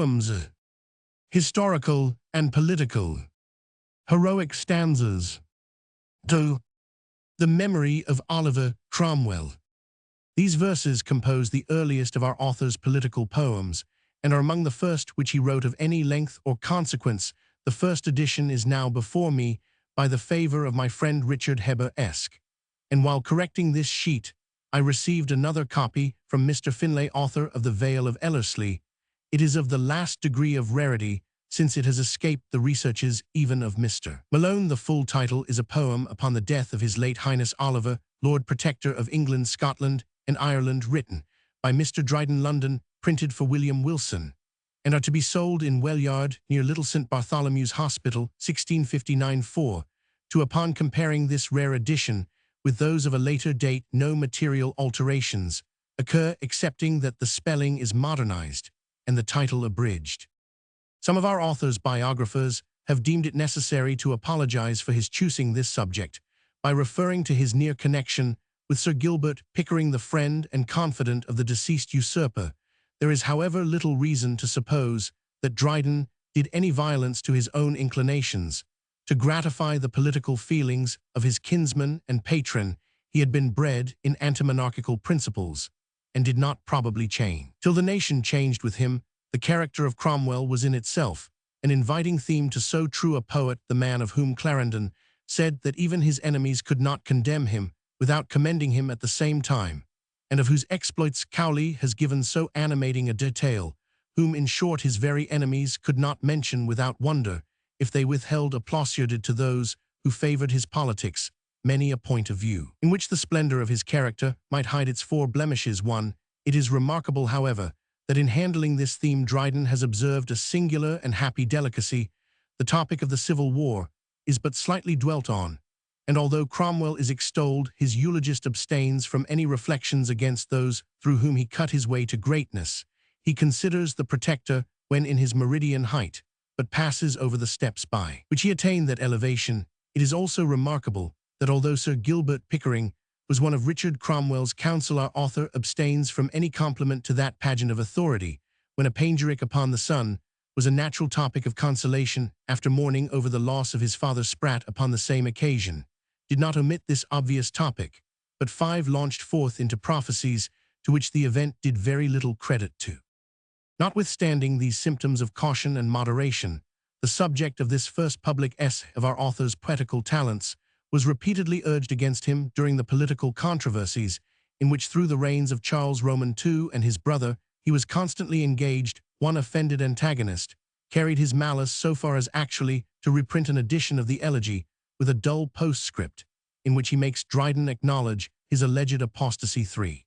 Poems. Historical and political. Heroic stanzas. 2. The Memory of Oliver Cromwell. These verses compose the earliest of our author's political poems, and are among the first which he wrote of any length or consequence. The first edition is now before me by the favor of my friend Richard Heber Esk, and while correcting this sheet, I received another copy from Mr. Finlay, author of The Vale of Ellerslie. It is of the last degree of rarity, since it has escaped the researches even of Mr. Malone. The full title is a poem upon the death of His late Highness Oliver, Lord Protector of England, Scotland, and Ireland, written by Mr. Dryden, London, printed for William Wilson, and are to be sold in Wellyard, near Little St. Bartholomew's Hospital, 1659-4. Upon comparing this rare edition with those of a later date, no material alterations occur excepting that the spelling is modernized and the title abridged. Some of our author's biographers have deemed it necessary to apologize for his choosing this subject by referring to his near connection with Sir Gilbert Pickering, the friend and confidant of the deceased usurper. There is, however, little reason to suppose that Dryden did any violence to his own inclinations. To gratify the political feelings of his kinsman and patron, he had been bred in anti-monarchical principles, and did not probably change. Till the nation changed with him, the character of Cromwell was in itself an inviting theme to so true a poet, the man of whom Clarendon said that even his enemies could not condemn him without commending him at the same time, and of whose exploits Cowley has given so animating a detail, whom in short his very enemies could not mention without wonder, if they withheld a plausitude to those who favored his politics, many a point of view, in which the splendor of his character might hide its 4 blemishes. 1. It is remarkable, however, that in handling this theme Dryden has observed a singular and happy delicacy. The topic of the Civil War is but slightly dwelt on, and although Cromwell is extolled, his eulogist abstains from any reflections against those through whom he cut his way to greatness. He considers the Protector when in his meridian height, but passes over the steps by which he attained that elevation. It is also remarkable that although Sir Gilbert Pickering was one of Richard Cromwell's counsel, our author abstains from any compliment to that pageant of authority, when a panegyric upon the sun was a natural topic of consolation after mourning over the loss of his father Sprat upon the same occasion, did not omit this obvious topic, but 5 launched forth into prophecies to which the event did very little credit to. Notwithstanding these symptoms of caution and moderation, the subject of this first public essay of our author's poetical talents was repeatedly urged against him during the political controversies in which, through the reigns of Charles Roman II and his brother, he was constantly engaged. One offended antagonist carried his malice so far as actually to reprint an edition of the Elegy with a dull postscript, in which he makes Dryden acknowledge his alleged apostasy. 3.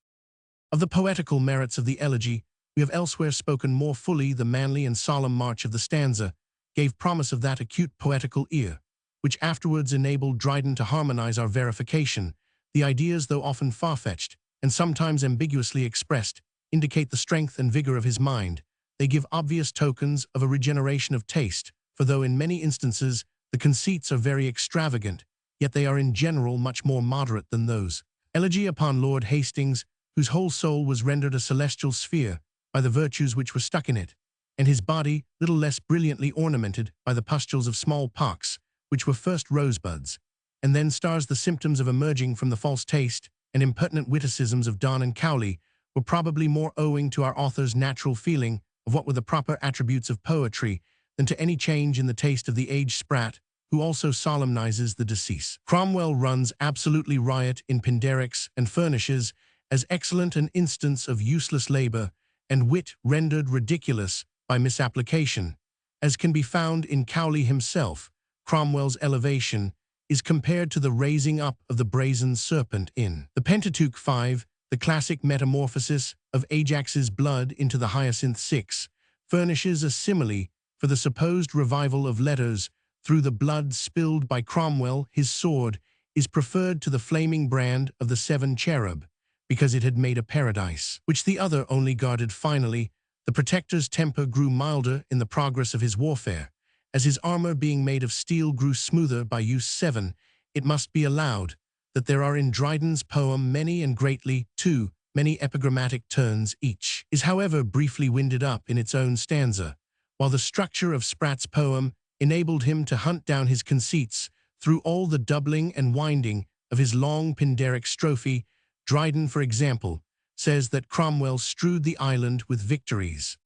Of the poetical merits of the Elegy, we have elsewhere spoken more fully. The manly and solemn march of the stanza gave promise of that acute poetical ear, which afterwards enabled Dryden to harmonize our verification. The ideas, though often far-fetched, and sometimes ambiguously expressed, indicate the strength and vigor of his mind. They give obvious tokens of a regeneration of taste, for though in many instances the conceits are very extravagant, yet they are in general much more moderate than those. Elegy upon Lord Hastings, whose whole soul was rendered a celestial sphere by the virtues which were stuck in it, and his body little less brilliantly ornamented by the pustules of smallpox, which were first rosebuds, and then stars. The symptoms of emerging from the false taste and impertinent witticisms of Donne and Cowley were probably more owing to our author's natural feeling of what were the proper attributes of poetry than to any change in the taste of the aged Sprat, who also solemnizes the decease. Cromwell runs absolutely riot in Pindarics and furnishes as excellent an instance of useless labor and wit rendered ridiculous by misapplication, as can be found in Cowley himself. Cromwell's elevation is compared to the raising up of the brazen serpent in the Pentateuch. 5. The classic metamorphosis of Ajax's blood into the hyacinth. 6. Furnishes a simile for the supposed revival of letters through the blood spilled by Cromwell. His sword is preferred to the flaming brand of the 7 cherub, because it had made a paradise, which the other only guarded. Finally, the Protector's temper grew milder in the progress of his warfare, as his armor being made of steel grew smoother by use. 7. It must be allowed that there are in Dryden's poem many and greatly, too, many epigrammatic turns. Each is, however, briefly winded up in its own stanza, while the structure of Sprat's poem enabled him to hunt down his conceits through all the doubling and winding of his long Pindaric strophe. Dryden, for example, says that Cromwell strewed the island with victories.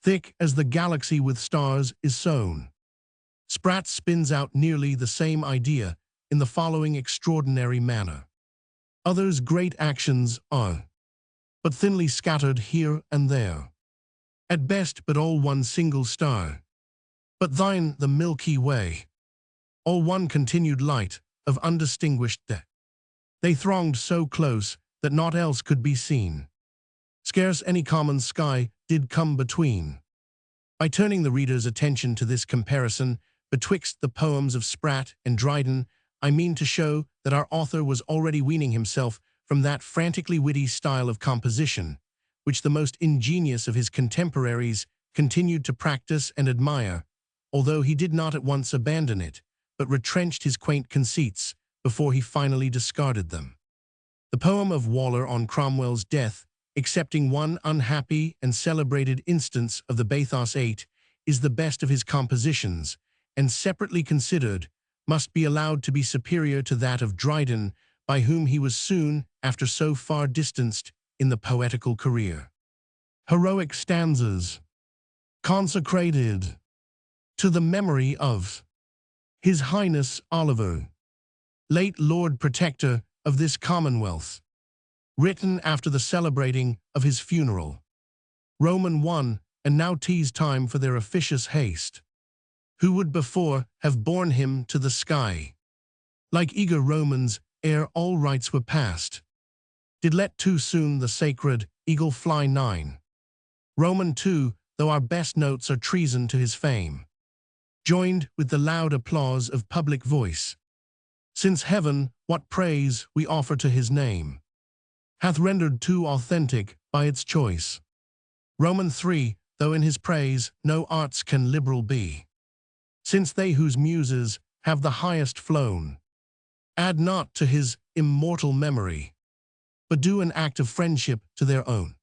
Thick as the galaxy with stars is sown. Sprat spins out nearly the same idea in the following extraordinary manner. Others' great actions are, but thinly scattered here and there, at best but all one single star. But thine the Milky Way, all one continued light of undistinguished day. They thronged so close that naught else could be seen. Scarce any common sky did come between. By turning the reader's attention to this comparison betwixt the poems of Sprat and Dryden, I mean to show that our author was already weaning himself from that frantically witty style of composition, which the most ingenious of his contemporaries continued to practice and admire, although he did not at once abandon it, but retrenched his quaint conceits before he finally discarded them. The poem of Waller on Cromwell's death, excepting one unhappy and celebrated instance of the bathos 8, is the best of his compositions, and separately considered, must be allowed to be superior to that of Dryden, by whom he was soon after so far distanced in the poetical career. Heroic stanzas. Consecrated to the memory of His Highness Oliver, late Lord Protector of this Commonwealth, written after the celebrating of his funeral. Roman 1, and now 'tis time for their officious haste. Who would before have borne him to the sky? Like eager Romans, ere all rites were past, did let too soon the sacred eagle fly 9. Roman 2, though our best notes are treason to his fame, joined with the loud applause of public voice, since heaven, what praise we offer to his name, hath rendered too authentic by its choice. Roman 3, though in his praise no arts can liberal be, since they whose muses have the highest flown, add not to his immortal memory, but do an act of friendship to their own.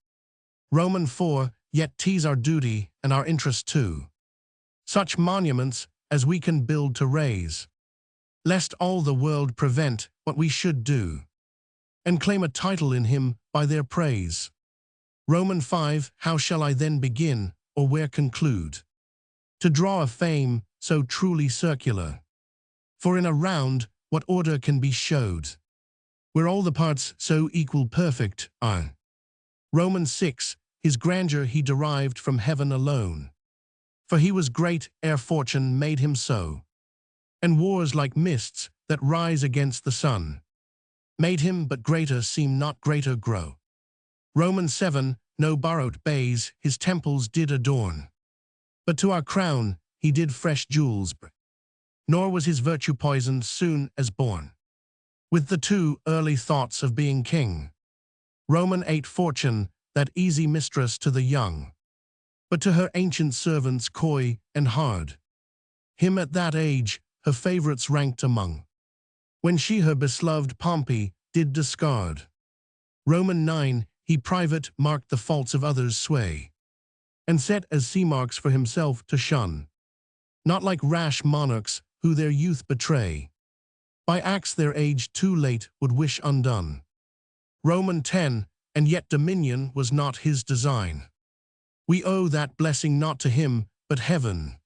Roman 4, yet 'tis our duty and our interest too, such monuments as we can build to raise, lest all the world prevent what we should do, and claim a title in him by their praise. Roman 5, how shall I then begin, or where conclude, to draw a fame so truly circular? For in a round, what order can be showed, where all the parts so equal perfect are? Roman 6, his grandeur he derived from heaven alone, for he was great ere fortune made him so, and wars like mists that rise against the sun, made him but greater seem not greater grow. Roman 7, no borrowed bays his temples did adorn, but to our crown he did fresh jewels bring, nor was his virtue poisoned soon as born with the too early thoughts of being king. Roman 8, fortune, that easy mistress to the young, but to her ancient servants coy and hard, him at that age her favorites ranked among, when she her beloved Pompey did discard. Roman 9, he private marked the faults of others' sway, and set as sea-marks for himself to shun, not like rash monarchs who their youth betray, by acts their age too late would wish undone. Roman 10, and yet dominion was not his design. We owe that blessing not to him, but heaven,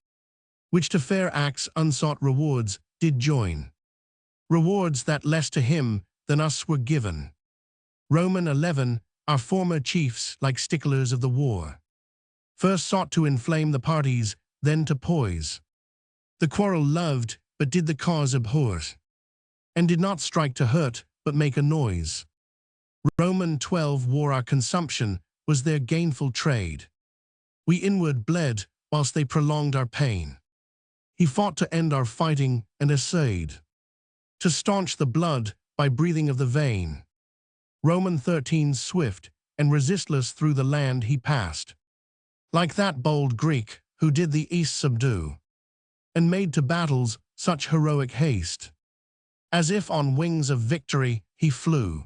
which to fair acts unsought rewards did join, rewards that less to him than us were given. Roman 11, our former chiefs, like sticklers of the war, first sought to inflame the parties, then to poise the quarrel loved, but did the cause abhor, and did not strike to hurt, but make a noise. Roman 12, war our consumption was their gainful trade. We inward bled, whilst they prolonged our pain. He fought to end our fighting, and essayed to staunch the blood by breathing of the vein. Roman 13, swift and resistless through the land he passed, like that bold Greek who did the East subdue, and made to battles such heroic haste, as if on wings of victory he flew.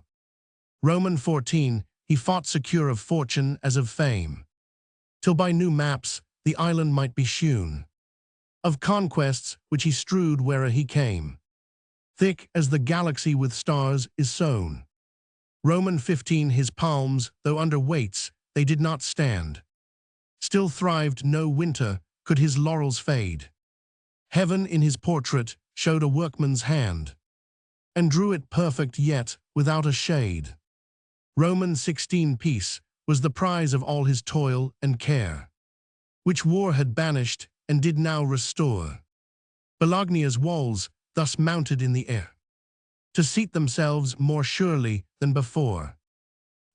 Roman 14, he fought secure of fortune as of fame, till by new maps the island might be shewn, of conquests which he strewed where'er he came, thick as the galaxy with stars is sown. Roman 15 his palms, though under weights, they did not stand. Still thrived no winter, could his laurels fade. Heaven in his portrait showed a workman's hand, and drew it perfect yet without a shade. Roman 16 peace was the prize of all his toil and care, which war had banished and did now restore. Bologna's walls thus mounted in the air, to seat themselves more surely than before.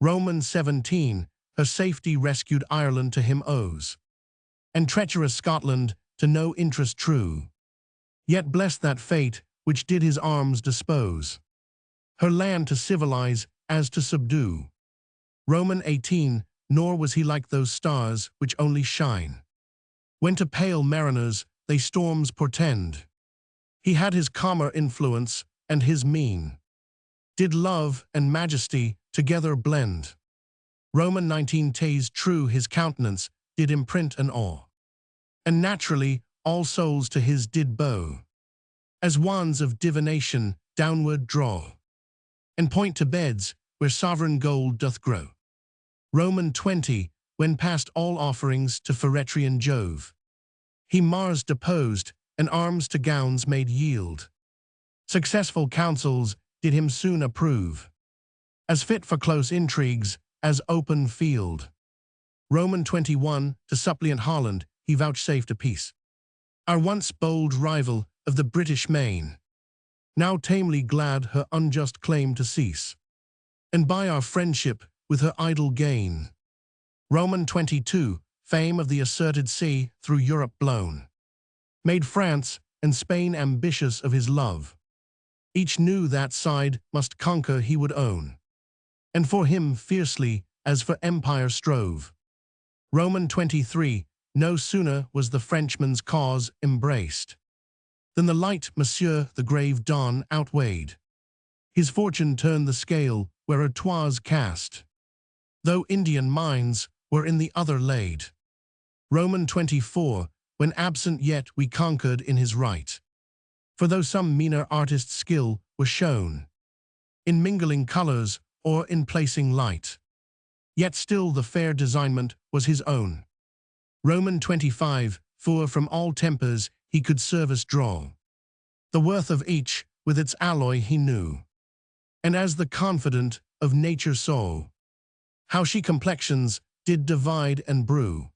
Roman 17 her safety rescued Ireland to him owes, and treacherous Scotland to no interest true. Yet bless that fate which did his arms dispose, her land to civilize as to subdue. Roman 18 nor was he like those stars which only shine when to pale mariners they storms portend. He had his calmer influence, and his mien did love and majesty together blend. Roman 19 tays true his countenance did imprint an awe, and naturally all souls to his did bow, as wands of divination downward draw, and point to beds where sovereign gold doth grow. Roman 20 when past all offerings to Feretrian Jove, he Mars deposed, and arms to gowns made yield. Successful counsels did him soon approve, as fit for close intrigues as open field. Roman 21 to suppliant Holland he vouchsafed a peace, our once bold rival of the British main, now tamely glad her unjust claim to cease, and by our friendship with her idle gain. Roman 22 fame of the asserted sea through Europe blown, made France and Spain ambitious of his love. Each knew that side must conquer he would own, and for him fiercely as for empire strove. Roman 23 no sooner was the Frenchman's cause embraced, than the light Monsieur the grave Don outweighed. His fortune turned the scale where 'twas cast, though Indian mines were in the other laid. Roman 24 when absent yet we conquered in his right, for though some meaner artist's skill was shown in mingling colors or in placing light, yet still the fair designment was his own. Roman 25 for from all tempers he could service draw, the worth of each with its alloy he knew, and as the confident of nature saw, how she complexions did divide and brew.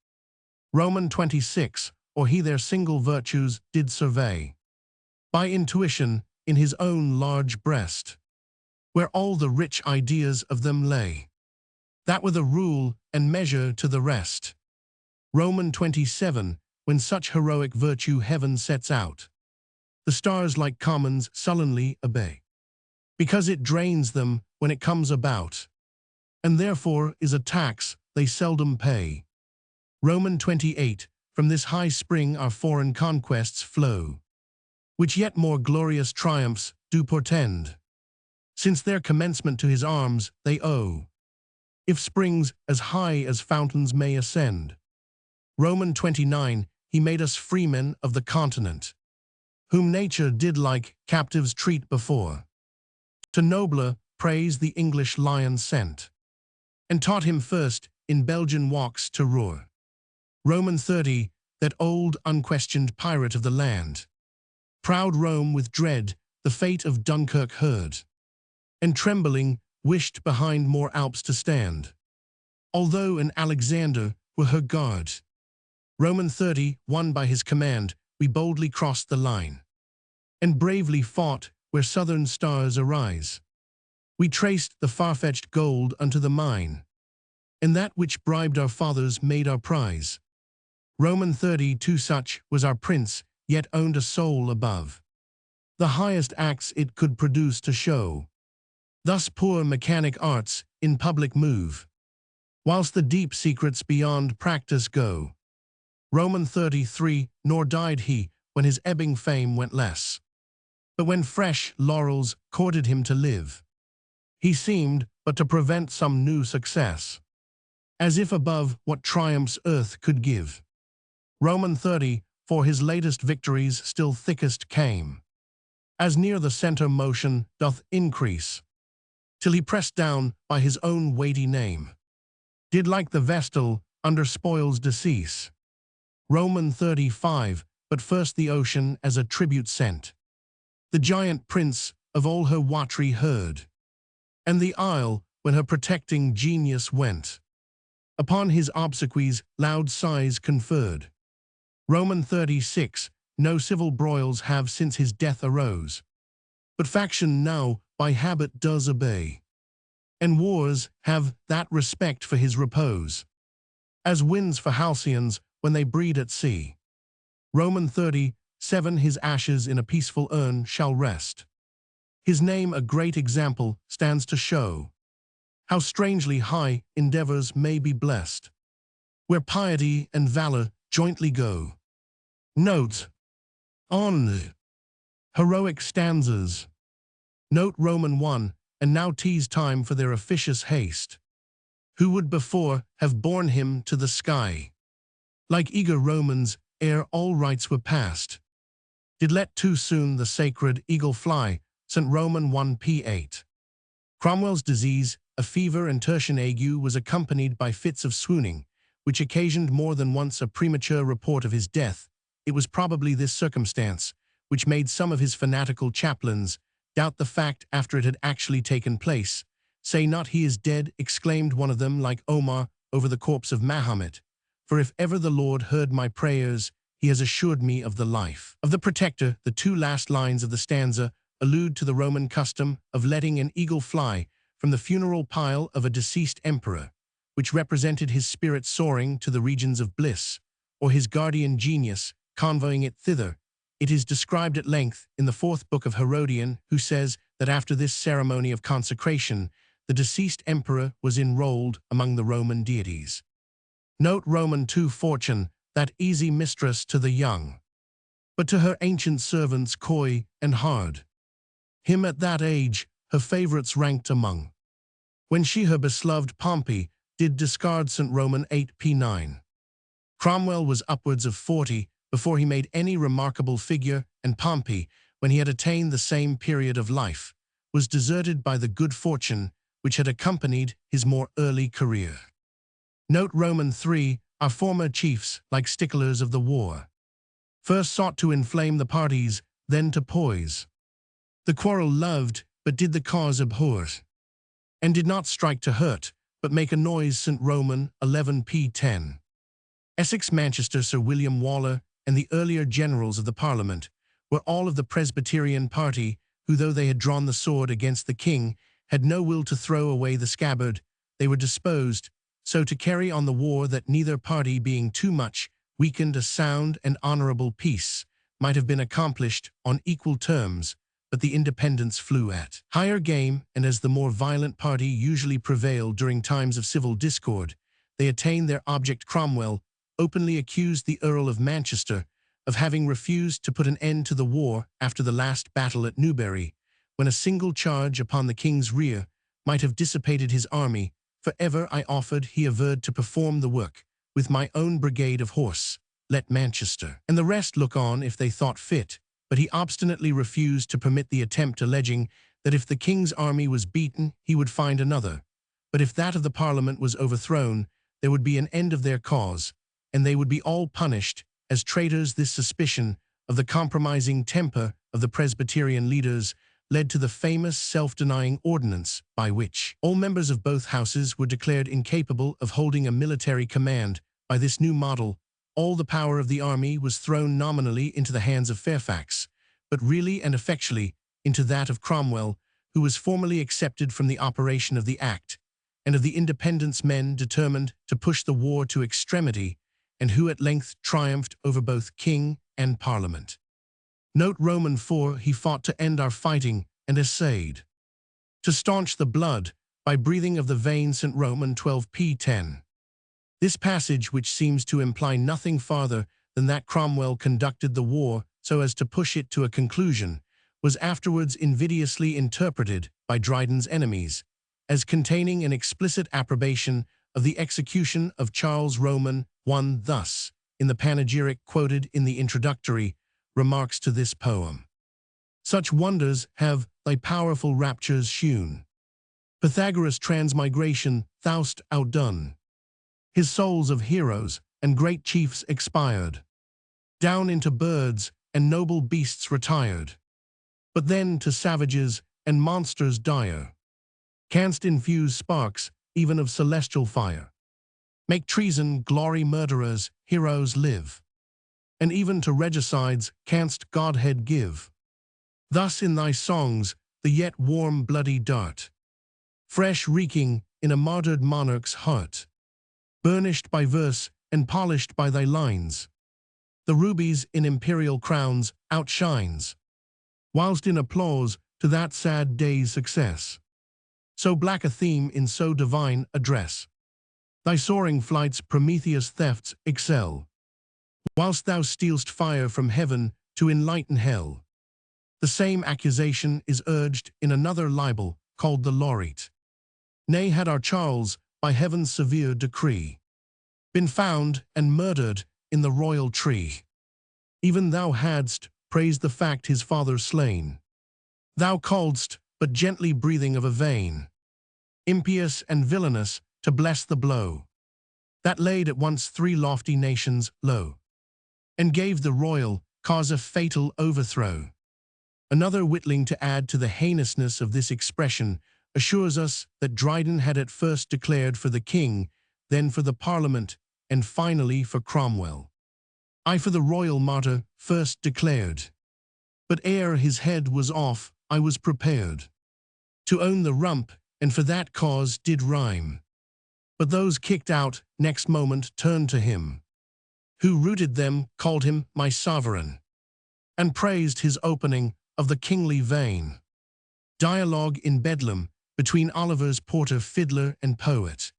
Roman 26 or he their single virtues did survey, by intuition in his own large breast, where all the rich ideas of them lay, that were the rule and measure to the rest. Roman 27 when such heroic virtue heaven sets out, the stars like commons sullenly obey, because it drains them when it comes about, and therefore is a tax they seldom pay. Roman 28 from this high spring our foreign conquests flow, which yet more glorious triumphs do portend, since their commencement to his arms they owe, if springs as high as fountains may ascend. Roman 29 he made us freemen of the continent, whom nature did like captives treat before. To nobler praise the English lion sent, and taught him first in Belgian walks to roar. Roman 30 that old unquestioned pirate of the land, proud Rome with dread the fate of Dunkirk heard, and trembling wished behind more Alps to stand, although an Alexander were her guard. Roman 30 won by his command we boldly crossed the line, and bravely fought where southern stars arise. We traced the far-fetched gold unto the mine, and that which bribed our fathers made our prize. Roman 32 such was our prince, yet owned a soul above the highest acts it could produce to show. Thus poor mechanic arts in public move, whilst the deep secrets beyond practice go. Roman 33 nor died he when his ebbing fame went less, but when fresh laurels courted him to live, he seemed but to prevent some new success, as if above what triumphs earth could give. Roman 30, for his latest victories still thickest came, as near the centre motion doth increase, till he pressed down by his own weighty name, did like the vestal under spoils decease. Roman 35, but first the ocean as a tribute sent, the giant prince of all her watery herd, and the isle when her protecting genius went, upon his obsequies loud sighs conferred. Roman 36, no civil broils have since his death arose, but faction now by habit does obey, and wars have that respect for his repose, as winds for halcyons when they breed at sea. Roman 37, his ashes in a peaceful urn shall rest. His name a great example stands to show how strangely high endeavors may be blessed, where piety and valor jointly go. Note on heroic stanzas. Note Roman 1, and now 'tis time for their officious haste, who would before have borne him to the sky, like eager Romans ere all rites were past, did let too soon the sacred eagle fly. St. Roman 1 p8. Cromwell's disease, a fever and tertian ague, was accompanied by fits of swooning, which occasioned more than once a premature report of his death. It was probably this circumstance which made some of his fanatical chaplains doubt the fact after it had actually taken place. Say not he is dead, exclaimed one of them, like Omar over the corpse of Mahomet, for if ever the Lord heard my prayers, he has assured me of the life of the protector. The two last lines of the stanza allude to the Roman custom of letting an eagle fly from the funeral pile of a deceased emperor, which represented his spirit soaring to the regions of bliss, or his guardian genius convoying it thither. It is described at length in the 4th book of Herodian, who says that after this ceremony of consecration, the deceased emperor was enrolled among the Roman deities. Note Roman 2, fortune, that easy mistress to the young, but to her ancient servants coy and hard. Him at that age her favourites ranked among, when she her beloved Pompey did discard. St. Roman 8 p9. Cromwell was upwards of 40 before he made any remarkable figure, and Pompey, when he had attained the same period of life, was deserted by the good fortune which had accompanied his more early career. Note Roman 3, our former chiefs, like sticklers of the war, first sought to inflame the parties, then to poise the quarrel loved, but did the cause abhor, and did not strike to hurt, but make a noise. St. Roman 11 p10. Essex, Manchester, Sir William Waller, and the earlier generals of the Parliament were all of the Presbyterian party, who, though they had drawn the sword against the king, had no will to throw away the scabbard. They were disposed so to carry on the war that neither party, being too much weakened, a sound and honourable peace might have been accomplished on equal terms, but the independents flew at higher game, and as the more violent party usually prevailed during times of civil discord, they attained their object. Cromwell openly accused the Earl of Manchester of having refused to put an end to the war after the last battle at Newbury, when a single charge upon the king's rear might have dissipated his army. For ever I offered, he averred, to perform the work with my own brigade of horse, let Manchester and the rest look on if they thought fit. But he obstinately refused to permit the attempt, alleging that if the king's army was beaten, he would find another, but if that of the Parliament was overthrown, there would be an end of their cause, and they would be all punished as traitors. This suspicion of the compromising temper of the Presbyterian leaders led to the famous self-denying ordinance by which all members of both houses were declared incapable of holding a military command. By this new model, all the power of the army was thrown nominally into the hands of Fairfax, but really and effectually into that of Cromwell, who was formally accepted from the operation of the act, and of the independence men determined to push the war to extremity, and who at length triumphed over both king and Parliament. Note Roman 4, he fought to end our fighting and essayed to staunch the blood by breathing of the veins. St. Roman 12 p10. This passage, which seems to imply nothing farther than that Cromwell conducted the war so as to push it to a conclusion, was afterwards invidiously interpreted by Dryden's enemies as containing an explicit approbation of the execution of Charles. Roman 1 thus, in the panegyric quoted in the introductory remarks to this poem. Such wonders have thy powerful raptures shewn. Pythagoras' transmigration thou'st outdone. His souls of heroes and great chiefs expired. Down into birds and noble beasts retired. But then to savages and monsters dire. Canst infuse sparks even of celestial fire. Make treason, glory, murderers, heroes live. And even to regicides canst Godhead give. Thus in thy songs the yet warm bloody dart, fresh reeking in a martyred monarch's heart, burnished by verse and polished by thy lines, the rubies in imperial crowns outshines, whilst in applause to that sad day's success. So black a theme in so divine a dress, thy soaring flights Prometheus' thefts excel, whilst thou stealst fire from heaven to enlighten hell. The same accusation is urged in another libel called the Laureate. Nay, had our Charles, by heaven's severe decree, been found and murdered in the royal tree, even thou hadst praised the fact his father slain. Thou calledst, but gently breathing of a vein, impious and villainous, to bless the blow that laid at once three lofty nations low, and gave the royal cause a fatal overthrow. Another whittling to add to the heinousness of this expression assures us that Dryden had at first declared for the king, then for the Parliament, and finally for Cromwell. I for the royal martyr first declared, but ere his head was off I was prepared to own the rump, and for that cause did rhyme. But those kicked out next moment turned to him, who rooted them, called him my sovereign, and praised his opening of the kingly vein. Dialogue in Bedlam between Oliver's porter, fiddler, and poet.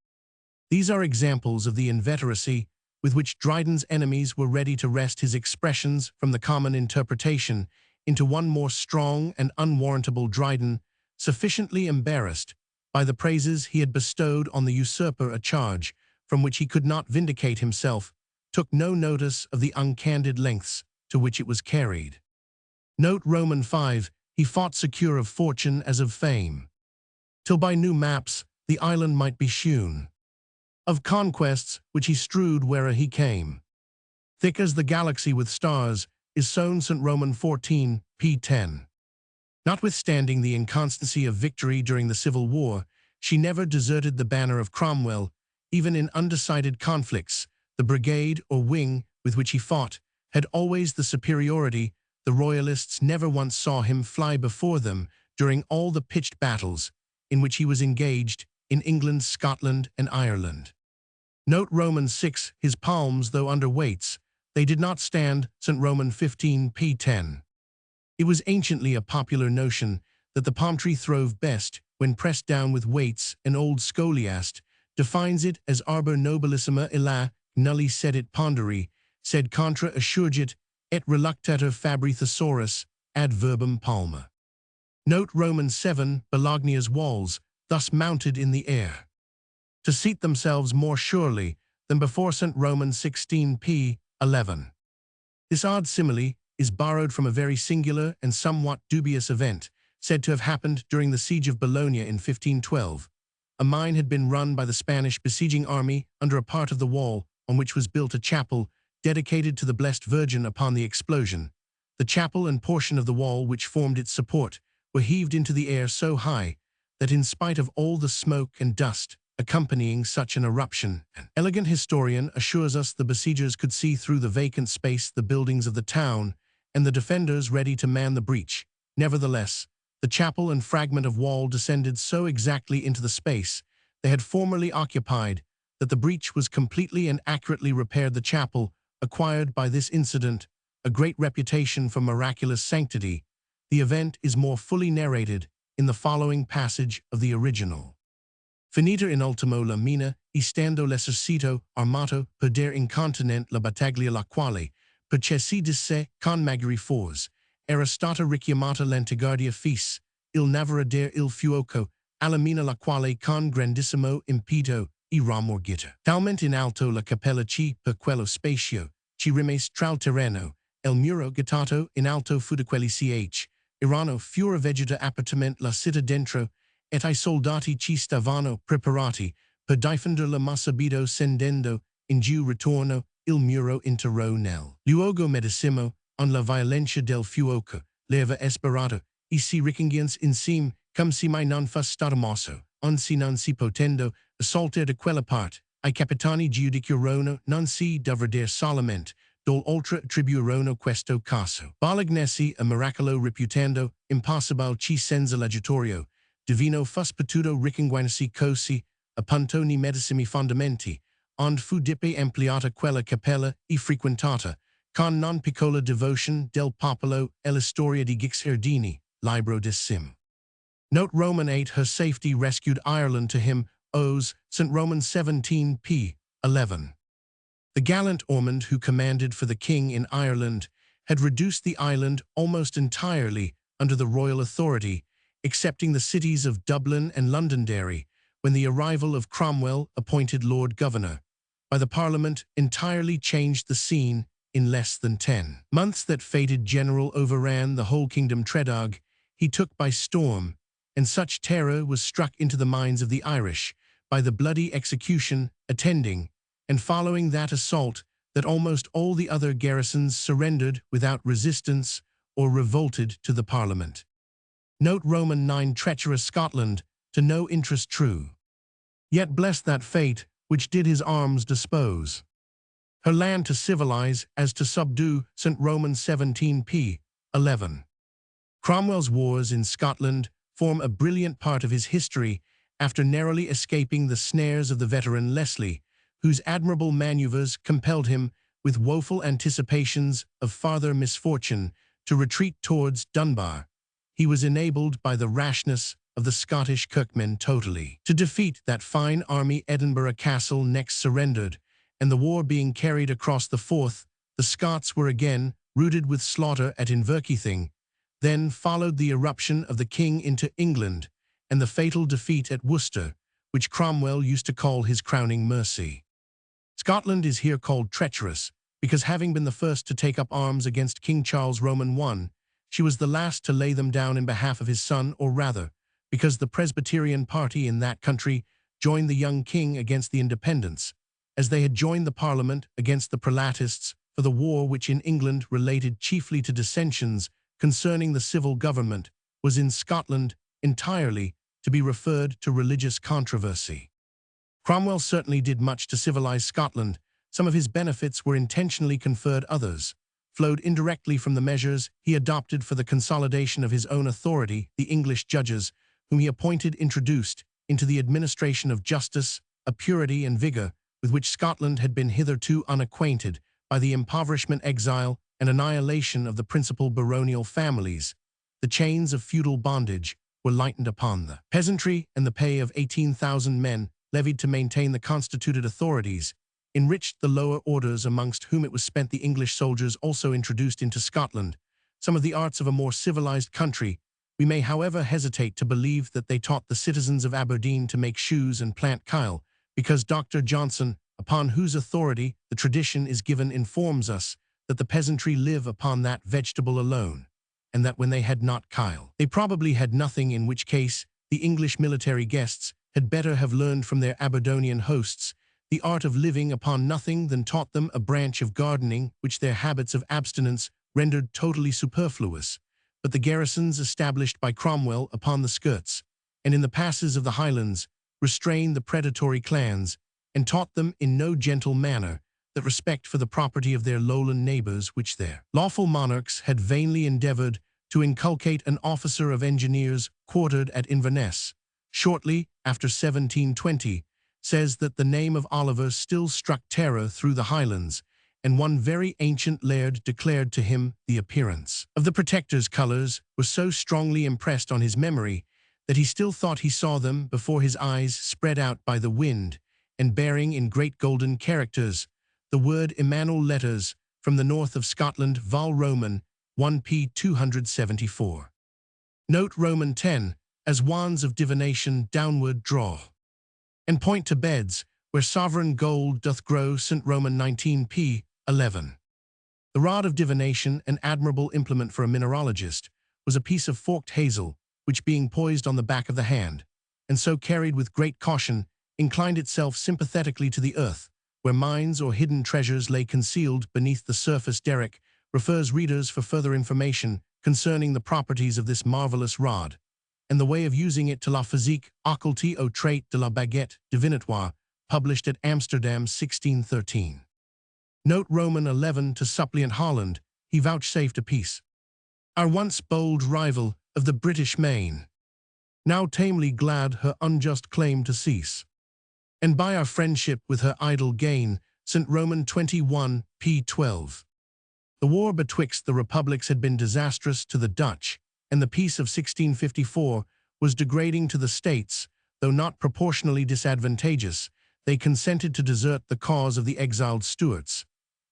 These are examples of the inveteracy with which Dryden's enemies were ready to wrest his expressions from the common interpretation into one more strong and unwarrantable. Dryden, sufficiently embarrassed by the praises he had bestowed on the usurper, a charge from which he could not vindicate himself, took no notice of the uncandid lengths to which it was carried. Note Roman 5, he fought secure of fortune as of fame, till by new maps the island might be shewn, of conquests which he strewed where'er he came. Thick as the galaxy with stars is sown St. Roman 14, p. 10. Notwithstanding the inconstancy of victory during the Civil War, she never deserted the banner of Cromwell, even in undecided conflicts. The brigade or wing with which he fought had always the superiority. The Royalists never once saw him fly before them during all the pitched battles in which he was engaged in England, Scotland, and Ireland. Note Romans 6, his palms, though under weights, they did not stand. St. Roman 15, p. 10. It was anciently a popular notion that the palm tree throve best when pressed down with weights. An old scholiast defines it as arbor nobilissima illa nulli sedit ponderi, sed contra assurgit et reluctator fabri thesaurus ad verbum palma. Note Romans 7, Bologna's walls, thus mounted in the air, to seat themselves more surely than before. St. Romans 16, p. 11. This odd simile is borrowed from a very singular and somewhat dubious event, said to have happened during the siege of Bologna in 1512. A mine had been run by the Spanish besieging army under a part of the wall on which was built a chapel dedicated to the Blessed Virgin. Upon the explosion, the chapel and portion of the wall which formed its support were heaved into the air so high that, in spite of all the smoke and dust accompanying such an eruption, an elegant historian assures us the besiegers could see through the vacant space the buildings of the town and the defenders ready to man the breach. Nevertheless, the chapel and fragment of wall descended so exactly into the space they had formerly occupied that the breach was completely and accurately repaired. The chapel acquired by this incident a great reputation for miraculous sanctity. The event is more fully narrated in the following passage of the original. Finita in ultimo la mina, estando l'esercito armato per der incontinent la battaglia la quale, per cessi disse con maggiori forze, era stata richiamata l'antiguardia fis, il navrader il fuoco, alla mina la quale con grandissimo impeto i ramorgita. Talmente in alto la cappella ci per quello spazio, ci rimes tral terreno, el muro gettato in alto fudequelli erano fura vegeta appartament la città dentro, et I soldati ci stavano preparati, per difender la massabido scendendo, in giù ritorno, il muro interro nel luogo medesimo, on la violenza del fuoco, leva esperato, e si ricongiens insim, cum si mai non fus stato mosso, on si non si potendo, assalter de quella part, I capitani giudicarono non si dovreder solamente, dol oltre attribuirono questo caso. Bolognesi a miracolo reputando, impossibile ci senza leggitorio, divino fus potuto riconguinarsi cosi, appunto ni medesimi fondamenti, ond fu dippe ampliata quella cappella e frequentata, con non piccola devotion del popolo e la storia di Gixardini, libro de Sim. Note Roman 8 her safety rescued Ireland to him, owes, St. Romans 17 p. 11. The gallant Ormond who commanded for the king in Ireland had reduced the island almost entirely under the royal authority, excepting the cities of Dublin and Londonderry, when the arrival of Cromwell, appointed Lord Governor by the Parliament, entirely changed the scene in less than 10 months. That fated general overran the whole kingdom Tredag, he took by storm, and such terror was struck into the minds of the Irish by the bloody execution attending and following that assault, that almost all the other garrisons surrendered without resistance or revolted to the Parliament. Note Roman 9 treacherous Scotland, to no interest true. Yet bless that fate which did his arms dispose. Her land to civilize as to subdue, St. Romans 17 p. 11. Cromwell's wars in Scotland form a brilliant part of his history after narrowly escaping the snares of the veteran Leslie, whose admirable manoeuvres compelled him, with woeful anticipations of farther misfortune, to retreat towards Dunbar. He was enabled by the rashness of the Scottish kirkmen totally to defeat that fine army. Edinburgh Castle next surrendered, and the war being carried across the Forth, the Scots were again routed with slaughter at Inverkeithing. Then followed the eruption of the king into England, and the fatal defeat at Worcester, which Cromwell used to call his crowning mercy. Scotland is here called treacherous, because having been the first to take up arms against King Charles Roman I, she was the last to lay them down in behalf of his son, or rather, because the Presbyterian party in that country joined the young king against the Independents, as they had joined the Parliament against the Prelatists for the war which in England related chiefly to dissensions concerning the civil government, was in Scotland entirely to be referred to religious controversy. Cromwell certainly did much to civilize Scotland. Some of his benefits were intentionally conferred, others flowed indirectly from the measures he adopted for the consolidation of his own authority. The English judges, whom he appointed, introduced into the administration of justice a purity and vigor with which Scotland had been hitherto unacquainted. By the impoverishment, exile, and annihilation of the principal baronial families, the chains of feudal bondage were lightened upon the peasantry, and the pay of 18,000 men, levied to maintain the constituted authorities, enriched the lower orders, amongst whom it was spent. The English soldiers also introduced into Scotland some of the arts of a more civilized country. We may, however, hesitate to believe that they taught the citizens of Aberdeen to make shoes and plant kyle, because Dr. Johnson, upon whose authority the tradition is given, informs us that the peasantry live upon that vegetable alone, and that when they had not kyle, they probably had nothing, in which case the English military guests had better have learned from their Aberdonian hosts the art of living upon nothing than taught them a branch of gardening which their habits of abstinence rendered totally superfluous. But the garrisons established by Cromwell upon the skirts and in the passes of the Highlands restrained the predatory clans, and taught them in no gentle manner that respect for the property of their lowland neighbors which their lawful monarchs had vainly endeavored to inculcate. An officer of engineers quartered at Inverness shortly after 1720 says that the name of Oliver still struck terror through the Highlands, and one very ancient laird declared to him the appearance of the Protector's colours were so strongly impressed on his memory that he still thought he saw them before his eyes, spread out by the wind, and bearing in great golden characters the word Emmanuel, letters from the north of Scotland, Val Roman 1p 274. Note Roman 10, as wands of divination downward draw, and point to beds where sovereign gold doth grow. St. Roman 19p 11. The rod of divination, an admirable implement for a mineralogist, was a piece of forked hazel, which being poised on the back of the hand, and so carried with great caution, inclined itself sympathetically to the earth, where mines or hidden treasures lay concealed beneath the surface. Derrick refers readers for further information concerning the properties of this marvelous rod, and the way of using it to La physique occulte au trait de la baguette divinatoire, published at Amsterdam 1613. Note Roman 11 to suppliant Holland, he vouchsafed a peace. Our once bold rival of the British main, now tamely glad her unjust claim to cease. And by our friendship with her idle gain, St. Roman 21, p. 12. The war betwixt the republics had been disastrous to the Dutch, and the peace of 1654 was degrading to the States, though not proportionally disadvantageous. They consented to desert the cause of the exiled Stuarts,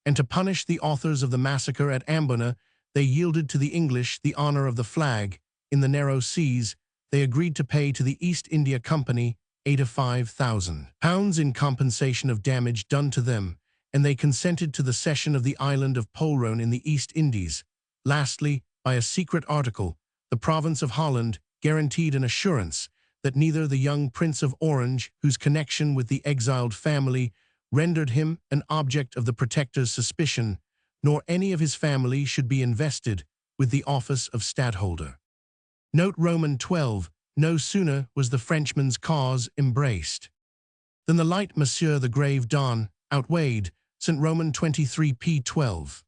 and to punish the authors of the massacre at Ambona. They yielded to the English the honor of the flag. In the narrow seas, they agreed to pay to the East India Company £85,000 in compensation of damage done to them, and they consented to the cession of the island of Polrone in the East Indies. Lastly, by a secret article, the province of Holland guaranteed an assurance that neither the young Prince of Orange, whose connection with the exiled family rendered him an object of the Protector's suspicion, nor any of his family should be invested with the office of stadtholder. Note Roman 12. No sooner was the Frenchman's cause embraced than the light Monsieur the Grave Don outweighed St. Roman 23, p. 12.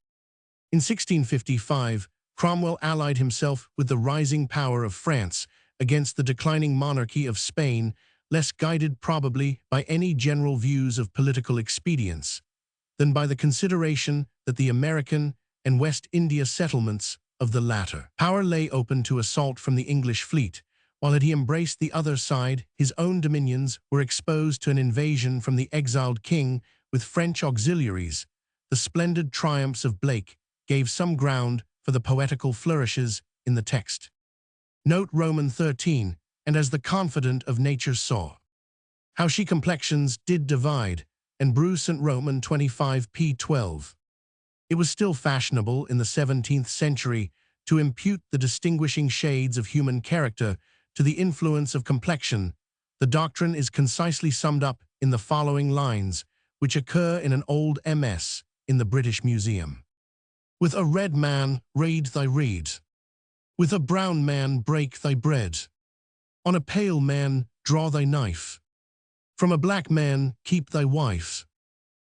In 1655, Cromwell allied himself with the rising power of France against the declining monarchy of Spain, less guided probably by any general views of political expedience than by the consideration that the American and West India settlements of the latter power lay open to assault from the English fleet, while had he embraced the other side, his own dominions were exposed to an invasion from the exiled king with French auxiliaries. The splendid triumphs of Blake gave some ground for the poetical flourishes in the text. Note Roman 13, and as the confident of nature saw how she complexions did divide, and brew St. Roman 25, p. 12. It was still fashionable in the 17th century to impute the distinguishing shades of human character to the influence of complexion. The doctrine is concisely summed up in the following lines, which occur in an old MS in the British Museum. With a red man, read thy reed. With a brown man, break thy bread. On a pale man, draw thy knife. From a black man, keep thy wife.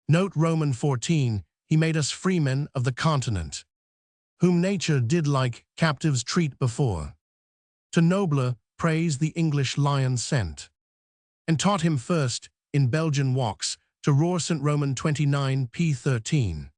Note Roman 14, he made us freemen of the continent, whom nature did like captives treat before. To nobler praise the English lion sent, and taught him first, in Belgian walks, to roar. St. Roman 29, p. 13.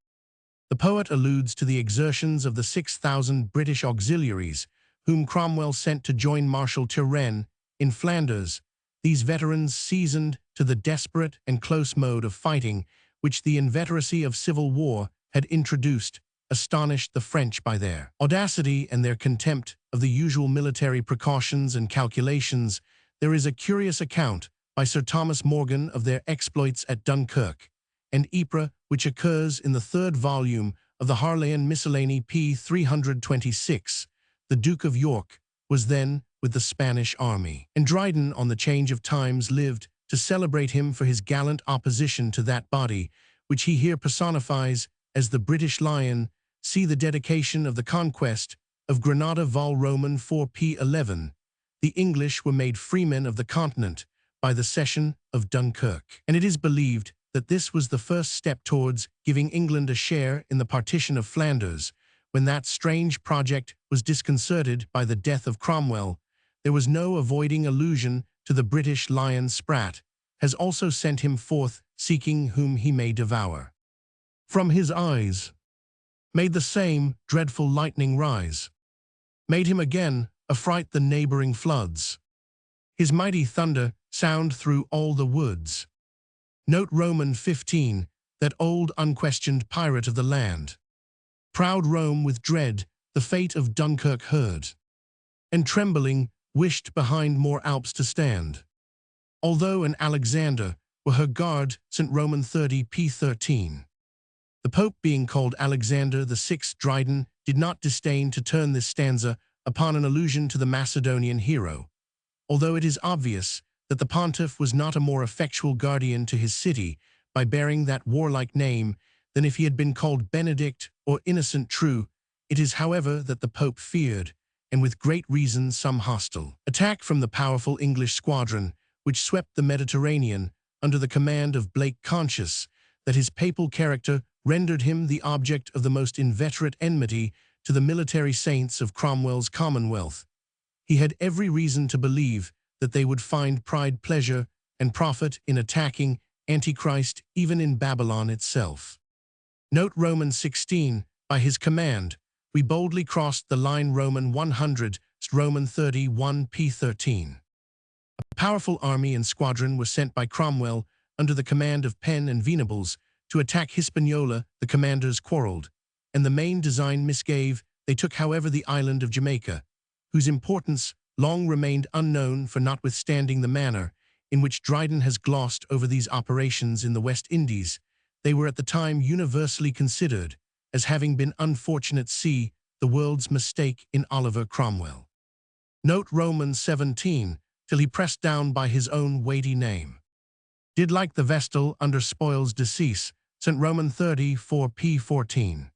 The poet alludes to the exertions of the 6,000 British auxiliaries, whom Cromwell sent to join Marshal Turenne in Flanders. These veterans, seasoned to the desperate and close mode of fighting which the inveteracy of civil war had introduced, astonished the French by their audacity and their contempt of the usual military precautions and calculations. There is a curious account by Sir Thomas Morgan of their exploits at Dunkirk and Ypres, which occurs in the third volume of the Harleian Miscellany, p. 326. The Duke of York was then with the Spanish army, and Dryden, on the change of times, lived to celebrate him for his gallant opposition to that body, which he here personifies as the British Lion. See the dedication of the conquest of Granada, vol. Roman 4, p. 11. The English were made freemen of the continent by the cession of Dunkirk, and it is believed that this was the first step towards giving England a share in the partition of Flanders. When that strange project was disconcerted by the death of Cromwell, there was no avoiding allusion to the British lion. Sprat has also sent him forth, seeking whom he may devour. From his eyes made the same dreadful lightning rise, made him again affright the neighboring floods. His mighty thunder sound through all the woods. Note Roman 15, that old unquestioned pirate of the land. Proud Rome with dread the fate of Dunkirk heard, and trembling wished behind more Alps to stand. Although an Alexander were her guard. St. Roman 30, p. 13. The Pope, being called Alexander VI, Dryden did not disdain to turn this stanza upon an allusion to the Macedonian hero, although it is obvious that the pontiff was not a more effectual guardian to his city by bearing that warlike name than if he had been called Benedict or Innocent True. It is, however, that the Pope feared, and with great reason, some hostile attack from the powerful English squadron which swept the Mediterranean under the command of Blake, conscious that his papal character rendered him the object of the most inveterate enmity to the military saints of Cromwell's Commonwealth. He had every reason to believe that they would find pride, pleasure, and profit in attacking Antichrist even in Babylon itself. Note Romans 16, by his command, we boldly crossed the line. Roman 100, Roman 31 p13. A powerful army and squadron were sent by Cromwell under the command of Penn and Venables to attack Hispaniola. The commanders quarreled, and the main design misgave. They took, however, the island of Jamaica, whose importance long remained unknown, for notwithstanding the manner in which Dryden has glossed over these operations in the West Indies, they were at the time universally considered as having been unfortunate. See the world's mistake in Oliver Cromwell. Note Romans 17, till he pressed down by his own weighty name, did like the Vestal under spoils decease. St. Roman 34 p14.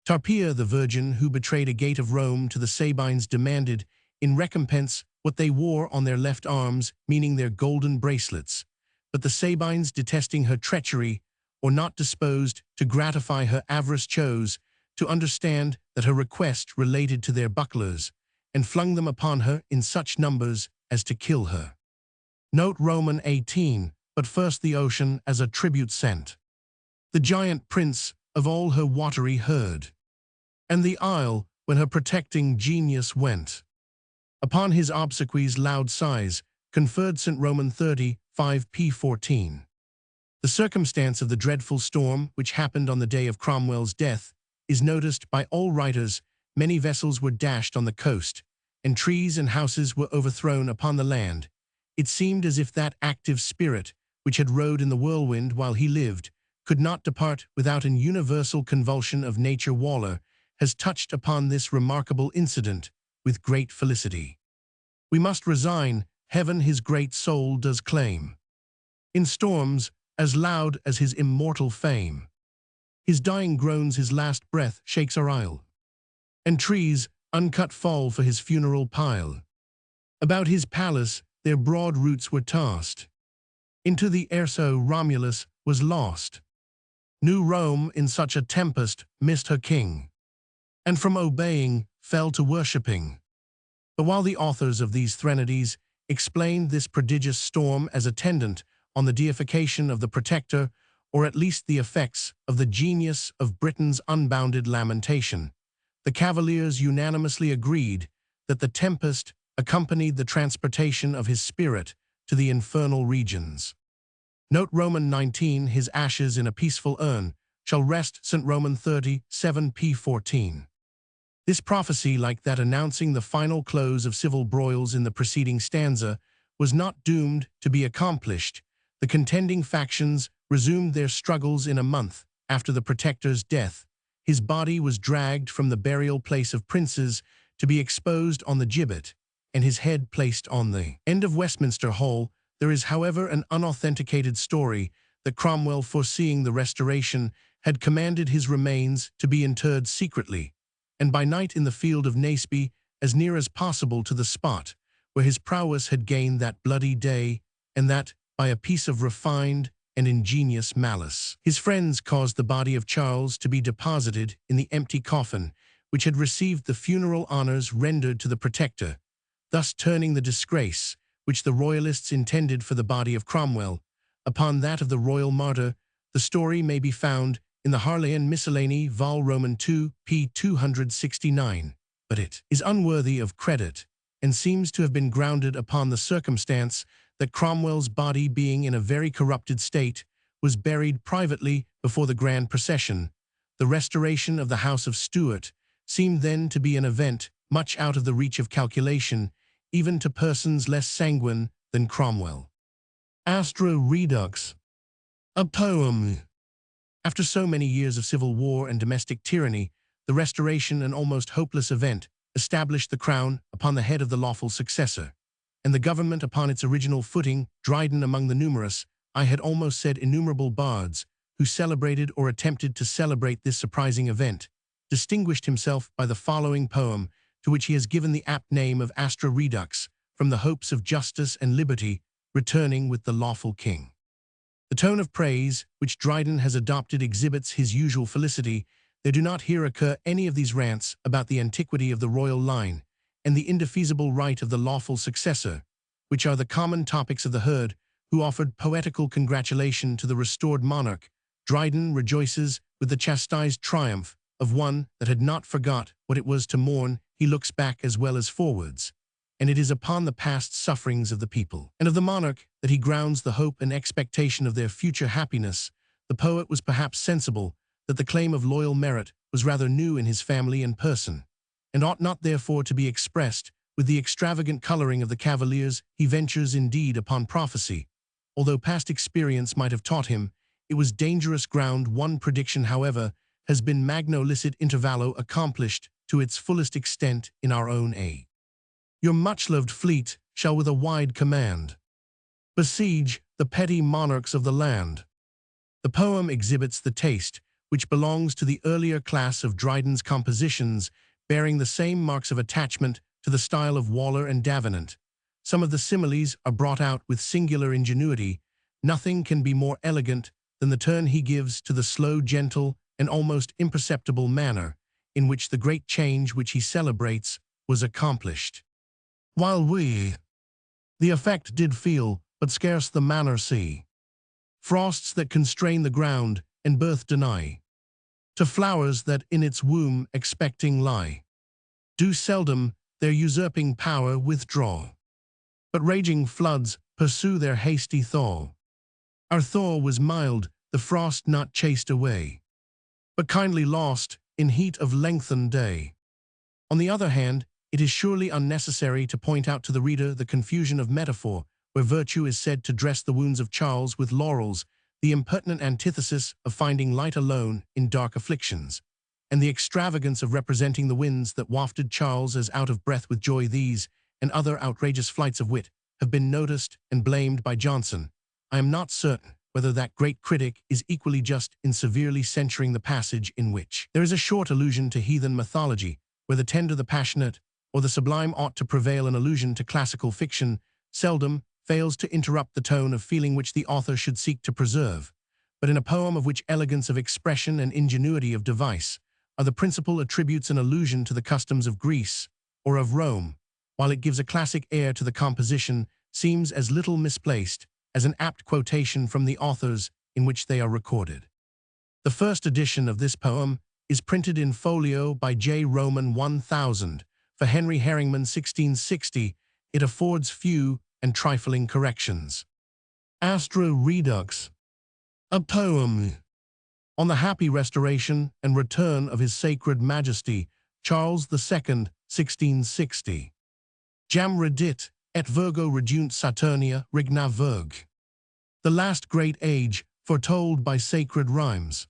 Tarpeia, the virgin who betrayed a gate of Rome to the Sabines, demanded in recompense what they wore on their left arms, meaning their golden bracelets. But the Sabines, detesting her treachery, or not disposed to gratify her avarice, chose to understand that her request related to their bucklers, and flung them upon her in such numbers as to kill her. Note Roman 18, but first the ocean as a tribute sent the giant prince of all her watery herd, and the isle when her protecting genius went. Upon his obsequies loud sighs conferred. St. Roman 35 p14. The circumstance of the dreadful storm which happened on the day of Cromwell's death is noticed by all writers. Many vessels were dashed on the coast, and trees and houses were overthrown upon the land. It seemed as if that active spirit which had rode in the whirlwind while he lived could not depart without an universal convulsion of nature. Waller has touched upon this remarkable incident with great felicity. We must resign, heaven his great soul does claim, in storms as loud as his immortal fame. His dying groans, his last breath shakes our isle, and trees uncut fall for his funeral pile. About his palace their broad roots were tossed, into the air so Romulus was lost. New Rome in such a tempest missed her king, and from obeying fell to worshipping. But while the authors of these threnodies explained this prodigious storm as attendant on the deification of the Protector, or at least the effects of the genius of Britain's unbounded lamentation, the Cavaliers unanimously agreed that the tempest accompanied the transportation of his spirit to the infernal regions. Note Roman 19, his ashes in a peaceful urn shall rest. St. Roman 37 p14. This prophecy, like that announcing the final close of civil broils in the preceding stanza, was not doomed to be accomplished. The contending factions resumed their struggles in a month after the Protector's death. His body was dragged from the burial place of princes to be exposed on the gibbet, and his head placed on the end of Westminster Hall. There is, however, an unauthenticated story that Cromwell, foreseeing the Restoration, had commanded his remains to be interred secretly, and by night in the field of Naseby, as near as possible to the spot where his prowess had gained that bloody day, and that, by a piece of refined and ingenious malice, his friends caused the body of Charles to be deposited in the empty coffin which had received the funeral honors rendered to the Protector, thus turning the disgrace which the Royalists intended for the body of Cromwell upon that of the royal martyr. The story may be found in the Harleian Miscellany, Vol. Roman 2, p. 269, but it is unworthy of credit, and seems to have been grounded upon the circumstance that Cromwell's body, being in a very corrupted state, was buried privately before the grand procession. The restoration of the House of Stuart seemed then to be an event much out of the reach of calculation, even to persons less sanguine than Cromwell. Astra Redux, a poem. After so many years of civil war and domestic tyranny, the Restoration, an almost hopeless event, established the crown upon the head of the lawful successor, and the government upon its original footing. Dryden, among the numerous, I had almost said innumerable bards, who celebrated or attempted to celebrate this surprising event, distinguished himself by the following poem, to which he has given the apt name of Astra Redux, from the hopes of justice and liberty, returning with the lawful king. The tone of praise, which Dryden has adopted, exhibits his usual felicity. There do not here occur any of these rants about the antiquity of the royal line and the indefeasible right of the lawful successor, which are the common topics of the herd, who offered poetical congratulation to the restored monarch. Dryden rejoices with the chastised triumph of one that had not forgot what it was to mourn. He looks back as well as forwards, and it is upon the past sufferings of the people and of the monarch that he grounds the hope and expectation of their future happiness. The poet was perhaps sensible that the claim of loyal merit was rather new in his family and person, and ought not therefore to be expressed with the extravagant coloring of the Cavaliers. He ventures indeed upon prophecy, although past experience might have taught him it was dangerous ground. One prediction, however, has been magno licet intervallo accomplished to its fullest extent in our own age. Your much-loved fleet shall with a wide command besiege the petty monarchs of the land. The poem exhibits the taste which belongs to the earlier class of Dryden's compositions, bearing the same marks of attachment to the style of Waller and Davenant. Some of the similes are brought out with singular ingenuity. Nothing can be more elegant than the turn he gives to the slow, gentle, and almost imperceptible manner in which the great change which he celebrates was accomplished. While we the effect did feel, but scarce the manner see. Frosts that constrain the ground, and birth deny, to flowers that in its womb expecting lie, do seldom their usurping power withdraw, but raging floods pursue their hasty thaw. Our thaw was mild, the frost not chased away, but kindly lost in heat of lengthened day. On the other hand, it is surely unnecessary to point out to the reader the confusion of metaphor, where virtue is said to dress the wounds of Charles with laurels, the impertinent antithesis of finding light alone in dark afflictions, and the extravagance of representing the winds that wafted Charles as out of breath with joy. These and other outrageous flights of wit have been noticed and blamed by Johnson. I am not certain whether that great critic is equally just in severely censuring the passage in which there is a short allusion to heathen mythology, where the tender, the passionate, or the sublime ought to prevail. An allusion to classical fiction seldom fails to interrupt the tone of feeling which the author should seek to preserve, but in a poem of which elegance of expression and ingenuity of device are the principal attributes, an allusion to the customs of Greece or of Rome, while it gives a classic air to the composition, seems as little misplaced as an apt quotation from the authors in which they are recorded. The first edition of this poem is printed in folio by J. Roman 1000 for Henry Herringman 1660. It affords few and trifling corrections. Astra Redux, a poem on the happy restoration and return of His Sacred Majesty Charles II, 1660. Jam redit, et virgo redunt Saturnia regna virg. The last great age, foretold by sacred rhymes,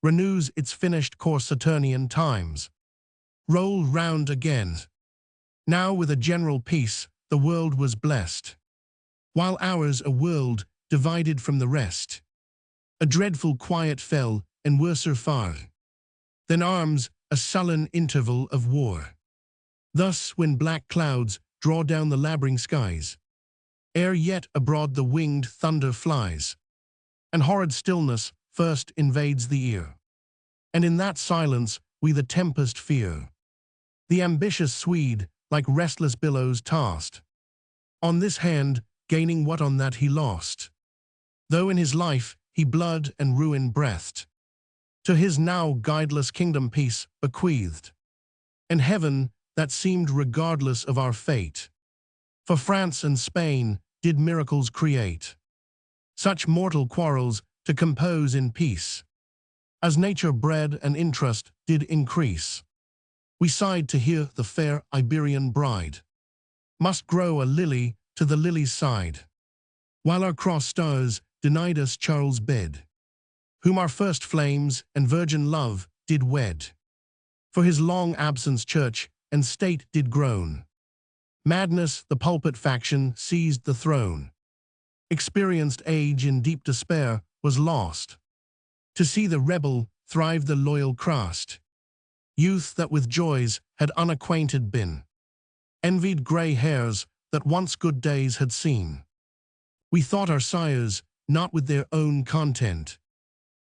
renews its finished course. Saturnian times roll round again. Now with a general peace the world was blessed, while ours a world divided from the rest. A dreadful quiet fell, and worser far than arms, a sullen interval of war. Thus when black clouds draw down the labouring skies, ere yet abroad the winged thunder flies, and horrid stillness first invades the ear, and in that silence we the tempest fear. The ambitious Swede, like restless billows tossed, on this hand gaining what on that he lost, though in his life he blood and ruin breathed, to his now guideless kingdom peace bequeathed, and heaven that seemed regardless of our fate, for France and Spain did miracles create, such mortal quarrels to compose in peace, as nature bred and interest did increase. We sighed to hear the fair Iberian bride must grow a lily to the lily's side, while our cross stars denied us Charles' bed. whom our first flames and virgin love did wed. For his long absence church and state did groan. Madness, the pulpit faction, seized the throne. Experienced age in deep despair was lost. To see the rebel thrive the loyal crust. Youth that with joys had unacquainted been. Envied grey hairs that once good days had seen. We thought our sires, not with their own content,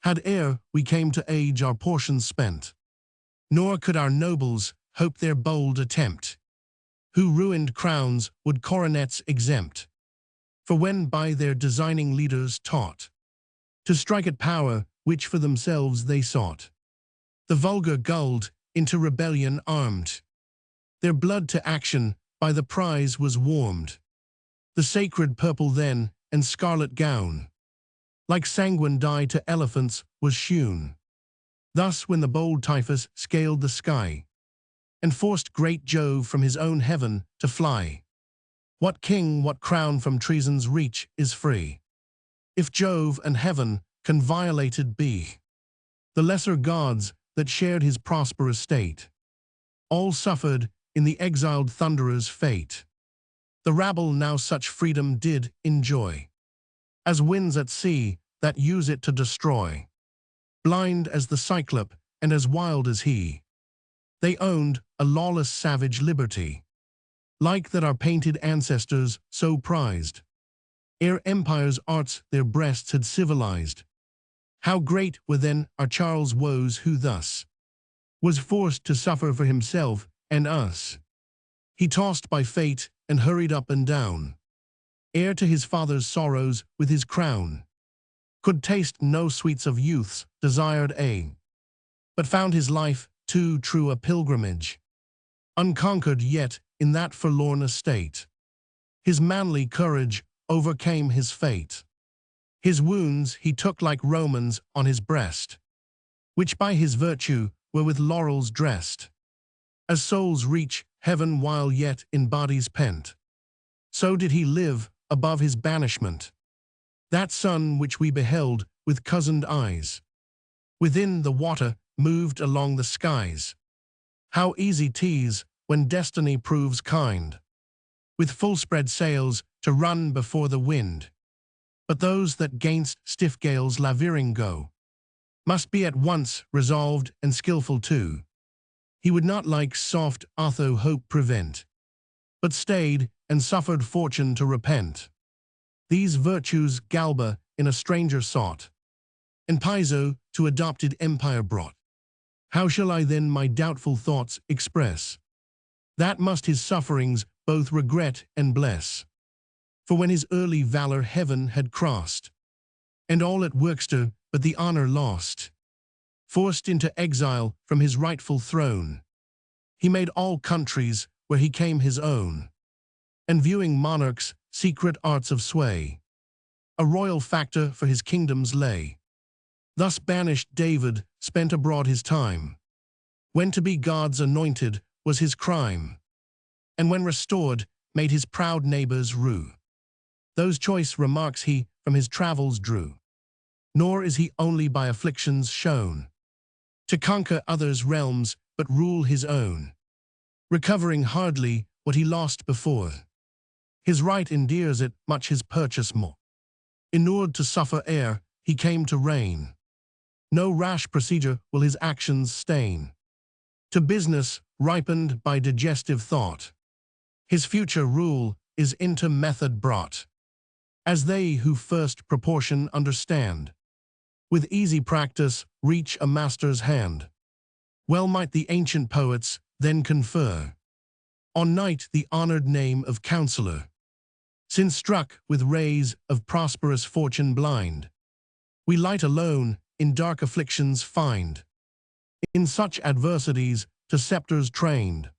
had ere we came to age our portions spent. Nor could our nobles hope their bold attempt, who ruined crowns would coronets exempt. For when by their designing leaders taught to strike at power which for themselves they sought, the vulgar gulled, into rebellion armed. Their blood to action by the prize was warmed. The sacred purple then, and scarlet gown, like sanguine dye to elephants, was shewn. Thus when the bold Typhus scaled the sky, and forced great Jove from his own heaven to fly, what king, what crown from treason's reach is free? If Jove and heaven can violated be, the lesser gods that shared his prosperous state, all suffered in the exiled thunderer's fate. The rabble now such freedom did enjoy, as winds at sea that use it to destroy. Blind as the cyclop and as wild as he, they owned a lawless savage liberty, like that our painted ancestors so prized, ere empire's arts their breasts had civilized. How great were then our Charles' woes who thus was forced to suffer for himself and us. He tossed by fate and hurried up and down, heir to his father's sorrows with his crown, could taste no sweets of youth's desired aim, but found his life too true a pilgrimage, unconquered yet in that forlorn estate. His manly courage overcame his fate. His wounds he took like Romans on his breast, which by his virtue were with laurels dressed. As souls reach heaven while yet in bodies pent, so did he live above his banishment. That sun which we beheld with cozened eyes, within the water moved along the skies. How easy 'tis when destiny proves kind, with full spread sails to run before the wind. But those that gainst stiff gales lavering go, must be at once resolved and skilful too. He would not like soft Otho hope prevent, but stayed and suffered fortune to repent. These virtues Galba in a stranger sought, and Piso to adopted empire brought. How shall I then my doubtful thoughts express, that must his sufferings both regret and bless? For when his early valor heaven had crossed, and all at Worcester but the honor lost, forced into exile from his rightful throne, he made all countries where he came his own, and viewing monarchs' secret arts of sway, a royal factor for his kingdoms lay. Thus banished David spent abroad his time, when to be God's anointed was his crime, and when restored made his proud neighbors rue. Those choice remarks he from his travels drew. Nor is he only by afflictions shown to conquer others' realms but rule his own, recovering hardly what he lost before. His right endears it much his purchase more. Inured to suffer ere he came to reign, no rash procedure will his actions stain. To business ripened by digestive thought, his future rule is into method brought, as they who first proportion understand, with easy practice reach a master's hand. Well might the ancient poets then confer on night the honored name of counselor, since struck with rays of prosperous fortune blind, we light alone in dark afflictions find. In such adversities to scepters trained,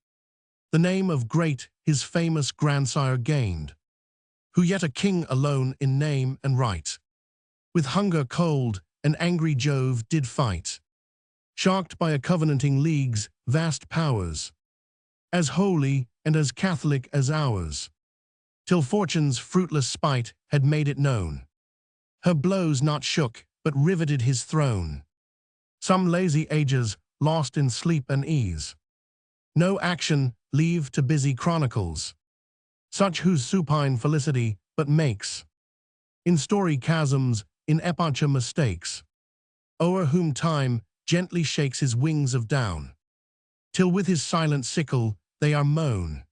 the name of great his famous grandsire gained, who yet a king alone in name and right, with hunger cold and angry Jove did fight, shocked by a covenanting league's vast powers, as holy and as Catholic as ours, till fortune's fruitless spite had made it known. Her blows not shook, but riveted his throne. Some lazy ages lost in sleep and ease. No action leave to busy chronicles, such whose supine felicity but makes, in story chasms, in epocha mistakes, o'er whom time gently shakes his wings of down, till with his silent sickle they are mown.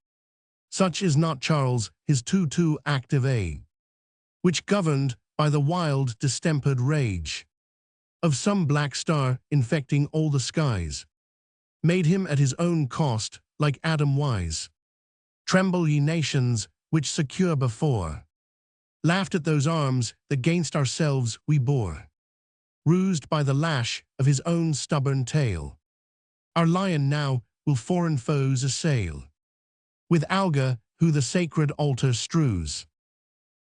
Such is not Charles, his too active age, which governed by the wild distempered rage of some black star infecting all the skies, made him at his own cost, like Adam wise. Tremble ye nations, which secure before laughed at those arms that gainst ourselves we bore, bruised by the lash of his own stubborn tail. Our lion now will foreign foes assail, with alga who the sacred altar strews.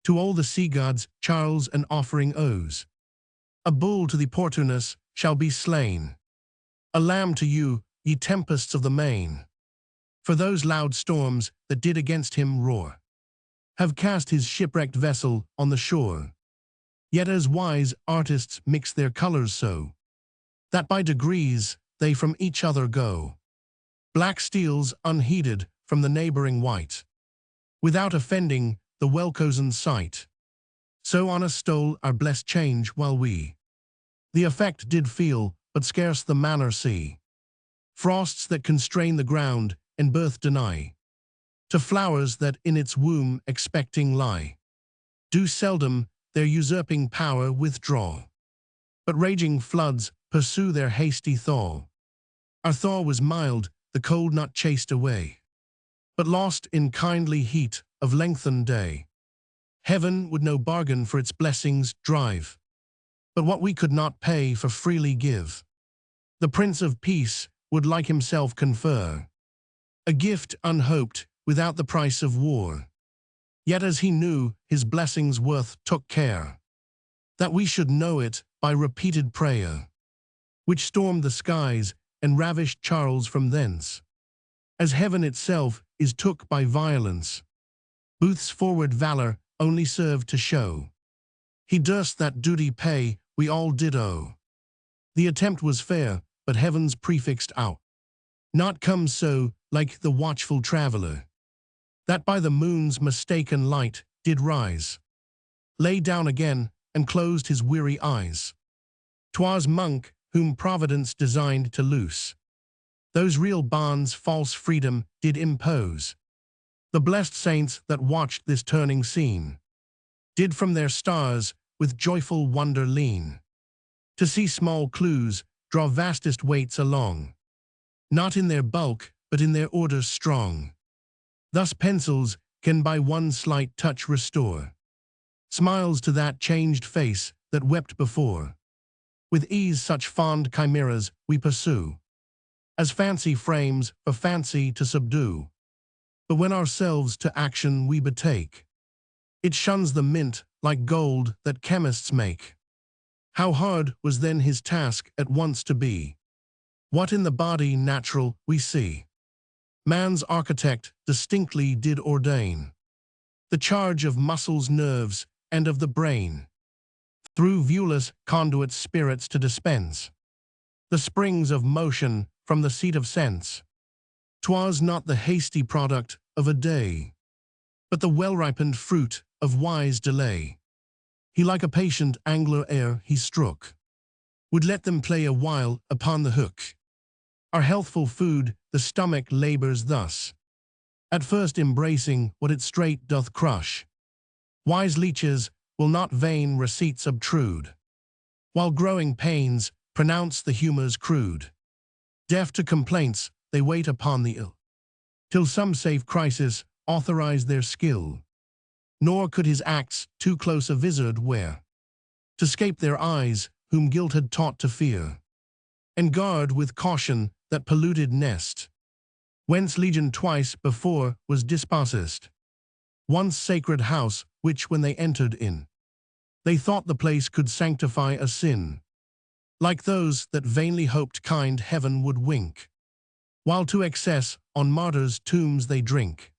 To all the sea gods Charles an offering owes. A bull to the Portunus shall be slain, a lamb to you, ye tempests of the main. For those loud storms that did against him roar have cast his shipwrecked vessel on the shore. Yet as wise artists mix their colors so, that by degrees they from each other go. Black steals unheeded from the neighboring white, without offending the well-cozened sight. So on us stole our blessed change while we the effect did feel, but scarce the manner see. Frosts that constrain the ground and birth deny to flowers that in its womb expecting lie, do seldom their usurping power withdraw, but raging floods pursue their hasty thaw. Our thaw was mild, the cold not chased away, but lost in kindly heat of lengthened day. Heaven would no bargain for its blessings drive, but what we could not pay for freely give. The Prince of Peace would like himself confer, a gift unhoped without the price of war. Yet as he knew his blessings worth took care, that we should know it by repeated prayer, which stormed the skies and ravished Charles from thence, as heaven itself is took by violence. Booth's forward valor only served to show he durst that duty pay we all did owe. The attempt was fair, but heaven's prefixed out not come so, like the watchful traveller, that by the moon's mistaken light did rise, lay down again, and closed his weary eyes. 'Twas monk whom Providence designed to loose those real bonds false freedom did impose. The blessed saints that watched this turning scene did from their stars with joyful wonder lean, to see small clues draw vastest weights along, not in their bulk, but in their order strong. Thus pencils can by one slight touch restore smiles to that changed face that wept before. With ease such fond chimeras we pursue, as fancy frames for fancy to subdue. But when ourselves to action we betake, it shuns the mint like gold that chemists make. How hard was then his task at once to be what in the body natural we see. Man's architect distinctly did ordain the charge of muscles, nerves, and of the brain, through viewless conduit spirits to dispense the springs of motion from the seat of sense. 'Twas not the hasty product of a day, but the well-ripened fruit of wise delay. He like a patient angler ere he struck, would let them play a while upon the hook. Our healthful food the stomach labors thus, at first embracing what it straight doth crush. Wise leeches will not vain receipts obtrude, while growing pains pronounce the humours crude. Deaf to complaints, they wait upon the ill, till some safe crisis authorize their skill. Nor could his acts too close a vizard wear, to scape their eyes whom guilt had taught to fear, and guard with caution that polluted nest, whence legion twice before was dispossessed. Once sacred house, which when they entered in, they thought the place could sanctify a sin, like those that vainly hoped kind heaven would wink, while to excess on martyrs' tombs they drink,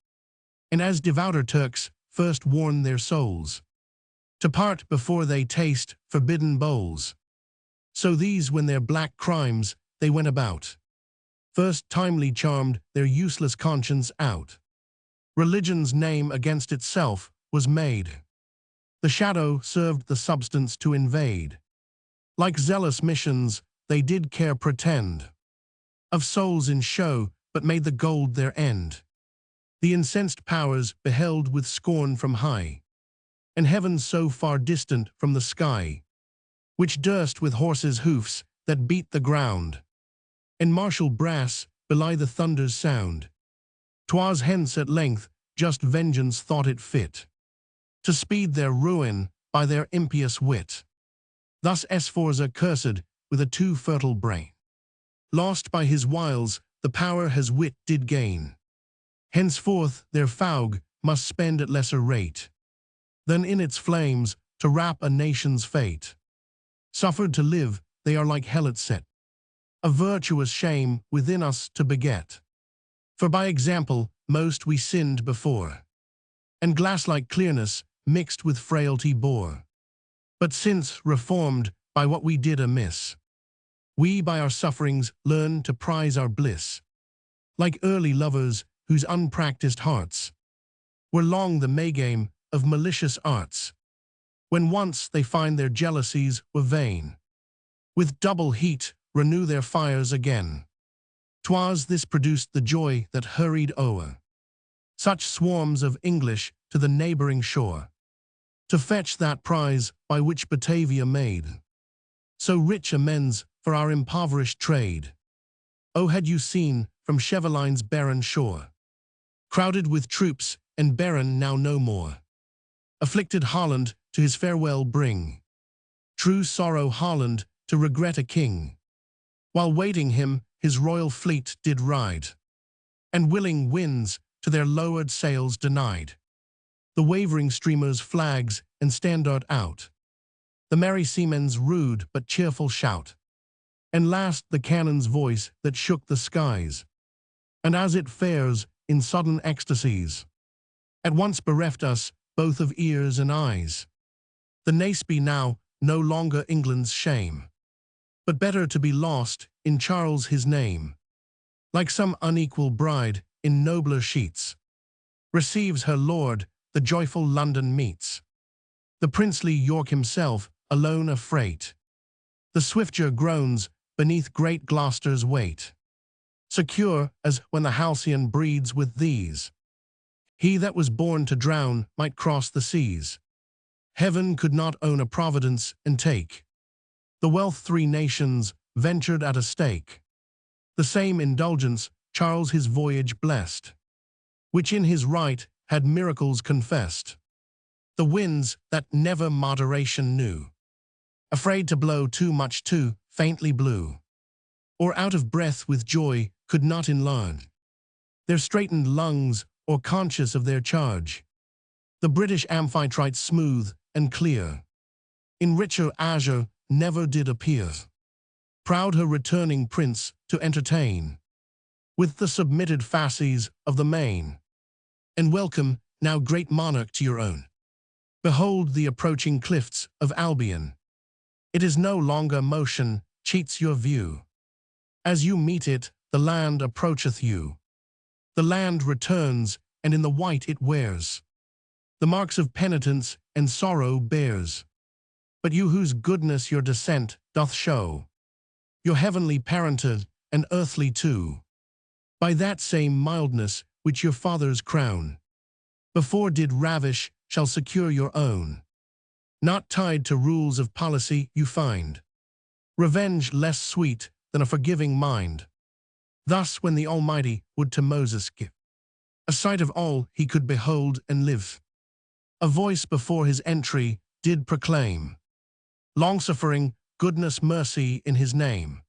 and as devouter Turks first warn their souls to part before they taste forbidden bowls. So these, when their black crimes they went about, first timely charmed their useless conscience out. Religion's name against itself was made. The shadow served the substance to invade. Like zealous missions, they did care pretend of souls in show, but made the gold their end. The incensed powers beheld with scorn from high, and heaven so far distant from the sky, which durst with horses' hoofs that beat the ground, and martial brass belie the thunder's sound. 'Twas hence at length just vengeance thought it fit to speed their ruin by their impious wit. Thus Sforza cursed with a too fertile brain, lost by his wiles the power his wit did gain. Henceforth their faug must spend at lesser rate than in its flames to wrap a nation's fate. Suffered to live, they are like helots set, a virtuous shame within us to beget. For by example most we sinned before, and glass-like clearness mixed with frailty bore. But since, reformed by what we did amiss, we by our sufferings learn to prize our bliss. Like early lovers whose unpracticed hearts were long the May-game of malicious arts, when once they find their jealousies were vain, with double heat renew their fires again. 'Twas this produced the joy that hurried o'er such swarms of English to the neighboring shore, to fetch that prize by which Batavia made so rich amends for our impoverished trade. Oh, had you seen from Chevaline's barren shore, crowded with troops and barren now no more, afflicted Holland to his farewell bring, true sorrow Holland to regret a king, while waiting him his royal fleet did ride, and willing winds to their lowered sails denied the wavering streamers' flags and standard out, the merry seamen's rude but cheerful shout, and last the cannon's voice that shook the skies. And as it fares in sudden ecstasies, at once bereft us both of ears and eyes, the Naseby now no longer England's shame, but better to be lost in Charles his name, like some unequal bride in nobler sheets, receives her lord, the joyful London meets, the princely York himself alone a freight, the swifter groans beneath great Gloucester's weight, secure as when the halcyon breeds with these. He that was born to drown might cross the seas. Heaven could not own a providence and take the wealth three nations ventured at a stake. The same indulgence Charles his voyage blessed, which in his right had miracles confessed. The winds that never moderation knew, afraid to blow too much too faintly blew, or out of breath with joy could not enlarge their straitened lungs, or conscious of their charge. The British amphitrite smooth and clear, in richer azure never did appear, proud her returning prince to entertain, with the submitted fasces of the main, and welcome, now great monarch, to your own. Behold the approaching cliffs of Albion. It is no longer motion cheats your view. As you meet it, the land approacheth you. The land returns, and in the white it wears the marks of penitence and sorrow bears. But you whose goodness your descent doth show, your heavenly parentage and earthly too, by that same mildness which your fathers crown before did ravish, shall secure your own. Not tied to rules of policy you find revenge less sweet than a forgiving mind. Thus when the Almighty would to Moses give a sight of all he could behold and live, a voice before his entry did proclaim long-suffering, goodness, mercy in his name.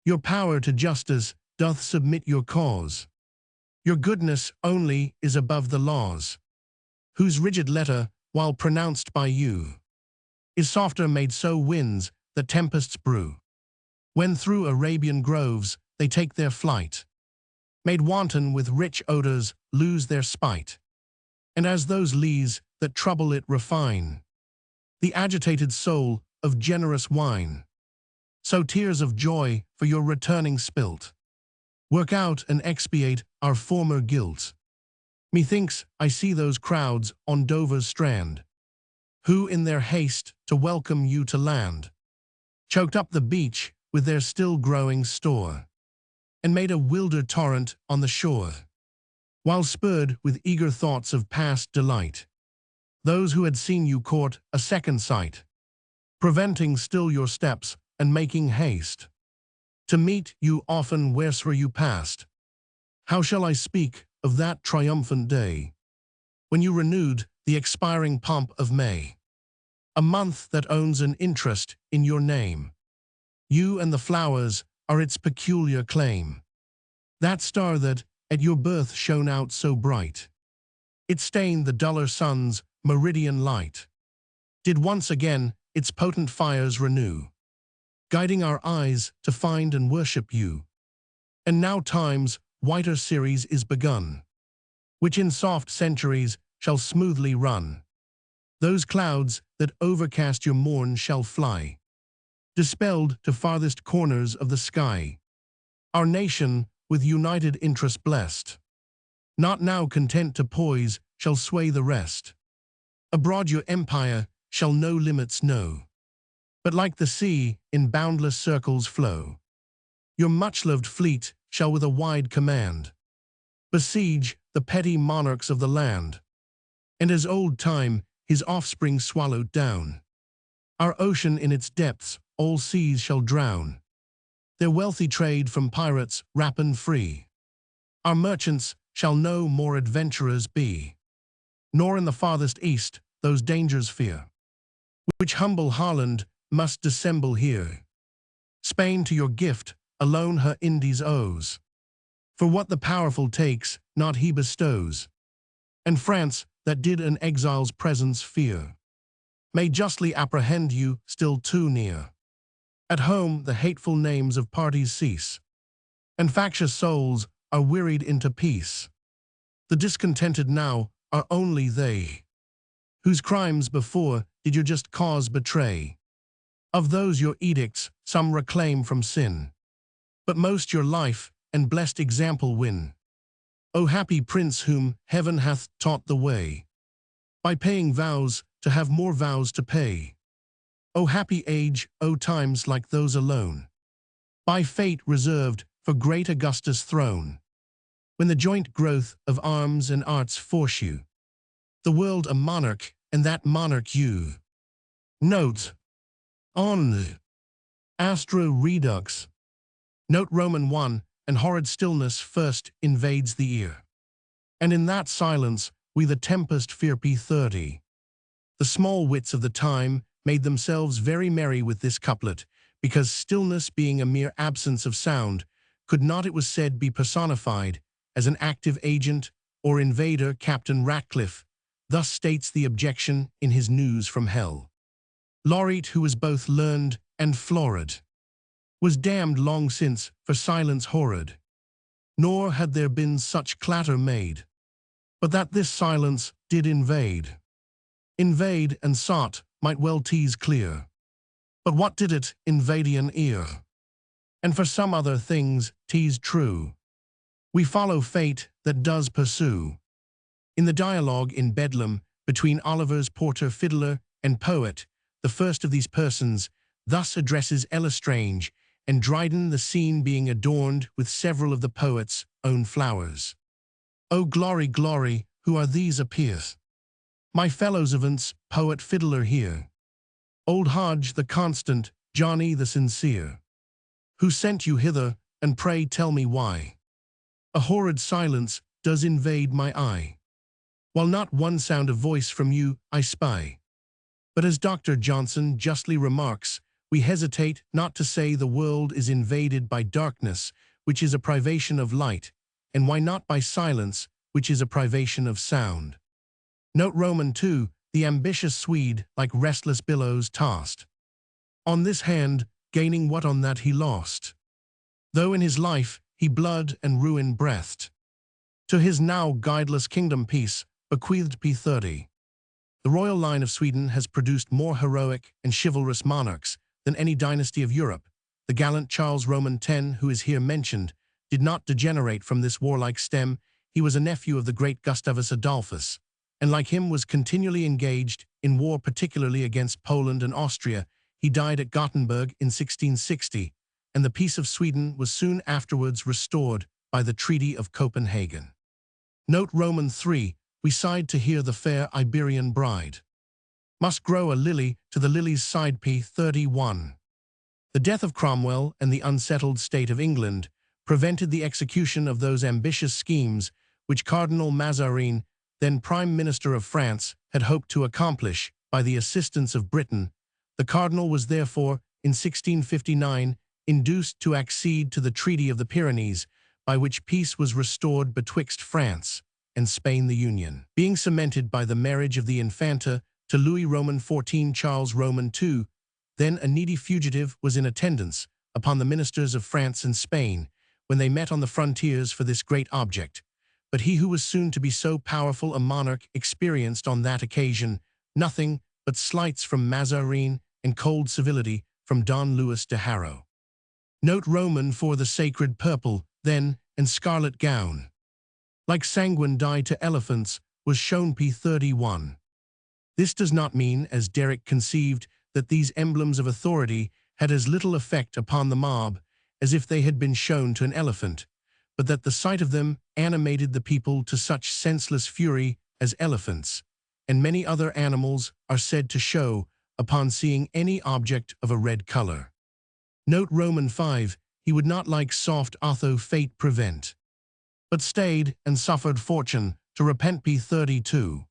Your power to justice doth submit your cause. Your goodness only is above the laws, whose rigid letter, while pronounced by you, is softer made so winds that tempests brew, when through Arabian groves they take their flight, made wanton with rich odors lose their spite, and as those lees that trouble it refine the agitated soul of generous wine. So tears of joy for your returning spilt. Work out and expiate our former guilt. Methinks I see those crowds on Dover's strand, who in their haste to welcome you to land, choked up the beach with their still growing store, and made a wilder torrent on the shore, while spurred with eager thoughts of past delight, those who had seen you court a second sight, preventing still your steps and making haste to meet you often wheresoe'er you passed. How shall I speak of that triumphant day, when you renewed the expiring pomp of May, a month that owns an interest in your name? You and the flowers are its peculiar claim. That star that at your birth shone out so bright, it stained the duller sun's meridian light, did once again its potent fires renew, guiding our eyes to find and worship you. And now time's whiter series is begun, which in soft centuries shall smoothly run. Those clouds that overcast your morn shall fly, dispelled to farthest corners of the sky. Our nation, with united interest blessed, not now content to poise, shall sway the rest. Abroad your empire shall no limits know, but like the sea in boundless circles flow. Your much-loved fleet shall with a wide command besiege the petty monarchs of the land, and as old time his offspring swallowed down, our ocean in its depths all seas shall drown, their wealthy trade from pirates rapine free. Our merchants shall no more adventurers be, nor in the farthest east those dangers fear, which humble Holland must dissemble here. Spain to your gift alone her Indies owes, for what the powerful takes, not he bestows. And France, that did an exile's presence fear, may justly apprehend you still too near. At home the hateful names of parties cease, and factious souls are wearied into peace. The discontented now are only they, whose crimes before did your just cause betray. Of those your edicts some reclaim from sin, but most your life and blessed example win. O happy prince whom heaven hath taught the way, by paying vows to have more vows to pay. O happy age, O times like those alone, by fate reserved for great Augustus' throne, when the joint growth of arms and arts force you, the world a monarch, and that monarch you. Note on Astro Redux. Note Roman 1, and horrid stillness first invades the ear, and in that silence we the tempest fear. P30. The small wits of the time made themselves very merry with this couplet, because stillness being a mere absence of sound, could not, it was said, be personified as an active agent or invader. Captain Ratcliffe thus states the objection in his News from Hell. Laureate, who was both learned and florid, was damned long since for silence horrid, nor had there been such clatter made, but that this silence did invade. Invade and sought might well tease clear, but what did it invade an ear? And for some other things tease true, we follow fate that does pursue. In the dialogue in Bedlam between Oliver's porter fiddler and poet, the first of these persons thus addresses L'Estrange and Dryden, the scene being adorned with several of the poet's own flowers. O glory, glory, who are these appears? My fellows avants, poet fiddler here, Old Hodge the constant, Johnny the sincere. Who sent you hither, and pray tell me why? A horrid silence does invade my eye, while not one sound of voice from you I spy. But as Dr. Johnson justly remarks, we hesitate not to say the world is invaded by darkness, which is a privation of light, and why not by silence, which is a privation of sound. Note Roman 2, the ambitious Swede like restless billows tossed, on this hand gaining what on that he lost, though in his life he blood and ruin breathed, to his now guideless kingdom peace bequeathed. P30. The royal line of Sweden has produced more heroic and chivalrous monarchs than any dynasty of Europe, The gallant Charles Roman X, who is here mentioned, did not degenerate from this warlike stem. He was a nephew of the great Gustavus Adolphus, and like him was continually engaged in war, particularly against Poland and Austria. He died at Gothenburg in 1660, and the peace of Sweden was soon afterwards restored by the Treaty of Copenhagen. Note Roman 3, we sighed to hear the fair Iberian bride. Must grow a lily to the lily's side. P31. The death of Cromwell and the unsettled state of England prevented the execution of those ambitious schemes which Cardinal Mazarin, then Prime Minister of France, had hoped to accomplish by the assistance of Britain. The cardinal was therefore, in 1659, induced to accede to the Treaty of the Pyrenees, by which peace was restored betwixt France and Spain, the union being cemented by the marriage of the Infanta to Louis Roman XIV. Charles Roman II, then a needy fugitive, was in attendance upon the ministers of France and Spain when they met on the frontiers for this great object. But he who was soon to be so powerful a monarch experienced on that occasion nothing but slights from Mazarin and cold civility from Don Luis de Haro. Note Roman for the sacred purple, then, and scarlet gown, like sanguine dye to elephants, was shown. P31. This does not mean, as Derrick conceived, that these emblems of authority had as little effect upon the mob as if they had been shown to an elephant, but that the sight of them animated the people to such senseless fury as elephants and many other animals are said to show upon seeing any object of a red color. Note Roman 5, he would not like soft Otho fate prevent, but stayed and suffered fortune to repent. P32.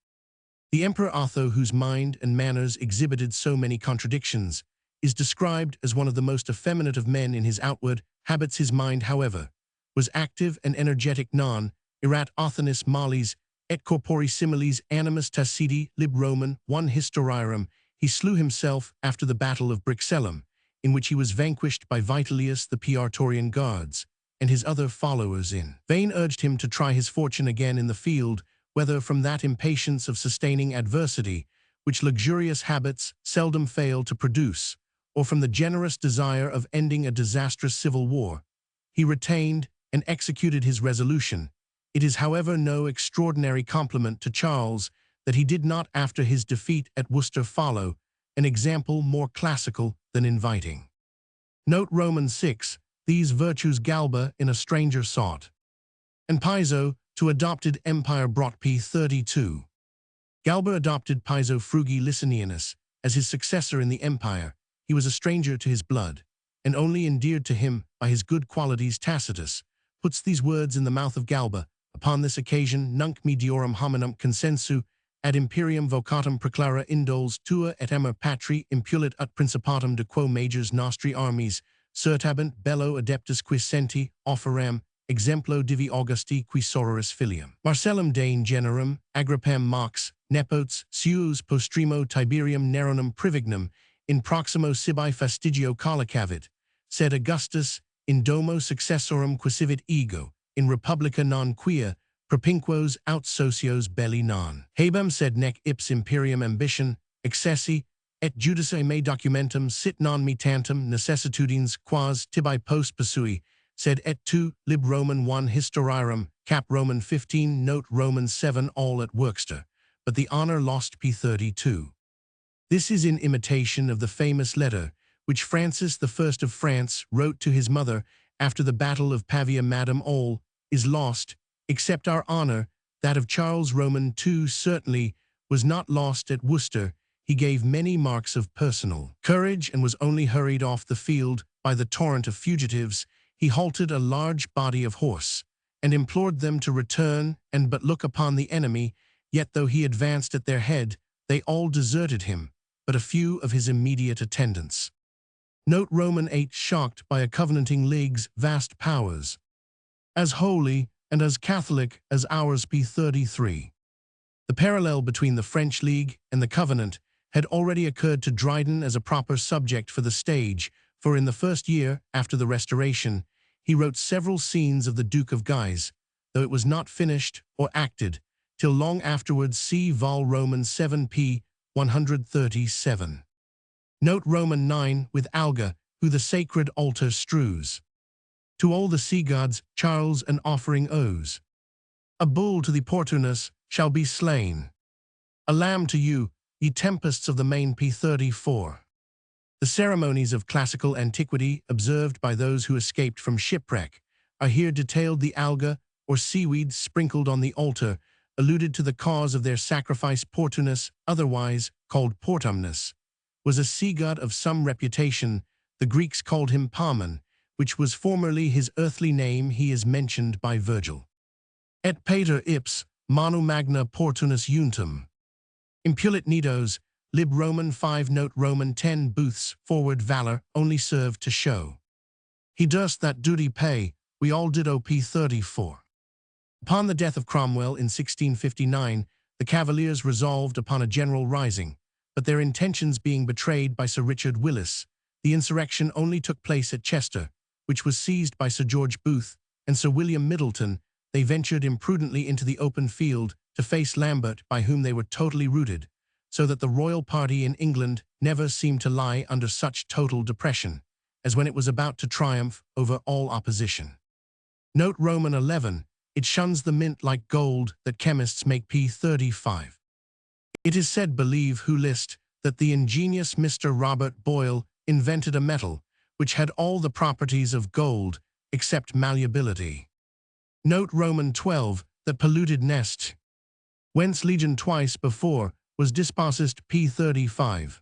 The Emperor Otho, whose mind and manners exhibited so many contradictions, is described as one of the most effeminate of men in his outward habits. His mind, however, was active and energetic. Non erat Othonis malis et corpori similis animus taciti lib Roman 1 historiarum. He slew himself after the battle of Brixellum, in which he was vanquished by Vitellius the Praetorian guards, and his other followers in vain urged him to try his fortune again in the field, whether from that impatience of sustaining adversity, which luxurious habits seldom fail to produce, or from the generous desire of ending a disastrous civil war. He retained and executed his resolution. It is, however, no extraordinary compliment to Charles that he did not, after his defeat at Worcester, follow an example more classical than inviting. Note Roman 6, these virtues Galba in a stranger sought, and Piso to adopted empire brought. P32. Galba adopted Piso Frugi Licinianus as his successor in the empire. He was a stranger to his blood, and only endeared to him by his good qualities. Tacitus puts these words in the mouth of Galba. Upon this occasion, nunc mediorum hominum consensu ad imperium vocatum preclara indoles tua et amor patri impulit ut principatum de quo majors nostri armis certabant bello adeptus qui senti offeram exemplo divi Augusti qui sororis filium Marcellum Dane generum Agrippam mox nepotes suus postremo Tiberium Neronum privignum in proximo sibi fastigio collicavit, sed Augustus in domo successorum quisivit ego, in republica non quia propinquos aut socios belli non habem, sed nec ips imperium ambition excessi et judice me documentum sit non me tantum necessitudines quas tibi post posui, sed et tu lib Roman 1 historiarum cap Roman 15. Note Roman 7, all at Worcester, but the honor lost. P32. This is in imitation of the famous letter which Francis I of France wrote to his mother after the Battle of Pavia. Madame, all is lost, except our honor. That of Charles Roman II certainly was not lost at Worcester. He gave many marks of personal courage and was only hurried off the field by the torrent of fugitives. He halted a large body of horse and implored them to return and but look upon the enemy. Yet though he advanced at their head, they all deserted him, but a few of his immediate attendants. Note Roman 8, shocked by a covenanting league's vast powers, as holy and as Catholic as ours. P33. The parallel between the French League and the Covenant had already occurred to Dryden as a proper subject for the stage, for in the first year after the Restoration, he wrote several scenes of the Duke of Guise, though it was not finished or acted till long afterwards. See Vol Roman 7 p. 137. Note Roman 9, with Alga, who the sacred altar strews. To all the sea gods Charles an offering owes. A bull to the Portunus shall be slain. A lamb to you, ye tempests of the main P34. The ceremonies of classical antiquity observed by those who escaped from shipwreck are here detailed. The alga, or seaweed sprinkled on the altar, alluded to the cause of their sacrifice. Portunus, otherwise called Portumnus, was a sea god of some reputation. The Greeks called him Parmen, which was formerly his earthly name. He is mentioned by Virgil. Et pater ips, manu magna Portunus untum. Impulit nidos, lib Roman 5 note Roman 10 booths forward valor only served to show. He durst that duty pay, we all did op 34. Upon the death of Cromwell in 1659, the Cavaliers resolved upon a general rising, but their intentions being betrayed by Sir Richard Willis, the insurrection only took place at Chester, which was seized by Sir George Booth and Sir William Middleton. They ventured imprudently into the open field to face Lambert, by whom they were totally routed, so that the royal party in England never seemed to lie under such total depression as when it was about to triumph over all opposition. Note Roman 11, it shuns the mint like gold that chemists make P35. It is said, believe who list, that the ingenious Mr. Robert Boyle invented a metal which had all the properties of gold except malleability. Note Roman 12, that polluted nest, whence legion twice before was dispossessed P35.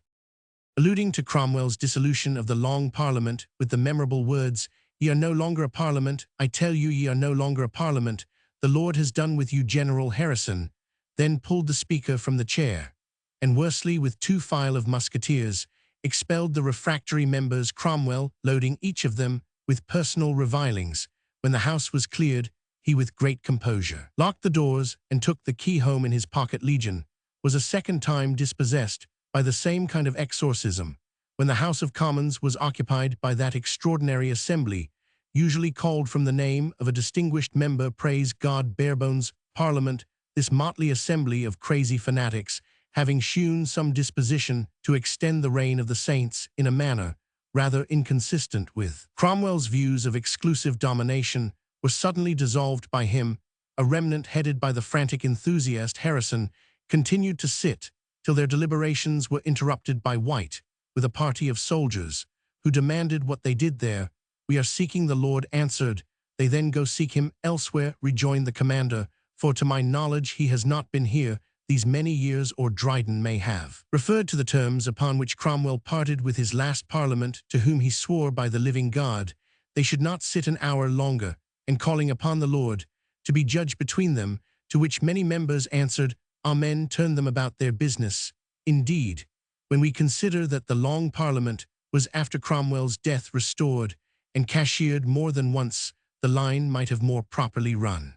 Alluding to Cromwell's dissolution of the Long Parliament with the memorable words, "Ye are no longer a parliament, I tell you ye are no longer a parliament, the Lord has done with you General Harrison," then pulled the speaker from the chair, and Worsley with 2 file of musketeers expelled the refractory members. Cromwell, loading each of them with personal revilings, when the house was cleared, he with great composure locked the doors and took the key home in his pocket. Legion was a second time dispossessed by the same kind of exorcism, when the House of Commons was occupied by that extraordinary assembly, usually called from the name of a distinguished member. Praise God, Barebones Parliament, this motley assembly of crazy fanatics, having shewn some disposition to extend the reign of the saints in a manner rather inconsistent with Cromwell's views of exclusive domination, were suddenly dissolved by him. A remnant headed by the frantic enthusiast Harrison continued to sit till their deliberations were interrupted by White, with a party of soldiers, who demanded what they did there. "We are seeking the Lord," answered. "They then go seek him elsewhere," rejoined the commander, "for to my knowledge he has not been here these many years, or Dryden may have referred to the terms upon which Cromwell parted with his last parliament, to whom he swore by the living God they should not sit an hour longer, and calling upon the Lord to be judge between them, to which many members answered, Amen. Turn them about their business. Indeed, when we consider that the Long Parliament was after Cromwell's death restored and cashiered more than once, the line might have more properly run.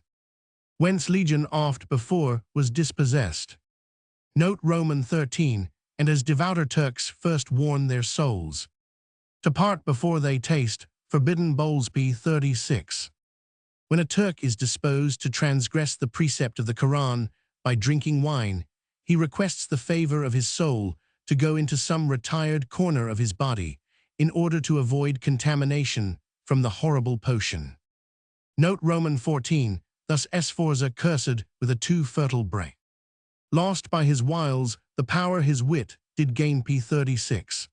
Whence legion oft before was dispossessed. Note Roman 13, and as devouter Turks first warn their souls to part before they taste forbidden bowls. P36. When a Turk is disposed to transgress the precept of the Quran by drinking wine, he requests the favor of his soul to go into some retired corner of his body in order to avoid contamination from the horrible potion. Note Roman 14, thus Sforza cursed with a too fertile brain. Lost by his wiles, the power his wit did gain. P36.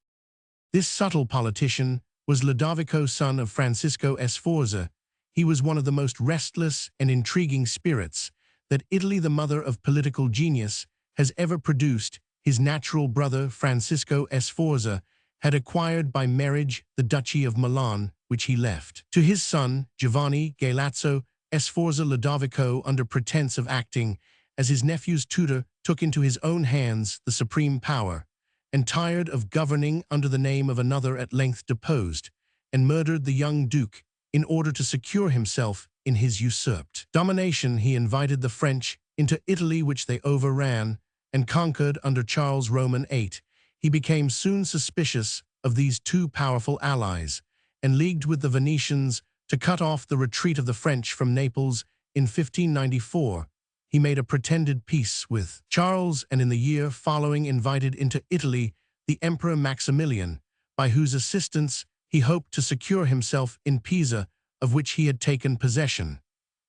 This subtle politician was Lodovico, son of Francisco Sforza. He was one of the most restless and intriguing spirits that Italy, the mother of political genius, has ever produced. His natural brother, Francisco Sforza, had acquired by marriage the Duchy of Milan, which he left to his son, Giovanni Galeazzo Sforza. Lodovico, under pretense of acting as his nephew's tutor, took into his own hands the supreme power, and tired of governing under the name of another, at length deposed and murdered the young duke in order to secure himself in his usurped domination. He invited the French into Italy, which they overran and conquered under Charles Roman 8. He became soon suspicious of these two powerful allies, and leagued with the Venetians to cut off the retreat of the French from Naples. In 1594, he made a pretended peace with Charles, and in the year following invited into Italy the Emperor Maximilian, by whose assistance he hoped to secure himself in Pisa, of which he had taken possession,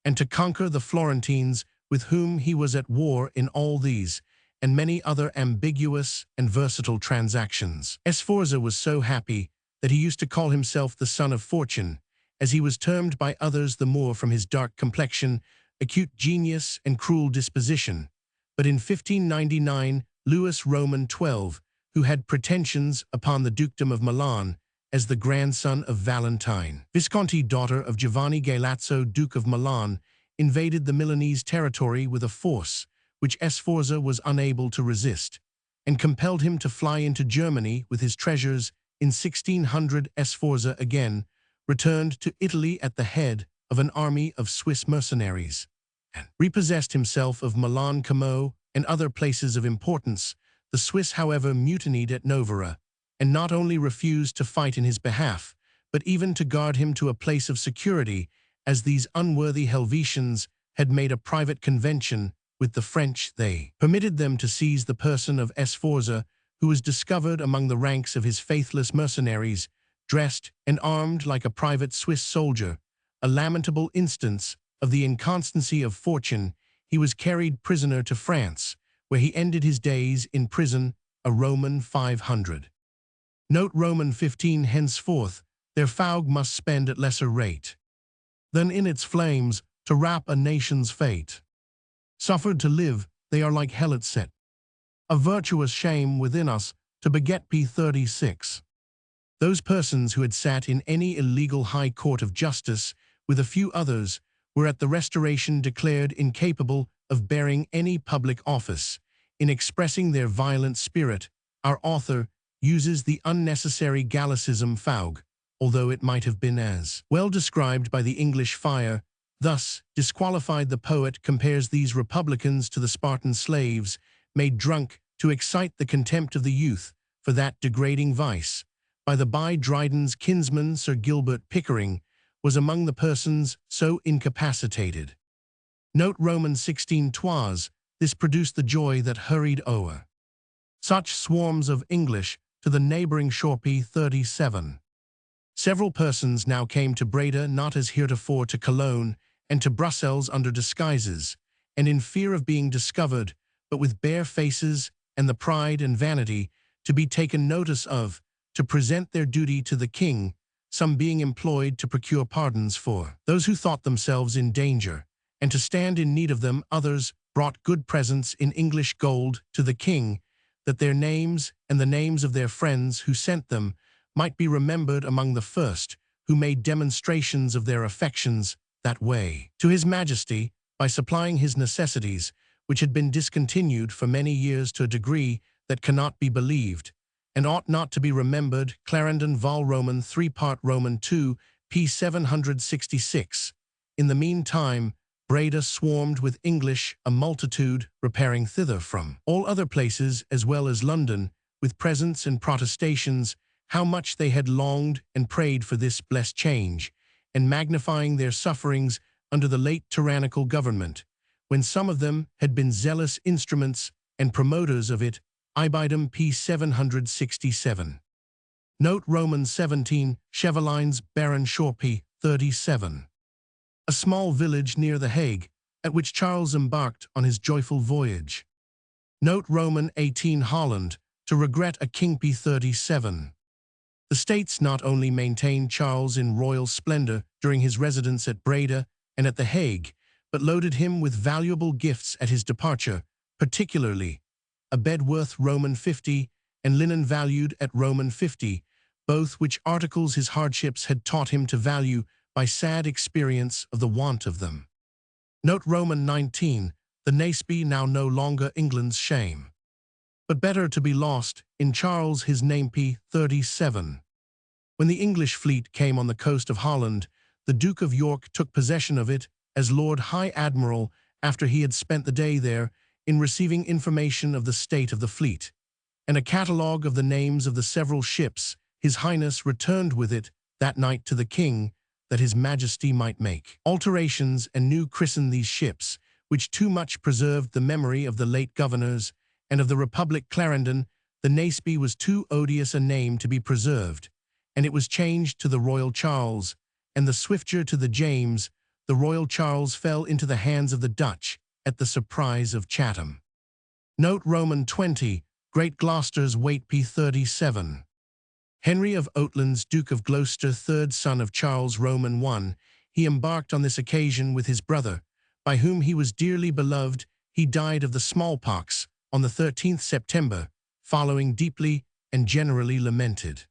and to conquer the Florentines with whom he was at war in all these, and many other ambiguous and versatile transactions. Sforza was so happy that he used to call himself the son of fortune, as he was termed by others the more from his dark complexion, acute genius, and cruel disposition. But in 1599, Louis Roman XII, who had pretensions upon the dukedom of Milan, as the grandson of Valentine, Visconti, daughter of Giovanni Galeazzo, Duke of Milan, invaded the Milanese territory with a force which Sforza was unable to resist, and compelled him to fly into Germany with his treasures. In 1600, Sforza again returned to Italy at the head of an army of Swiss mercenaries, and repossessed himself of Milan, Como, and other places of importance. The Swiss, however, mutinied at Novara, and not only refused to fight in his behalf, but even to guard him to a place of security, as these unworthy Helvetians had made a private convention with the French. They permitted them to seize the person of Sforza, who was discovered among the ranks of his faithless mercenaries, dressed and armed like a private Swiss soldier. A lamentable instance of the inconstancy of fortune, he was carried prisoner to France, where he ended his days in prison, a Roman 500. Note Roman 15. Henceforth, their fougue must spend at lesser rate than in its flames to wrap a nation's fate. Suffered to live, they are like helots set, a virtuous shame within us to beget P36. Those persons who had sat in any illegal high court of justice, with a few others, were at the Restoration declared incapable of bearing any public office. In expressing their violent spirit, our author uses the unnecessary Gallicism fougue, although it might have been as well described by the English fire. Thus, disqualified, the poet compares these republicans to the Spartan slaves, made drunk to excite the contempt of the youth for that degrading vice. By the by, Dryden's kinsman, Sir Gilbert Pickering, was among the persons so incapacitated. Note Roman 16. Twas this produced the joy that hurried o'er such swarms of English to the neighboring shore. P37. Several persons now came to Breda, not as heretofore to Cologne and to Brussels under disguises, and in fear of being discovered, but with bare faces and the pride and vanity to be taken notice of, to present their duty to the king, some being employed to procure pardons for those who thought themselves in danger, and to stand in need of them. Others brought good presents in English gold to the king, that their names and the names of their friends who sent them might be remembered among the first who made demonstrations of their affections that way to his majesty, by supplying his necessities, which had been discontinued for many years to a degree that cannot be believed, and ought not to be remembered. Clarendon Vol Roman 3 Part Roman 2, p. 766. In the meantime, Breda swarmed with English, a multitude repairing thither from all other places as well as London, with presents and protestations, how much they had longed and prayed for this blessed change, and magnifying their sufferings under the late tyrannical government, when some of them had been zealous instruments and promoters of it. Ibidem p. 767. Note Roman 17. Chevelines, Baron Shore. P. 37. A small village near The Hague, at which Charles embarked on his joyful voyage. Note Roman 18. Holland, to regret a king. P. 37. The States not only maintained Charles in royal splendor during his residence at Breda and at The Hague, but loaded him with valuable gifts at his departure, particularly a bed worth Roman 50 and linen valued at Roman 50, both which articles his hardships had taught him to value by sad experience of the want of them. Note Roman 19. The Naseby, now no longer England's shame, but better to be lost in Charles his name. P. 37. When the English fleet came on the coast of Holland, the Duke of York took possession of it as Lord High Admiral after he had spent the day there in receiving information of the state of the fleet, and a catalogue of the names of the several ships. His Highness returned with it that night to the king, that his Majesty might make alterations and new christen these ships, which too much preserved the memory of the late governors and of the Republic. Clarendon, the Naseby was too odious a name to be preserved, and it was changed to the Royal Charles, and the Swifter to the James. The Royal Charles fell into the hands of the Dutch at the surprise of Chatham. Note Roman 20, Great Gloucester's weight p37. Henry of Oatlands, Duke of Gloucester, third son of Charles Roman I, he embarked on this occasion with his brother, by whom he was dearly beloved. He died of the smallpox on the 13th September, following deeply and generally lamented.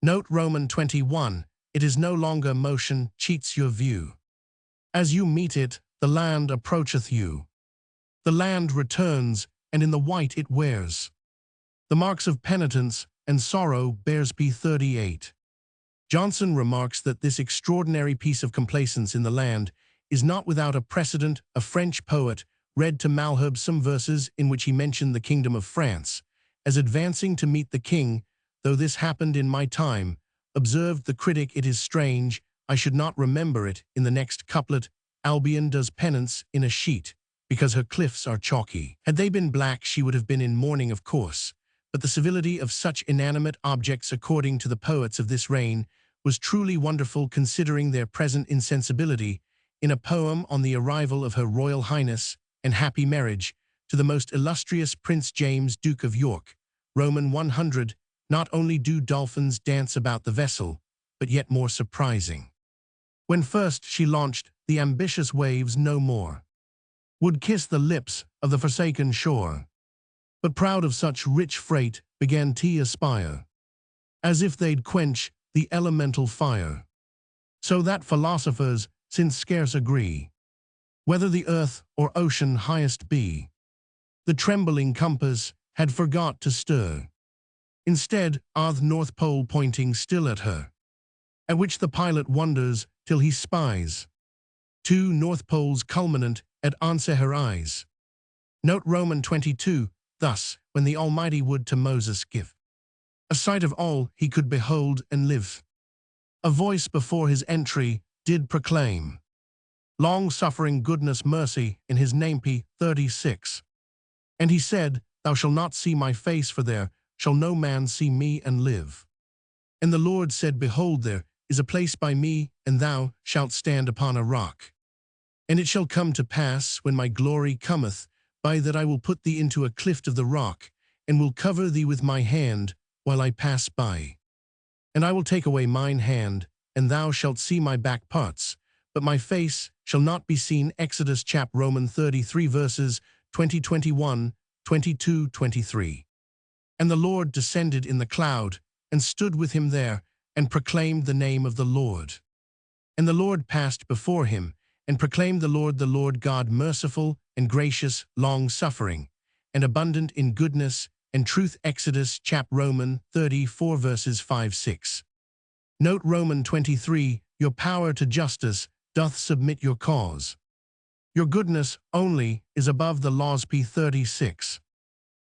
Note Roman 21, it is no longer motion cheats your view. As you meet it, the land approacheth you. The land returns, and in the white it wears the marks of penitence and sorrow bears p38. Johnson remarks that this extraordinary piece of complacence in the land is not without a precedent. A French poet read to Malherbe some verses in which he mentioned the kingdom of France as advancing to meet the king. Though this happened in my time, observed the critic, it is strange I should not remember it. In the next couplet, Albion does penance in a sheet, because her cliffs are chalky. Had they been black, she would have been in mourning, of course, but the civility of such inanimate objects, according to the poets of this reign, was truly wonderful, considering their present insensibility. In a poem on the arrival of Her Royal Highness and happy marriage to the most illustrious Prince James, Duke of York, Roman 100, not only do dolphins dance about the vessel, but yet more surprising. When first she launched, the ambitious waves no more would kiss the lips of the forsaken shore, but proud of such rich freight began to aspire, as if they'd quench the elemental fire. So that philosophers since scarce agree whether the earth or ocean highest be. The trembling compass had forgot to stir. Instead, the North Pole pointing still at her, at which the pilot wonders till he spies two North Poles culminant at answer her eyes. Note Roman 22, thus, when the Almighty would to Moses give a sight of all he could behold and live, a voice before his entry did proclaim long-suffering goodness mercy in his name p36. And he said, Thou shalt not see my face, for there shall no man see me and live. And the Lord said, Behold, there is a place by me, and thou shalt stand upon a rock. And it shall come to pass, when my glory cometh, by that I will put thee into a clift of the rock, and will cover thee with my hand while I pass by. And I will take away mine hand, and thou shalt see my back parts, but my face shall not be seen. Exodus chap Roman 33 verses 20-21, 22-23. And the Lord descended in the cloud, and stood with him there, and proclaimed the name of the Lord. And the Lord passed before him, and proclaimed the Lord God, merciful and gracious, long-suffering, and abundant in goodness and truth. Exodus chap Roman 34 verses 5-6. Note Roman 23, your power to justice doth submit your cause. Your goodness only is above the laws. p36.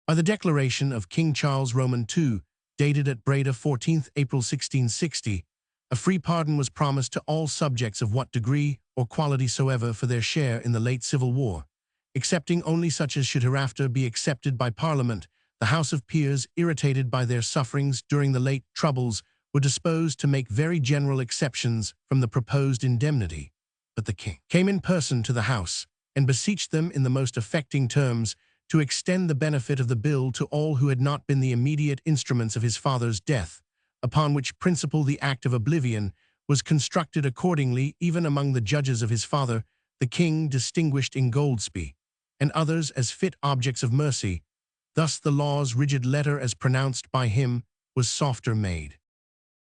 By the declaration of King Charles Roman II, dated at Breda 14th April 1660, a free pardon was promised to all subjects of what degree or quality soever for their share in the late Civil War, excepting only such as should hereafter be accepted by Parliament. The House of Peers, irritated by their sufferings during the late troubles, were disposed to make very general exceptions from the proposed indemnity, but the king came in person to the House and beseeched them in the most affecting terms to extend the benefit of the bill to all who had not been the immediate instruments of his father's death, upon which principle the Act of Oblivion was constructed. Accordingly, even among the judges of his father, the king distinguished Ingoldsby and others as fit objects of mercy. Thus the law's rigid letter, as pronounced by him, was softer made.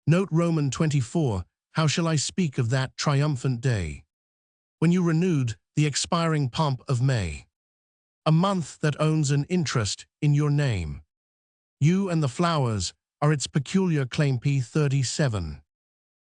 Note Roman 24, how shall I speak of that triumphant day, when you renewed the expiring pomp of May, a month that owns an interest in your name. You and the flowers are its peculiar claim. p37.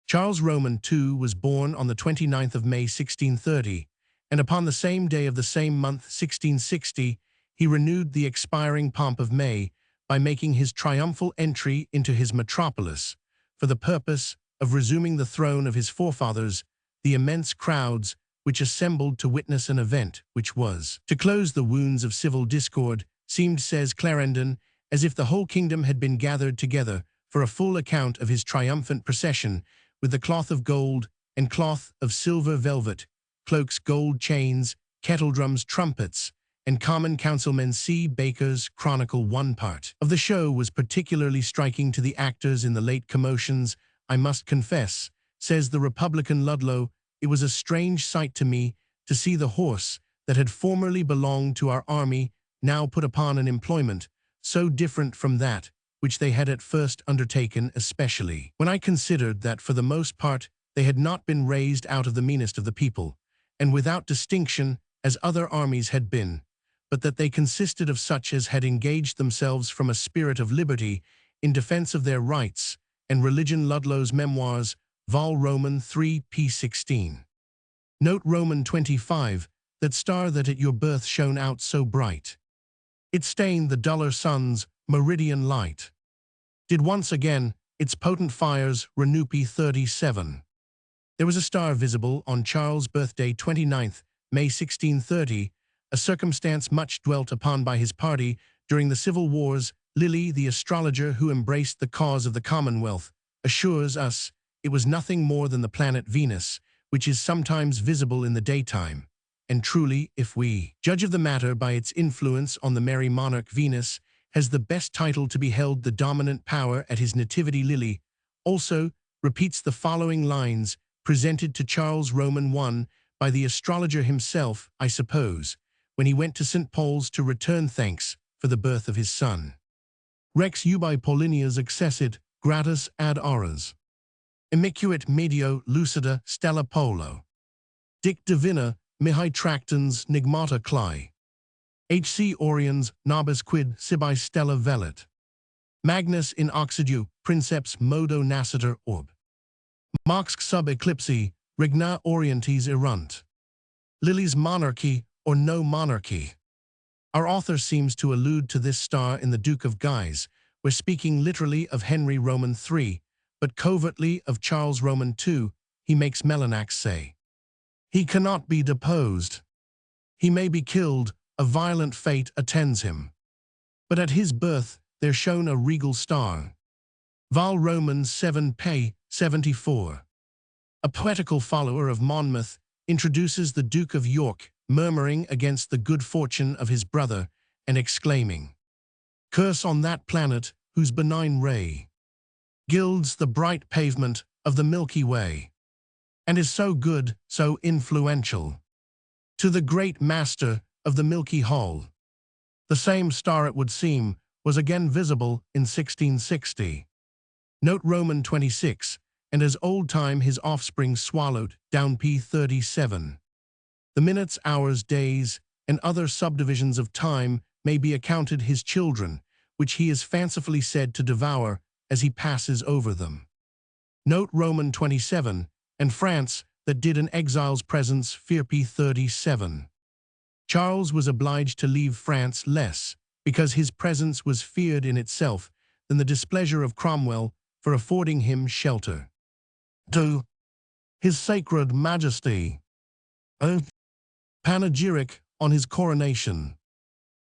Charles Roman II was born on the 29th of May 1630, and upon the same day of the same month 1660, he renewed the expiring pomp of May by making his triumphal entry into his metropolis, for the purpose of resuming the throne of his forefathers. The immense crowds which assembled to witness an event which was to close the wounds of civil discord seemed, says Clarendon, as if the whole kingdom had been gathered together for a full account of his triumphant procession, with the cloth of gold and cloth of silver velvet, cloaks, gold chains, kettledrums, trumpets, and common councilmen. See Baker's Chronicle. One part of the show was particularly striking to the actors in the late commotions. I must confess, says the Republican Ludlow, it was a strange sight to me to see the horse that had formerly belonged to our army now put upon an employment so different from that which they had at first undertaken, especially when I considered that for the most part they had not been raised out of the meanest of the people, and without distinction as other armies had been, but that they consisted of such as had engaged themselves from a spirit of liberty in defense of their rights and religion. Ludlow's Memoirs, Vol. Roman 3, p. 16. Note Roman 25, that star that at your birth shone out so bright. It stained the duller sun's meridian light. Did once again its potent fires renew. P. 37. There was a star visible on Charles' birthday, 29th May 1630, a circumstance much dwelt upon by his party during the civil wars. Lilly, the astrologer who embraced the cause of the Commonwealth, assures us it was nothing more than the planet Venus, which is sometimes visible in the daytime. And truly, if we judge of the matter by its influence on the merry monarch, Venus has the best title to be held the dominant power at his nativity. Lilly also repeats the following lines presented to Charles Roman I by the astrologer himself, I suppose, when he went to St. Paul's to return thanks for the birth of his son. Rex ubi Paulinias accessit, gratus ad auras. Emicuit medio lucida stella polo. Dic divina, mihi tractans nigmata clai. HC Oriens nobis quid sibi stella velit. Magnus in oxidu, princeps modo nascitur orb. Mox sub eclipsi, regna orientis erunt. Lilly's monarchy or no monarchy. Our author seems to allude to this star in the Duke of Guise, where speaking literally of Henry Roman III, but covertly of Charles Roman II, he makes Mellanax say, he cannot be deposed. He may be killed, a violent fate attends him. But at his birth there shone a regal star. Vol. Romans 7, p. 74. A poetical follower of Monmouth introduces the Duke of York, murmuring against the good fortune of his brother and exclaiming, curse on that planet whose benign ray gilds the bright pavement of the Milky Way, and is so good, so influential, to the great master of the Milky Hall. The same star, it would seem, was again visible in 1660. Note Roman 26, and as old time his offspring swallowed down. P. 37. The minutes, hours, days, and other subdivisions of time may be accounted his children, which he is fancifully said to devour as he passes over them. Note Roman 27, and France that did an exile's presence fear. P. 37. Charles was obliged to leave France less because his presence was feared in itself than the displeasure of Cromwell for affording him shelter. 2. His Sacred Majesty. A panegyric on his coronation.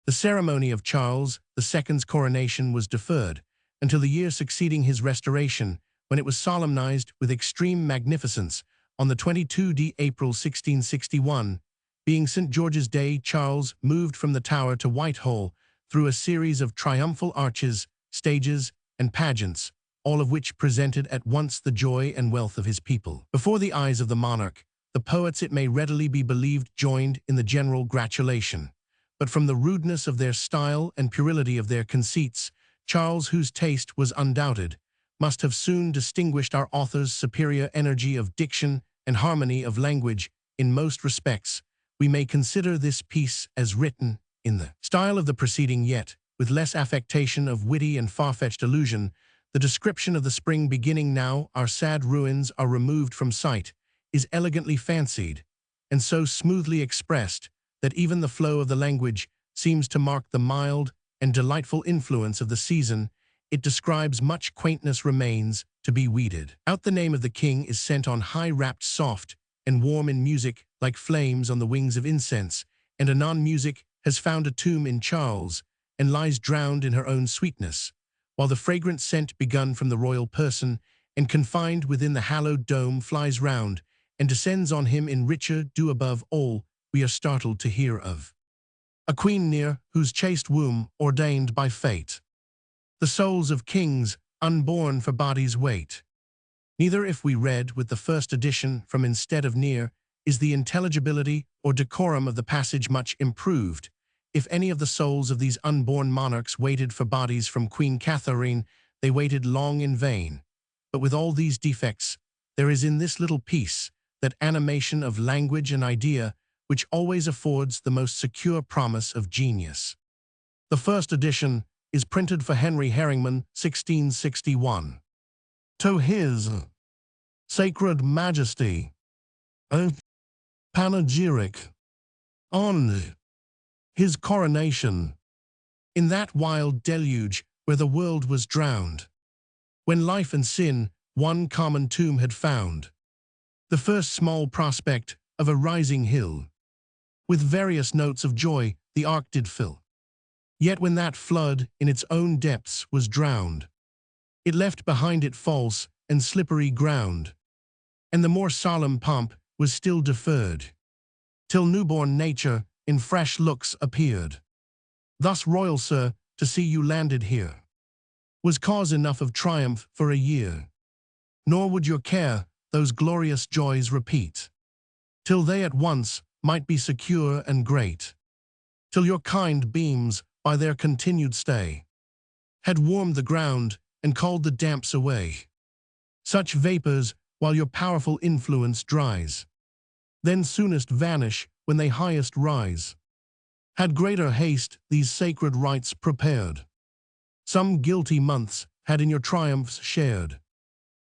The ceremony of Charles II's coronation was deferred until the year succeeding his restoration, when it was solemnized with extreme magnificence on the 22 April 1661. Being St. George's Day, Charles moved from the Tower to Whitehall through a series of triumphal arches, stages, and pageants, all of which presented at once the joy and wealth of his people. Before the eyes of the monarch, the poets, it may readily be believed, joined in the general gratulation. But from the rudeness of their style and puerility of their conceits, Charles, whose taste was undoubted, must have soon distinguished our author's superior energy of diction and harmony of language. In most respects, we may consider this piece as written in the style of the preceding, yet with less affectation of witty and far-fetched allusion. The description of the spring beginning now our sad ruins are removed from sight is elegantly fancied, and so smoothly expressed that even the flow of the language seems to mark the mild and delightful influence of the season. It describes much quaintness remains to be weeded out. The name of the king is sent on high, wrapped soft and warm in music like flames on the wings of incense, and anon music has found a tomb in Charles and lies drowned in her own sweetness. while the fragrant scent begun from the royal person, and confined within the hallowed dome flies round, and descends on him in richer dew above all we are startled to hear of. A queen near, whose chaste womb ordained by fate the souls of kings unborn for bodies wait. Neither, if we read with the first edition from instead of near, is the intelligibility or decorum of the passage much improved. If any of the souls of these unborn monarchs waited for bodies from Queen Catherine, they waited long in vain. But with all these defects, there is in this little piece that animation of language and idea which always affords the most secure promise of genius. The first edition is printed for Henry Herringman, 1661. To his sacred majesty, a panegyric on his coronation, in that wild deluge where the world was drowned, when life and sin one common tomb had found, the first small prospect of a rising hill, with various notes of joy the ark did fill. Yet when that flood in its own depths was drowned, it left behind it false and slippery ground, and the more solemn pomp was still deferred, till newborn nature in fresh looks appeared. Thus, royal sir, to see you landed here was cause enough of triumph for a year, nor would your care those glorious joys repeat, till they at once might be secure and great, till your kind beams, by their continued stay, had warmed the ground and called the damps away. Such vapors, while your powerful influence dries, then soonest vanish when they highest rise. Had greater haste these sacred rites prepared, some guilty months had in your triumphs shared.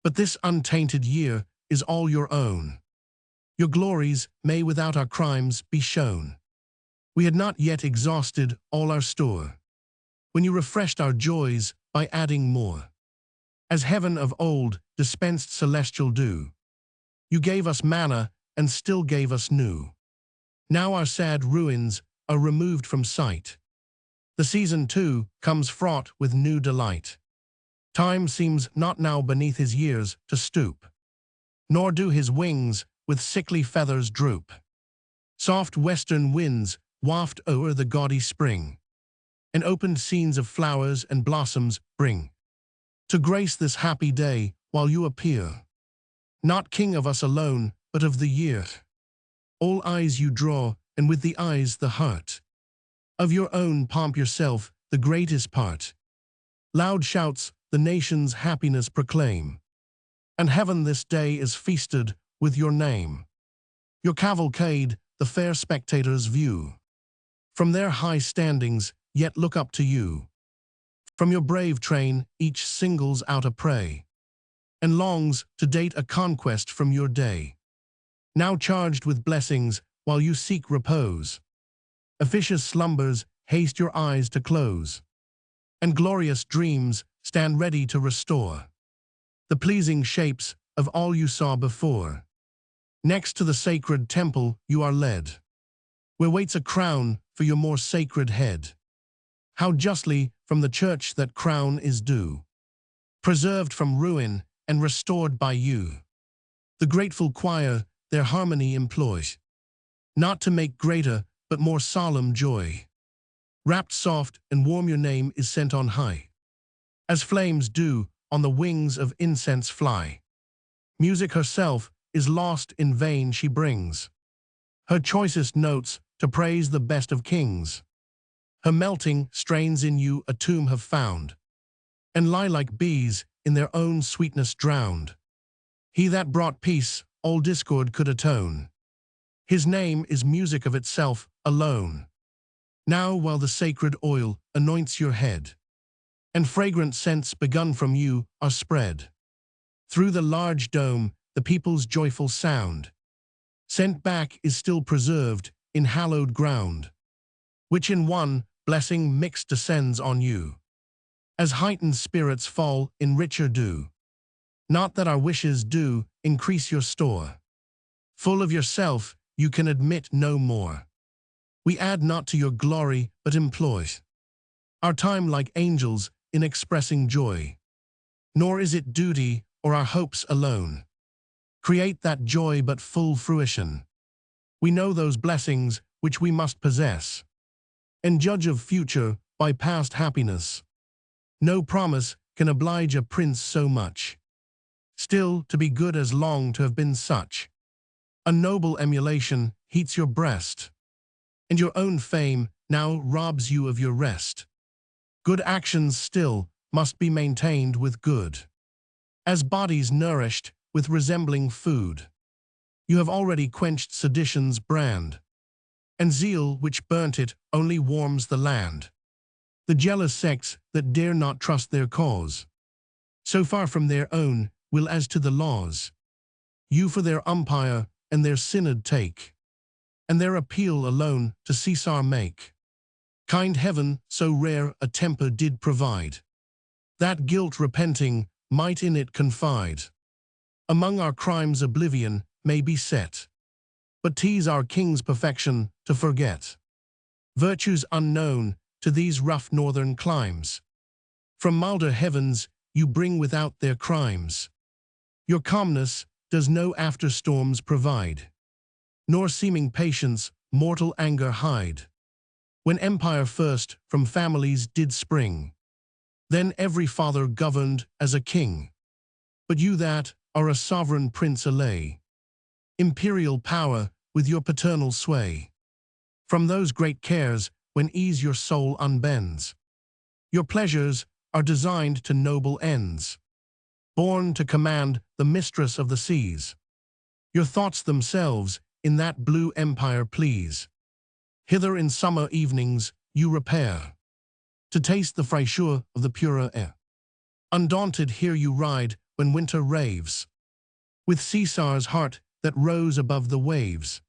But this untainted year is all your own. Your glories may without our crimes be shown. We had not yet exhausted all our store, when you refreshed our joys by adding more. As heaven of old dispensed celestial dew, you gave us manna and still gave us new. Now our sad ruins are removed from sight. The season, too, comes fraught with new delight. Time seems not now beneath his years to stoop, nor do his wings with sickly feathers droop. Soft western winds waft o'er the gaudy spring, and opened scenes of flowers and blossoms bring, to grace this happy day while you appear, not king of us alone, but of the year. All eyes you draw, and with the eyes the heart. Of your own pomp yourself the greatest part. Loud shouts the nation's happiness proclaim, and heaven this day is feasted with your name. Your cavalcade the fair spectators view, from their high standings yet look up to you. From your brave train each singles out a prey, and longs to date a conquest from your day. Now charged with blessings while you seek repose, officious slumbers haste your eyes to close, and glorious dreams stand ready to restore the pleasing shapes of all you saw before. Next to the sacred temple you are led, where waits a crown for your more sacred head. How justly from the church that crown is due, preserved from ruin and restored by you. The grateful choir their harmony employs, not to make greater but more solemn joy. Wrapped soft and warm your name is sent on high, as flames do on the wings of incense fly. Music herself is lost in vain she brings, her choicest notes to praise the best of kings. Her melting strains in you a tomb have found, and lie like bees in their own sweetness drowned. He that brought peace all discord could atone. His name is music of itself alone. Now while the sacred oil anoints your head, and fragrant scents begun from you are spread, through the large dome the people's joyful sound, sent back is still preserved in hallowed ground, which in one blessing mixed descends on you, as heightened spirits fall in richer dew. Not that our wishes do increase your store, full of yourself you can admit no more. We add not to your glory but employ our time like angels in expressing joy. Nor is it duty or our hopes alone. Create that joy but full fruition. We know those blessings which we must possess, and judge of future by past happiness. No promise can oblige a prince so much. Still, to be good as long to have been such. A noble emulation heats your breast, and your own fame now robs you of your rest. Good actions still must be maintained with good, as bodies nourished with resembling food. You have already quenched sedition's brand, and zeal which burnt it only warms the land. The jealous sects that dare not trust their cause, so far from their own will as to the laws, you for their umpire and their synod take, and their appeal alone to Caesar make. Kind heaven so rare a temper did provide, that guilt repenting might in it confide. Among our crimes oblivion may be set, but 'tis our king's perfection to forget. Virtues unknown to these rough northern climes, from milder heavens you bring without their crimes. Your calmness does no after storms provide, nor seeming patience mortal anger hide. When empire first from families did spring, then every father governed as a king. But you that are a sovereign prince allay imperial power with your paternal sway. From those great cares when ease your soul unbends, your pleasures are designed to noble ends, born to command the mistress of the seas. Your thoughts themselves in that blue empire please. Hither in summer evenings you repair, to taste the fraîcheur of the purer air. Undaunted here you ride when winter raves, with Caesar's heart that rose above the waves.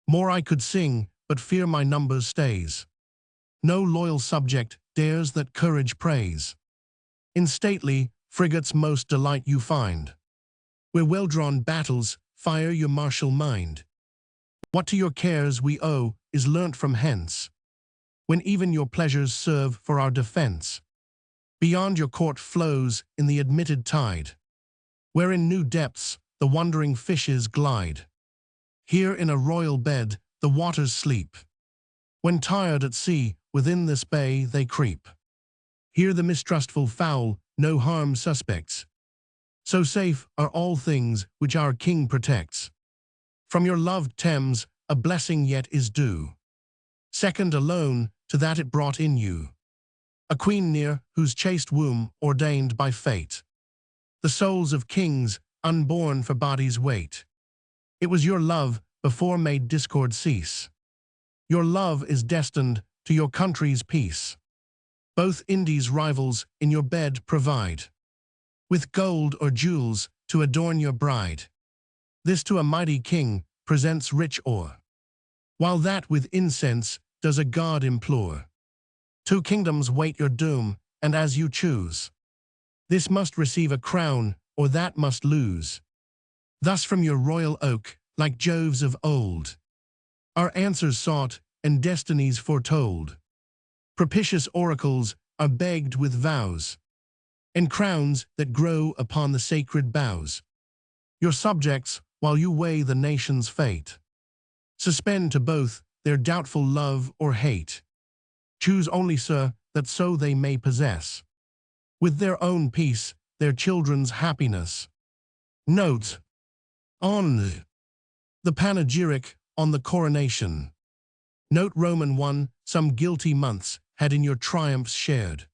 More I could sing, but fear my numbers stays. No loyal subject dares that courage praise. In stately frigates most delight you find, where well-drawn battles fire your martial mind. What to your cares we owe is learnt from hence, when even your pleasures serve for our defense. Beyond your court flows in the admitted tide, where in new depths the wandering fishes glide. Here in a royal bed the waters sleep, when tired at sea within this bay they creep. Here the mistrustful fowl no harm suspects, so safe are all things which our king protects. From your loved Thames a blessing yet is due, second alone to that it brought in you. A queen near whose chaste womb ordained by fate the souls of kings unborn for bodies wait. It was your love before made discord cease. Your love is destined to your country's peace. Both Indies rivals in your bed provide, with gold or jewels to adorn your bride. This to a mighty king presents rich ore, while that with incense does a god implore. 2 kingdoms wait your doom, and as you choose, this must receive a crown, or that must lose. Thus from your royal oak, like Jove's of old, are answers sought and destinies foretold. Propitious oracles are begged with vows, and crowns that grow upon the sacred boughs. Your subjects, while you weigh the nation's fate, suspend to both their doubtful love or hate. Choose only, sir, that so they may possess, with their own peace, their children's happiness. Note on the panegyric on the coronation. Note Roman 1, some guilty months had in your triumphs shared.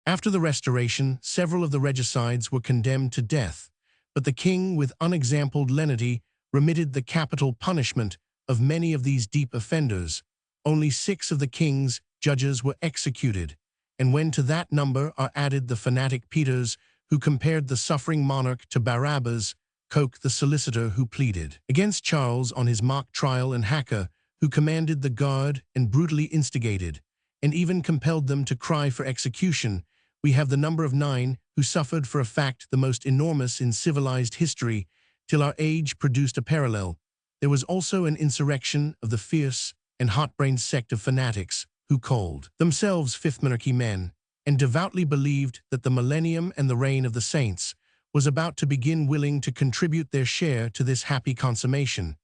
After the Restoration, several of the regicides were condemned to death, but the king, with unexampled lenity, remitted the capital punishment of many of these deep offenders. Only 6 of the king's judges were executed, and when to that number are added the fanatic Peters, who compared the suffering monarch to Barabbas, Coke the solicitor who pleaded against Charles on his mock trial, and Hacca, who commanded the guard and brutally instigated, and even compelled them to cry for execution, we have the number of 9 who suffered for a fact the most enormous in civilized history, till our age produced a parallel. There was also an insurrection of the fierce and hot-brained sect of fanatics, who called themselves Fifth Monarchy men, and devoutly believed that the millennium and the reign of the saints was about to begin, willing to contribute their share to this happy consummation.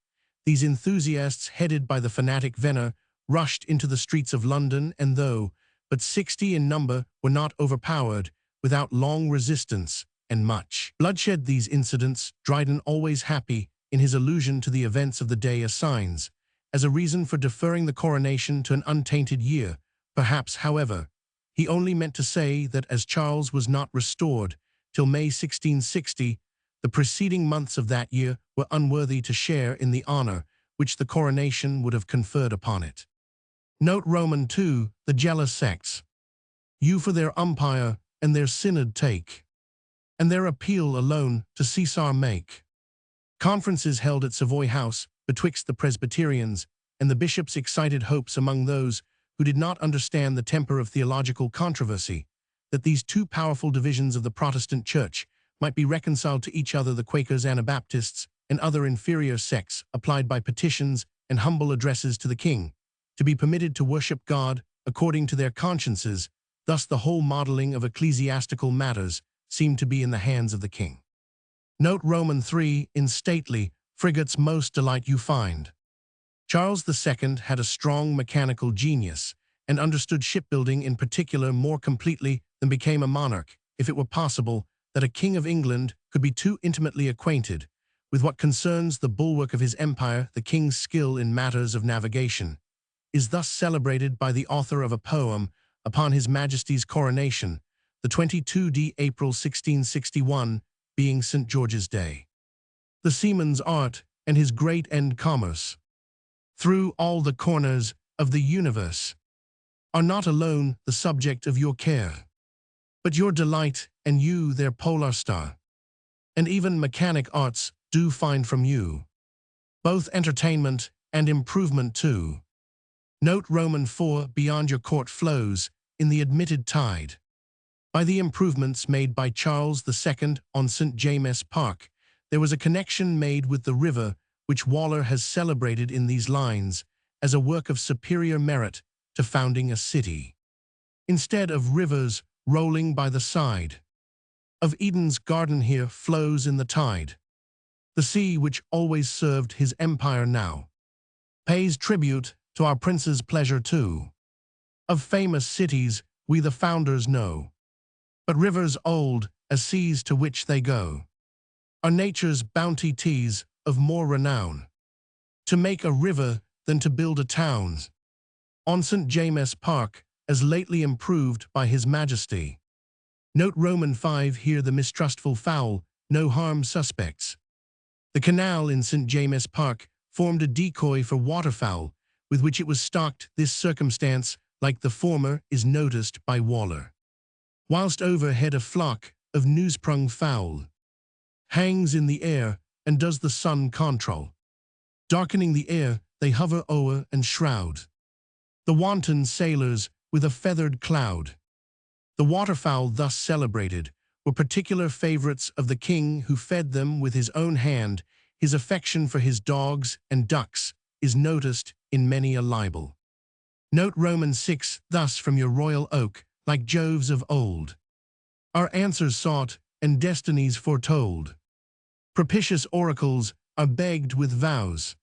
These enthusiasts, headed by the fanatic Venner, rushed into the streets of London, and though but 60 in number, were not overpowered, without long resistance and much bloodshed. These incidents, Dryden, always happy in his allusion to the events of the day, assigns as a reason for deferring the coronation to an untainted year. Perhaps, however, he only meant to say that as Charles was not restored till May 1660, the preceding months of that year were unworthy to share in the honor which the coronation would have conferred upon it. Note Roman 2, the jealous sects. You for their umpire and their synod take, and their appeal alone to Caesar make. Conferences held at Savoy House betwixt the Presbyterians and the bishops excited hopes among those who did not understand the temper of theological controversy, that these two powerful divisions of the Protestant Church might be reconciled to each other. The Quakers, Anabaptists, and other inferior sects applied by petitions and humble addresses to the king to be permitted to worship God according to their consciences. Thus the whole modeling of ecclesiastical matters seemed to be in the hands of the king. Note Roman 3, in stately frigates most delight you find. Charles II had a strong mechanical genius and understood shipbuilding in particular more completely than became a monarch. If it were possible that a king of England could be too intimately acquainted with what concerns the bulwark of his empire, the king's skill in matters of navigation is thus celebrated by the author of a poem upon His Majesty's coronation, the 22d April 1661, being St. George's Day. The seaman's art and his great end commerce, through all the corners of the universe, are not alone the subject of your care, but your delight, and you their polar star. And even mechanic arts do find from you both entertainment and improvement too. Note Roman 4, beyond your court flows, in the admitted tide, by the improvements made by Charles II on St. James's Park, there was a connection made with the river which Waller has celebrated in these lines as a work of superior merit to founding a city. Instead of rivers rolling by the side of Eden's garden, here flows in the tide. The sea which always served his empire now pays tribute to our prince's pleasure too. Of famous cities we the founders know, but rivers old as seas to which they go are nature's bounty teas of more renown. To make a river than to build a town. On St. James's Park, as lately improved by His Majesty. Note Roman 5, here the mistrustful fowl no harm suspects. The canal in St. James's Park formed a decoy for waterfowl, with which it was stocked. This circumstance, like the former, is noticed by Waller. Whilst overhead a flock of newsprung fowl hangs in the air, and does the sun control. Darkening the air, they hover o'er and shroud the wanton sailors with a feathered cloud. The waterfowl thus celebrated were particular favorites of the king, who fed them with his own hand. His affection for his dogs and ducks is noticed in many a libel. Note Roman 6, thus from your royal oak, like Joves of old, are answers sought and destinies foretold. Propitious oracles are begged with vows,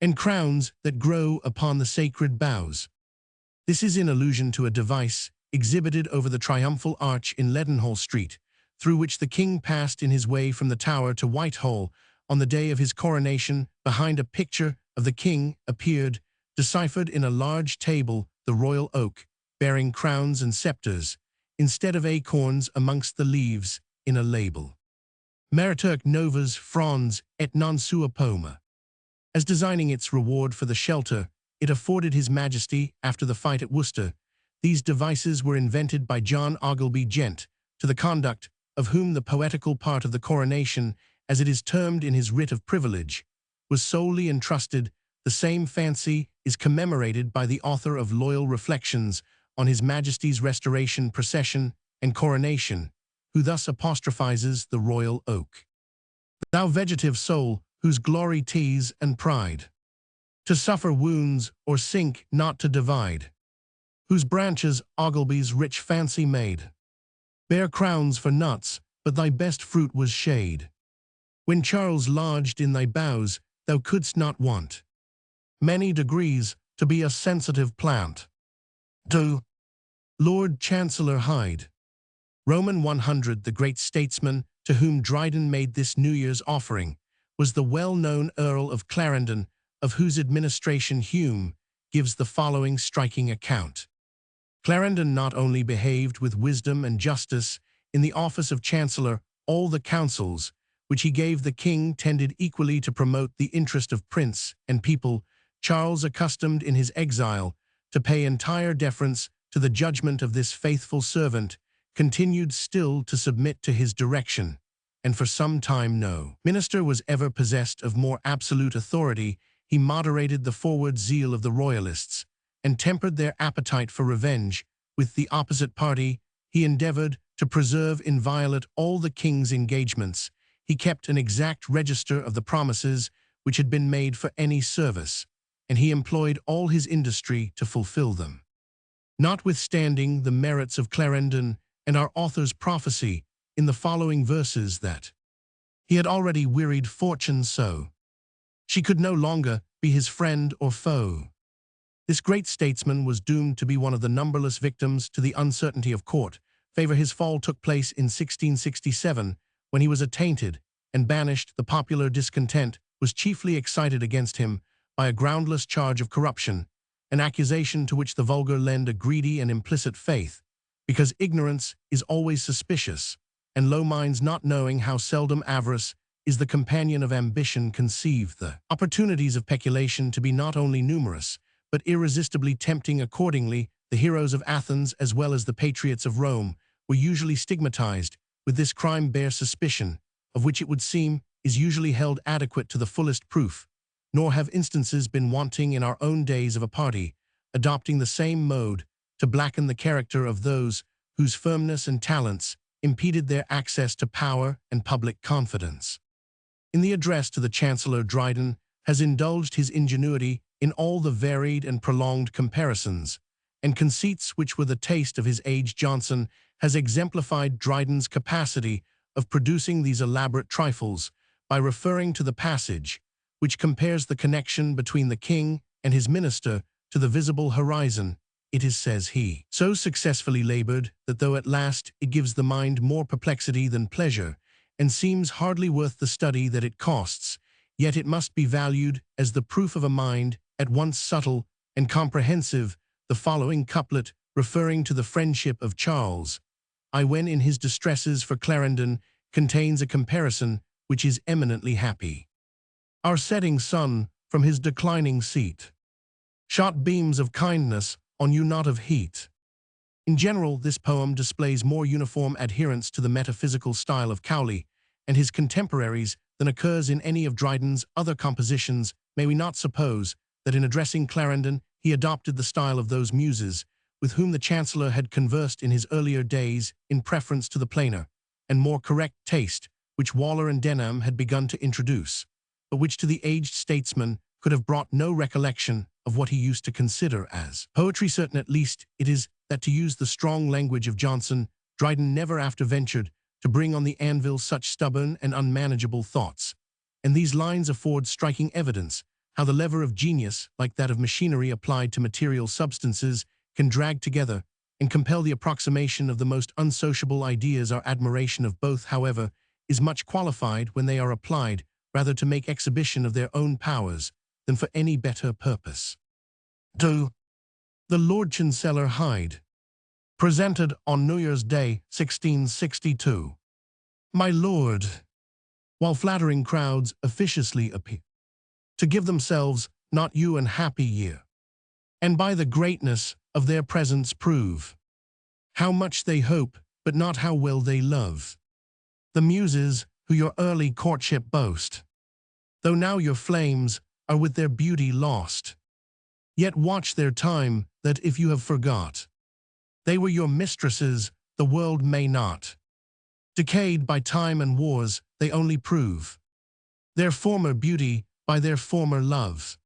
and crowns that grow upon the sacred boughs. This is in allusion to a device exhibited over the triumphal arch in Leadenhall Street, through which the king passed in his way from the Tower to Whitehall on the day of his coronation. Behind a picture of the king appeared, deciphered in a large table, the royal oak, bearing crowns and scepters, instead of acorns amongst the leaves, in a label. Meriturc novas frons et non sua poma. As designing its reward for the shelter it afforded His Majesty after the fight at Worcester, these devices were invented by John Ogilby Gent, to the conduct of whom the poetical part of the coronation, as it is termed in his writ of privilege, was solely entrusted. The same fancy is commemorated by the author of Loyal Reflections on His Majesty's Restoration Procession and Coronation, who thus apostrophizes the royal oak. Thou vegetative soul, whose glory tease and pride, to suffer wounds or sink not to divide, whose branches Ogilby's rich fancy made. Bare crowns for nuts, but thy best fruit was shade. When Charles lodged in thy boughs, thou couldst not want many degrees to be a sensitive plant. Do Lord Chancellor Hyde. Roman 100. The great statesman to whom Dryden made this New Year's offering was the well-known Earl of Clarendon, of whose administration Hume gives the following striking account. Clarendon not only behaved with wisdom and justice in the office of Chancellor, all the counsels which he gave the king tended equally to promote the interest of prince and people. Charles, accustomed in his exile to pay entire deference to the judgment of this faithful servant, continued still to submit to his direction, and for some time no minister was ever possessed of more absolute authority. He moderated the forward zeal of the royalists, and tempered their appetite for revenge. With the opposite party, he endeavored to preserve inviolate all the king's engagements. He kept an exact register of the promises which had been made for any service, and he employed all his industry to fulfill them. Notwithstanding the merits of Clarendon and our author's prophecy in the following verses that he had already wearied fortune so, she could no longer be his friend or foe. This great statesman was doomed to be one of the numberless victims to the uncertainty of court favor. His fall took place in 1667, when he was attainted and banished. The popular discontent was chiefly excited against him by a groundless charge of corruption, an accusation to which the vulgar lend a greedy and implicit faith, because ignorance is always suspicious, and low minds, not knowing how seldom avarice is the companion of ambition, conceive the opportunities of peculation to be not only numerous, but irresistibly tempting. Accordingly, the heroes of Athens as well as the patriots of Rome were usually stigmatized with this crime. Bare suspicion, of which it would seem is usually held adequate to the fullest proof, nor have instances been wanting in our own days of a party adopting the same mode to blacken the character of those whose firmness and talents impeded their access to power and public confidence. In the address to the Chancellor, Dryden has indulged his ingenuity in all the varied and prolonged comparisons and conceits which were the taste of his age. Johnson has exemplified Dryden's capacity of producing these elaborate trifles by referring to the passage which compares the connection between the king and his minister to the visible horizon. It is, says he, so successfully labored that though at last it gives the mind more perplexity than pleasure, and seems hardly worth the study that it costs, yet it must be valued as the proof of a mind at once subtle and comprehensive. The following couplet, referring to the friendship of Charles I when in his distresses for Clarendon, contains a comparison which is eminently happy. Our setting sun from his declining seat shot beams of kindness on you, not of heat. In general, this poem displays more uniform adherence to the metaphysical style of Cowley and his contemporaries than occurs in any of Dryden's other compositions. May we not suppose that in addressing Clarendon he adopted the style of those muses with whom the Chancellor had conversed in his earlier days, in preference to the plainer and more correct taste which Waller and Denham had begun to introduce, but which to the aged statesman could have brought no recollection of what he used to consider as poetry. Certain at least it is that, to use the strong language of Johnson, Dryden never after ventured to bring on the anvil such stubborn and unmanageable thoughts, and these lines afford striking evidence how the lever of genius, like that of machinery applied to material substances, can drag together and compel the approximation of the most unsociable ideas. Our admiration of both, however, is much qualified when they are applied rather to make exhibition of their own powers than for any better purpose. Do the Lord Chancellor Hyde, presented on New Year's Day, 1662. My lord, while flattering crowds officiously appear to give themselves not you an happy year, and by the greatness of their presence prove how much they hope, but not how well they love, the muses who your early courtship boast, though now your flames are with their beauty lost, yet watch their time, that if you have forgot they were your mistresses, the world may not. Decayed by time and wars, they only prove their former beauty by their former love,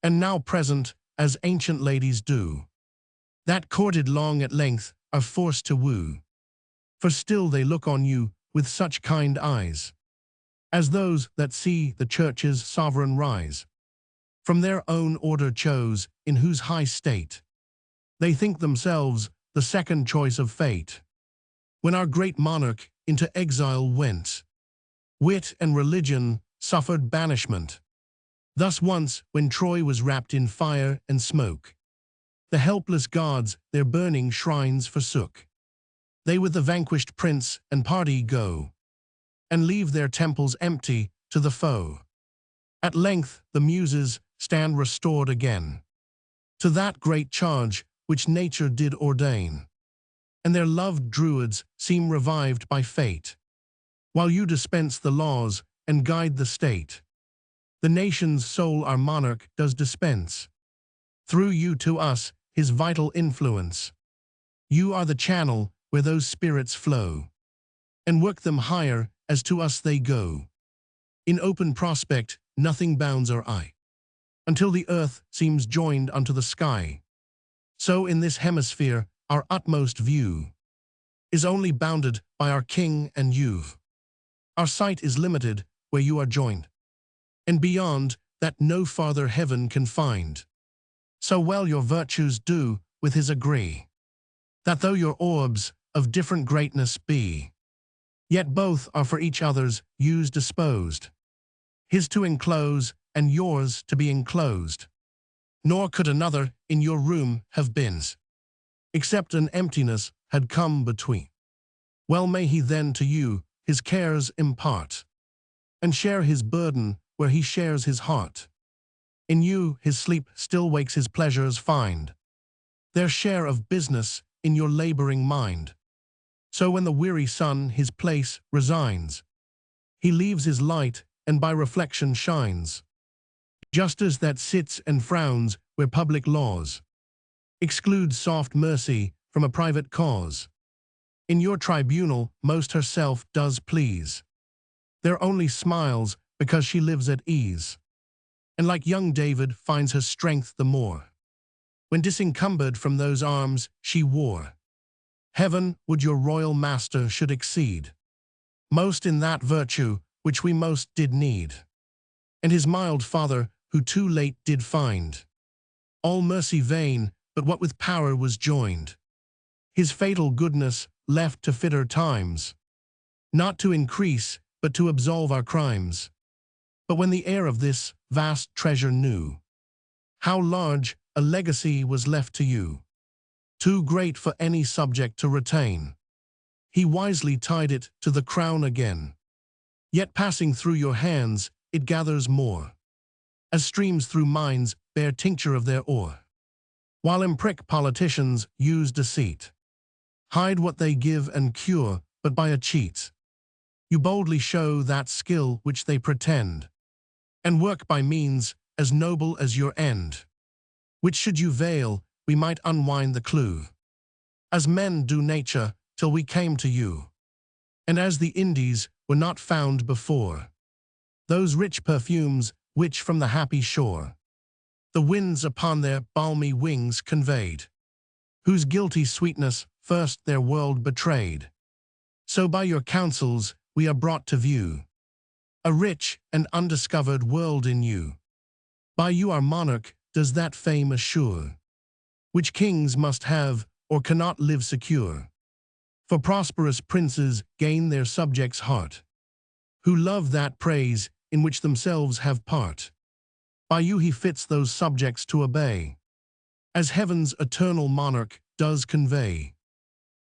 and now present as ancient ladies do. that courted long at length are forced to woo. For still they look on you with such kind eyes, as those that see the church's sovereign rise. From their own order chose, in whose high state they think themselves the second choice of fate. When our great monarch into exile went, wit and religion suffered banishment. Thus once, when Troy was wrapped in fire and smoke, the helpless gods their burning shrines forsook. They with the vanquished prince and party go, and leave their temples empty to the foe. At length the muses stand restored again to that great charge which nature did ordain, and their loved druids seem revived by fate, while you dispense the laws and guide the state. The nation's soul our monarch does dispense, through you to us his vital influence. You are the channel where those spirits flow, and work them higher as to us they go. In open prospect nothing bounds our eye, until the earth seems joined unto the sky. So in this hemisphere our utmost view is only bounded by our king and you. Our sight is limited where you are joined, and beyond that no farther heaven can find. So well your virtues do with his agree, that though your orbs of different greatness be, yet both are for each other's use disposed, his to enclose and yours to be enclosed. Nor could another in your room have been, except an emptiness had come between. Well may he then to you his cares impart, and share his burden where he shares his heart. In you his sleep still wakes his pleasures find, their share of business in your laboring mind. So when the weary sun his place resigns, he leaves his light and by reflection shines. Just as that sits and frowns where public laws exclude soft mercy from a private cause, in your tribunal most herself does please. There only smiles because she lives at ease, and like young David finds her strength the more, when disencumbered from those arms she wore. Heaven would your royal master should exceed most in that virtue which we most did need, and his mild father who too late did find all mercy vain, but what with power was joined, his fatal goodness left to fitter times, not to increase, but to absolve our crimes. But when the heir of this vast treasure knew how large a legacy was left to you, too great for any subject to retain, he wisely tied it to the crown again. Yet passing through your hands, it gathers more, as streams through mines bear tincture of their ore. While imprick politicians use deceit, hide what they give and cure, but by a cheat, you boldly show that skill which they pretend, and work by means as noble as your end, which should you veil, we might unwind the clue, as men do nature, till we came to you. And as the Indies were not found before, those rich perfumes which from the happy shore the winds upon their balmy wings conveyed, whose guilty sweetness first their world betrayed. So by your counsels we are brought to view a rich and undiscovered world in you. By you our monarch does that fame assure, which kings must have or cannot live secure. For prosperous princes gain their subjects' heart, who love that praise in which themselves have part. By you he fits those subjects to obey, as heaven's eternal monarch does convey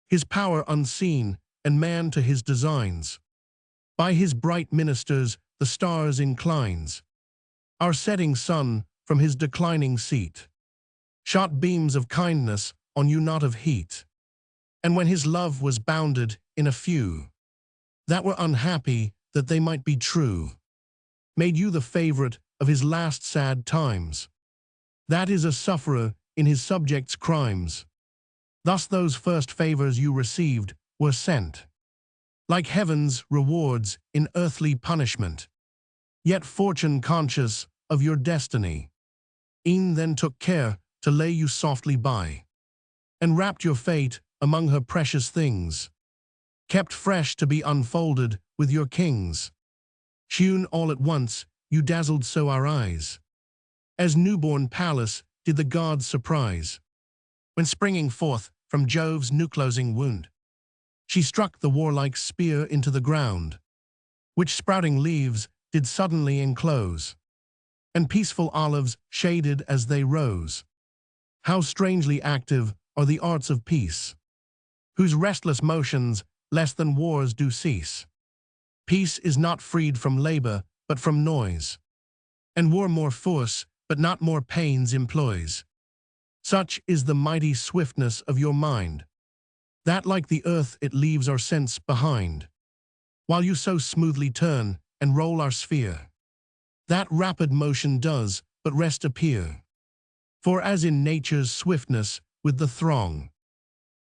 his power unseen and man to his designs. By his bright ministers the stars inclines, our setting sun from his declining seat shot beams of kindness on you, not of heat. And when his love was bounded in a few that were unhappy that they might be true, made you the favorite of his last sad times, that is a sufferer in his subjects' crimes. Thus those first favors you received were sent, like heaven's rewards in earthly punishment. Yet fortune, conscious of your destiny, e'en then took care to lay you softly by, and wrapped your fate among her precious things, kept fresh to be unfolded with your kings. Hewn all at once, you dazzled so our eyes, as newborn Pallas did the gods surprise, when springing forth from Jove's new-closing wound, she struck the warlike spear into the ground, which sprouting leaves did suddenly enclose, and peaceful olives shaded as they rose. How strangely active are the arts of peace, whose restless motions less than wars do cease. Peace is not freed from labor, but from noise, and war more force, but not more pains employs. Such is the mighty swiftness of your mind, that like the earth it leaves our sense behind, while you so smoothly turn and roll our sphere. That rapid motion does but rest appear. For as in nature's swiftness with the throng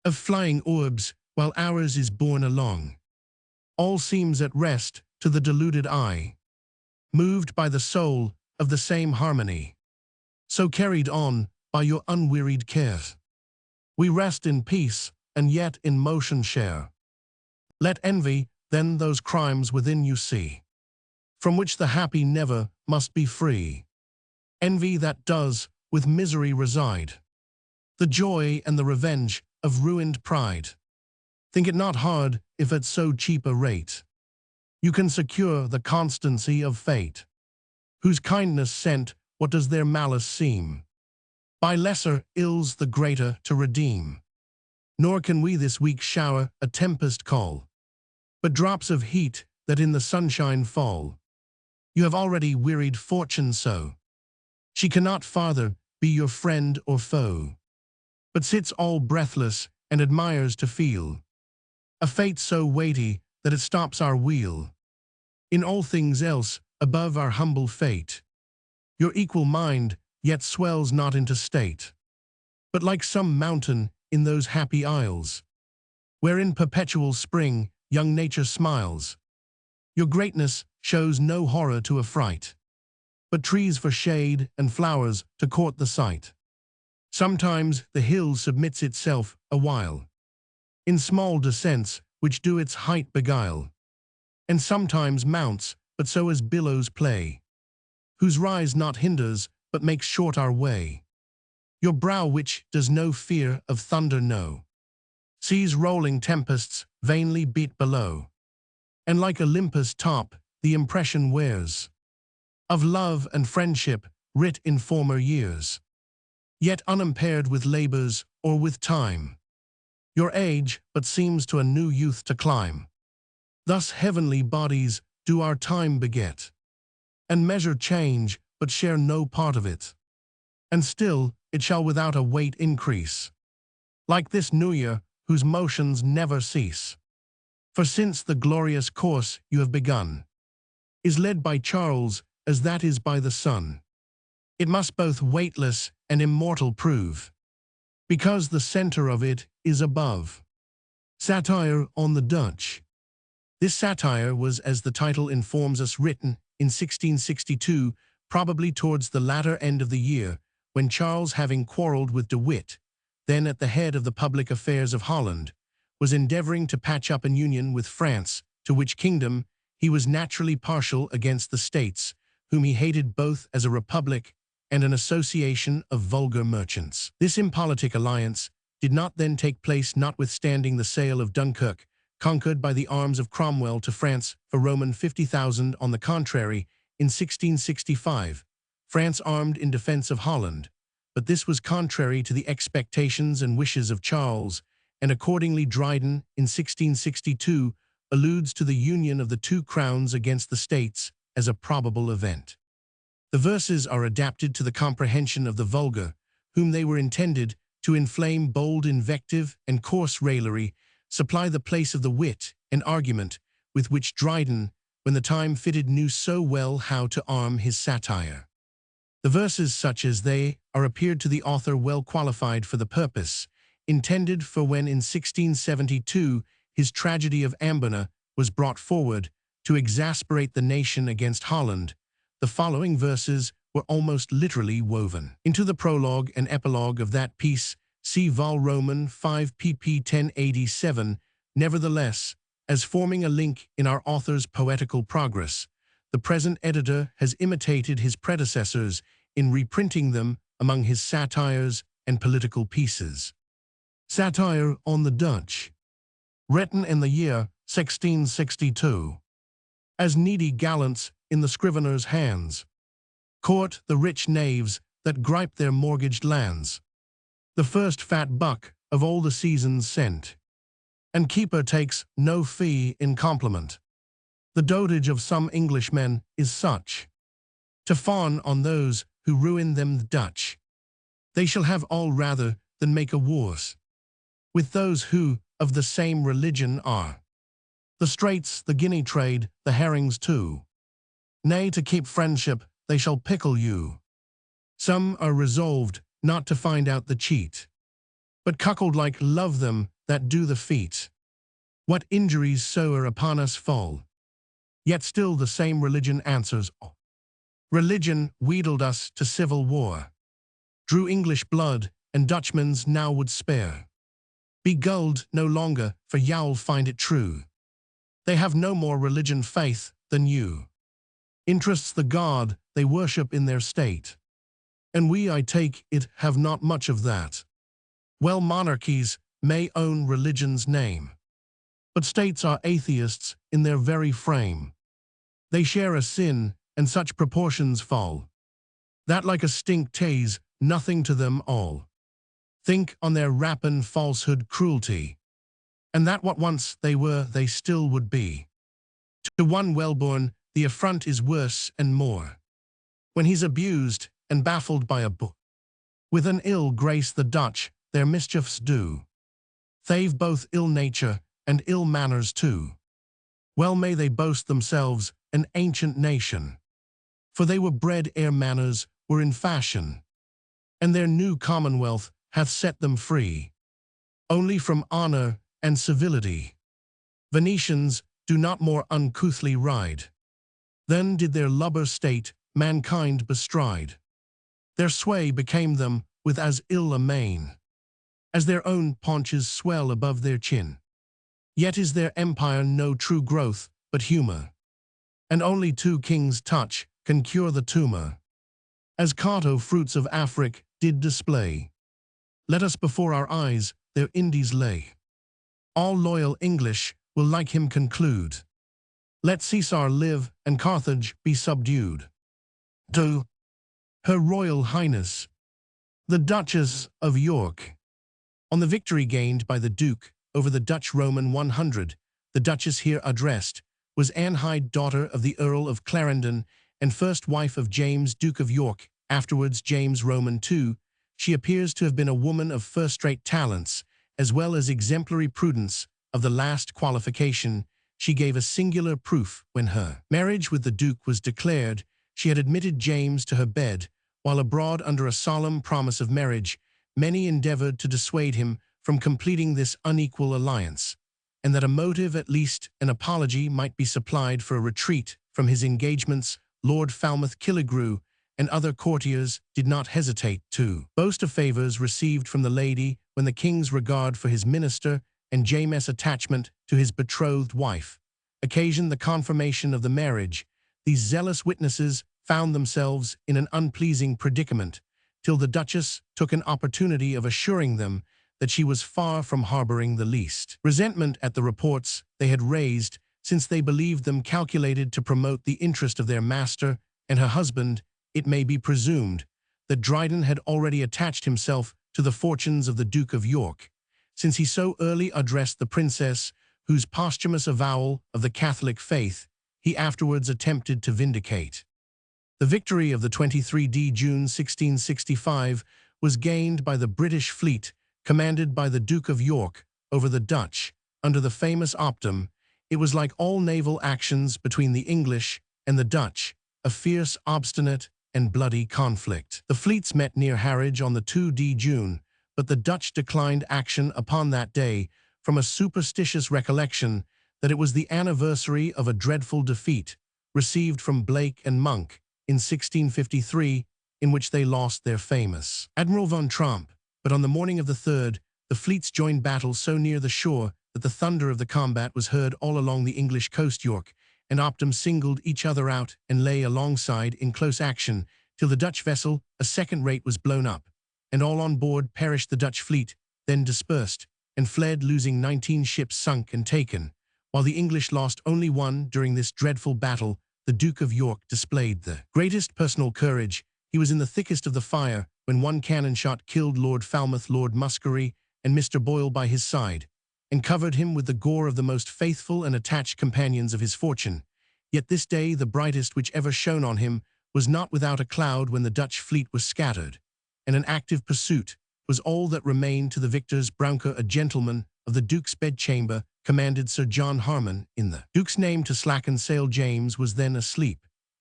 of flying orbs, while ours is borne along, all seems at rest to the deluded eye, moved by the soul of the same harmony, so carried on by your unwearied care. We rest in peace, and yet in motion share. Let envy then those crimes within you see, from which the happy never must be free. Envy that does with misery reside, the joy and the revenge of ruined pride. Think it not hard if at so cheap a rate you can secure the constancy of fate, whose kindness sent what does their malice seem, by lesser ills the greater to redeem. Nor can we this weak shower a tempest call, but drops of heat that in the sunshine fall. You have already wearied fortune so, she cannot farther be your friend or foe, but sits all breathless and admires to feel a fate so weighty that it stops our wheel. In all things else above our humble fate, your equal mind yet swells not into state, but like some mountain in those happy isles, where in perpetual spring young nature smiles. Your greatness shows no horror to affright, but trees for shade and flowers to court the sight. Sometimes the hill submits itself a while, in small descents which do its height beguile, and sometimes mounts, but so as billows play, whose rise not hinders, but makes short our way. Your brow which does no fear of thunder know, sees rolling tempests vainly beat below, and like Olympus' top the impression wears of love and friendship writ in former years, yet unimpaired with labors or with time. Your age but seems to a new youth to climb. Thus heavenly bodies do our time beget, and measure change but share no part of it, and still it shall without a weight increase, like this new year whose motions never cease. For since the glorious course you have begun is led by Charles as that is by the sun, it must both weightless and immortal prove, because the center of it is above. Satire on the Dutch. This satire was, as the title informs us, written in 1662, probably towards the latter end of the year, when Charles, having quarrelled with De Witt, then at the head of the public affairs of Holland, was endeavouring to patch up an union with France, to which kingdom he was naturally partial against the States, whom he hated both as a republic and an association of vulgar merchants. This impolitic alliance did not then take place, notwithstanding the sale of Dunkirk, conquered by the arms of Cromwell to France for Roman 50,000. On the contrary, in 1665, France armed in defense of Holland, but this was contrary to the expectations and wishes of Charles, and accordingly Dryden, in 1662, alludes to the union of the two crowns against the states as a probable event. The verses are adapted to the comprehension of the vulgar, whom they were intended to inflame bold invective and coarse raillery, supply the place of the wit and argument with which Dryden, when the time fitted, knew so well how to arm his satire. The verses, such as they are, appeared to the author well qualified for the purpose, intended for when in 1672 his tragedy of Ambona was brought forward to exasperate the nation against Holland. The following verses were almost literally woven into the prologue and epilogue of that piece See Vol Roman 5 pp 1087. Nevertheless, as forming a link in our author's poetical progress, the present editor has imitated his predecessors in reprinting them among his satires and political pieces. Satire on the Dutch. Written in the year 1662. As needy gallants in the scrivener's hands, court the rich knaves that gripe their mortgaged lands. The first fat buck of all the seasons sent, and keeper takes no fee in compliment. The dotage of some Englishmen is such, to fawn on those who ruin them the Dutch. They shall have all rather than make a worse with those who of the same religion are. The straits, the guinea trade, the herrings too. Nay, to keep friendship, they shall pickle you. Some are resolved not to find out the cheat, but cuckold-like love them that do the feat. What injuries soe'er upon us fall, yet still the same religion answers all. Religion wheedled us to civil war, drew English blood, and Dutchmen's now would spare. Be gulled no longer, for you'll find it true. They have no more religion faith than you. Interests the God they worship in their state, and we, I take it, have not much of that. Well, monarchies may own religion's name, but states are atheists in their very frame. They share a sin, and such proportions fall, that like a stink tays nothing to them all. Think on their rapine, falsehood, cruelty, and that what once they were, they still would be. To one well-born, the affront is worse and more, when he's abused and baffled by a book. With an ill grace the Dutch their mischiefs do. They've both ill nature and ill manners too. Well may they boast themselves an ancient nation, for they were bred ere manners were in fashion, and their new commonwealth hath set them free, only from honor and civility. Venetians do not more uncouthly ride, then did their lubber state mankind bestride. Their sway became them with as ill a mane, as their own paunches swell above their chin. Yet is their empire no true growth, but humor, and only two kings' touch can cure the tumor. As Cato fruits of Afric did display, let us before our eyes their Indies lay. All loyal English will like him conclude. Let Caesar live and Carthage be subdued. To Her Royal Highness, the Duchess of York. On the victory gained by the Duke over the Dutch Roman 100, the Duchess here addressed was Anne Hyde, daughter of the Earl of Clarendon and first wife of James, Duke of York, afterwards James Roman II. She appears to have been a woman of first-rate talents, as well as exemplary prudence. Of the last qualification, she gave a singular proof when her marriage with the Duke was declared. She had admitted James to her bed, while abroad under a solemn promise of marriage. Many endeavored to dissuade him from completing this unequal alliance, and that a motive, at least an apology, might be supplied for a retreat from his engagements. Lord Falmouth Killigrew and other courtiers did not hesitate to boast of favours received from the lady when the king's regard for his minister and James' attachment to his betrothed wife occasioned the confirmation of the marriage. These zealous witnesses found themselves in an unpleasing predicament, till the Duchess took an opportunity of assuring them that she was far from harbouring the least resentment at the reports they had raised, since they believed them calculated to promote the interest of their master and her husband. It may be presumed that Dryden had already attached himself to the fortunes of the Duke of York, since he so early addressed the princess, whose posthumous avowal of the Catholic faith he afterwards attempted to vindicate. The victory of the 23 June 1665 was gained by the British fleet, commanded by the Duke of York, over the Dutch, under the famous Optim. It was like all naval actions between the English and the Dutch, a fierce, obstinate, and bloody conflict. The fleets met near Harwich on the 2 June, but the Dutch declined action upon that day from a superstitious recollection that it was the anniversary of a dreadful defeat received from Blake and Monk in 1653, in which they lost their famous Admiral von Tromp, But on the morning of the 3rd, the fleets joined battle so near the shore that the thunder of the combat was heard all along the English coast. York and Opdam singled each other out and lay alongside in close action, till the Dutch vessel, a second rate, was blown up, and all on board perished. The Dutch fleet then dispersed and fled, losing 19 ships sunk and taken, while the English lost only one. During this dreadful battle, the Duke of York displayed the greatest personal courage. He was in the thickest of the fire when one cannon shot killed Lord Falmouth, Lord Muskery, and Mr. Boyle by his side, and covered him with the gore of the most faithful and attached companions of his fortune. Yet this day the brightest which ever shone on him was not without a cloud, when the Dutch fleet was scattered, and an active pursuit was all that remained to the victors. Brouncker, a gentleman of the Duke's bedchamber, commanded Sir John Harmon in the Duke's name to slacken sail. James was then asleep,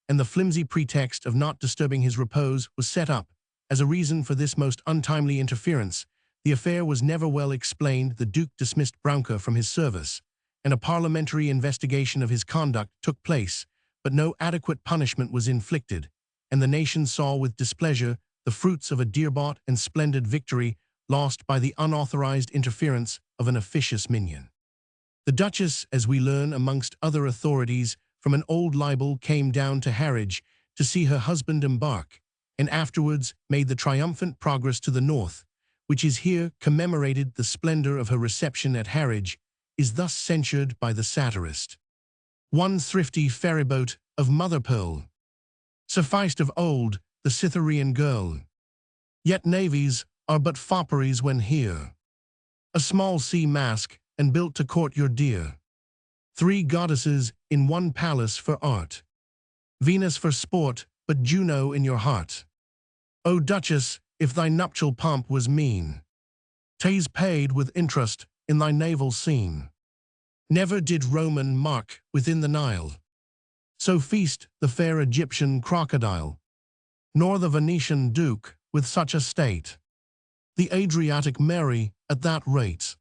and the flimsy pretext of not disturbing his repose was set up as a reason for this most untimely interference. The affair was never well explained. The Duke dismissed Brouncker from his service, and a parliamentary investigation of his conduct took place, but no adequate punishment was inflicted, and the nation saw with displeasure the fruits of a dear-bought and splendid victory lost by the unauthorized interference of an officious minion. The Duchess, as we learn amongst other authorities from an old libel, came down to Harwich to see her husband embark, and afterwards made the triumphant progress to the north, which is here commemorated. The splendor of her reception at Harwich is thus censured by the satirist. One thrifty ferryboat of mother-pearl sufficed of old the Cytherean girl, yet navies are but fopperies when here. A small sea mask, and built to court your dear. 3 goddesses in one palace for art, Venus for sport, but Juno in your heart. O Duchess, if thy nuptial pomp was mean, 'tis paid with interest in thy naval scene. Never did Roman mark within the Nile so feast the fair Egyptian crocodile, nor the Venetian duke with such a state, the Adriatic Mary at that rate.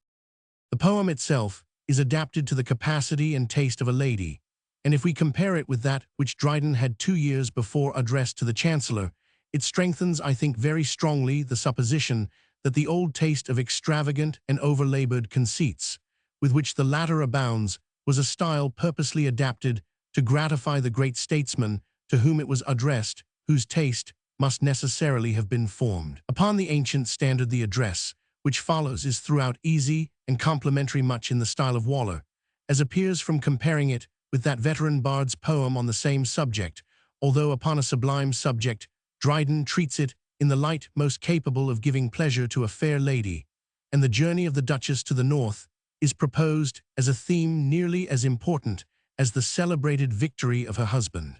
The poem itself is adapted to the capacity and taste of a lady, and if we compare it with that which Dryden had 2 years before addressed to the Chancellor, it strengthens, I think, very strongly the supposition that the old taste of extravagant and over-labored conceits, with which the latter abounds, was a style purposely adapted to gratify the great statesman to whom it was addressed, whose taste must necessarily have been formed upon the ancient standard. The address which follows is throughout easy and complimentary, much in the style of Waller, as appears from comparing it with that veteran bard's poem on the same subject, although upon a sublime subject. Dryden treats it in the light most capable of giving pleasure to a fair lady, and the journey of the Duchess to the north is proposed as a theme nearly as important as the celebrated victory of her husband.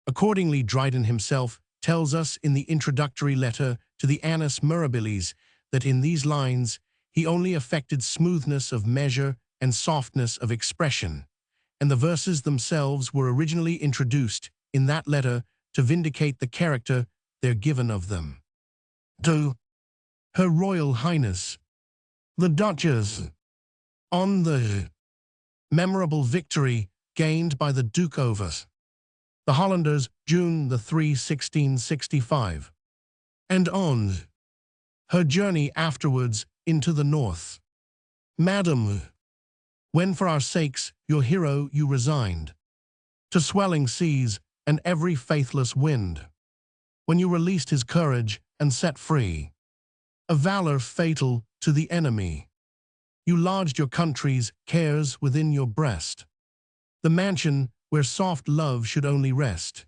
Accordingly, Dryden himself tells us in the introductory letter to the Annus Mirabilis that in these lines he only affected smoothness of measure and softness of expression, and the verses themselves were originally introduced in that letter to vindicate the character there given of them. To Her Royal Highness, the Duchess, on the memorable victory gained by the Duke over the Hollanders, June 3, 1665, and on her journey afterwards into the north. Madam, when for our sakes your hero you resigned to swelling seas and every faithless wind, when you released his courage and set free a valor fatal to the enemy, you lodged your country's cares within your breast, the mansion where soft love should only rest,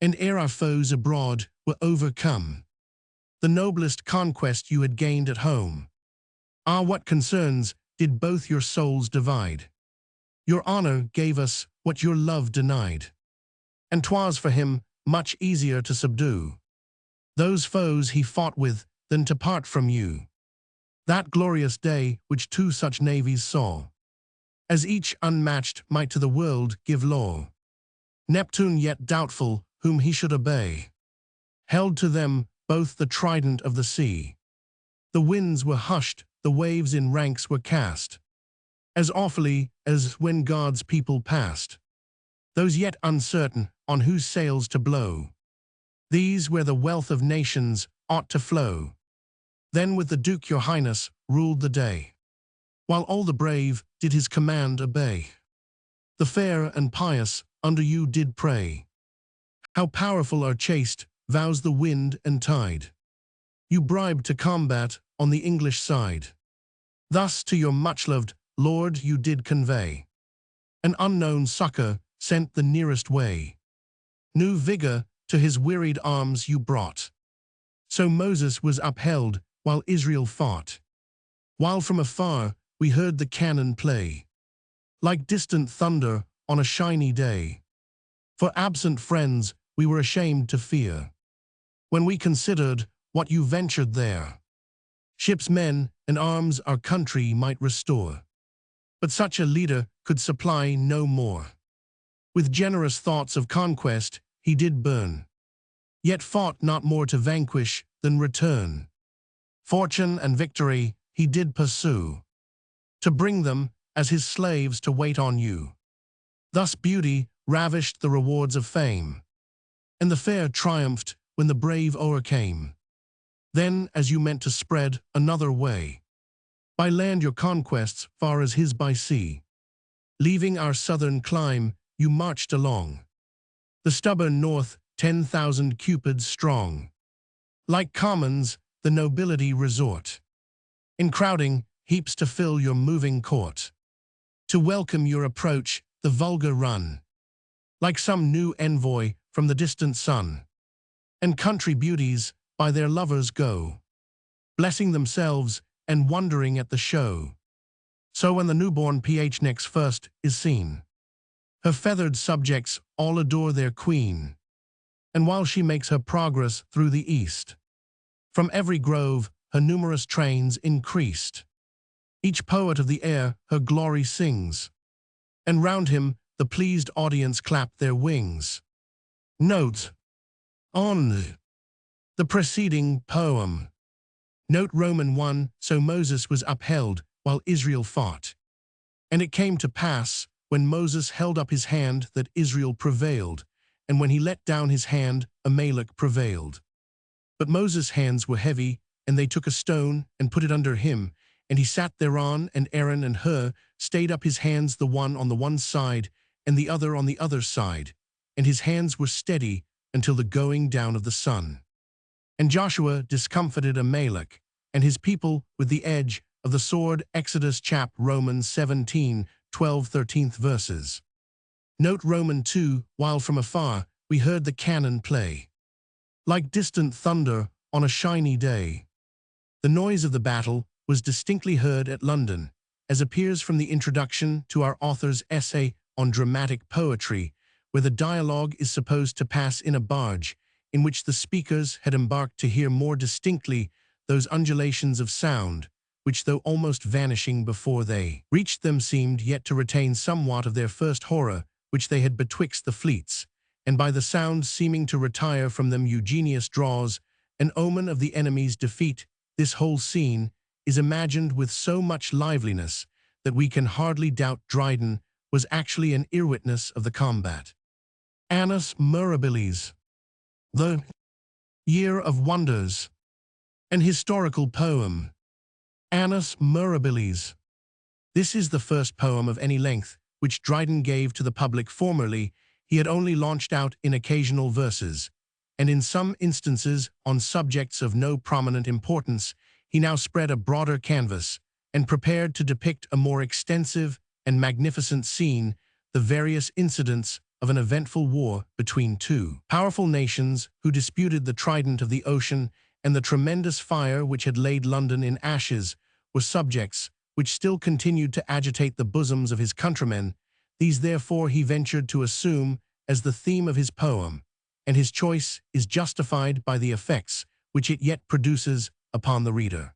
and ere our foes abroad were overcome, the noblest conquest you had gained at home. Ah, what concerns did both your souls divide! Your honor gave us what your love denied, and 'twas for him much easier to subdue those foes he fought with than to part from you. That glorious day which 2 such navies saw, as each unmatched might to the world give law, Neptune yet doubtful whom he should obey, held to them both the trident of the sea. The winds were hushed, the waves in ranks were cast, as awfully as when God's people passed, those yet uncertain on whose sails to blow. These where the wealth of nations ought to flow. Then with the Duke your Highness ruled the day, while all the brave did his command obey. The fair and pious under you did pray. How powerful are chaste vows the wind and tide. You bribed to combat on the English side. Thus to your much-loved lord you did convey. An unknown succor sent the nearest way. New vigor to his wearied arms you brought. So Moses was upheld while Israel fought. While from afar we heard the cannon play, like distant thunder on a shiny day. For absent friends we were ashamed to fear, when we considered what you ventured there. Ships, men, and arms our country might restore, but such a leader could supply no more. With generous thoughts of conquest he did burn, yet fought not more to vanquish than return. Fortune and victory he did pursue, to bring them as his slaves to wait on you. Thus beauty ravished the rewards of fame, and the fair triumphed when the brave o'ercame. Then, as you meant to spread another way, by land your conquests far as his by sea, leaving our southern clime, you marched along the stubborn north, 10,000 cupids strong. Like commons, the nobility resort, in crowding heaps to fill your moving court. To welcome your approach, the vulgar run, like some new envoy from the distant sun. And country beauties by their lovers go, blessing themselves and wondering at the show. So when the newborn PH first is seen, her feathered subjects all adore their queen. And while she makes her progress through the east, from every grove her numerous trains increased. Each poet of the air her glory sings, and round him the pleased audience clap their wings. Note on the preceding poem. Note Roman 1, so Moses was upheld while Israel fought. And it came to pass, when Moses held up his hand, that Israel prevailed, and when he let down his hand, Amalek prevailed. But Moses' hands were heavy, and they took a stone and put it under him, and he sat thereon, and Aaron and Hur stayed up his hands, the one on the one side, and the other on the other side, and his hands were steady until the going down of the sun. And Joshua discomfited Amalek and his people with the edge of the sword. Exodus chap Romans 17, 12, 13th verses. Note Roman 2, while from afar we heard the cannon play, like distant thunder on a shiny day. The noise of the battle was distinctly heard at London, as appears from the introduction to our author's essay on dramatic poetry, where the dialogue is supposed to pass in a barge, in which the speakers had embarked to hear more distinctly those undulations of sound, which though almost vanishing before they reached them seemed yet to retain somewhat of their first horror, which they had betwixt the fleets, and by the sound seeming to retire from them Eugenius draws an omen of the enemy's defeat. This whole scene is imagined with so much liveliness that we can hardly doubt Dryden was actually an earwitness of the combat. Annus Mirabilis, the Year of Wonders, an historical poem. Annus Mirabilis. This is the first poem of any length which Dryden gave to the public. Formerly, he had only launched out in occasional verses, and in some instances on subjects of no prominent importance. He now spread a broader canvas and prepared to depict a more extensive and magnificent scene, the various incidents of an eventful war between two powerful nations who disputed the trident of the ocean, and the tremendous fire which had laid London in ashes were subjects which still continued to agitate the bosoms of his countrymen. These therefore he ventured to assume as the theme of his poem, and his choice is justified by the effects which it yet produces upon the reader.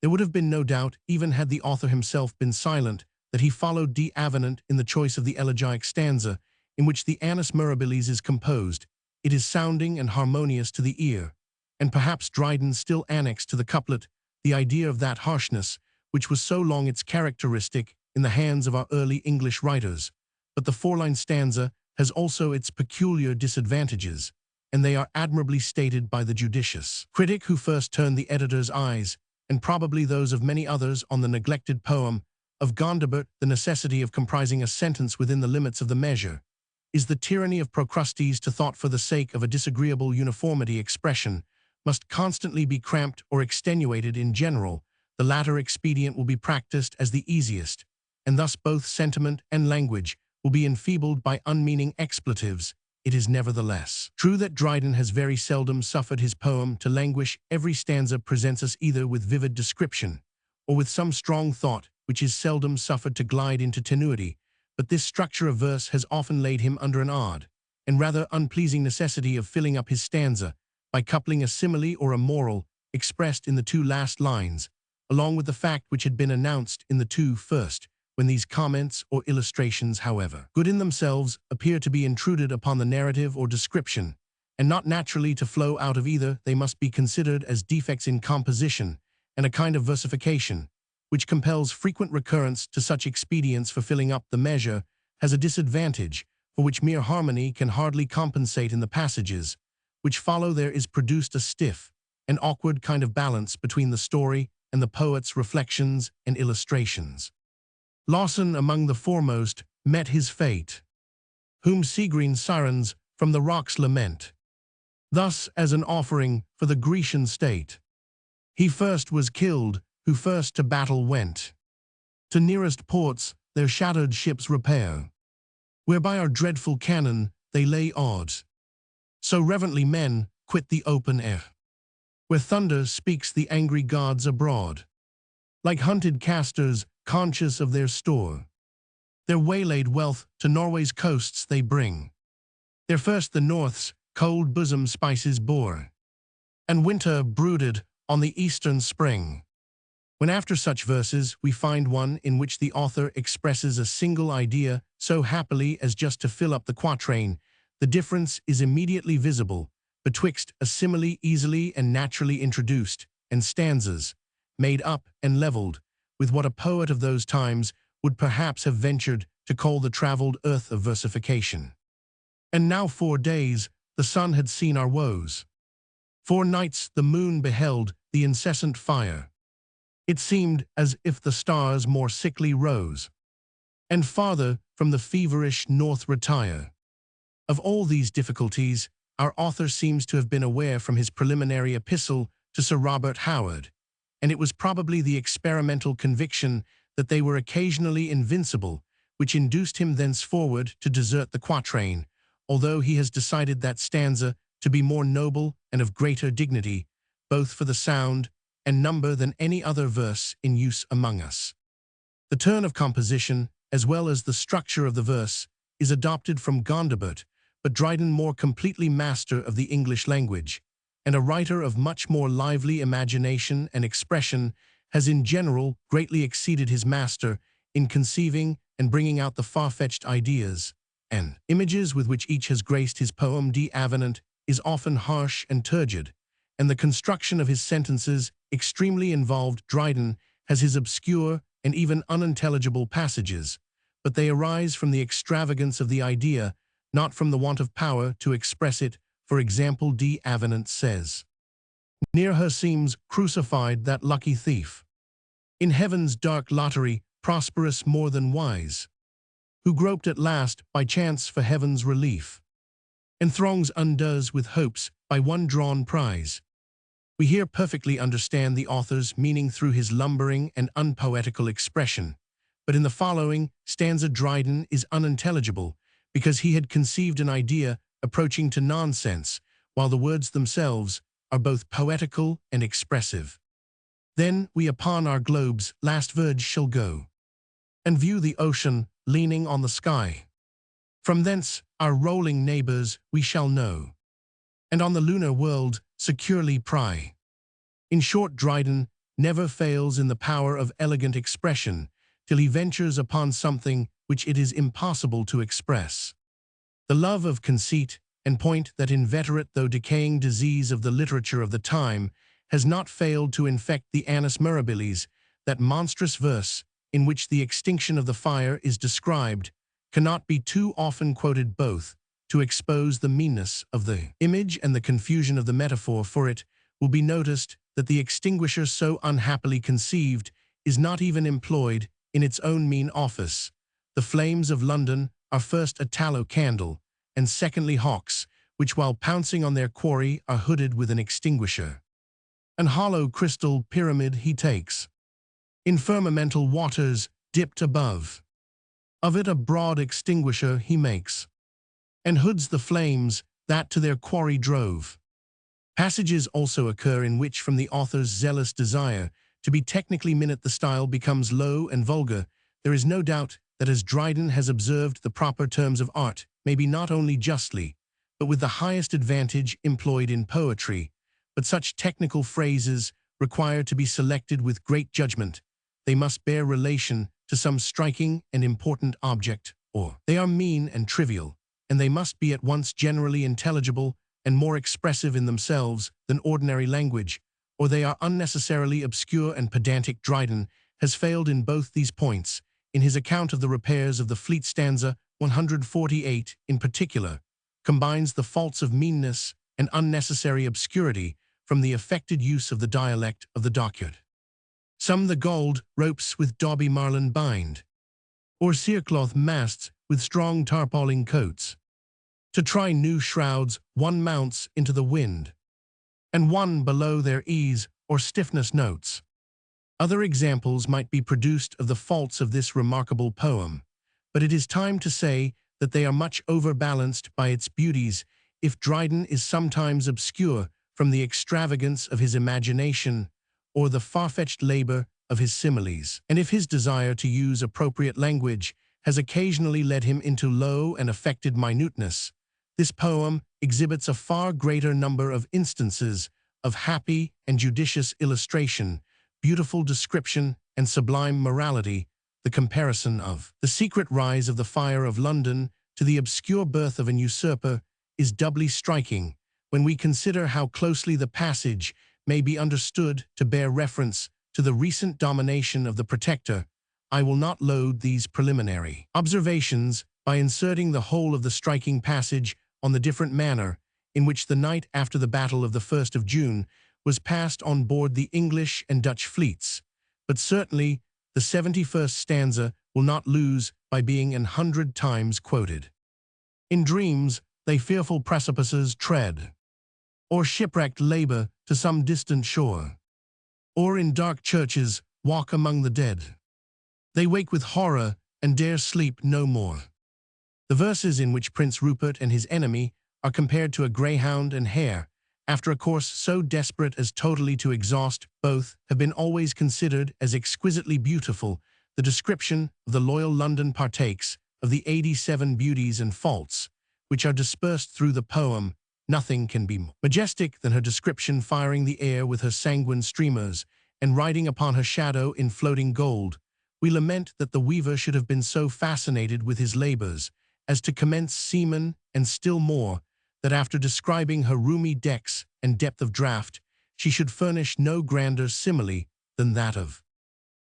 There would have been no doubt, even had the author himself been silent, that he followed D. Avenant in the choice of the elegiac stanza, in which the Annus Mirabilis is composed. It is sounding and harmonious to the ear, and perhaps Dryden still annexed to the couplet the idea of that harshness which was so long its characteristic in the hands of our early English writers. But the four-line stanza has also its peculiar disadvantages. and they are admirably stated by the judicious critic who first turned the editor's eyes, and probably those of many others, on the neglected poem of Gondibert. The necessity of comprising a sentence within the limits of the measure is the tyranny of Procrustes to thought. For the sake of a disagreeable uniformity, expression must constantly be cramped or extenuated. In general, the latter expedient will be practiced as the easiest, and thus both sentiment and language will be enfeebled by unmeaning expletives. It is nevertheless true that Dryden has very seldom suffered his poem to languish. Every stanza presents us either with vivid description or with some strong thought, which is seldom suffered to glide into tenuity, but this structure of verse has often laid him under an odd and rather unpleasing necessity of filling up his stanza by coupling a simile or a moral expressed in the two last lines, along with the fact which had been announced in the two first. When these comments or illustrations, however good in themselves, appear to be intruded upon the narrative or description, and not naturally to flow out of either, they must be considered as defects in composition and a kind of versification, which compels frequent recurrence to such expedients for filling up the measure, has a disadvantage for which mere harmony can hardly compensate. In the passages which follow there is produced a stiff and awkward kind of balance between the story and the poet's reflections and illustrations. Lawson, among the foremost, met his fate, whom sea-green sirens from the rocks lament. Thus, as an offering for the Grecian state, he first was killed, who first to battle went. To nearest ports their shattered ships repair, whereby our dreadful cannon they lay odds. So reverently men quit the open air, where thunder speaks the angry gods abroad. Like hunted castors, conscious of their store, their waylaid wealth to Norway's coasts they bring. There first the North's cold bosom spices bore, and winter brooded on the eastern spring. When after such verses we find one in which the author expresses a single idea so happily as just to fill up the quatrain, the difference is immediately visible betwixt a simile easily and naturally introduced, and stanzas made up and levelled with what a poet of those times would perhaps have ventured to call the travelled earth of versification. And now 4 days the sun had seen our woes. 4 nights the moon beheld the incessant fire. It seemed as if the stars more sickly rose, and farther from the feverish north retire. Of all these difficulties, our author seems to have been aware from his preliminary epistle to Sir Robert Howard, and it was probably the experimental conviction that they were occasionally invincible which induced him thenceforward to desert the quatrain, although he has decided that stanza to be more noble and of greater dignity, both for the sound and number, than any other verse in use among us. The turn of composition, as well as the structure of the verse, is adopted from Gondibert, but Dryden, more completely master of the English language, and a writer of much more lively imagination and expression, has in general greatly exceeded his master in conceiving and bringing out the far-fetched ideas and images with which each has graced his poem. The Avenant is often harsh and turgid, and the construction of his sentences extremely involved. Dryden has his obscure and even unintelligible passages, but they arise from the extravagance of the idea, not from the want of power to express it. For example, D. Avenant says, "Near her seems crucified that lucky thief, in heaven's dark lottery prosperous more than wise, who groped at last by chance for heaven's relief, and throngs undoes with hopes by one drawn prize." We here perfectly understand the author's meaning through his lumbering and unpoetical expression, but in the following stanza Dryden is unintelligible because he had conceived an idea approaching to nonsense, while the words themselves are both poetical and expressive. "Then we upon our globe's last verge shall go, and view the ocean leaning on the sky. From thence our rolling neighbours we shall know, and on the lunar world securely pry." In short, Dryden never fails in the power of elegant expression till he ventures upon something which it is impossible to express. The love of conceit and point, that inveterate though decaying disease of the literature of the time, has not failed to infect the Annus Mirabilis. That monstrous verse, in which the extinction of the fire is described, cannot be too often quoted both to expose the meanness of the image and the confusion of the metaphor for it, will be noticed that the extinguisher so unhappily conceived is not even employed in its own mean office. The flames of London are first a tallow candle, and secondly hawks, which while pouncing on their quarry are hooded with an extinguisher. An hollow crystal pyramid he takes, in firmamental waters dipped above. Of it a broad extinguisher he makes, and hoods the flames that to their quarry drove. Passages also occur in which, from the author's zealous desire to be technically minute, the style becomes low and vulgar. There is no doubt that as Dryden has observed, the proper terms of art may be not only justly, but with the highest advantage employed in poetry, but such technical phrases require to be selected with great judgment. They must bear relation to some striking and important object, or they are mean and trivial, and they must be at once generally intelligible and more expressive in themselves than ordinary language, or they are unnecessarily obscure and pedantic. Dryden has failed in both these points. In his account of the repairs of the Fleet, stanza 148 in particular combines the faults of meanness and unnecessary obscurity from the affected use of the dialect of the dockyard. Some the gold ropes with dauby marline bind, or cerecloth masts with strong tarpauling coats. To try new shrouds one mounts into the wind, and one below their ease or stiffness notes. Other examples might be produced of the faults of this remarkable poem, but it is time to say that they are much overbalanced by its beauties. If Dryden is sometimes obscure from the extravagance of his imagination or the far-fetched labor of his similes, and if his desire to use appropriate language has occasionally led him into low and affected minuteness, this poem exhibits a far greater number of instances of happy and judicious illustration, beautiful description, and sublime morality. The comparison of the secret rise of the fire of London to the obscure birth of an usurper is doubly striking when we consider how closely the passage may be understood to bear reference to the recent domination of the Protector. I will not load these preliminary observations by inserting the whole of the striking passage on the different manner in which the night after the battle of the 1st of June was passed on board the English and Dutch fleets, but certainly the 71st stanza will not lose by being 100 times quoted. In dreams they fearful precipices tread, or shipwrecked labor to some distant shore, or in dark churches walk among the dead. They wake with horror and dare sleep no more. The verses in which Prince Rupert and his enemy are compared to a greyhound and hare, after a course so desperate as totally to exhaust both, have been always considered as exquisitely beautiful. The description of the loyal London partakes of the 87 beauties and faults which are dispersed through the poem. Nothing can be more majestic than her description, firing the air with her sanguine streamers and riding upon her shadow in floating gold. We lament that the weaver should have been so fascinated with his labors as to commence seaman, and still more, that after describing her roomy decks and depth of draught, she should furnish no grander simile than that of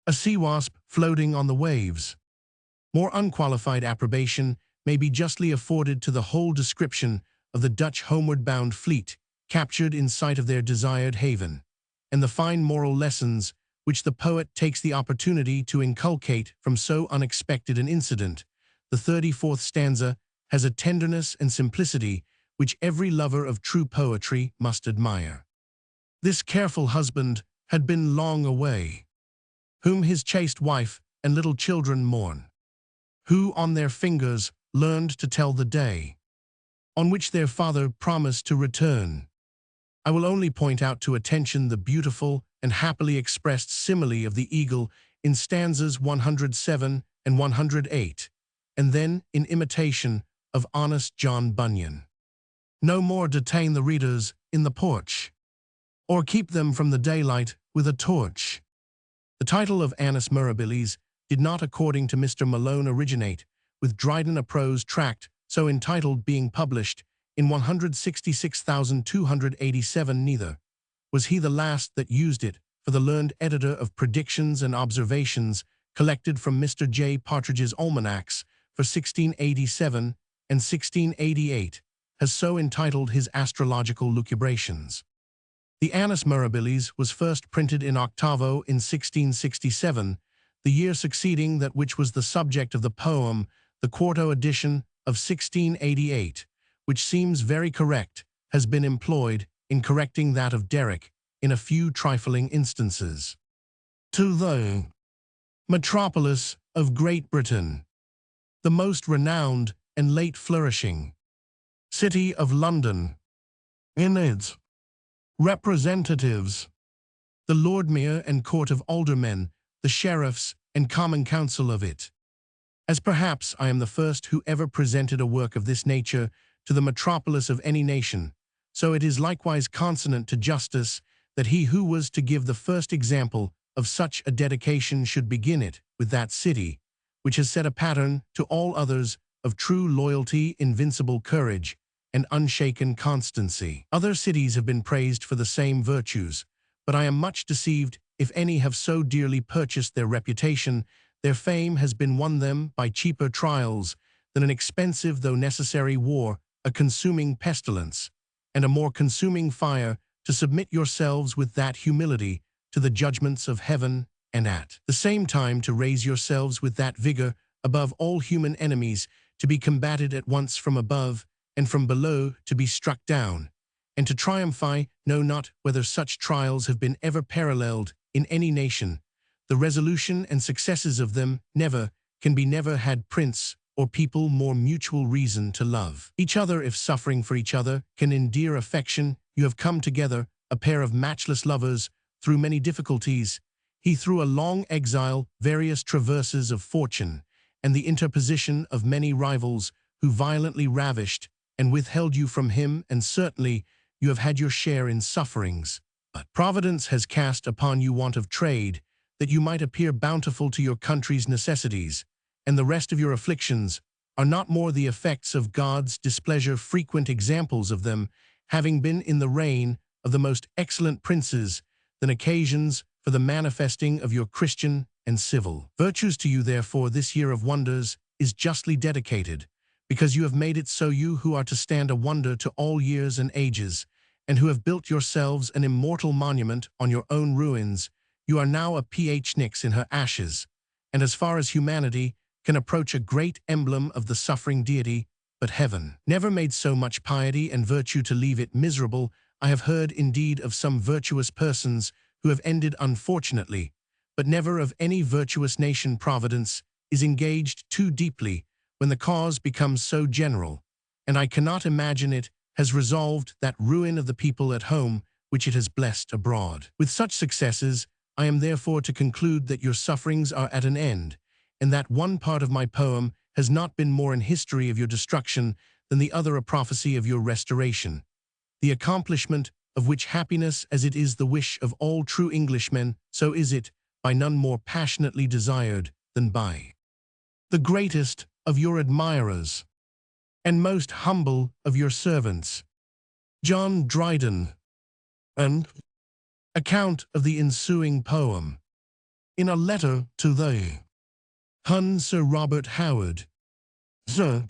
a sea-wasp floating on the waves. More unqualified approbation may be justly afforded to the whole description of the Dutch homeward-bound fleet, captured in sight of their desired haven, and the fine moral lessons which the poet takes the opportunity to inculcate from so unexpected an incident. The 34th stanza has a tenderness and simplicity which every lover of true poetry must admire. This careful husband had been long away, whom his chaste wife and little children mourn, who on their fingers learned to tell the day on which their father promised to return. I will only point out to attention the beautiful and happily expressed simile of the eagle in stanzas 107 and 108, and then in imitation of honest John Bunyan. No more detain the readers in the porch, or keep them from the daylight with a torch. The title of Annus Mirabilis did not, according to Mr. Malone, originate with Dryden, a prose tract so entitled being published in 166,287. Neither was he the last that used it, for the learned editor of Predictions and Observations collected from Mr. J. Partridge's Almanacs for 1687 and 1688, has so entitled his astrological lucubrations. The Annus Mirabilis was first printed in octavo in 1667, the year succeeding that which was the subject of the poem. The quarto edition of 1688, which seems very correct, has been employed in correcting that of Derrick in a few trifling instances. To the metropolis of Great Britain, the most renowned and late flourishing city of London, in its representatives, the Lord Mayor and Court of Aldermen, the Sheriffs and Common Council of it. As perhaps I am the first who ever presented a work of this nature to the metropolis of any nation, so it is likewise consonant to justice that he who was to give the first example of such a dedication should begin it with that city, which has set a pattern to all others of true loyalty, invincible courage, and unshaken constancy. Other cities have been praised for the same virtues, but I am much deceived if any have so dearly purchased their reputation. Their fame has been won them by cheaper trials than an expensive though necessary war, a consuming pestilence, and a more consuming fire, to submit yourselves with that humility to the judgments of heaven, and at the same time to raise yourselves with that vigor above all human enemies, to be combated at once from above, and from below to be struck down, and to triumph. I know not whether such trials have been ever paralleled in any nation. The resolution and successes of them never had prince or people more mutual reason to love each other. If suffering for each other can endear affection, you have come together, a pair of matchless lovers, through many difficulties. He through a long exile, various traverses of fortune, and the interposition of many rivals who violently ravished and withheld you from him, and certainly you have had your share in sufferings. But Providence has cast upon you want of trade, that you might appear bountiful to your country's necessities, and the rest of your afflictions are not more the effects of God's displeasure, frequent examples of them having been in the reign of the most excellent princes, than occasions for the manifesting of your Christian and civil virtues to you. Therefore this year of wonders is justly dedicated, because you have made it so. You who are to stand a wonder to all years and ages, and who have built yourselves an immortal monument on your own ruins, you are now a phnix in her ashes, and as far as humanity can approach, a great emblem of the suffering deity. But heaven never made so much piety and virtue to leave it miserable. I have heard indeed of some virtuous persons who have ended unfortunately, but never of any virtuous nation. Providence is engaged too deeply when the cause becomes so general, and I cannot imagine it has resolved that ruin of the people at home which it has blessed abroad. With such successes, I am therefore to conclude that your sufferings are at an end, and that one part of my poem has not been more in history of your destruction than the other a prophecy of your restoration, the accomplishment of which happiness, as it is the wish of all true Englishmen, so is it by none more passionately desired than by the greatest of your admirers, and most humble of your servants, John Dryden. An account of the ensuing poem. In a letter to the Hun Sir Robert Howard. Sir,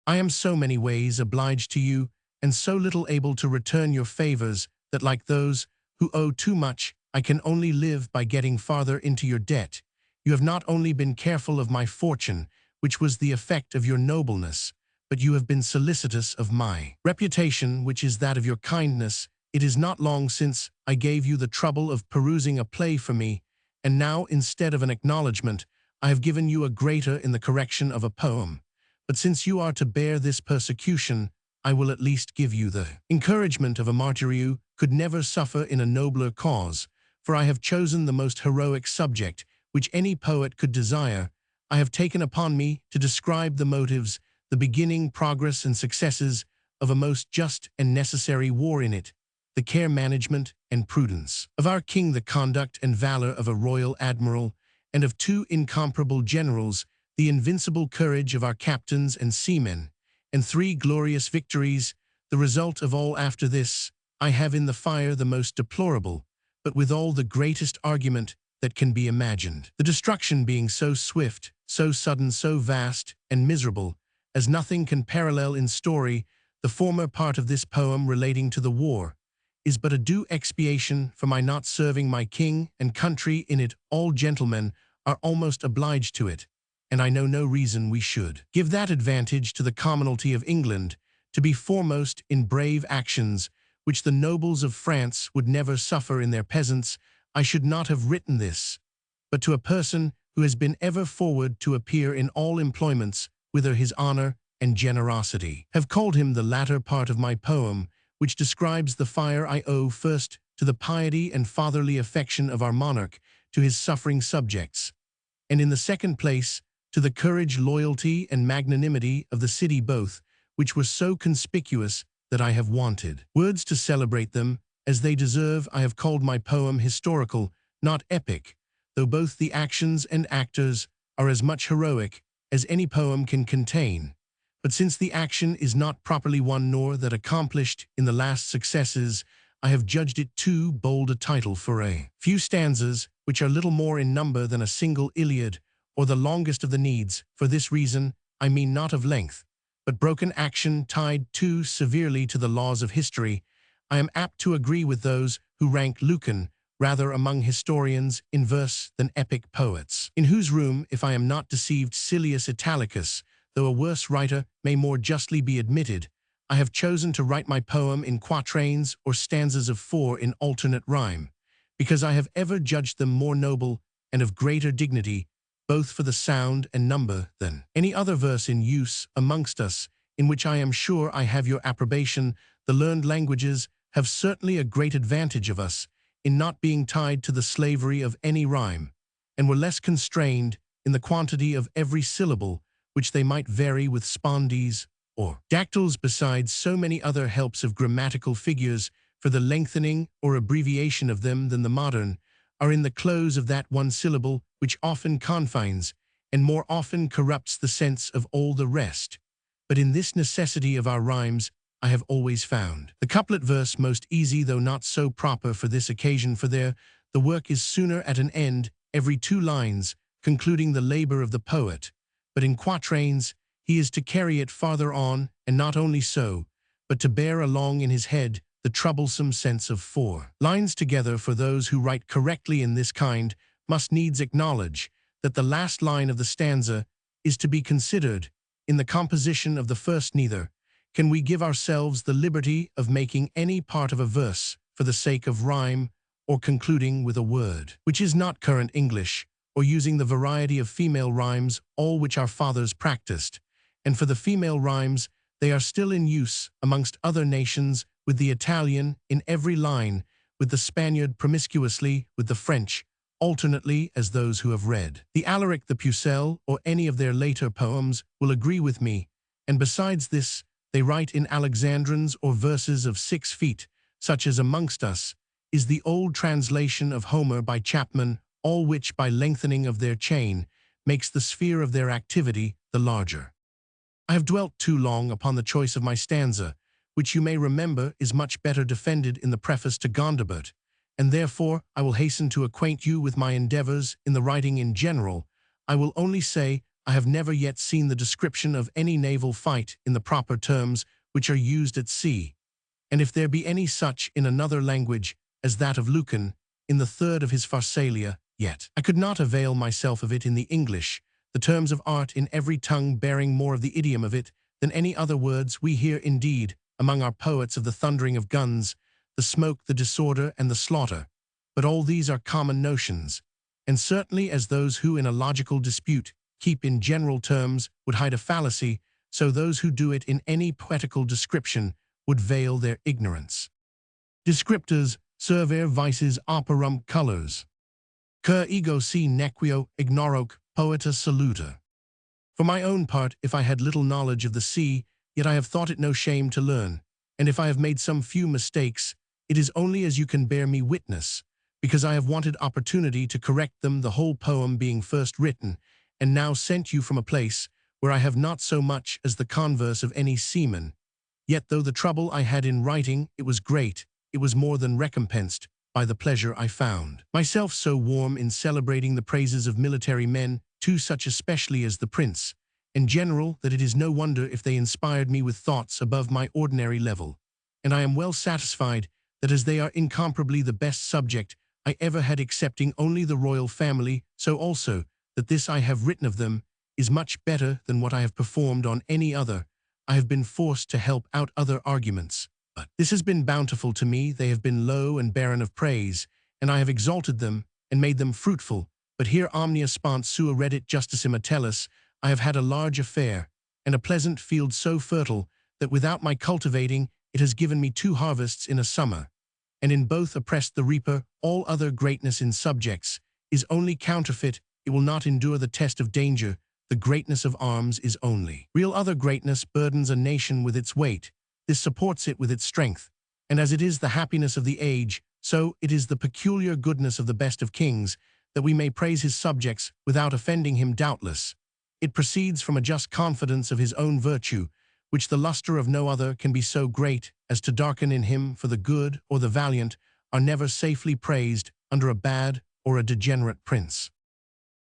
I am so many ways obliged to you, and so little able to return your favors, that like those who owe too much, I can only live by getting farther into your debt. You have not only been careful of my fortune, which was the effect of your nobleness, but you have been solicitous of my reputation, which is that of your kindness. It is not long since I gave you the trouble of perusing a play for me, and now instead of an acknowledgment, I have given you a greater in the correction of a poem. But since you are to bear this persecution, I will at least give you the encouragement of a martyr. You could never suffer in a nobler cause, for I have chosen the most heroic subject which any poet could desire. I have taken upon me to describe the motives, the beginning, progress, and successes of a most just and necessary war in it, the care, management, and prudence of our king, the conduct and valor of a royal admiral, and of two incomparable generals, the invincible courage of our captains and seamen, and three glorious victories. The result of all after this, I have in the fire the most deplorable, but withal the greatest argument that can be imagined. The destruction being so swift, so sudden, so vast, and miserable, as nothing can parallel in story the former part of this poem relating to the war, is but a due expiation for my not serving my king and country in it. All gentlemen are almost obliged to it, and I know no reason we should. Give that advantage to the commonalty of England, to be foremost in brave actions, which the nobles of France would never suffer in their peasants. I should not have written this, but to a person who has been ever forward to appear in all employments, whither his honor and generosity have called him. The latter part of my poem, which describes the fire, I owe first to the piety and fatherly affection of our monarch to his suffering subjects, and in the second place to the courage, loyalty, and magnanimity of the city, both which were so conspicuous that I have wanted words to celebrate them as they deserve. I have called my poem historical, not epic, though both the actions and actors are as much heroic as any poem can contain. But since the action is not properly one, nor that accomplished in the last successes, I have judged it too bold a title for a few stanzas, which are little more in number than a single Iliad, or the longest of the Needs. For this reason, I mean not of length, but broken action tied too severely to the laws of history. I am apt to agree with those who rank Lucan rather among historians in verse than epic poets, in whose room, if I am not deceived, Silius Italicus, though a worse writer, may more justly be admitted. I have chosen to write my poem in quatrains or stanzas of 4 in alternate rhyme, because I have ever judged them more noble and of greater dignity, both for the sound and number, than any other verse in use amongst us, in which I am sure I have your approbation. The learned languages have certainly a great advantage of us in not being tied to the slavery of any rhyme, and were less constrained in the quantity of every syllable, which they might vary with spondees or dactyls, besides so many other helps of grammatical figures for the lengthening or abbreviation of them than the modern are in the close of that one syllable, which often confines and more often corrupts the sense of all the rest. But in this necessity of our rhymes I have always found the couplet verse most easy, though not so proper for this occasion, for there the work is sooner at an end, every 2 lines concluding the labor of the poet. But in quatrains he is to carry it farther on, and not only so, but to bear along in his head the troublesome sense of 4 lines together. For those who write correctly in this kind must needs acknowledge that the last line of the stanza is to be considered in the composition of the first. Neither can we give ourselves the liberty of making any part of a verse for the sake of rhyme, or concluding with a word which is not current English, or using the variety of female rhymes, all which our fathers practiced. And for the female rhymes, they are still in use amongst other nations, with the Italian in every line, with the Spaniard promiscuously, with the French alternately, as those who have read the Alaric, the Pucelle, or any of their later poems will agree with me. And besides this, they write in Alexandrines or verses of 6 feet, such as amongst us is the old translation of Homer by Chapman, all which, by lengthening of their chain, makes the sphere of their activity the larger. I have dwelt too long upon the choice of my stanza, which you may remember is much better defended in the preface to Gondibert, and therefore I will hasten to acquaint you with my endeavors in the writing in general. I will only say I have never yet seen the description of any naval fight in the proper terms which are used at sea, and if there be any such in another language as that of Lucan, in the 3rd of his Pharsalia, yet I could not avail myself of it in the English, the terms of art in every tongue bearing more of the idiom of it than any other words. We hear indeed among our poets of the thundering of guns, the smoke, the disorder, and the slaughter, but all these are common notions, and certainly as those who in a logical dispute keep in general terms would hide a fallacy, so those who do it in any poetical description would veil their ignorance. Descriptors server vices operum colors. Cur ego si nequio ignoroque poeta saluta. For my own part, if I had little knowledge of the sea, yet I have thought it no shame to learn, and if I have made some few mistakes, it is only as you can bear me witness, because I have wanted opportunity to correct them, the whole poem being first written, and now sent you from a place where I have not so much as the converse of any seaman. Yet though the trouble I had in writing it was great, it was more than recompensed by the pleasure I found myself so warm in celebrating the praises of military men, too such especially as the prince, and general that it is no wonder if they inspired me with thoughts above my ordinary level. And I am well satisfied that as they are incomparably the best subject I ever had excepting only the royal family, so also that this I have written of them is much better than what I have performed on any other. I have been forced to help out other arguments. But this has been bountiful to me. They have been low and barren of praise, and I have exalted them and made them fruitful. But here omnia spant sua reddit justissima tellus, I have had a large affair, and a pleasant field so fertile, that without my cultivating, it has given me 2 harvests in a summer. And in both oppressed the reaper. All other greatness in subjects is only counterfeit. It will not endure the test of danger. The greatness of arms is only. Real other greatness burdens a nation with its weight. This supports it with its strength. And as it is the happiness of the age, so it is the peculiar goodness of the best of kings, that we may praise his subjects without offending him doubtless. It proceeds from a just confidence of his own virtue, which the lustre of no other can be so great as to darken in him, for the good or the valiant are never safely praised under a bad or a degenerate prince.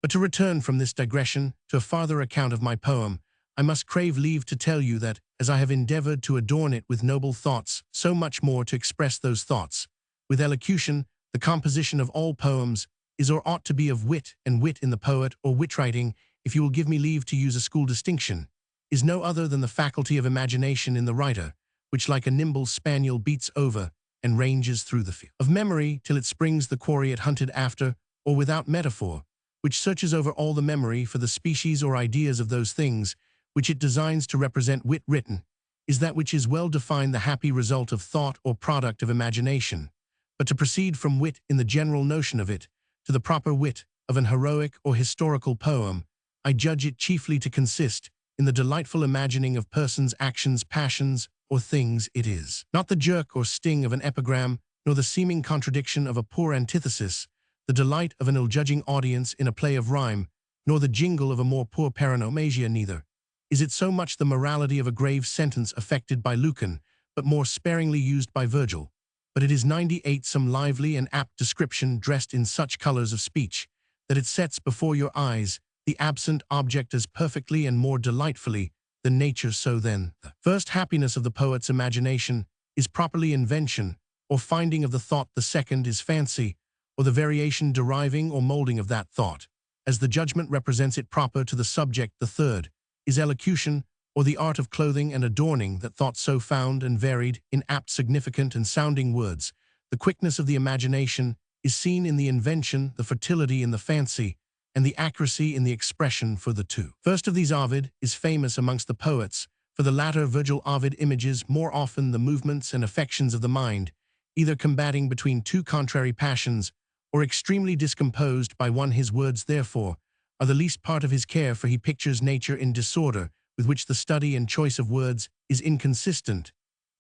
But to return from this digression to a farther account of my poem, I must crave leave to tell you that, as I have endeavored to adorn it with noble thoughts, so much more to express those thoughts. With elocution, the composition of all poems is or ought to be of wit, and wit in the poet, or wit-writing, if you will give me leave to use a school distinction, is no other than the faculty of imagination in the writer, which like a nimble spaniel beats over and ranges through the field of memory till it springs the quarry it hunted after, or without metaphor, which searches over all the memory for the species or ideas of those things which it designs to represent. Wit written is that which is well defined, the happy result of thought or product of imagination. But to proceed from wit in the general notion of it to the proper wit of an heroic or historical poem, I judge it chiefly to consist in the delightful imagining of persons, actions, passions, or things. It is not the jerk or sting of an epigram, nor the seeming contradiction of a poor antithesis, the delight of an ill-judging audience in a play of rhyme, nor the jingle of a more poor paronomasia. Neither is it so much the morality of a grave sentence affected by Lucan, but more sparingly used by Virgil. But it is 98 some lively and apt description dressed in such colors of speech, that it sets before your eyes the absent object as perfectly and more delightfully than nature. So then, the first happiness of the poet's imagination is properly invention, or finding of the thought. The second is fancy, or the variation, deriving or molding of that thought, as the judgment represents it proper to the subject. The third is elocution, or the art of clothing and adorning that thought so found and varied in apt, significant, and sounding words. The quickness of the imagination is seen in the invention, the fertility in the fancy, and the accuracy in the expression. For the 2 first of these Ovid is famous amongst the poets. For the latter, Virgil. Ovid images more often the movements and affections of the mind, either combating between 2 contrary passions, or extremely discomposed by one. His words, therefore, are the least part of his care, for he pictures nature in disorder, with which the study and choice of words is inconsistent.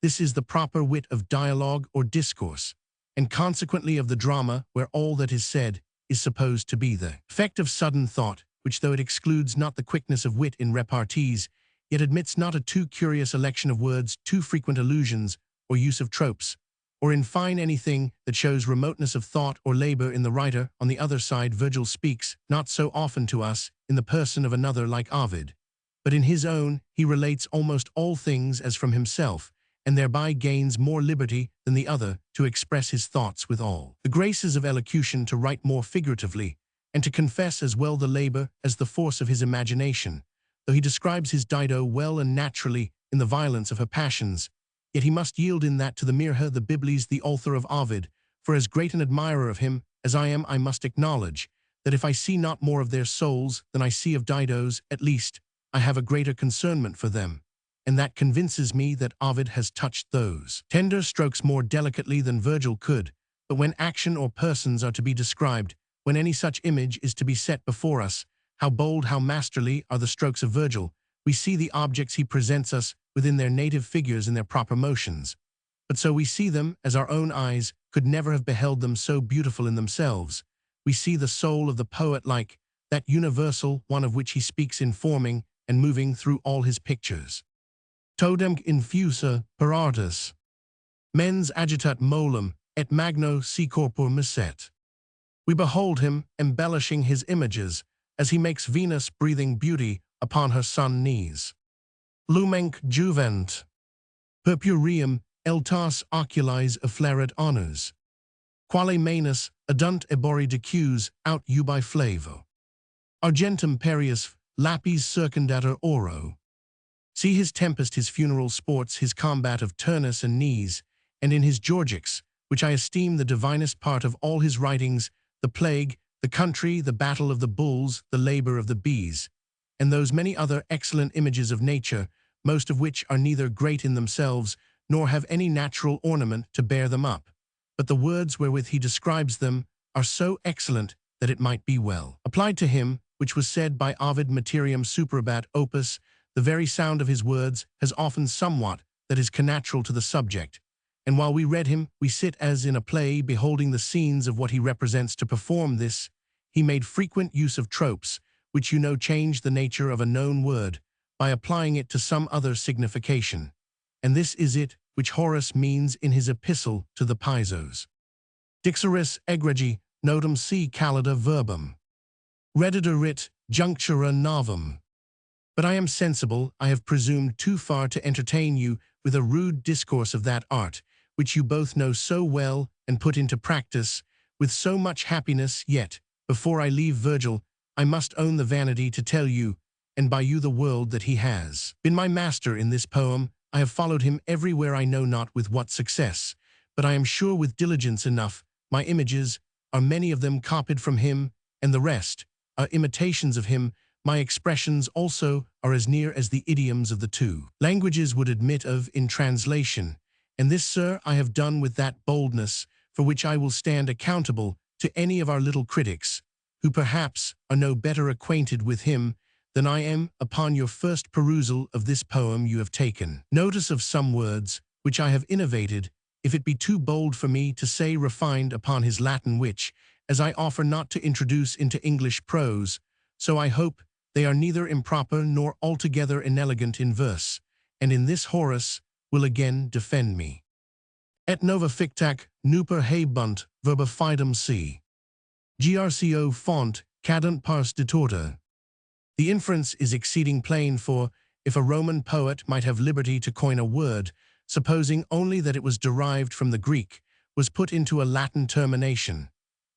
This is the proper wit of dialogue or discourse, and consequently of the drama, where all that is said is supposed to be the effect of sudden thought, which, though it excludes not the quickness of wit in repartees, yet admits not a too curious election of words, too frequent allusions, or use of tropes, or in fine anything that shows remoteness of thought or labor in the writer. On the other side, Virgil speaks not so often to us in the person of another like Ovid, but in his own he relates almost all things as from himself, and thereby gains more liberty than the other to express his thoughts with all the graces of elocution, to write more figuratively, and to confess as well the labor as the force of his imagination. Though he describes his Dido well and naturally in the violence of her passions, yet he must yield in that to the mere her. The Biblis, the author of Ovid, for as great an admirer of him as I am, I must acknowledge that if I see not more of their souls than I see of Dido's, at least I have a greater concernment for them, and that convinces me that Ovid has touched those tender strokes more delicately than Virgil could. But when action or persons are to be described, when any such image is to be set before us, how bold, how masterly are the strokes of Virgil. We see the objects he presents us within their native figures in their proper motions. But so we see them as our own eyes could never have beheld them, so beautiful in themselves. We see the soul of the poet like that universal one of which he speaks, informing and moving through all his pictures. Todem infusa per artis. Mens agitat molem, et magno si corpor misset. We behold him embellishing his images, as he makes Venus breathing beauty upon her son knees. Lumenc juvent. Purpureum eltas oculis efflaret honors. Quale manus adunt ebori decus aut ubi flavo. Argentum perius lapis circundator oro. See his tempest, his funeral sports, his combat of Turnus and knees, and in his Georgics, which I esteem the divinest part of all his writings, the plague, the country, the battle of the bulls, the labor of the bees, and those many other excellent images of nature, most of which are neither great in themselves, nor have any natural ornament to bear them up, but the words wherewith he describes them are so excellent that it might be well applied to him, which was said by Ovid, materiam superabat opus. The very sound of his words has often somewhat that is connatural to the subject, and while we read him, we sit as in a play, beholding the scenes of what he represents. To perform this, he made frequent use of tropes, which change the nature of a known word, by applying it to some other signification. And this is it which Horace means in his epistle to the Pisos. Dixeris egregi, notum si callida verbum. Rediderit junctura novum. But I am sensible I have presumed too far to entertain you with a rude discourse of that art, which you both know so well and put into practice with so much happiness. Yet, before I leave Virgil, I must own the vanity to tell you, and by you the world, that he has been my master in this poem. I have followed him everywhere, I know not with what success, but I am sure with diligence enough. My images are many of them copied from him, and the rest are imitations of him. My expressions also are as near as the idioms of the two languages would admit of in translation, and this, sir, I have done with that boldness for which I will stand accountable to any of our little critics, who perhaps are no better acquainted with him than I am. Upon your first perusal of this poem you have taken notice of some words which I have innovated, if it be too bold for me to say refined upon his Latin, which, as I offer not to introduce into English prose, so I hope they are neither improper nor altogether inelegant in verse, and in this Horace will again defend me. Et nova fictac nuper habunt verba fidem si. Grco font cadunt pars ditorta. The inference is exceeding plain, for if a Roman poet might have liberty to coin a word, supposing only that it was derived from the Greek, was put into a Latin termination,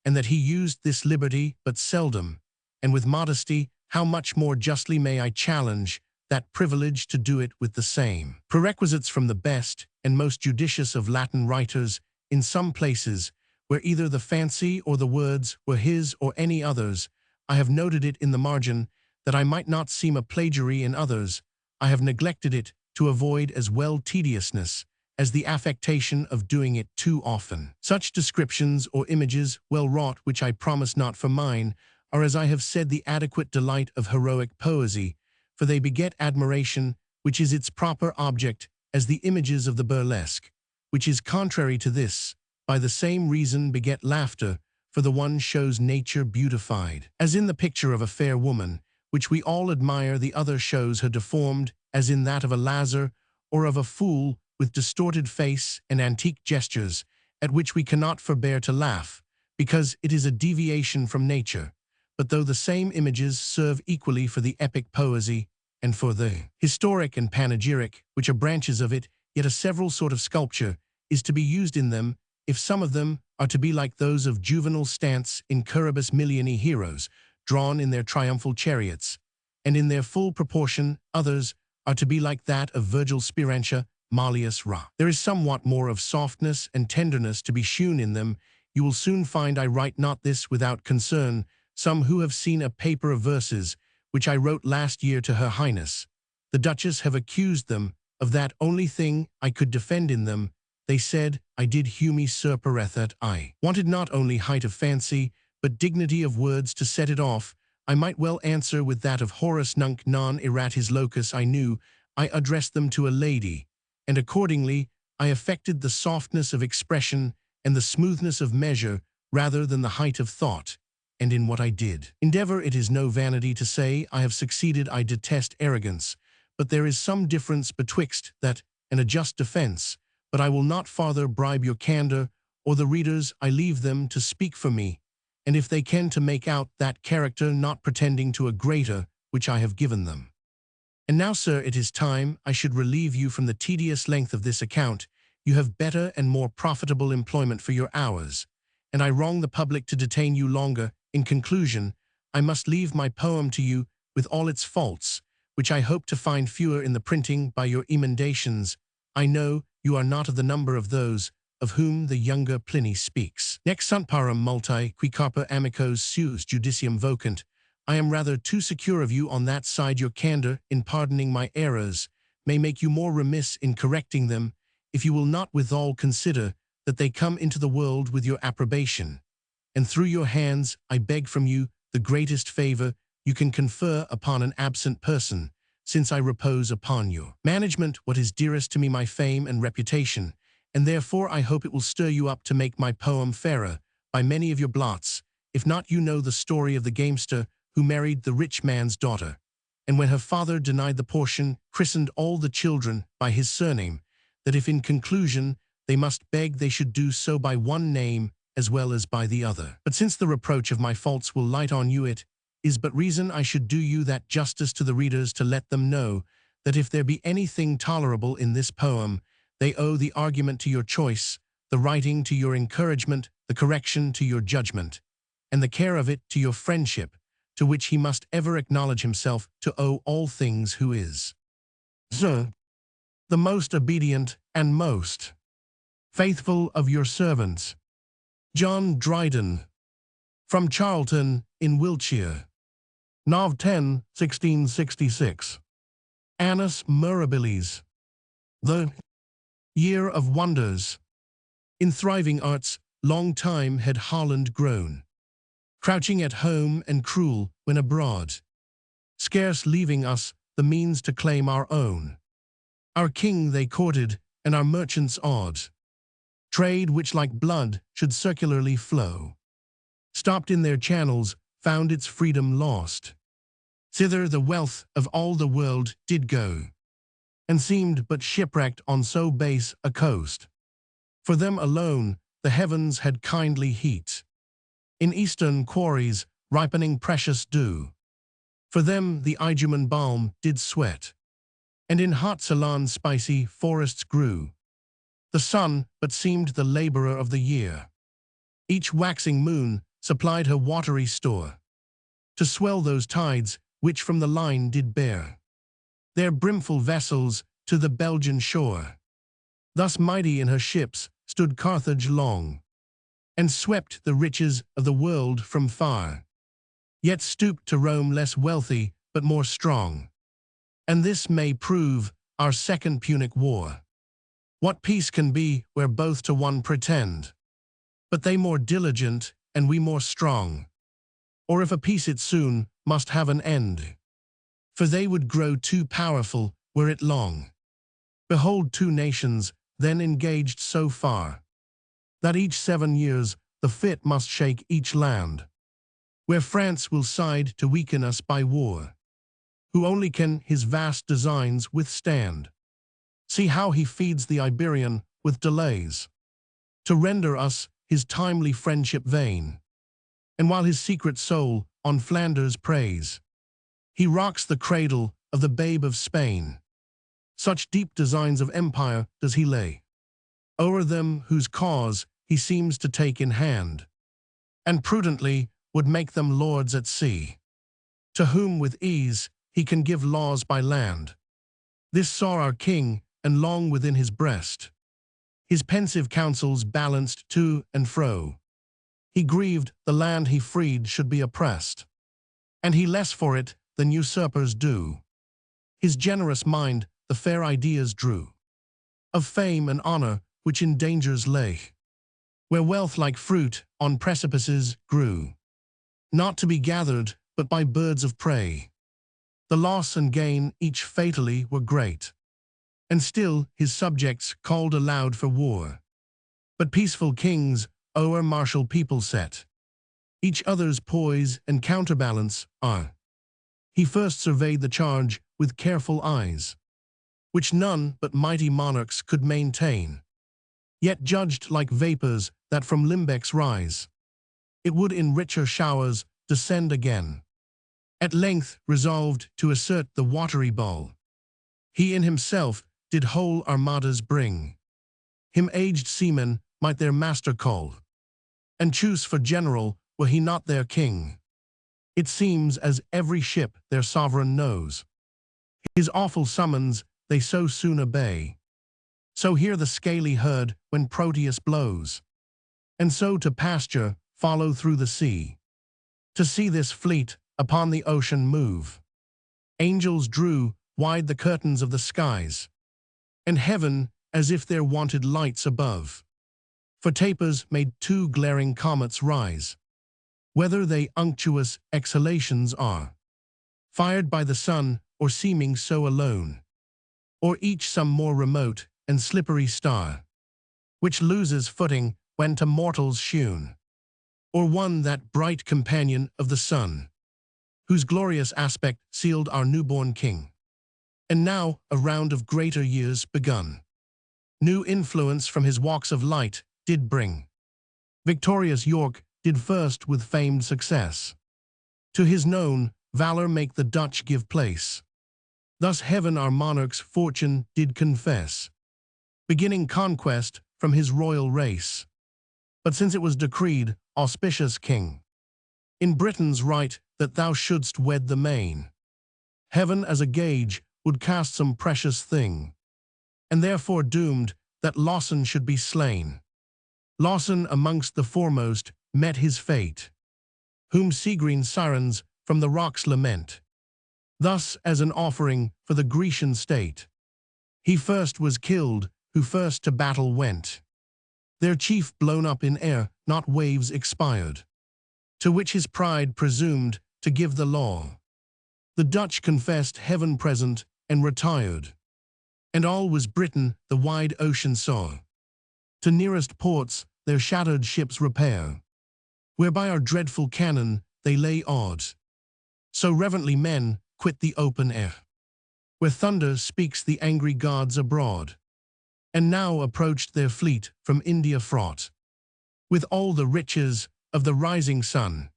and that he used this liberty but seldom, and with modesty, how much more justly may I challenge that privilege to do it with the same prerequisites from the best and most judicious of Latin writers, in some places, where either the fancy or the words were his or any others. I have noted it in the margin, that I might not seem a plagiary in others. I have neglected it to avoid as well tediousness as the affectation of doing it too often. Such descriptions or images well wrought, which I promise not for mine, are, as I have said, the adequate delight of heroic poesy, for they beget admiration, which is its proper object, as the images of the burlesque, which is contrary to this, by the same reason beget laughter, for the one shows nature beautified, as in the picture of a fair woman, which we all admire, the other shows her deformed, as in that of a Lazar, or of a fool, with distorted face and antique gestures, at which we cannot forbear to laugh, because it is a deviation from nature. But though the same images serve equally for the epic poesy and for the historic and panegyric, which are branches of it, yet a several sort of sculpture is to be used in them, if some of them are to be like those of Juvenal stance in Curibus Milioni heroes, drawn in their triumphal chariots, and in their full proportion, others are to be like that of Virgil's Sperantia Malleus Ra. There is somewhat more of softness and tenderness to be shewn in them. You will soon find I write not this without concern. Some who have seen a paper of verses, which I wrote last year to Her Highness, the Duchess, have accused them of that only thing I could defend in them. They said I did humi serpere, that I wanted not only height of fancy, but dignity of words to set it off. I might well answer with that of Horace, nunc non erat his locus. I knew I addressed them to a lady, and accordingly I affected the softness of expression and the smoothness of measure rather than the height of thought. And in what I did endeavor, it is no vanity to say I have succeeded. I detest arrogance, but there is some difference betwixt that and a just defense. But I will not farther bribe your candor or the readers. I leave them to speak for me, and if they can to make out that character, not pretending to a greater which I have given them. And now, sir, it is time I should relieve you from the tedious length of this account. You have better and more profitable employment for your hours, and I wrong the public to detain you longer. In conclusion, I must leave my poem to you with all its faults, which I hope to find fewer in the printing by your emendations. I know you are not of the number of those of whom the younger Pliny speaks. Nec sunt parum multi, qui carper amicos suus judicium vocant. I am rather too secure of you on that side. Your candor in pardoning my errors may make you more remiss in correcting them, if you will not withal consider that they come into the world with your approbation. And through your hands I beg from you the greatest favor you can confer upon an absent person, since I repose upon your management what is dearest to me, my fame and reputation, and therefore I hope it will stir you up to make my poem fairer by many of your blots. If not, you know the story of the gamester who married the rich man's daughter, and when her father denied the portion, christened all the children by his surname, that if in conclusion they must beg, they should do so by one name as well as by the other. But since the reproach of my faults will light on you, it is but reason I should do you that justice to the readers to let them know that if there be anything tolerable in this poem, they owe the argument to your choice, the writing to your encouragement, the correction to your judgment, and the care of it to your friendship, to which he must ever acknowledge himself to owe all things, who is, Sir, the most obedient and most faithful of your servants, John Dryden, from Charlton in Wiltshire, Nov 10, 1666. Annus Mirabilis, the year of wonders. In thriving arts, long time had Holland grown, crouching at home and cruel when abroad, scarce leaving us the means to claim our own. Our king they courted, and our merchants awed. Trade which like blood should circularly flow, stopped in their channels, found its freedom lost. Thither the wealth of all the world did go, and seemed but shipwrecked on so base a coast. For them alone the heavens had kindly heat, in eastern quarries ripening precious dew. For them the Idumen balm did sweat, and in hot Ceylon spicy forests grew. The sun but seemed the laborer of the year. Each waxing moon supplied her watery store, to swell those tides which from the line did bear their brimful vessels to the Belgian shore. Thus mighty in her ships stood Carthage long, and swept the riches of the world from far, yet stooped to Rome less wealthy but more strong. And this may prove our second Punic War. What peace can be where both to one pretend? But they more diligent, and we more strong. Or if a peace it soon must have an end, for they would grow too powerful were it long. Behold, two nations then engaged so far, that each 7 years the fit must shake each land, where France will side to weaken us by war, who only can his vast designs withstand. See how he feeds the Iberian with delays, to render us his timely friendship vain. And while his secret soul on Flanders preys, he rocks the cradle of the babe of Spain. Such deep designs of empire does he lay o'er them whose cause he seems to take in hand, and prudently would make them lords at sea, to whom with ease he can give laws by land. This saw our king, and long within his breast his pensive counsels balanced to and fro. He grieved the land he freed should be oppressed, and he less for it than usurpers do. His generous mind the fair ideas drew of fame and honor which in dangers lay, where wealth like fruit on precipices grew, not to be gathered but by birds of prey. The loss and gain each fatally were great, and still his subjects called aloud for war. But peaceful kings o'er martial people set each other's poise and counterbalance are. He first surveyed the charge with careful eyes, which none but mighty monarchs could maintain, yet judged like vapors that from limbecks rise, it would in richer showers descend again. At length resolved to assert the watery bowl, He in himself did whole armadas bring. Him aged seamen might their master call, and choose for general were he not their king. It seems as every ship their sovereign knows. His awful summons they so soon obey. So hear the scaly herd when Proteus blows, and so to pasture follow through the sea. To see this fleet upon the ocean move, angels drew wide the curtains of the skies, and heaven as if there wanted lights above. For tapers made two glaring comets rise, whether they unctuous exhalations are, fired by the sun or seeming so alone, or each some more remote and slippery star, which loses footing when to mortals shewn, or one that bright companion of the sun, whose glorious aspect sealed our newborn king. And now a round of greater years begun, new influence from his walks of light did bring. Victorious York did first with famed success to his known valor make the Dutch give place. Thus heaven our monarch's fortune did confess, beginning conquest from his royal race. But since it was decreed, auspicious king, in Britain's right that thou shouldst wed the main, heaven as a gauge would cast some precious thing, and therefore doomed that Lawson should be slain. Lawson amongst the foremost met his fate, whom sea-green sirens from the rocks lament. Thus as an offering for the Grecian state, he first was killed who first to battle went. Their chief blown up in air, not waves expired, to which his pride presumed to give the law. The Dutch confessed heaven present and retired, and all was Britain the wide ocean saw. To nearest ports their shattered ships repair, whereby our dreadful cannon they lay awed. So reverently men quit the open air, where thunder speaks the angry gods abroad, and now approached their fleet from India fraught with all the riches of the rising sun,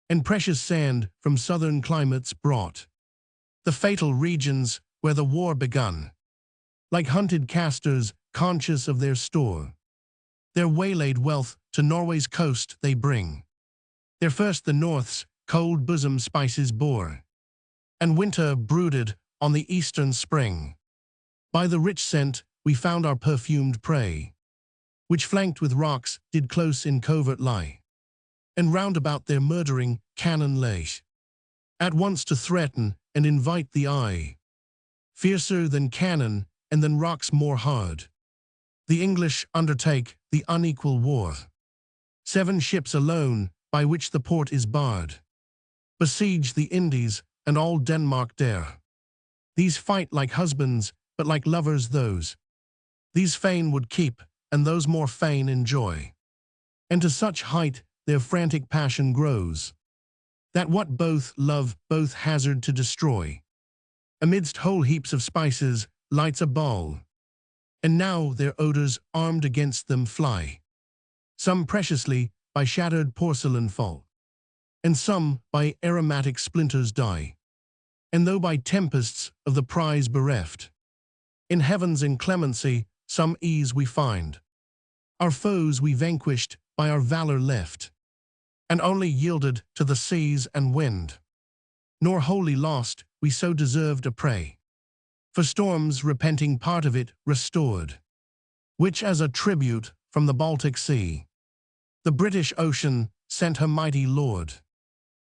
and precious sand from southern climates brought, the fatal regions where the war begun. Like hunted casters conscious of their store, their waylaid wealth to Norway's coast they bring. There first the north's cold bosom spices bore, and winter brooded on the eastern spring. By the rich scent we found our perfumed prey, which flanked with rocks did close in covert lie, and round about their murdering cannon lay, at once to threaten and invite the eye. Fiercer than cannon and than rocks more hard, the English undertake the unequal war. 7 ships alone, by which the port is barred, besiege the Indies and all Denmark dare. These fight like husbands, but like lovers those. These fain would keep, and those more fain enjoy. And to such height their frantic passion grows, that what both love both hazard to destroy. Amidst whole heaps of spices lights a ball, and now their odors armed against them fly. Some preciously by shattered porcelain fall, and some by aromatic splinters die. And though by tempests of the prize bereft, in heaven's inclemency some ease we find. Our foes we vanquished by our valor left, and only yielded to the seas and wind. Nor wholly lost we so deserved a prey, for storms repenting part of it restored, which as a tribute from the Baltic Sea, the British Ocean sent her mighty lord.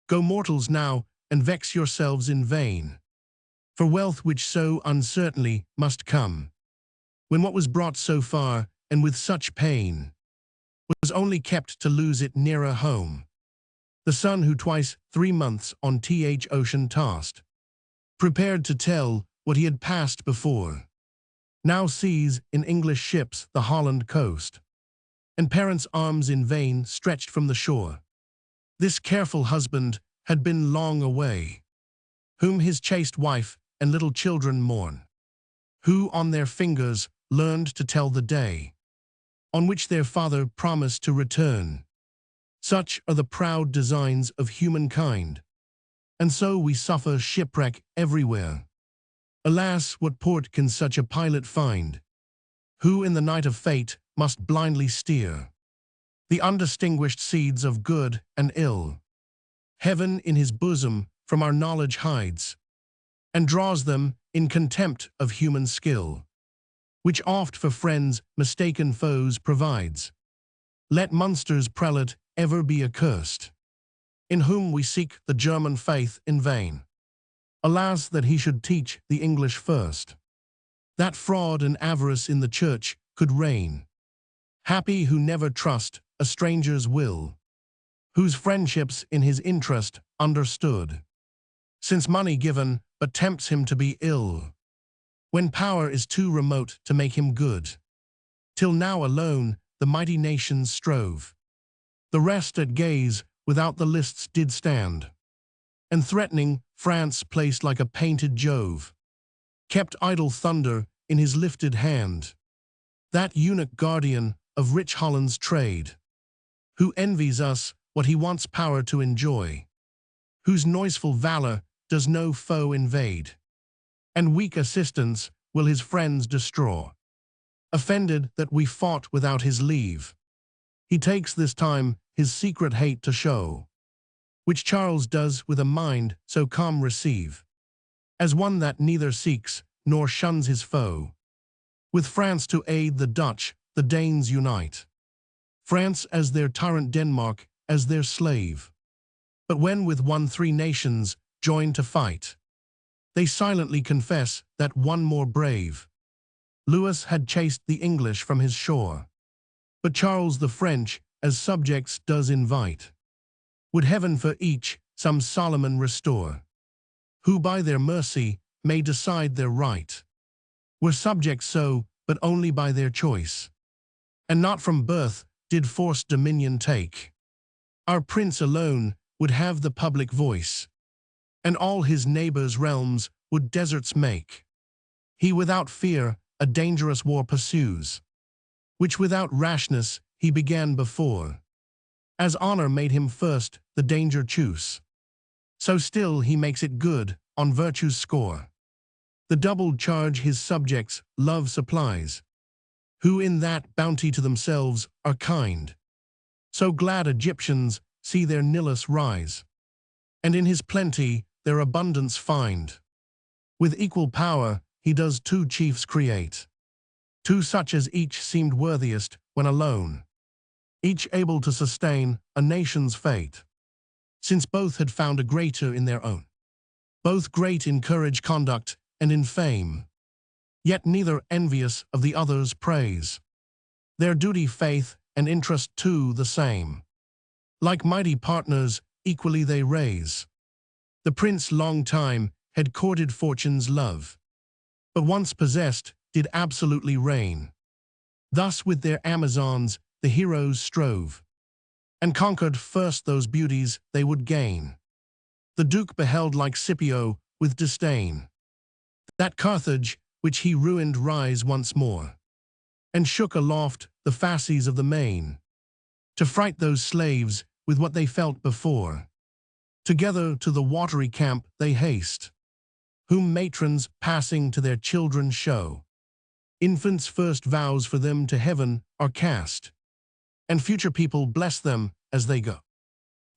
Go mortals now, and vex yourselves in vain, for wealth which so uncertainly must come, when what was brought so far, and with such pain, was only kept to lose it nearer home. The son who twice 3 months on th ocean tossed, prepared to tell what he had passed before, now sees in English ships the Holland coast, and parents' arms in vain stretched from the shore. This careful husband had been long away, whom his chaste wife and little children mourn, who on their fingers learned to tell the day on which their father promised to return. Such are the proud designs of humankind, and so we suffer shipwreck everywhere. Alas, what port can such a pilot find, who in the night of fate must blindly steer the undistinguished seeds of good and ill? Heaven in his bosom from our knowledge hides, and draws them in contempt of human skill, which oft for friends mistaken foes provides. Let Munster's prelate ever be accursed, in whom we seek the German faith in vain. Alas, that he should teach the English first, that fraud and avarice in the church could reign. Happy who never trust a stranger's will, whose friendships in his interest understood, since money given but tempts him to be ill, when power is too remote to make him good. Till now alone the mighty nations strove, the rest at gaze without the lists did stand, and threatening France placed like a painted Jove, kept idle thunder in his lifted hand, that eunuch guardian of rich Holland's trade, who envies us what he wants power to enjoy, whose noiseful valor does no foe invade, and weak assistance will his friends destroy. Offended that we fought without his leave, he takes this time his secret hate to show, which Charles does with a mind so calm receive, as one that neither seeks nor shuns his foe. With France to aid the Dutch, the Danes unite, France as their tyrant, Denmark as their slave. But when with one 3 nations join to fight, they silently confess that one more brave Louis had chased the English from his shore, but Charles the French as subjects does invite. Would heaven for each some Solomon restore, who by their mercy may decide their right, were subjects so, but only by their choice, and not from birth did forced dominion take. Our prince alone would have the public voice, and all his neighbors' realms would deserts make. He without fear a dangerous war pursues, which without rashness he began before. As honor made him first the danger choose, so still he makes it good on virtue's score. The doubled charge his subjects love supplies, who in that bounty to themselves are kind. So glad Egyptians see their Nilus rise, and in his plenty their abundance find. With equal power he does 2 chiefs create, 2 such as each seemed worthiest when alone, each able to sustain a nation's fate, since both had found a greater in their own. Both great in courage, conduct, and in fame, yet neither envious of the other's praise. Their duty, faith, and interest too the same. Like mighty partners, equally they raise. The prince long time had courted fortune's love, but once possessed did absolutely reign. Thus with their Amazons the heroes strove, and conquered first those beauties they would gain. The Duke beheld like Scipio with disdain that Carthage which he ruined rise once more, and shook aloft the fasces of the main, to fright those slaves with what they felt before. Together to the watery camp they haste, whom matrons passing to their children show. Infants' first vows for them to heaven are cast, and future people bless them as they go.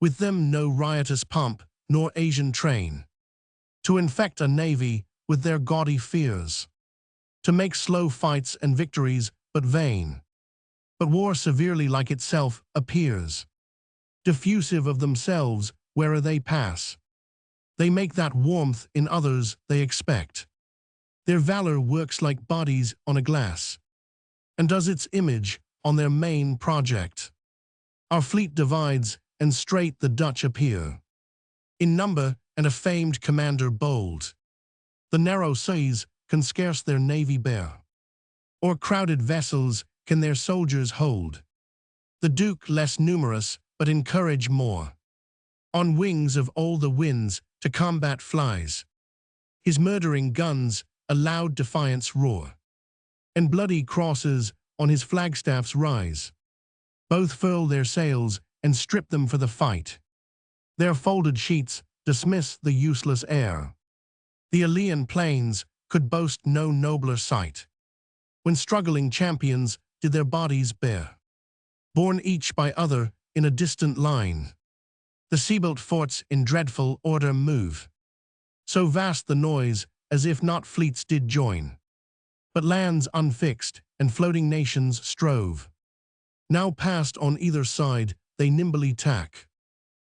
With them no riotous pomp nor Asian train, to infect a navy with their gaudy fears, to make slow fights and victories but vain. But war severely like itself appears, diffusive of themselves where'er they pass. They make that warmth in others they expect. Their valor works like bodies on a glass, and does its image on their main project. Our fleet divides, and straight the Dutch appear, in number and a famed commander bold. The narrow seas can scarce their navy bear, or crowded vessels can their soldiers hold. The Duke less numerous, but in courage more, on wings of all the winds to combat flies. His murdering guns a loud defiance roar, and bloody crosses on his flagstaffs rise. Both furl their sails and strip them for the fight. Their folded sheets dismiss the useless air. The Aleian plains could boast no nobler sight, when struggling champions did their bodies bare, borne each by other in a distant line. The sea-built forts in dreadful order move, so vast the noise as if not fleets did join, but lands unfixed and floating nations strove. Now past on either side they nimbly tack,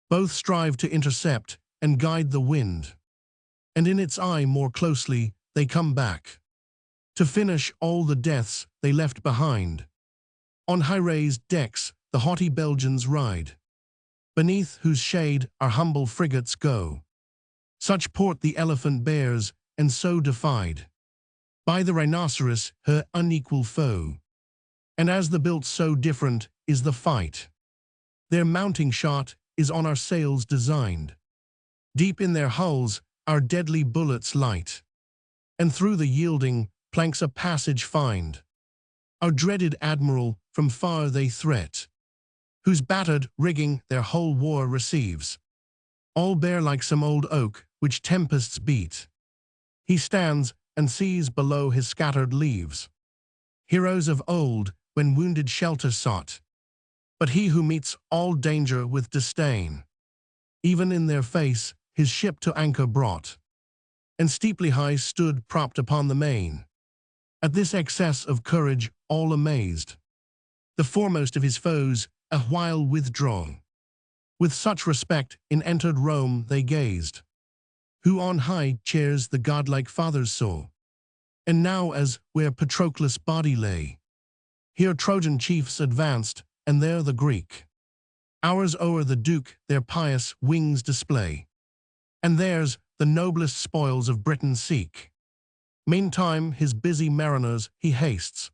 both strive to intercept and guide the wind, and in its eye more closely they come back, to finish all the deaths they left behind. On high-raised decks the haughty Belgians ride, beneath whose shade our humble frigates go. Such port the elephant bears, and so defied by the rhinoceros her unequal foe. And as the built so different is the fight, their mounting shot is on our sails designed. Deep in their hulls our deadly bullets light, and through the yielding planks a passage find. Our dreaded admiral from far they threat, whose battered rigging their whole war receives, all bare like some old oak which tempests beat. He stands and sees below his scattered leaves heroes of old when wounded shelter sought, but he who meets all danger with disdain, even in their face his ship to anchor brought, and steeply high stood propped upon the main. At this excess of courage all amazed, the foremost of his foes a while withdraw. With such respect in entered Rome they gazed, who on high chairs the godlike fathers saw. And now as where Patroclus' body lay, here Trojan chiefs advanced, and there the Greek. Ours o'er the Duke their pious wings display, and theirs the noblest spoils of Britain seek. Meantime his busy mariners he hastes,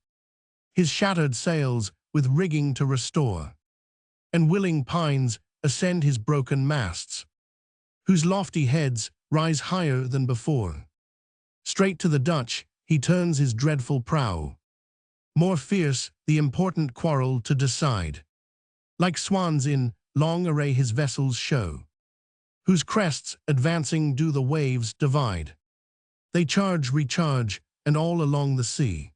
his shattered sails with rigging to restore, and willing pines ascend his broken masts, whose lofty heads rise higher than before. Straight to the Dutch he turns his dreadful prow, more fierce the important quarrel to decide. Like swans in long array his vessels show, whose crests advancing do the waves divide. They charge, recharge, and all along the sea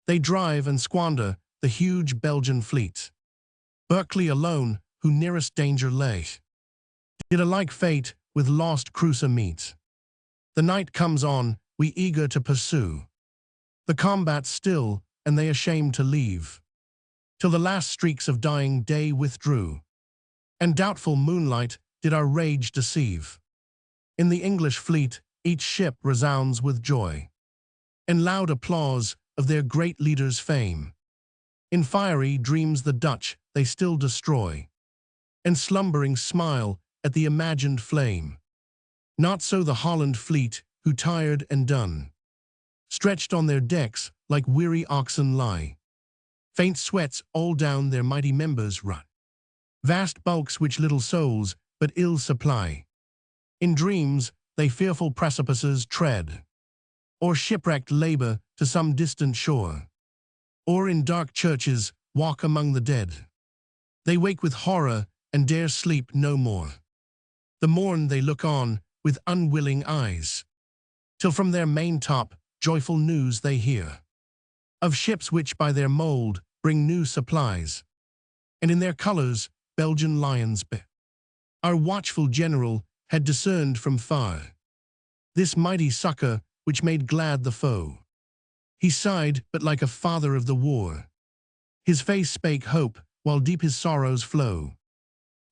they drive and squander the huge Belgian fleet. Berkeley alone, who nearest danger lay, did a like fate with lost Crusa meet. The night comes on, we eager to pursue the combat still, and they ashamed to leave, till the last streaks of dying day withdrew, and doubtful moonlight did our rage deceive. In the English fleet each ship resounds with joy, and loud applause of their great leader's fame. In fiery dreams the Dutch they still destroy, and slumbering smile at the imagined flame. Not so the Holland fleet, who tired and done, stretched on their decks like weary oxen lie. Faint sweats all down their mighty members run, vast bulks which little souls but ill supply. In dreams they fearful precipices tread, or shipwrecked labor to some distant shore, or in dark churches walk among the dead. They wake with horror and dare sleep no more. The morn they look on with unwilling eyes, till from their maintop joyful news they hear, of ships which by their mould bring new supplies, and in their colours Belgian lions bear. Our watchful general had discerned from far this mighty succour which made glad the foe. He sighed, but like a father of the war, his face spake hope, while deep his sorrows flow.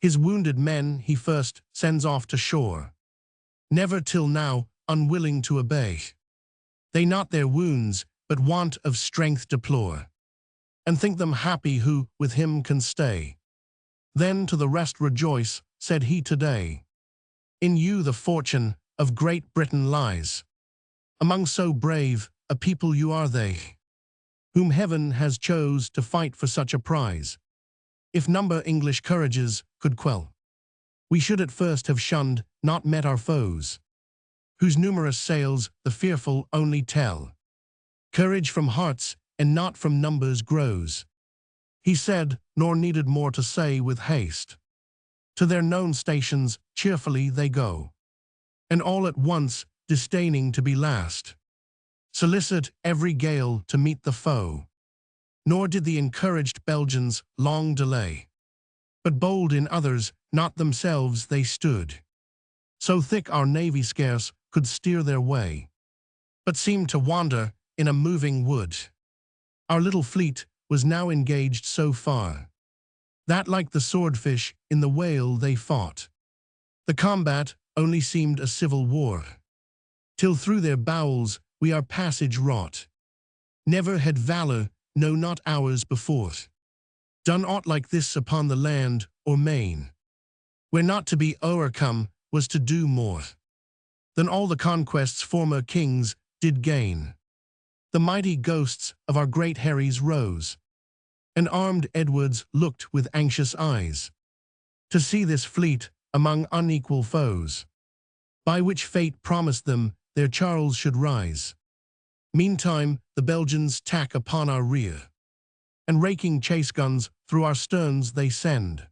His wounded men he first sends off to shore, never till now unwilling to obey. They not their wounds, but want of strength deplore, and think them happy who with him can stay. Then to the rest rejoice, said he today. In you the fortune of Great Britain lies. Among so brave a people you are they, whom heaven has chose to fight for such a prize. If number English courages could quell, we should at first have shunned, not met our foes, whose numerous sails the fearful only tell. Courage from hearts and not from numbers grows, he said, nor needed more to say with haste. To their known stations cheerfully they go, and all at once disdaining to be last. solicit every gale to meet the foe. Nor did the encouraged Belgians long delay. But bold in others, not themselves they stood. So thick our navy scarce could steer their way, but seemed to wander in a moving wood. Our little fleet was now engaged so far, that like the swordfish in the whale they fought. The combat only seemed a civil war, till through their bowels we our passage wrought. Never had valor, no not ours before, done aught like this upon the land or main, where not to be o'ercome was to do more than all the conquests former kings did gain. The mighty ghosts of our great Harrys rose, and armed Edwards looked with anxious eyes to see this fleet among unequal foes, by which fate promised them their Charles should rise. Meantime the Belgians tack upon our rear, and raking chase guns through our sterns they send.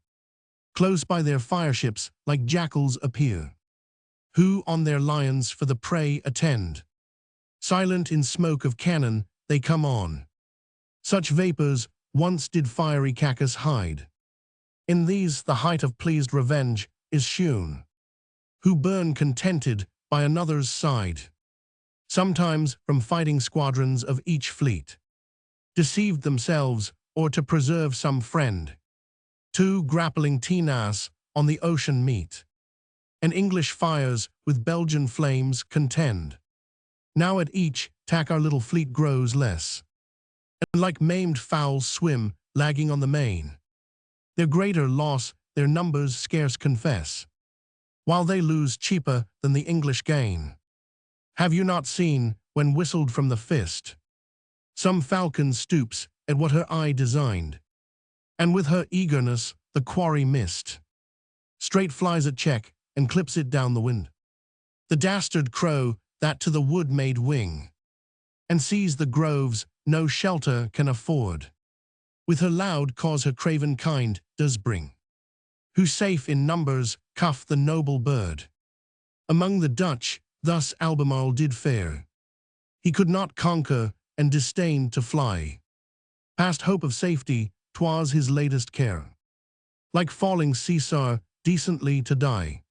Close by their fireships like jackals appear, who on their lions for the prey attend. Silent in smoke of cannon they come on. Such vapors once did fiery Cacus hide. In these the height of pleased revenge is shewn, who burn contented by another's side. Sometimes from fighting squadrons of each fleet, deceived themselves or to preserve some friend. Two grappling tenas on the ocean meet, and English fires with Belgian flames contend. Now at each tack our little fleet grows less, and like maimed fowls swim, lagging on the main. Their greater loss their numbers scarce confess, while they lose cheaper than the English gain. Have you not seen, when whistled from the fist, some falcon stoops at what her eye designed, and with her eagerness the quarry missed, straight flies at check and clips it down the wind. The dastard crow that to the wood made wing, and sees the groves no shelter can afford, with her loud cause her craven kind does bring, who safe in numbers cuff the noble bird. Among the Dutch thus Albemarle did fare. He could not conquer and disdained to fly. Past hope of safety 'twas his latest care, like falling Caesar decently to die.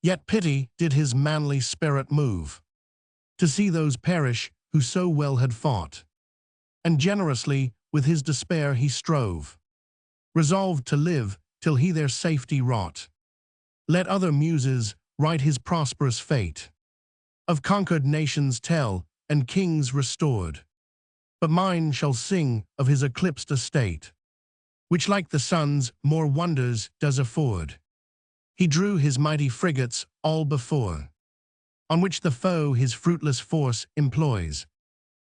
Yet pity did his manly spirit move, to see those perish who so well had fought, and generously with his despair he strove, resolved to live till he their safety wrought. Let other muses write his prosperous fate, of conquered nations tell, and kings restored, but mine shall sing of his eclipsed estate, which like the sun's more wonders does afford. He drew his mighty frigates all before, on which the foe his fruitless force employs.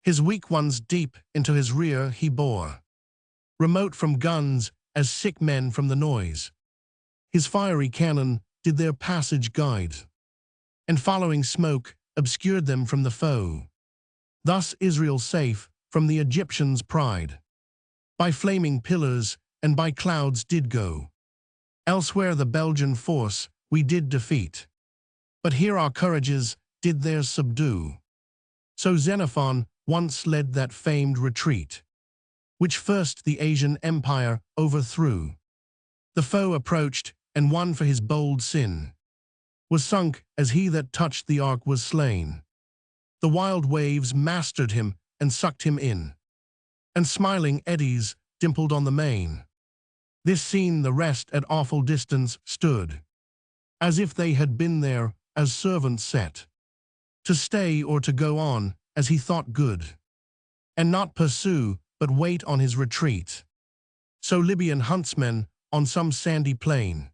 His weak ones deep into his rear he bore, remote from guns as sick men from the noise. His fiery cannon did their passage guide, and following smoke obscured them from the foe. Thus Israel safe from the Egyptians' pride, by flaming pillars and by clouds did go. Elsewhere the Belgian force we did defeat, but here our courages did theirs subdue. So Xenophon once led that famed retreat, which first the Asian empire overthrew. The foe approached, and one for his bold sin was sunk as he that touched the ark was slain. The wild waves mastered him and sucked him in, and smiling eddies dimpled on the main. This seen the rest at awful distance stood, as if they had been there as servants set, to stay or to go on as he thought good, and not pursue but wait on his retreat. So Libyan huntsmen on some sandy plain,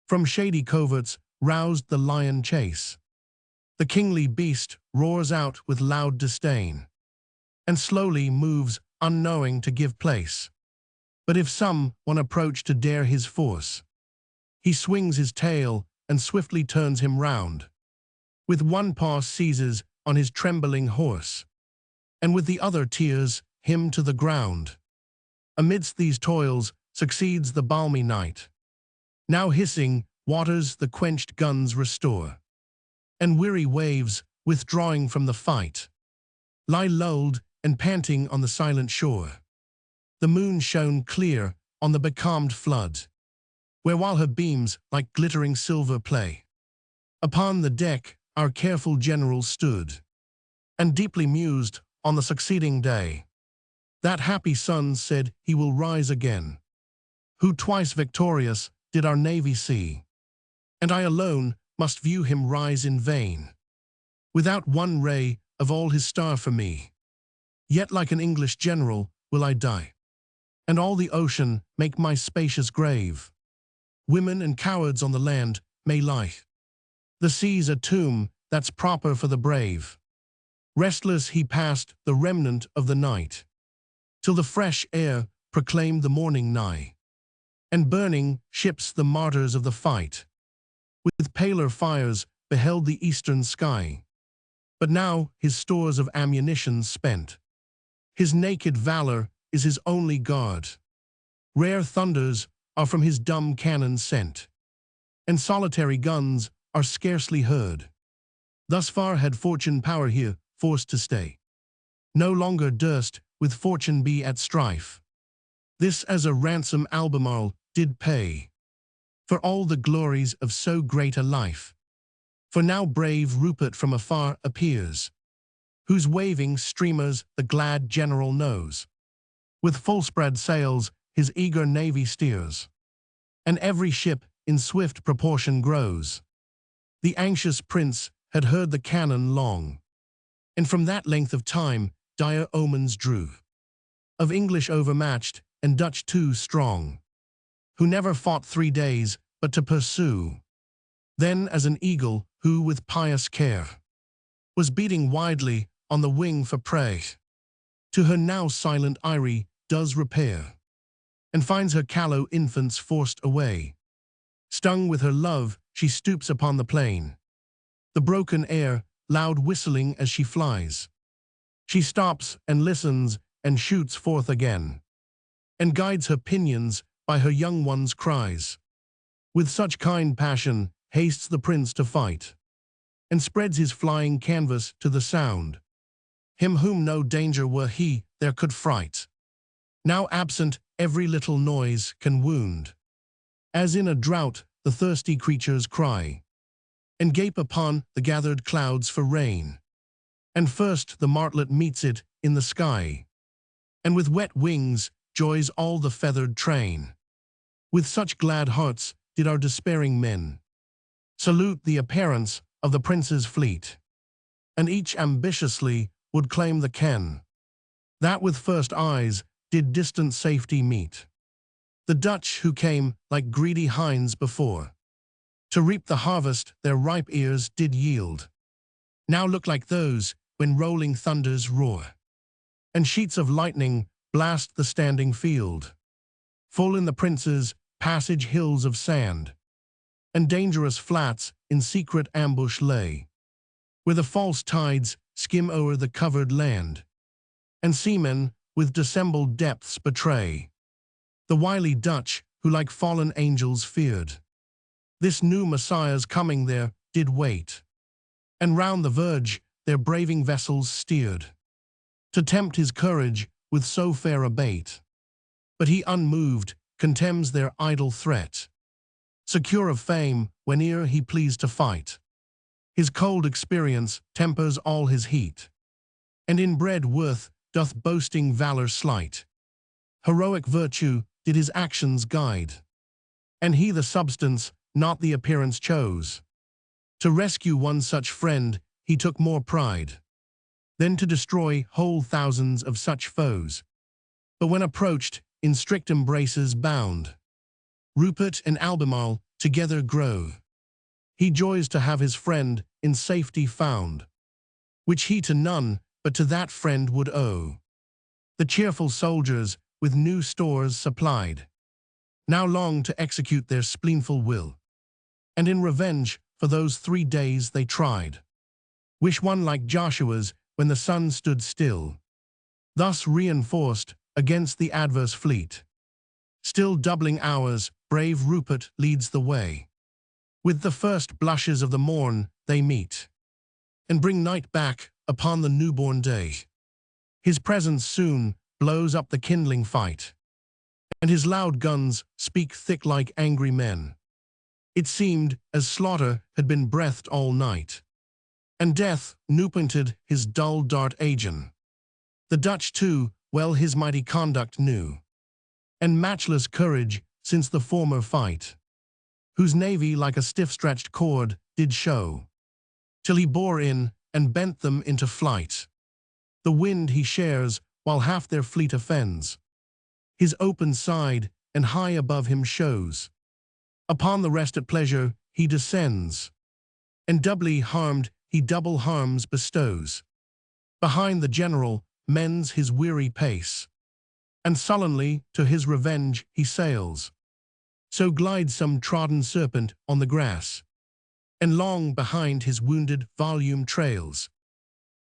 from shady coverts roused the lion chase. The kingly beast roars out with loud disdain, and slowly moves unknowing to give place. But if some one approach to dare his force, he swings his tail and swiftly turns him round. With one paw seizes on his trembling horse, and with the other tears him to the ground. Amidst these toils succeeds the balmy night. Now hissing waters the quenched guns restore, and weary waves withdrawing from the fight lie lulled and panting on the silent shore. The moon shone clear on the becalmed flood, where while her beams like glittering silver play. Upon the deck our careful general stood, and deeply mused on the succeeding day. That happy sun said he will rise again, who twice victorious did our navy see, and I alone must view him rise in vain, without one ray of all his star for me. Yet like an English general will I die, and all the ocean make my spacious grave. Women and cowards on the land may lie, the sea's a tomb that's proper for the brave. Restless he passed the remnant of the night, till the fresh air proclaimed the morning nigh, and burning ships the martyrs of the fight, with paler fires beheld the eastern sky. But now his stores of ammunition spent, his naked valor is his only guard. Rare thunders are from his dumb cannon sent, and solitary guns are scarcely heard. Thus far had fortune power here forced to stay. No longer durst with fortune be at strife. This as a ransom Albemarle did pay, for all the glories of so great a life. For now brave Rupert from afar appears, whose waving streamers the glad general knows. With full spread sails his eager navy steers, and every ship in swift proportion grows. The anxious prince had heard the cannon long, and from that length of time dire omens drew, of English overmatched and Dutch too strong, who never fought 3 days but to pursue. Then as an eagle who with pious care was beating widely on the wing for prey, to her now silent eyrie does repair, and finds her callow infants forced away. Stung with her love, she stoops upon the plain, the broken air loud whistling as she flies. She stops and listens and shoots forth again, and guides her pinions by her young one's cries. With such kind passion hastes the prince to fight, and spreads his flying canvas to the sound. Him whom no danger were he there could fright, now absent every little noise can wound. As in a drought the thirsty creatures cry, and gape upon the gathered clouds for rain. And first the martlet meets it in the sky, and with wet wings joys all the feathered train. With such glad hearts did our despairing men salute the appearance of the prince's fleet, and each ambitiously would claim the ken that with first eyes did distant safety meet. The Dutch who came like greedy hinds before, to reap the harvest their ripe ears did yield, now look like those when rolling thunders roar, and sheets of lightning blast the standing field. Full in the prince's passage hills of sand, and dangerous flats in secret ambush lay, where the false tides skim o'er the covered land, and seamen with dissembled depths betray the wily Dutch who like fallen angels feared. This new Messiah's coming there did wait, and round the verge their braving vessels steered, to tempt his courage with so fair a bait. But he unmoved contemns their idle threat, secure of fame whene'er he pleased to fight. His cold experience tempers all his heat, and inbred worth doth boasting valor slight. Heroic virtue did his actions guide, and he the substance, not the appearance chose. To rescue one such friend he took more pride, than to destroy whole thousands of such foes. But when approached, in strict embraces bound, Rupert and Albemarle together grow. He joys to have his friend in safety found, which he to none but to that friend would owe. The cheerful soldiers with new stores supplied, now long to execute their spleenful will, and in revenge for those 3 days they tried, wish one like Joshua's when the sun stood still. Thus reinforced against the adverse fleet, still doubling hours, brave Rupert leads the way. With the first blushes of the morn they meet, and bring night back upon the newborn day. His presence soon blows up the kindling fight, and his loud guns speak thick like angry men. It seemed as slaughter had been breathed all night, and death pointed his dull dart agent. The Dutch too well his mighty conduct knew, and matchless courage since the former fight, whose navy like a stiff-stretched cord did show, till he bore in and bent them into flight. The wind he shares while half their fleet offends, his open side and high above him shows. Upon the rest at pleasure he descends, and doubly harmed he double harms bestows. Behind the general mends his weary pace, and sullenly to his revenge he sails. So glides some trodden serpent on the grass, and long behind his wounded volume trails.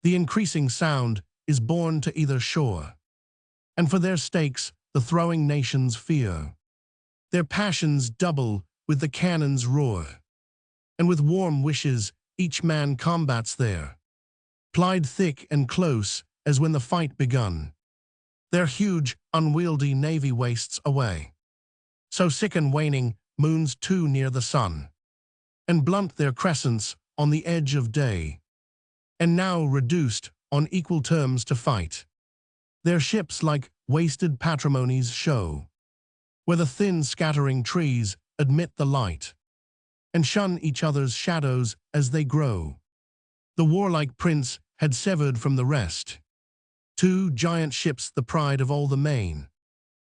The increasing sound is borne to either shore, and for their stakes the throwing nations fear. Their passions double with the cannon's roar, and with warm wishes each man combats there, plied thick and close as when the fight begun. Their huge, unwieldy navy wastes away, so sick and waning moons too near the sun, and blunt their crescents on the edge of day, and now reduced on equal terms to fight. Their ships like wasted patrimonies show, where the thin scattering trees admit the light, and shun each other's shadows as they grow. The warlike prince had severed from the rest 2 giant ships, the pride of all the main,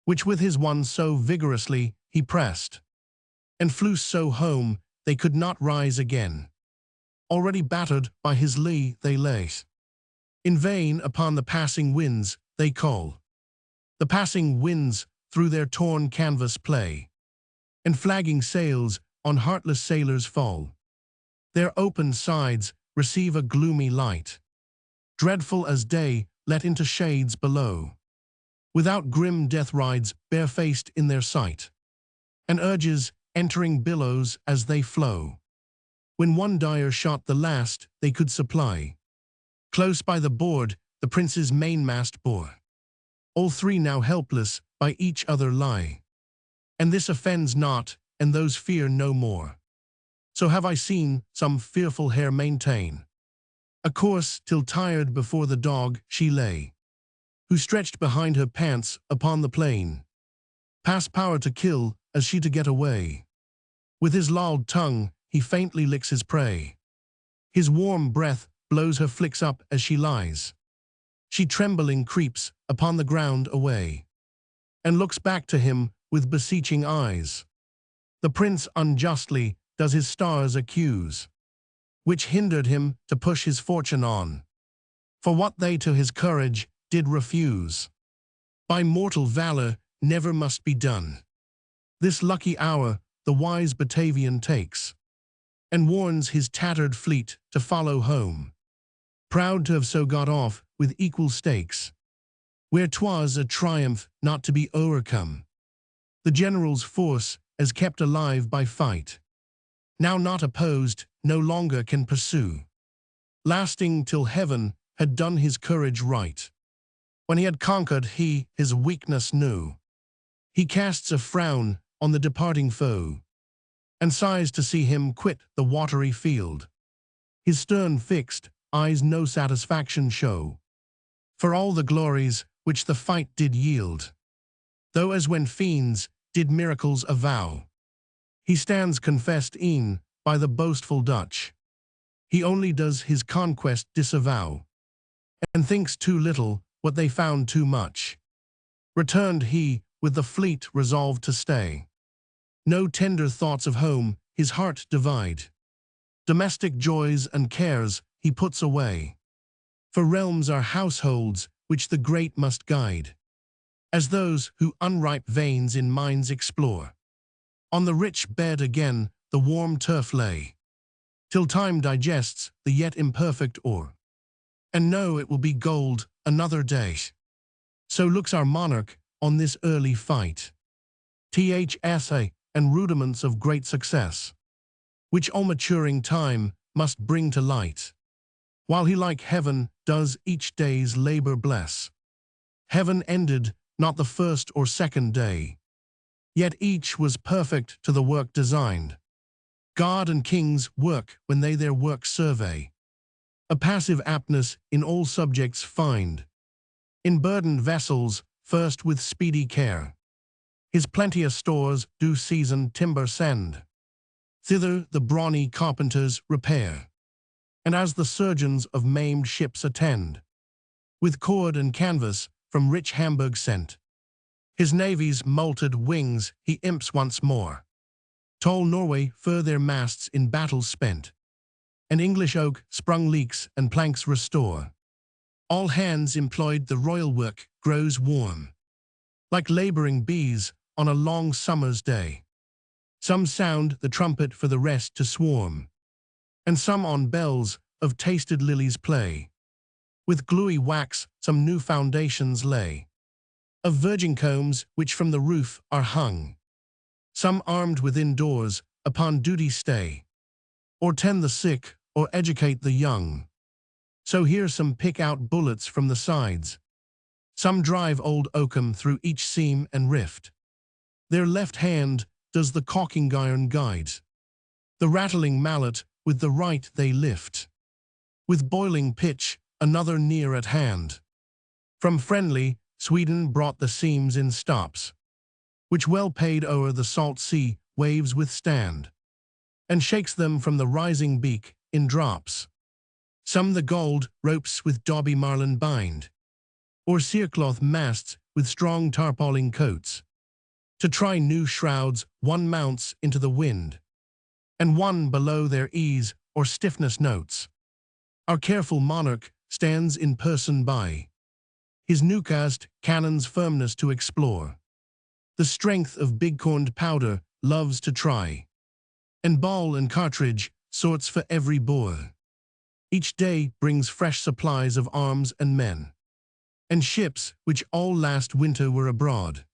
which with his one so vigorously he pressed, and flew so home they could not rise again. Already battered by his lee they lay. In vain upon the passing winds they call. The passing winds through their torn canvas play, and flagging sails on heartless sailors fall. Their open sides receive a gloomy light, dreadful as day let into shades below. Without grim death rides barefaced in their sight, and urges entering billows as they flow. When one dire shot the last they could supply, close by the board the prince's mainmast bore. All 3 now helpless by each other lie, and this offends not, and those fear no more. So have I seen some fearful hare maintain a course till tired before the dog she lay, who stretched behind her pants upon the plain, past power to kill as she to get away. With his lolled tongue he faintly licks his prey. His warm breath blows her flicks up as she lies. She trembling creeps upon the ground away, and looks back to him with beseeching eyes. The prince unjustly does his stars accuse, which hindered him to push his fortune on, for what they to his courage did refuse, by mortal valor never must be done. This lucky hour the wise Batavian takes, and warns his tattered fleet to follow home, proud to have so got off with equal stakes, where 'twas a triumph not to be o'ercome. The general's force, as kept alive by fight, now not opposed, no longer can pursue, lasting till heaven had done his courage right. When he had conquered he his weakness knew. He casts a frown on the departing foe, and sighs to see him quit the watery field. His stern fixed eyes no satisfaction show, for all the glories which the fight did yield, though as when fiends did miracles avow. He stands confessed e'en by the boastful Dutch. He only does his conquest disavow, and thinks too little what they found too much. Returned he with the fleet resolved to stay. No tender thoughts of home his heart divide. Domestic joys and cares he puts away, for realms are households which the great must guide, as those who unripe veins in mines explore. On the rich bed again the warm turf lay, till time digests the yet imperfect ore, and know it will be gold another day. So looks our monarch on this early fight. THSA and rudiments of great success, which all maturing time must bring to light, while he like heaven does each day's labor bless. Heaven ended not the first or second day, yet each was perfect to the work designed. God and kings work when they their work survey. A passive aptness in all subjects find. In burdened vessels, first with speedy care, his plenteous stores do seasoned timber send. Thither the brawny carpenters repair, and as the surgeons of maimed ships attend, with cord and canvas from rich Hamburg sent, his navy's molted wings he imps once more. Tall Norway fur their masts in battle spent, and English oak sprung leaks and planks restore. All hands employed the royal work grows warm, like laboring bees on a long summer's day. Some sound the trumpet for the rest to swarm, and some on bells of tasted lilies play. With gluey wax some new foundations lay, of virgin combs which from the roof are hung. Some armed within doors upon duty stay, or tend the sick or educate the young. So here some pick out bullets from the sides, some drive old oakum through each seam and rift. Their left hand does the caulking iron guide, the rattling mallet with the right they lift. With boiling pitch another near at hand, from friendly Sweden brought the seams in stops, which well paid o'er the salt sea waves withstand, and shakes them from the rising beak in drops. Some the gold ropes with dauby marline bind, or cerecloth masts with strong tarpauling coats. To try new shrouds one mounts into the wind, and one below their ease or stiffness notes. Our careful monarch stands in person by, his new-cast cannon's firmness to explore. The strength of big-corned powder loves to try, and ball and cartridge sorts for every bore. Each day brings fresh supplies of arms and men, and ships which all last winter were abroad,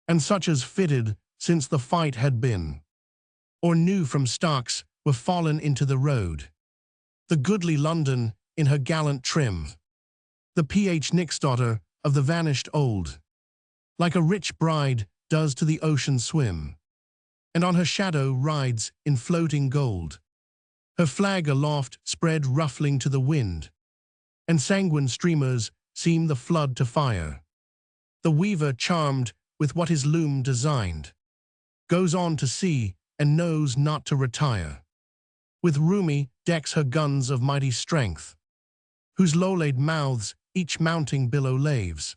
and such as fitted since the fight had been, or new from stocks were fallen into the road. The goodly London in her gallant trim, the P.H. Nick's daughter of the vanished old, like a rich bride does to the ocean swim, and on her shadow rides in floating gold, her flag aloft spread ruffling to the wind, and sanguine streamers seem the flood to fire. The weaver, charmed with what his loom designed, goes on to sea and knows not to retire. With roomy decks her guns of mighty strength, whose low-laid mouths each mounting billow laves.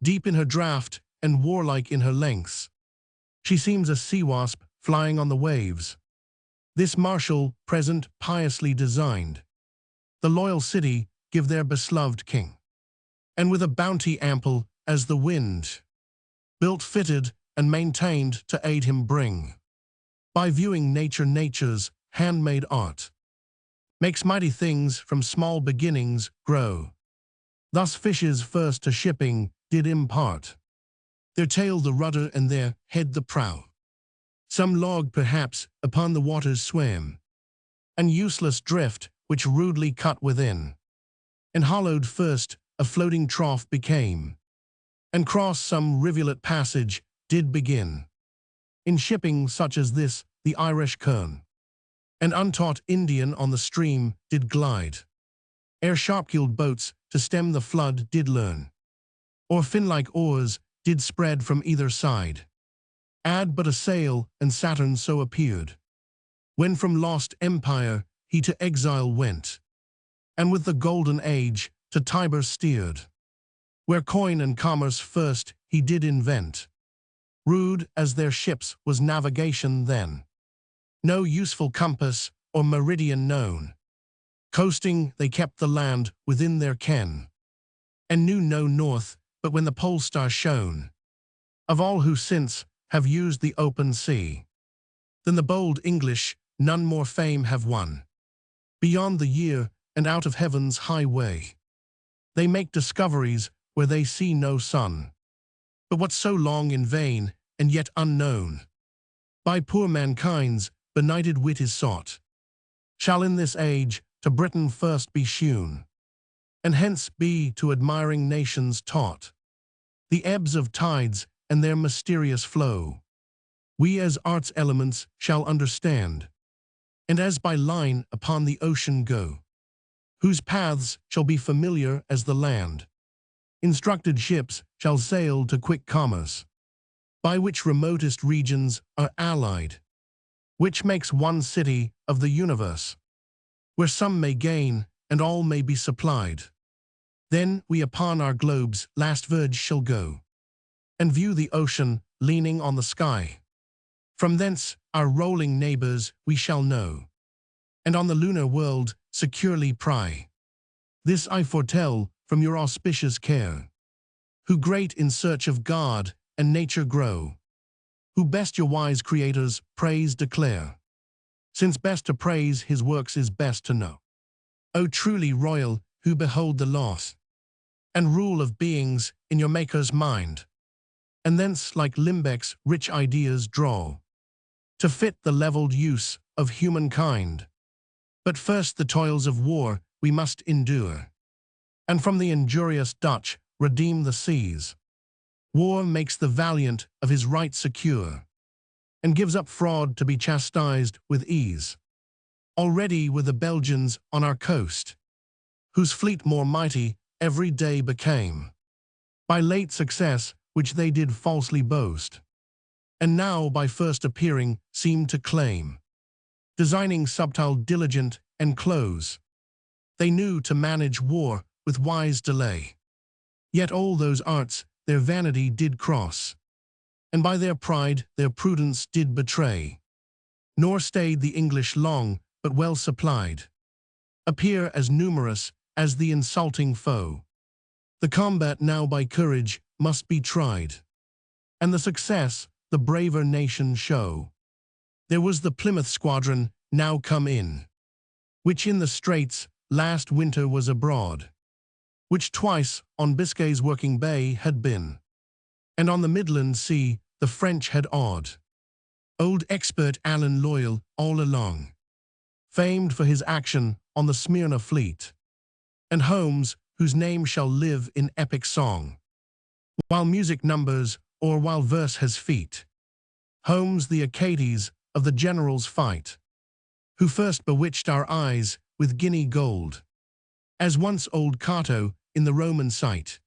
Deep in her draught and warlike in her lengths, she seems a sea-wasp flying on the waves. This martial present piously designed, the loyal city give their beloved king, and with a bounty ample as the wind, built, fitted, and maintained to aid him bring. By viewing nature's handmade art, makes mighty things from small beginnings grow. Thus fishes first to shipping did impart, their tail the rudder and their head the prow. Some log perhaps upon the waters swam, and useless drift which rudely cut within, and hollowed first a floating trough became, and cross some rivulet passage did begin. In shipping such as this the Irish kern, and untaught Indian on the stream did glide, ere sharp-keeled boats to stem the flood did learn, or fin-like oars did spread from either side. Add but a sail, and Saturn so appeared, when from lost empire he to exile went, and with the golden age to Tiber steered, where coin and commerce first he did invent. Rude as their ships was navigation then, no useful compass or meridian known. Coasting they kept the land within their ken, and knew no north but when the pole star shone. Of all who since have used the open sea, than the bold English none more fame have won. Beyond the year and out of heaven's highway, they make discoveries where they see no sun. But what so long in vain and yet unknown, by poor mankind's benighted wit is sought, shall in this age to Britain first be shewn, and hence be to admiring nations taught. the ebbs of tides and their mysterious flow, we as art's elements shall understand, and as by line upon the ocean go, whose paths shall be familiar as the land. Instructed ships shall sail to quick commerce, by which remotest regions are allied, which makes one city of the universe, where some may gain and all may be supplied. Then we upon our globe's last verge shall go, and view the ocean leaning on the sky. From thence our rolling neighbors we shall know, and on the lunar world securely pry. This I foretell from your auspicious care, who great in search of God and nature grow, who best your wise creator's praise declare, since best to praise his works is best to know. O truly royal, who behold the loss and rule of beings in your Maker's mind, and thence like limbecks rich ideas draw, to fit the levelled use of humankind. But first the toils of war we must endure, and from the injurious Dutch redeem the seas. War makes the valiant of his right secure, and gives up fraud to be chastised with ease. Already were the Belgians on our coast, whose fleet more mighty every day became, by late success which they did falsely boast, and now by first appearing seem to claim, designing subtile diligent and close. They knew to manage war with wise delay, yet all those arts their vanity did cross, and by their pride their prudence did betray. Nor stayed the English long, but well supplied, appear as numerous as the insulting foe. The combat now by courage must be tried, and the success the braver nation show. There was the Plymouth squadron now come in, which in the Straits last winter was abroad, which twice on Biscay's working bay had been, and on the Midland Sea the French had awed. Old expert Allen Loyal all along, famed for his action on the Smyrna fleet, and Holmes, whose name shall live in epic song, while music numbers or while verse has feet. Holmes the Acades of the general's fight, who first bewitched our eyes with guinea gold, as once old Cato in the Roman sight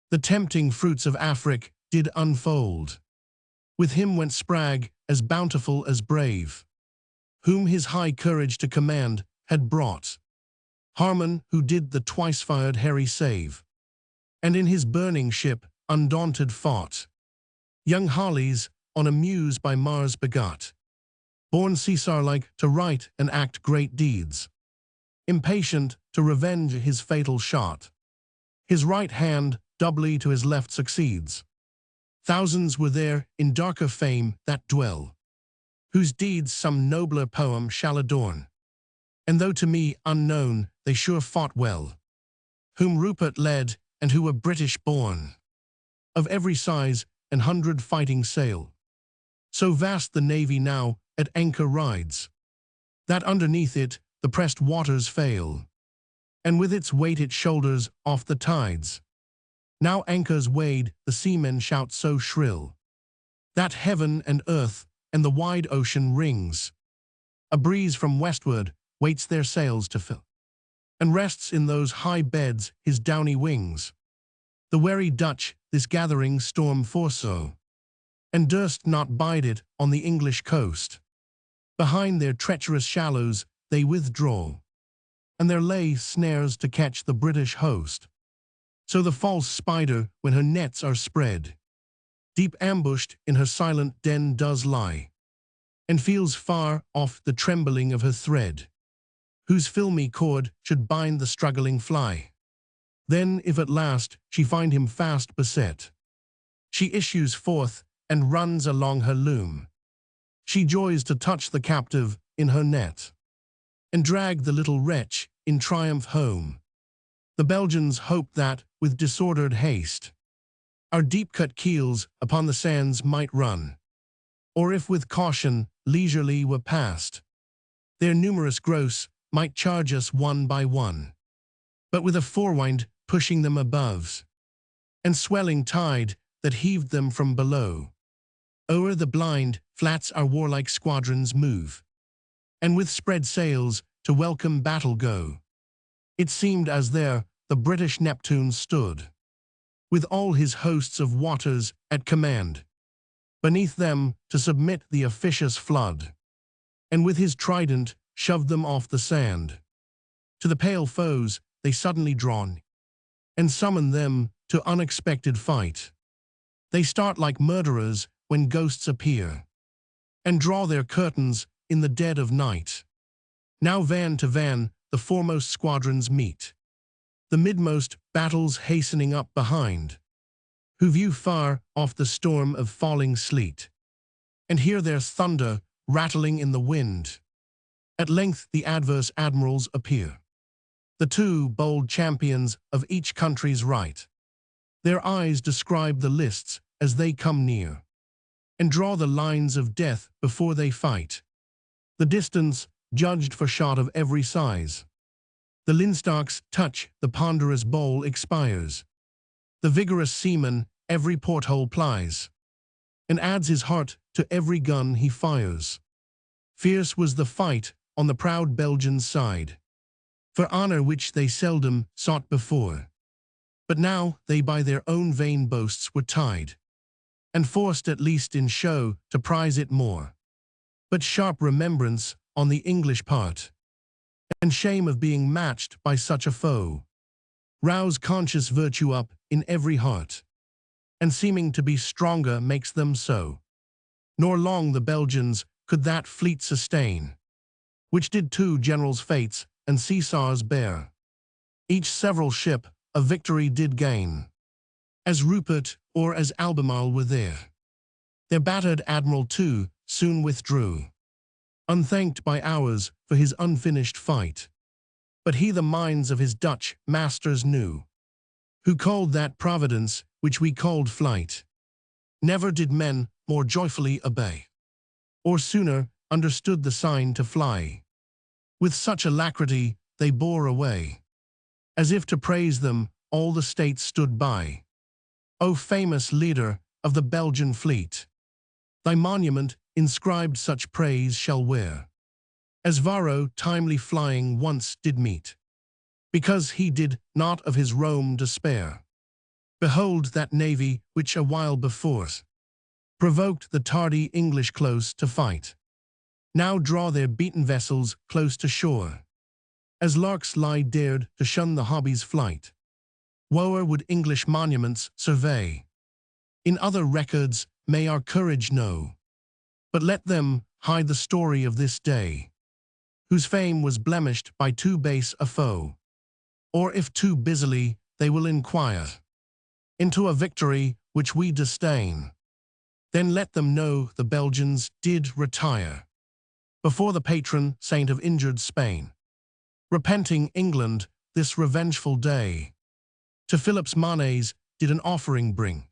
the tempting fruits of Afric did unfold. With him went Spragg as bountiful as brave, whom his high courage to command had brought. Harmon, who did the twice-fired Harry save, and in his burning ship undaunted fought. Young Hollies, on a muse by Mars begot, born Caesar-like to write and act great deeds, impatient to revenge his fatal shot. His right hand doubly to his left succeeds. Thousands were there in darker fame that dwell, whose deeds some nobler poem shall adorn. And though to me unknown, they sure fought well, whom Rupert led and who were British born, of every size and 100 fighting sail. So vast the navy now at anchor rides, that underneath it the pressed waters fail, and with its weight it shoulders off the tides. Now anchors weighed, the seamen shout so shrill, that heaven and earth and the wide ocean rings. A breeze from westward waits their sails to fill, and rests in those high beds his downy wings. The wary Dutch this gathering storm foresaw, and durst not bide it on the English coast. Behind their treacherous shallows they withdraw, and there lay snares to catch the British host. So the false spider, when her nets are spread, deep ambushed in her silent den does lie, and feels far off the trembling of her thread, whose filmy cord should bind the struggling fly. Then, if at last she find him fast beset, she issues forth and runs along her loom. She joys to touch the captive in her net, and drag the little wretch in triumph home. The Belgians hoped that, with disordered haste, our deep-cut keels upon the sands might run, or if with caution leisurely were passed, their numerous gross might charge us one by one, but with a forewind pushing them above. and swelling tide that heaved them from below. O'er the blind flats our warlike squadrons move, and with spread sails to welcome battle go. It seemed as there the British Neptune stood, with all his hosts of waters at command, beneath them to submit the officious flood, and with his trident shoved them off the sand. To the pale foes they suddenly drawn, and summon them to unexpected fight. They start like murderers when ghosts appear, and draw their curtains in the dead of night. Now van to van the foremost squadrons meet, the midmost battles hastening up behind, who view far off the storm of falling sleet, and hear their thunder rattling in the wind. At length the adverse admirals appear, the two bold champions of each country's right. Their eyes describe the lists as they come near, and draw the lines of death before they fight. The distance judged for shot of every size. The linstock's touch the ponderous bowl expires. The vigorous seaman every porthole plies, and adds his heart to every gun he fires. Fierce was the fight on the proud Belgians' side, for honor which they seldom sought before. But now they by their own vain boasts were tied, and forced at least in show to prize it more. But sharp remembrance on the English part, and shame of being matched by such a foe, rouse conscious virtue up in every heart, and seeming to be stronger makes them so. Nor long the Belgians could that fleet sustain, which did two generals' fates and Caesar's bear. Each several ship a victory did gain, as Rupert or as Albemarle were there. Their battered admiral too soon withdrew, unthanked by ours for his unfinished fight. But he the minds of his Dutch masters knew, who called that providence which we called flight. Never did men more joyfully obey, or sooner understood the sign to fly. With such alacrity they bore away, as if to praise them all the states stood by. O famous leader of the Belgian fleet, thy monument inscribed such praise shall wear, as Varro timely flying once did meet, because he did not of his Rome despair. Behold that navy which a while before provoked the tardy English close to fight, now draw their beaten vessels close to shore, as larks lie dared to shun the hobby's flight. Woe would English monuments survey, in other records may our courage know, but let them hide the story of this day, whose fame was blemished by too base a foe. Or if too busily they will inquire into a victory which we disdain, then let them know the Belgians did retire before the patron saint of injured Spain, repenting England this revengeful day, to Philip's manes did an offering bring.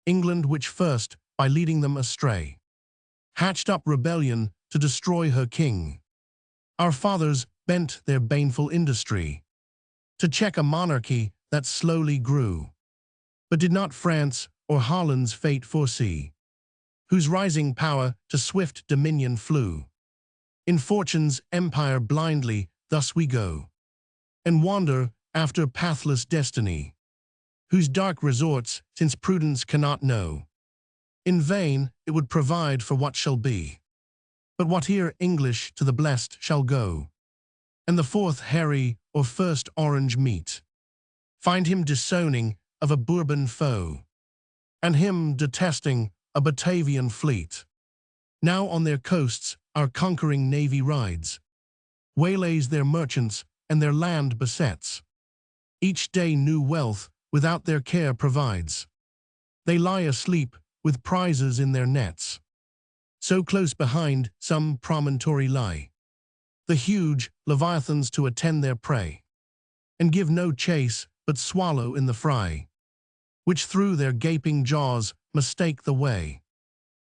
England which first, by leading them astray, hatched up rebellion to destroy her king. Our fathers bent their baneful industry to check a monarchy that slowly grew. But did not France or Holland's fate foresee, whose rising power to swift dominion flew? In fortune's empire blindly thus we go, and wander after pathless destiny, whose dark resorts since prudence cannot know. In vain it would provide for what shall be, but what here English to the blest shall go, and the fourth Harry or first Orange meet, find him disowning of a Bourbon foe, and him detesting a Batavian fleet. Now on their coasts our conquering navy rides, waylays their merchants and their land besets. Each day new wealth without their care provides. They lie asleep with prizes in their nets, so close behind some promontory lie the huge leviathans to attend their prey, and give no chase but swallow in the fry, which through their gaping jaws mistake the way.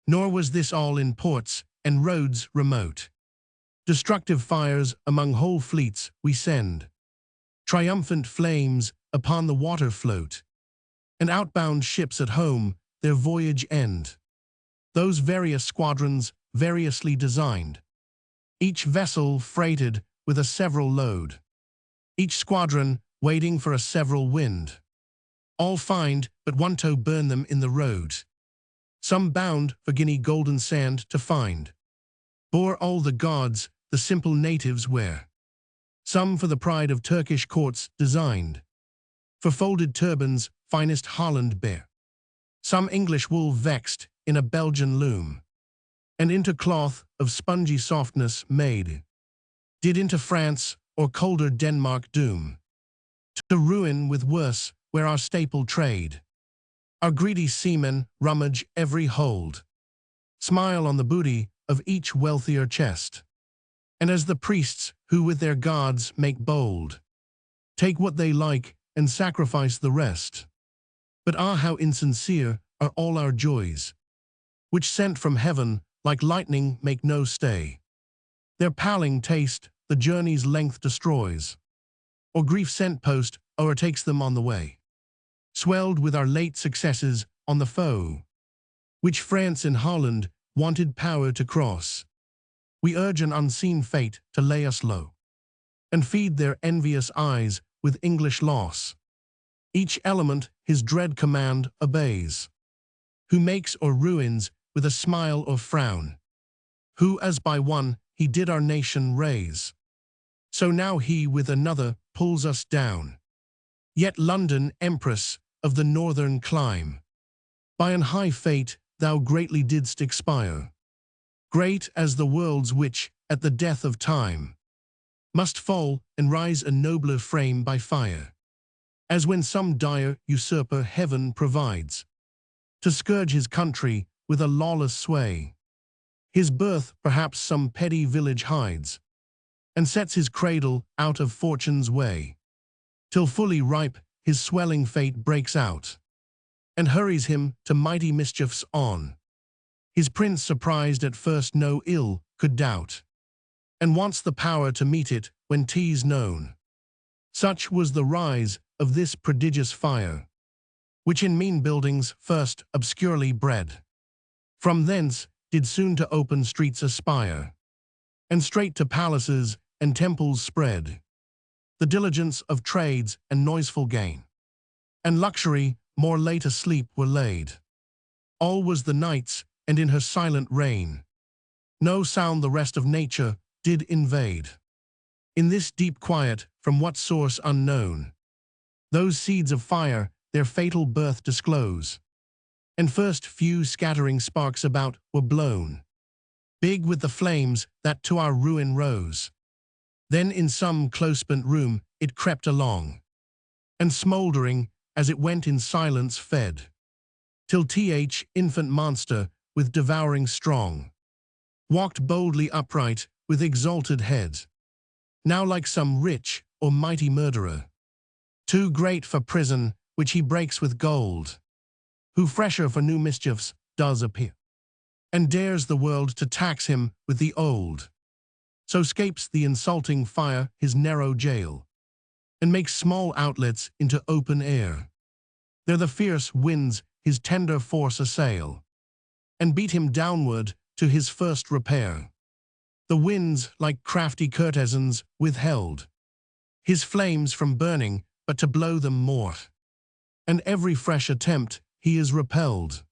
Nor was this all in ports and roads remote. Destructive fires among whole fleets we send, triumphant flames upon the water float. and outbound ships at home their voyage end. Those various squadrons variously designed, each vessel freighted with a several load, each squadron waiting for a several wind. All find but one to burn them in the road. Some bound for Guinea golden sand to find, bore all the gods the simple natives wear. Some for the pride of Turkish courts designed, for folded turbans finest Holland bear. Some English wool vexed in a Belgian loom, and into cloth of spongy softness made, did into France or colder Denmark doom, to ruin with worse where our staple trade. Our greedy seamen rummage every hold, smile on the booty of each wealthier chest, and as the priests who with their gods make bold, take what they like and sacrifice the rest. But how insincere are all our joys, which sent from heaven like lightning make no stay. Their paling taste the journey's length destroys, or grief sent post o'ertakes them on the way. Swelled with our late successes on the foe, which France and Holland wanted power to cross, we urge an unseen fate to lay us low, and feed their envious eyes with English loss. Each element his dread command obeys, who makes or ruins with a smile or frown, who as by one he did our nation raise, so now he with another pulls us down. Yet London, empress of the northern clime, by an high fate thou greatly didst expire, great as the worlds which, at the death of time, must fall and rise a nobler frame by fire, as when some dire usurper heaven provides, to scourge his country with a lawless sway. His birth perhaps some petty village hides, and sets his cradle out of fortune's way, till fully ripe his swelling fate breaks out, and hurries him to mighty mischiefs on. His prince surprised at first no ill could doubt, and wants the power to meet it when 'tis known. Such was the rise of this prodigious fire, which in mean buildings first obscurely bred. From thence did soon to open streets aspire, and straight to palaces and temples spread, the diligence of trades and noiseful gain, and luxury more late asleep were laid. All was the night's, and in her silent reign, no sound the rest of nature did invade. In this deep quiet, from what source unknown, those seeds of fire their fatal birth disclose, and first few scattering sparks about were blown, big with the flames that to our ruin rose. Then in some close-spent room it crept along, and smouldering as it went in silence fed, till infant monster with devouring strong, walked boldly upright with exalted head, now like some rich or mighty murderer, too great for prison which he breaks with gold, who fresher for new mischiefs does appear, and dares the world to tax him with the old. So scapes the insulting fire his narrow jail, and makes small outlets into open air. There the fierce winds his tender force assail, and beat him downward to his first repair. The winds, like crafty courtesans, withheld his flames from burning, but to blow them more, and every fresh attempt he is repelled,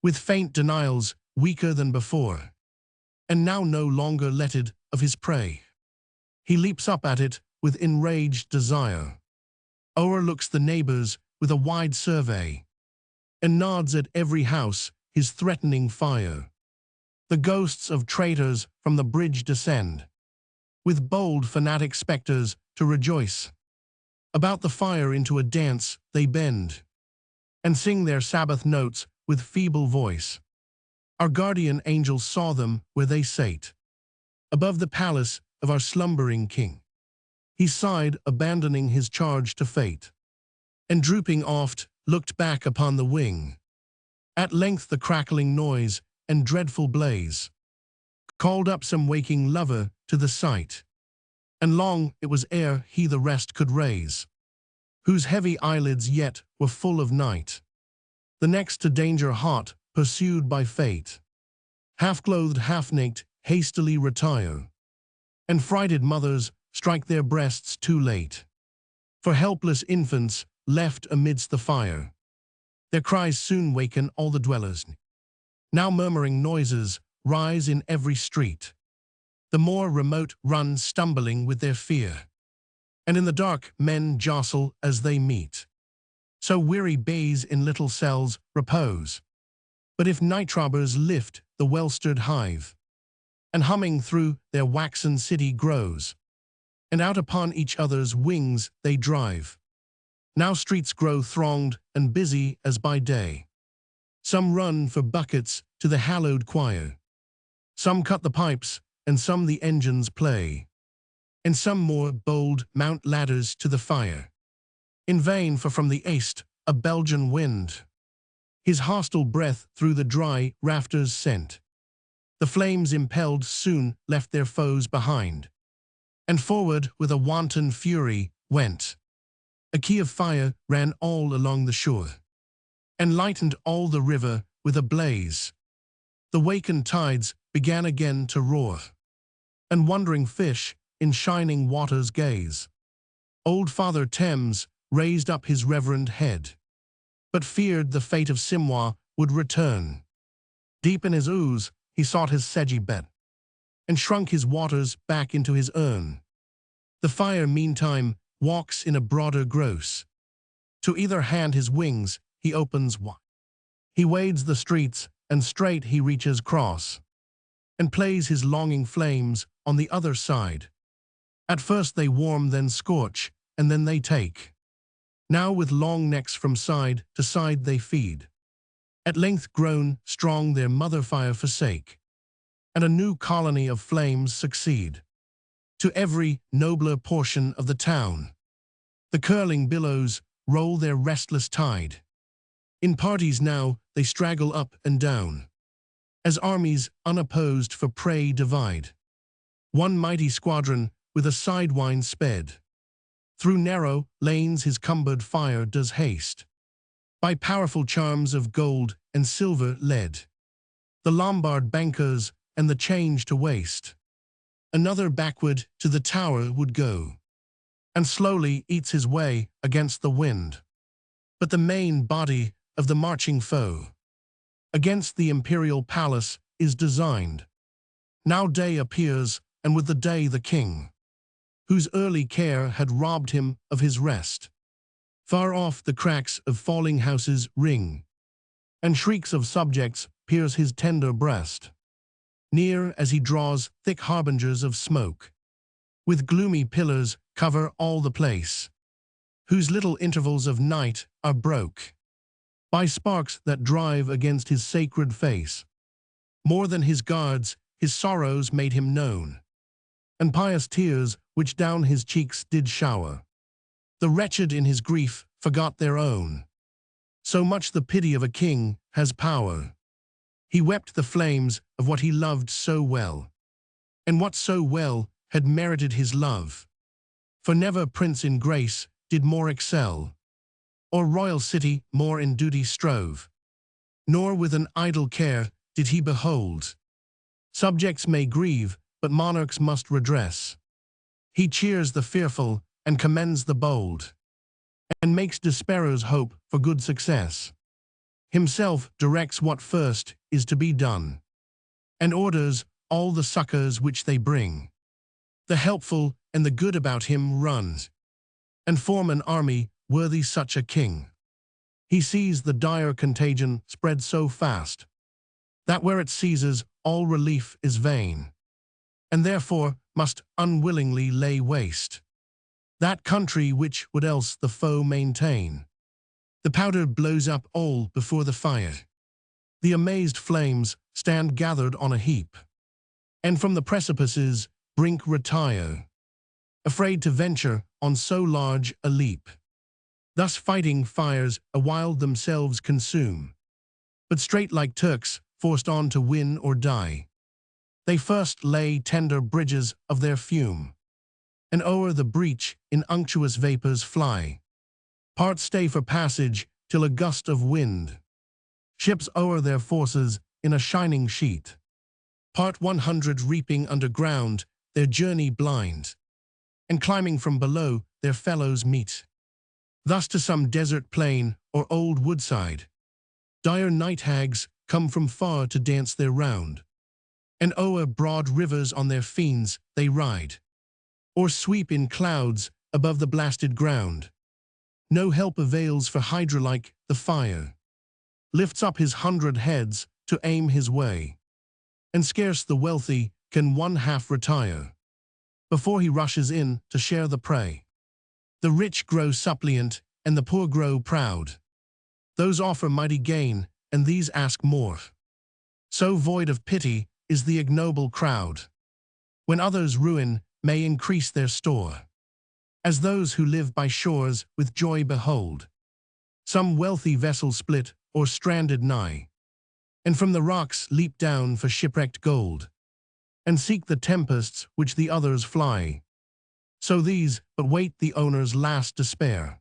with faint denials weaker than before, and now no longer letted of his prey. He leaps up at it with enraged desire, o'erlooks the neighbors with a wide survey, and nods at every house his threatening fire. The ghosts of traitors from the bridge descend, with bold fanatic specters to rejoice. About the fire into a dance they bend, and sing their Sabbath notes with feeble voice. Our guardian angel saw them where they sate, above the palace of our slumbering king. He sighed, abandoning his charge to fate, and drooping oft, looked back upon the wing. At length the crackling noise and dreadful blaze called up some waking lover to the sight, and long it was ere he the rest could raise, whose heavy eyelids yet were full of night. The next to danger hot, pursued by fate, half-clothed, half-naked, hastily retire, and frighted mothers strike their breasts too late. For helpless infants left amidst the fire, their cries soon waken all the dwellers. Now murmuring noises rise in every street. The more remote run stumbling with their fear, and in the dark men jostle as they meet. So weary bays in little cells repose. But if night robbers lift the well-stirred hive, and humming through their waxen city grows, and out upon each other's wings they drive, now streets grow thronged and busy as by day. Some run for buckets to the hallowed choir, some cut the pipes, and some the engines play, and some more bold mount ladders to the fire. In vain, for from the east a Belgian wind his hostile breath through the dry rafters sent. The flames impelled soon left their foes behind, and forward with a wanton fury went. A key of fire ran all along the shore, and lightened all the river with a blaze. The wakened tides began again to roar, and wondering fish in shining waters gaze. Old Father Thames raised up his reverend head, but feared the fate of Simois would return. Deep in his ooze he sought his sedgy bed, and shrunk his waters back into his urn. The fire meantime walks in a broader gross. To either hand his wings he opens wide. He wades the streets, and straight he reaches cross, and plays his longing flames on the other side. At first they warm, then scorch, and then they take. Now with long necks from side to side they feed. At length grown strong their mother fire forsake, and a new colony of flames succeed to every nobler portion of the town. The curling billows roll their restless tide. In parties now they straggle up and down, as armies unopposed for prey divide. One mighty squadron with a sidewind sped, through narrow lanes his cumbered fire does haste, by powerful charms of gold and silver led, the Lombard bankers and the change to waste. Another backward to the tower would go, and slowly eats his way against the wind. But the main body of the marching foe against the imperial palace is designed. Now day appears, and with the day the king, whose early care had robbed him of his rest. Far off the cracks of falling houses ring, and shrieks of subjects pierce his tender breast. Near as he draws thick harbingers of smoke, with gloomy pillars cover all the place, whose little intervals of night are broke by sparks that drive against his sacred face. More than his guards, his sorrows made him known, and pious tears which down his cheeks did shower. The wretched in his grief forgot their own. So much the pity of a king has power. He wept the flames of what he loved so well, and what so well had merited his love. For never prince in grace did more excel, or royal city more in duty strove, nor with an idle care did he behold. Subjects may grieve, but monarchs must redress. He cheers the fearful and commends the bold, and makes despairers hope for good success. Himself directs what first is to be done, and orders all the succors which they bring. The helpful and the good about him run, and form an army worthy such a king. He sees the dire contagion spread so fast, that where it seizes all relief is vain, and therefore must unwillingly lay waste that country which would else the foe maintain. The powder blows up all before the fire. The amazed flames stand gathered on a heap, and from the precipice's brink retire, afraid to venture on so large a leap. Thus fighting fires awhile themselves consume, but straight like Turks forced on to win or die, they first lay tender bridges of their fume, and o'er the breach in unctuous vapors fly. Part stay for passage till a gust of wind. Ships o'er their forces in a shining sheet. Part 100 reaping underground, their journey blind, and climbing from below their fellows meet. Thus to some desert plain or old woodside, dire night hags come from far to dance their round, and o'er broad rivers on their fiends they ride, or sweep in clouds above the blasted ground. No help avails for Hydra like the fire, lifts up his 100 heads to aim his way, and scarce the wealthy can one half retire, before he rushes in to share the prey. The rich grow suppliant, and the poor grow proud. Those offer mighty gain, and these ask more. So void of pity is the ignoble crowd, when others' ruin may increase their store. As those who live by shores with joy behold some wealthy vessel split or stranded nigh, and from the rocks leap down for shipwrecked gold, and seek the tempests which the others fly. So these but wait the owner's last despair,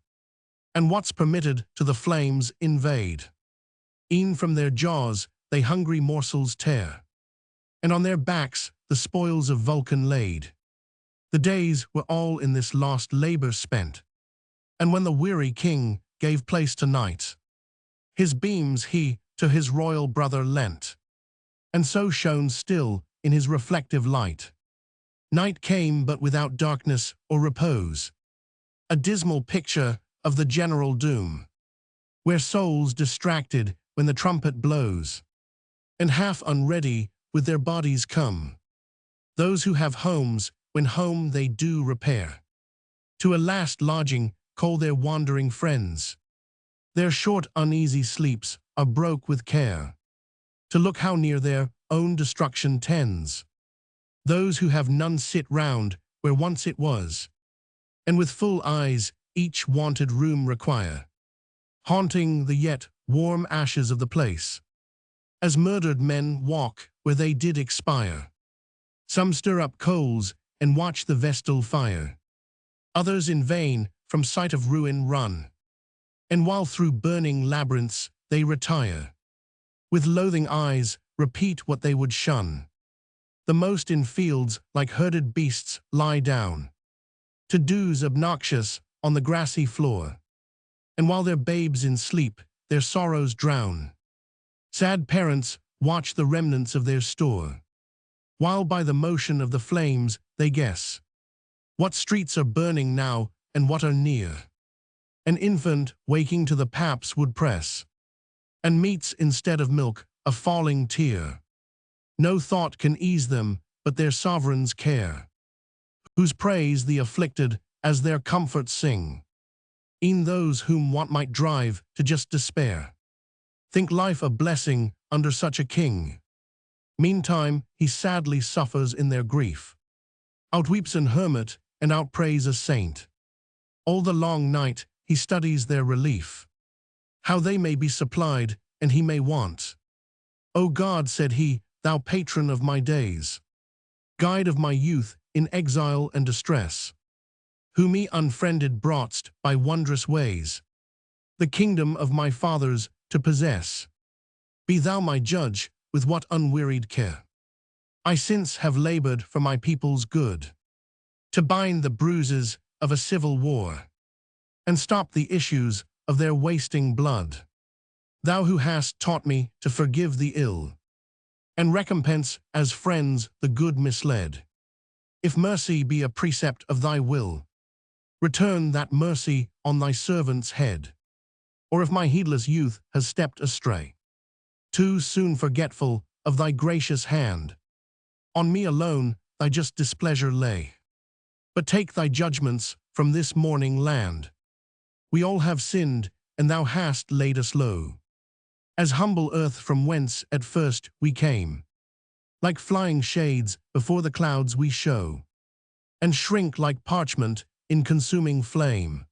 and what's permitted to the flames invade. E'en from their jaws they hungry morsels tear, and on their backs the spoils of Vulcan laid. The days were all in this lost labor spent, and when the weary king gave place to night, his beams he to his royal brother lent, and so shone still in his reflective light. Night came but without darkness or repose, a dismal picture of the general doom, where souls distracted when the trumpet blows, and half unready with their bodies come. Those who have homes, when home they do repair, to a last lodging call their wandering friends. Their short uneasy sleeps are broke with care, to look how near their own destruction tends. Those who have none sit round where once it was, and with full eyes each wanted room require, haunting the yet warm ashes of the place, as murdered men walk where they did expire. Some stir up coals and watch the vestal fire, others in vain from sight of ruin run, and while through burning labyrinths they retire, with loathing eyes repeat what they would shun. The most in fields like herded beasts lie down, to doze obnoxious on the grassy floor, and while their babes in sleep their sorrows drown, sad parents watch the remnants of their store, while by the motion of the flames they guess what streets are burning now and what are near. An infant waking to the paps would press, and meets instead of milk a falling tear. No thought can ease them but their sovereign's care, whose praise the afflicted as their comfort sing. E'en those whom want might drive to just despair think life a blessing under such a king. Meantime he sadly suffers in their grief, outweeps an hermit and outprays a saint. All the long night he studies their relief, how they may be supplied and he may want. O God, said he, thou patron of my days, guide of my youth in exile and distress, who me unfriended brought'st by wondrous ways, the kingdom of my fathers to possess. Be thou my judge with what unwearied care I since have labored for my people's good, to bind the bruises of a civil war, and stop the issues of their wasting blood. Thou who hast taught me to forgive the ill, and recompense as friends the good misled. If mercy be a precept of thy will, return that mercy on thy servant's head. Or if my heedless youth has stepped astray, too soon forgetful of thy gracious hand, on me alone thy just displeasure lay. But take thy judgments from this mourning land. We all have sinned, and thou hast laid us low, as humble earth from whence at first we came. Like flying shades before the clouds we show, and shrink like parchment in consuming flame.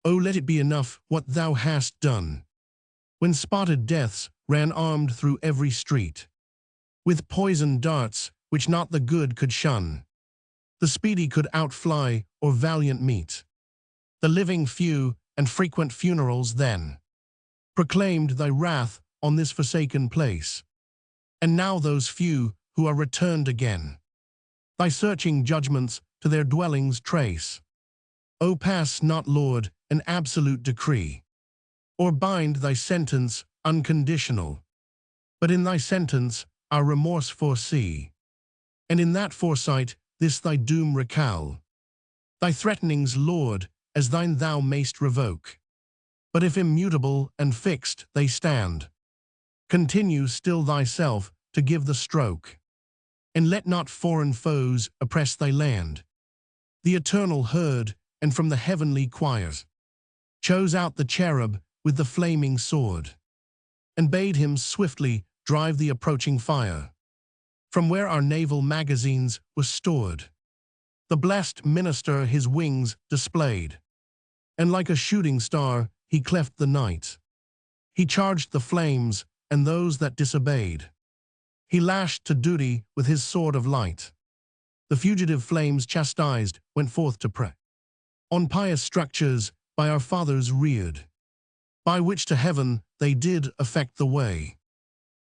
O let it be enough what thou hast done, when spotted deaths ran armed through every street, with poisoned darts which not the good could shun. The speedy could outfly or valiant meet. The living few and frequent funerals then proclaimed thy wrath on this forsaken place. And now those few who are returned again, thy searching judgments to their dwellings trace. O pass not, Lord, an absolute decree, or bind thy sentence unconditional, but in thy sentence our remorse foresee, and in that foresight this thy doom recall. Thy threatenings, Lord, as thine thou mayst revoke, but if immutable and fixed they stand, continue still thyself to give the stroke, and let not foreign foes oppress thy land. The eternal heard, and from the heavenly choirs chose out the cherub with the flaming sword, and bade him swiftly drive the approaching fire from where our naval magazines were stored. The blessed minister his wings displayed, and like a shooting star he cleft the night. He charged the flames and those that disobeyed. He lashed to duty with his sword of light. The fugitive flames chastised went forth to prey on pious structures by our fathers reared, by which to heaven they did effect the way,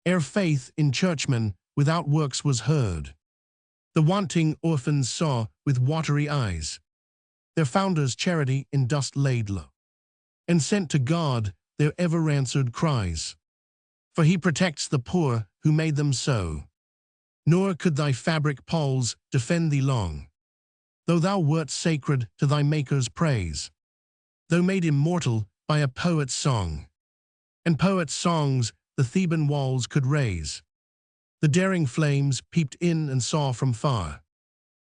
ere faith in churchmen without works was heard. The wanting orphans saw with watery eyes their founder's charity in dust laid low, and sent to God their ever-answered cries. For he protects the poor who made them so, nor could thy fabric poles defend thee long, though thou wert sacred to thy Maker's praise, though made immortal by a poet's song, and poet's songs the Theban walls could raise. The daring flames peeped in and saw from far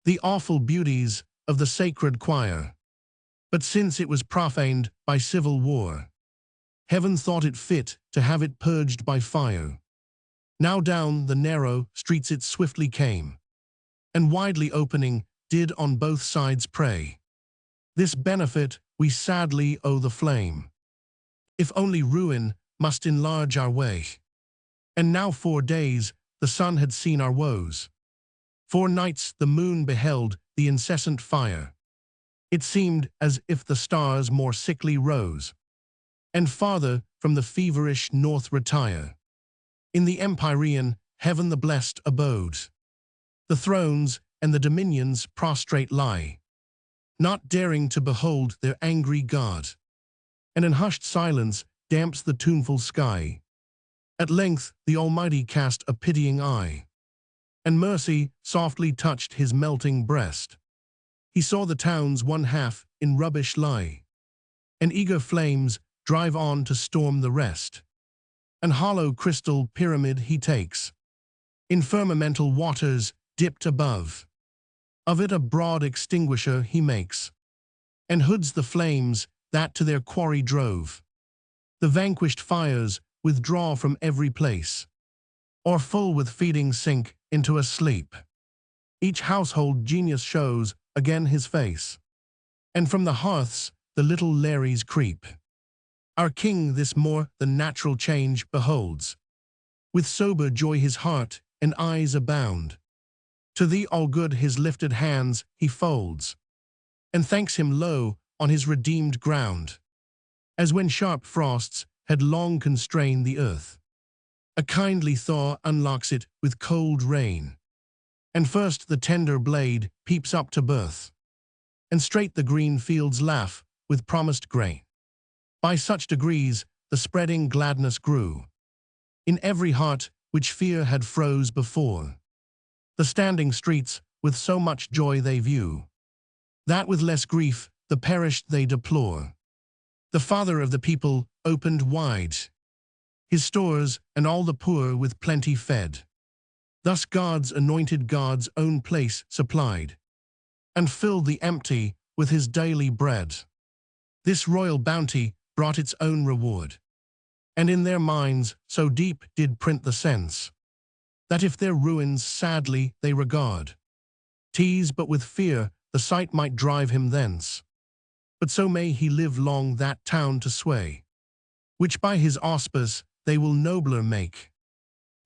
the awful beauties of the sacred choir. But since it was profaned by civil war, heaven thought it fit to have it purged by fire. Now down the narrow streets it swiftly came, and widely opening did on both sides prey. This benefit we sadly owe the flame, if only ruin must enlarge our way. And now 4 days the sun had seen our woes, 4 nights the moon beheld the incessant fire. It seemed as if the stars more sickly rose, and farther from the feverish north retire. In the empyrean heaven the blessed abode, the thrones and the dominions prostrate lie, not daring to behold their angry God, and in hushed silence damps the tuneful sky. At length the Almighty cast a pitying eye, and mercy softly touched his melting breast. He saw the town's one half in rubbish lie, and eager flames drive on to storm the rest. An hollow crystal pyramid he takes, in firmamental waters dipped above. Of it a broad extinguisher he makes, and hoods the flames that to their quarry drove. The vanquished fires withdraw from every place, or full with feeding sink into a sleep. Each household genius shows again his face, and from the hearths the little Lares creep. Our king this more than natural change beholds, with sober joy his heart and eyes abound. To thee all good his lifted hands he folds, and thanks him low on his redeemed ground, as when sharp frosts had long constrained the earth. A kindly thaw unlocks it with cold rain, and first the tender blade peeps up to birth, and straight the green fields laugh with promised grain. By such degrees the spreading gladness grew in every heart which fear had froze before. The standing streets with so much joy they view, that with less grief the perished they deplore. The Father of the people opened wide his stores, and all the poor with plenty fed. Thus God's anointed God's own place supplied, and filled the empty with his daily bread. This royal bounty brought its own reward, and in their minds so deep did print the sense, that if their ruins sadly they regard, tease but with fear the sight might drive him thence. But so may he live long that town to sway, which by his auspice they will nobler make,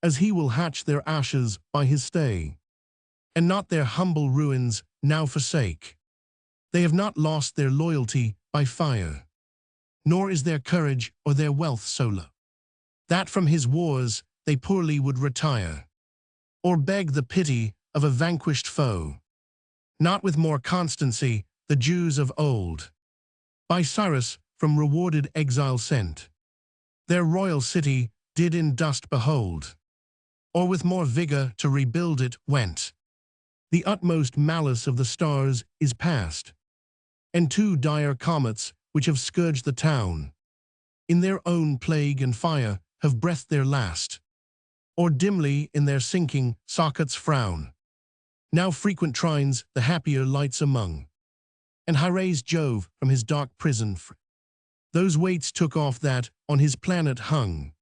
as he will hatch their ashes by his stay, and not their humble ruins now forsake. They have not lost their loyalty by fire, nor is their courage or their wealth so low, that from his wars they poorly would retire, or beg the pity of a vanquished foe. Not with more constancy the Jews of old, by Cyrus from rewarded exile sent, their royal city did in dust behold, or with more vigor to rebuild it went. The utmost malice of the stars is past, and two dire comets which have scourged the town, in their own plague and fire have breathed their last, or dimly in their sinking sockets frown. Now frequent trines the happier lights among, and high raised Jove from his dark prison those weights took off that on his planet hung.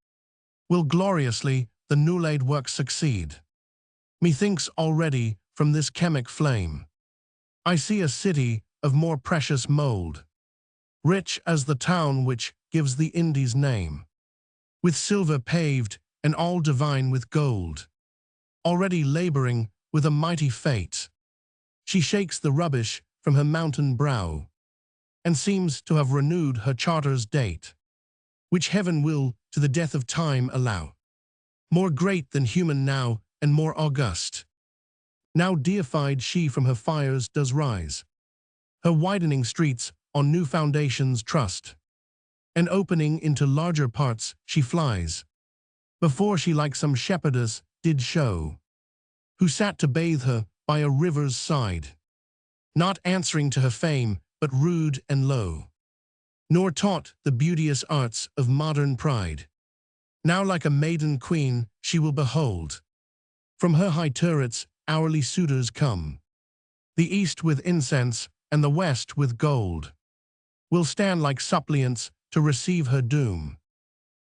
Will gloriously the new-laid work succeed? Methinks already from this chemic flame I see a city of more precious mold, rich as the town which gives the Indies name, with silver paved and all divine with gold. Already laboring with a mighty fate, she shakes the rubbish from her mountain brow, and seems to have renewed her charter's date, which heaven will to the death of time allow. More great than human now, and more august, now deified she from her fires does rise. Her widening streets on new foundations trust, and opening into larger parts she flies. Before she like some shepherdess did show, who sat to bathe her by a river's side, not answering to her fame, but rude and low, nor taught the beauteous arts of modern pride. Now like a maiden queen she will behold, from her high turrets hourly suitors come. The east with incense, and the west with gold, will stand like suppliants to receive her doom.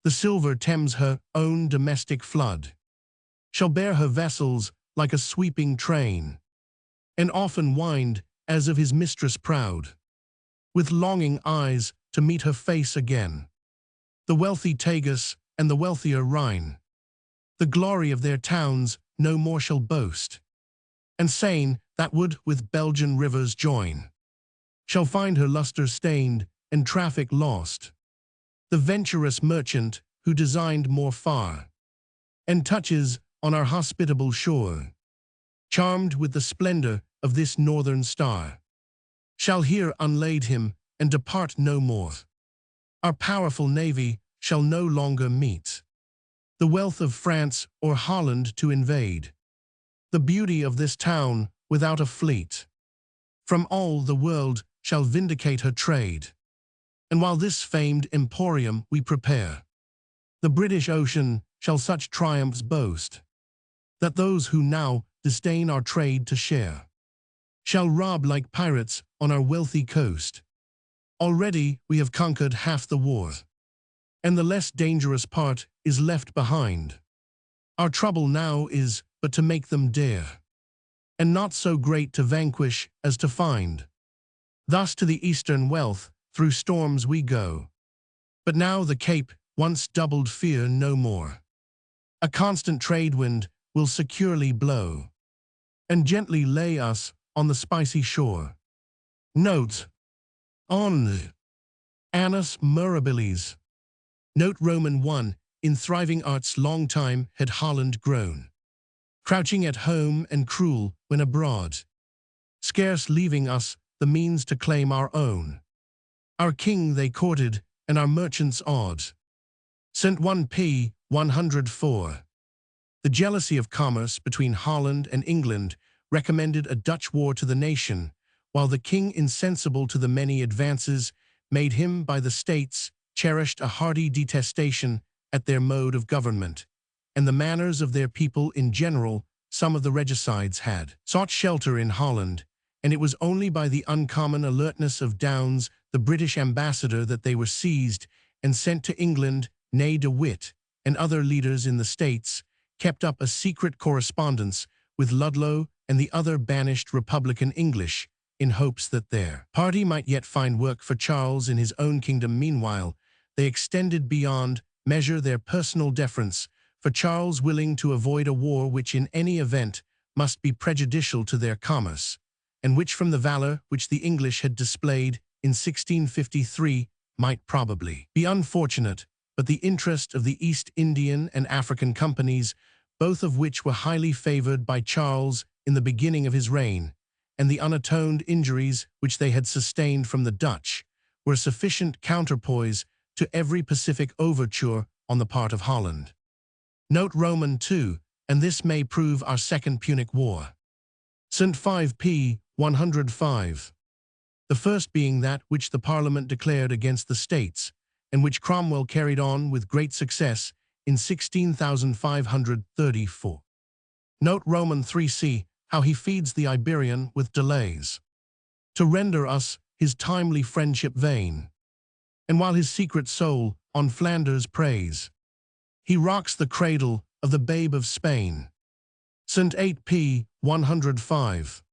The silver Thames, her own domestic flood, shall bear her vessels like a sweeping train, and often wind as of his mistress proud, with longing eyes to meet her face again. The wealthy Tagus and the wealthier Rhine, the glory of their towns no more shall boast, and Seine, that would with Belgian rivers join, shall find her lustre stained and traffic lost. The venturous merchant who designed more far, and touches on our hospitable shore, charmed with the splendor of this northern star, shall here unlade him and depart no more. Our powerful navy shall no longer meet the wealth of France or Holland to invade the beauty of this town without a fleet. From all the world shall vindicate her trade, and while this famed emporium we prepare, the British Ocean shall such triumphs boast, that those who now disdain our trade to share shall rob like pirates on our wealthy coast. Already we have conquered half the war, and the less dangerous part is left behind. Our trouble now is but to make them dare, and not so great to vanquish as to find. Thus to the eastern wealth through storms we go, but now the Cape once doubled fear no more. A constant trade wind will securely blow, and gently lay us on the spicy shore. Note on the annus mirabilis. Note Roman 1, in thriving arts long time had Holland grown, crouching at home and cruel when abroad, scarce leaving us the means to claim our own. Our king they courted, and our merchants awed, sent 1p 104. The jealousy of commerce between Holland and England recommended a Dutch war to the nation, while the king, insensible to the many advances made him by the states, cherished a hearty detestation at their mode of government, and the manners of their people in general. Some of the regicides had sought shelter in Holland, and it was only by the uncommon alertness of Downes, the British ambassador, that they were seized and sent to England. Nay, de Witt and other leaders in the States kept up a secret correspondence with Ludlow and the other banished Republican English, in hopes that their party might yet find work for Charles in his own kingdom. Meanwhile, they extended beyond measure their personal deference for Charles, willing to avoid a war which in any event must be prejudicial to their commerce, and which from the valor which the English had displayed in 1653 might probably be unfortunate, but the interest of the East Indian and African companies, both of which were highly favored by Charles in the beginning of his reign, and the unatoned injuries which they had sustained from the Dutch, were sufficient counterpoise to every Pacific overture on the part of Holland. Note Roman II, and this may prove our Second Punic War. St. 5p. 105. The first being that which the Parliament declared against the States, and which Cromwell carried on with great success in 16,534. Note Roman 3c, how he feeds the Iberian with delays, to render us his timely friendship vain. And while his secret soul on Flanders preys, he rocks the cradle of the Babe of Spain. St. 8p. 105.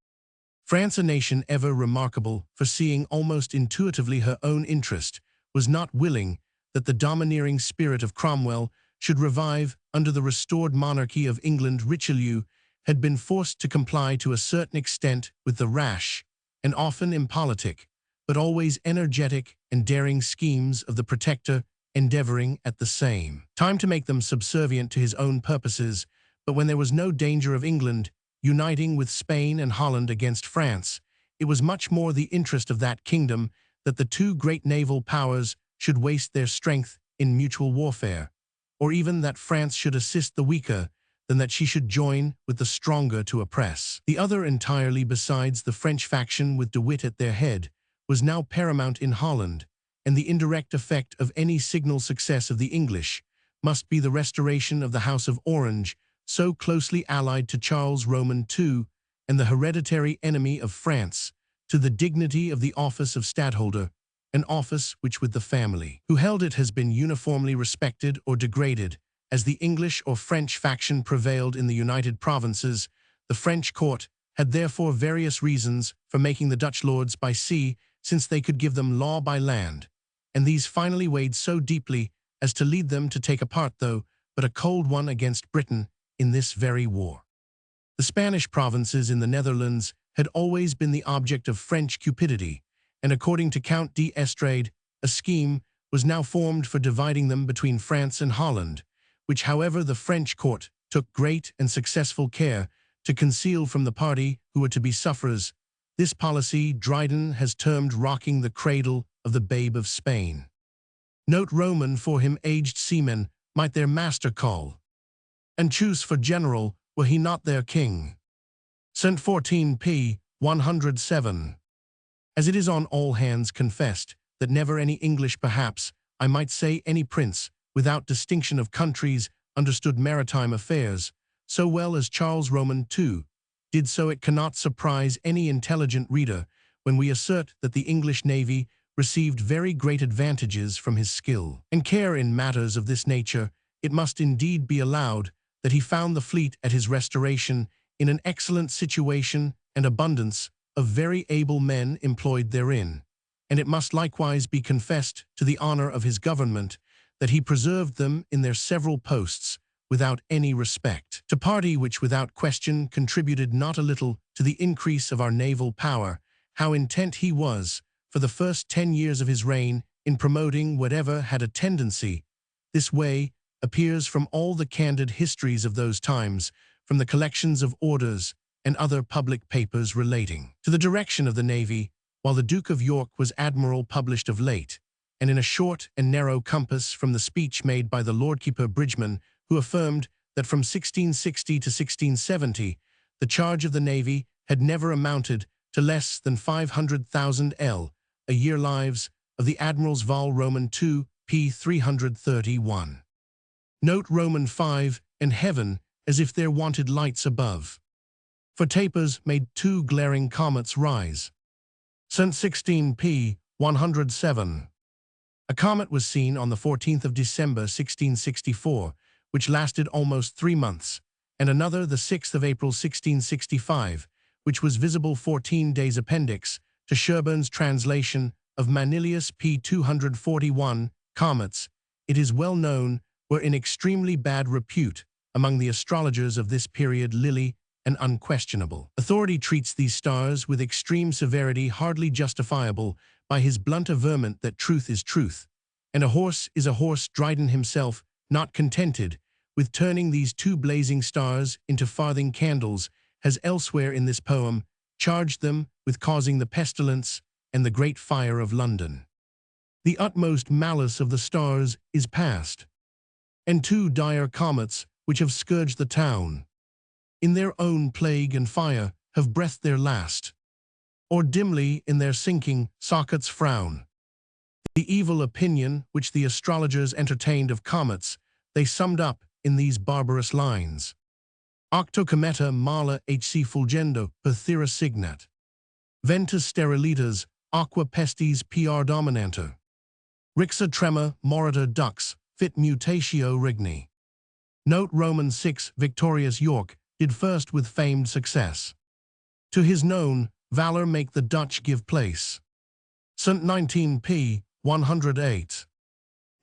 France, a nation ever remarkable for seeing almost intuitively her own interest, was not willing that the domineering spirit of Cromwell should revive under the restored monarchy of England. Richelieu had been forced to comply to a certain extent with the rash, and often impolitic, but always energetic and daring schemes of the Protector, endeavoring at the same time to make them subservient to his own purposes. But when there was no danger of England uniting with Spain and Holland against France, it was much more the interest of that kingdom that the two great naval powers should waste their strength in mutual warfare, or even that France should assist the weaker, than that she should join with the stronger to oppress the other entirely. Besides, the French faction with De Witt at their head was now paramount in Holland, and the indirect effect of any signal success of the English must be the restoration of the House of Orange, so closely allied to Charles Roman II and the hereditary enemy of France, to the dignity of the office of stadtholder, an office which with the family who held it has been uniformly respected or degraded. As the English or French faction prevailed in the United Provinces, the French court had therefore various reasons for making the Dutch lords by sea, since they could give them law by land, and these finally weighed so deeply as to lead them to take a part, though but a cold one, against Britain in this very war. The Spanish provinces in the Netherlands had always been the object of French cupidity, and according to Count d'Estrade, a scheme was now formed for dividing them between France and Holland, which, however, the French court took great and successful care to conceal from the party who were to be sufferers. This policy Dryden has termed rocking the cradle of the Babe of Spain. Note Roman for him aged seamen might their master call, and choose for general were he not their king. St. 14p. 107. As it is on all hands confessed that never any English, perhaps I might say any prince, without distinction of countries, understood maritime affairs so well as Charles Roman II did, so it cannot surprise any intelligent reader when we assert that the English navy received very great advantages from his skill and care in matters of this nature. It must indeed be allowed that he found the fleet at his restoration in an excellent situation and abundance of very able men employed therein, and it must likewise be confessed to the honor of his government that he preserved them in their several posts without any respect to party, which without question contributed not a little to the increase of our naval power. How intent he was, for the first 10 years of his reign, in promoting whatever had a tendency this way, appears from all the candid histories of those times, from the collections of orders and other public papers relating to the direction of the navy, while the Duke of York was admiral, published of late, and in a short and narrow compass from the speech made by the Lord Keeper Bridgeman, who affirmed that from 1660 to 1670 the charge of the navy had never amounted to less than 500,000 a year. Lives of the Admirals, Vol. Roman II, p. 331. Note Roman 5, and heaven, as if there wanted lights above, for tapers made two glaring comets rise. St. 16p. 107. A comet was seen on the 14th of December 1664, which lasted almost 3 months, and another the 6th of April 1665, which was visible 14 days. Appendix to Sherburne's translation of Manilius p. 241. Comets, it is well known, were in extremely bad repute among the astrologers of this period. Lilly and unquestionable authority treats these stars with extreme severity, hardly justifiable by his blunt averment that truth is truth, and a horse is a horse. Dryden himself, not contented with turning these two blazing stars into farthing candles, has elsewhere in this poem charged them with causing the pestilence and the great fire of London. The utmost malice of the stars is past, and two dire comets which have scourged the town, in their own plague and fire have breathed their last, or dimly in their sinking sockets frown. The evil opinion which the astrologers entertained of comets they summed up in these barbarous lines: Octo cometa mala hc fulgendo per thera signat, ventus sterilitas aqua pestis pr dominantur, rixa trema morita dux fit mutatio regni. Note Roman 6 victorious York did first with famed success to his known valor make the Dutch give place. St. 19 p. 108.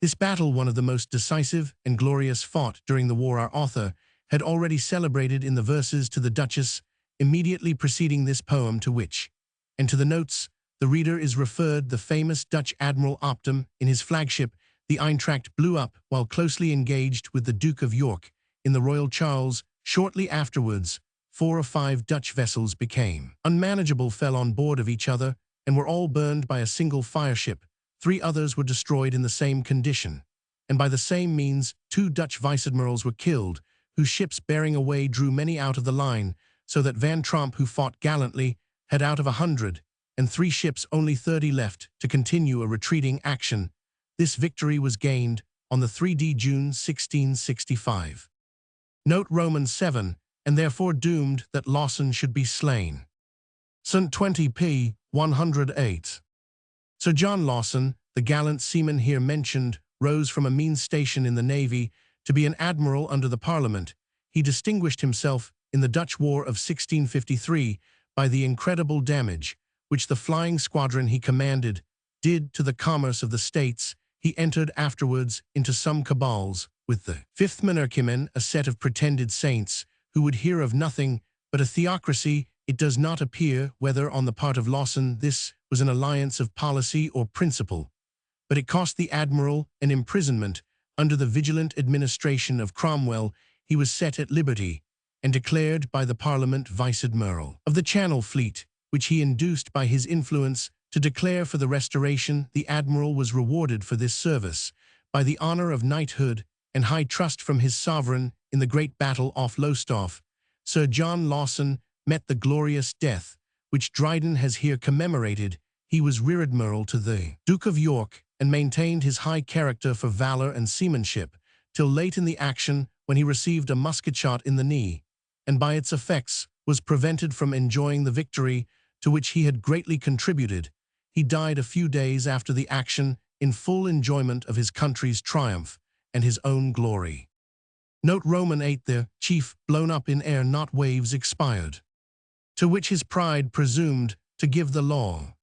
This battle, one of the most decisive and glorious fought during the war, our author had already celebrated in the verses to the Duchess immediately preceding this poem, to which, and to the notes, the reader is referred. The famous Dutch Admiral Opdam, in his flagship, the Eintracht, blew up while closely engaged with the Duke of York in the Royal Charles. Shortly afterwards, 4 or 5 Dutch vessels became unmanageable, fell on board of each other, and were all burned by a single fireship. 3 others were destroyed in the same condition, and by the same means 2 Dutch vice-admirals were killed, whose ships bearing away drew many out of the line, so that Van Tromp, who fought gallantly, had out of 100, and 3 ships only 30 left to continue a retreating action. This victory was gained on the 3d June 1665. Note Romans 7, and therefore doomed that Lawson should be slain. St. 20 p. 108. Sir John Lawson, the gallant seaman here mentioned, rose from a mean station in the navy to be an admiral under the Parliament. He distinguished himself in the Dutch War of 1653 by the incredible damage which the flying squadron he commanded did to the commerce of the States. He entered afterwards into some cabals with the 5th Monarchymen, a set of pretended saints who would hear of nothing but a theocracy. It does not appear whether on the part of Lawson this was an alliance of policy or principle, but it cost the admiral an imprisonment. Under the vigilant administration of Cromwell, he was set at liberty and declared by the Parliament vice-admiral of the Channel Fleet, which he induced by his influence to declare for the Restoration. The admiral was rewarded for this service by the honor of knighthood and high trust from his sovereign. In the great battle off Lowestoft, Sir John Lawson met the glorious death, which Dryden has here commemorated. He was rear-admiral to the Duke of York, and maintained his high character for valor and seamanship till late in the action, when he received a musket shot in the knee, and by its effects was prevented from enjoying the victory to which he had greatly contributed. He died a few days after the action, in full enjoyment of his country's triumph and his own glory. Note Roman 8, the chief, blown up in air, not waves, expired, to which his pride presumed to give the law.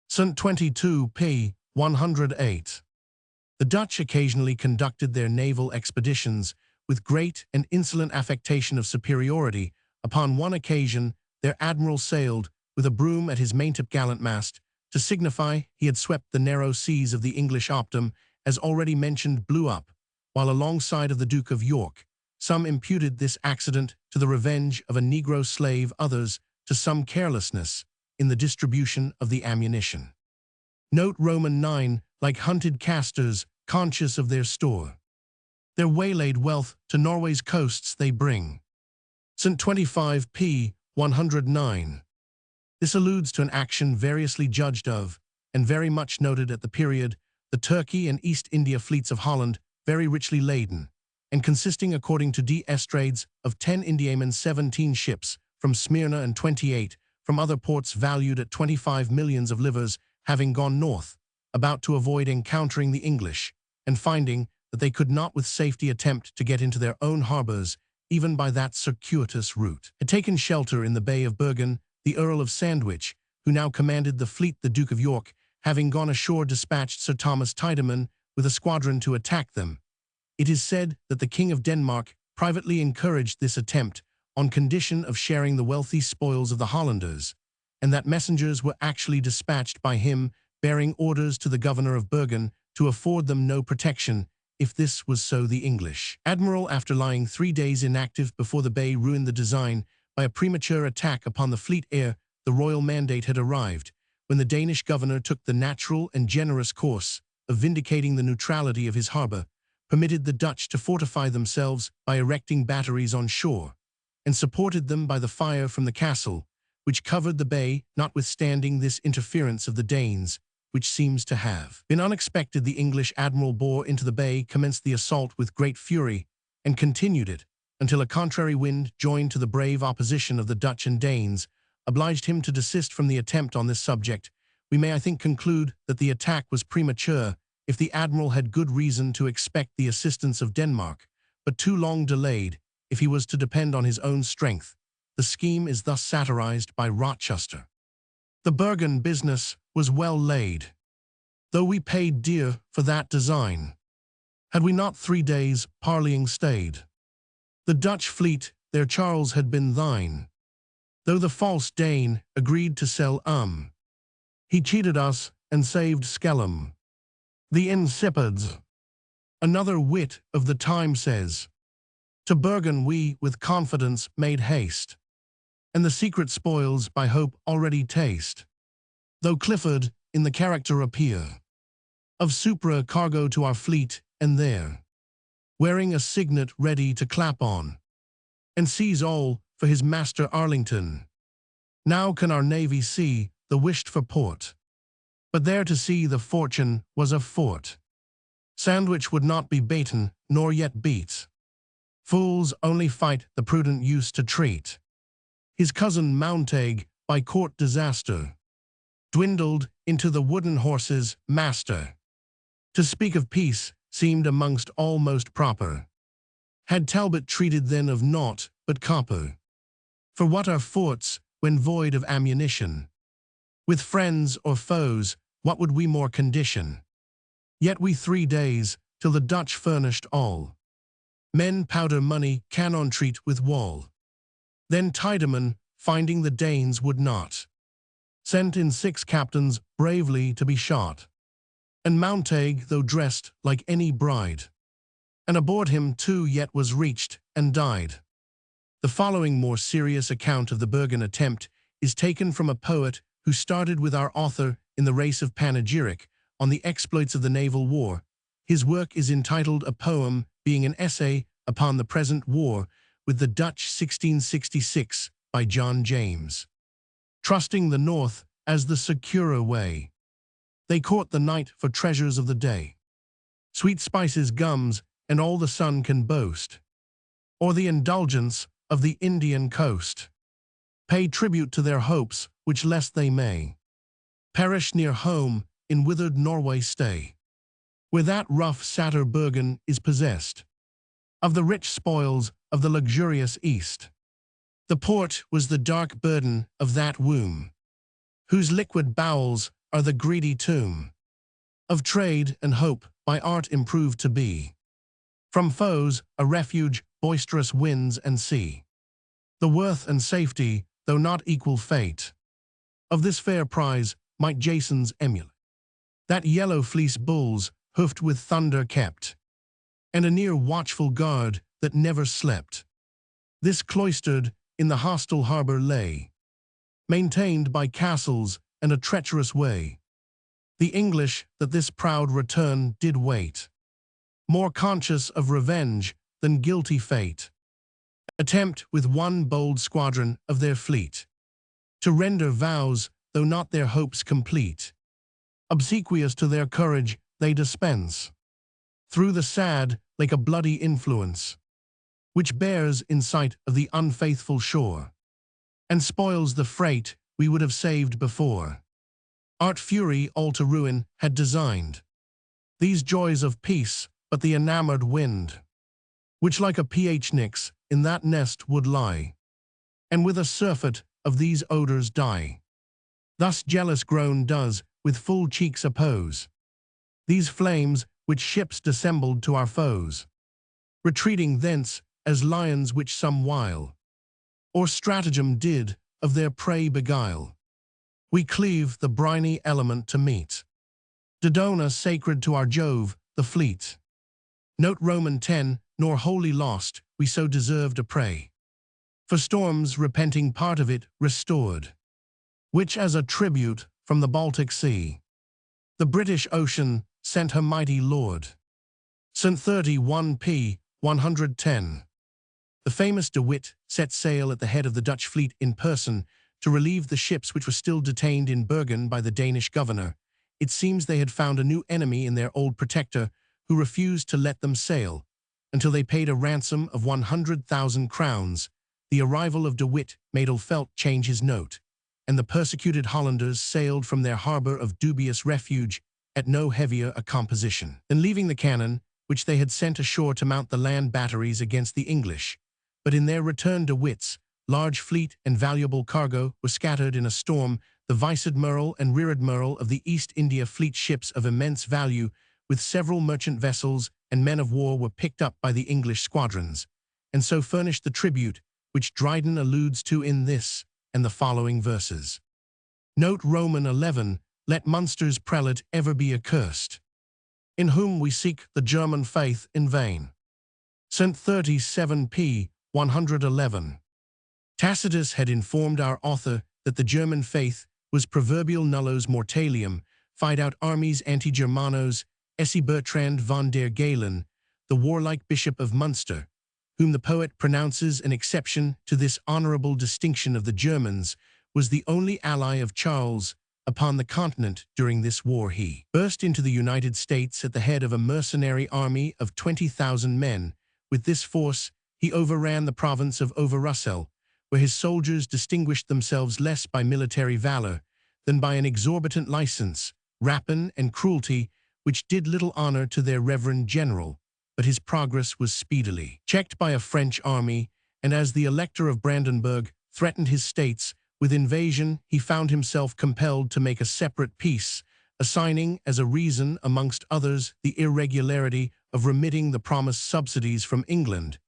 St. 22 p. 108. The Dutch occasionally conducted their naval expeditions with great and insolent affectation of superiority. Upon one occasion, their admiral sailed with a broom at his maintop-gallant mast, to signify he had swept the narrow seas of the English. Opdam, as already mentioned, blew up, while alongside of the Duke of York. Some imputed this accident to the revenge of a Negro slave, others to some carelessness in the distribution of the ammunition. Note Roman 9, like hunted castors, conscious of their store, their waylaid wealth to Norway's coasts they bring. St. 25 p. 109. This alludes to an action variously judged of, and very much noted at the period, the Turkey and East India fleets of Holland, very richly laden, and consisting, according to D. Estrades, of 10 Indiamen, 17 ships from Smyrna and 28 from other ports, valued at 25 millions of livres, having gone north, about to avoid encountering the English, and finding that they could not with safety attempt to get into their own harbors, even by that circuitous route, had taken shelter in the Bay of Bergen. The Earl of Sandwich, who now commanded the fleet, the Duke of York, having gone ashore, dispatched Sir Thomas Tiedeman with a squadron to attack them. It is said that the King of Denmark privately encouraged this attempt on condition of sharing the wealthy spoils of the Hollanders, and that messengers were actually dispatched by him bearing orders to the governor of Bergen to afford them no protection, if this was so the English admiral, after lying 3 days inactive before the bay, ruined the design by a premature attack upon the fleet ere the royal mandate had arrived, when the Danish governor took the natural and generous course of vindicating the neutrality of his harbour, permitted the Dutch to fortify themselves by erecting batteries on shore, and supported them by the fire from the castle, which covered the bay. Notwithstanding this interference of the Danes, which seems to have been unexpected, the English admiral bore into the bay, commenced the assault with great fury, and continued it, until a contrary wind, joined to the brave opposition of the Dutch and Danes, obliged him to desist from the attempt on this subject. We may, I think, conclude that the attack was premature, if the admiral had good reason to expect the assistance of Denmark, but too long delayed, if he was to depend on his own strength. The scheme is thus satirized by Rochester. The Bergen business was well laid, though we paid dear for that design. Had we not 3 days parleying stayed, the Dutch fleet, their Charles, had been thine. Though the false Dane agreed to sell he cheated us and saved Skellum. The insipids. Another wit of the time says, to Bergen we with confidence made haste, and the secret spoils by hope already taste. Though Clifford in the character appear of supra-cargo to our fleet, and there, wearing a signet ready to clap on, and seize all for his master Arlington. Now can our navy see the wished-for port, but there to see the fortune was a fort. Sandwich would not be baten, nor yet beat. Fools only fight the prudent use to treat. His cousin Mountague, by court disaster, dwindled into the wooden horse's master. To speak of peace seemed amongst all most proper. Had Talbot treated then of naught but copper. For what are forts when void of ammunition? With friends or foes, what would we more condition? Yet we 3 days, till the Dutch furnished all. Men, powder, money, cannon treat with wall. Then Tiedeman, finding the Danes would not, sent in 6 captains bravely to be shot. And Mountague, though dressed like any bride, and aboard him 2 yet was reached and died. The following more serious account of the Bergen attempt is taken from a poet who started with our author in the race of panegyric on the exploits of the naval war. His work is entitled A Poem, being an essay upon the present war with the Dutch 1666 by John James. Trusting the north as the securer way, they court the night for treasures of the day. Sweet spices, gums, and all the sun can boast, or the indulgence of the Indian coast. Pay tribute to their hopes, which lest they may perish near home, in withered Norway stay, where that rough satyr Bergen is possessed of the rich spoils of the luxurious East. The port was the dark burden of that womb, whose liquid bowels are the greedy tomb of trade and hope, by art improved to be from foes a refuge, boisterous winds and sea. The worth and safety, though not equal fate, of this fair prize might Jason's emulate. That yellow fleece bulls, hoofed with thunder kept, and a near watchful guard that never slept. This cloistered in the hostile harbour lay, maintained by castles and a treacherous way. The English that this proud return did wait, more conscious of revenge than guilty fate, attempt with one bold squadron of their fleet to render vows, though not their hopes complete. Obsequious to their courage, they dispense through the sad lake a bloody influence, which bears in sight of the unfaithful shore, and spoils the freight we would have saved before. Art fury all to ruin had designed these joys of peace, but the enamoured wind, which like a ph-nix in that nest would lie, and with a surfeit of these odours die. Thus jealous groan does with full cheeks oppose these flames which ships dissembled to our foes, retreating thence as lions which some wile or stratagem did of their prey beguile. We cleave the briny element to meet Dodona sacred to our Jove, the fleet. Note Roman 10, nor wholly lost, we so deserved a prey. For storms repenting part of it restored, which as a tribute from the Baltic Sea, the British Ocean sent her mighty lord. St. 31 p. 110. The famous De Witt set sail at the head of the Dutch fleet in person to relieve the ships which were still detained in Bergen by the Danish governor. It seems they had found a new enemy in their old protector who refused to let them sail until they paid a ransom of 100,000 crowns. The arrival of De Witt made Ulfeldt change his note, and the persecuted Hollanders sailed from their harbor of dubious refuge at no heavier a composition than leaving the cannon, which they had sent ashore to mount the land batteries against the English. But in their return De Witt's large fleet and valuable cargo were scattered in a storm. The vice-admiral and rear-admiral of the East India Fleet ships of immense value, with several merchant vessels and men of war, were picked up by the English squadrons, and so furnished the tribute which Dryden alludes to in this and the following verses. Note Roman 11, let Munster's prelate ever be accursed, in whom we seek the German faith in vain. St. 37 p. 111. Tacitus had informed our author that the German faith was proverbial nullus mortalium, fight out armies anti-Germanos, esse Bertrand von der Galen, the warlike bishop of Munster, whom the poet pronounces an exception to this honorable distinction of the Germans, was the only ally of Charles upon the continent during this war. He burst into the United States at the head of a mercenary army of 20,000 men. With this force, he overran the province of Overyssel, where his soldiers distinguished themselves less by military valor than by an exorbitant license, rapine, and cruelty, which did little honor to their reverend general. But his progress was speedily checked by a French army, and as the Elector of Brandenburg threatened his states with invasion, he found himself compelled to make a separate peace, assigning as a reason, amongst others, the irregularity of remitting the promised subsidies from England.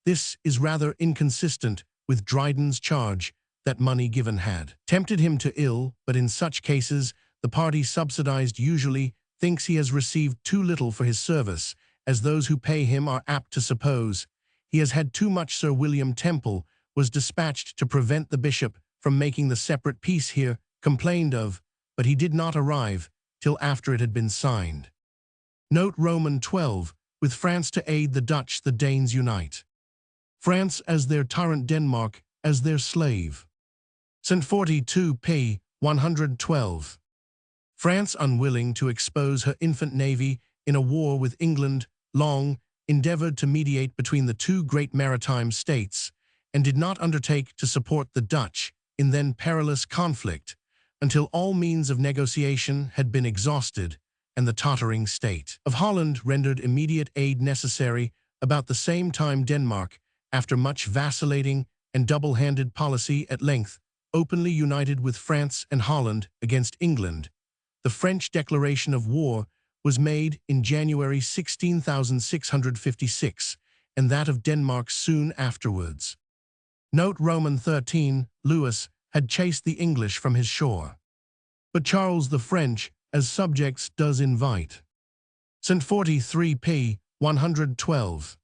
This is rather inconsistent with Dryden's charge that money given had tempted him to ill, but in such cases the party subsidized usually thinks he has received too little for his service, as those who pay him are apt to suppose. He has had too much. Sir William Temple was dispatched to prevent the bishop from making the separate peace here complained of, but he did not arrive till after it had been signed. Note Roman 12, with France to aid the Dutch the Danes unite. France as their tyrant, Denmark as their slave. St. 42 p. 112. France, unwilling to expose her infant navy in a war with England, long endeavored to mediate between the two great maritime states, and did not undertake to support the Dutch in then perilous conflict until all means of negotiation had been exhausted and the tottering state of Holland rendered immediate aid necessary. About the same time Denmark, after much vacillating and double-handed policy, at length openly united with France and Holland against England. The French declaration of war was made in January 1656, and that of Denmark soon afterwards. Note Roman 13, Louis had chased the English from his shore, but Charles the French as subjects does invite. St. 43 p. 112.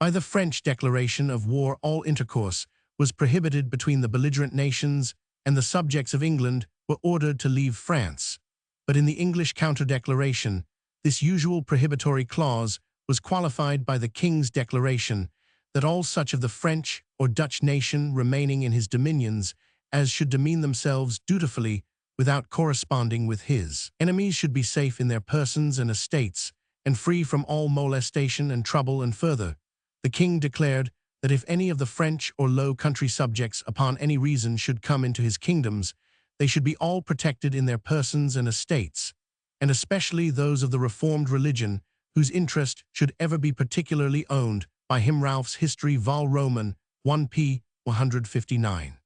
By the French declaration of war all intercourse was prohibited between the belligerent nations, and the subjects of England were ordered to leave France. But in the English counter-declaration, this usual prohibitory clause was qualified by the King's declaration that all such of the French or Dutch nation remaining in his dominions as should demean themselves dutifully without corresponding with his enemies should be safe in their persons and estates, and free from all molestation and trouble. And further, the King declared that if any of the French or Low Country subjects upon any reason should come into his kingdoms, they should be all protected in their persons and estates, and especially those of the Reformed religion, whose interest should ever be particularly owned by him. Ralph's History Vol. Roman 1 p. 159.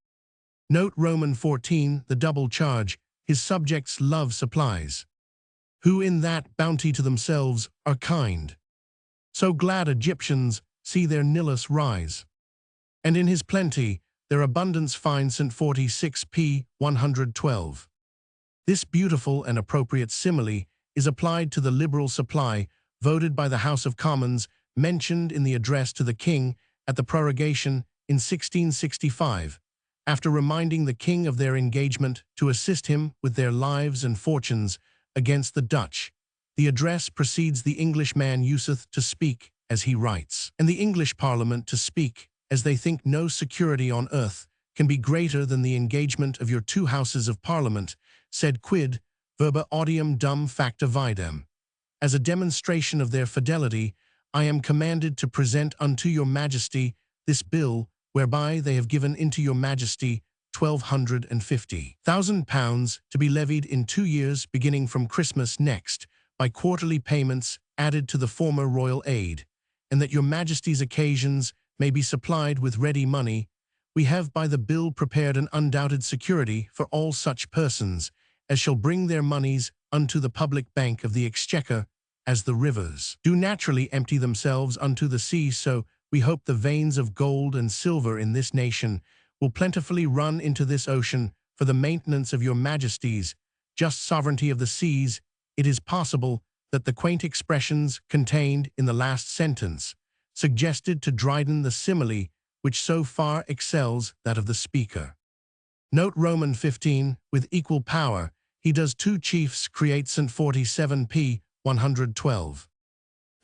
Note Roman 14, the double charge, his subjects love supplies, who in that bounty to themselves are kind. So glad Egyptians see their Nilus rise, and in his plenty their abundance find. St. 46 p. 112. This beautiful and appropriate simile is applied to the liberal supply voted by the House of Commons mentioned in the address to the king at the prorogation in 1665, after reminding the king of their engagement to assist him with their lives and fortunes against the Dutch. The address precedes the English man useth to speak as he writes, and the English Parliament to speak as they think no security on earth can be greater than the engagement of your two houses of Parliament, sed quid verba audium dum facta videm. As a demonstration of their fidelity, I am commanded to present unto your Majesty this bill, whereby they have given into your Majesty £1,250,000 to be levied in 2 years beginning from Christmas next, by quarterly payments added to the former royal aid, and that your Majesty's occasions may be supplied with ready money. We have by the bill prepared an undoubted security for all such persons as shall bring their monies unto the public bank of the Exchequer, as the rivers do naturally empty themselves unto the sea, so we hope the veins of gold and silver in this nation will plentifully run into this ocean for the maintenance of your Majesty's just sovereignty of the seas. It is possible that the quaint expressions contained in the last sentence suggested to Dryden the simile which so far excels that of the speaker. Note Roman 15, with equal power, he does two chiefs create St. 47 p. 112.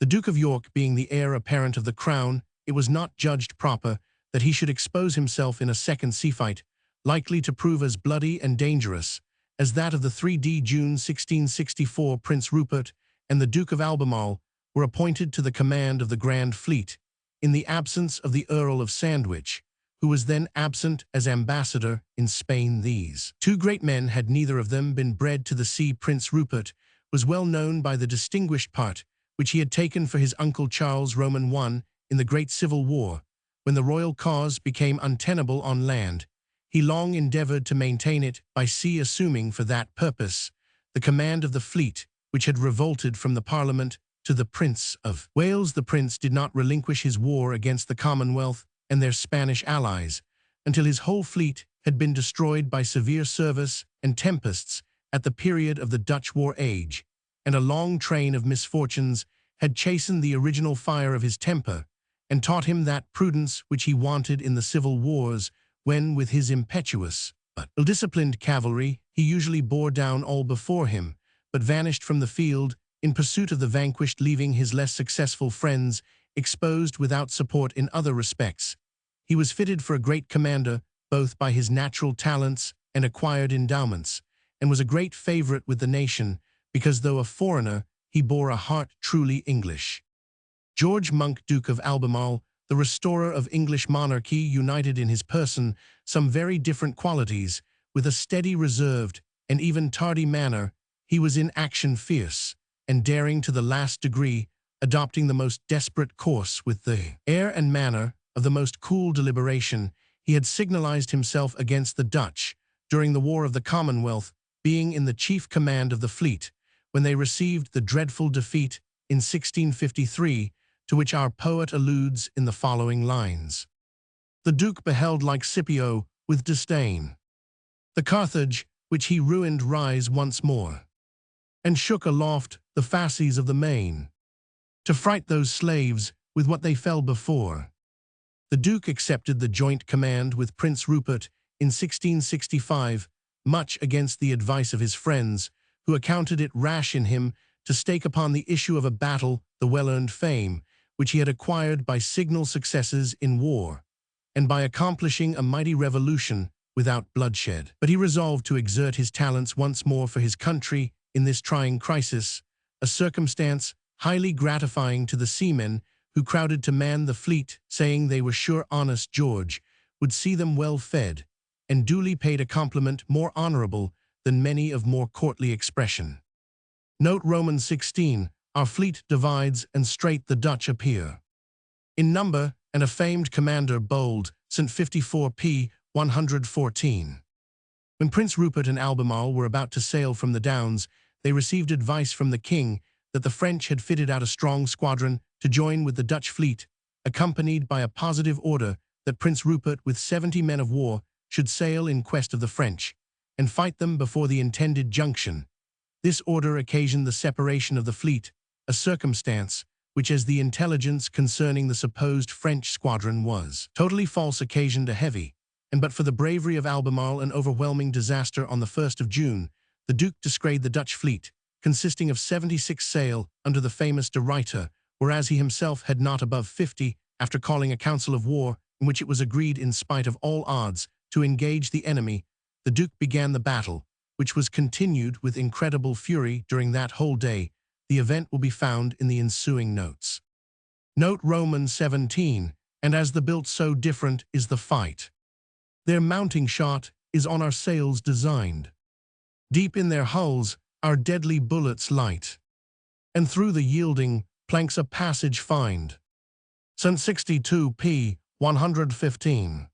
The Duke of York being the heir apparent of the crown, it was not judged proper that he should expose himself in a second sea fight, likely to prove as bloody and dangerous as that of the 3d June 1664. Prince Rupert and the Duke of Albemarle were appointed to the command of the Grand Fleet, in the absence of the Earl of Sandwich, who was then absent as ambassador in Spain. These two great men had neither of them been bred to the sea. Prince Rupert was well known by the distinguished part which he had taken for his uncle Charles Roman I in the Great Civil War. When the royal cause became untenable on land, he long endeavored to maintain it by sea, assuming for that purpose the command of the fleet which had revolted from the Parliament to the Prince of Wales. The prince did not relinquish his war against the Commonwealth and their Spanish allies until his whole fleet had been destroyed by severe service and tempests at the period of the Dutch War age, and a long train of misfortunes had chastened the original fire of his temper and taught him that prudence which he wanted in the civil wars, when with his impetuous but ill-disciplined cavalry he usually bore down all before him, but vanished from the field in pursuit of the vanquished, leaving his less successful friends exposed without support in other respects. He was fitted for a great commander, both by his natural talents and acquired endowments, and was a great favorite with the nation, because though a foreigner, he bore a heart truly English. George Monk, Duke of Albemarle, the restorer of English monarchy, united in his person some very different qualities. With a steady, reserved, and even tardy manner, he was in action fierce and daring to the last degree, adopting the most desperate course with the air and manner of the most cool deliberation. He had signalized himself against the Dutch during the War of the Commonwealth, being in the chief command of the fleet, when they received the dreadful defeat in 1653, to which our poet alludes in the following lines. The Duke beheld like Scipio with disdain the Carthage which he ruined rise once more, and shook aloft the fasces of the main, to fright those slaves with what they fell before. The Duke accepted the joint command with Prince Rupert in 1665, much against the advice of his friends, who accounted it rash in him to stake upon the issue of a battle the well-earned fame which he had acquired by signal successes in war, and by accomplishing a mighty revolution without bloodshed. But he resolved to exert his talents once more for his country in this trying crisis, a circumstance highly gratifying to the seamen who crowded to man the fleet, saying they were sure honest George would see them well fed, and duly paid a compliment more honorable than many of more courtly expression. Note Romans 16, our fleet divides and straight the Dutch appear in number, and a famed commander bold, St. 54 p. 114. When Prince Rupert and Albemarle were about to sail from the Downs, they received advice from the king that the French had fitted out a strong squadron to join with the Dutch fleet, accompanied by a positive order that Prince Rupert with 70 men of war should sail in quest of the French, and fight them before the intended junction. This order occasioned the separation of the fleet, a circumstance which, as the intelligence concerning the supposed French squadron was totally false, occasioned a heavy, and but for the bravery of Albemarle, an overwhelming disaster on the 1st of June, the Duke descried the Dutch fleet, consisting of 76 sail under the famous De Ruyter, whereas he himself had not above 50, after calling a council of war, in which it was agreed, in spite of all odds, to engage the enemy. The Duke began the battle, which was continued with incredible fury during that whole day. The event will be found in the ensuing notes. Note Roman 17, and as the built so different is the fight. Their mounting shot is on our sails designed. Deep in their hulls our deadly bullets light, and through the yielding planks a passage find. St. 62 p. 115.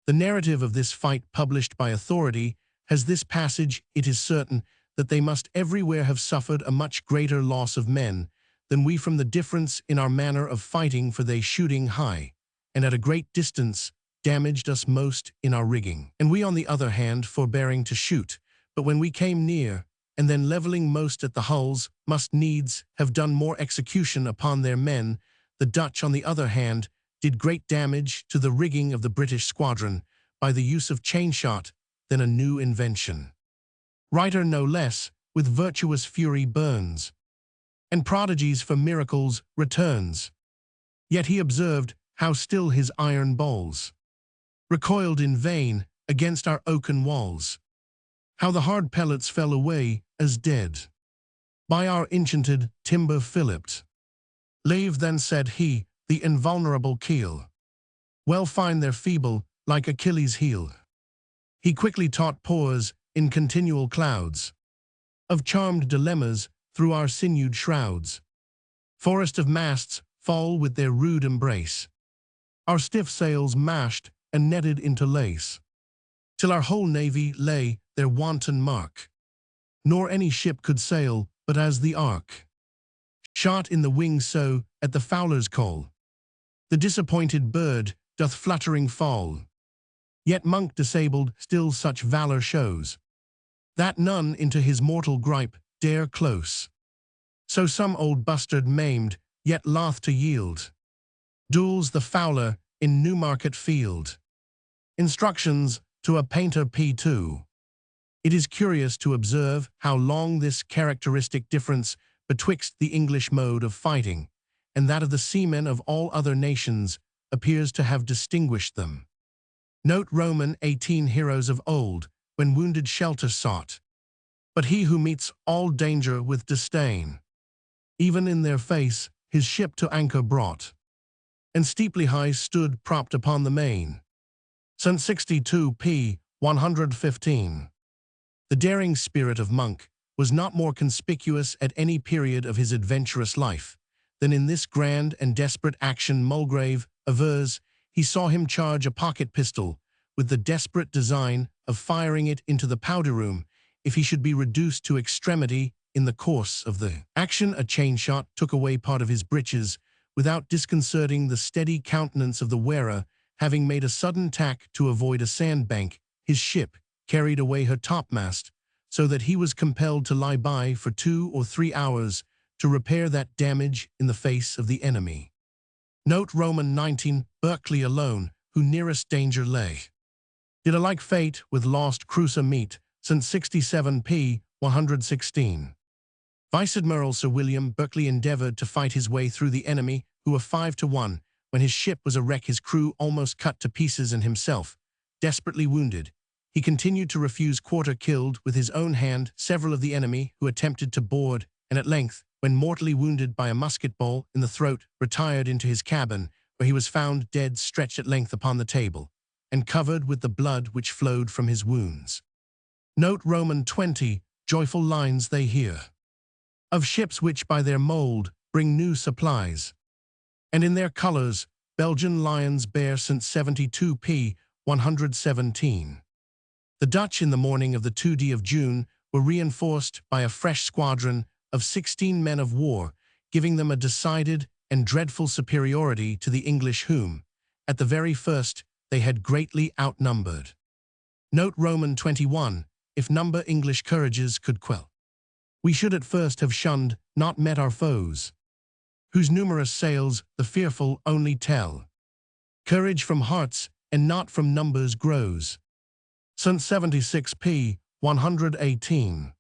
The narrative of this fight, published by authority, has this passage: "It is certain that they must everywhere have suffered a much greater loss of men than we, from the difference in our manner of fighting, for they, shooting high and at a great distance, damaged us most in our rigging, and we on the other hand forbearing to shoot, but when we came near, and then levelling most at the hulls, must needs have done more execution upon their men. The Dutch, on the other hand, did great damage to the rigging of the British squadron by the use of chain shot, than a new invention. Writer no less, with virtuous fury burns, and prodigies for miracles returns. Yet he observed how still his iron balls recoiled in vain against our oaken walls, how the hard pellets fell away as dead by our enchanted timber filliped. Leave then, said he, the invulnerable keel, well find their feeble, like Achilles' heel. He quickly taught pores in continual clouds of charmed dilemmas through our sinewed shrouds. Forest of masts fall with their rude embrace, our stiff sails mashed and netted into lace, till our whole navy lay their wanton mark, nor any ship could sail but as the ark. Shot in the wing, so, at the fowler's call, the disappointed bird doth fluttering fall. Yet Monk disabled still such valor shows, that none into his mortal gripe dare close. So some old bustard maimed, yet loth to yield, duels the fowler in Newmarket field. Instructions to a painter P2. It is curious to observe how long this characteristic difference betwixt the English mode of fighting and that of the seamen of all other nations appears to have distinguished them. Note Roman 18, heroes of old, when wounded shelter sought, but he who meets all danger with disdain, even in their face his ship to anchor brought, and steeply high stood propped upon the main. St. 62 p. 115. The daring spirit of Monk was not more conspicuous at any period of his adventurous life than in this grand and desperate action. Mulgrave avers he saw him charge a pocket pistol with the desperate design of firing it into the powder room if he should be reduced to extremity in the course of the action. A chain shot took away part of his breeches without disconcerting the steady countenance of the wearer. Having made a sudden tack to avoid a sandbank, his ship carried away her topmast, so that he was compelled to lie by for 2 or 3 hours to repair that damage in the face of the enemy. Note Roman 19, Berkeley alone, who nearest danger lay, did a like fate with lost cruiser meet. St. 67 p. 116. Vice Admiral Sir William Berkeley endeavored to fight his way through the enemy, who were 5 to 1, when his ship was a wreck, his crew almost cut to pieces, and himself desperately wounded. He continued to refuse quarter, killed with his own hand several of the enemy who attempted to board, and at length, when mortally wounded by a musket ball in the throat, retired into his cabin, where he was found dead, stretched at length upon the table, and covered with the blood which flowed from his wounds. Note Roman 20, joyful lines they hear of ships which by their mould bring new supplies, and in their colours Belgian lions bear. St. 72 p. 117. The Dutch, in the morning of the 2d of June, were reinforced by a fresh squadron of 16 men of war, giving them a decided and dreadful superiority to the English, whom, at the very first, they had greatly outnumbered. Note Roman 21, if number English courages could quell We should at first have shunned, not met our foes, whose numerous sails the fearful only tell. Courage from hearts and not from numbers grows. St. 76p. 118.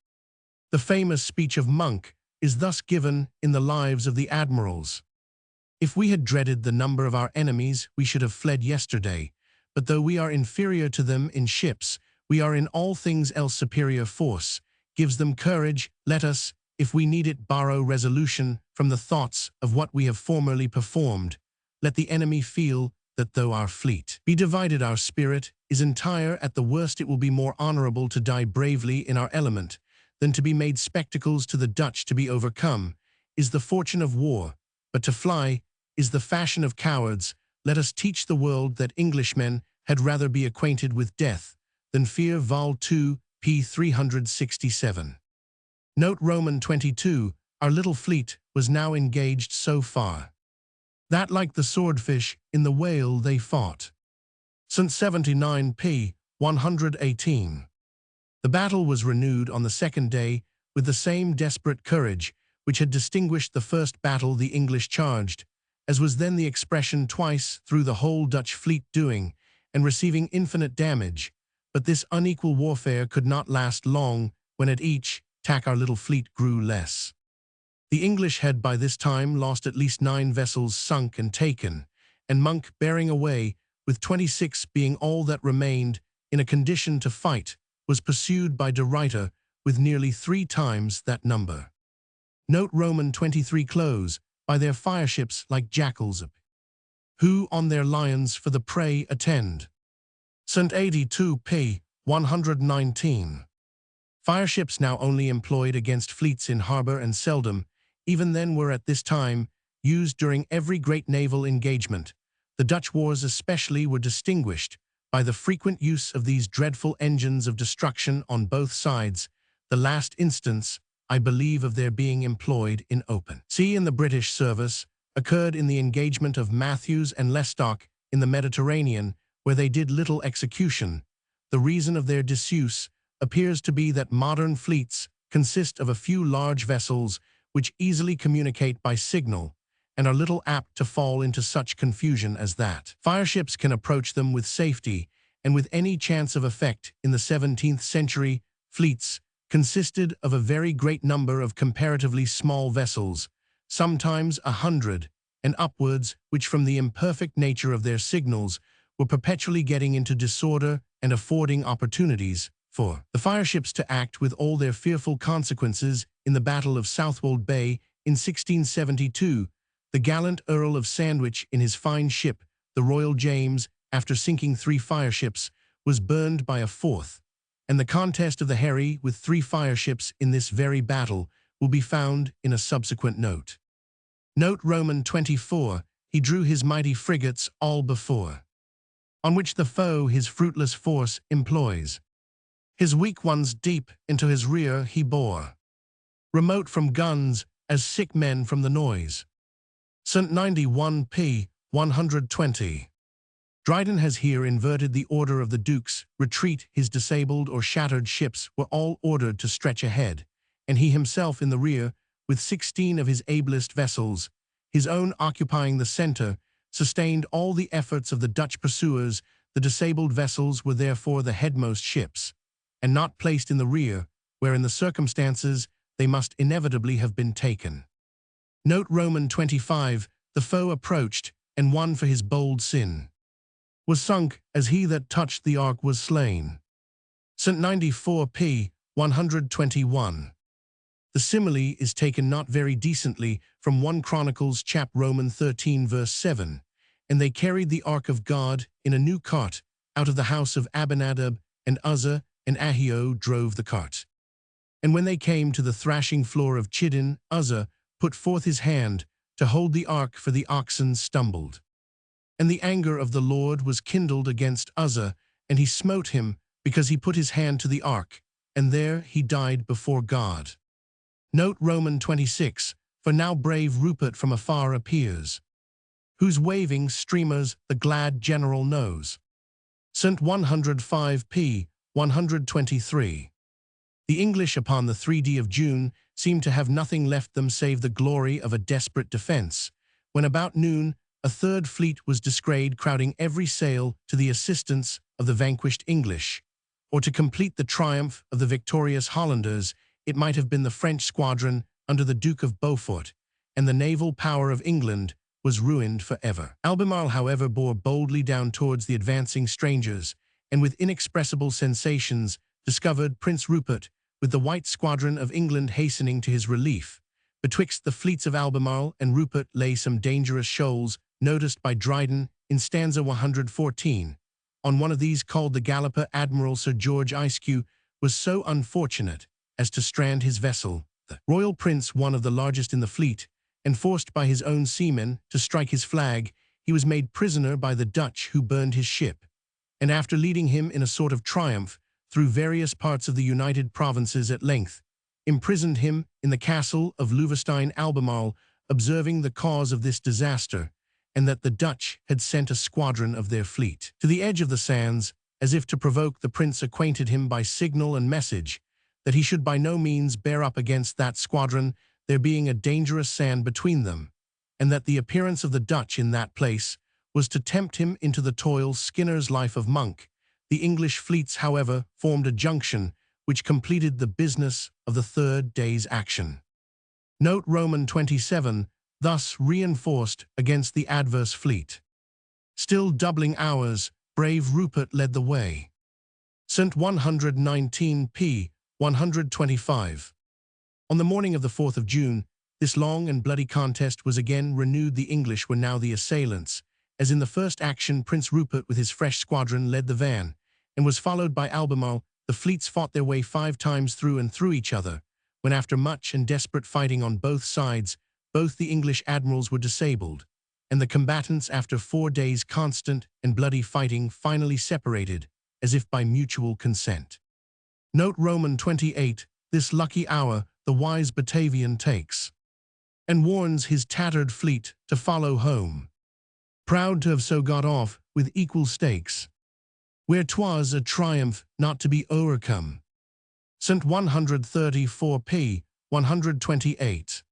The famous speech of Monk is thus given in the Lives of the Admirals. If we had dreaded the number of our enemies, we should have fled yesterday. But though we are inferior to them in ships, we are in all things else superior. Force gives them courage. Let us, if we need it, borrow resolution from the thoughts of what we have formerly performed. Let the enemy feel that though our fleet be divided, our spirit is entire. At the worst it will be more honorable to die bravely in our element than to be made spectacles to the Dutch. To be overcome is the fortune of war, but to fly is the fashion of cowards. Let us teach the world that Englishmen had rather be acquainted with death than fear. Vol. 2, p. 367. Note Roman 22, our little fleet was now engaged so far that like the swordfish in the whale they fought. St. 79p. 118. The battle was renewed on the second day with the same desperate courage which had distinguished the first battle the English charged, as was then the expression, twice through the whole Dutch fleet doing and receiving infinite damage. But this unequal warfare could not last long, when at each tack our little fleet grew less. The English had by this time lost at least 9 vessels sunk and taken, and Monk bearing away, with 26 being all that remained in a condition to fight, was pursued by De Ruyter with nearly 3 times that number. Note Roman 23 close, by their fireships like jackals, who on their lions for the prey attend. St. 82p. 119. Fireships now only employed against fleets in harbour, and seldom, even then, were at this time used during every great naval engagement. The Dutch wars especially were distinguished by the frequent use of these dreadful engines of destruction on both sides, the last instance, I believe, of their being employed in open sea in the British service occurred in the engagement of Matthews and Lestock in the Mediterranean, where they did little execution. The reason of their disuse appears to be that modern fleets consist of a few large vessels which easily communicate by signal, and are little apt to fall into such confusion as that. Fireships can approach them with safety and with any chance of effect. In the 17th century, fleets consisted of a very great number of comparatively small vessels, sometimes 100 and upwards, which from the imperfect nature of their signals were perpetually getting into disorder and affording opportunities for the fireships to act with all their fearful consequences. In the Battle of Southwold Bay in 1672, the gallant Earl of Sandwich in his fine ship, the Royal James, after sinking 3 fireships, was burned by a 4th, and the contest of the Harry with 3 fireships in this very battle will be found in a subsequent note. Note Roman 24, he drew his mighty frigates all before, on which the foe his fruitless force employs. His weak ones deep into his rear he bore, remote from guns as sick men from the noise. St. 91p. 120. Dryden has here inverted the order of the Duke's retreat. His disabled or shattered ships were all ordered to stretch ahead, and he himself in the rear, with 16 of his ablest vessels, his own occupying the center, sustained all the efforts of the Dutch pursuers. The disabled vessels were therefore the headmost ships, and not placed in the rear, where in the circumstances they must inevitably have been taken. Note Roman 25, the foe approached, and one for his bold sin was sunk, as he that touched the ark was slain. St. 94p. 121. The simile is taken not very decently from 1 Chronicles chap Roman 13 verse 7, and they carried the ark of God in a new cart out of the house of Abinadab, and Uzzah and Ahio drove the cart. And when they came to the thrashing floor of Chidon, Uzzah put forth his hand to hold the ark, for the oxen stumbled. And the anger of the Lord was kindled against Uzzah, and he smote him, because he put his hand to the ark, and there he died before God. Note Roman 26, for now brave Rupert from afar appears, whose waving streamers the glad general knows. St. 105p. 123. The English upon the 3d of June seemed to have nothing left them save the glory of a desperate defense, when about noon a third fleet was descried crowding every sail to the assistance of the vanquished English. Or to complete the triumph of the victorious Hollanders, it might have been the French squadron under the Duke of Beaufort, and the naval power of England was ruined forever. Albemarle, however, bore boldly down towards the advancing strangers, and with inexpressible sensations discovered Prince Rupert, with the white squadron of England hastening to his relief. Betwixt the fleets of Albemarle and Rupert lay some dangerous shoals, noticed by Dryden in stanza 114. On one of these, called the Galloper, Admiral Sir George Ayscue was so unfortunate as to strand his vessel, the Royal Prince, one of the largest in the fleet, and forced by his own seamen to strike his flag, he was made prisoner by the Dutch, who burned his ship, and after leading him in a sort of triumph through various parts of the United Provinces, at length imprisoned him in the castle of Loevestein. Albemarle, observing the cause of this disaster, and that the Dutch had sent a squadron of their fleet to the edge of the sands, as if to provoke the prince, acquainted him by signal and message that he should by no means bear up against that squadron, there being a dangerous sand between them, and that the appearance of the Dutch in that place was to tempt him into the toil. Skinner's Life of Monk. The English fleets, however, formed a junction which completed the business of the third day's action. Note Roman 27, thus reinforced against the adverse fleet. Still doubling hours, brave Rupert led the way. St. 119 p. 125. On the morning of the 4th of June, this long and bloody contest was again renewed. The English were now the assailants. As in the first action, Prince Rupert with his fresh squadron led the van, and was followed by Albemarle. The fleets fought their way 5 times through and through each other, when after much and desperate fighting on both sides, both the English admirals were disabled, and the combatants, after 4 days' constant and bloody fighting, finally separated, as if by mutual consent. Note Roman 28, this lucky hour the wise Batavian takes, and warns his tattered fleet to follow home, proud to have so got off with equal stakes, where 'twas a triumph not to be o'ercome. St. 134 p. 128.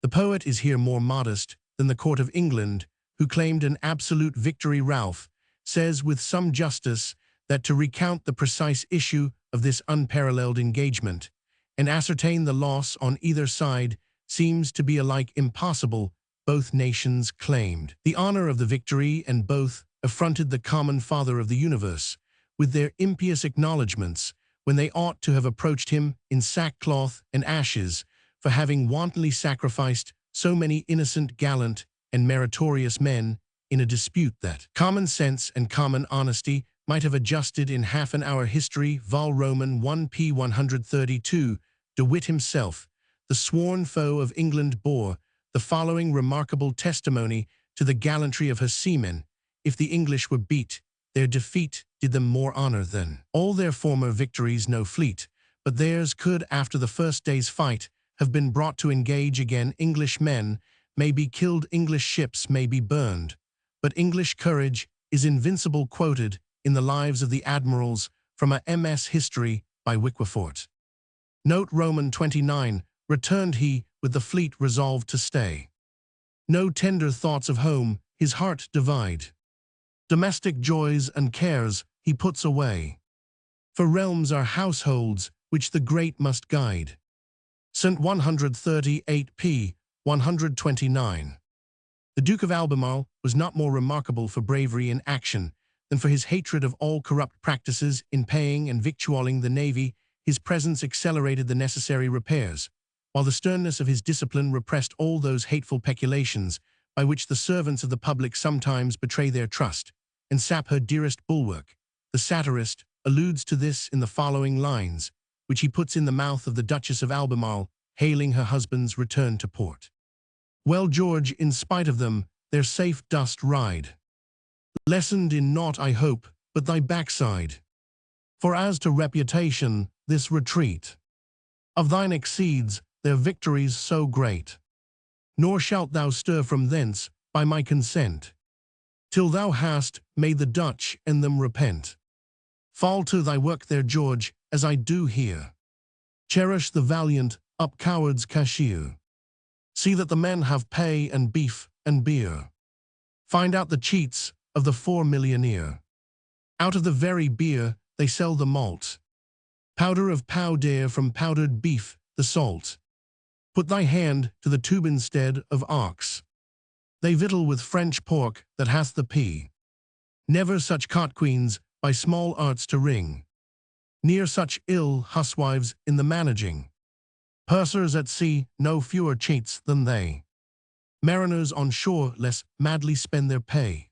The poet is here more modest than the court of England, who claimed an absolute victory. Ralph says with some justice that to recount the precise issue of this unparalleled engagement, and ascertain the loss on either side, seems to be alike impossible. Both nations claimed the honor of the victory, and both affronted the common Father of the universe with their impious acknowledgments, when they ought to have approached him in sackcloth and ashes, for having wantonly sacrificed so many innocent, gallant, and meritorious men in a dispute that common sense and common honesty might have adjusted in half an hour. History, Vol. Roman 1 p. 132. De Witt himself, the sworn foe of England, bore the following remarkable testimony to the gallantry of her seamen. If the English were beat, their defeat did them more honor than all their former victories. No fleet but theirs could, after the first day's fight, have been brought to engage again. English men may be killed, English ships may be burned, but English courage is invincible. Quoted in the Lives of the Admirals from a MS History by Wycliffe. Note Roman 29, returned he with the fleet resolved to stay. No tender thoughts of home his heart divide. Domestic joys and cares he puts away. For realms are households which the great must guide. St. 138 p. 129. The Duke of Albemarle was not more remarkable for bravery in action than for his hatred of all corrupt practices in paying and victualling the navy. His presence accelerated the necessary repairs, while the sternness of his discipline repressed all those hateful peculations by which the servants of the public sometimes betray their trust, and sap her dearest bulwark. The satirist alludes to this in the following lines, which he puts in the mouth of the Duchess of Albemarle, hailing her husband's return to port. Well, George, in spite of them, they're safe dost ride. Lessened in naught, I hope, but thy backside. For as to reputation, this retreat of thine exceeds their victories so great. Nor shalt thou stir from thence, by my consent, till thou hast made the Dutch and them repent. Fall to thy work there, George, as I do here. Cherish the valiant up cowards' cashier. See that the men have pay and beef and beer. Find out the cheats of the 4 millionaire. Out of the very beer they sell the malt. Powder of powder from powdered beef, the salt. Put thy hand to the tube instead of ox. They victual with French pork that hath the pea. Never such cot-queens by small arts to wring. Near such ill huswives in the managing. Pursers at sea no fewer cheats than they. Mariners on shore less madly spend their pay.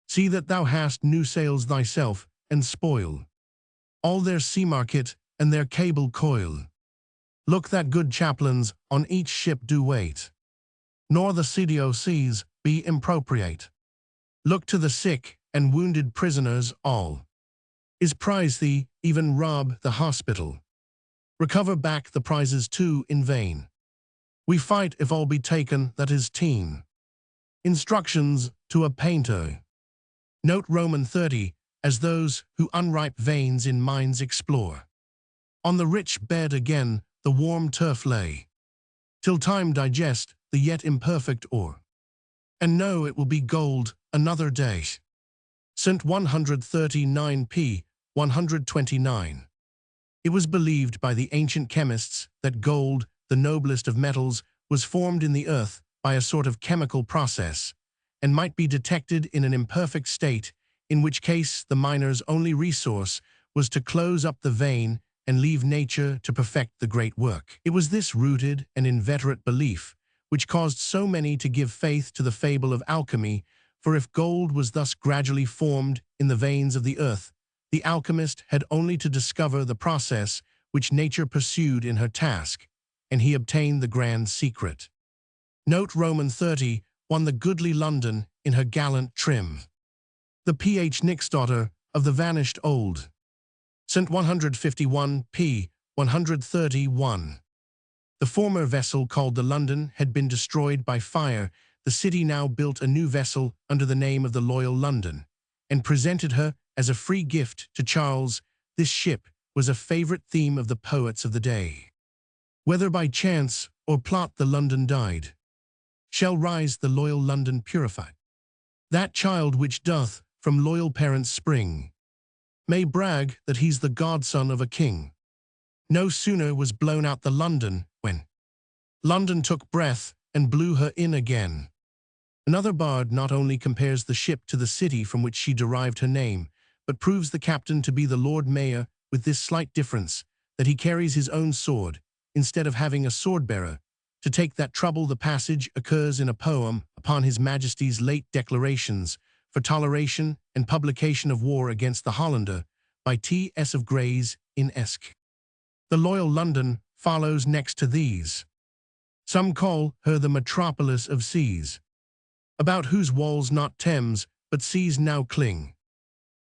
See that thou hast new sails thyself, and spoil all their sea market and their cable coil. Look that good chaplains on each ship do wait, nor the CDOCs be impropriate. Look to the sick and wounded prisoners all. Is prize thee, even rob the hospital. Recover back the prizes too in vain. We fight if all be taken that is teen. Instructions to a painter. Note Roman 30, as those who unripe veins in minds explore. On the rich bed again the warm turf lay, till time digest the yet imperfect ore. And know it will be gold another day. St. 139 p. 129. It was believed by the ancient chemists that gold, the noblest of metals, was formed in the earth by a sort of chemical process, and might be detected in an imperfect state, in which case the miner's only resource was to close up the vein and leave nature to perfect the great work. It was this rooted and inveterate belief which caused so many to give faith to the fable of alchemy, for if gold was thus gradually formed in the veins of the earth, the alchemist had only to discover the process which nature pursued in her task, and he obtained the grand secret. Note Roman 30 won the goodly London in her gallant trim. The P.H. Nick's daughter of the vanished old. St. 151 p. 131. The former vessel called the London had been destroyed by fire. The city now built a new vessel under the name of the Loyal London, and presented her as a free gift to Charles. This ship was a favorite theme of the poets of the day. Whether by chance or plot the London died, shall rise the loyal London purified. That child which doth from loyal parents spring, may brag that he's the godson of a king. No sooner was blown out the London, when London took breath and blew her in again. Another bard not only compares the ship to the city from which she derived her name, but proves the captain to be the Lord Mayor, with this slight difference, that he carries his own sword, instead of having a sword-bearer. To take that trouble, the passage occurs in a poem upon His Majesty's late declarations for toleration and publication of war against the Hollander, by T.S. of Gray's in Esk. The Loyal London follows next to these. Some call her the metropolis of seas, about whose walls not Thames but seas now cling.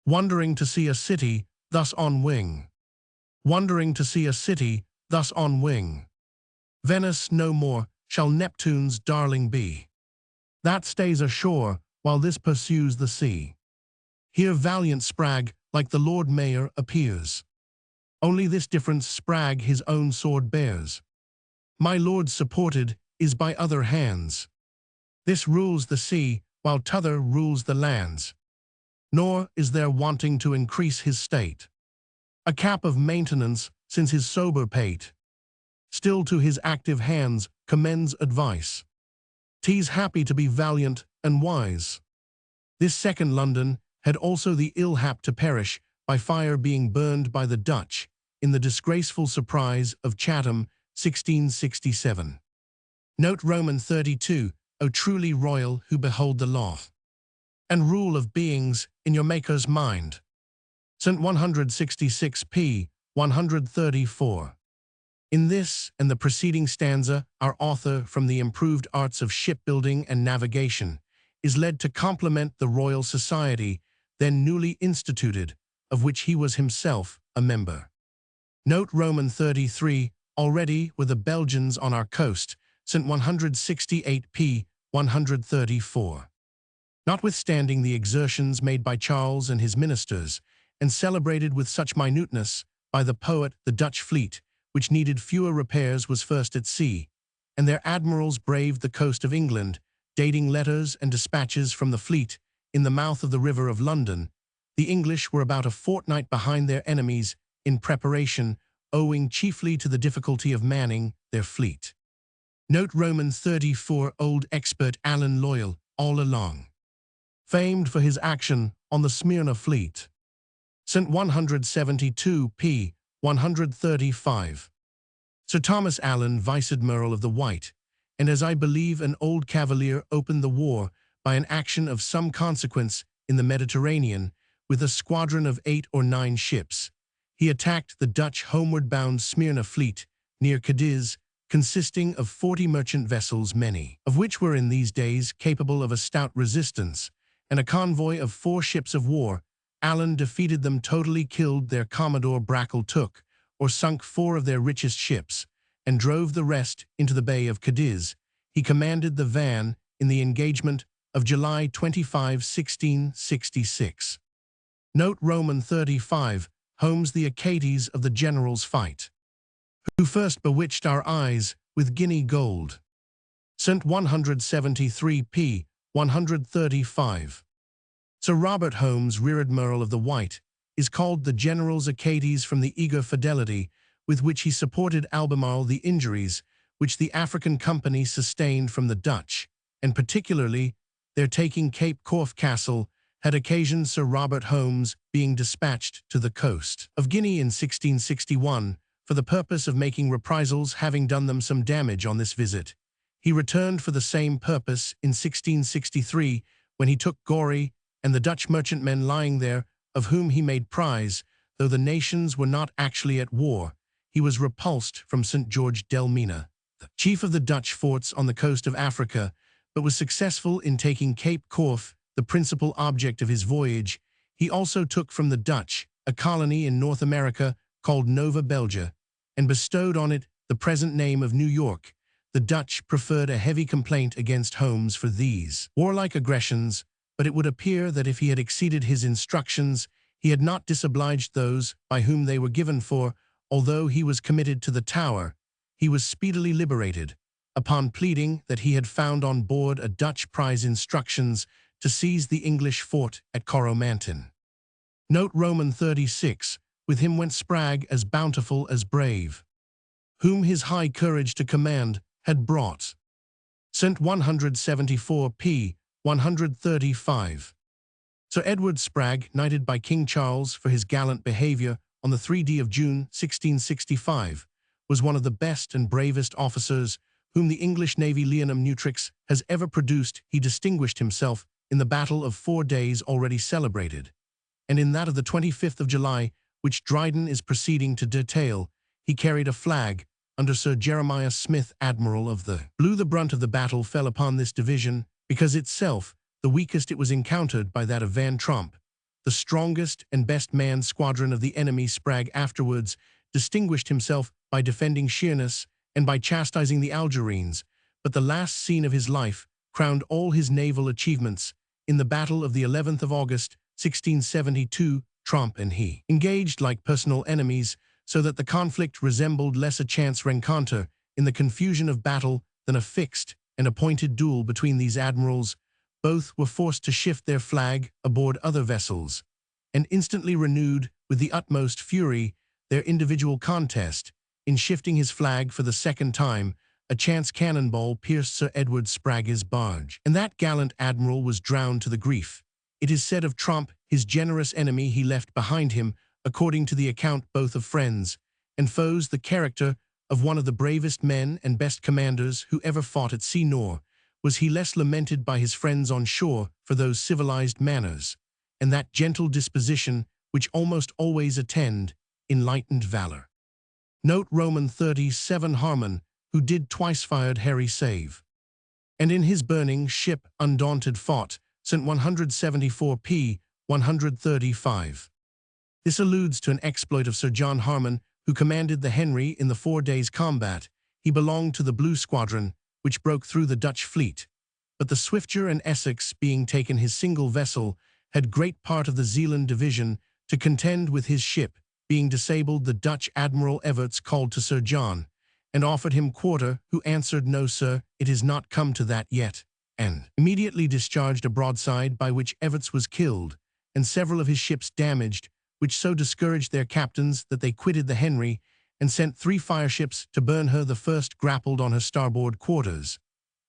Wondering to see a city thus on wing. Wondering to see a city thus on wing. Venice no more shall Neptune's darling be, that stays ashore while this pursues the sea. Here valiant Spragg like the Lord Mayor appears, only this difference Spragg his own sword bears. My lord supported is by other hands. This rules the sea while t'other rules the lands, nor is there wanting to increase his state a cap of maintenance since his sober pate still to his active hands commends advice. 'Tis happy to be valiant and wise. This second London had also the ill hap to perish by fire, being burned by the Dutch in the disgraceful surprise of Chatham 1667. Note Roman 32, O truly royal who behold the law and rule of beings in your Maker's mind. St. 166 p. 134. In this and the preceding stanza, our author, from the improved arts of shipbuilding and navigation, is led to compliment the Royal Society, then newly instituted, of which he was himself a member. Note Roman 33, already were the Belgians on our coast, St. 168 p. 134. Notwithstanding the exertions made by Charles and his ministers, and celebrated with such minuteness by the poet, the Dutch fleet, which needed fewer repairs, was first at sea, and their admirals braved the coast of England, dating letters and dispatches from the fleet in the mouth of the River of London. The English were about a fortnight behind their enemies in preparation, owing chiefly to the difficulty of manning their fleet. Note Roman 34 Old expert Alan Loyal, all along. Famed for his action on the Smyrna fleet. St. 172 p. 135. Sir Thomas Allen, Vice-Admiral of the White, and as I believe an old cavalier, opened the war by an action of some consequence in the Mediterranean with a squadron of 8 or 9 ships. He attacked the Dutch homeward-bound Smyrna fleet near Cadiz, consisting of 40 merchant vessels, many of which were in these days capable of a stout resistance, and a convoy of 4 ships of war. Allen defeated them, totally killed their Commodore Brackle, took or sunk 4 of their richest ships, and drove the rest into the Bay of Cadiz. He commanded the van in the engagement of July 25, 1666. Note Roman 35, Holmes, the anxieties of the general's fight. Who first bewitched our eyes with guinea gold. St. 173 p. 135. Sir Robert Holmes, Rear Admiral of the White, is called the general's anxieties from the eager fidelity with which he supported Albemarle the injuries which the African Company sustained from the Dutch, and particularly their taking Cape Corfe Castle, had occasioned Sir Robert Holmes being dispatched to the coast of Guinea in 1661 for the purpose of making reprisals, having done them some damage on this visit. He returned for the same purpose in 1663 when he took Goree and the Dutch merchantmen lying there, of whom he made prize, though the nations were not actually at war. He was repulsed from St. George del Mina, the chief of the Dutch forts on the coast of Africa, but was successful in taking Cape Corfe, the principal object of his voyage. He also took from the Dutch a colony in North America called Nova Belgia, and bestowed on it the present name of New York. The Dutch preferred a heavy complaint against Holmes for these warlike aggressions, but it would appear that if he had exceeded his instructions, he had not disobliged those by whom they were given, for, although he was committed to the Tower, he was speedily liberated, upon pleading that he had found on board a Dutch prize instructions to seize the English fort at Coromantun. Note Roman 36, with him went Spragg, as bountiful as brave, whom his high courage to command had brought. St. 174 p. 135. Sir Edward Spragg, knighted by King Charles for his gallant behavior on the 3d of June 1665, was one of the best and bravest officers whom the English Navy Leonum Nutrix has ever produced. He distinguished himself in the Battle of 4 Days already celebrated, and in that of the 25th of July, which Dryden is proceeding to detail. He carried a flag under Sir Jeremiah Smith, Admiral of the Blue. The brunt of the battle fell upon this division, because itself, the weakest, it was encountered by that of Van Tromp, the strongest and best manned squadron of the enemy. Spragg afterwards distinguished himself by defending Sheerness and by chastising the Algerines, but the last scene of his life crowned all his naval achievements. In the battle of the 11th of August, 1672, Tromp and he engaged like personal enemies, so that the conflict resembled less a chance rencontre in the confusion of battle than a fixed and appointed duel between these admirals. Both were forced to shift their flag aboard other vessels, and instantly renewed, with the utmost fury, their individual contest. In shifting his flag for the second time, a chance cannonball pierced Sir Edward Spragg's barge, and that gallant admiral was drowned to the grief. It is said of Tromp, his generous enemy he left behind him, according to the account both of friends and foes, the character of one of the bravest men and best commanders who ever fought at sea, nor was he less lamented by his friends on shore for those civilized manners and that gentle disposition which almost always attend enlightened valor. Note Roman 37 Harmon, who did twice fired Harry save, and in his burning ship undaunted fought. St. 174 p. 135. This alludes to an exploit of Sir John Harmon, who commanded the Henry in the 4 days' combat. He belonged to the Blue Squadron, which broke through the Dutch fleet, but the Swifter and Essex, being taken his single vessel, had great part of the Zealand division to contend with his ship. being disabled, the Dutch Admiral Everts called to Sir John, and offered him quarter, who answered, "No, sir, it is not come to that yet," and immediately discharged a broadside by which Everts was killed, and several of his ships damaged, which so discouraged their captains that they quitted the Henry, and sent 3 fireships to burn her. The first grappled on her starboard quarters,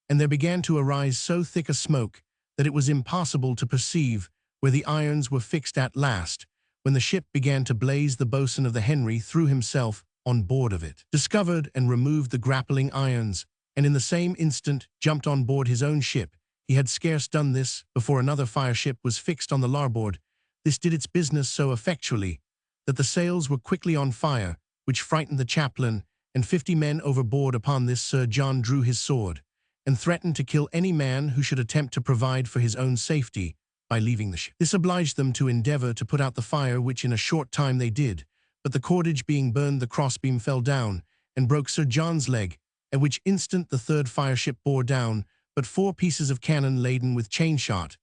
and there began to arise so thick a smoke that it was impossible to perceive where the irons were fixed. At last, when the ship began to blaze, the boatswain of the Henry threw himself on board of it, discovered and removed the grappling irons, and in the same instant jumped on board his own ship. He had scarce done this before another fireship was fixed on the larboard. This did its business so effectually that the sails were quickly on fire, which frightened the chaplain, and 50 men overboard. Upon this Sir John drew his sword, and threatened to kill any man who should attempt to provide for his own safety by leaving the ship. This obliged them to endeavor to put out the fire, which in a short time they did, but the cordage being burned, the crossbeam fell down, and broke Sir John's leg, at which instant the 3rd fireship bore down, but 4 pieces of cannon laden with chain shot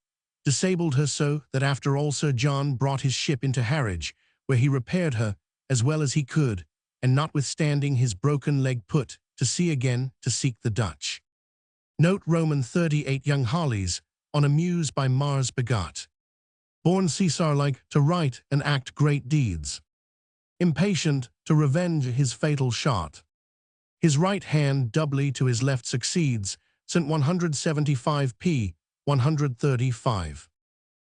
disabled her, so that after all Sir John brought his ship into Harwich, where he repaired her as well as he could, and notwithstanding his broken leg put to sea again to seek the Dutch. Note Roman 38 Young Hollies, on a muse by Mars begot. Born Caesar-like to write and act great deeds, impatient to revenge his fatal shot. His right hand doubly to his left succeeds, St. 175 p. 135.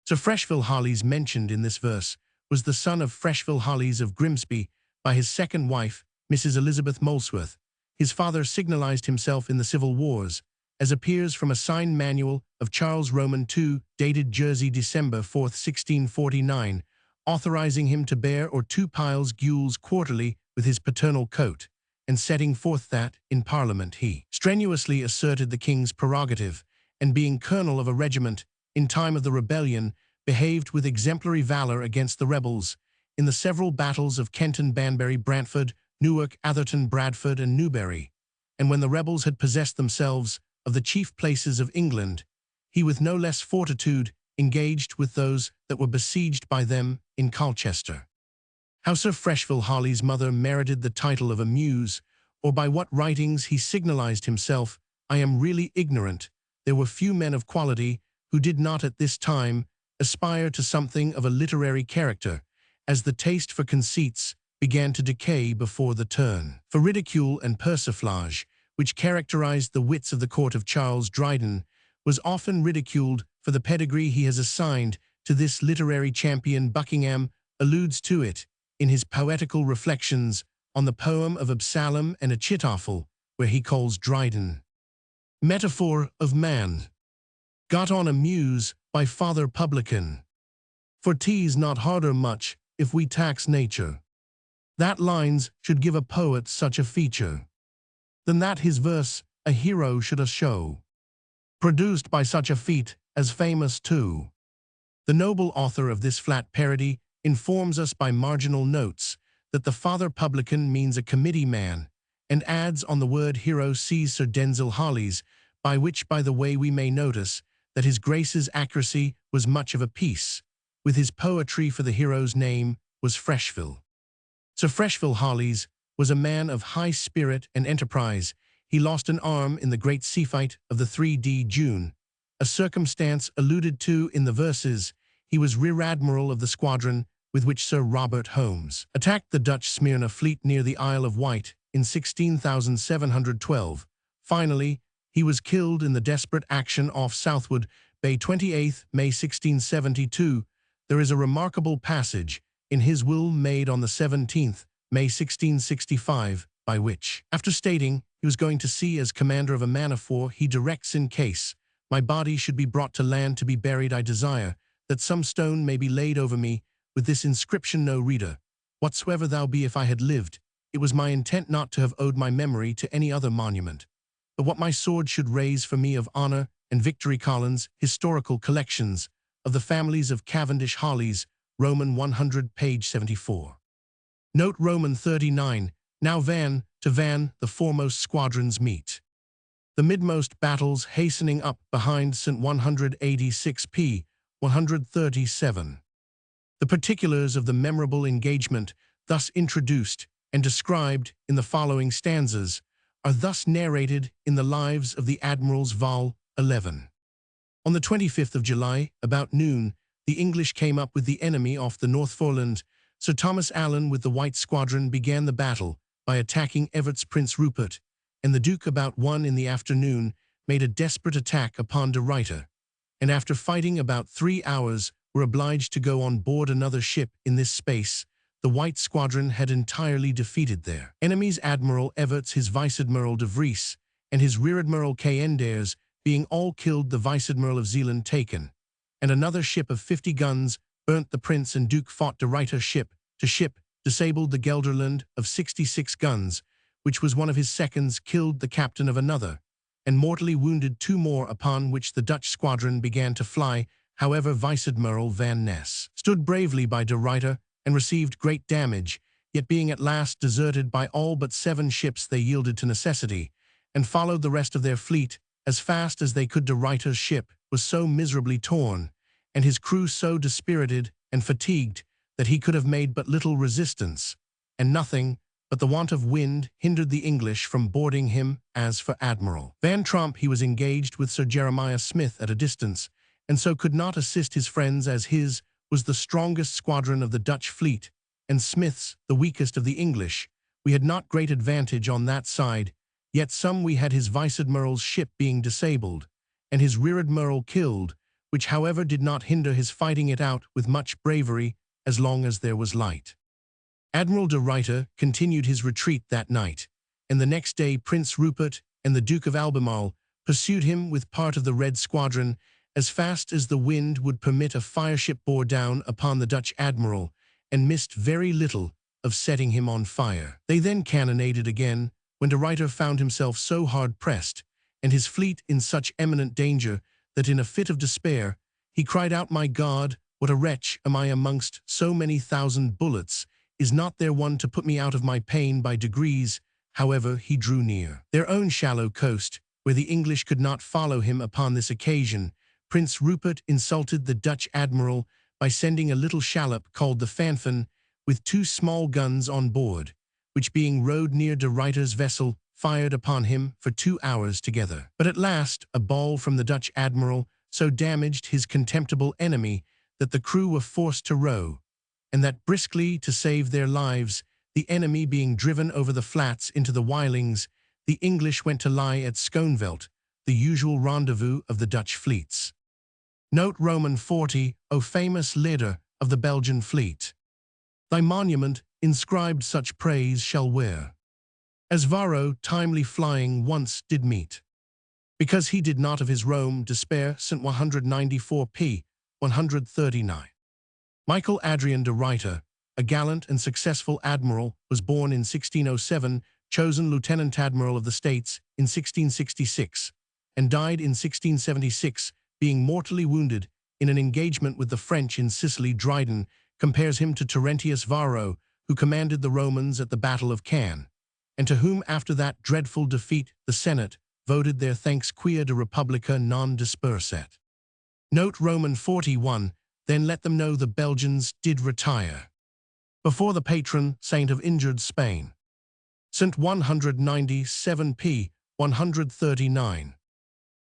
Sir Freshville Hollies mentioned in this verse was the son of Freshville Hollies of Grimsby by his second wife, Mrs. Elizabeth Molesworth. His father signalized himself in the Civil Wars, as appears from a signed manual of Charles Roman II, dated Jersey, December 4, 1649, authorizing him to bear or 2 piles gules quarterly with his paternal coat, and setting forth that, in Parliament, he strenuously asserted the king's prerogative, and being colonel of a regiment, in time of the rebellion, behaved with exemplary valor against the rebels, in the several battles of Kenton, Banbury, Brantford, Newark, Atherton, Bradford, and Newbury. And when the rebels had possessed themselves of the chief places of England, he with no less fortitude engaged with those that were besieged by them in Colchester. How Sir Freshville Holly's mother merited the title of a muse, or by what writings he signalized himself, I am really ignorant. There were few men of quality who did not at this time aspire to something of a literary character, as the taste for conceits began to decay before the turn for ridicule and persiflage, which characterized the wits of the court of Charles Dryden, was often ridiculed for the pedigree he has assigned to this literary champion. Buckingham alludes to it in his poetical reflections on the poem of Absalom and Achitophel, where he calls Dryden metaphor of man. Got on a muse by Father Publican. For 'tis not harder much if we tax nature, that lines should give a poet such a feature, than that his verse a hero should a show, produced by such a feat as famous too. The noble author of this flat parody informs us by marginal notes that the Father Publican means a committee man, and adds on the word hero sees Sir Denzil Hollies, by which, by the way, we may notice that his Grace's accuracy was much of a piece with his poetry, for the hero's name was Freshville. Sir Freshville Hollies was a man of high spirit and enterprise. He lost an arm in the great sea fight of the 3d June, a circumstance alluded to in the verses. He was rear admiral of the squadron with which Sir Robert Holmes attacked the Dutch Smyrna fleet near the Isle of Wight in 16,712. Finally, he was killed in the desperate action off Southwood Bay 28 May 1672. There is a remarkable passage in his will made on the 17th May 1665, by which, after stating he was going to sea as commander of a man of war, he directs, in case my body should be brought to land to be buried, I desire that some stone may be laid over me with this inscription: No reader, whatsoever thou be. If I had lived, it was my intent not to have owed my memory to any other monument, but what my sword should raise for me of honor and victory. Collins, Historical Collections of the Families of Cavendish Hollies, Roman 100, page 74. Note Roman 39, now van to van the foremost squadrons meet, the midmost battles hastening up behind St. 186 p. 137. The particulars of the memorable engagement, thus introduced and described in the following stanzas, are thus narrated in the Lives of the Admirals Vol. 11. On the 25th of July, about noon, the English came up with the enemy off the North Foreland. Sir Thomas Allen with the White Squadron began the battle by attacking Evert's Prince Rupert, and the Duke about 1 in the afternoon made a desperate attack upon de Ruyter, and after fighting about 3 hours were obliged to go on board another ship. In this space, the White Squadron had entirely defeated their enemies, Admiral Everts, his Vice-Admiral de Vries, and his Rear-Admiral Caenders, being all killed, the Vice-Admiral of Zealand taken, and another ship of 50 guns burnt. The Prince and Duke fought de Ruyter ship to ship, disabled the Gelderland of 66 guns, which was one of his seconds, killed the captain of another, and mortally wounded 2 more, upon which the Dutch squadron began to fly. However, Vice-Admiral Van Ness stood bravely by de Ruyter and received great damage, yet being at last deserted by all but 7 ships, they yielded to necessity, and followed the rest of their fleet as fast as they could. De Ruyter's ship was so miserably torn, and his crew so dispirited and fatigued, that he could have made but little resistance, and nothing but the want of wind hindered the English from boarding him. As for Admiral Van Tromp, he was engaged with Sir Jeremiah Smith at a distance, and so could not assist his friends, as his was the strongest squadron of the Dutch fleet, and Smith's the weakest of the English. We had not great advantage on that side, yet some we had, his Vice-Admiral's ship being disabled, and his Rear-Admiral killed, which however did not hinder his fighting it out with much bravery as long as there was light. Admiral de Ruyter continued his retreat that night, and the next day Prince Rupert and the Duke of Albemarle pursued him with part of the Red Squadron. As fast as the wind would permit, a fireship bore down upon the Dutch admiral, and missed very little of setting him on fire. They then cannonaded again, when de Ruyter found himself so hard pressed, and his fleet in such eminent danger, that in a fit of despair he cried out, "My God, what a wretch am I amongst so many thousand bullets! Is not there one to put me out of my pain?" By degrees, however, he drew near their own shallow coast, where the English could not follow him. Upon this occasion, Prince Rupert insulted the Dutch admiral by sending a little shallop called the Fanfan, with 2 small guns on board, which being rowed near de Ruyter's vessel, fired upon him for 2 hours together. But at last a ball from the Dutch admiral so damaged his contemptible enemy that the crew were forced to row, and that briskly to save their lives. The enemy being driven over the flats into the Wylings, the English went to lie at Schoonveld, the usual rendezvous of the Dutch fleets. Note Roman 40, O famous leader of the Belgian fleet, thy monument inscribed such praise shall wear, as Varro timely flying once did meet, because he did not of his Rome despair. St. 194 p. 139. Michael Adrian de Ruyter, a gallant and successful admiral, was born in 1607, chosen Lieutenant Admiral of the States in 1666, and died in 1676, being mortally wounded in an engagement with the French in Sicily. Dryden compares him to Terentius Varro, who commanded the Romans at the Battle of Cannes, and to whom after that dreadful defeat the Senate voted their thanks, quia de Republica non disperset. Note Roman 41, then let them know the Belgians did retire before the patron saint of injured Spain. St. 197 p. 139.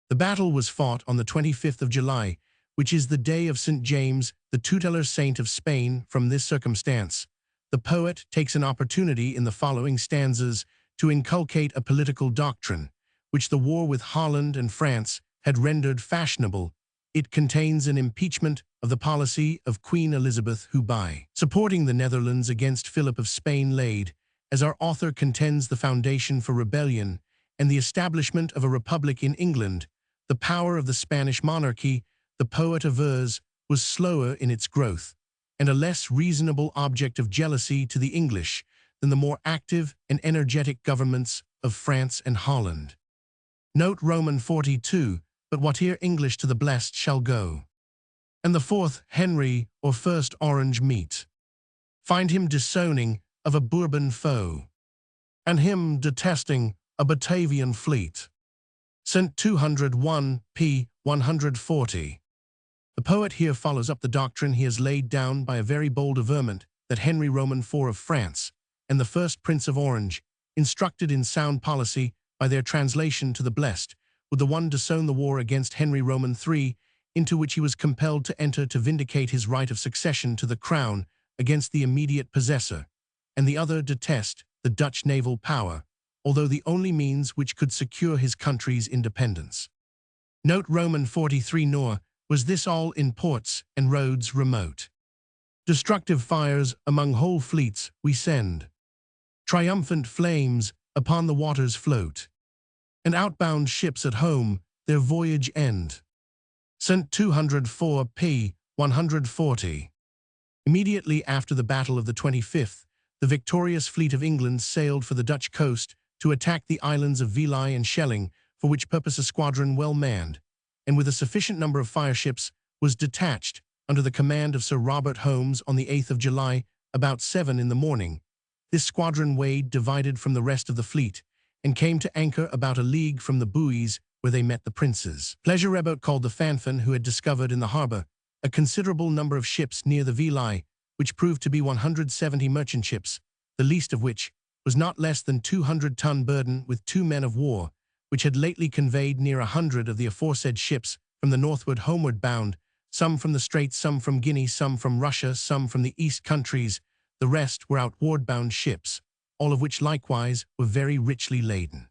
The battle was fought on the 25th of July, which is the day of St. James, the tutelar saint of Spain. From this circumstance, the poet takes an opportunity in the following stanzas to inculcate a political doctrine, which the war with Holland and France had rendered fashionable. It contains an impeachment of the policy of Queen Elizabeth, who by supporting the Netherlands against Philip of Spain laid, as our author contends, the foundation for rebellion and the establishment of a republic in England. The power of the Spanish monarchy, the poet avers, was slower in its growth, and a less reasonable object of jealousy to the English than the more active and energetic governments of France and Holland. Note Roman 42, but whate'er English to the blest shall go, and the 4th Henry or 1st Orange meet, find him disowning of a Bourbon foe, and him detesting a Batavian fleet. St. 201 p. 140. The poet here follows up the doctrine he has laid down by a very bold averment that Henry Roman IV of France and the first Prince of Orange, instructed in sound policy by their translation to the blessed, were the one to sown the war against Henry Roman III, into which he was compelled to enter to vindicate his right of succession to the crown against the immediate possessor, and the other detest the Dutch naval power, although the only means which could secure his country's independence. Note Roman 43 nor was this all in ports and roads remote. Destructive fires among whole fleets we send. Triumphant flames upon the waters float. And outbound ships at home their voyage end. St. 204 p. 140. Immediately after the Battle of the 25th, the victorious fleet of England sailed for the Dutch coast to attack the islands of Vili and Schelling, for which purpose a squadron well manned, and with a sufficient number of fireships, was detached under the command of Sir Robert Holmes on the 8th of July, about 7 in the morning. This squadron weighed divided from the rest of the fleet, and came to anchor about a league from the buoys where they met the princes. Pleasure rowboat called the Fanfan, who had discovered in the harbour a considerable number of ships near the Vili, which proved to be 170 merchant ships, the least of which was not less than 200-ton burden with 2 men of war, which had lately conveyed near 100 of the aforesaid ships from the northward homeward bound, some from the Straits, some from Guinea, some from Russia, some from the East countries. The rest were outward-bound ships, all of which likewise were very richly laden.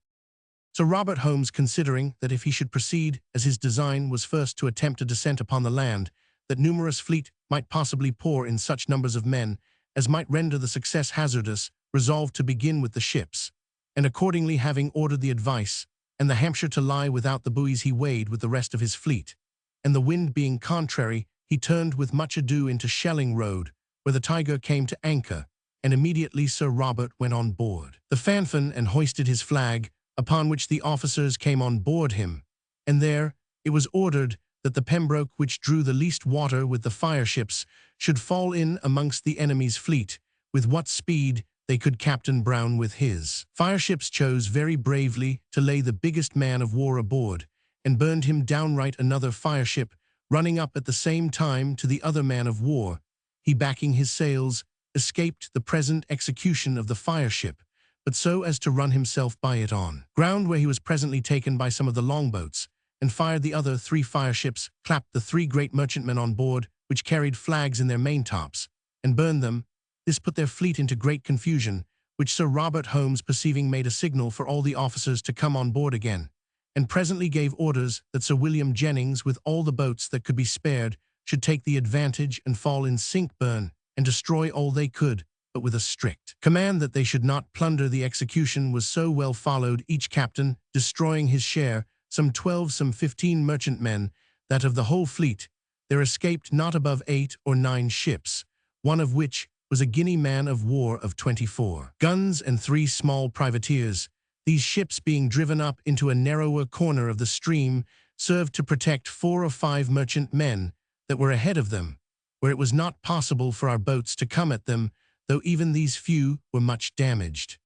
Sir Robert Holmes, considering that if he should proceed as his design was first to attempt a descent upon the land, that numerous fleet might possibly pour in such numbers of men as might render the success hazardous, resolved to begin with the ships, and accordingly having ordered the Advice and the Hampshire to lie without the buoys, he weighed with the rest of his fleet, and the wind being contrary, he turned with much ado into Schelling Road, where the Tiger came to anchor, and immediately Sir Robert went on board the Fanfan and hoisted his flag, upon which the officers came on board him, and there it was ordered that the Pembroke, which drew the least water with the fireships, should fall in amongst the enemy's fleet, with what speed they could. Captain Brown with his fireships chose very bravely to lay the biggest man of war aboard, and burned him downright. Another fireship, running up at the same time to the other man of war, he backing his sails, escaped the present execution of the fireship, but so as to run himself by it on ground, where he was presently taken by some of the longboats, and fired the other 3 fireships, clapped the 3 great merchantmen on board, which carried flags in their main-tops, and burned them. This put their fleet into great confusion, which Sir Robert Holmes perceiving made a signal for all the officers to come on board again, and presently gave orders that Sir William Jennings, with all the boats that could be spared, should take the advantage and fall in, sink, burn, and destroy all they could, but with a strict command that they should not plunder. The execution was so well followed, each captain destroying his share, some 12, some 15 merchantmen, that of the whole fleet there escaped not above 8 or 9 ships, one of which was a Guinea man of war of 24 guns and 3 small privateers. These ships, being driven up into a narrower corner of the stream, served to protect 4 or 5 merchant men that were ahead of them, where it was not possible for our boats to come at them, though even these few were much damaged.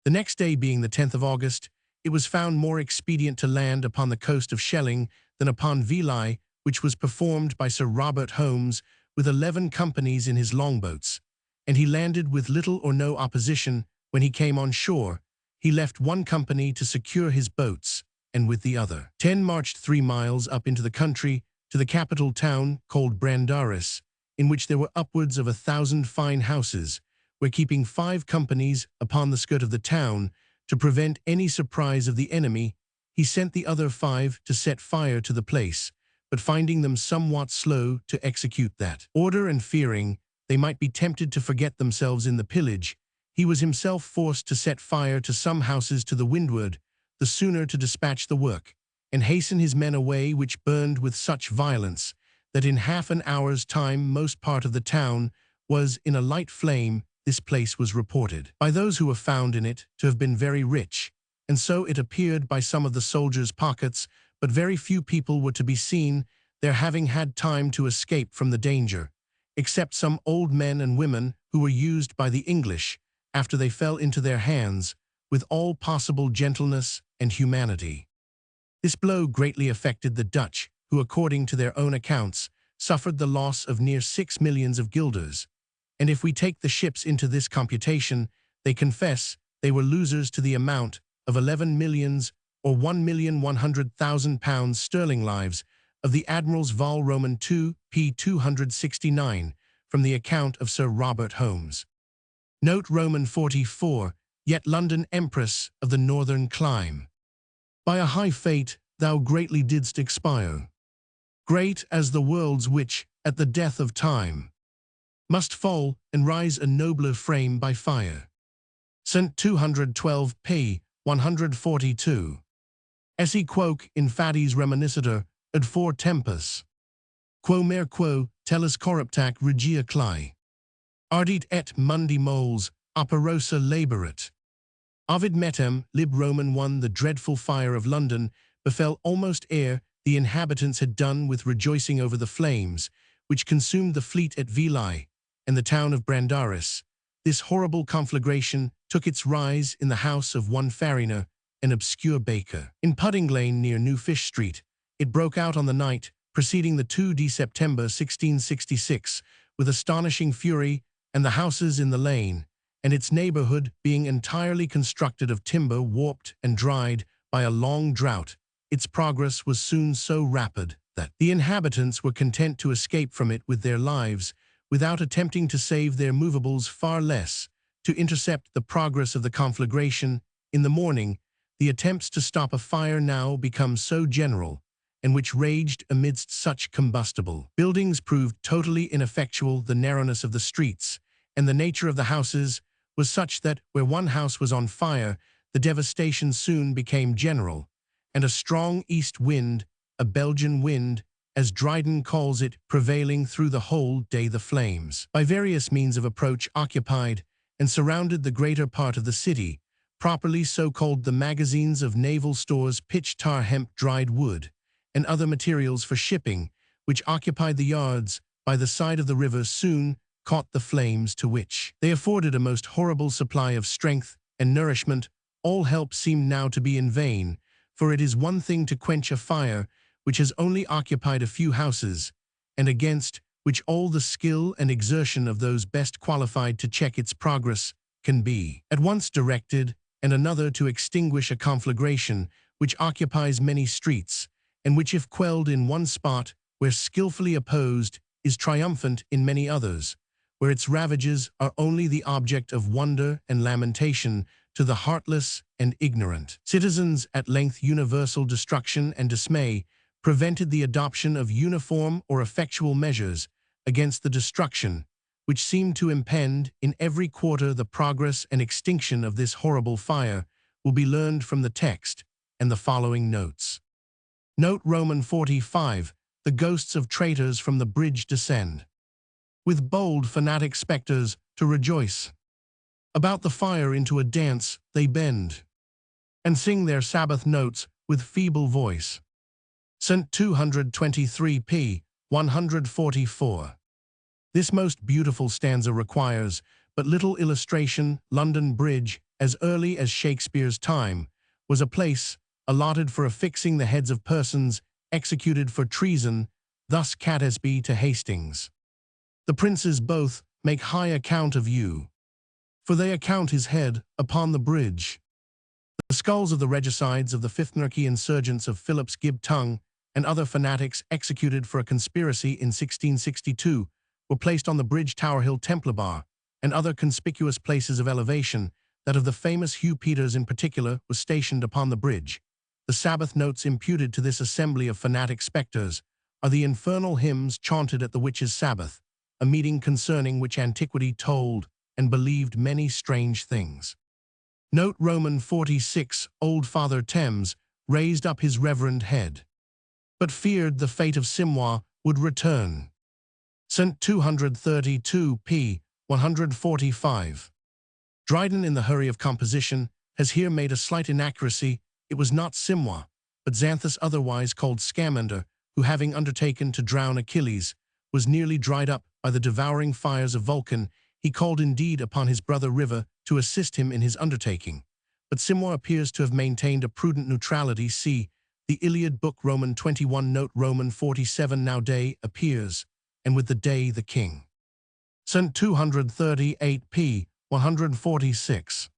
The next day, being the 10th of August, it was found more expedient to land upon the coast of Schelling than upon Vili, which was performed by Sir Robert Holmes with 11 companies in his longboats, and he landed with little or no opposition. When he came on shore, he left 1 company to secure his boats, and with the other 10 marched 3 miles up into the country to the capital town called Brandaris, in which there were upwards of 1,000 fine houses, where keeping 5 companies upon the skirt of the town, to prevent any surprise of the enemy, he sent the other 5 to set fire to the place, but finding them somewhat slow to execute that order, and fearing they might be tempted to forget themselves in the pillage, he was himself forced to set fire to some houses to the windward, the sooner to dispatch the work, and hasten his men away, which burned with such violence, that in half an hour's time most part of the town was in a light flame. This place was reported by those who were found in it to have been very rich, and so it appeared by some of the soldiers' pockets, but very few people were to be seen there, having had time to escape from the danger, except some old men and women who were used by the English, after they fell into their hands, with all possible gentleness and humanity. This blow greatly affected the Dutch, who, according to their own accounts, suffered the loss of near 6 millions of guilders, and if we take the ships into this computation, they confess they were losers to the amount of 11 millions or 1,100,000 pounds sterling lives of the Admiral's Vol Roman II, p. 269, from the account of Sir Robert Holmes. Note Roman 44, yet London Empress of the northern clime. By a high fate thou greatly didst expire, great as the worlds which, at the death of time, must fall and rise a nobler frame by fire. St. 212 p. 142. Esse quoque infatis reminiscitur, ad for tempus. Quo mer quo, tellus corruptac regia clai. Ardit et mundi moles, operosa laborat. Ovid metem, lib Roman 1. The dreadful fire of London befell almost ere the inhabitants had done with rejoicing over the flames, which consumed the fleet at Veii, and the town of Brandaris. This horrible conflagration took its rise in the house of one Fariner, an obscure baker. In Pudding Lane near New Fish Street, it broke out on the night preceding the 2 September 1666, with astonishing fury, and the houses in the lane, and its neighborhood being entirely constructed of timber warped and dried by a long drought, its progress was soon so rapid that the inhabitants were content to escape from it with their lives, without attempting to save their movables, far less to intercept the progress of the conflagration. In the morning, the attempts to stop a fire now become so general, and which raged amidst such combustible buildings proved totally ineffectual. The narrowness of the streets and the nature of the houses was such that where one house was on fire, the devastation soon became general, and a strong east wind, a Belgian wind, as Dryden calls it, prevailing through the whole day. The flames, by various means of approach, occupied and surrounded the greater part of the city, properly so called the magazines of naval stores, pitch, tar, hemp, dried wood, and other materials for shipping, which occupied the yards by the side of the river, soon caught the flames, to which they afforded a most horrible supply of strength and nourishment. All help seemed now to be in vain, for it is one thing to quench a fire which has only occupied a few houses, and against which all the skill and exertion of those best qualified to check its progress can be at once directed, and another to extinguish a conflagration which occupies many streets, and which, if quelled in one spot where skillfully opposed, is triumphant in many others, where its ravages are only the object of wonder and lamentation to the heartless and ignorant citizens. At length universal destruction and dismay prevented the adoption of uniform or effectual measures against the destruction which seemed to impend in every quarter. The progress and extinction of this horrible fire will be learned from the text and the following notes. Note Roman 45, the ghosts of traitors from the bridge descend, with bold fanatic spectres to rejoice. About the fire into a dance they bend, and sing their Sabbath notes with feeble voice. St. 223 p. 144. This most beautiful stanza requires but little illustration. London Bridge, as early as Shakespeare's time, was a place allotted for affixing the heads of persons executed for treason, thus Catesby to Hastings. The princes both make high account of you, for they account his head upon the bridge. The skulls of the regicides of the Fifth-Nerkey insurgents of Philip's Gib tongue and other fanatics executed for a conspiracy in 1662 were placed on the bridge. Tower Hill, Templar Bar, and other conspicuous places of elevation. That of the famous Hugh Peters in particular was stationed upon the bridge. The Sabbath notes imputed to this assembly of fanatic spectres are the infernal hymns chanted at the witches' Sabbath, a meeting concerning which antiquity told and believed many strange things. Note Roman 46, old Father Thames raised up his reverend head, but feared the fate of Simois would return. St. 232 p. 145. Dryden, in the hurry of composition, has here made a slight inaccuracy. It was not Simois, but Xanthus, otherwise called Scamander, who, having undertaken to drown Achilles, was nearly dried up by the devouring fires of Vulcan. He called indeed upon his brother River to assist him in his undertaking, but Simois appears to have maintained a prudent neutrality. See the Iliad, Book Roman 21. Note Roman 47. Now day appears, and with the day the king. St. 238 p. 146.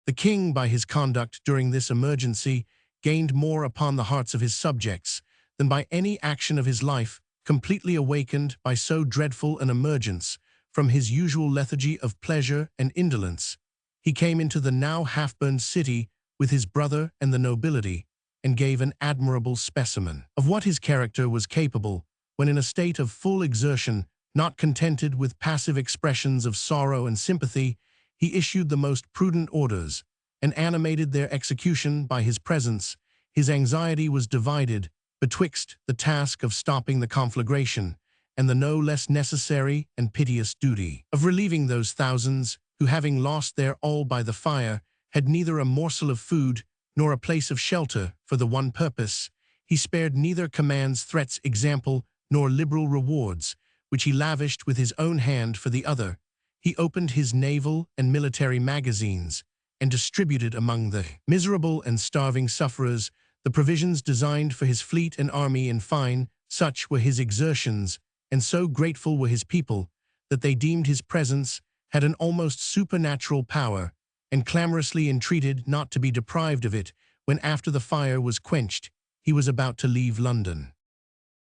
The king, by his conduct during this emergency, gained more upon the hearts of his subjects than by any action of his life, completely awakened by so dreadful an emergence from his usual lethargy of pleasure and indolence. He came into the now half-burned city with his brother and the nobility, and gave an admirable specimen of what his character was capable when in a state of full exertion, not contented with passive expressions of sorrow and sympathy, he issued the most prudent orders, and animated their execution by his presence. His anxiety was divided betwixt the task of stopping the conflagration and the no less necessary and piteous duty of relieving those thousands who, having lost their all by the fire, had neither a morsel of food nor a place of shelter for the one purpose. He spared neither commands, threats, example, nor liberal rewards, which he lavished with his own hand for the other. He opened his naval and military magazines, and distributed among the miserable and starving sufferers the provisions designed for his fleet and army. In fine, such were his exertions, and so grateful were his people, that they deemed his presence had an almost supernatural power, and clamorously entreated not to be deprived of it when, after the fire was quenched, he was about to leave London.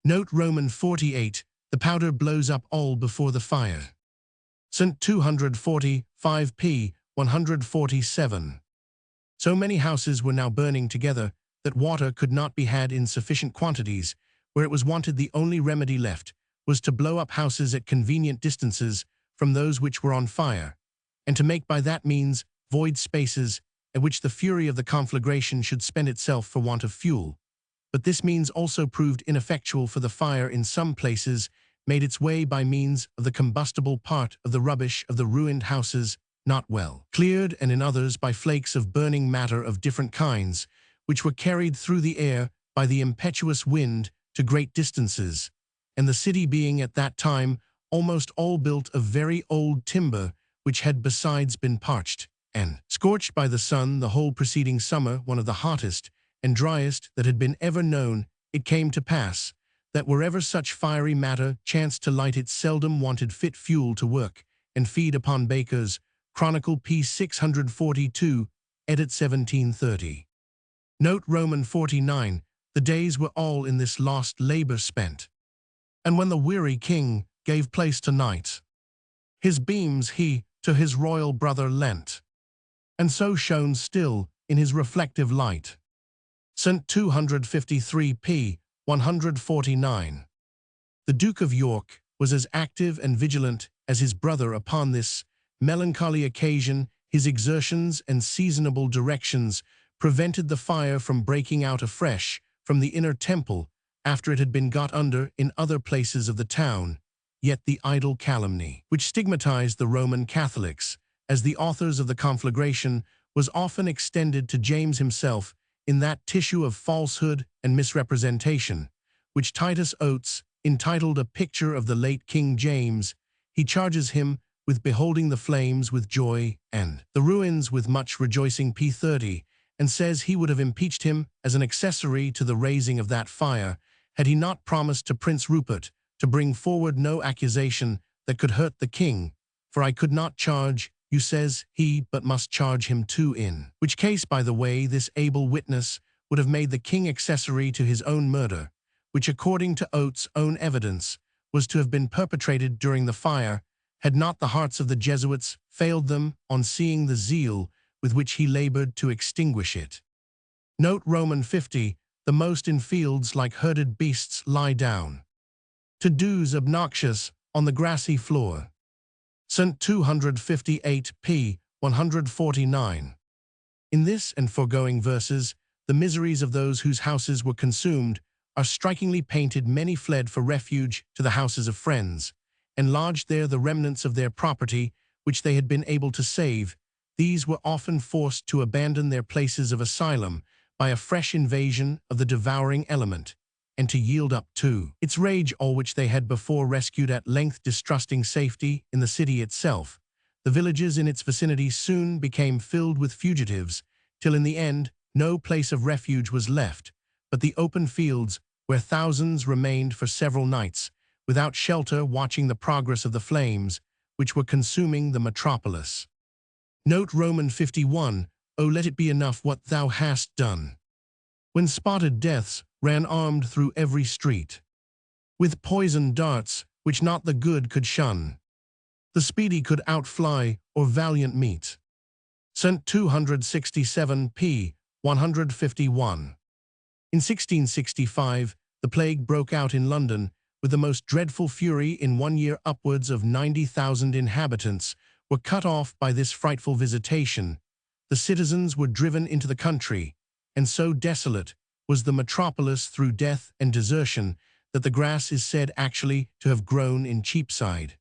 Note Roman 48, the powder blows up all before the fire. St. 245 p. 147. So many houses were now burning together that water could not be had in sufficient quantities. Where it was wanted, the only remedy left was to blow up houses at convenient distances from those which were on fire, and to make by that means void spaces at which the fury of the conflagration should spend itself for want of fuel. But this means also proved ineffectual, for the fire in some places made its way by means of the combustible part of the rubbish of the ruined houses not well cleared, and in others by flakes of burning matter of different kinds, which were carried through the air by the impetuous wind to great distances, and the city being at that time almost all built of very old timber, which had besides been parched and scorched by the sun the whole preceding summer, one of the hottest and driest that had been ever known, it came to pass that wherever such fiery matter chanced to light, it seldom wanted fit fuel to work and feed upon bakers. Chronicle p. 642, edit 1730. Note Roman 49, the days were all in this lost labor spent. And when the weary king gave place to night, his beams he to his royal brother lent, and so shone still in his reflective light. St. 253 p. 149. The Duke of York was as active and vigilant as his brother upon this melancholy occasion. His exertions and seasonable directions prevented the fire from breaking out afresh from the inner temple after it had been got under in other places of the town. Yet the idle calumny, which stigmatized the Roman Catholics as the authors of the conflagration, was often extended to James himself in that tissue of falsehood and misrepresentation, which Titus Oates entitled A Picture of the Late King James. He charges him with beholding the flames with joy and the ruins with much rejoicing, p. 30, and says he would have impeached him as an accessory to the raising of that fire, had he not promised to Prince Rupert to bring forward no accusation that could hurt the king. For I could not charge you, says he, but must charge him too, in which case, by the way, this able witness would have made the king accessory to his own murder, which, according to Oates' own evidence, was to have been perpetrated during the fire, had not the hearts of the Jesuits failed them on seeing the zeal with which he labored to extinguish it. Note Roman 50, the most in fields like herded beasts lie down to doze obnoxious on the grassy floor. St. 258 p. 149. In this and foregoing verses, the miseries of those whose houses were consumed are strikingly painted. Many fled for refuge to the houses of friends, and lodged there the remnants of their property which they had been able to save. These were often forced to abandon their places of asylum by a fresh invasion of the devouring element, and to yield up to its rage all which they had before rescued. At length, distrusting safety in the city itself, the villages in its vicinity soon became filled with fugitives, till in the end no place of refuge was left but the open fields, where thousands remained for several nights, without shelter, watching the progress of the flames, which were consuming the metropolis. Note Roman 51, "O let it be enough what thou hast done." When spotted deaths ran armed through every street, with poisoned darts which not the good could shun, the speedy could outfly or valiant meet. St. 267 p. 151. In 1665, the plague broke out in London with the most dreadful fury. In 1 year upwards of 90,000 inhabitants were cut off by this frightful visitation. The citizens were driven into the country, and so desolate was the metropolis through death and desertion that the grass is said actually to have grown in Cheapside.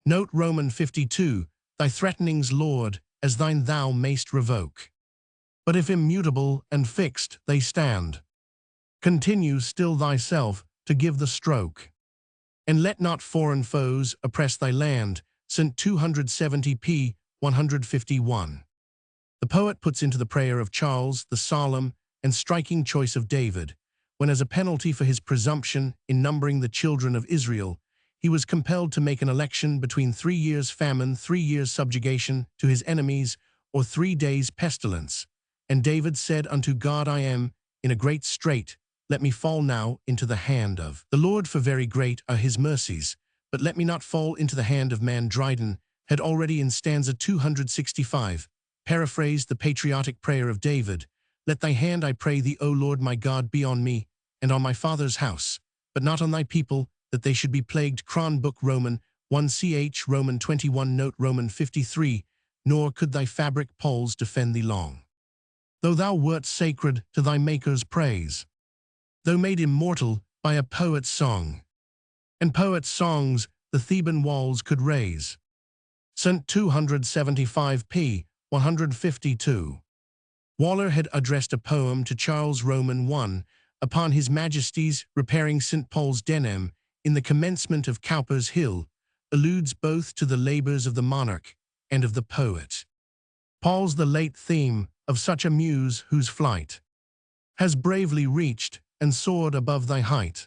Note Roman 52, "Thy threatenings, Lord, as thine thou mayst revoke. But if immutable and fixed they stand, continue still thyself to give the stroke. And let not foreign foes oppress thy land." St. 270 p. 151. The poet puts into the prayer of Charles the solemn and striking choice of David, when as a penalty for his presumption in numbering the children of Israel, he was compelled to make an election between 3 years' famine, 3 years' subjugation to his enemies, or 3 days' pestilence. And David said unto God, "I am in a great strait, let me fall now into the hand of the Lord, for very great are his mercies, but let me not fall into the hand of man." Dryden had already in stanza 265 paraphrased the patriotic prayer of David, "Let thy hand, I pray thee, O Lord my God, be on me, and on my father's house, but not on thy people, that they should be plagued." Cronbook Roman 1 ch. Roman 21. Note Roman 53, "Nor could thy fabric poles defend thee long. Though thou wert sacred to thy Maker's praise, though made immortal by a poet's song, and poet's songs the Theban walls could raise." St. 275 p. 152. Waller had addressed a poem to Charles Roman 1 upon His Majesty's repairing St. Paul's Denham in the commencement of Cowper's Hill, alludes both to the labors of the monarch and of the poet. Paul's the late theme of such a muse whose flight has bravely reached and soared above thy height.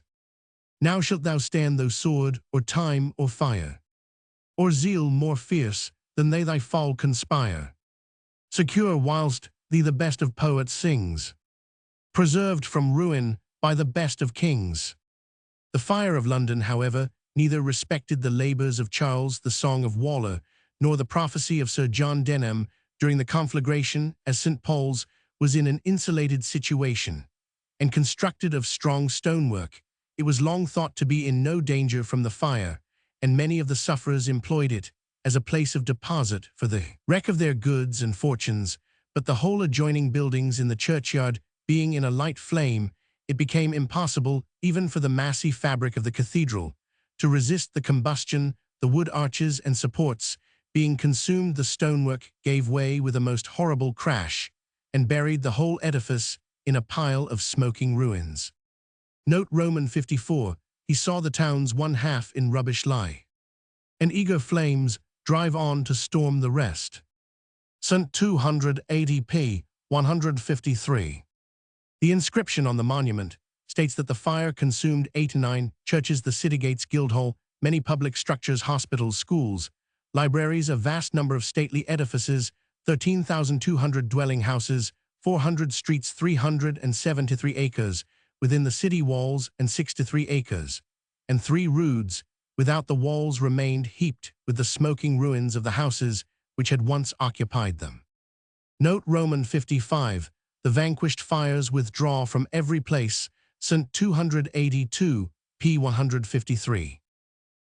Now shalt thou stand, though sword or time or fire, or zeal more fierce than they thy fall conspire, secure whilst thee the best of poets sings, preserved from ruin by the best of kings. The fire of London, however, neither respected the labors of Charles, the song of Waller, nor the prophecy of Sir John Denham during the conflagration, as St. Paul's was in an insulated situation, and constructed of strong stonework. It was long thought to be in no danger from the fire, and many of the sufferers employed it as a place of deposit for the wreck of their goods and fortunes, but the whole adjoining buildings in the churchyard being in a light flame, it became impossible, even for the massy fabric of the cathedral, to resist the combustion. The wood arches and supports being consumed, the stonework gave way with a most horrible crash, and buried the whole edifice in a pile of smoking ruins. Note Roman 54, "He saw the town's one half in rubbish lie, and eager flames drive on to storm the rest." St. 280 p. 153. The inscription on the monument states that the fire consumed 89 churches, the city gates, Guildhall, many public structures, hospitals, schools, libraries, a vast number of stately edifices, 13,200 dwelling houses, 400 streets, 373 acres within the city walls, and 63 acres, and 3 roods without the walls remained heaped with the smoking ruins of the houses which had once occupied them. Note Roman 55, "The vanquished fires withdraw from every place." St. 282 p. 153.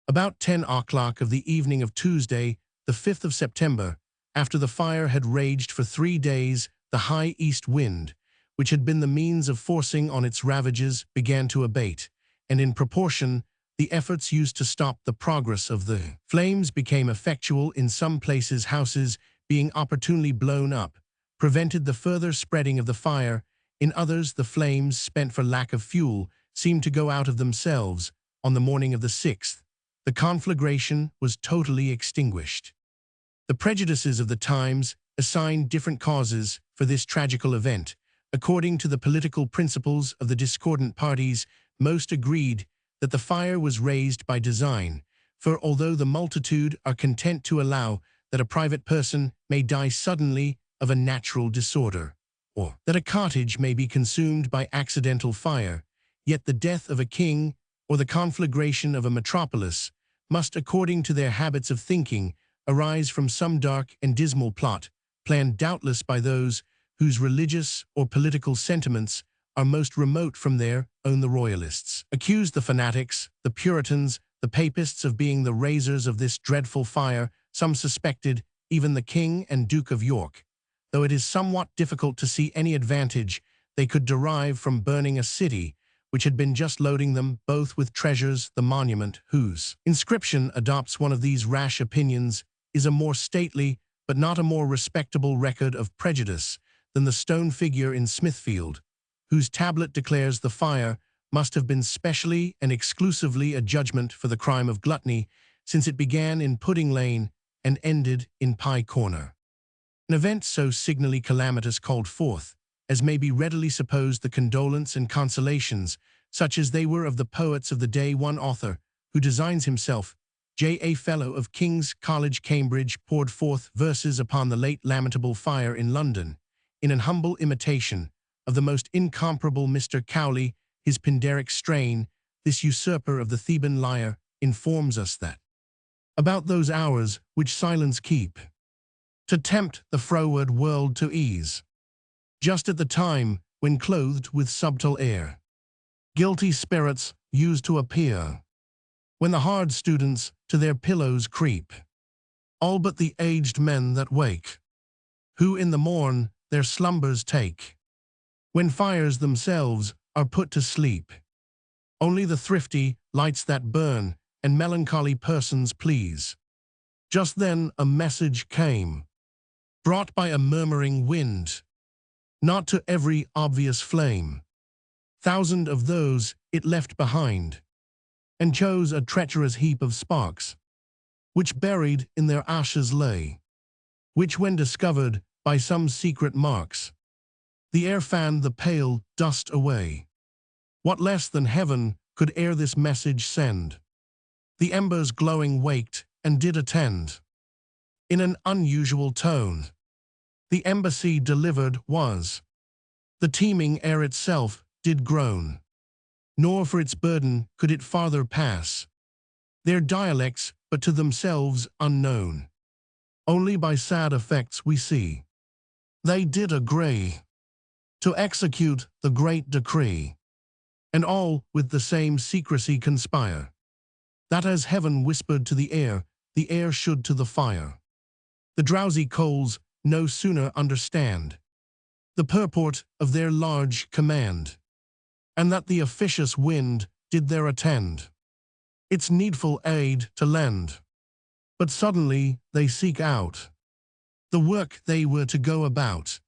About 10 o'clock of the evening of Tuesday, the 5th of September, after the fire had raged for 3 days, the high east wind, which had been the means of forcing on its ravages, began to abate, and in proportion the efforts used to stop the progress of the flames became effectual. In some places, houses, being opportunely blown up, prevented the further spreading of the fire. In others, the flames, spent for lack of fuel, seemed to go out of themselves. On the morning of the 6th, the conflagration was totally extinguished. The prejudices of the times assigned different causes for this tragical event. According to the political principles of the discordant parties, most agreed that the fire was raised by design, For although the multitude are content to allow that a private person may die suddenly of a natural disorder, or that a cottage may be consumed by accidental fire, yet the death of a king or the conflagration of a metropolis must, according to their habits of thinking, arise from some dark and dismal plot, planned doubtless by those whose religious or political sentiments are most remote from their own. The royalists accused the fanatics, the Puritans, the papists of being the raisers of this dreadful fire. Some suspected even the King and Duke of York, though it is somewhat difficult to see any advantage they could derive from burning a city which had been just loading them both with treasures. The monument whose inscription adopts one of these rash opinions is a more stately but not a more respectable record of prejudice than the stone figure in Smithfield, whose tablet declares the fire must have been specially and exclusively a judgment for the crime of gluttony, since it began in Pudding Lane and ended in Pie Corner. An event so signally calamitous called forth, as may be readily supposed, the condolence and consolations, such as they were of the poets of the day. One author, who designs himself J.A. Fellow of King's College, Cambridge, poured forth verses upon the late lamentable fire in London, in an humble imitation of the most incomparable Mr. Cowley. His Pindaric strain, this usurper of the Theban lyre, informs us that about those hours which silence keep, to tempt the froward world to ease, just at the time when, clothed with subtle air, guilty spirits use to appear, when the hard students to their pillows creep, all but the aged men that wake, who in the morn their slumbers take, when fires themselves are put to sleep. Only the thrifty lights that burn and melancholy persons please. Just then a message came, brought by a murmuring wind, not to every obvious flame, thousand of those it left behind, and chose a treacherous heap of sparks, which buried in their ashes lay, which when discovered by some secret marks, the air fanned the pale dust away. What less than heaven could ere this message send? The embers glowing waked and did attend. In an unusual tone, the embassy delivered was. The teeming air itself did groan, nor for its burden could it farther pass. Their dialects, but to themselves unknown, only by sad effects we see. They did agree to execute the great decree, and all with the same secrecy conspire, that as heaven whispered to the air should to the fire. The drowsy coals no sooner understand the purport of their large command, and that the officious wind did there attend its needful aid to lend. But suddenly they seek out the work they were to go about,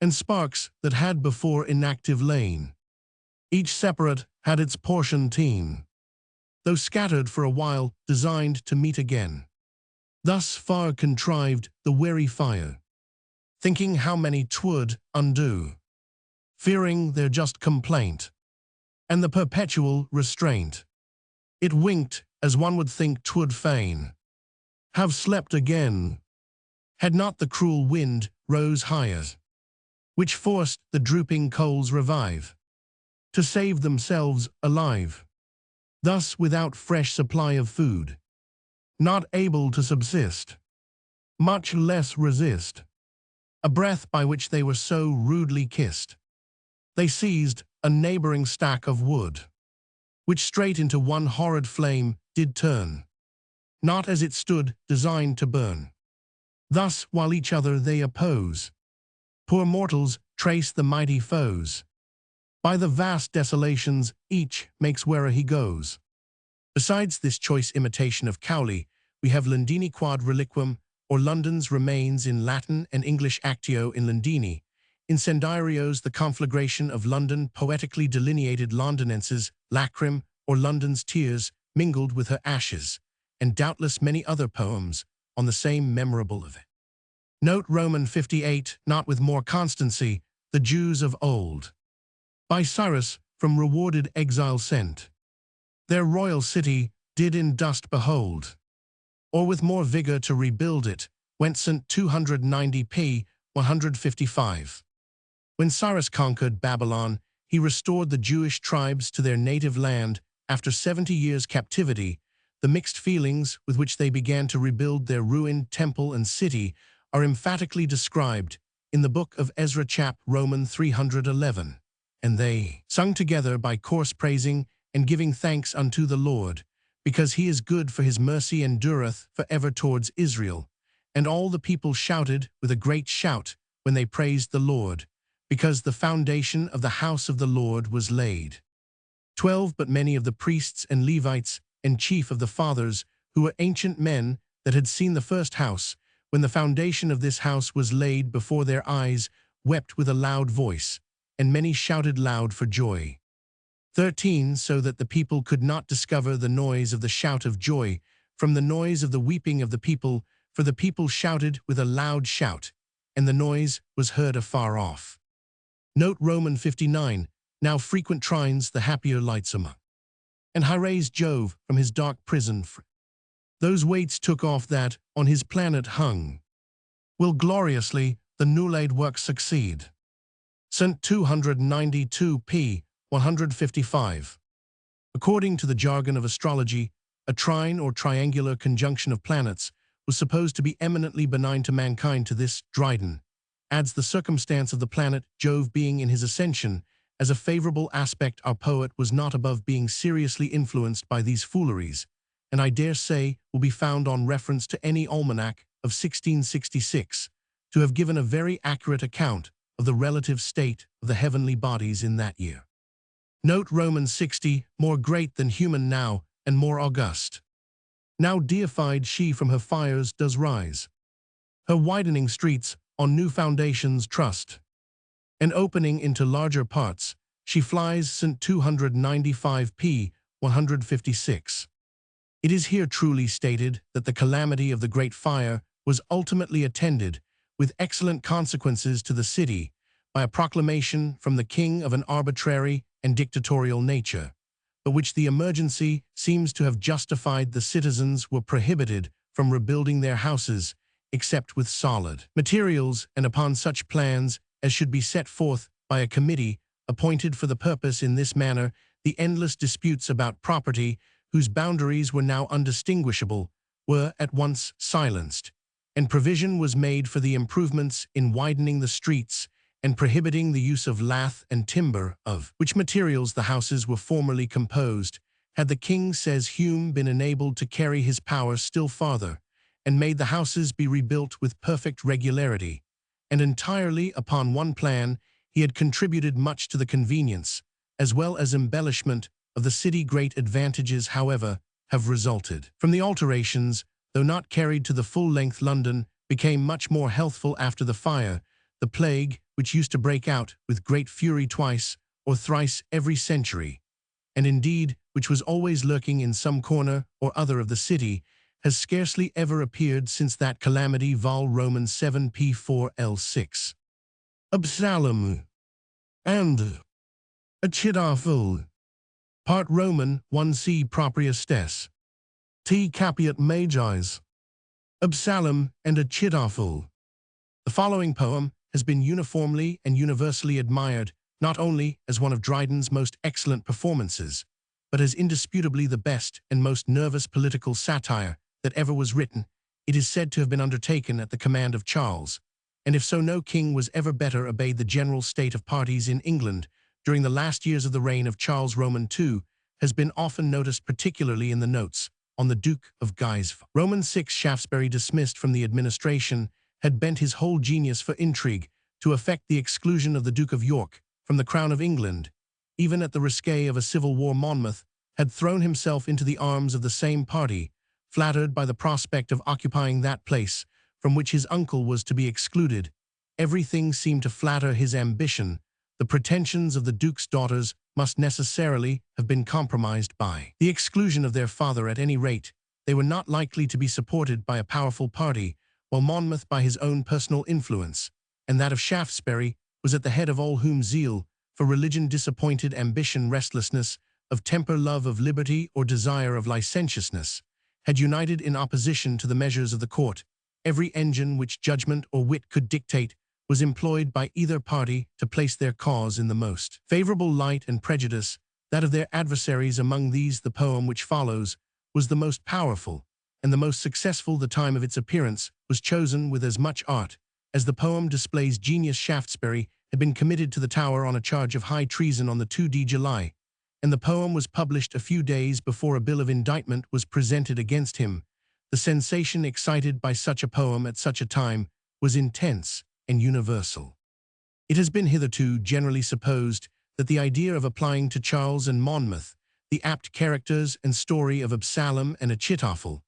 and sparks that had before inactive lain, each separate had its portion teen, though scattered for a while, designed to meet again. Thus far contrived the wary fire, thinking how many 'twould undo, fearing their just complaint, and the perpetual restraint. It winked as one would think 'twould fain have slept again, had not the cruel wind rose higher, which forced the drooping coals revive, to save themselves alive. Thus without fresh supply of food, not able to subsist, much less resist a breath by which they were so rudely kissed, they seized a neighboring stack of wood, which straight into one horrid flame did turn, not as it stood designed to burn. Thus while each other they oppose, poor mortals trace the mighty foes. By the vast desolations each makes where'er he goes. Besides this choice imitation of Cowley, we have Londini quad reliquum, or London's remains in Latin and English actio in Londini. Incendiarios, the conflagration of London, poetically delineated Londinenses, lacrim, or London's tears, mingled with her ashes, and doubtless many other poems on the same memorable event. Note Roman 58, not with more constancy, the Jews of old, by Cyrus from rewarded exile sent, their royal city did in dust behold, or with more vigor to rebuild it, went St. 290p. 155. When Cyrus conquered Babylon, he restored the Jewish tribes to their native land after 70 years' captivity. The mixed feelings with which they began to rebuild their ruined temple and city are emphatically described in the book of Ezra Roman 311. And they sung together by course praising and giving thanks unto the Lord, because he is good, for his mercy endureth for ever towards Israel. And all the people shouted with a great shout when they praised the Lord, because the foundation of the house of the Lord was laid. 12. But many of the priests and Levites and chief of the fathers, who were ancient men that had seen the first house, when the foundation of this house was laid before their eyes, wept with a loud voice, and many shouted loud for joy. 13. So that the people could not discover the noise of the shout of joy from the noise of the weeping of the people, for the people shouted with a loud shout, and the noise was heard afar off. Note Roman 59, now frequent trines the happier lightsome. And he raised Jove from his dark prison. Those weights took off that on his planet hung. Will gloriously the new-laid work succeed. St. 292p. 155. According to the jargon of astrology, a trine or triangular conjunction of planets was supposed to be eminently benign to mankind. To this, Dryden adds the circumstance of the planet Jove being in his ascension as a favorable aspect. Our poet was not above being seriously influenced by these fooleries, and I dare say will be found on reference to any almanac of 1666 to have given a very accurate account of the relative state of the heavenly bodies in that year. Note Romans 60, more great than human now, and more august. Now deified she from her fires does rise. Her widening streets on new foundations trust, and opening into larger parts, she flies. St. 295p. 156. It is here truly stated that the calamity of the great fire was ultimately attended with excellent consequences to the city by a proclamation from the king of an arbitrary and dictatorial nature, but which the emergency seems to have justified. The citizens were prohibited from rebuilding their houses except with solid materials and upon such plans as should be set forth by a committee appointed for the purpose. In this manner, the endless disputes about property, whose boundaries were now undistinguishable, were at once silenced, and provision was made for the improvements in widening the streets and prohibiting the use of lath and timber, of which materials the houses were formerly composed. Had the king, says Hume, been enabled to carry his power still farther, and made the houses be rebuilt with perfect regularity, and entirely upon one plan, he had contributed much to the convenience, as well as embellishment, of the city. Great advantages, however, have resulted from the alterations, though not carried to the full length. London became much more healthful after the fire. The plague, which used to break out with great fury twice or thrice every century, and indeed which was always lurking in some corner or other of the city, has scarcely ever appeared since that calamity. Vol. Romans 7p4l6. Absalom and Achitophel. Part Roman 1c propriustes. T capiat magis. Absalom and Achitophel. The following poem has been uniformly and universally admired, not only as one of Dryden's most excellent performances, but as indisputably the best and most nervous political satire that ever was written. It is said to have been undertaken at the command of Charles, and if so, no king was ever better obeyed. The general state of parties in England during the last years of the reign of Charles Roman II has been often noticed, particularly in the notes on the Duke of Guise. Roman VI Shaftesbury, dismissed from the administration, had bent his whole genius for intrigue to effect the exclusion of the Duke of York from the crown of England. Even at the risk of a civil war, Monmouth had thrown himself into the arms of the same party, flattered by the prospect of occupying that place from which his uncle was to be excluded. Everything seemed to flatter his ambition. The pretensions of the Duke's daughters must necessarily have been compromised by the exclusion of their father. At any rate, they were not likely to be supported by a powerful party, while Monmouth, by his own personal influence, and that of Shaftesbury, was at the head of all whom zeal for religion disappointed. Ambition, restlessness, of temper, love of liberty, or desire of licentiousness, had united in opposition to the measures of the court. Every engine which judgment or wit could dictate was employed by either party to place their cause in the most favorable light, and prejudice that of their adversaries. Among these, the poem which follows was the most powerful and the most successful. The time of its appearance was chosen with as much art as the poem displays genius. Shaftesbury had been committed to the Tower on a charge of high treason on the 2nd July, and the poem was published a few days before a bill of indictment was presented against him. The sensation excited by such a poem at such a time was intense and universal. It has been hitherto generally supposed that the idea of applying to Charles and Monmouth the apt characters and story of Absalom and Achitophel,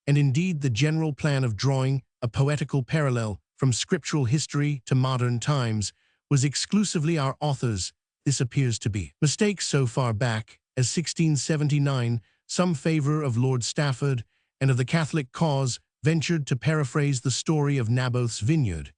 and indeed the general plan of drawing a poetical parallel from scriptural history to modern times, was exclusively our author's. This appears to be mistake. So far back as 1679, some favourer of Lord Stafford and of the Catholic cause ventured to paraphrase the story of Naboth's vineyard,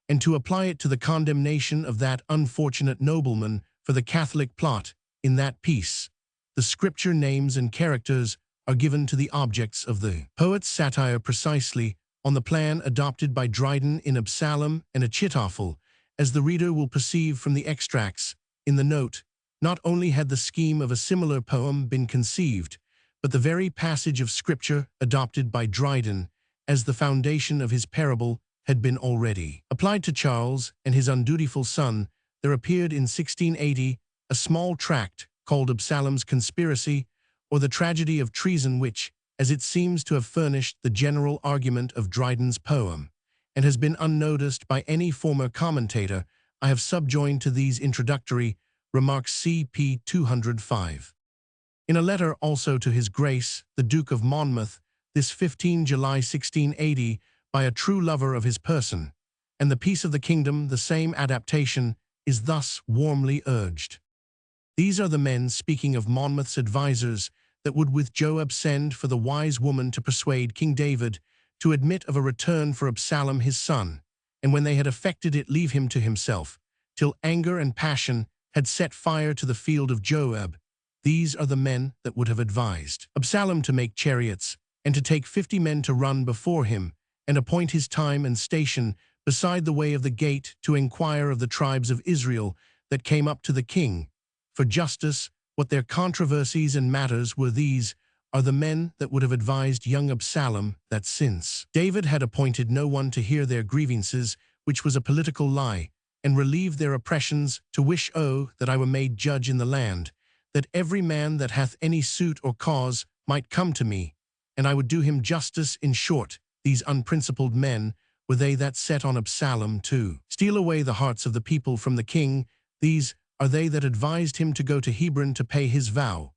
and to apply it to the condemnation of that unfortunate nobleman for the Catholic plot. In that piece, the scripture names and characters are given to the objects of the poet's satire precisely on the plan adopted by Dryden in Absalom and Achitophel. As the reader will perceive from the extracts in the note, not only had the scheme of a similar poem been conceived, but the very passage of scripture adopted by Dryden as the foundation of his parable had been already applied to Charles and his undutiful son. There appeared in 1680 a small tract called Absalom's Conspiracy, or the Tragedy of Treason, which, as it seems to have furnished the general argument of Dryden's poem, and has been unnoticed by any former commentator. I have subjoined to these introductory remarks CP 205. In a letter also to His Grace, the Duke of Monmouth, this 15 July 1680, by a true lover of his person, and the peace of the kingdom, the same adaptation is thus warmly urged. These are the men, speaking of Monmouth's advisers, that would with Joab send for the wise woman to persuade King David to admit of a return for Absalom his son, and when they had effected it, leave him to himself, till anger and passion had set fire to the field of Joab. These are the men that would have advised Absalom to make chariots, and to take 50 men to run before him, and appoint his time and station beside the way of the gate, to inquire of the tribes of Israel that came up to the king for justice what their controversies and matters were. These are the men that would have advised young Absalom that since David had appointed no one to hear their grievances, which was a political lie, and relieve their oppressions, to wish, that I were made judge in the land, that every man that hath any suit or cause might come to me, and I would do him justice. In short, these unprincipled men were they that set on Absalom to steal away the hearts of the people from the king. These are they that advised him to go to Hebron to pay his vow,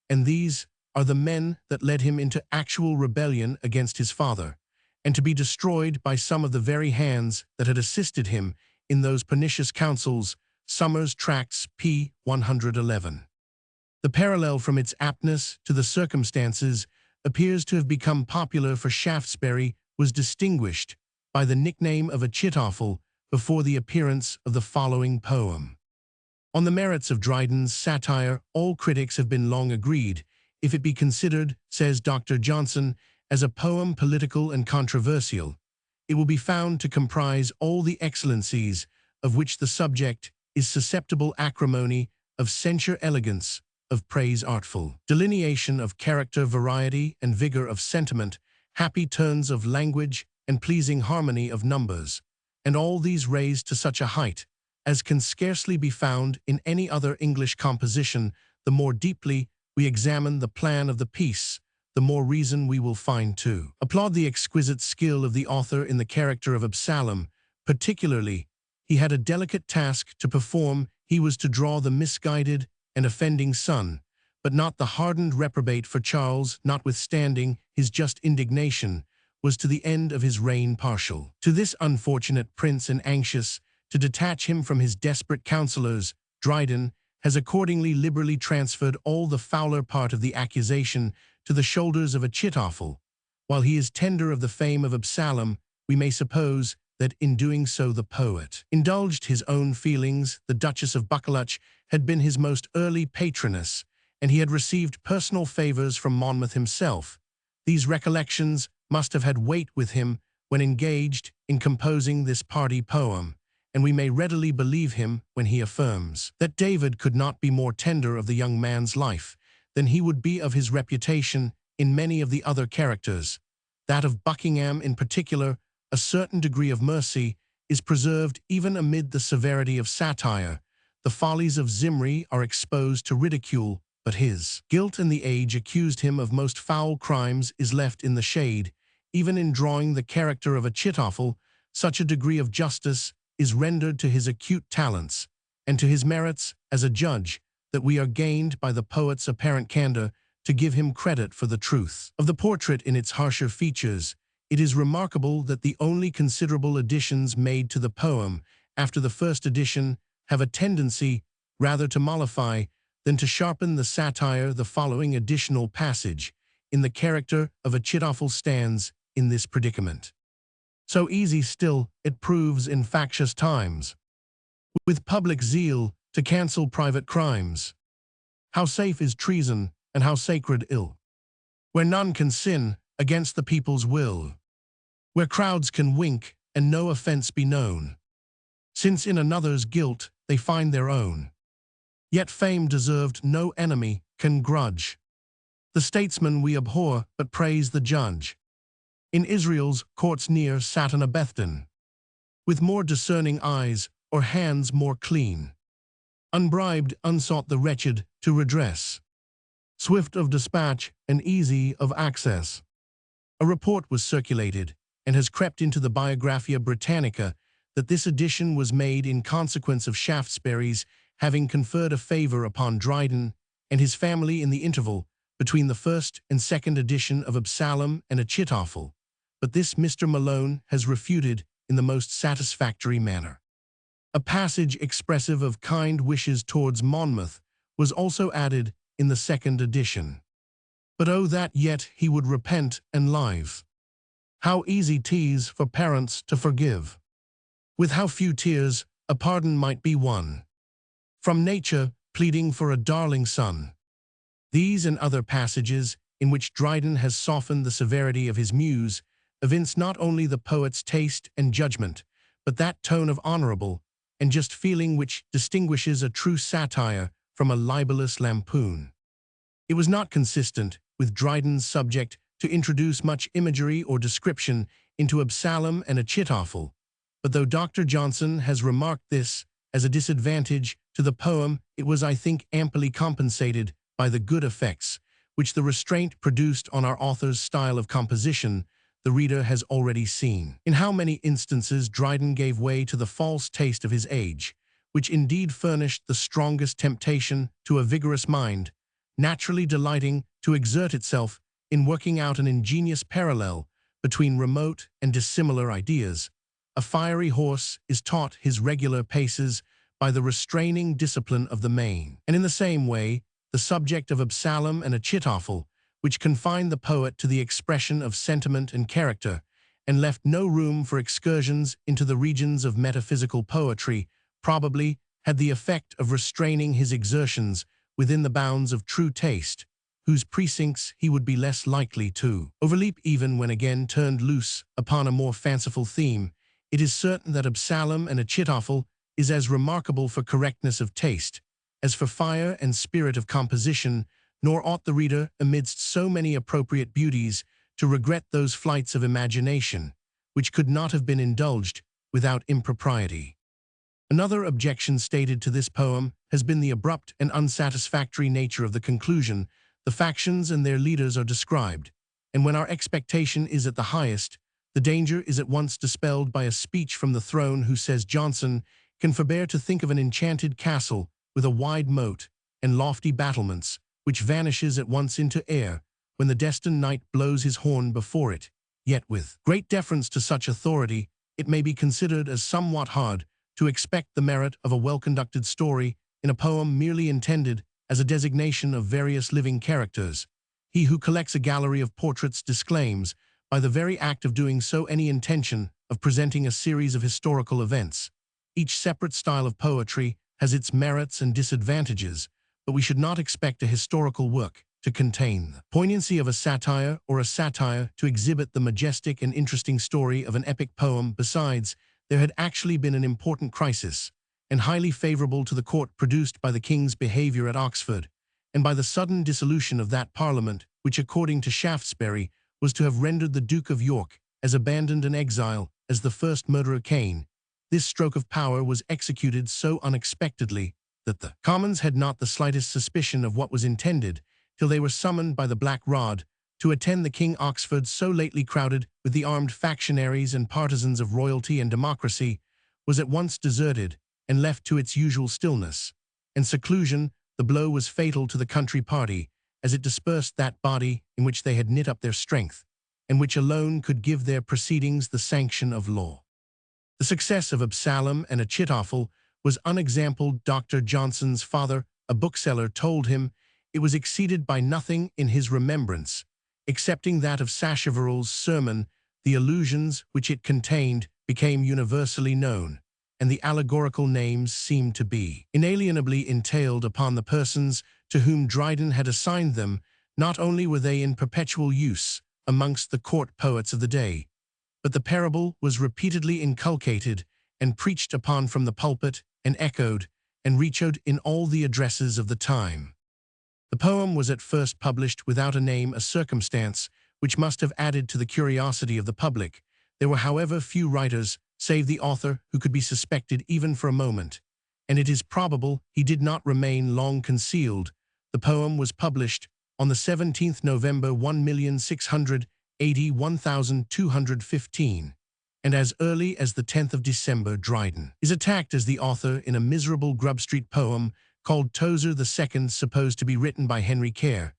and these are the men that led him into actual rebellion against his father, and to be destroyed by some of the very hands that had assisted him in those pernicious counsels. Summers Tracts p. 111. The parallel from its aptness to the circumstances appears to have become popular, for Shaftesbury was distinguished by the nickname of Achitophel before the appearance of the following poem. On the merits of Dryden's satire, all critics have been long agreed, if it be considered, says Dr. Johnson, as a poem political and controversial, it will be found to comprise all the excellencies of which the subject is susceptible: acrimony, of censure elegance, of praise artful delineation, of character variety and vigor of sentiment, happy turns of language and pleasing harmony of numbers, and all these raised to such a height as can scarcely be found in any other English composition. The more deeply we examine the plan of the piece, the more reason we will find to applaud the exquisite skill of the author in the character of Absalom. Particularly, he had a delicate task to perform. He was to draw the misguided and offending son, but not the hardened reprobate. For Charles, notwithstanding his just indignation, was to the end of his reign partial to this unfortunate prince, and anxious to detach him from his desperate counselors. Dryden has accordingly liberally transferred all the fouler part of the accusation to the shoulders of Achitophel. While he is tender of the fame of Absalom, we may suppose that in doing so the poet indulged his own feelings. The Duchess of Buccleuch had been his most early patroness, and he had received personal favors from Monmouth himself. These recollections must have had weight with him when engaged in composing this party poem, and we may readily believe him when he affirms that David could not be more tender of the young man's life than he would be of his reputation in many of the other characters. That of Buckingham in particular, a certain degree of mercy is preserved even amid the severity of satire. The follies of Zimri are exposed to ridicule, but his guilt and the age accused him of most foul crimes is left in the shade. Even in drawing the character of Achitophel, such a degree of justice is rendered to his acute talents, and to his merits as a judge, that we are gained by the poet's apparent candor to give him credit for the truth of the portrait in its harsher features. It is remarkable that the only considerable additions made to the poem after the first edition have a tendency rather to mollify than to sharpen the satire. The following additional passage in the character of Achitophel stands in this predicament. So easy still it proves in factious times, with public zeal to cancel private crimes. How safe is treason, and how sacred ill, where none can sin against the people's will, where crowds can wink and no offense be known, since in another's guilt they find their own. Yet fame deserved no enemy can grudge. The statesman we abhor, but praise the judge. In Israel's courts near sat an Abethan, with more discerning eyes or hands more clean. Unbribed, unsought the wretched to redress, swift of dispatch and easy of access. A report was circulated, and has crept into the Biographia Britannica, that this edition was made in consequence of Shaftesbury's having conferred a favor upon Dryden and his family in the interval between the first and second edition of Absalom and Achitophel, but this Mr. Malone has refuted in the most satisfactory manner. A passage expressive of kind wishes towards Monmouth was also added in the second edition. But oh that yet he would repent and live. How easy 'tis for parents to forgive. With how few tears a pardon might be won, from nature pleading for a darling son. These and other passages, in which Dryden has softened the severity of his muse, evince not only the poet's taste and judgment, but that tone of honorable and just feeling which distinguishes a true satire from a libelous lampoon. It was not consistent with Dryden's subject to introduce much imagery or description into Absalom and Achitophel, but though Dr. Johnson has remarked this as a disadvantage to the poem, it was, I think, amply compensated by the good effects which the restraint produced on our author's style of composition. The reader has already seen in how many instances Dryden gave way to the false taste of his age, which indeed furnished the strongest temptation to a vigorous mind, naturally delighting to exert itself in working out an ingenious parallel between remote and dissimilar ideas. A fiery horse is taught his regular paces by the restraining discipline of the mane, and in the same way, the subject of Absalom and Achitophel, which confined the poet to the expression of sentiment and character, and left no room for excursions into the regions of metaphysical poetry, probably had the effect of restraining his exertions within the bounds of true taste, whose precincts he would be less likely to overleap even when again turned loose upon a more fanciful theme. It is certain that Absalom and Achitophel is as remarkable for correctness of taste as for fire and spirit of composition, nor ought the reader, amidst so many appropriate beauties, to regret those flights of imagination, which could not have been indulged without impropriety. Another objection stated to this poem has been the abrupt and unsatisfactory nature of the conclusion. The factions and their leaders are described, and when our expectation is at the highest, the danger is at once dispelled by a speech from the throne who says Johnson can forbear to think of an enchanted castle with a wide moat and lofty battlements, which vanishes at once into air when the destined knight blows his horn before it. Yet with great deference to such authority, it may be considered as somewhat hard to expect the merit of a well-conducted story in a poem merely intended as a designation of various living characters. He who collects a gallery of portraits disclaims, by the very act of doing so, any intention of presenting a series of historical events. Each separate style of poetry has its merits and disadvantages, but we should not expect a historical work to contain the poignancy of a satire or a satire to exhibit the majestic and interesting story of an epic poem. Besides, there had actually been an important crisis, and highly favourable to the court, produced by the king's behaviour at Oxford, and by the sudden dissolution of that Parliament, which, according to Shaftesbury, was to have rendered the Duke of York as abandoned and exile as the first murderer Cain. This stroke of power was executed so unexpectedly that the Commons had not the slightest suspicion of what was intended, till they were summoned by the Black Rod to attend the King. Oxford, so lately crowded with the armed factionaries and partisans of royalty and democracy, was at once deserted and left to its usual stillness and seclusion. The blow was fatal to the country party, as it dispersed that body in which they had knit up their strength, and which alone could give their proceedings the sanction of law. The success of Absalom and Achitophel was unexampled. Dr. Johnson's father, a bookseller, told him it was exceeded by nothing in his remembrance, excepting that of Sacheverell's sermon. The allusions which it contained became universally known, and the allegorical names seemed to be inalienably entailed upon the persons to whom Dryden had assigned them. Not only were they in perpetual use amongst the court poets of the day, but the parable was repeatedly inculcated and preached upon from the pulpit, and echoed and reechoed in all the addresses of the time. The poem was at first published without a name, a circumstance which must have added to the curiosity of the public. There were, however, few writers, save the author, who could be suspected even for a moment, and it is probable he did not remain long concealed. The poem was published on the 17th November 1615, and as early as the 10th of December Dryden is attacked as the author in a miserable Grub Street poem called Tozer II, supposed to be written by Henry Care.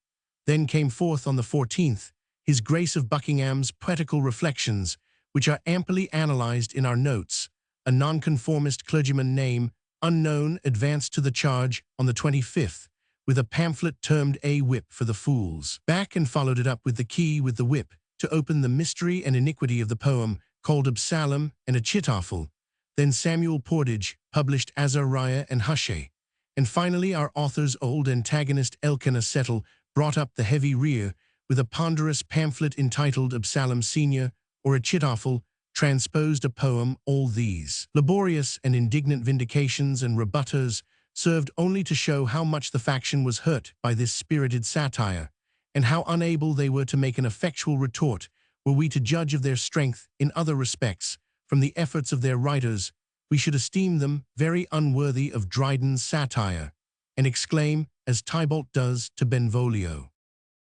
Then came forth on the 14th His Grace of Buckingham's Poetical Reflections, which are amply analysed in our notes. A nonconformist clergyman, name unknown, advanced to the charge on the 25th with a pamphlet termed A Whip for the Fools, back and followed it up with the key with the whip to open the mystery and iniquity of the poem called Absalom and Achitophel. Then Samuel Pordage published Azariah and Hushai. And finally our author's old antagonist Elkanah Settle brought up the heavy rear with a ponderous pamphlet entitled Absalom Senior or Achitophel, transposed a poem. All these laborious and indignant vindications and rebutters served only to show how much the faction was hurt by this spirited satire, and how unable they were to make an effectual retort. Were we to judge of their strength in other respects from the efforts of their writers, we should esteem them very unworthy of Dryden's satire, and exclaim, as Tybalt does to Benvolio,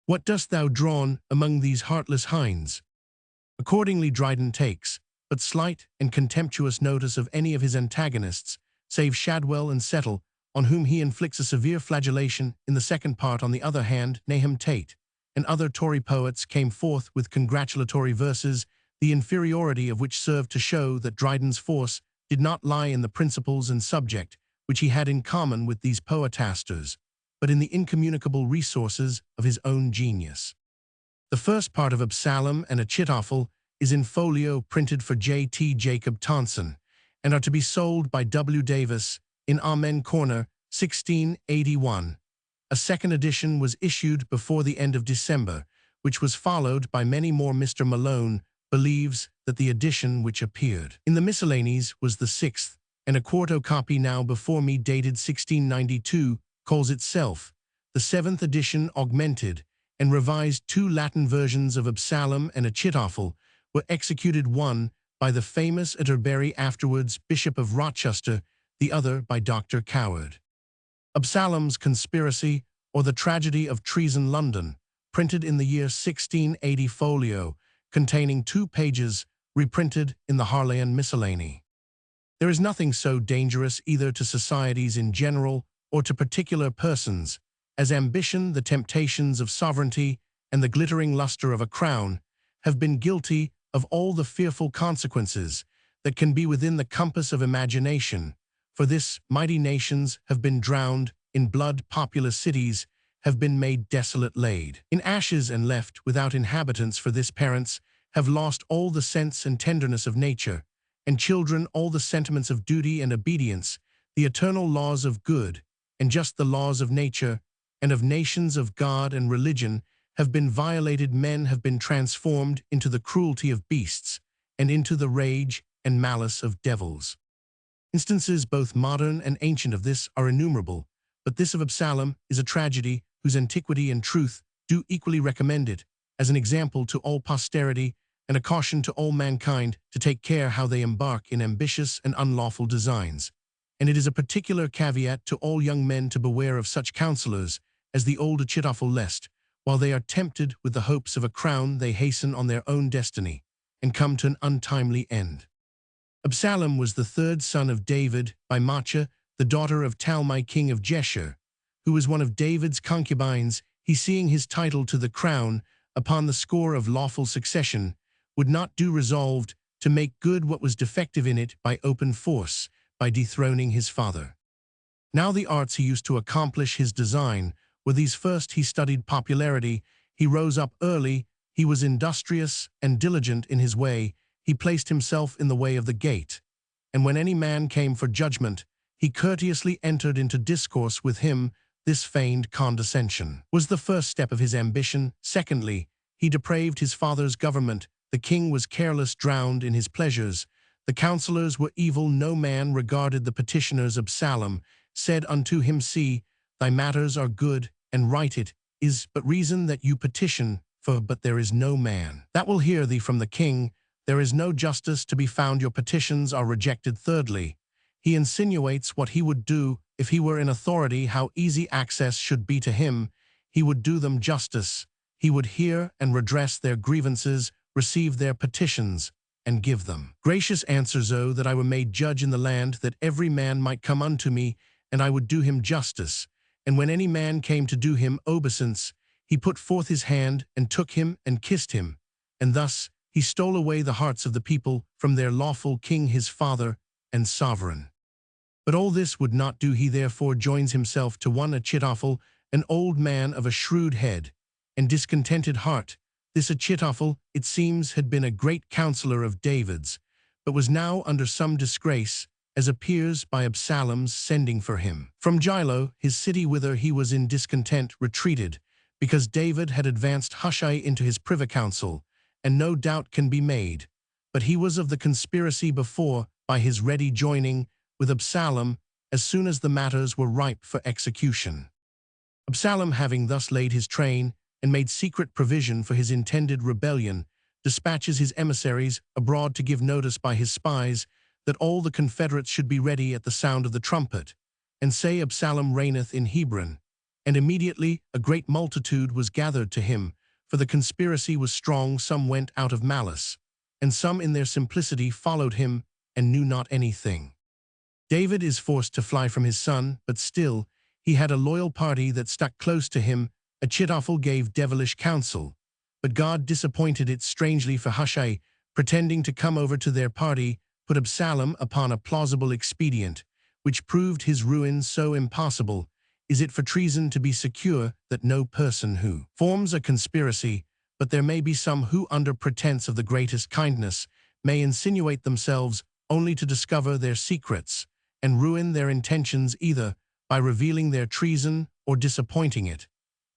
"What dost thou drawn among these heartless hinds?" Accordingly Dryden takes but slight and contemptuous notice of any of his antagonists, save Shadwell and Settle, on whom he inflicts a severe flagellation. In the second part, on the other hand, Nahum Tate and other Tory poets came forth with congratulatory verses, the inferiority of which served to show that Dryden's force did not lie in the principles and subject which he had in common with these poetasters, but in the incommunicable resources of his own genius. The first part of Absalom and Achitophel is in folio, printed for J.T. Jacob Tonson, and are to be sold by W. Davis in Amen Corner, 1681. A second edition was issued before the end of December, which was followed by many more. Mr. Malone believes that the edition which appeared in the Miscellanies was the sixth, and a quarto copy now before me, dated 1692, calls itself the seventh edition. Augmented and revised two Latin versions of Absalom and Achitophel were executed, one by the famous Atterbury, afterwards Bishop of Rochester, the other by Dr. Coward. Absalom's Conspiracy, or the Tragedy of Treason, London, printed in the year 1680, folio, containing 2 pages, reprinted in the Harleian Miscellany. There is nothing so dangerous either to societies in general or to particular persons as ambition. The temptations of sovereignty and the glittering luster of a crown have been guilty of all the fearful consequences that can be within the compass of imagination. For this, mighty nations have been drowned in blood, populous cities have been made desolate, laid in ashes, and left without inhabitants. For this, parents have lost all the sense and tenderness of nature, and children all the sentiments of duty and obedience. The eternal laws of good and just the laws of nature, and of nations of God and religion, have been violated. Men have been transformed into the cruelty of beasts, and into the rage and malice of devils. Instances both modern and ancient of this are innumerable, but this of Absalom is a tragedy whose antiquity and truth do equally recommend it, as an example to all posterity and a caution to all mankind to take care how they embark in ambitious and unlawful designs. And it is a particular caveat to all young men to beware of such counselors as the old Achitophel, lest, while they are tempted with the hopes of a crown, they hasten on their own destiny, and come to an untimely end. Absalom was the third son of David by Maachah, the daughter of Talmai, king of Geshur, who was one of David's concubines. He, seeing his title to the crown upon the score of lawful succession, would not do, resolved to make good what was defective in it by open force, by dethroning his father. Now the arts he used to accomplish his design were these: first, he studied popularity, he rose up early, he was industrious and diligent in his way, he placed himself in the way of the gate, and when any man came for judgment, he courteously entered into discourse with him. This feigned condescension was the first step of his ambition. Secondly, he depraved his father's government. The king was careless, drowned in his pleasures. The counselors were evil. No man regarded the petitioners. Absalom said unto him, See, thy matters are good and right. It is but reason that you petition for, but there is no man that will hear thee from the king. There is no justice to be found. Your petitions are rejected. Thirdly, he insinuates what he would do if he were in authority, how easy access should be to him. He would do them justice. He would hear and redress their grievances, receive their petitions, and give them gracious answers. Oh, that I were made judge in the land, that every man might come unto me, and I would do him justice. And when any man came to do him obeisance, he put forth his hand, and took him, and kissed him. And thus he stole away the hearts of the people from their lawful king, his father and sovereign. But all this would not do. He therefore joins himself to one Achitophel, an old man of a shrewd head and discontented heart. This Achitophel, it seems, had been a great counselor of David's, but was now under some disgrace, as appears by Absalom's sending for him from Gilo, his city, whither he was in discontent retreated, because David had advanced Hushai into his privy council, and no doubt can be made, but he was of the conspiracy before, by his ready joining with Absalom as soon as the matters were ripe for execution. Absalom, having thus laid his train and made secret provision for his intended rebellion, dispatches his emissaries abroad to give notice by his spies that all the confederates should be ready at the sound of the trumpet, and say, Absalom reigneth in Hebron. And immediately a great multitude was gathered to him, for the conspiracy was strong. Some went out of malice, and some in their simplicity followed him and knew not anything. David is forced to fly from his son, but still he had a loyal party that stuck close to him. Achitophel gave devilish counsel, but God disappointed it strangely, for Hushai, pretending to come over to their party, put Absalom upon a plausible expedient, which proved his ruin. So impossible is it for treason to be secure that no person who forms a conspiracy, but there may be some who, under pretense of the greatest kindness, may insinuate themselves only to discover their secrets, and ruin their intentions either by revealing their treason or disappointing it.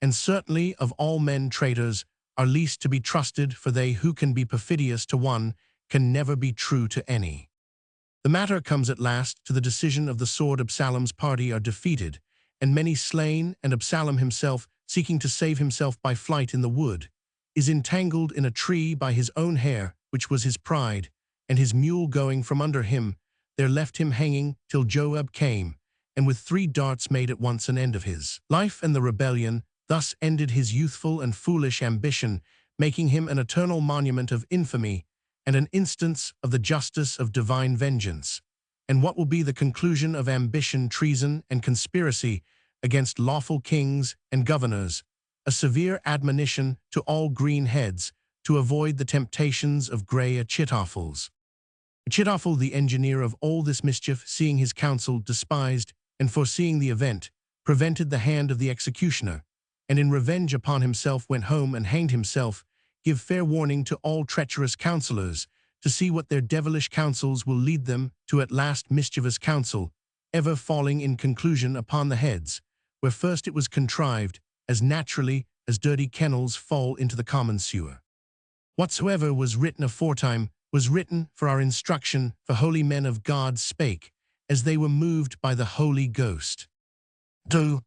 And certainly of all men traitors are least to be trusted, for they who can be perfidious to one can never be true to any. The matter comes at last to the decision of the sword. Absalom's party are defeated, and many slain, and Absalom himself, seeking to save himself by flight in the wood, is entangled in a tree by his own hair, which was his pride, and his mule going from under him, there left him hanging till Joab came, and with 3 darts made at once an end of his life. And the rebellion thus ended his youthful and foolish ambition, making him an eternal monument of infamy and an instance of the justice of divine vengeance. And what will be the conclusion of ambition, treason, and conspiracy against lawful kings and governors? A severe admonition to all green heads to avoid the temptations of gray Achitophels. Achitophel, the engineer of all this mischief, seeing his counsel despised and foreseeing the event, prevented the hand of the executioner, and in revenge upon himself went home and hanged himself. Give fair warning to all treacherous counselors, to see what their devilish counsels will lead them to. At last mischievous counsel ever falling in conclusion upon the heads, where first it was contrived, as naturally as dirty kennels fall into the common sewer. Whatsoever was written aforetime was written for our instruction, for holy men of God spake, as they were moved by the Holy Ghost. To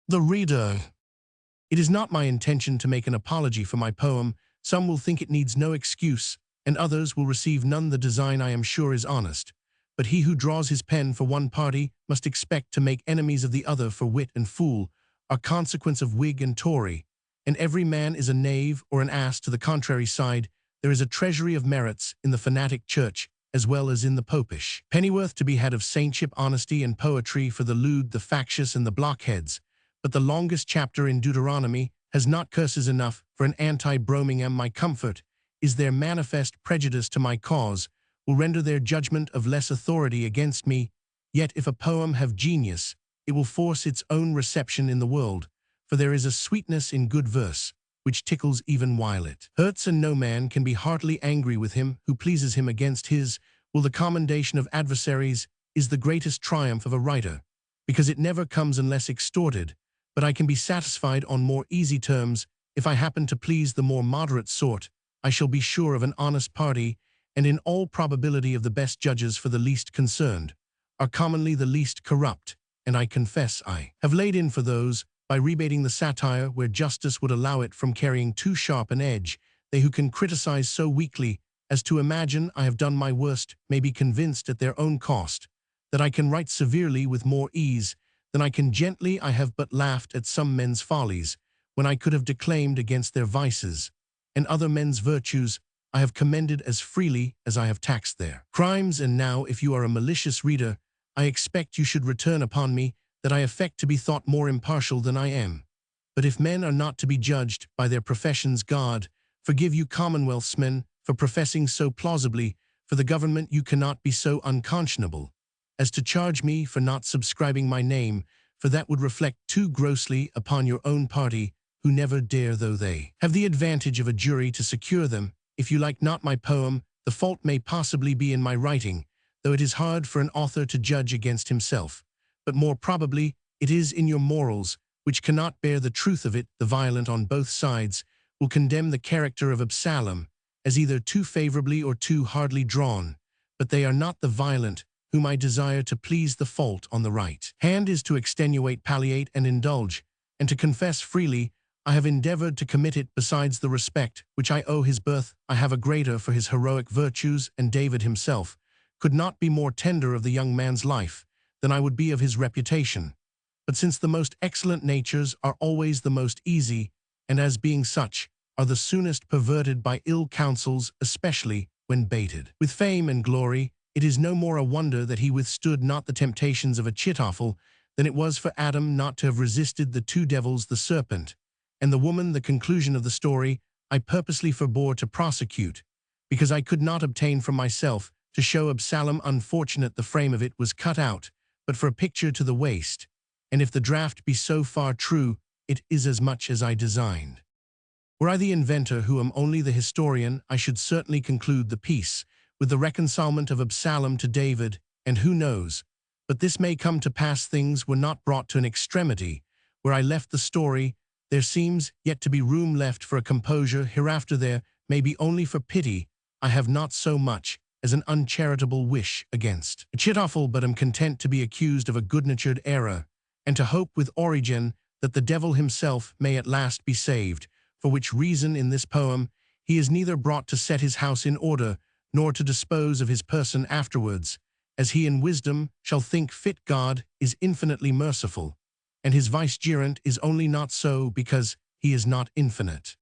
the reader. It is not my intention to make an apology for my poem. Some will think it needs no excuse, and others will receive none. The design, I am sure, is honest. But he who draws his pen for one party must expect to make enemies of the other, for wit and fool are consequence of Whig and Tory, and every man is a knave or an ass to the contrary side. There is a treasury of merits in the fanatic church as well as in the popish. Pennyworth to be had of saintship, honesty, and poetry for the lewd, the factious, and the blockheads. But the longest chapter in Deuteronomy has not curses enough for an anti-Broming. My comfort is their manifest prejudice to my cause will render their judgment of less authority against me. Yet if a poem have genius, it will force its own reception in the world, for there is a sweetness in good verse, which tickles even while it hurts, and no man can be heartily angry with him who pleases him against his will. The commendation of adversaries is the greatest triumph of a writer, because it never comes unless extorted, but I can be satisfied on more easy terms. If I happen to please the more moderate sort, I shall be sure of an honest party, and in all probability of the best judges, for the least concerned are commonly the least corrupt, and I confess I have laid in for those, by rebating the satire where justice would allow it from carrying too sharp an edge. They who can criticize so weakly as to imagine I have done my worst may be convinced at their own cost that I can write severely with more ease than I can gently. I have but laughed at some men's follies, when I could have declaimed against their vices, and other men's virtues I have commended as freely as I have taxed their crimes. And now, if you are a malicious reader, I expect you should return upon me that I affect to be thought more impartial than I am. But if men are not to be judged by their professions, God forgive you commonwealthsmen for professing so plausibly. For the government you cannot be so unconscionable as to charge me for not subscribing my name, for that would reflect too grossly upon your own party, who never dare, though they have the advantage of a jury to secure them. If you like not my poem, the fault may possibly be in my writing, though it is hard for an author to judge against himself. But more probably it is in your morals, which cannot bear the truth of it. The violent on both sides will condemn the character of Absalom as either too favorably or too hardly drawn, but they are not the violent whom I desire to please. The fault on the right hand is to extenuate, palliate, and indulge, and to confess freely I have endeavored to commit it. Besides the respect which I owe his birth, I have a greater for his heroic virtues, and David himself could not be more tender of the young man's life than I would be of his reputation. But since the most excellent natures are always the most easy, and as being such, are the soonest perverted by ill counsels, especially when baited with fame and glory, it is no more a wonder that he withstood not the temptations of Achitophel than it was for Adam not to have resisted the two devils, the serpent and the woman. The conclusion of the story I purposely forbore to prosecute, because I could not obtain from myself to show Absalom unfortunate. The frame of it was cut out, but for a picture to the waist, and if the draught be so far true, it is as much as I designed. Were I the inventor, who am only the historian, I should certainly conclude the piece with the reconcilement of Absalom to David, and who knows, but this may come to pass. Things were not brought to an extremity where I left the story. There seems yet to be room left for a composure. Hereafter there may be only for pity. I have not so much as an uncharitable wish against Achitophel, but am content to be accused of a good-natured error, and to hope with Origen that the devil himself may at last be saved, for which reason in this poem he is neither brought to set his house in order, nor to dispose of his person afterwards, as he in wisdom shall think fit. God is infinitely merciful, and his vicegerent is only not so because he is not infinite.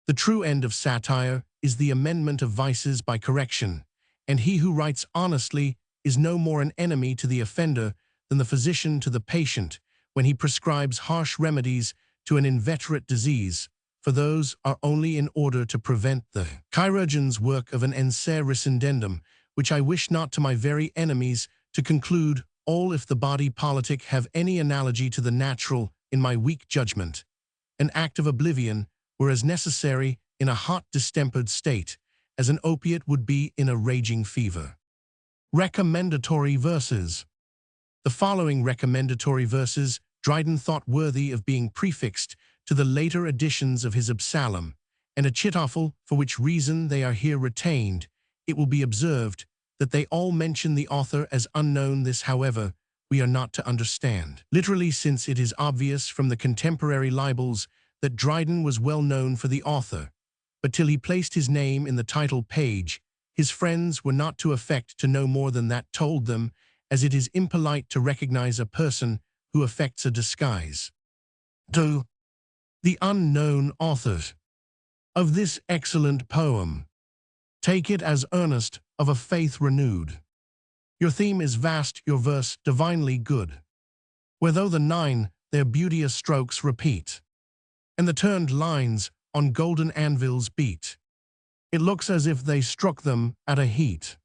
The true end of satire is the amendment of vices by correction, and he who writes honestly is no more an enemy to the offender than the physician to the patient when he prescribes harsh remedies to an inveterate disease, for those are only in order to prevent the chirurgeon's work of an ense rescindendum, which I wish not to my very enemies to conclude all. If the body politic have any analogy to the natural, in my weak judgment, an act of oblivion were as necessary in a hot distempered state as an opiate would be in a raging fever. Recommendatory verses. The following recommendatory verses Dryden thought worthy of being prefixed to the later editions of his Absalom, and a chitoffel for which reason they are here retained. It will be observed that they all mention the author as unknown. This, however, we are not to understand literally, since it is obvious from the contemporary libels that Dryden was well known for the author, but till he placed his name in the title page, his friends were not to affect to know more than that told them, as it is impolite to recognize a person who affects a disguise. 2. The unknown author of this excellent poem. Take it as earnest of a faith renewed. Your theme is vast, your verse divinely good. Where though the 9 their beauteous strokes repeat, and the turned lines on golden anvils beat, it looks as if they struck them at a heat.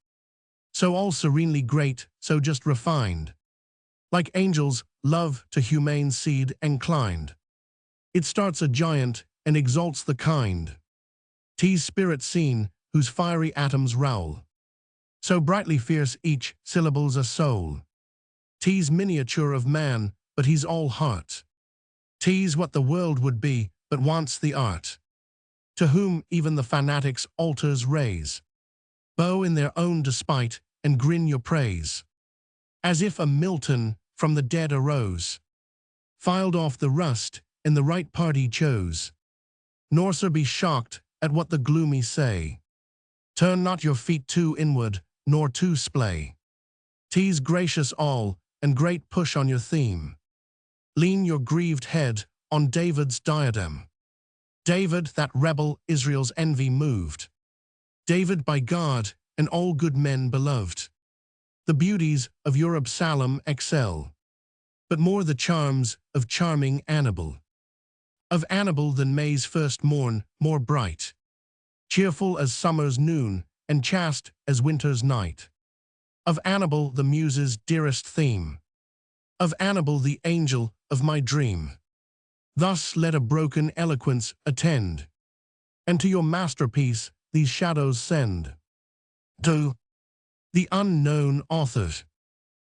So all serenely great, so just refined, like angels, love to humane seed inclined. It starts a giant and exalts the kind. T's spirit seen, whose fiery atoms rowl. So brightly fierce each syllable's a soul. T's miniature of man, but he's all heart. T's what the world would be, but wants the art. To whom even the fanatics altars raise. Bow in their own despite, and grin your praise. As if a Milton from the dead arose, filed off the rust, and the right party chose. Nor sir be shocked at what the gloomy say. Turn not your feet too inward, nor too splay. T's gracious all, and great push on your theme. Lean your grieved head on David's diadem. David, that rebel Israel's envy moved. David by God and all good men beloved. The beauties of your Absalom excel, but more the charms of charming Annabel. Of Annabel than May's first morn, more bright, cheerful as summer's noon, and chaste as winter's night. Of Annabel the muse's dearest theme, of Annabel the angel of my dream. Thus let a broken eloquence attend, and to your masterpiece these shadows send. 2. The unknown author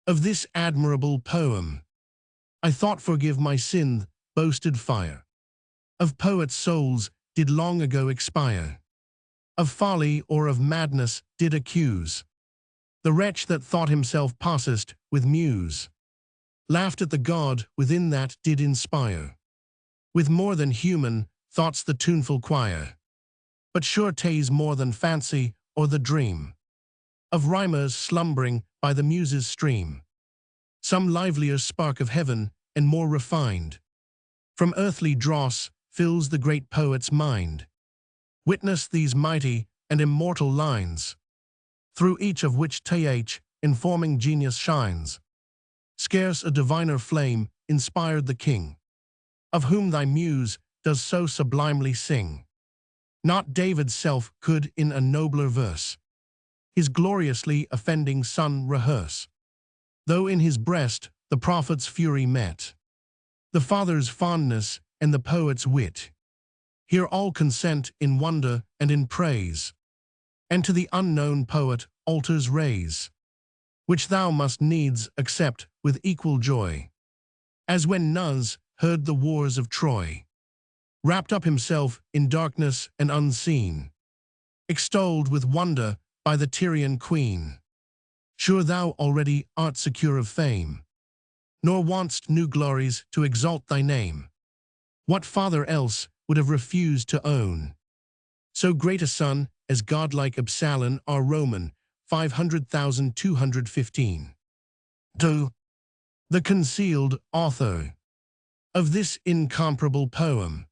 of this admirable poem. I thought forgive my sin, boasted fire. Of poets' souls did long ago expire. Of folly or of madness did accuse. The wretch that thought himself possessed with muse. Laughed at the God within that did inspire. With more than human thoughts the tuneful choir. But sure 'tis more than fancy or the dream of rhymers slumbering by the muse's stream. Some livelier spark of heaven and more refined from earthly dross fills the great poet's mind. Witness these mighty and immortal lines, through each of which th informing genius shines. Scarce a diviner flame inspired the king, of whom thy muse does so sublimely sing. Not David's self could in a nobler verse his gloriously offending son rehearse. Though in his breast the prophet's fury met, the father's fondness and the poet's wit, here all consent in wonder and in praise, and to the unknown poet altars raise, which thou must needs accept with equal joy, as when Nuz heard the wars of Troy, wrapped up himself in darkness and unseen, extolled with wonder by the Tyrian queen. Sure thou already art secure of fame, nor want'st new glories to exalt thy name. What father else would have refused to own so great a son as godlike Absalom our Roman 500,215. 2. The concealed author of this incomparable poem.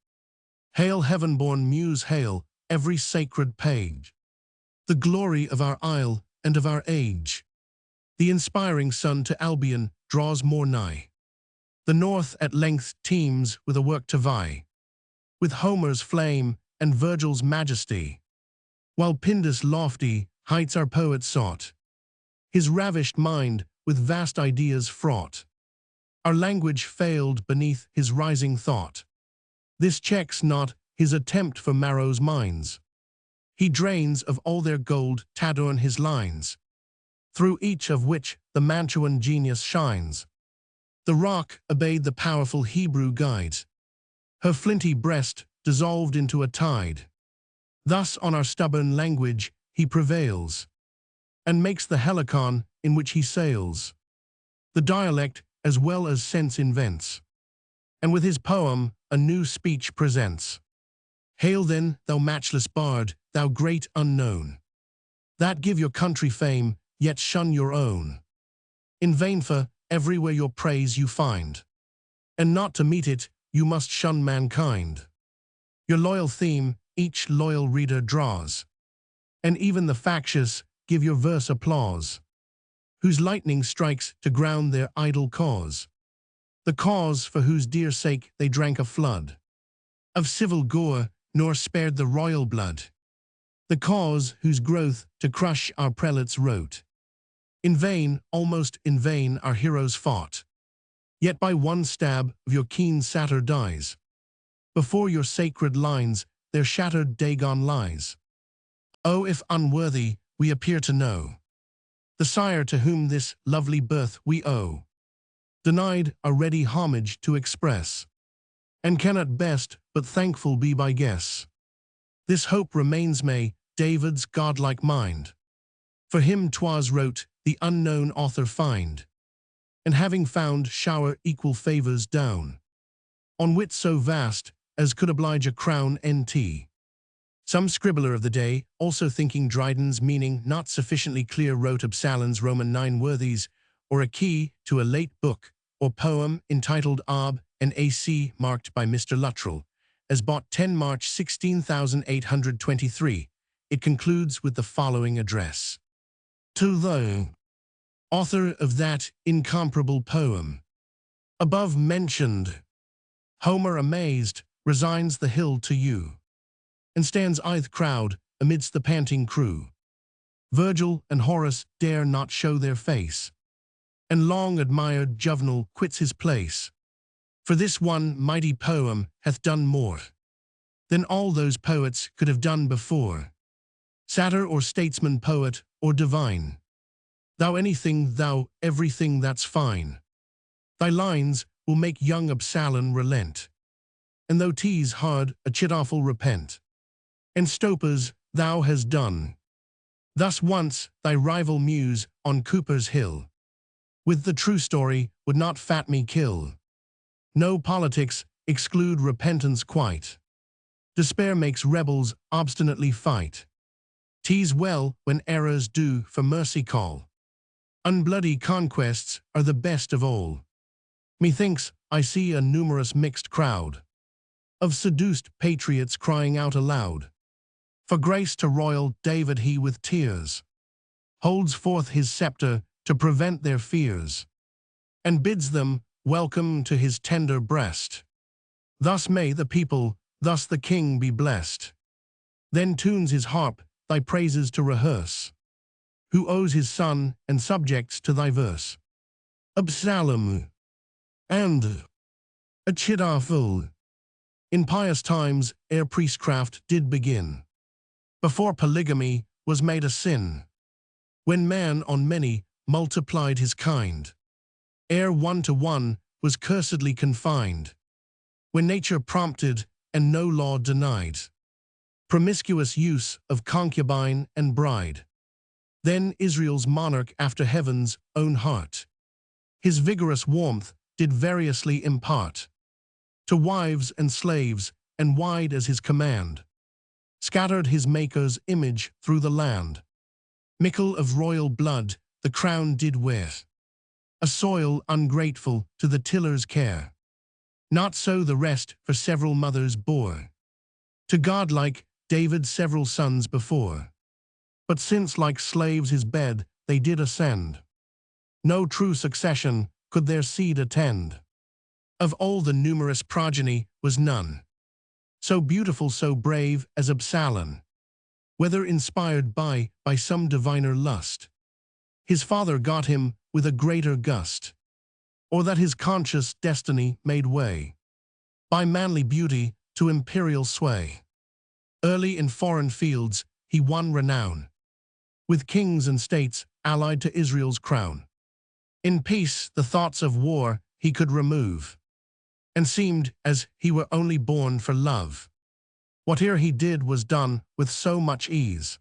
Hail heaven-born muse, hail every sacred page, the glory of our isle and of our age. The inspiring sun to Albion draws more nigh. The north at length teems with a work to vie with Homer's flame and Virgil's majesty, while Pindus' lofty heights our poet sought, his ravished mind with vast ideas fraught. Our language failed beneath his rising thought. This checks not his attempt for Marrow's mines. He drains of all their gold t'adorn his lines. through each of which the Mantuan genius shines. The rock obeyed the powerful Hebrew guides. Her flinty breast dissolved into a tide. Thus on our stubborn language he prevails, and makes the helicon in which he sails. The dialect as well as sense invents, and with his poem a new speech presents. Hail then, thou matchless bard, thou great unknown, that give your country fame, yet shun your own. In vain for everywhere your praise you find, and not to meet it you must shun mankind. Your loyal theme each loyal reader draws, and even the factious give your verse applause, whose lightning strikes to ground their idle cause, the cause for whose dear sake they drank a flood of civil gore, nor spared the royal blood, the cause whose growth to crush our prelates wrote. In vain, almost in vain, our heroes fought, yet by one stab of your keen satire dies. Before your sacred lines their shattered Dagon lies. Oh, if unworthy we appear to know the sire to whom this lovely birth we owe, denied a ready homage to express, and can at best but thankful be by guess. This hope remains may David's godlike mind, for him 'twas wrote, the unknown author find, and having found shower equal favors down, on wit so vast as could oblige a crown Nt. Some scribbler of the day, also thinking Dryden's meaning not sufficiently clear, wrote Absalin's Roman 9 worthies, or a key to a late book or poem entitled Ob and AC, marked by Mr. Luttrell, as bought 10 March 16,823. It concludes with the following address. To the author of that incomparable poem above mentioned, Homer, amazed, resigns the hill to you, and stands i'th crowd amidst the panting crew. Virgil and Horace dare not show their face, and long admired Juvenal quits his place. For this one mighty poem hath done more than all those poets could have done before. Satyr or statesman, poet or divine, thou anything, thou everything that's fine. Thy lines will make young Absalon relent, and though 'tis hard, Achitophel repent. And Stopers thou hast done thus once thy rival muse on Cooper's Hill, with the true story would not fat me kill. No politics exclude repentance quite. Despair makes rebels obstinately fight. 'Tis well when errors do for mercy call. Unbloody conquests are the best of all. Methinks I see a numerous mixed crowd of seduced patriots crying out aloud for grace to royal David. He with tears holds forth his scepter to prevent their fears, and bids them welcome to his tender breast. Thus may the people, thus the king be blessed. Then tunes his harp thy praises to rehearse, who owes his son and subjects to thy verse. Absalom and Achitophel, in pious times ere priestcraft did begin, before polygamy was made a sin, when man on many multiplied his kind, ere one to one was cursedly confined, when nature prompted and no law denied promiscuous use of concubine and bride. Then Israel's monarch after heaven's own heart his vigorous warmth did variously impart to wives and slaves, and wide as his command scattered his Maker's image through the land. Mickle of royal blood the crown did wear, a soil ungrateful to the tiller's care. Not so the rest, for several mothers bore to godlike David several sons before. But since like slaves his bed they did ascend, no true succession could their seed attend. Of all the numerous progeny was none so beautiful, so brave as Absalom, whether inspired by some diviner lust his father got him with a greater gust, or that his conscious destiny made way by manly beauty to imperial sway. Early in foreign fields he won renown, with kings and states allied to Israel's crown. In peace, the thoughts of war he could remove, and seemed as he were only born for love. Whate'er he did was done with so much ease.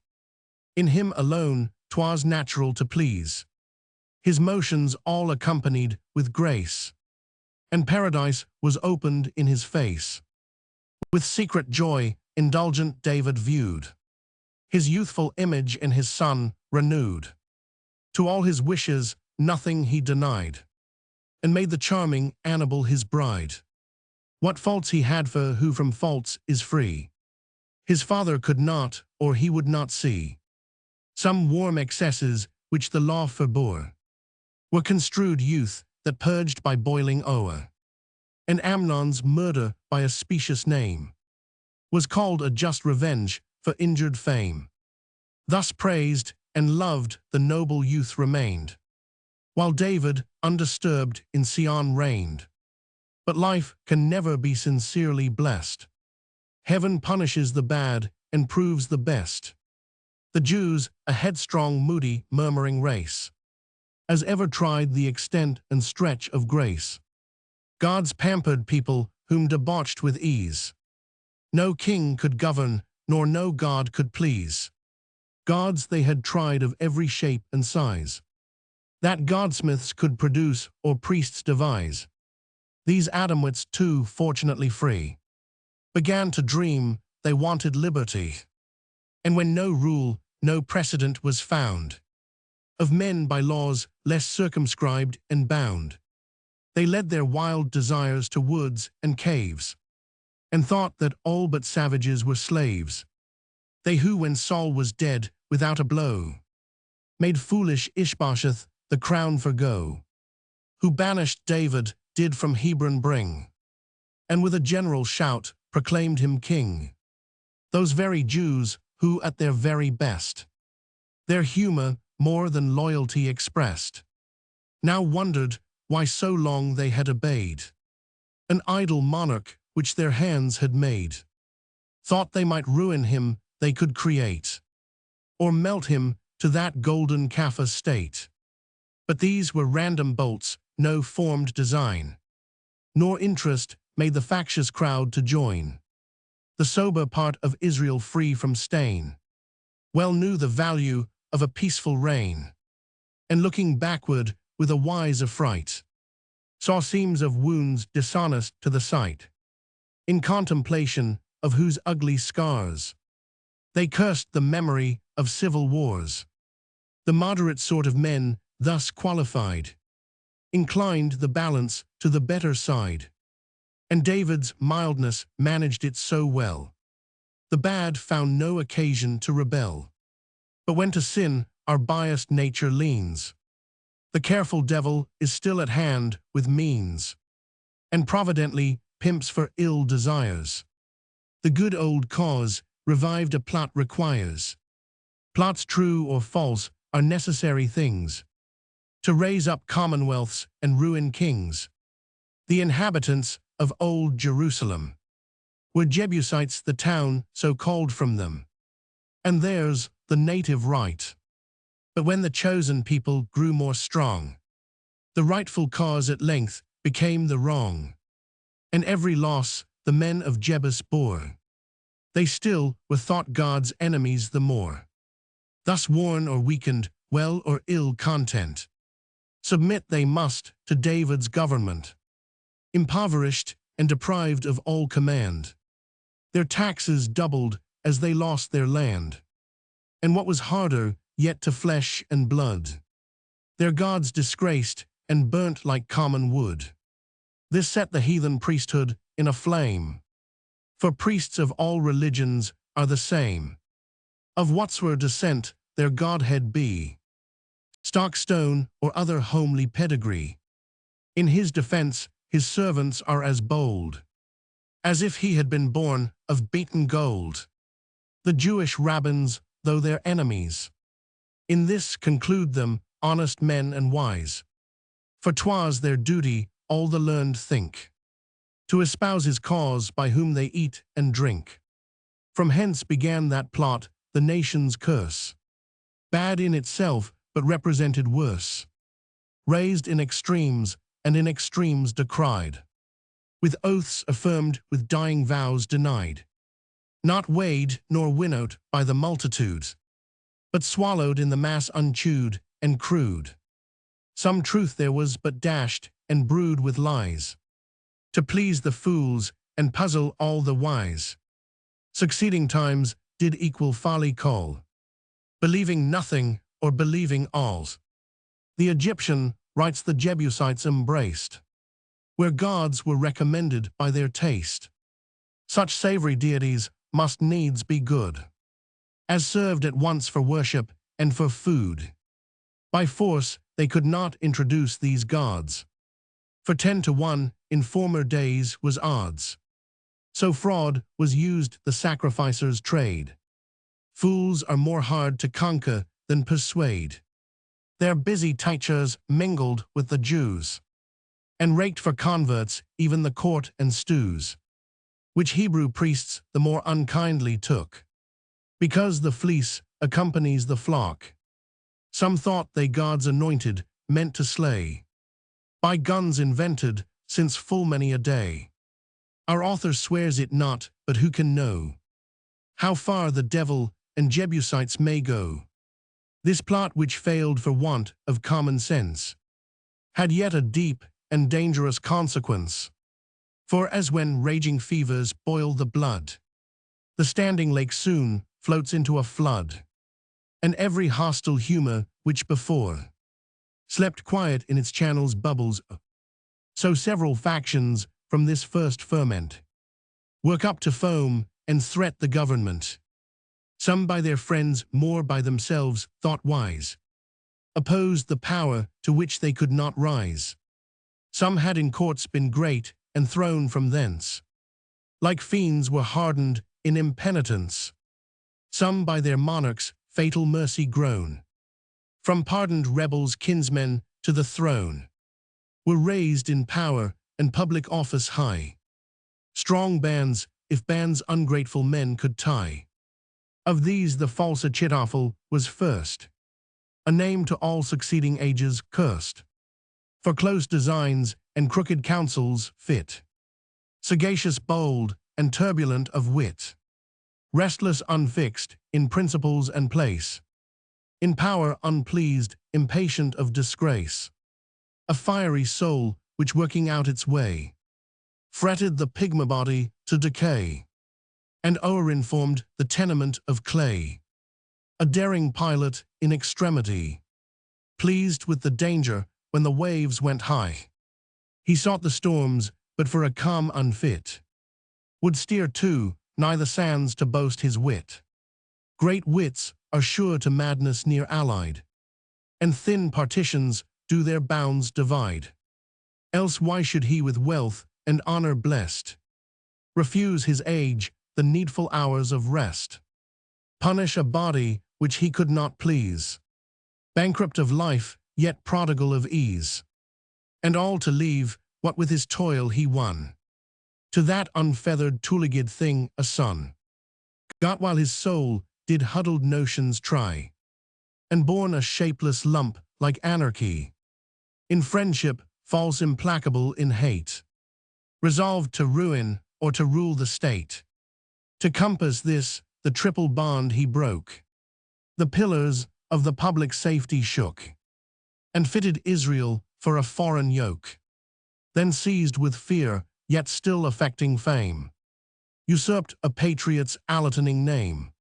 In him alone 'twas natural to please. His motions all accompanied with grace, and paradise was opened in his face. With secret joy indulgent David viewed his youthful image in his son renewed. To all his wishes nothing he denied, and made the charming Annabel his bride. What faults he had, for who from faults is free, his father could not, or he would not see. Some warm excesses, which the law forbore, were construed youth that purged by boiling o'er. And Amnon's murder by a specious name was called a just revenge for injured fame. Thus praised and loved the noble youth remained, while David undisturbed in Sion reigned. But life can never be sincerely blessed. Heaven punishes the bad and proves the best. The Jews, a headstrong, moody, murmuring race, as ever tried the extent and stretch of grace. God's pampered people, whom debauched with ease no king could govern, nor no God could please. Gods they had tried of every shape and size, that godsmiths could produce or priests devise. These Adamwits too, fortunately free, began to dream they wanted liberty. And when no rule, no precedent was found of men by laws less circumscribed and bound, they led their wild desires to woods and caves, and thought that all but savages were slaves. They who, when Saul was dead, without a blow, made foolish Ishbosheth the crown forgo, who banished David, did from Hebron bring, and with a general shout proclaimed him king. Those very Jews, who at their very best their humor more than loyalty expressed, now wondered why so long they had obeyed an idle monarch which their hands had made. Thought they might ruin him they could create, or melt him to that golden Kapha state. But these were random bolts, no formed design, nor interest made the factious crowd to join. The sober part of Israel, free from stain, well knew the value of a peaceful reign, and looking backward with a wise affright, saw seams of wounds dishonest to the sight, in contemplation of whose ugly scars they cursed the memory of civil wars. The moderate sort of men, thus qualified, inclined the balance to the better side, and David's mildness managed it so well. The bad found no occasion to rebel, but when to sin our biased nature leans, the careful devil is still at hand with means, and providently pimps for ill desires. The good old cause revived a plot requires. Plots true or false are necessary things to raise up commonwealths and ruin kings. The inhabitants of old Jerusalem were Jebusites, the town so called from them, and theirs the native right. But when the chosen people grew more strong, the rightful cause at length became the wrong, and every loss the men of Jebus bore. They still were thought God's enemies the more. Thus worn or weakened, well or ill content, submit they must to David's government. Impoverished and deprived of all command, their taxes doubled as they lost their land. And what was harder yet to flesh and blood, their gods disgraced and burnt like common wood. This set the heathen priesthood in a flame, for priests of all religions are the same, of whatsoever descent their godhead be, stock, stone, or other homely pedigree. In his defense his servants are as bold as if he had been born of beaten gold. The Jewish rabbins, though their enemies, in this conclude them honest men and wise, for 'twas their duty, all the learned think, to espouse his cause by whom they eat and drink. From hence began that plot, the nation's curse, bad in itself, but represented worse. Raised in extremes, and in extremes decried. With oaths affirmed, with dying vows denied. Not weighed nor winnowed by the multitudes, but swallowed in the mass unchewed and crude. Some truth there was, but dashed and brewed with lies, to please the fools and puzzle all the wise. Succeeding times did equal folly call, believing nothing or believing all. The Egyptian rites the Jebusites embraced, where gods were recommended by their taste. Such savory deities must needs be good, as served at once for worship and for food. By force they could not introduce these gods, for 10 to 1 in former days was odds. So fraud was used the sacrificer's trade. Fools are more hard to conquer than persuade. Their busy teachers mingled with the Jews, and raked for converts even the court and stews, which Hebrew priests the more unkindly took, because the fleece accompanies the flock. Some thought they gods anointed, meant to slay, by guns invented since full many a day. Our author swears it not, but who can know how far the devil and Jebusites may go? This plot, which failed for want of common sense, had yet a deep and dangerous consequence. For as when raging fevers boil the blood, the standing lake soon floats into a flood, and every hostile humor which before slept quiet in its channels bubbles, so several factions from this first ferment work up to foam and threat the government. Some by their friends, more by themselves, thought wise, opposed the power to which they could not rise. Some had in courts been great and thrown from thence, like fiends were hardened in impenitence. Some by their monarchs' fatal mercy grown, from pardoned rebels kinsmen to the throne, were raised in power and public office high. Strong bands, if bands ungrateful men could tie. Of these the false Achitophel was first, a name to all succeeding ages cursed, for close designs and crooked counsels fit. Sagacious, bold, and turbulent of wit, restless, unfixed in principles and place, in power unpleased, impatient of disgrace, a fiery soul which working out its way, fretted the pygmy body to decay, and o'er-informed the tenement of clay. A daring pilot in extremity, pleased with the danger when the waves went high. He sought the storms, but for a calm unfit, would steer too nigh the sands to boast his wit. Great wits are sure to madness near allied, and thin partitions do their bounds divide. Else why should he with wealth and honor blessed refuse his age the needful hours of rest, punish a body which he could not please, bankrupt of life, yet prodigal of ease, and all to leave what with his toil he won, to that unfeathered tuligid thing a son, got while his soul did huddled notions try, and born a shapeless lump like anarchy, in friendship false, implacable in hate, resolved to ruin or to rule the state. To compass this, the triple bond he broke, the pillars of the public safety shook, and fitted Israel for a foreign yoke. Then seized with fear, yet still affecting fame, usurped a patriot's allatoning name.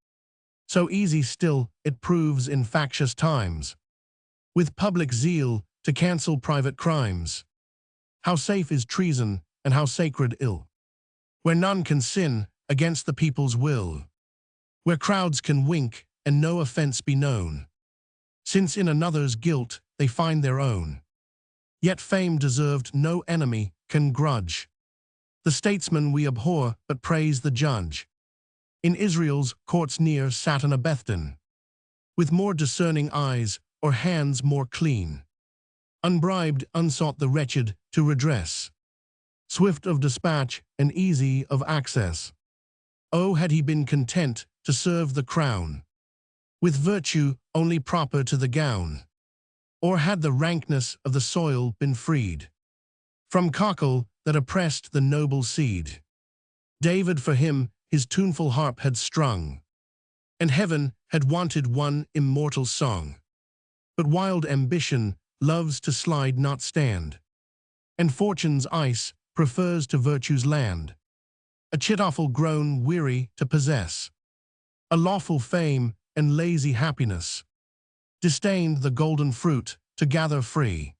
So easy still it proves in factious times, with public zeal to cancel private crimes. How safe is treason, and how sacred ill, where none can sin against the people's will, where crowds can wink and no offense be known, since in another's guilt they find their own. Yet fame deserved no enemy can grudge. The statesman we abhor, but praise the judge. In Israel's courts near sat an Abethan, with more discerning eyes or hands more clean. Unbribed, unsought the wretched to redress, swift of dispatch and easy of access. Oh, had he been content to serve the crown, with virtue only proper to the gown, Or had the rankness of the soil been freed from cockle that oppressed the noble seed? David for him his tuneful harp had strung, and heaven had wanted one immortal song. But wild ambition loves to slide not stand, and fortune's ice prefers to virtue's land. Achitophel grown weary to possess a lawful fame and lazy happiness, disdained the golden fruit to gather free,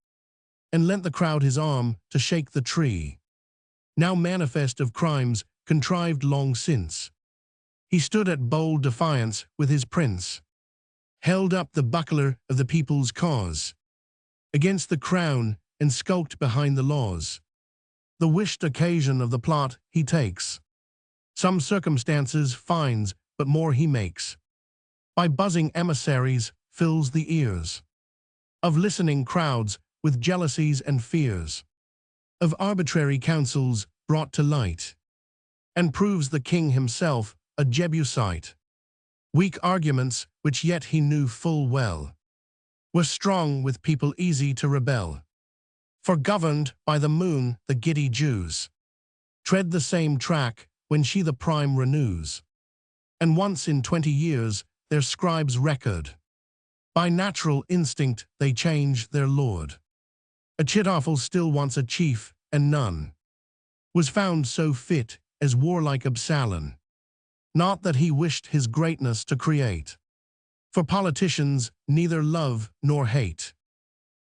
and lent the crowd his arm to shake the tree. Now manifest of crimes contrived long since, he stood at bold defiance with his prince, held up the buckler of the people's cause against the crown, and skulked behind the laws. The wished occasion of the plot he takes, some circumstances finds, but more he makes. By buzzing emissaries fills the ears of listening crowds with jealousies and fears, of arbitrary counsels brought to light, and proves the king himself a Jebusite. Weak arguments, which yet he knew full well, were strong with people easy to rebel. For governed by the moon the giddy Jews tread the same track when she the prime renews, and once in 20 years their scribes record, by natural instinct they change their lord. Achitophel still wants a chief, and none was found so fit as warlike Absalom. Not that he wished his greatness to create, for politicians neither love nor hate,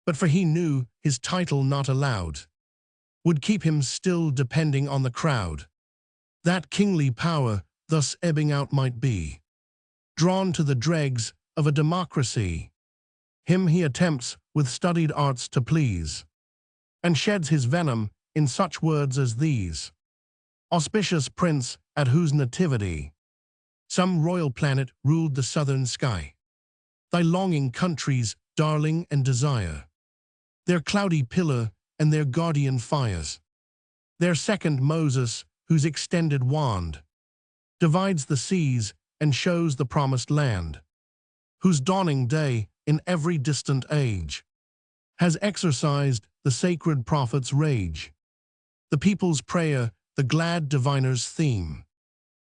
but for he knew his title not allowed would keep him still depending on the crowd. That kingly power thus ebbing out might be drawn to the dregs of a democracy. Him he attempts with studied arts to please, and sheds his venom in such words as these: auspicious prince, at whose nativity some royal planet ruled the southern sky, thy longing countries, darling and desire, their cloudy pillar and their guardian fires, their second Moses, whose extended wand divides the seas and shows the promised land, whose dawning day in every distant age has exorcised the sacred prophet's rage, the people's prayer, the glad diviner's theme,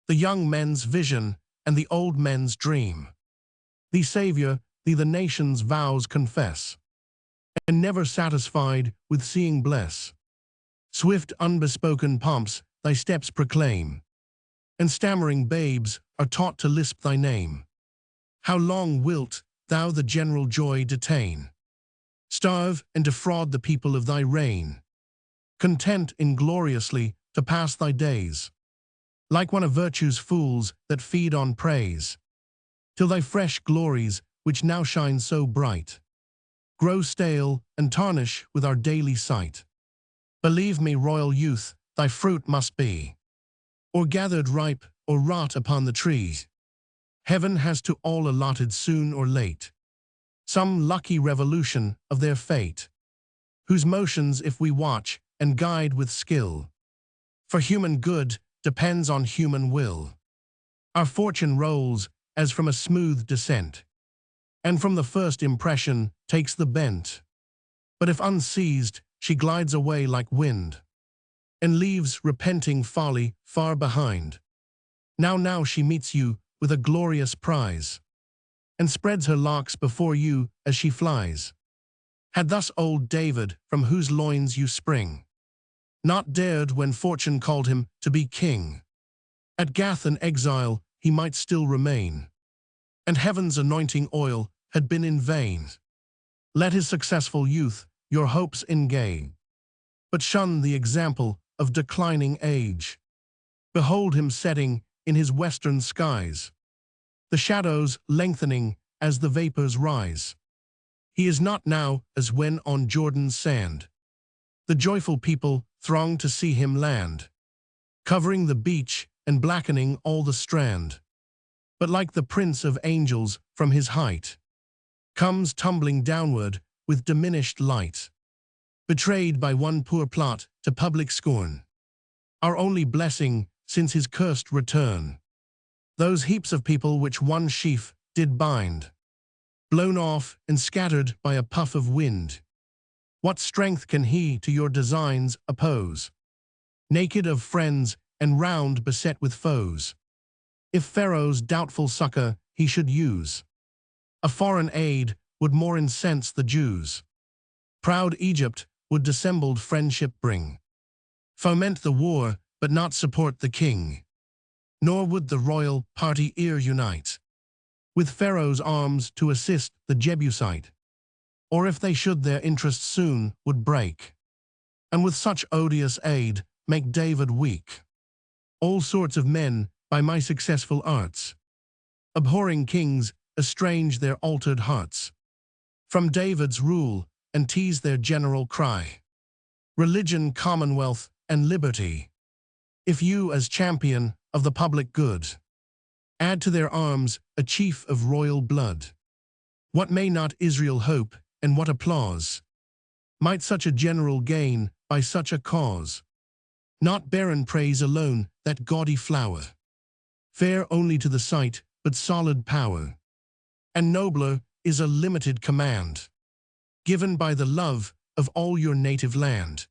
the young men's vision and the old men's dream. Thee, Savior, thee the nation's vows confess, and never satisfied with seeing bless. Swift unbespoken pomps thy steps proclaim, and stammering babes are taught to lisp thy name. How long wilt thou the general joy detain, starve and defraud the people of thy reign, content ingloriously to pass thy days, like one of virtue's fools that feed on praise, till thy fresh glories, which now shine so bright, grow stale and tarnish with our daily sight? Believe me, royal youth, thy fruit must be or gathered ripe or rot upon the tree. Heaven has to all allotted soon or late some lucky revolution of their fate, whose motions if we watch and guide with skill, for human good depends on human will. Our fortune rolls as from a smooth descent, and from the first impression takes the bent. But if unseized, she glides away like wind, and leaves repenting folly far behind. Now she meets you with a glorious prize, and spreads her locks before you as she flies. Had thus old David, from whose loins you spring, not dared when fortune called him to be king, at Gath an exile he might still remain, and heaven's anointing oil had been in vain. Let his successful youth your hopes engage, but shun the example of declining age. Behold him setting in his western skies, the shadows lengthening as the vapors rise. He is not now as when on Jordan's sand the joyful people throng to see him land, covering the beach and blackening all the strand. But like the prince of angels from his height, comes tumbling downward with diminished light, betrayed by one poor plot to public scorn, our only blessing since his cursed return. Those heaps of people which one sheaf did bind, blown off and scattered by a puff of wind. What strength can he to your designs oppose? Naked of friends and round beset with foes. If Pharaoh's doubtful succor he should use, a foreign aid would more incense the Jews. Proud Egypt would dissembled friendship bring, foment the war, but not support the king. Nor would the royal party e'er unite with Pharaoh's arms to assist the Jebusite. Or if they should, their interests soon would break, and with such odious aid make David weak. All sorts of men, by my successful arts, abhorring kings, estrange their altered hearts from David's rule, and tease their general cry, religion, commonwealth, and liberty. If you, as champion of the public good, add to their arms a chief of royal blood, what may not Israel hope, and what applause might such a general gain by such a cause? Not barren praise alone, that gaudy flower, fair only to the sight, but solid power. And nobler is a limited command, given by the love of all your native land,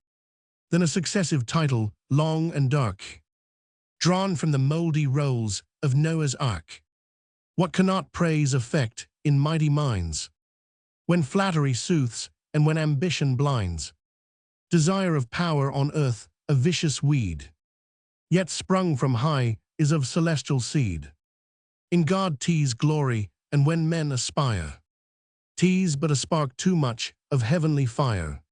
than a successive title, long and dark, drawn from the mouldy rolls of Noah's Ark. What cannot praise effect in mighty minds, when flattery soothes and when ambition blinds? Desire of power on earth, a vicious weed, yet sprung from high, is of celestial seed. In God tease glory, and when men aspire, tease but a spark too much of heavenly fire.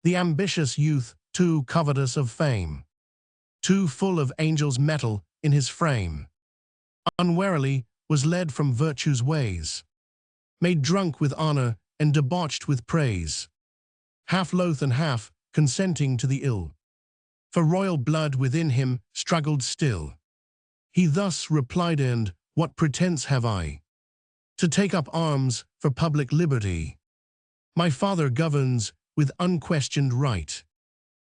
The ambitious youth, too covetous of fame, too full of angels' metal in his frame, unwarily was led from virtue's ways, made drunk with honor and debauched with praise, half loath and half consenting to the ill, for royal blood within him struggled still. He thus replied, and what pretense have I to take up arms for public liberty? My father governs with unquestioned right,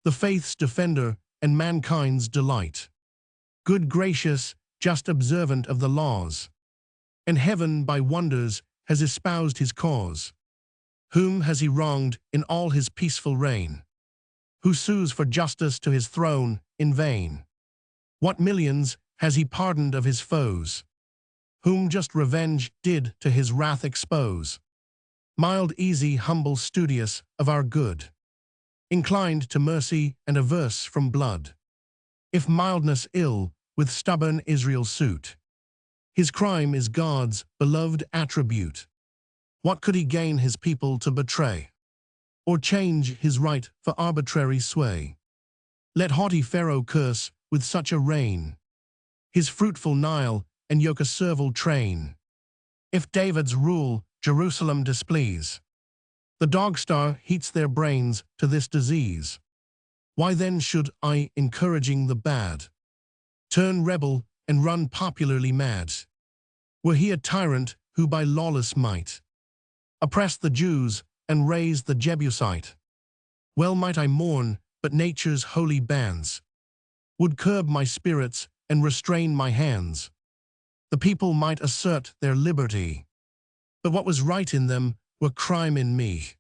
the faith's defender and mankind's delight, good, gracious, just observant of the laws, and heaven by wonders has espoused his cause. Whom has he wronged in all his peaceful reign? Who sues for justice to his throne in vain? What millions has he pardoned of his foes? Whom just revenge did to his wrath expose? Mild, easy, humble, studious of our good, inclined to mercy and averse from blood. If mildness ill with stubborn Israel suit, his crime is God's beloved attribute. What could he gain his people to betray, or change his right for arbitrary sway? Let haughty Pharaoh curse with such a reign his fruitful Nile and yoke a servile train. If David's rule Jerusalem displease, the dog-star heats their brains to this disease. Why then should I, encouraging the bad, turn rebel and run popularly mad? Were he a tyrant who by lawless might oppressed the Jews and raised the Jebusite, well might I mourn, but nature's holy bands would curb my spirits and restrain my hands. The people might assert their liberty, but what was right in them were crime in me.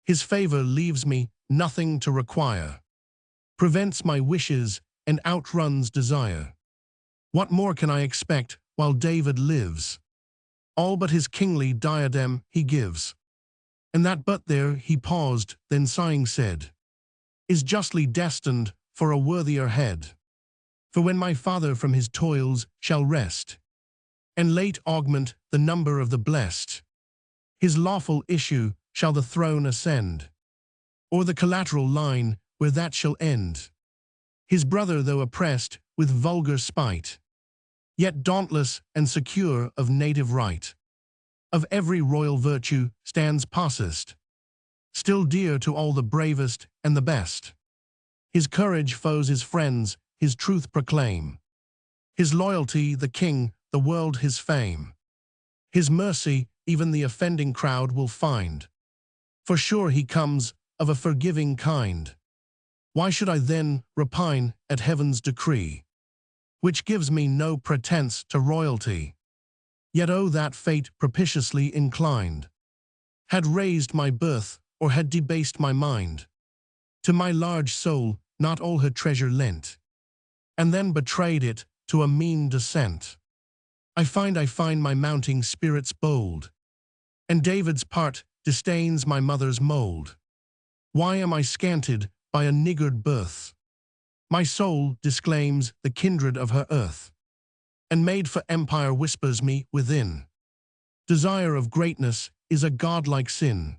His favor leaves me nothing to require, prevents my wishes and outruns desire. What more can I expect while David lives? All but his kingly diadem he gives. And that but there he paused, then sighing said, is justly destined for a worthier head. For when my father from his toils shall rest, and late augment the number of the blessed, his lawful issue shall the throne ascend, or the collateral line where that shall end. His brother, though oppressed with vulgar spite, yet dauntless and secure of native right, of every royal virtue stands possessed, still dear to all the bravest and the best. His courage foes his friends, his truth proclaim, his loyalty the king, the world his fame. His mercy even the offending crowd will find, for sure he comes of a forgiving kind. Why should I then repine at heaven's decree, which gives me no pretense to royalty? Yet oh, that fate propitiously inclined had raised my birth, or had debased my mind. To my large soul not all her treasure lent, and then betrayed it to a mean descent. I find my mounting spirits bold, and David's part disdains my mother's mould. Why am I scanted by a niggard birth? My soul disclaims the kindred of her earth, and made for empire whispers me within. Desire of greatness is a godlike sin,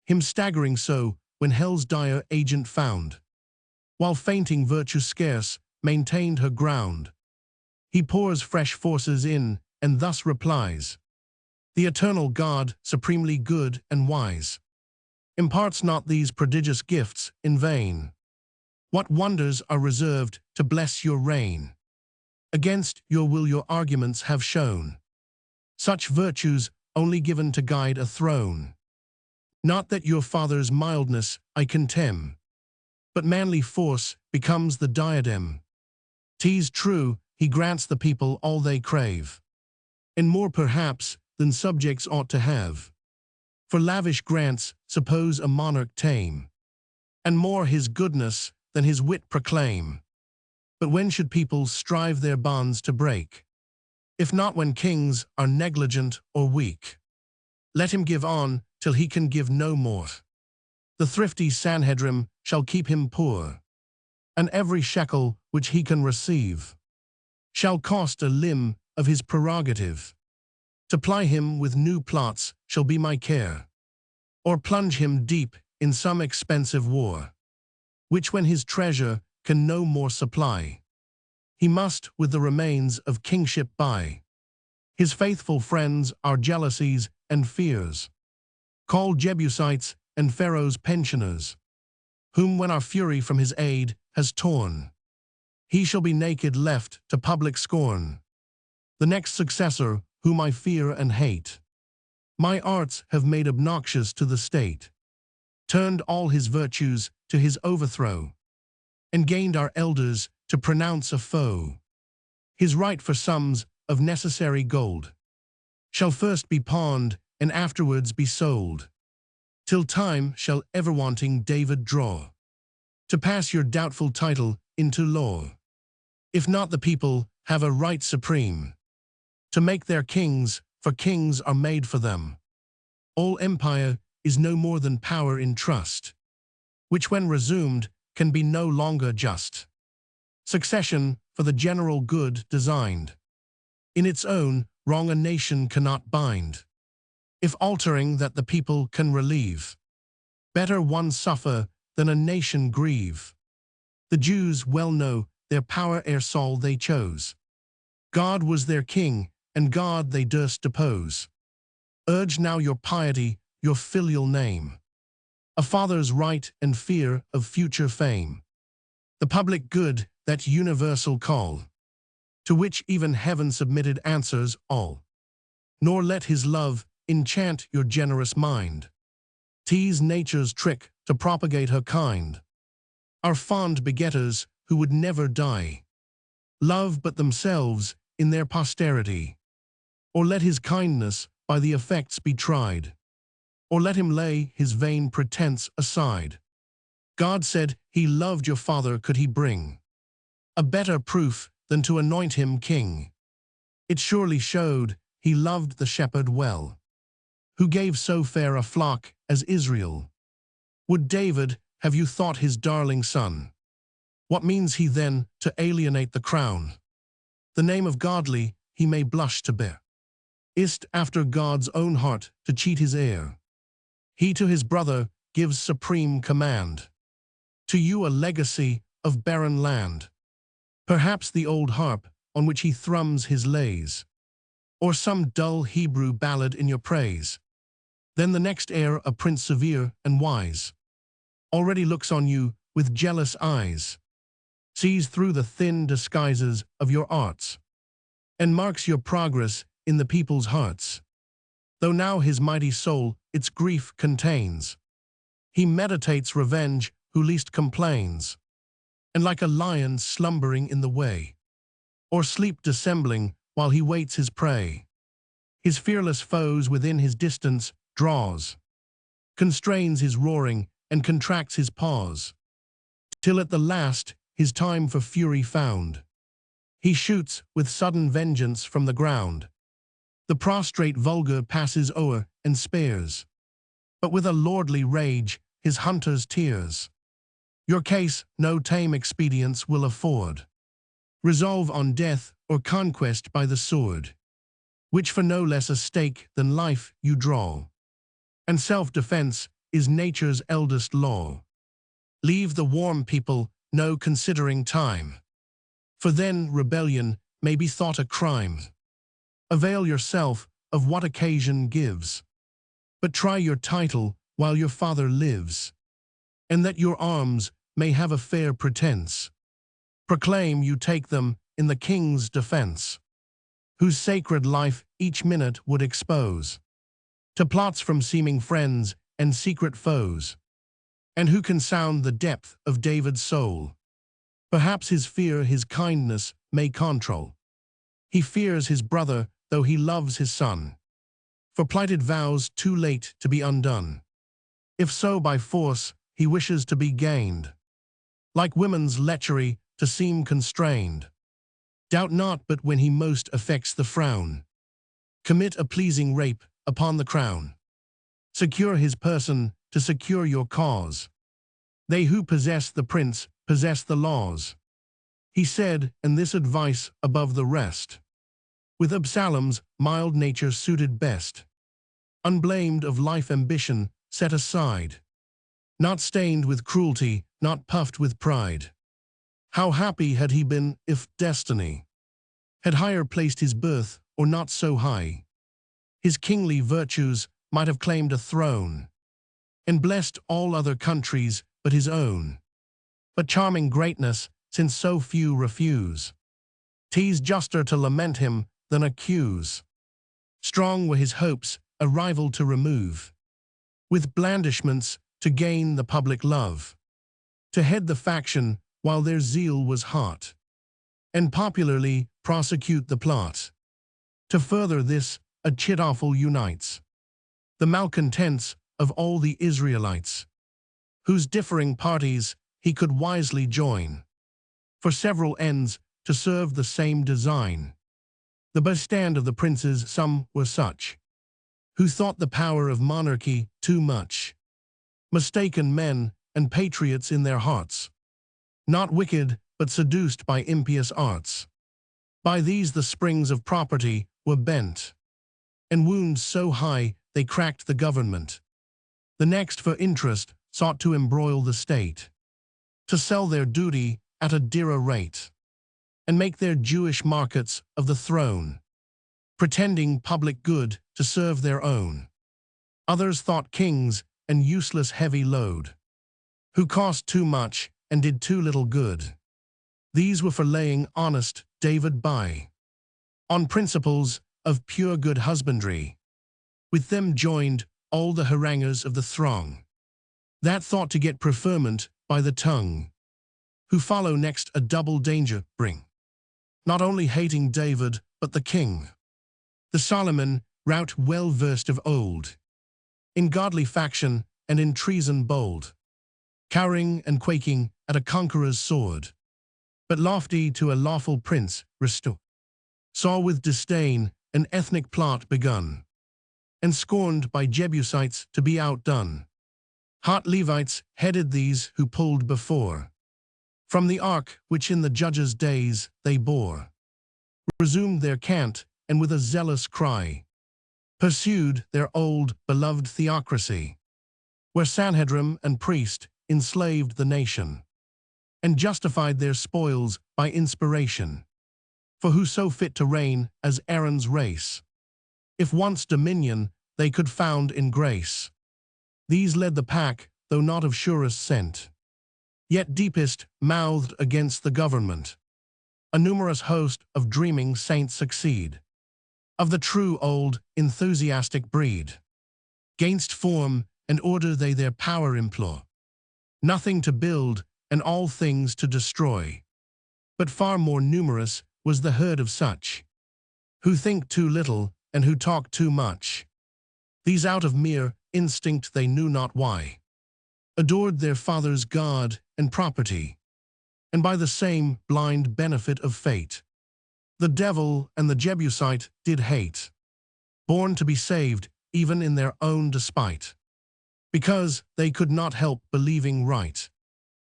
him staggering so when hell's dire agent found. While fainting virtue scarce maintained her ground, he pours fresh forces in, and thus replies, the eternal God, supremely good and wise, imparts not these prodigious gifts in vain. What wonders are reserved to bless your reign? Against your will your arguments have shown such virtues only given to guide a throne. Not that your father's mildness I contemn, but manly force becomes the diadem. 'Tis true, he grants the people all they crave, and more perhaps than subjects ought to have. For lavish grants suppose a monarch tame, and more his goodness than his wit proclaim. But when should people strive their bonds to break, if not when kings are negligent or weak? Let him give on till he can give no more. The thrifty Sanhedrim shall keep him poor, and every shekel which he can receive shall cost a limb of his prerogative. To ply him with new plots shall be my care, or plunge him deep in some expensive war, which when his treasure can no more supply, he must with the remains of kingship buy. His faithful friends are jealousies and fears, called Jebusites and Pharaoh's pensioners, whom when our fury from his aid has torn, he shall be naked left to public scorn. The next successor whom I fear and hate, my arts have made obnoxious to the state, turned all his virtues to his overthrow, and gained our elders to pronounce a foe. His right for sums of necessary gold shall first be pawned and afterwards be sold, till time shall ever-wanting David draw to pass your doubtful title into law. If not, the people have a right supreme to make their kings, for kings are made for them. All empire is no more than power in trust, which when resumed can be no longer just. Succession for the general good designed, in its own wrong a nation cannot bind. If altering that the people can relieve, better one suffer than a nation grieve. The Jews well know their power ere Saul they chose. God was their king, and God they durst depose. Urge now your piety, your filial name, a father's right and fear of future fame, the public good, that universal call, to which even heaven submitted answers all. Nor let his love enchant your generous mind, 'tis nature's trick to propagate her kind. Our fond begetters who would never die, love but themselves in their posterity. Or let his kindness by the effects be tried, or let him lay his vain pretense aside. God said he loved your father, could he bring a better proof than to anoint him king? It surely showed he loved the shepherd well, who gave so fair a flock as Israel. Would David have you thought his darling son? What means he then to alienate the crown? The name of godly he may blush to bear. Is't after God's own heart to cheat his heir? He to his brother gives supreme command, to you a legacy of barren land. Perhaps the old harp on which he thrums his lays, or some dull Hebrew ballad in your praise. Then the next heir, a prince severe and wise, already looks on you with jealous eyes, sees through the thin disguises of your arts, and marks your progress in the people's hearts. Though now his mighty soul its grief contains, he meditates revenge who least complains, and like a lion slumbering in the way, or sleep dissembling while he waits his prey, His fearless foes within his distance draws, constrains his roaring, and contracts his paws, till at the last his time for fury found. He shoots with sudden vengeance from the ground. The prostrate vulgar passes o'er and spares, but with a lordly rage his hunters tears. Your case no tame expedients will afford. Resolve on death or conquest by the sword, which for no less a stake than life you draw. And self-defense is nature's eldest law. Leave the warm people no considering time, for then rebellion may be thought a crime. Avail yourself of what occasion gives, but try your title while your father lives, and that your arms may have a fair pretense. Proclaim you take them in the king's defense, whose sacred life each minute would expose to plots from seeming friends and secret foes. And who can sound the depth of David's soul? Perhaps his fear his kindness may control. He fears his brother, though he loves his son, for plighted vows too late to be undone. If so by force he wishes to be gained, like women's lechery to seem constrained. Doubt not but when he most affects the frown, commit a pleasing rape upon the crown. Secure his person to secure your cause. They who possess the prince possess the laws. He said, and this advice above the rest, with Absalom's mild nature suited best. Unblamed of life ambition set aside, not stained with cruelty, not puffed with pride. How happy had he been if destiny had higher placed his birth, or not so high. His kingly virtues might have claimed a throne, and blessed all other countries but his own. But charming greatness, since so few refuse, 'tis juster to lament him than accuse. Strong were his hopes, a rival to remove, with blandishments to gain the public love, to head the faction while their zeal was hot, and popularly prosecute the plot. To further this, Achitophel unites the malcontents of all the Israelites, whose differing parties he could wisely join, for several ends to serve the same design. The bestand of the princes some were such, who thought the power of monarchy too much, mistaken men and patriots in their hearts, not wicked but seduced by impious arts. By these the springs of property were bent, and wounds so high they cracked the government. The next for interest sought to embroil the state, to sell their duty at a dearer rate, and make their Jewish markets of the throne, pretending public good to serve their own. Others thought kings an useless heavy load, who cost too much and did too little good. These were for laying honest David by, on principles of pure good husbandry. With them joined all the haranguers of the throng, that thought to get preferment by the tongue, who follow next a double danger bring, not only hating David, but the king. The Solomon, rout well versed of old, in godly faction and in treason bold, cowering and quaking at a conqueror's sword, but lofty to a lawful prince restored, saw with disdain an ethnic plot begun, and scorned by Jebusites to be outdone. Hot Levites headed these who pulled before, from the ark which in the judges' days they bore, resumed their cant, and with a zealous cry pursued their old beloved theocracy, where Sanhedrim and priest enslaved the nation, and justified their spoils by inspiration. For who so fit to reign as Aaron's race, if once dominion they could found in grace? These led the pack, though not of surest scent, yet deepest mouthed against the government. A numerous host of dreaming saints succeed, of the true old enthusiastic breed. Gainst form and order they their power implore, nothing to build and all things to destroy. But far more numerous was the herd of such, who think too little and who talked too much. These out of mere instinct they knew not why, adored their father's God and property, and by the same blind benefit of fate, the devil and the Jebusite did hate, born to be saved even in their own despite, because they could not help believing right.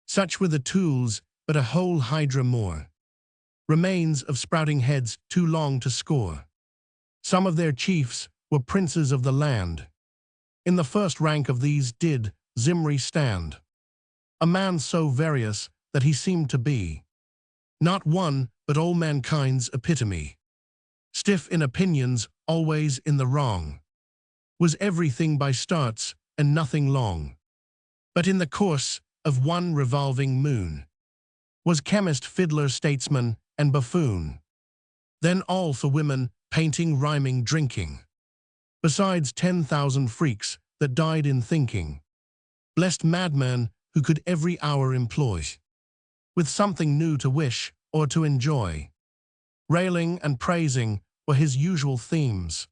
Such were the tools, but a whole hydra more, remains of sprouting heads too long to score. Some of their chiefs were princes of the land. In the first rank of these did Zimri stand, a man so various that he seemed to be not one, but all mankind's epitome. Stiff in opinions, always in the wrong, was everything by starts and nothing long. But in the course of one revolving moon, was chemist, fiddler, statesman, and buffoon. Then all for women, painting, rhyming, drinking, besides 10,000 freaks that died in thinking. Blessed madman who could every hour employ with something new to wish or to enjoy. Railing and praising were his usual themes,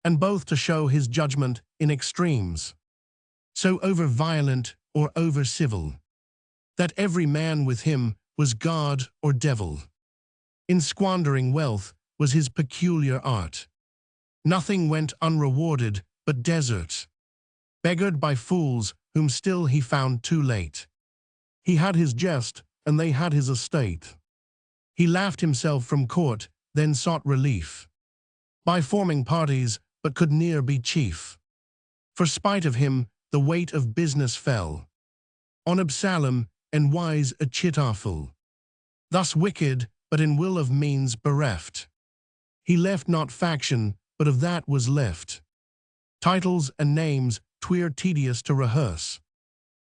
and both to show his judgment in extremes, so over-violent or over-civil, that every man with him was God or devil. In squandering wealth was his peculiar art. Nothing went unrewarded but desert, beggared by fools whom still he found too late. He had his jest, and they had his estate. He laughed himself from court, then sought relief by forming parties, but could ne'er be chief. For spite of him, the weight of business fell on Absalom, and wise Achitophel. Thus wicked, but in will of means bereft, he left not faction, but of that was left titles and names 'twere tedious to rehearse,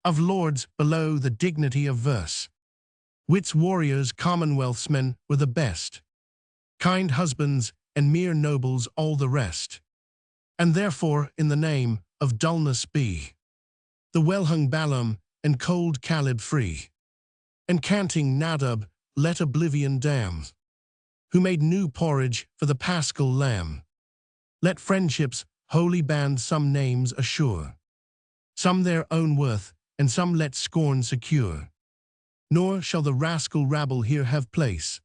of lords below the dignity of verse. Wits, warriors, commonwealth's men were the best, kind husbands and mere nobles all the rest. And therefore in the name of dullness be the well-hung Balaam and cold Caleb free, and canting Nadab let oblivion damn, who made new porridge for the paschal lamb. Let friendship's holy band some names assure, some their own worth, and some let scorn secure. Nor shall the rascal rabble here have place,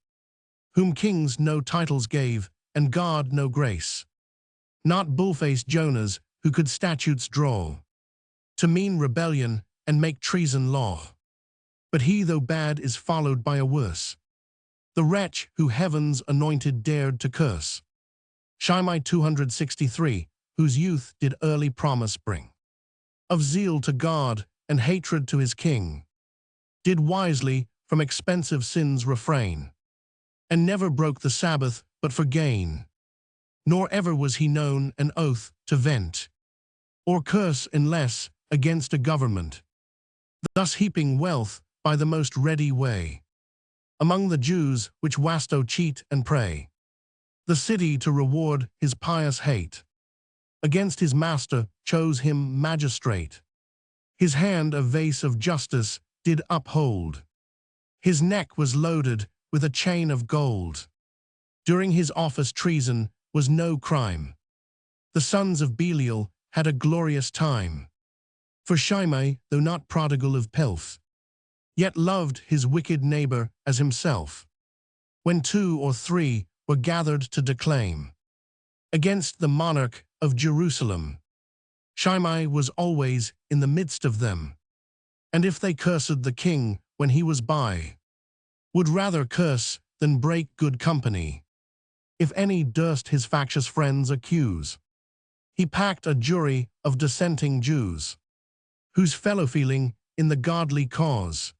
whom kings no titles gave, and God no grace. Not bull-faced Jonahs, who could statutes draw to mean rebellion and make treason law. But he, though bad, is followed by a worse, the wretch who heaven's anointed dared to curse. Shimei 263, whose youth did early promise bring of zeal to God and hatred to his king, did wisely from expensive sins refrain, and never broke the Sabbath but for gain. Nor ever was he known an oath to vent, or curse unless against a government, thus heaping wealth by the most ready way among the Jews which wasto cheat and pray, the city to reward his pious hate. Against his master chose him magistrate, his hand a vase of justice did uphold, his neck was loaded with a chain of gold. During his office treason was no crime. The sons of Belial had a glorious time. For Shimei, though not prodigal of pelf, yet loved his wicked neighbor as himself. When 2 or 3 were gathered to declaim against the monarch of Jerusalem, Shimei was always in the midst of them. And if they cursed the king when he was by, would rather curse than break good company. If any durst his factious friends accuse, he packed a jury of dissenting Jews, whose fellow-feeling in the godly cause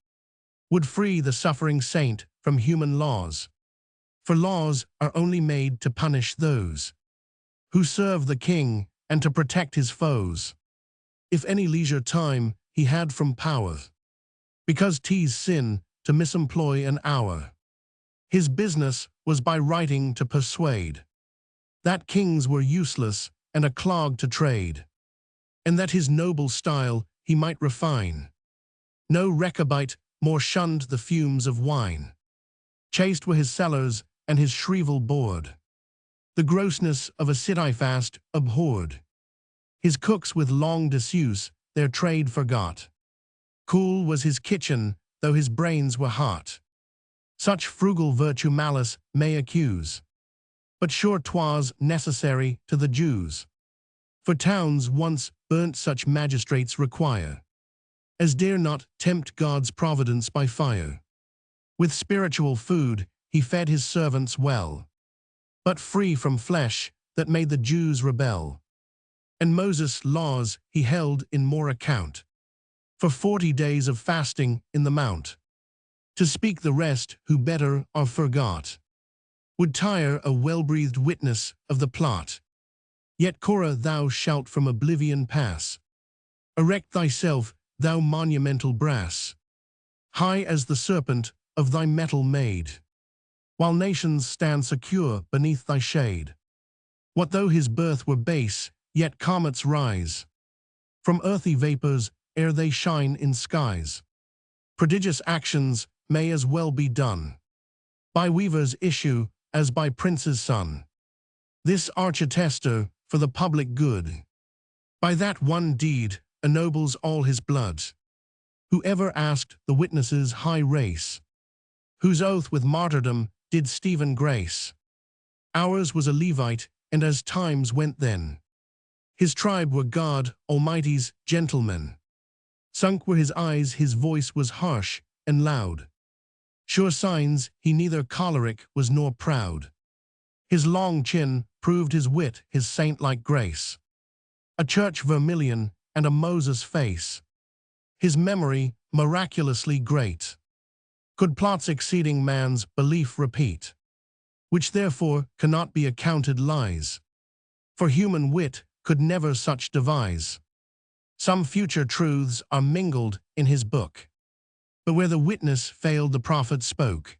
would free the suffering saint from human laws. For laws are only made to punish those who serve the king and to protect his foes. If any leisure time he had from power, because 'tis sin to misemploy an hour, his business was by writing to persuade that kings were useless and a clog to trade, and that his noble style he might refine. No Rechabite more shunned the fumes of wine, chaste were his cellars and his shrivel board. The grossness of a city-fast abhorred. His cooks with long disuse their trade forgot. Cool was his kitchen, though his brains were hot. Such frugal virtue malice may accuse. But sure 'twas necessary to the Jews. For towns once burnt such magistrates require, as dare not tempt God's providence by fire. With spiritual food he fed his servants well, but free from flesh that made the Jews rebel. And Moses' laws he held in more account, for 40 days of fasting in the mount. To speak the rest who better are forgot, would tire a well-breathed witness of the plot. Yet Korah thou shalt from oblivion pass. Erect thyself, thou monumental brass, high as the serpent of thy metal made, while nations stand secure beneath thy shade. What though his birth were base, yet comets rise from earthy vapors ere they shine in skies. Prodigious actions may as well be done by weaver's issue as by prince's son. This arch-attester for the public good, by that one deed ennobles all his blood. Whoever asked the witnesses' high race, whose oath with martyrdom did Stephen grace? Ours was a Levite, and as times went then, his tribe were God Almighty's gentlemen. Sunk were his eyes, his voice was harsh and loud. Sure signs he neither choleric was nor proud. His long chin proved his wit, his saint-like grace. A church vermilion and a Moses face. His memory miraculously great. Could plots exceeding man's belief repeat, which therefore cannot be accounted lies. For human wit could never such devise. Some future truths are mingled in his book, but where the witness failed the prophet spoke.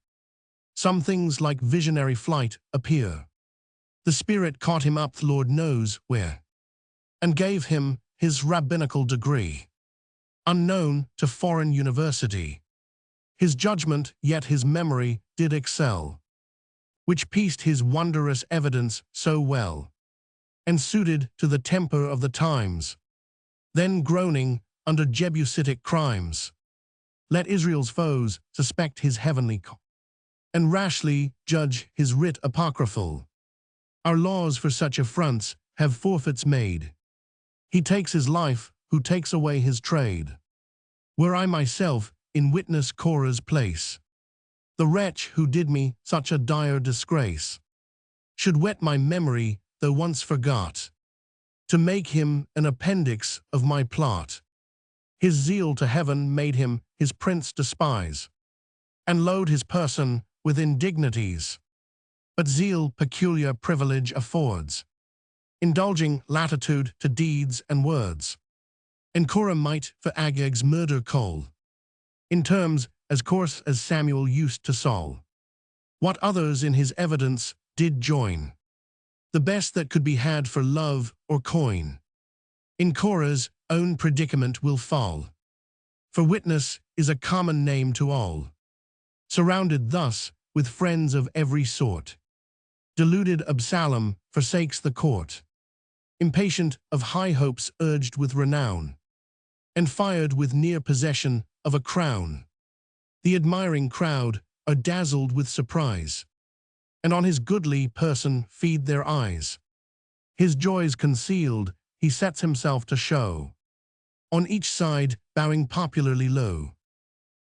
Some things like visionary flight appear. The Spirit caught him up the Lord knows where, and gave him his rabbinical degree, unknown to foreign university. His judgment yet his memory did excel, which pieced his wondrous evidence so well, and suited to the temper of the times, then groaning under Jebusitic crimes. Let Israel's foes suspect his heavenly and rashly judge his writ apocryphal. Our laws for such affronts have forfeits made. He takes his life who takes away his trade. Were I myself in witness Korah's place, the wretch who did me such a dire disgrace should whet my memory, though once forgot, to make him an appendix of my plot. His zeal to heaven made him his prince despise, and load his person with indignities. But zeal peculiar privilege affords, indulging latitude to deeds and words. And Korah might for Agag's murder call, in terms as coarse as Samuel used to Saul. What others in his evidence did join, the best that could be had for love or coin, in Korah's own predicament will fall. For witness is a common name to all. Surrounded thus with friends of every sort, deluded Absalom forsakes the court, impatient of high hopes urged with renown, and fired with near possession of a crown. The admiring crowd are dazzled with surprise, and on his goodly person feed their eyes. His joys concealed, he sets himself to show, on each side bowing popularly low.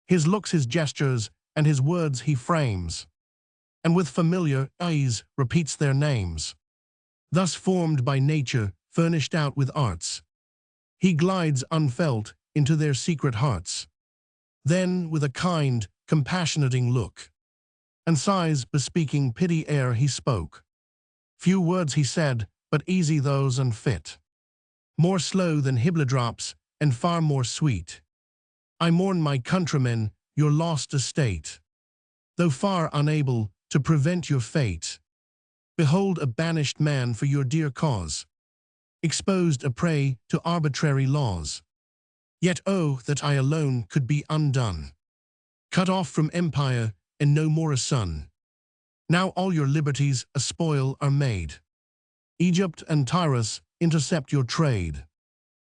His looks, his gestures, and his words he frames, and with familiar eyes repeats their names. Thus formed by nature, furnished out with arts, he glides unfelt into their secret hearts. Then with a kind, compassionating look, and sighs bespeaking pity ere he spoke. Few words he said, but easy those and fit, more slow than hibblerdrops, and far more sweet. I mourn my countrymen, your lost estate, though far unable to prevent your fate. Behold a banished man for your dear cause, exposed a prey to arbitrary laws. Yet oh, that I alone could be undone, cut off from empire and no more a son. Now all your liberties a spoil are made. Egypt and Tyrus intercept your trade,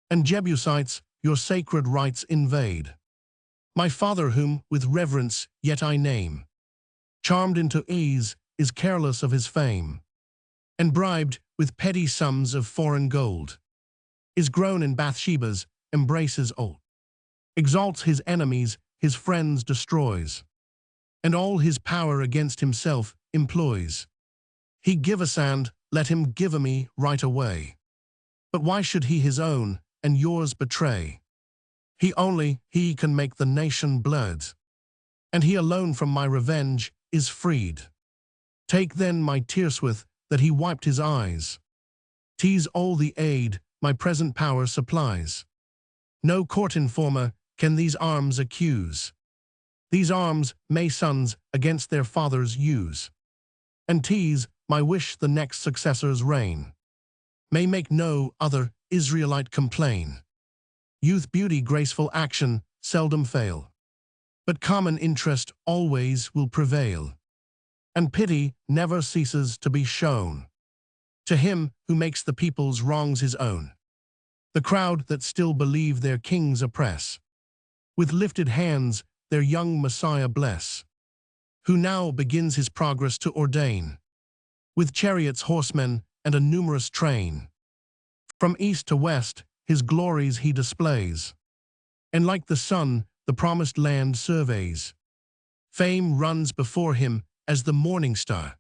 and Jebusites your sacred rights invade. My father whom with reverence yet I name, charmed into ease, is careless of his fame, and bribed with petty sums of foreign gold, is grown in Bathsheba's embraces old, exalts his enemies, his friends destroys, and all his power against himself employs. He give us and let him give a me right away. But why should he his own and yours betray? He can make the nation blood, and he alone from my revenge is freed. Take then my tearswith that he wiped his eyes. Tease all the aid my present power supplies. No court informer can these arms accuse. These arms may sons against their fathers use, and tease my wish the next successor's reign may make no other Israelite complain. Youth, beauty, graceful action seldom fail, but common interest always will prevail, and pity never ceases to be shown to him who makes the people's wrongs his own. The crowd that still believe their kings oppress, with lifted hands their young Messiah bless, who now begins his progress to ordain, with chariots, horsemen, and a numerous train. From east to west his glories he displays, and like the sun the promised land surveys. Fame runs before him as the morning star,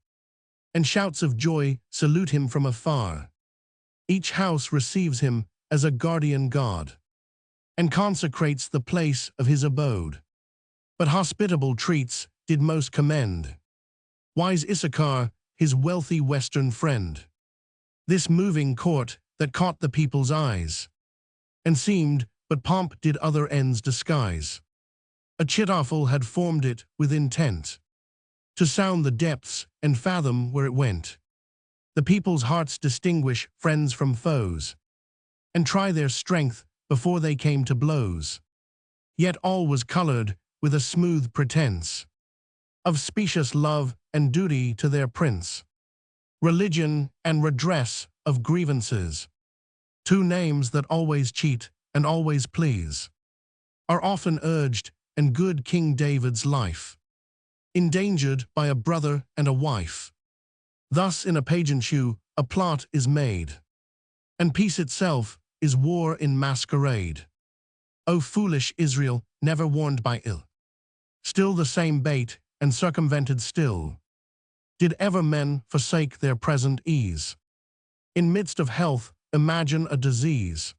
and shouts of joy salute him from afar. Each house receives him as a guardian god, and consecrates the place of his abode. But hospitable treats did most commend wise Issachar, his wealthy western friend. This moving court that caught the people's eyes, and seemed but pomp did other ends disguise. Achitophel had formed it with intent to sound the depths and fathom where it went. The people's hearts distinguish friends from foes, and try their strength before they came to blows. Yet all was colored with a smooth pretense of specious love and duty to their prince, religion and redress of grievances. Two names that always cheat and always please are often urged, and good King David's life endangered by a brother and a wife. Thus in a pageantry a plot is made, and peace itself is war in masquerade. O foolish Israel, never warned by ill, still the same bait and circumvented still. Did ever men forsake their present ease? In midst of health imagine a disease.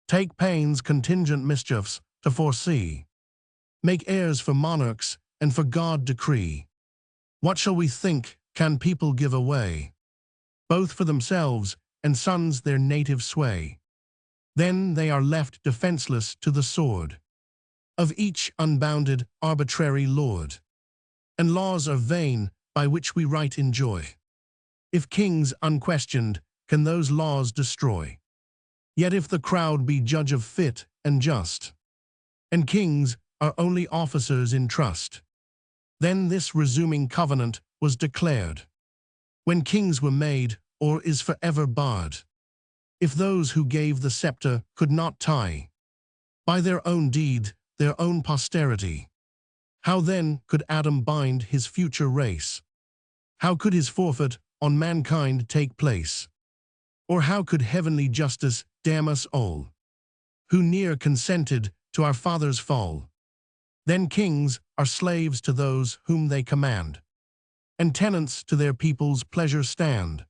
Take pains contingent mischiefs to foresee. Make heirs for monarchs and for God decree. What shall we think can people give away, both for themselves and sons their native sway? Then they are left defenseless to the sword of each unbounded arbitrary lord, and laws are vain by which we right enjoy. If kings unquestioned can those laws destroy, yet if the crowd be judge of fit and just, and kings are only officers in trust, then this resuming covenant was declared, when kings were made, or is forever barred. If those who gave the scepter could not tie, by their own deed, their own posterity, how then could Adam bind his future race? How could his forfeit on mankind take place? Or how could heavenly justice damn us all, who near consented to our fathers' fall? Then kings are slaves to those whom they command, and tenants to their people's pleasure stand.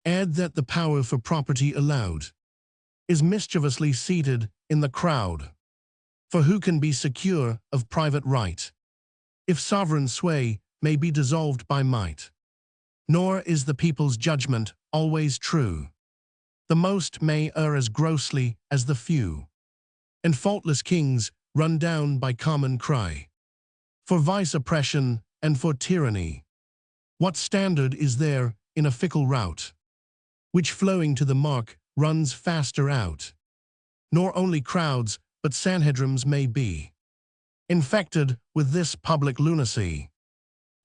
Add that the power for property allowed is mischievously seated in the crowd. For who can be secure of private right, if sovereign sway may be dissolved by might? Nor is the people's judgment always true. The most may err as grossly as the few, and faultless kings run down by common cry. For vice, oppression, and for tyranny, what standard is there in a fickle rout, which flowing to the mark runs faster out? Nor only crowds, but Sanhedrims may be infected with this public lunacy,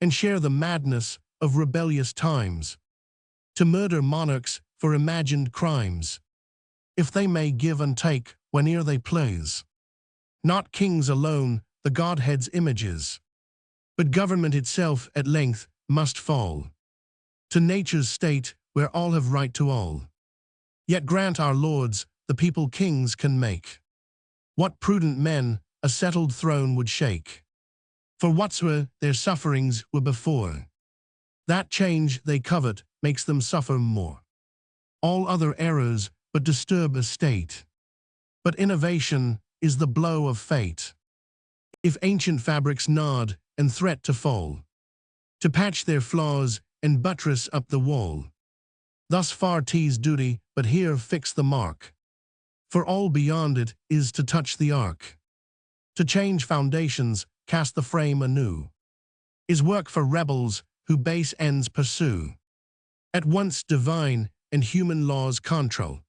and share the madness of rebellious times, to murder monarchs for imagined crimes, if they may give and take whene'er they please. Not kings alone, the Godhead's images, but government itself at length must fall to nature's state where all have right to all. Yet grant our lords, the people kings can make. What prudent men a settled throne would shake? For whatsoe'er their sufferings were before, that change they covet makes them suffer more. All other errors but disturb a state, but innovation is the blow of fate. If ancient fabrics nod and threat to fall, to patch their flaws and buttress up the wall, thus far 'tis duty, but here fix the mark, for all beyond it is to touch the ark. To change foundations, cast the frame anew, is work for rebels who base ends pursue. At once divine and human laws control,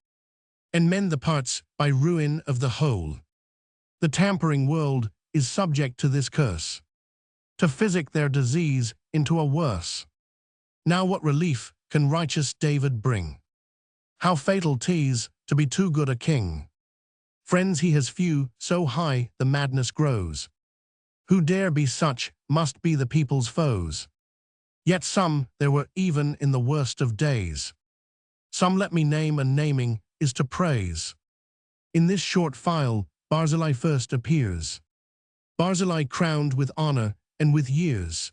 and mend the parts by ruin of the whole. The tampering world is subject to this curse, to physic their disease into a worse. Now what relief can righteous David bring? How fatal 'tis to be too good a king. Friends he has few, so high the madness grows. Who dare be such must be the people's foes. Yet some there were even in the worst of days. Some let me name, and naming is to praise. In this short file, Barzillai first appears. Barzillai crowned with honor and with years.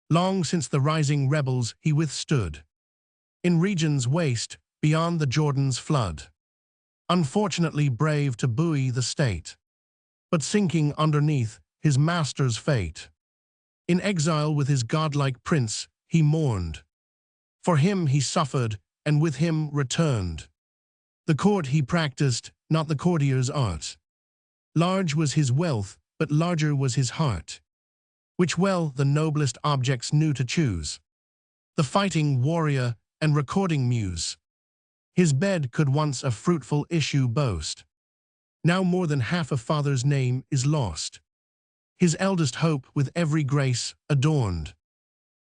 Long since the rising rebels he withstood, in regions waste beyond the Jordan's flood. Unfortunately brave to buoy the state, but sinking underneath his master's fate. In exile with his godlike prince he mourned. For him he suffered, and with him returned. The court he practiced, not the courtier's art. Large was his wealth, but larger was his heart, which well the noblest objects knew to choose. The fighting warrior and recording muse. His bed could once a fruitful issue boast. Now more than half a father's name is lost. His eldest hope with every grace adorned.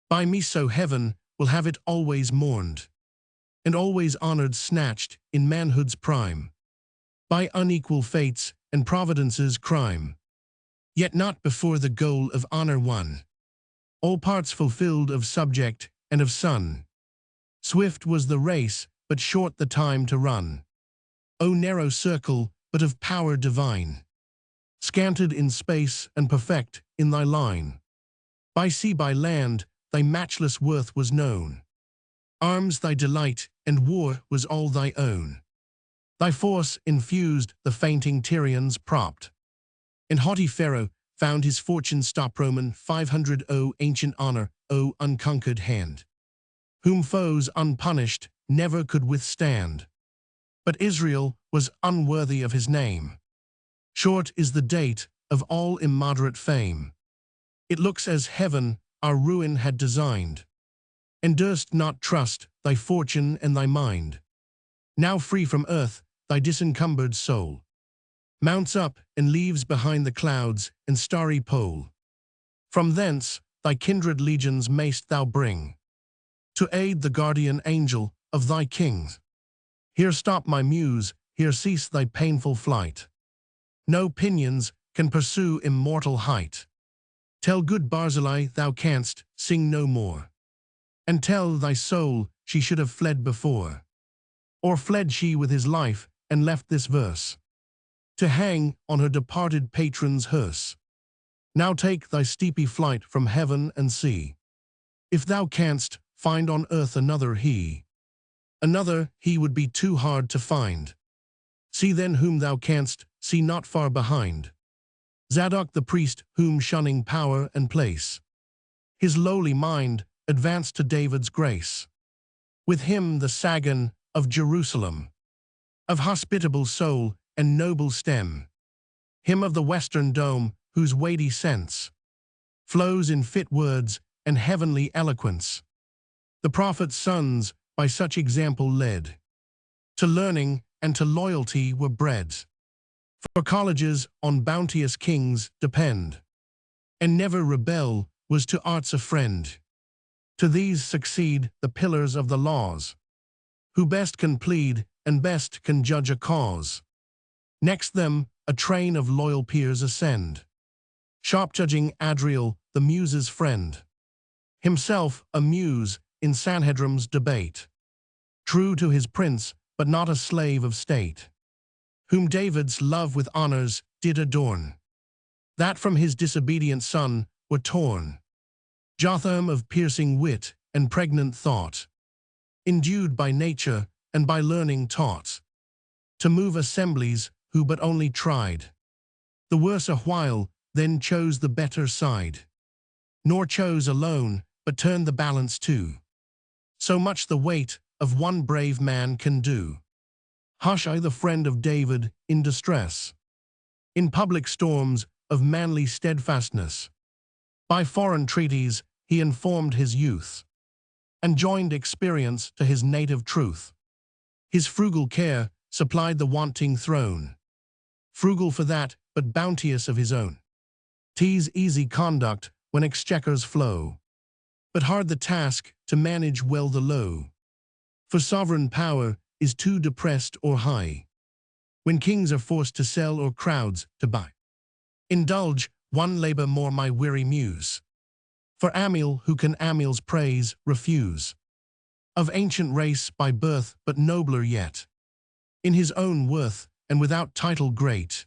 By me so heaven will have it always mourned, and always honored snatched in manhood's prime, by unequal fates and providence's crime. Yet not before the goal of honor won, all parts fulfilled of subject and of son. Swift was the race, but short the time to run. O narrow circle, but of power divine, scanted in space and perfect in thy line. By sea, by land, thy matchless worth was known. Arms thy delight, and war was all thy own. Thy force infused the fainting Tyrians propped, and haughty Pharaoh found his fortune stop. Roman 500 O ancient honor, O unconquered hand, whom foes unpunished never could withstand. But Israel was unworthy of his name. Short is the date of all immoderate fame. It looks as heaven our ruin had designed, and durst not trust thy fortune and thy mind. Now free from earth, thy disencumbered soul mounts up and leaves behind the clouds and starry pole. From thence thy kindred legions mayst thou bring, to aid the guardian angel of thy kings. Here stop my muse, here cease thy painful flight. No pinions can pursue immortal height. Tell good Barzillai thou canst sing no more, and tell thy soul she should have fled before. Or fled she with his life and left this verse to hang on her departed patron's hearse. Now take thy steepy flight from heaven and sea. If thou canst find on earth another he would be too hard to find. See then whom thou canst see not far behind. Zadok the priest, whom shunning power and place, his lowly mind advanced to David's grace. With him the Sagan of Jerusalem, of hospitable soul and noble stem, him of the western dome, whose weighty sense flows in fit words and heavenly eloquence. The prophet's sons, by such example led, to learning and to loyalty were bred. For colleges on bounteous kings depend, and never rebel was to arts a friend. To these succeed the pillars of the laws, who best can plead and best can judge a cause. Next them a train of loyal peers ascend, sharp-judging Adriel, the muse's friend, himself a muse in Sanhedrim's debate, true to his prince, but not a slave of state, whom David's love with honors did adorn, that from his disobedient son were torn. Jotham of piercing wit and pregnant thought, endued by nature and by learning taught, to move assemblies who but only tried the worse a while, then chose the better side, nor chose alone, but turned the balance too. So much the weight of one brave man can do. Hushai, the friend of David in distress, in public storms of manly steadfastness, by foreign treaties he informed his youth, and joined experience to his native truth. His frugal care supplied the wanting throne, frugal for that, but bounteous of his own. 'Tis easy conduct when exchequers flow, but hard the task to manage well the low. For sovereign power is too depressed or high, when kings are forced to sell or crowds to buy. Indulge one labor more my weary muse, for Amiel who can Amiel's praise refuse. Of ancient race by birth but nobler yet, in his own worth and without title great,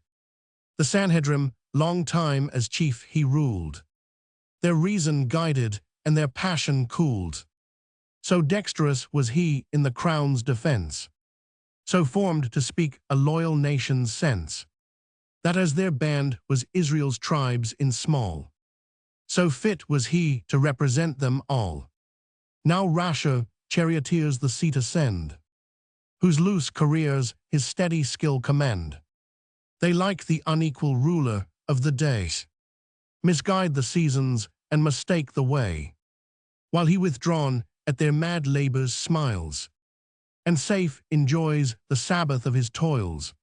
the Sanhedrim long time as chief he ruled, their reason guided and their passion cooled. So dexterous was he in the crown's defense, so formed to speak a loyal nation's sense, that as their band was Israel's tribes in small, so fit was he to represent them all. Now rasher charioteers the seat ascend, whose loose careers his steady skill commend. They, like the unequal ruler of the days, misguide the seasons and mistake the way, while he withdrawn at their mad labors smiles, and safe enjoys the Sabbath of his toils.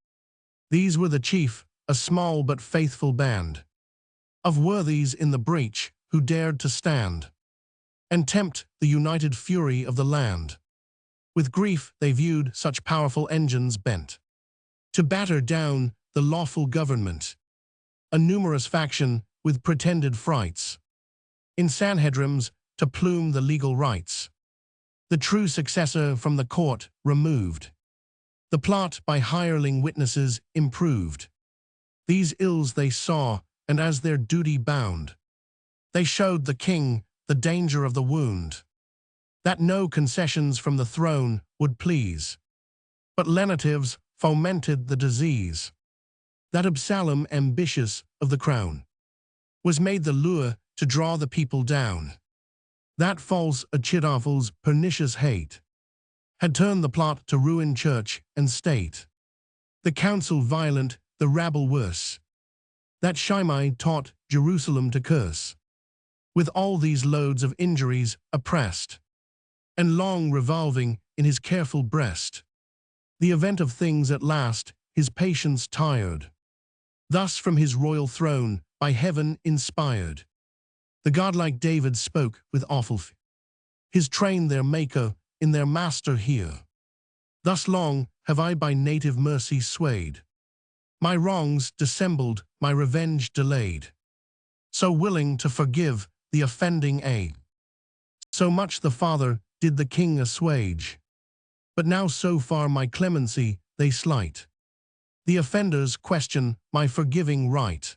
These were the chief, a small but faithful band, of worthies in the breach who dared to stand, and tempt the united fury of the land. With grief they viewed such powerful engines bent, to batter down the lawful government, a numerous faction with pretended frights, in Sanhedrims to plume the legal rights. The true successor from the court removed, the plot by hireling witnesses improved. These ills they saw, and as their duty bound, they showed the king the danger of the wound, that no concessions from the throne would please, but lenitives fomented the disease, that Absalom, ambitious of the crown, was made the lure to draw the people down, that false Achitophel's pernicious hate had turned the plot to ruin church and state, the council violent, the rabble worse, that Shimei taught Jerusalem to curse. With all these loads of injuries oppressed, and long revolving in his careful breast, the event of things at last his patience tired. Thus from his royal throne, by heaven inspired, the godlike David spoke with awful fear. His train their maker in their master hear. Thus long have I by native mercy swayed, my wrongs dissembled, my revenge delayed, so willing to forgive the offending aid. So much the Father did the King assuage, but now so far my clemency they slight. The offenders question my forgiving right.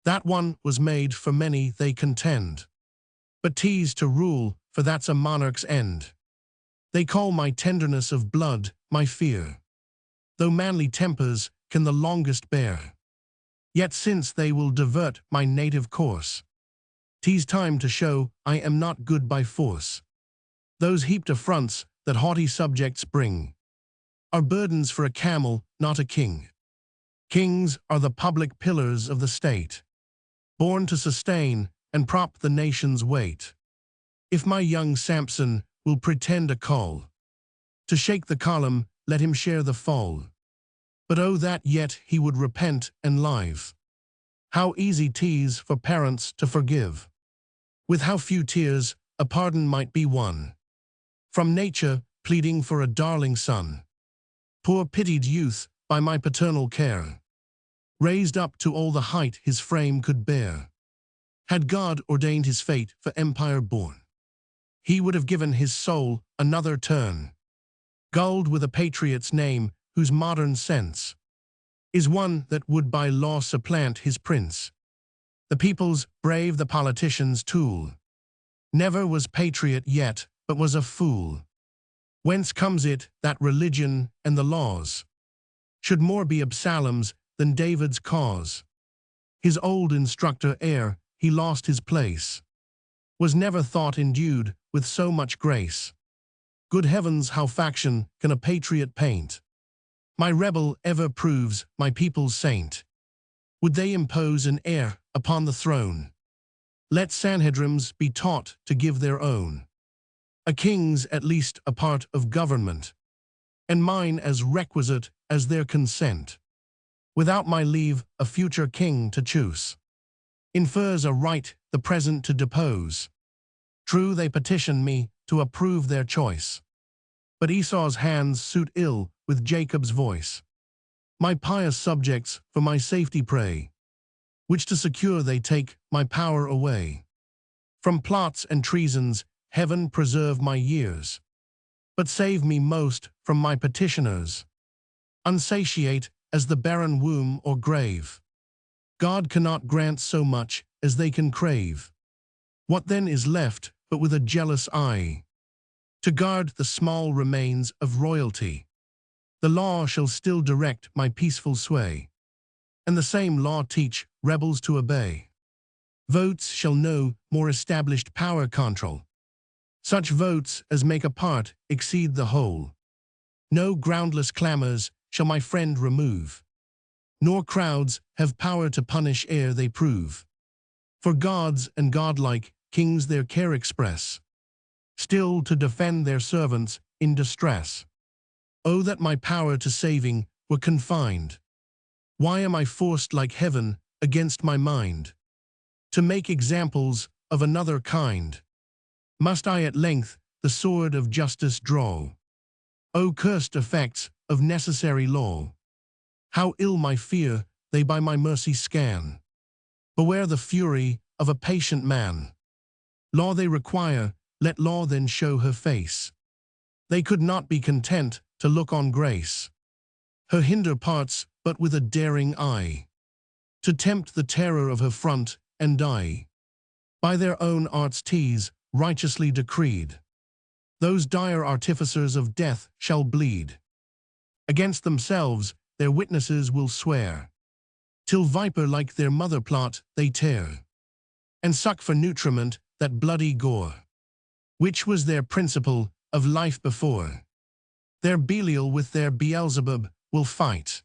That one was made for many they contend, but 'tis to rule, for that's a monarch's end. They call my tenderness of blood my fear, though manly tempers can the longest bear. Yet since they will divert my native course, 'tis time to show I am not good by force. Those heaped affronts that haughty subjects bring are burdens for a camel, not a king. Kings are the public pillars of the state, born to sustain and prop the nation's weight. If my young Samson will pretend a call to shake the column, let him share the fall. But oh, that yet he would repent and live. How easy 'tis for parents to forgive, with how few tears a pardon might be won. From nature, pleading for a darling son. Poor pitied youth, by my paternal care, raised up to all the height his frame could bear. Had God ordained his fate for empire born, he would have given his soul another turn, gulled with a patriot's name whose modern sense is one that would by law supplant his prince. The people's brave, the politician's tool. Never was patriot yet, but was a fool. Whence comes it that religion and the laws should more be Absalom's than David's cause? His old instructor, ere he lost his place, was never thought endued with so much grace. Good heavens, how faction can a patriot paint? My rebel ever proves my people's saint. Would they impose an heir upon the throne? Let Sanhedrims be taught to give their own. A king's at least a part of government, and mine as requisite as their consent. Without my leave a future king to choose infers a right the present to depose. True, they petition me to approve their choice, but Esau's hands suit ill with Jacob's voice. My pious subjects for my safety pray, which to secure they take my power away. From plots and treasons heaven preserve my years, but save me most from my petitioners. Unsatiate as the barren womb or grave, God cannot grant so much as they can crave. What then is left but with a jealous eye to guard the small remains of royalty? The law shall still direct my peaceful sway, and the same law teach rebels to obey. Votes shall no more established power control. Such votes as make a part exceed the whole. No groundless clamors shall my friend remove, nor crowds have power to punish ere they prove. For gods and godlike kings their care express, still to defend their servants in distress. Oh, that my power to saving were confined! Why am I forced like heaven against my mind to make examples of another kind? Must I at length the sword of justice draw? O cursed effects of necessary law! How ill my fear they by my mercy scan! Beware the fury of a patient man. Law they require, let law then show her face. They could not be content to look on grace, her hinder parts but with a daring eye, to tempt the terror of her front and die. By their own arts tease, righteously decreed, those dire artificers of death shall bleed. Against themselves their witnesses will swear, till viper-like their mother plot they tear, and suck for nutriment that bloody gore, which was their principle of life before. Their Belial with their Beelzebub will fight.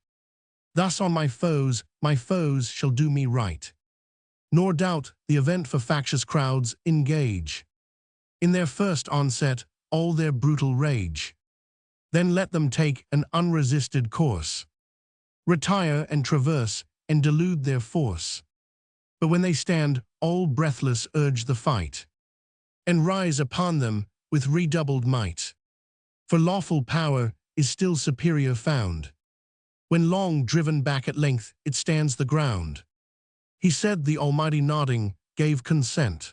Thus on my foes shall do me right. Nor doubt the event for factious crowds engage in their first onset all their brutal rage. Then let them take an unresisted course, retire and traverse and delude their force. But when they stand all breathless urge the fight, and rise upon them with redoubled might. For lawful power is still superior found, when long driven back at length it stands the ground. He said the Almighty nodding gave consent,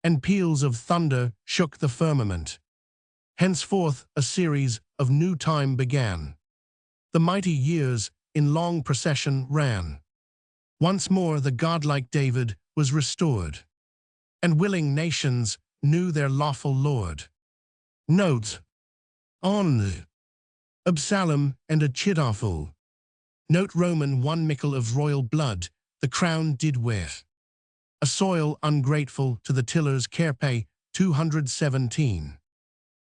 and peals of thunder shook the firmament. Henceforth a series of new time began. The mighty years in long procession ran. Once more the godlike David was restored, and willing nations knew their lawful Lord. Note on Absalom and Achitophel. Note Roman 1 mickle of royal blood the crown did wear. A soil ungrateful to the tiller's care pay 217.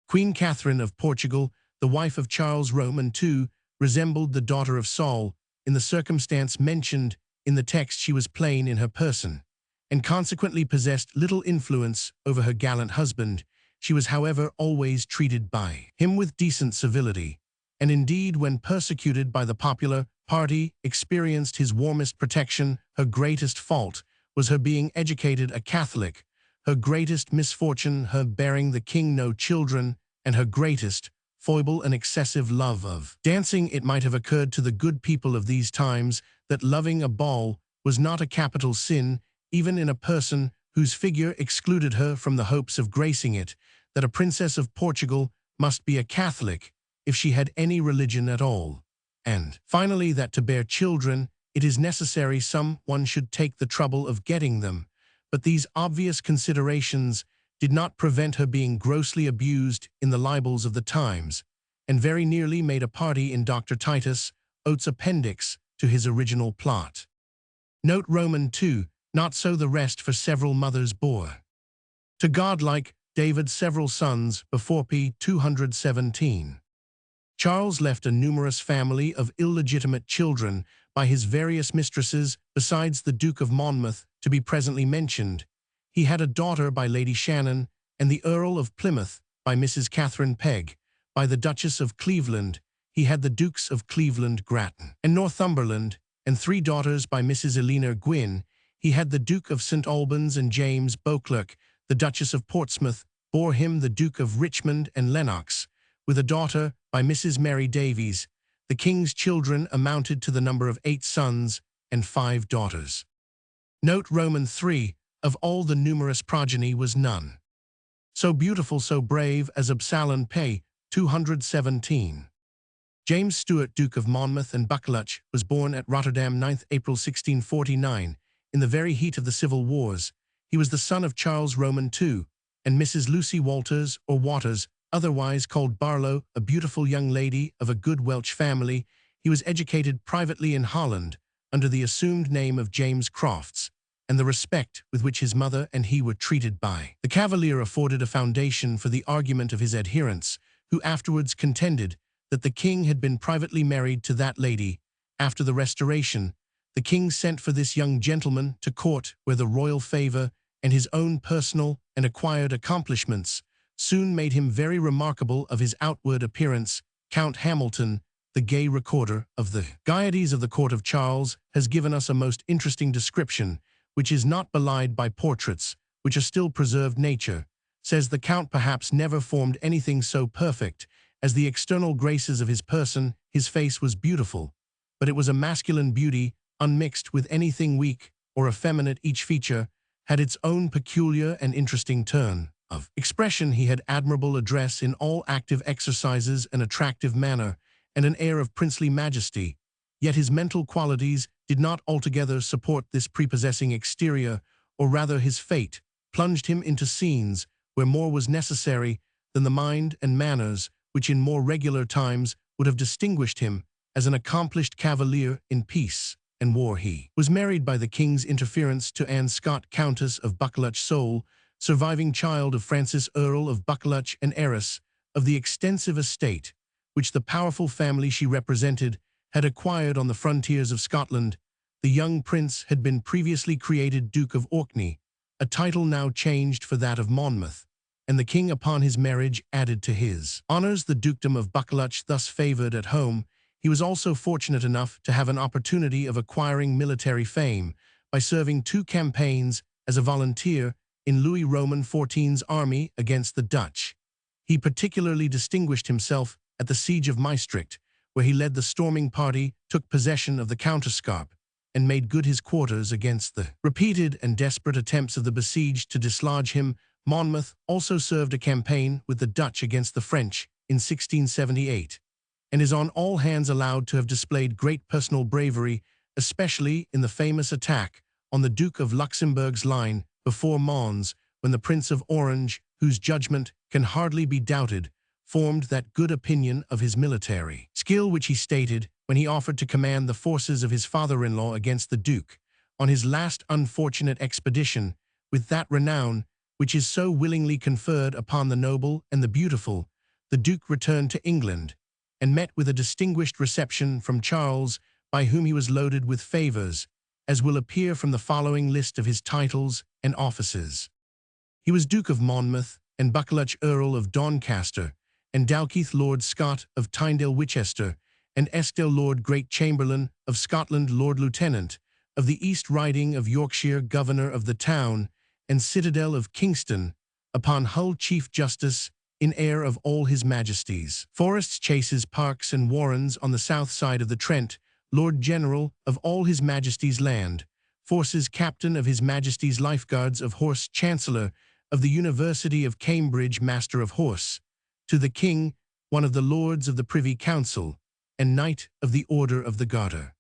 Queen Catherine of Portugal, the wife of Charles Roman II, resembled the daughter of Saul. In the circumstance mentioned in the text she was plain in her person, and consequently possessed little influence over her gallant husband. She was, however, always treated by him with decent civility, and indeed when persecuted by the popular party experienced his warmest protection. Her greatest fault was her being educated a Catholic, her greatest misfortune her bearing the king no children, and her greatest foible an excessive love of dancing. It might have occurred to the good people of these times that loving a ball was not a capital sin, even in a person whose figure excluded her from the hopes of gracing it, that a princess of Portugal must be a Catholic if she had any religion at all, and finally that to bear children it is necessary some one should take the trouble of getting them. But these obvious considerations did not prevent her being grossly abused in the libels of the times, and very nearly made a party in Dr. Titus Oates' appendix to his original plot. Note Roman 2, not so the rest, for several mothers bore to godlike David several sons before p. 217. Charles left a numerous family of illegitimate children by his various mistresses, besides the Duke of Monmouth, to be presently mentioned. He had a daughter by Lady Shannon, and the Earl of Plymouth by Mrs. Catherine Pegg. By the Duchess of Cleveland he had the Dukes of Cleveland, Grattan, and Northumberland, and 3 daughters by Mrs. Eleanor Gwynn. He had the Duke of St. Albans and James Beauclerk. The Duchess of Portsmouth bore him the Duke of Richmond and Lennox, with a daughter by Mrs. Mary Davies. The king's children amounted to the number of 8 sons and 5 daughters. Note Roman 3, of all the numerous progeny was none so beautiful, so brave as Absalom p. 217. James Stuart, Duke of Monmouth and Buccleuch, was born at Rotterdam 9th April 1649, in the very heat of the civil wars. He was the son of Charles Roman II and Mrs. Lucy Walters, or Waters, otherwise called Barlow, a beautiful young lady of a good Welsh family. He was educated privately in Holland under the assumed name of James Crofts, and the respect with which his mother and he were treated by the Cavalier afforded a foundation for the argument of his adherents, who afterwards contended that the king had been privately married to that lady. After the Restoration, the king sent for this young gentleman to court, where the royal favor and his own personal and acquired accomplishments soon made him very remarkable of his outward appearance. Count Hamilton, the gay recorder of the gaieties of the court of Charles, has given us a most interesting description, which is not belied by portraits, which are still preserved. Nature, says the Count, perhaps never formed anything so perfect as the external graces of his person. His face was beautiful, but it was a masculine beauty, unmixed with anything weak or effeminate. Each feature had its own peculiar and interesting turn of expression. He had admirable address in all active exercises, an attractive manner, and an air of princely majesty. Yet his mental qualities did not altogether support this prepossessing exterior, or rather his fate plunged him into scenes where more was necessary than the mind and manners which in more regular times would have distinguished him as an accomplished cavalier. In peace and war he was married by the king's interference to Anne Scott, Countess of Buccleuch, sole surviving child of Francis, Earl of Buccleuch, and heiress of the extensive estate which the powerful family she represented had acquired on the frontiers of Scotland. The young prince had been previously created Duke of Orkney, a title now changed for that of Monmouth, and the king upon his marriage added to his honors the dukedom of Buccleuch. Thus favored at home, he was also fortunate enough to have an opportunity of acquiring military fame by serving 2 campaigns as a volunteer in Louis Roman XIV's army against the Dutch. He particularly distinguished himself at the siege of Maastricht, where he led the storming party, took possession of the counterscarp, and made good his quarters against the repeated and desperate attempts of the besieged to dislodge him. Monmouth also served a campaign with the Dutch against the French in 1678, and is on all hands allowed to have displayed great personal bravery, especially in the famous attack on the Duke of Luxembourg's line before Mons, when the Prince of Orange, whose judgment can hardly be doubted, formed that good opinion of his military skill which he stated when he offered to command the forces of his father-in-law against the Duke on his last unfortunate expedition. With that renown which is so willingly conferred upon the noble and the beautiful, the Duke returned to England and met with a distinguished reception from Charles, by whom he was loaded with favors, as will appear from the following list of his titles and offices. He was Duke of Monmouth and Buccleuch, Earl of Doncaster, and Dalkeith, Lord Scott of Tyndale Winchester, and Eskdale, Lord Great Chamberlain of Scotland, Lord Lieutenant of the East Riding of Yorkshire, Governor of the town, and citadel of Kingston, upon Hull Chief Justice, in heir of all his majesties. Forests, chases, parks, and warrens on the south side of the Trent, Lord General of all his majesty's land, forces captain of his majesty's lifeguards of horse, chancellor of the University of Cambridge, master of horse, to the king, one of the lords of the Privy Council, and knight of the Order of the Garter.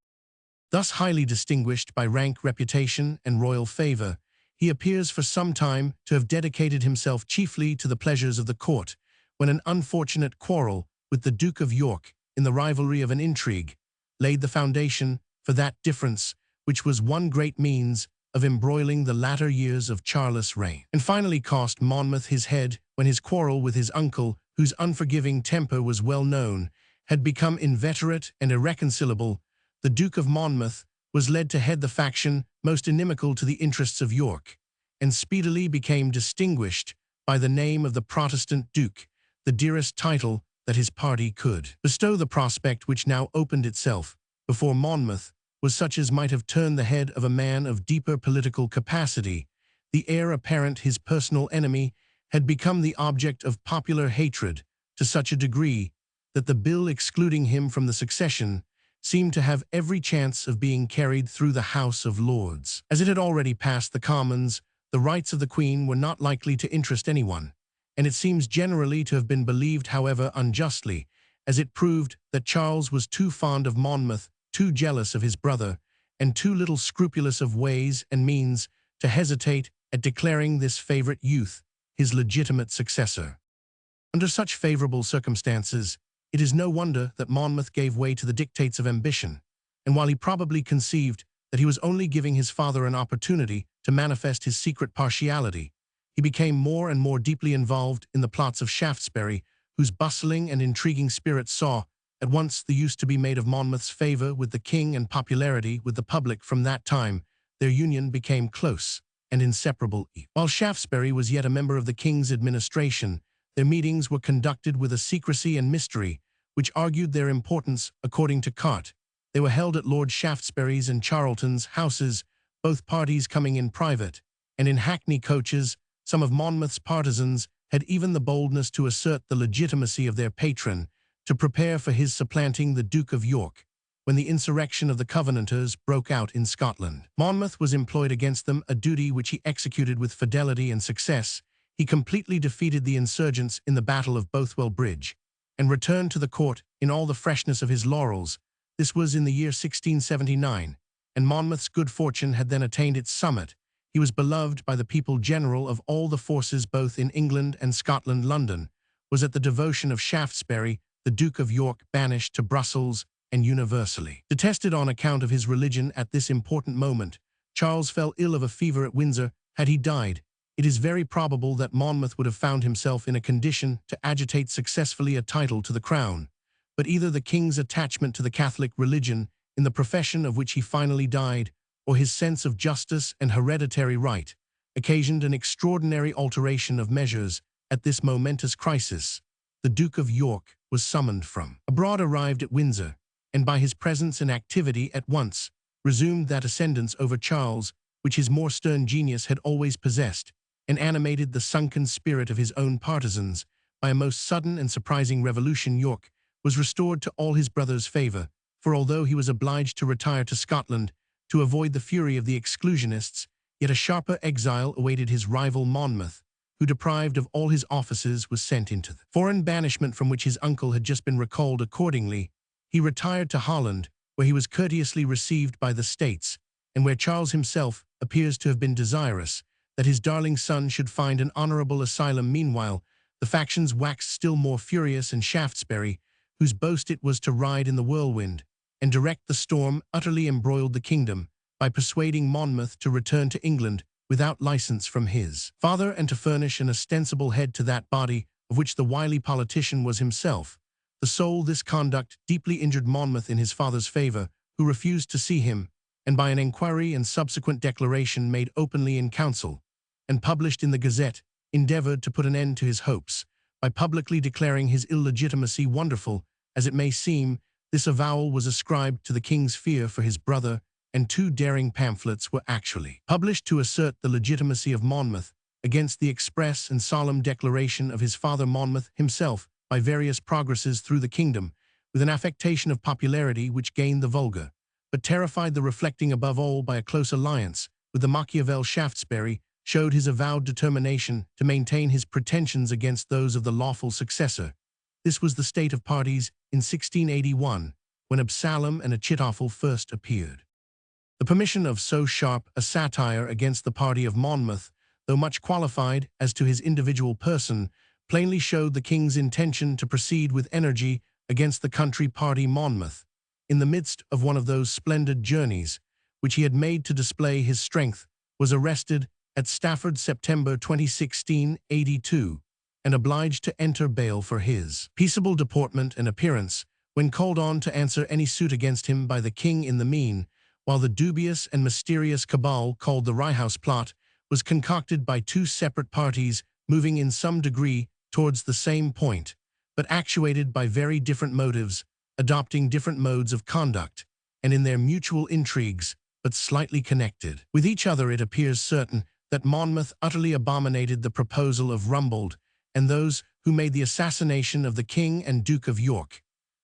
Thus highly distinguished by rank, reputation, and royal favour, he appears for some time to have dedicated himself chiefly to the pleasures of the court, when an unfortunate quarrel with the Duke of York, in the rivalry of an intrigue, laid the foundation for that difference which was one great means of embroiling the latter years of Charles' reign, and finally cost Monmouth his head when his quarrel with his uncle, whose unforgiving temper was well known, had become inveterate and irreconcilable. The Duke of Monmouth was led to head the faction most inimical to the interests of York, and speedily became distinguished by the name of the Protestant Duke, the dearest title that his party could bestow. The prospect which now opened itself before Monmouth was such as might have turned the head of a man of deeper political capacity. The heir apparent, his personal enemy, had become the object of popular hatred to such a degree that the bill excluding him from the succession seemed to have every chance of being carried through the House of Lords. As it had already passed the Commons, the rights of the Queen were not likely to interest anyone, and it seems generally to have been believed, however unjustly, as it proved, that Charles was too fond of Monmouth, too jealous of his brother, and too little scrupulous of ways and means to hesitate at declaring this favourite youth his legitimate successor. Under such favourable circumstances, it is no wonder that Monmouth gave way to the dictates of ambition, and while he probably conceived that he was only giving his father an opportunity to manifest his secret partiality, he became more and more deeply involved in the plots of Shaftesbury, whose bustling and intriguing spirit saw at once the use to be made of Monmouth's favour with the king and popularity with the public. From that time, their union became close and inseparable. While Shaftesbury was yet a member of the king's administration, their meetings were conducted with a secrecy and mystery which argued their importance. According to Cart, they were held at Lord Shaftesbury's and Charlton's houses, both parties coming in private, and in hackney coaches. Some of Monmouth's partisans had even the boldness to assert the legitimacy of their patron, to prepare for his supplanting the Duke of York, when the insurrection of the Covenanters broke out in Scotland. Monmouth was employed against them, a duty which he executed with fidelity and success. He completely defeated the insurgents in the Battle of Bothwell Bridge, and returned to the court in all the freshness of his laurels. This was in the year 1679, and Monmouth's good fortune had then attained its summit. He was beloved by the people. General of all the forces both in England and Scotland. London was at the devotion of Shaftesbury, the Duke of York, banished to Brussels and universally detested on account of his religion. At this important moment, Charles fell ill of a fever at Windsor. Had he died, it is very probable that Monmouth would have found himself in a condition to agitate successfully a title to the crown, but either the king's attachment to the Catholic religion, in the profession of which he finally died, or his sense of justice and hereditary right, occasioned an extraordinary alteration of measures. At this momentous crisis, the Duke of York was summoned from abroad, arrived at Windsor, and by his presence and activity at once resumed that ascendance over Charles which his more stern genius had always possessed, and animated the sunken spirit of his own partisans. By a most sudden and surprising revolution, York was restored to all his brother's favour, for although he was obliged to retire to Scotland to avoid the fury of the exclusionists, yet a sharper exile awaited his rival Monmouth, who, deprived of all his offices, was sent into the foreign banishment from which his uncle had just been recalled. Accordingly, he retired to Holland, where he was courteously received by the States, and where Charles himself appears to have been desirous that his darling son should find an honourable asylum. Meanwhile, the factions waxed still more furious, and Shaftesbury, whose boast it was to ride in the whirlwind and direct the storm, utterly embroiled the kingdom by persuading Monmouth to return to England without license from his father, and to furnish an ostensible head to that body of which the wily politician was himself the soul. This conduct deeply injured Monmouth in his father's favour, who refused to see him, and by an inquiry and subsequent declaration made openly in council and published in the Gazette, endeavoured to put an end to his hopes by publicly declaring his illegitimacy. Wonderful as it may seem, this avowal was ascribed to the king's fear for his brother and 2 daring pamphlets were actually published to assert the legitimacy of Monmouth against the express and solemn declaration of his father Monmouth himself by various progresses through the kingdom, with an affectation of popularity which gained the vulgar, but terrified the reflecting above all by a close alliance with the Machiavel Shaftesbury, showed his avowed determination to maintain his pretensions against those of the lawful successor. This was the state of parties in 1681, when Absalom and Achitophel first appeared. The permission of so sharp a satire against the party of Monmouth, though much qualified as to his individual person, plainly showed the king's intention to proceed with energy against the country party Monmouth, in the midst of one of those splendid journeys which he had made to display his strength, was arrested at Stafford September 2016, 82, and obliged to enter bail for his peaceable deportment and appearance, when called on to answer any suit against him by the king in the mean, while the dubious and mysterious cabal called the Rye House Plot was concocted by 2 separate parties moving in some degree towards the same point, but actuated by very different motives, adopting different modes of conduct, and in their mutual intrigues, but slightly connected with each other. It appears certain that Monmouth utterly abominated the proposal of Rumbold and those who made the assassination of the King and Duke of York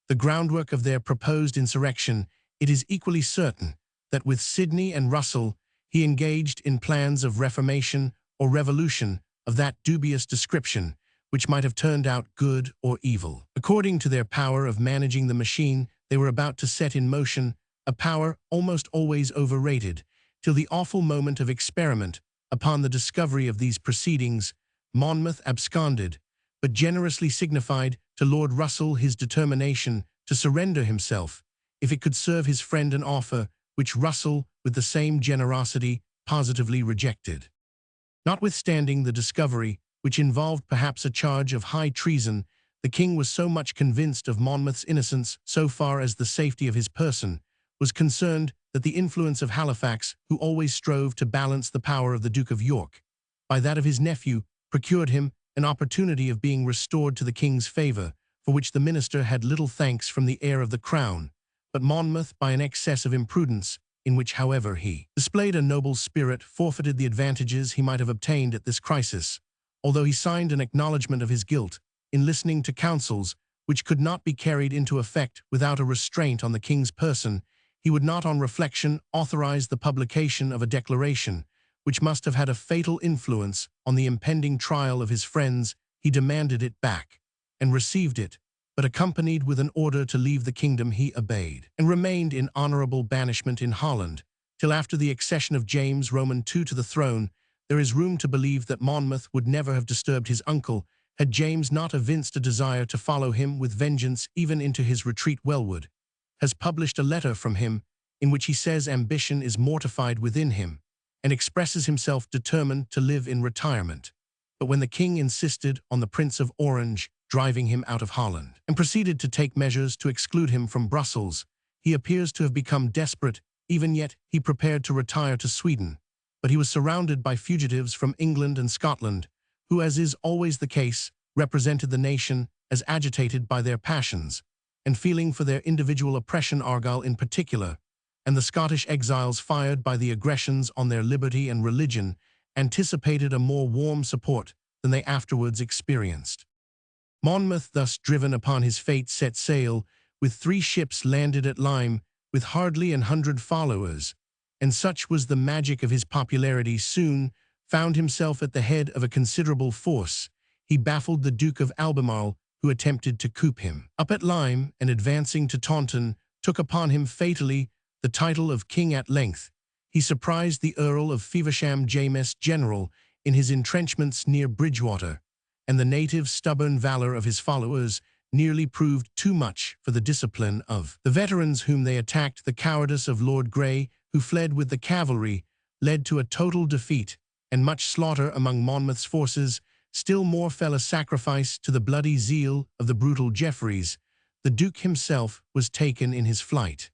the groundwork of their proposed insurrection. It is equally certain that with Sidney and Russell he engaged in plans of reformation or revolution of that dubious description, which might have turned out good or evil, according to their power of managing the machine they were about to set in motion, a power almost always overrated, till the awful moment of experiment. Upon the discovery of these proceedings, Monmouth absconded, but generously signified to Lord Russell his determination to surrender himself, if it could serve his friend, an offer which Russell, with the same generosity, positively rejected. Notwithstanding the discovery, which involved perhaps a charge of high treason, the king was so much convinced of Monmouth's innocence so far as the safety of his person was concerned, that the influence of Halifax, who always strove to balance the power of the Duke of York by that of his nephew, procured him an opportunity of being restored to the king's favour, for which the minister had little thanks from the heir of the crown, but Monmouth, by an excess of imprudence, in which, however, he displayed a noble spirit, forfeited the advantages he might have obtained at this crisis, although he signed an acknowledgment of his guilt in listening to counsels which could not be carried into effect without a restraint on the king's person. He would not, on reflection, authorize the publication of a declaration which must have had a fatal influence on the impending trial of his friends. He demanded it back, and received it, but accompanied with an order to leave the kingdom he obeyed, and remained in honorable banishment in Holland, till after the accession of James II to the throne. There is room to believe that Monmouth would never have disturbed his uncle, had James not evinced a desire to follow him with vengeance even into his retreat. Wellwood has published a letter from him, in which he says ambition is mortified within him, and expresses himself determined to live in retirement. But when the king insisted on the Prince of Orange driving him out of Holland, and proceeded to take measures to exclude him from Brussels, he appears to have become desperate. Even yet he prepared to retire to Sweden, but he was surrounded by fugitives from England and Scotland, who, as is always the case, represented the nation as agitated by their passions, and feeling for their individual oppression. Argyle in particular, and the Scottish exiles, fired by the aggressions on their liberty and religion, anticipated a more warm support than they afterwards experienced. Monmouth, thus driven upon his fate, set sail, with 3 ships landed at Lyme, with hardly 100 followers, and such was the magic of his popularity, soon found himself at the head of a considerable force. He baffled the Duke of Albemarle, who attempted to coup him up at Lyme, and advancing to Taunton, took upon him fatally the title of king. At length he surprised the Earl of Feversham, James General, in his entrenchments near Bridgewater, and the native stubborn valour of his followers nearly proved too much for the discipline of the veterans whom they attacked. The cowardice of Lord Grey, who fled with the cavalry, led to a total defeat and much slaughter among Monmouth's forces. Still more fell a sacrifice to the bloody zeal of the brutal Jeffreys. The Duke himself was taken in his flight.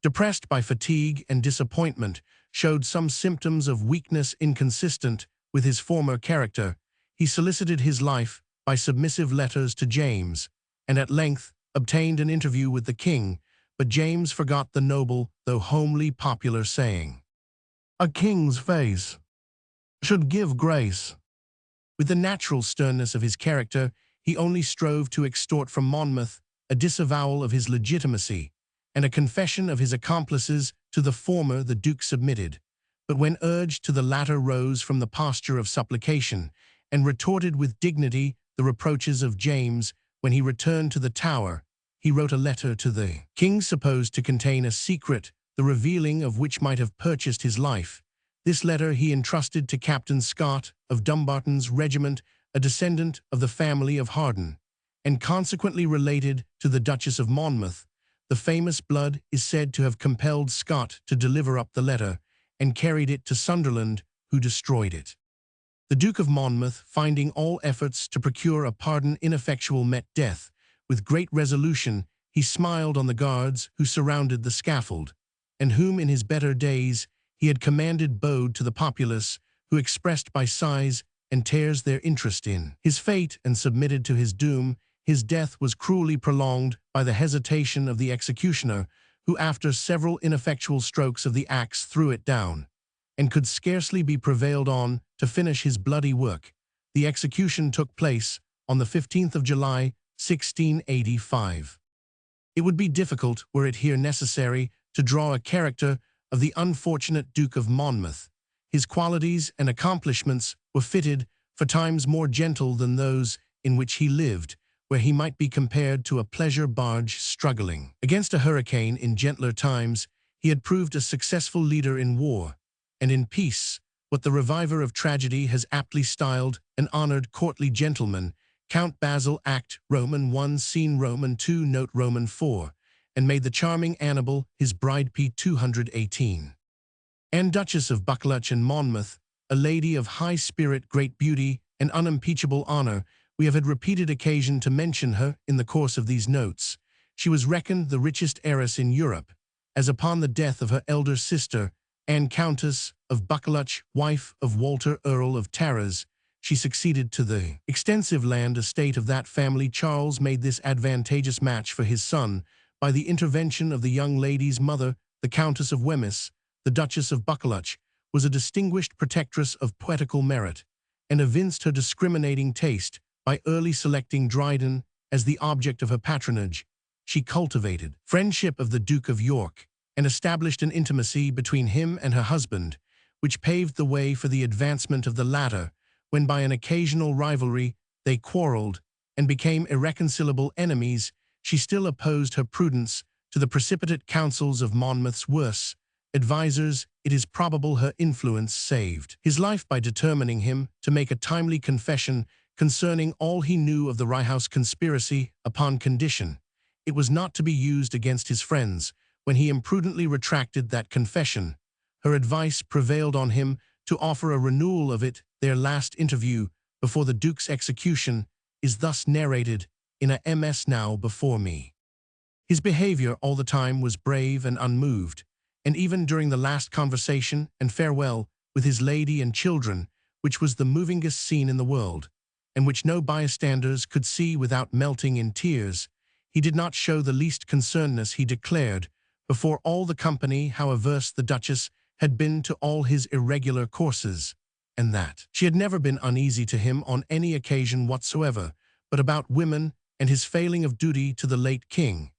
Depressed by fatigue and disappointment, showed some symptoms of weakness inconsistent with his former character. He solicited his life by submissive letters to James, and at length obtained an interview with the king, but James forgot the noble, though homely popular saying, "A king's face should give grace." With the natural sternness of his character, he only strove to extort from Monmouth a disavowal of his legitimacy, and a confession of his accomplices. To the former the Duke submitted, but when urged to the latter rose from the posture of supplication, and retorted with dignity the reproaches of James. When he returned to the Tower, he wrote a letter to the king supposed to contain a secret, the revealing of which might have purchased his life. This letter he entrusted to Captain Scott of Dumbarton's regiment, a descendant of the family of Harden, and consequently related to the Duchess of Monmouth. The famous blood is said to have compelled Scott to deliver up the letter, and carried it to Sunderland, who destroyed it. The Duke of Monmouth, finding all efforts to procure a pardon ineffectual, met death. With great resolution, he smiled on the guards who surrounded the scaffold, and whom in his better days he had commanded bowed to the populace, who expressed by sighs and tears their interest in his fate and submitted to his doom. His death was cruelly prolonged by the hesitation of the executioner, who after several ineffectual strokes of the axe threw it down, and could scarcely be prevailed on to finish his bloody work. The execution took place on the 15th of July, 1685. It would be difficult, were it here necessary, to draw a character of the unfortunate Duke of Monmouth. His qualities and accomplishments were fitted for times more gentle than those in which he lived, where he might be compared to a pleasure barge struggling against a hurricane. In gentler times, he had proved a successful leader in war, and in peace, what the reviver of tragedy has aptly styled an honored courtly gentleman. Count Basil, Act Roman 1, Scene Roman 2, Note Roman 4, and made the charming Annabel his bride. P. 218. Anne, Duchess of Buccleuch and Monmouth, a lady of high spirit, great beauty, and unimpeachable honor. We have had repeated occasion to mention her in the course of these notes. She was reckoned the richest heiress in Europe, as upon the death of her elder sister, Anne, Countess of Buccleuch, wife of Walter, Earl of Tarras, she succeeded to the extensive land estate of that family. Charles made this advantageous match for his son by the intervention of the young lady's mother. The Countess of Wemyss, the Duchess of Buccleuch, was a distinguished protectress of poetical merit, and evinced her discriminating taste by early selecting Dryden as the object of her patronage. She cultivated friendship of the Duke of York, and established an intimacy between him and her husband, which paved the way for the advancement of the latter. When by an occasional rivalry they quarreled and became irreconcilable enemies, she still opposed her prudence to the precipitate counsels of Monmouth's worse advisers. It is probable her influence saved his life by determining him to make a timely confession concerning all he knew of the Rye House conspiracy, upon condition it was not to be used against his friends. When he imprudently retracted that confession, her advice prevailed on him to offer a renewal of it. Their last interview before the Duke's execution is thus narrated in a MS now before me. His behavior all the time was brave and unmoved, and even during the last conversation and farewell with his lady and children, which was the movingest scene in the world, and which no bystanders could see without melting in tears, he did not show the least concernedness. He declared before all the company how averse the Duchess had been to all his irregular courses, and that she had never been uneasy to him on any occasion whatsoever, but about women and his failing of duty to the late king,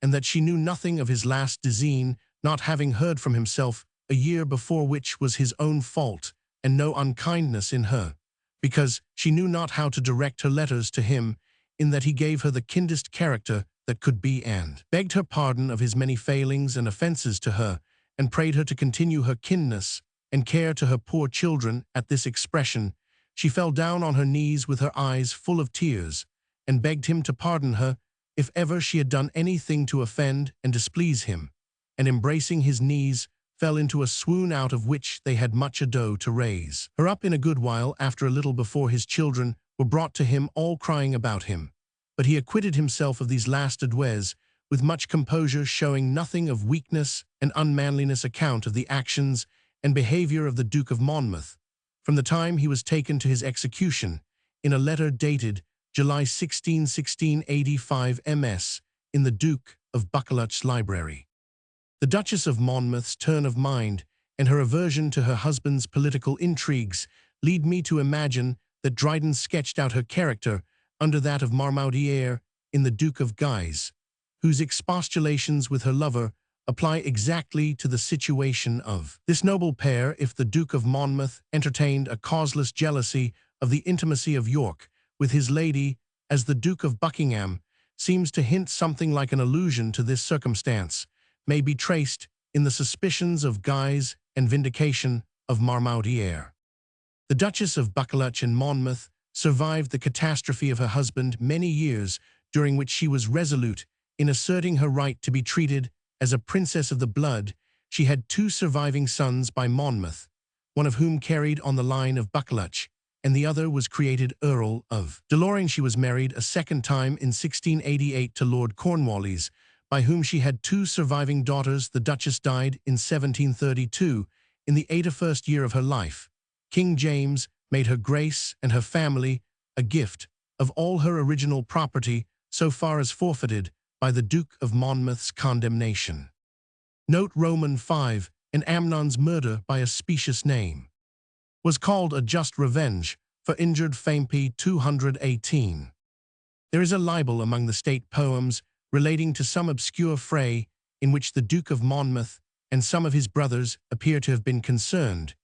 and that she knew nothing of his last design, not having heard from himself a year before, which was his own fault, and no unkindness in her, because she knew not how to direct her letters to him, in that he gave her the kindest character that could be, and begged her pardon of his many failings and offences to her, and prayed her to continue her kindness and care to her poor children. At this expression, she fell down on her knees with her eyes full of tears, and begged him to pardon her if ever she had done anything to offend and displease him, and embracing his knees, fell into a swoon, out of which they had much ado to raise her up in a good while. After a little before, his children were brought to him, all crying about him, but he acquitted himself of these last adieus with much composure, showing nothing of weakness and unmanliness. Account of the actions and behavior of the Duke of Monmouth from the time he was taken to his execution, in a letter dated July 16, 1685 MS, in the Duke of Buccleuch's library. The Duchess of Monmouth's turn of mind and her aversion to her husband's political intrigues lead me to imagine that Dryden sketched out her character under that of Marmoutier in the Duke of Guise, whose expostulations with her lover apply exactly to the situation of this noble pair if the Duke of Monmouth entertained a causeless jealousy of the intimacy of York with his lady, as the Duke of Buckingham seems to hint something like an allusion to this circumstance, may be traced in the suspicions of Guise and vindication of Marmoutier. The Duchess of Buccleuch and Monmouth survived the catastrophe of her husband many years, during which she was resolute in asserting her right to be treated as a princess of the blood. She had 2 surviving sons by Monmouth, one of whom carried on the line of Buccleuch, and the other was created Earl of de Lorraine. She was married a second time in 1688 to Lord Cornwallis, by whom she had 2 surviving daughters. The Duchess died in 1732, in the 81st year of her life. King James made her grace and her family a gift of all her original property, so far as forfeited by the Duke of Monmouth's condemnation. Note Roman 5, and Amnon's murder by a specious name was called a just revenge for injured fame. p. 218. There is a libel among the state poems relating to some obscure fray in which the Duke of Monmouth and some of his brothers appear to have been concerned.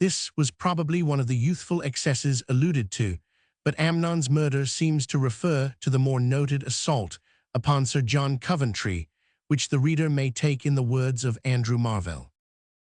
This was probably one of the youthful excesses alluded to, but Amnon's murder seems to refer to the more noted assault upon Sir John Coventry, which the reader may take in the words of Andrew Marvell.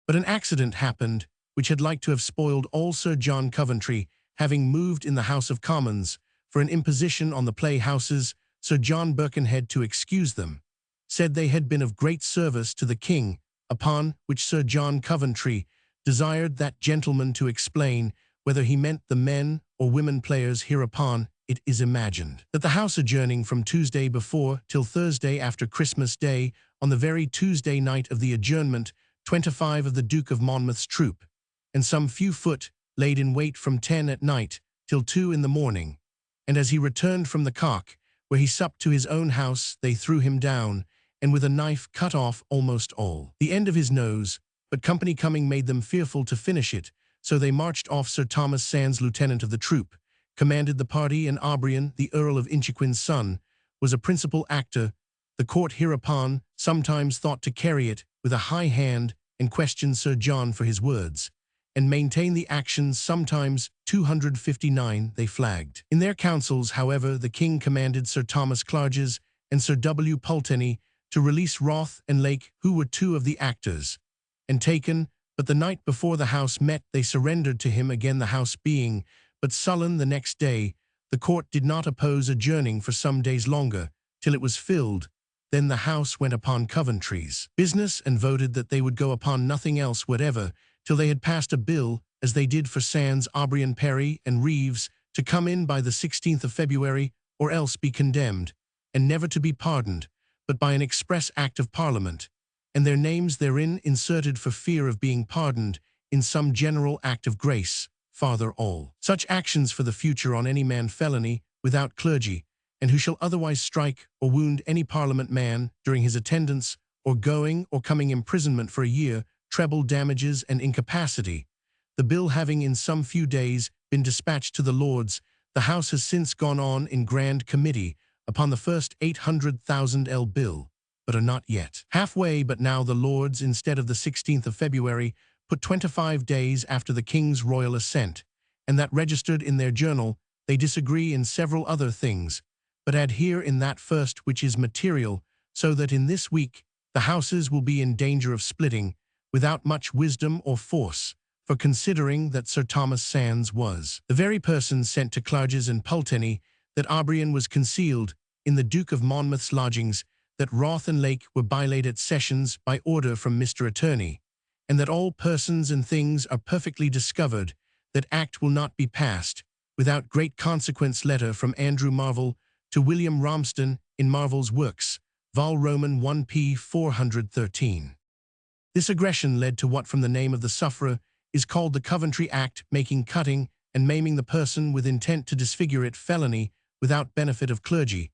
But an accident happened which had like to have spoiled all. Sir John Coventry, having moved in the House of Commons for an imposition on the playhouses, Sir John Birkenhead, to excuse them, said they had been of great service to the king, upon which Sir John Coventry desired that gentleman to explain whether he meant the men or women players. Hereupon it is imagined that the House adjourning from Tuesday before till Thursday after Christmas Day, on the very Tuesday night of the adjournment, 25 of the Duke of Monmouth's troop, and some few foot, laid in wait from 10 at night till 2 in the morning, and as he returned from the cock, where he supped, to his own house, they threw him down, and with a knife cut off almost all the end of his nose, but company coming made them fearful to finish it, so they marched off. Sir Thomas Sands, lieutenant of the troop, commanded the party, and Aubrian, the Earl of Inchiquin's son, was a principal actor. The court hereupon sometimes thought to carry it with a high hand, and questioned Sir John for his words, and maintain the actions. Sometimes 259 they flagged. In their councils, however, the king commanded Sir Thomas Clarges and Sir W. Pulteney to release Roth and Lake, who were 2 of the actors, and taken, but the night before the House met they surrendered to him again. The House being but sullen the next day, the court did not oppose adjourning for some days longer, till it was filled. Then the House went upon Coventry's business, and voted that they would go upon nothing else whatever, till they had passed a bill, as they did for Sands, Aubrian, Perry, and Reeves, to come in by the 16th of February, or else be condemned, and never to be pardoned, but by an express act of Parliament, and their names therein inserted for fear of being pardoned in some general act of grace. Farther, all such actions for the future on any man felony without clergy, and who shall otherwise strike or wound any Parliament man during his attendance, or going or coming imprisonment for a year, treble damages and incapacity. The bill having in some few days been dispatched to the Lords, the House has since gone on in grand committee upon the first 800,000 bill, but are not yet halfway. But now the Lords, instead of the 16th of February, put 25 days after the King's royal assent, and that registered in their journal. They disagree in several other things, but adhere in that first which is material, so that in this week the Houses will be in danger of splitting, without much wisdom or force, for considering that Sir Thomas Sands was the very person sent to Clarges and Pulteney, that Aubrian was concealed in the Duke of Monmouth's lodgings, that Roth and Lake were bylaid at sessions by order from Mr. Attorney, and that all persons and things are perfectly discovered, that act will not be passed without great consequence. Letter from Andrew Marvell to William Romston in Marvell's Works, Vol. Roman 1 p. 413. This aggression led to what from the name of the sufferer is called the Coventry Act, making cutting and maiming the person with intent to disfigure it felony without benefit of clergy.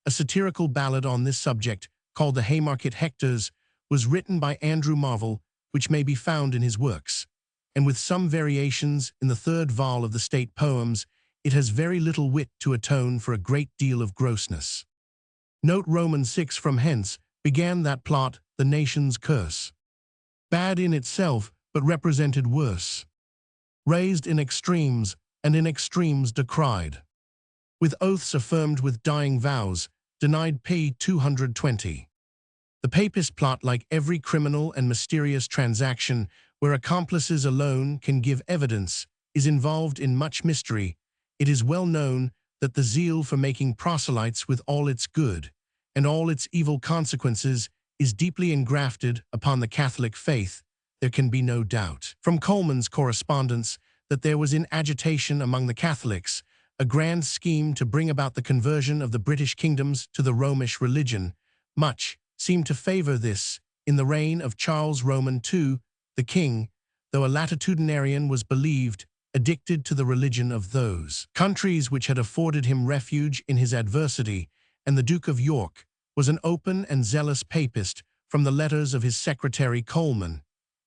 A satirical ballad on this subject, called the Haymarket Hectors, was written by Andrew Marvell, which may be found in his works. And with some variations in the third vol of the state poems, it has very little wit to atone for a great deal of grossness. Note Romans 6 from hence began that plot, the nation's curse. Bad in itself, but represented worse. Raised in extremes, and in extremes decried. With oaths affirmed with dying vows, denied p. 220. The papist plot, like every criminal and mysterious transaction where accomplices alone can give evidence, is involved in much mystery. It is well known that the zeal for making proselytes with all its good and all its evil consequences is deeply engrafted upon the Catholic faith. There can be no doubt from Coleman's correspondence that there was in agitation among the Catholics a grand scheme to bring about the conversion of the British kingdoms to the Romish religion. Much seemed to favor this in the reign of Charles Roman II, the king, though a latitudinarian, was believed addicted to the religion of those countries which had afforded him refuge in his adversity, and the Duke of York was an open and zealous papist from the letters of his secretary Coleman.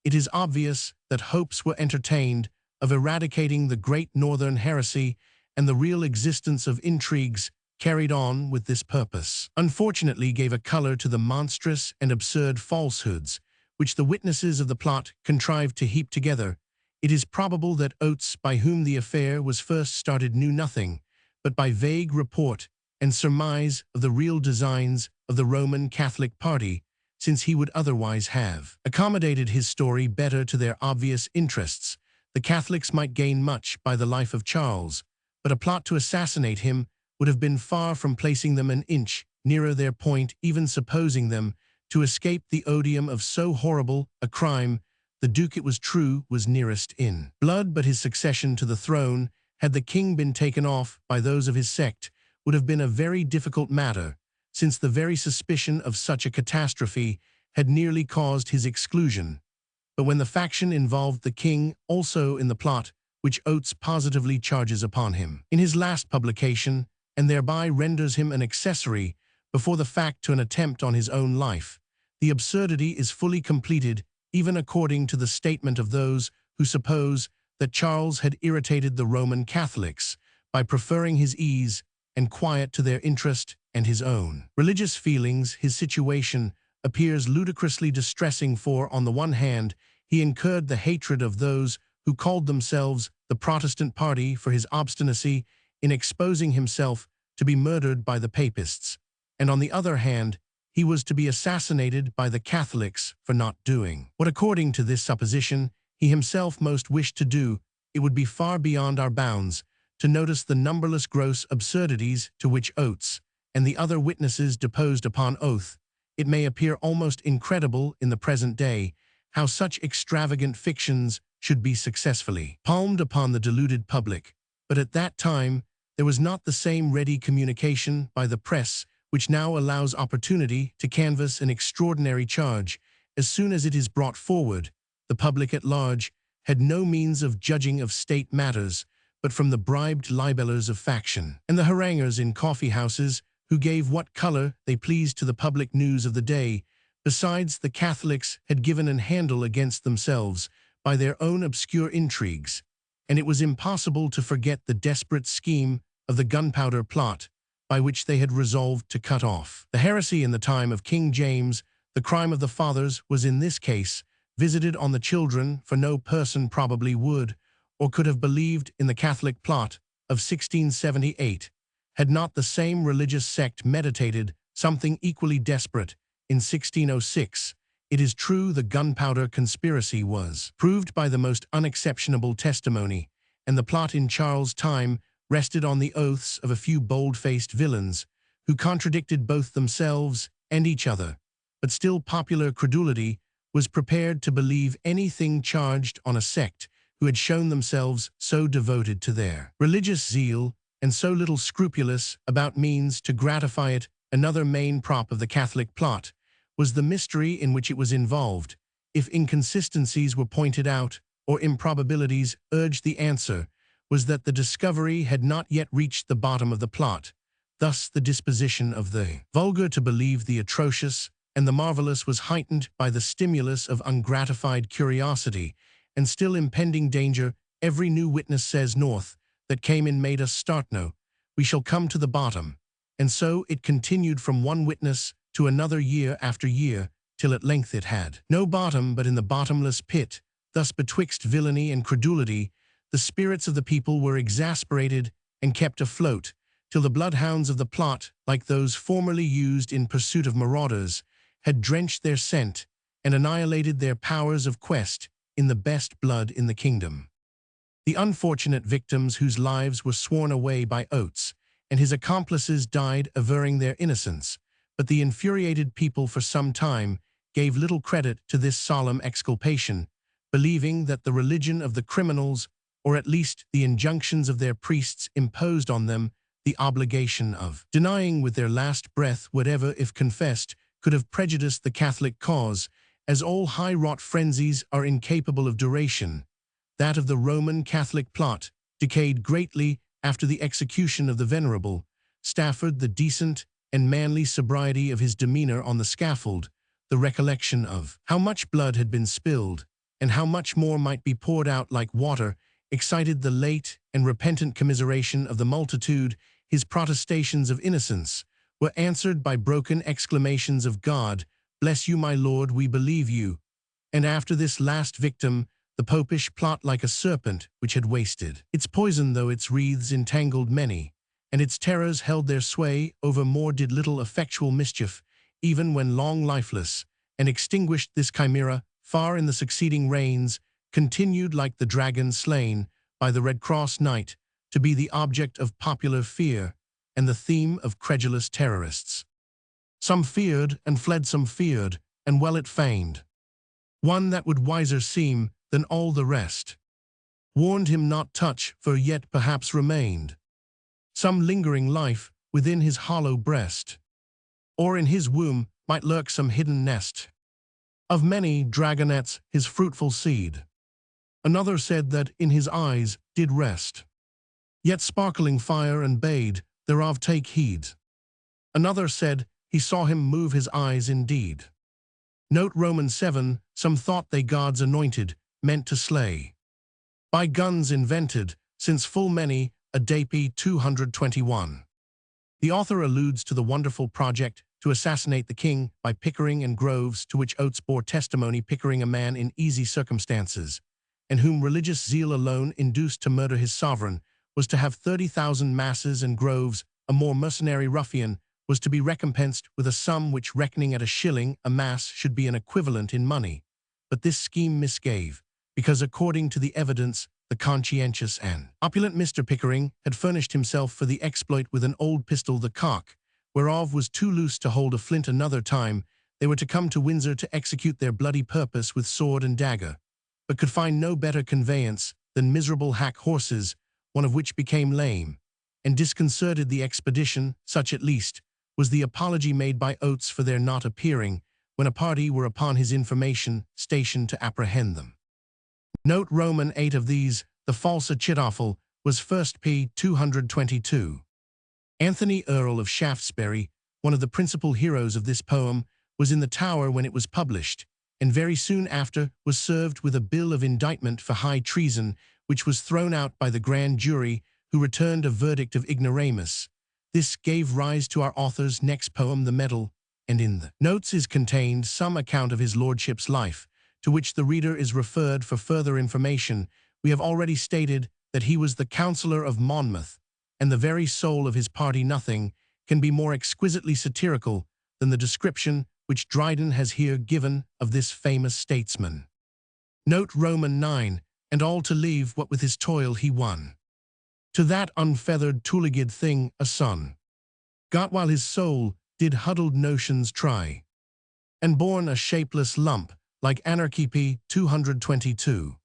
It is obvious that hopes were entertained of eradicating the great northern heresy, and the real existence of intrigues carried on with this purpose unfortunately gave a color to the monstrous and absurd falsehoods which the witnesses of the plot contrived to heap together. It is probable that Oates, by whom the affair was first started, knew nothing, but by vague report and surmise, of the real designs of the Roman Catholic party, since he would otherwise have accommodated his story better to their obvious interests. The Catholics might gain much by the life of Charles, but a plot to assassinate him would have been far from placing them an inch nearer their point, even supposing them to escape the odium of so horrible a crime. The Duke, it was true, was nearest in blood, but his succession to the throne, had the king been taken off by those of his sect, would have been a very difficult matter, since the very suspicion of such a catastrophe had nearly caused his exclusion. But when the faction involved the king also in the plot, which Oates positively charges upon him in his last publication, and thereby renders him an accessory before the fact to an attempt on his own life, the absurdity is fully completed, even according to the statement of those who suppose that Charles had irritated the Roman Catholics by preferring his ease and quiet to their interest and his own religious feelings. His situation appears ludicrously distressing, for, on the one hand, he incurred the hatred of those who called themselves the Protestant party for his obstinacy in exposing himself to be murdered by the papists, and on the other hand, he was to be assassinated by the Catholics for not doing what, according to this supposition, he himself most wished to do. It would be far beyond our bounds to notice the numberless gross absurdities to which Oates and the other witnesses deposed upon oath. It may appear almost incredible in the present day how such extravagant fictions should be successfully palmed upon the deluded public, but at that time there was not the same ready communication by the press which now allows opportunity to canvass an extraordinary charge. As soon as it is brought forward, the public at large had no means of judging of state matters but from the bribed libellers of faction and the haranguers in coffee-houses who gave what color they pleased to the public news of the day. Besides, the Catholics had given an handle against themselves by their own obscure intrigues, and it was impossible to forget the desperate scheme of the gunpowder plot by which they had resolved to cut off the heresy in the time of King James. The crime of the fathers was in this case visited on the children, for no person probably would or could have believed in the Catholic plot of 1678, had not the same religious sect meditated something equally desperate in 1606. It is true the gunpowder conspiracy was proved by the most unexceptionable testimony, and the plot in Charles' time rested on the oaths of a few bold-faced villains who contradicted both themselves and each other. But still popular credulity was prepared to believe anything charged on a sect who had shown themselves so devoted to their religious zeal and so little scrupulous about means to gratify it. Another main prop of the Catholic plot was the mystery in which it was involved. If inconsistencies were pointed out or improbabilities urged, the answer was that the discovery had not yet reached the bottom of the plot, Thus the disposition of the vulgar to believe the atrocious and the marvelous was heightened by the stimulus of ungratified curiosity, and still impending danger. Every new witness says north, that came in made us start no, we shall come to the bottom. And so it continued from one witness to another year after year, till at length it had no bottom but in the bottomless pit. Thus betwixt villainy and credulity, the spirits of the people were exasperated and kept afloat, till the bloodhounds of the plot, like those formerly used in pursuit of marauders, had drenched their scent and annihilated their powers of quest in the best blood in the kingdom. The unfortunate victims whose lives were sworn away by Oates and his accomplices died averring their innocence, but the infuriated people for some time gave little credit to this solemn exculpation, believing that the religion of the criminals, or at least the injunctions of their priests, imposed on them the obligation of denying with their last breath whatever, if confessed, could have prejudiced the Catholic cause, as all high-wrought frenzies are incapable of duration. That of the Roman Catholic plot decayed greatly after the execution of the venerable Stafford. The decent and manly sobriety of his demeanor on the scaffold, the recollection of how much blood had been spilled, and how much more might be poured out like water, excited the late and repentant commiseration of the multitude. His protestations of innocence were answered by broken exclamations of God, "Bless you, my Lord, we believe you." And after this last victim, the popish plot, like a serpent which had wasted its poison, though its wreaths entangled many, and its terrors held their sway over more, did little effectual mischief, even when long lifeless, and extinguished this chimera far in the succeeding reigns, continued like the dragon slain by the Red Cross Knight, to be the object of popular fear and the theme of credulous terrorists. Some feared and fled, some feared, and well it feigned. One that would wiser seem than all the rest warned him not touch, for yet perhaps remained some lingering life within his hollow breast, or in his womb might lurk some hidden nest of many dragonets, his fruitful seed. Another said that in his eyes did rest yet sparkling fire, and bade thereof take heed. Another said he saw him move his eyes indeed. Note Romans 7, some thought they God's anointed, meant to slay by guns invented, since full many a day. p. 221. The author alludes to the wonderful project to assassinate the king by Pickering and Groves, to which Oates bore testimony. Pickering, a man in easy circumstances, and whom religious zeal alone induced to murder his sovereign, was to have 30,000 masses, and Groves, a more mercenary ruffian, was to be recompensed with a sum which, reckoning at a shilling a mass, should be an equivalent in money. But this scheme misgave, because according to the evidence, the conscientious and opulent Mr. Pickering had furnished himself for the exploit with an old pistol, the cock whereof was too loose to hold a flint. Another time they were to come to Windsor to execute their bloody purpose with sword and dagger, but could find no better conveyance than miserable hack horses, one of which became lame, and disconcerted the expedition. Such at least was the apology made by Oates for their not appearing, when a party were upon his information stationed to apprehend them. Note Roman 8. Of these, the false Achitophel was 1 p. 222. Anthony, Earl of Shaftesbury, one of the principal heroes of this poem, was in the Tower when it was published, and very soon after was served with a bill of indictment for high treason, which was thrown out by the grand jury, who returned a verdict of ignoramus. This gave rise to our author's next poem, The Medal, and in the notes is contained some account of his lordship's life, to which the reader is referred for further information. We have already stated that he was the Councillor of Monmouth, and the very soul of his party. Nothing can be more exquisitely satirical than the description which Dryden has here given of this famous statesman. Note Roman 9, and all to leave what with his toil he won. To that unfeathered two-legged thing a son got, while his soul did huddled notions try, and born a shapeless lump like anarchy. p. 222.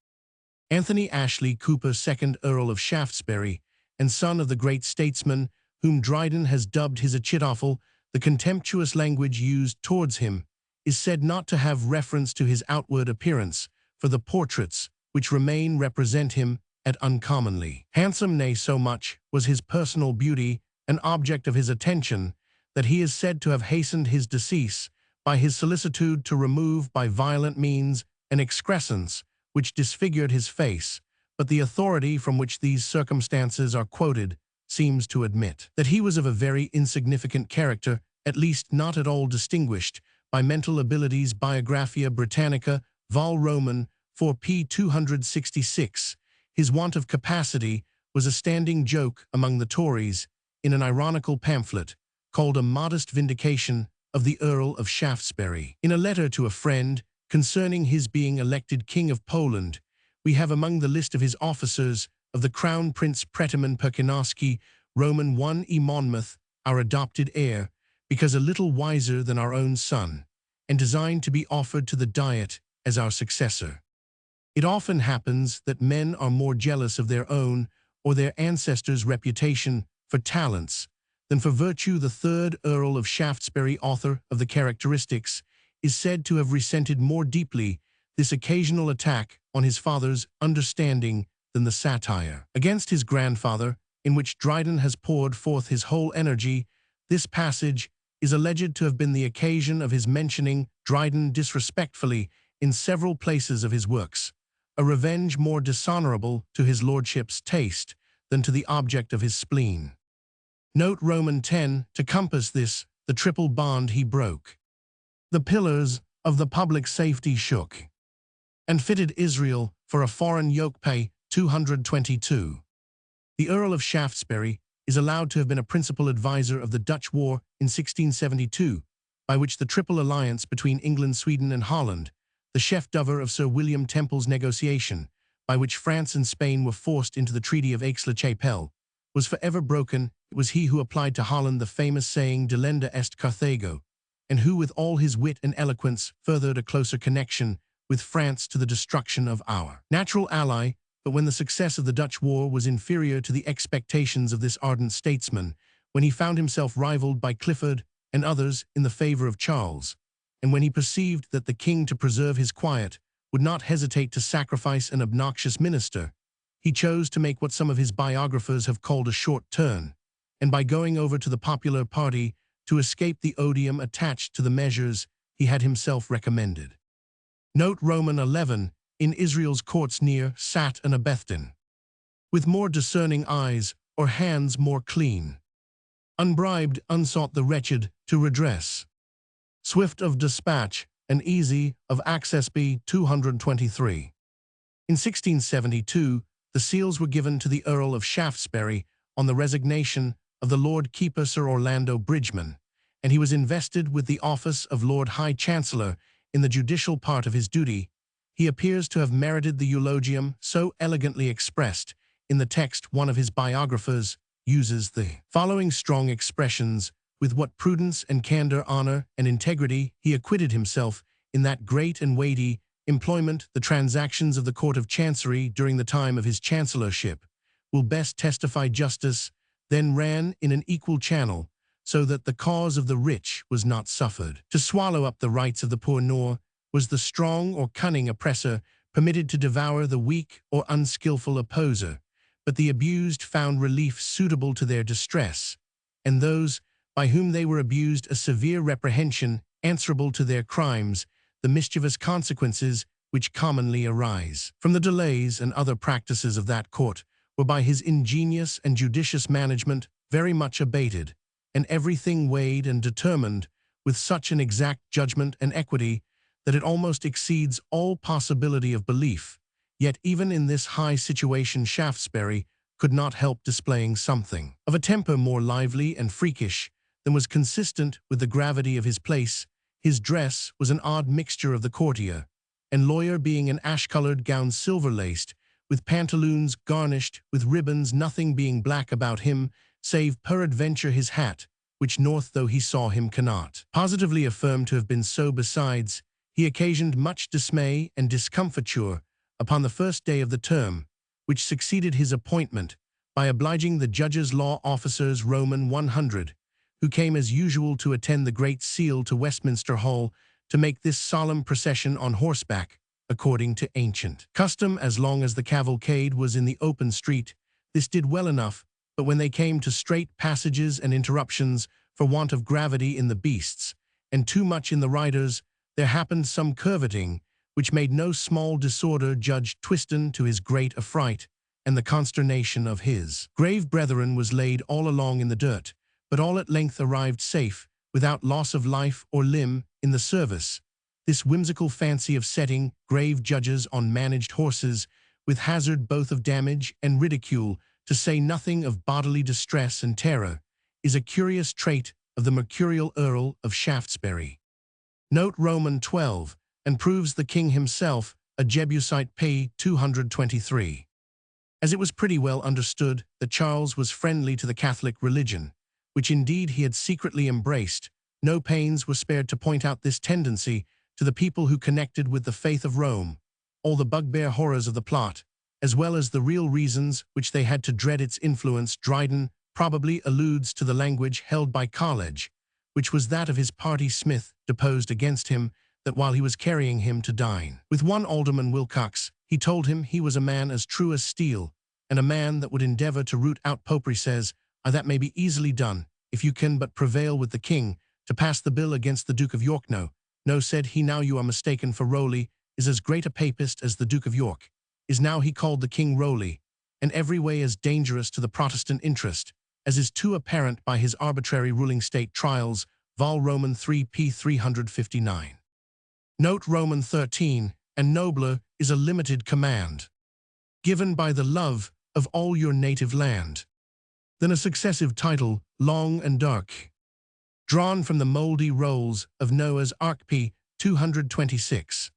Anthony Ashley Cooper, 2nd Earl of Shaftesbury, and son of the great statesman whom Dryden has dubbed his Achitophel. The contemptuous language used towards him is said not to have reference to his outward appearance, for the portraits which remain represent him at uncommonly handsome, nay, so much was his personal beauty an object of his attention, that he is said to have hastened his decease by his solicitude to remove by violent means an excrescence which disfigured his face, but the authority from which these circumstances are quoted seems to admit that he was of a very insignificant character, at least not at all distinguished by mental abilities. Biographia Britannica, Vol. Roman, 4p. 266. His want of capacity was a standing joke among the Tories in an ironical pamphlet called A Modest Vindication of the Earl of Shaftesbury. In a letter to a friend concerning his being elected King of Poland, we have among the list of his officers of the Crown Prince Pretiman Perkinowski, Roman 1e Monmouth, our adopted heir, because a little wiser than our own son, and designed to be offered to the Diet as our successor. It often happens that men are more jealous of their own or their ancestors' reputation for talents than for virtue. The third Earl of Shaftesbury, author of the Characteristics, is said to have resented more deeply this occasional attack on his father's understanding than the satire against his grandfather, in which Dryden has poured forth his whole energy. This passage is alleged to have been the occasion of his mentioning Dryden disrespectfully in several places of his works, a revenge more dishonorable to his lordship's taste than to the object of his spleen. Note Roman 10, to compass this, the triple bond he broke. The pillars of the public safety shook, and fitted Israel for a foreign yoke. Pay 222. The Earl of Shaftesbury is allowed to have been a principal adviser of the Dutch War in 1672, by which the Triple Alliance between England, Sweden, and Holland, the chef-d'oeuvre of Sir William Temple's negotiation, by which France and Spain were forced into the Treaty of Aix-la-Chapelle, was forever broken. It was he who applied to Holland the famous saying delenda est Carthago, and who with all his wit and eloquence furthered a closer connection with France to the destruction of our natural ally. But when the success of the Dutch war was inferior to the expectations of this ardent statesman, when he found himself rivaled by Clifford and others in the favor of Charles, and when he perceived that the king, to preserve his quiet, would not hesitate to sacrifice an obnoxious minister, he chose to make what some of his biographers have called a short turn, and by going over to the popular party to escape the odium attached to the measures he had himself recommended. Note Roman 11, in Israel's courts near sat an Abethton, with more discerning eyes or hands more clean. Unbribed, unsought the wretched to redress. Swift of dispatch and easy of access. B. 223. In 1672, the seals were given to the Earl of Shaftesbury on the resignation of the Lord Keeper Sir Orlando Bridgeman, and he was invested with the office of Lord High Chancellor in the judicial part of his duty. He appears to have merited the eulogium so elegantly expressed in the text. One of his biographers uses the following strong expressions: with what prudence and candor, honor, and integrity he acquitted himself in that great and weighty employment. The transactions of the Court of Chancery during the time of his chancellorship will best testify justice then ran in an equal channel, so that the cause of the rich was not suffered to swallow up the rights of the poor, nor was the strong or cunning oppressor permitted to devour the weak or unskillful opposer, but the abused found relief suitable to their distress, and those by whom they were abused a severe reprehension answerable to their crimes. The mischievous consequences which commonly arise from the delays and other practices of that court were by his ingenious and judicious management very much abated, and everything weighed and determined with such an exact judgment and equity that it almost exceeds all possibility of belief. Yet even in this high situation Shaftesbury could not help displaying something of a temper more lively and freakish than was consistent with the gravity of his place. His dress was an odd mixture of the courtier and lawyer, being an ash-colored gown silver-laced, with pantaloons garnished with ribbons, nothing being black about him, save peradventure his hat, which North though he saw him cannot positively affirm to have been so. Besides, he occasioned much dismay and discomfiture upon the first day of the term, which succeeded his appointment, by obliging the judges' law officers, Roman 100, who came as usual to attend the Great Seal to Westminster Hall, to make this solemn procession on horseback, according to ancient custom. As long as the cavalcade was in the open street, this did well enough, but when they came to straight passages and interruptions for want of gravity in the beasts, and too much in the riders, there happened some curveting, which made no small disorder Judge Twiston to his great affright, and the consternation of his grave brethren was laid all along in the dirt, but all at length arrived safe, without loss of life or limb, in the service. This whimsical fancy of setting grave judges on managed horses, with hazard both of damage and ridicule, to say nothing of bodily distress and terror, is a curious trait of the mercurial Earl of Shaftesbury. Note Roman 12, and proves the king himself a Jebusite p. 223. As it was pretty well understood that Charles was friendly to the Catholic religion, which indeed he had secretly embraced, no pains were spared to point out this tendency to the people who connected with the faith of Rome, all the bugbear horrors of the plot, as well as the real reasons which they had to dread its influence. Dryden probably alludes to the language held by College, which was that of his party Smith deposed against him, that while he was carrying him to dine with one Alderman Wilcox, he told him he was a man as true as steel, and a man that would endeavour to root out popery. Says, that may be easily done, if you can but prevail with the king, to pass the bill against the Duke of York. No, said he, now you are mistaken, for Rowley is as great a papist as the Duke of York. Is now he called the king Rowley, and every way as dangerous to the Protestant interest, as is too apparent by his arbitrary ruling state trials, Vol. Roman 3 p. 359. Note Roman 13, and nobler is a limited command, given by the love of all your native land, than a successive title, long and dark, drawn from the mouldy rolls of Noah's Ark p. 226.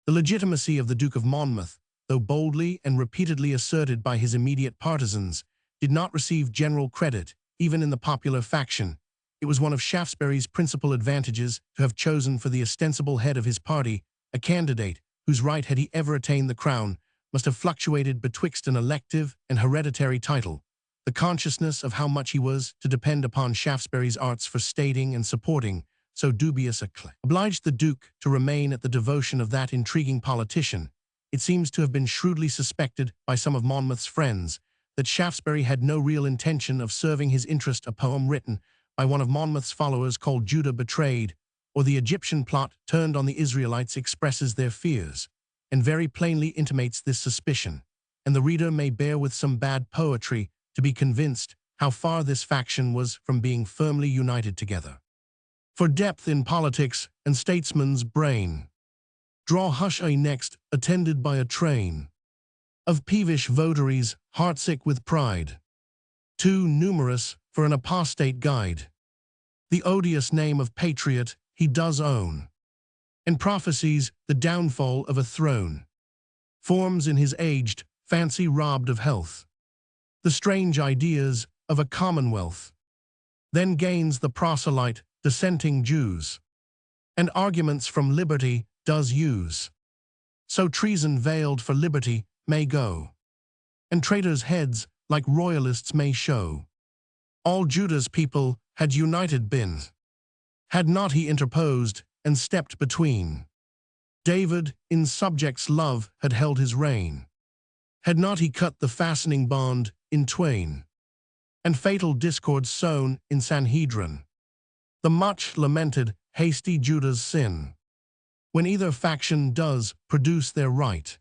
The legitimacy of the Duke of Monmouth, though boldly and repeatedly asserted by his immediate partisans, did not receive general credit, even in the popular faction. It was one of Shaftesbury's principal advantages to have chosen for the ostensible head of his party a candidate whose right, had he ever attained the crown, must have fluctuated betwixt an elective and hereditary title. The consciousness of how much he was to depend upon Shaftesbury's arts for stating and supporting so dubious a claim obliged the Duke to remain at the devotion of that intriguing politician. It seems to have been shrewdly suspected by some of Monmouth's friends that Shaftesbury had no real intention of serving his interest. A poem written by one of Monmouth's followers called Judah Betrayed, or the Egyptian plot turned on the Israelites, expresses their fears, and very plainly intimates this suspicion, and the reader may bear with some bad poetry to be convinced how far this faction was from being firmly united together. For depth in politics and statesman's brain, draw hush a next, attended by a train of peevish votaries, heartsick with pride, too numerous for an apostate guide. The odious name of patriot he does own, and prophesies the downfall of a throne. Forms in his aged fancy robbed of health the strange ideas of a commonwealth. Then gains the proselyte dissenting Jews, and arguments from liberty does use. So treason veiled for liberty may go, and traitors' heads like royalists may show. All Judah's people had united been, had not he interposed and stepped between. David in subjects' love had held his reign, had not he cut the fastening bond in twain, and fatal discord sown in Sanhedrin, the much lamented hasty Judah's sin, when either faction does produce their right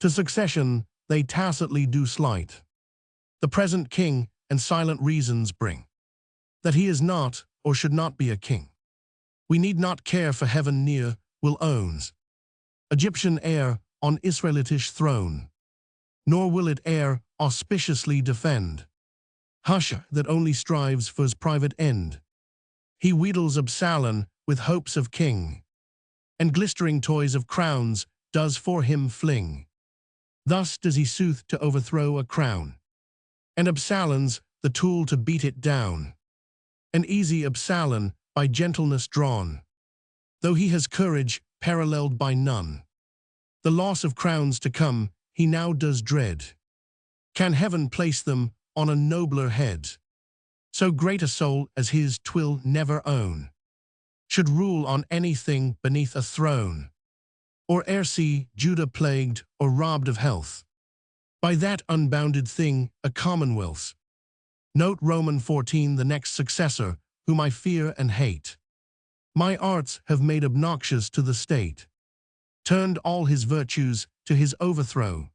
to succession, they tacitly do slight the present king, and silent reasons bring that he is not or should not be a king. We need not care for heaven near will owns Egyptian heir on Israelitish throne, nor will it e'er auspiciously defend hush that only strives for his private end. He wheedles Absalom with hopes of king, and glistering toys of crowns does for him fling. Thus does he sooth to overthrow a crown, and Absalom's the tool to beat it down. An easy Absalom by gentleness drawn, though he has courage paralleled by none. The loss of crowns to come he now does dread. Can heaven place them on a nobler head? So great a soul as his 'twill never own should rule on anything beneath a throne, or e'er see Judah plagued or robbed of health by that unbounded thing, a commonwealth. Note Roman 14, the next successor, whom I fear and hate. My arts have made obnoxious to the state, turned all his virtues to his overthrow,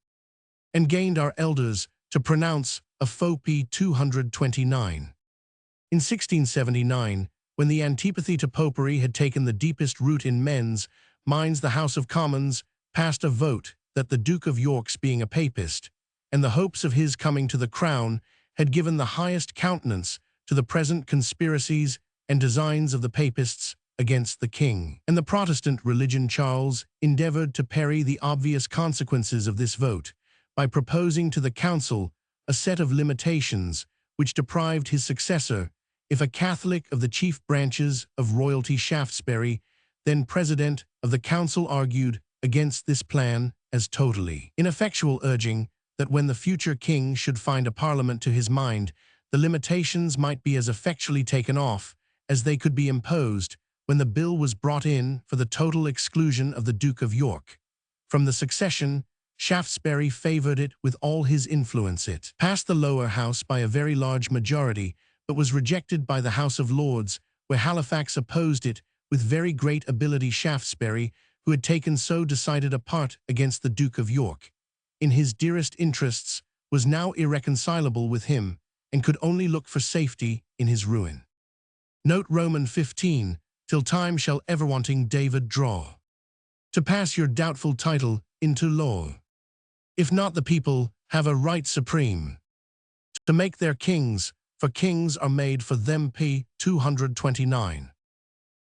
and gained our elders to pronounce a faux p. 229. In 1679, when the antipathy to popery had taken the deepest root in men's minds, the House of Commons passed a vote that the Duke of York's being a papist, and the hopes of his coming to the crown, had given the highest countenance to the present conspiracies and designs of the papists against the king. And the Protestant religion Charles endeavored to parry the obvious consequences of this vote by proposing to the council a set of limitations which deprived his successor, if a Catholic, of the chief branches of royalty. Shaftesbury, then president of the council, argued against this plan as totally ineffectual, urging that when the future king should find a parliament to his mind, the limitations might be as effectually taken off as they could be imposed when the bill was brought in for the total exclusion of the Duke of York from the succession. Shaftesbury favored it with all his influence. It passed the lower house by a very large majority, but was rejected by the House of Lords, where Halifax opposed it with very great ability. Shaftesbury, who had taken so decided a part against the Duke of York in his dearest interests, was now irreconcilable with him, and could only look for safety in his ruin. Note Roman 15, till time shall ever wanting David draw, to pass your doubtful title into law. If not, the people have a right supreme to make their kings, for kings are made for them. p. 229.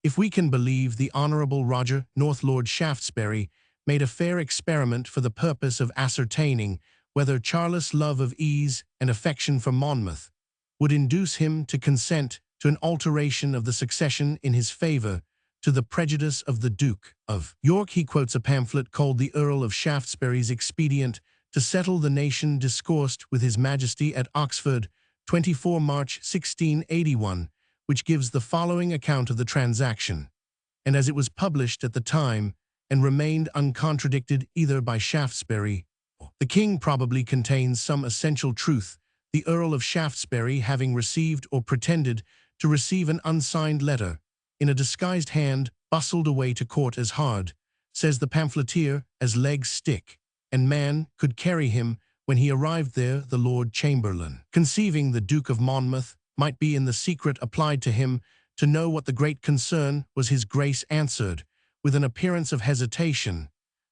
If we can believe the Honourable Roger North, Lord Shaftesbury made a fair experiment for the purpose of ascertaining whether Charles' love of ease and affection for Monmouth would induce him to consent to an alteration of the succession in his favour, to the prejudice of the Duke of York. He quotes a pamphlet called The Earl of Shaftesbury's Expedient to Settle the Nation, discoursed with His Majesty at Oxford, 24 March 1681, which gives the following account of the transaction, and as it was published at the time, and remained uncontradicted either by Shaftesbury or the king, probably contains some essential truth. The Earl of Shaftesbury, having received or pretended to receive an unsigned letter in a disguised hand, bustled away to court as hard, says the pamphleteer, as legs stick and man could carry him. When he arrived there, the Lord Chamberlain, conceiving the Duke of Monmouth might be in the secret applied to him to know what the great concern was, his Grace answered, with an appearance of hesitation,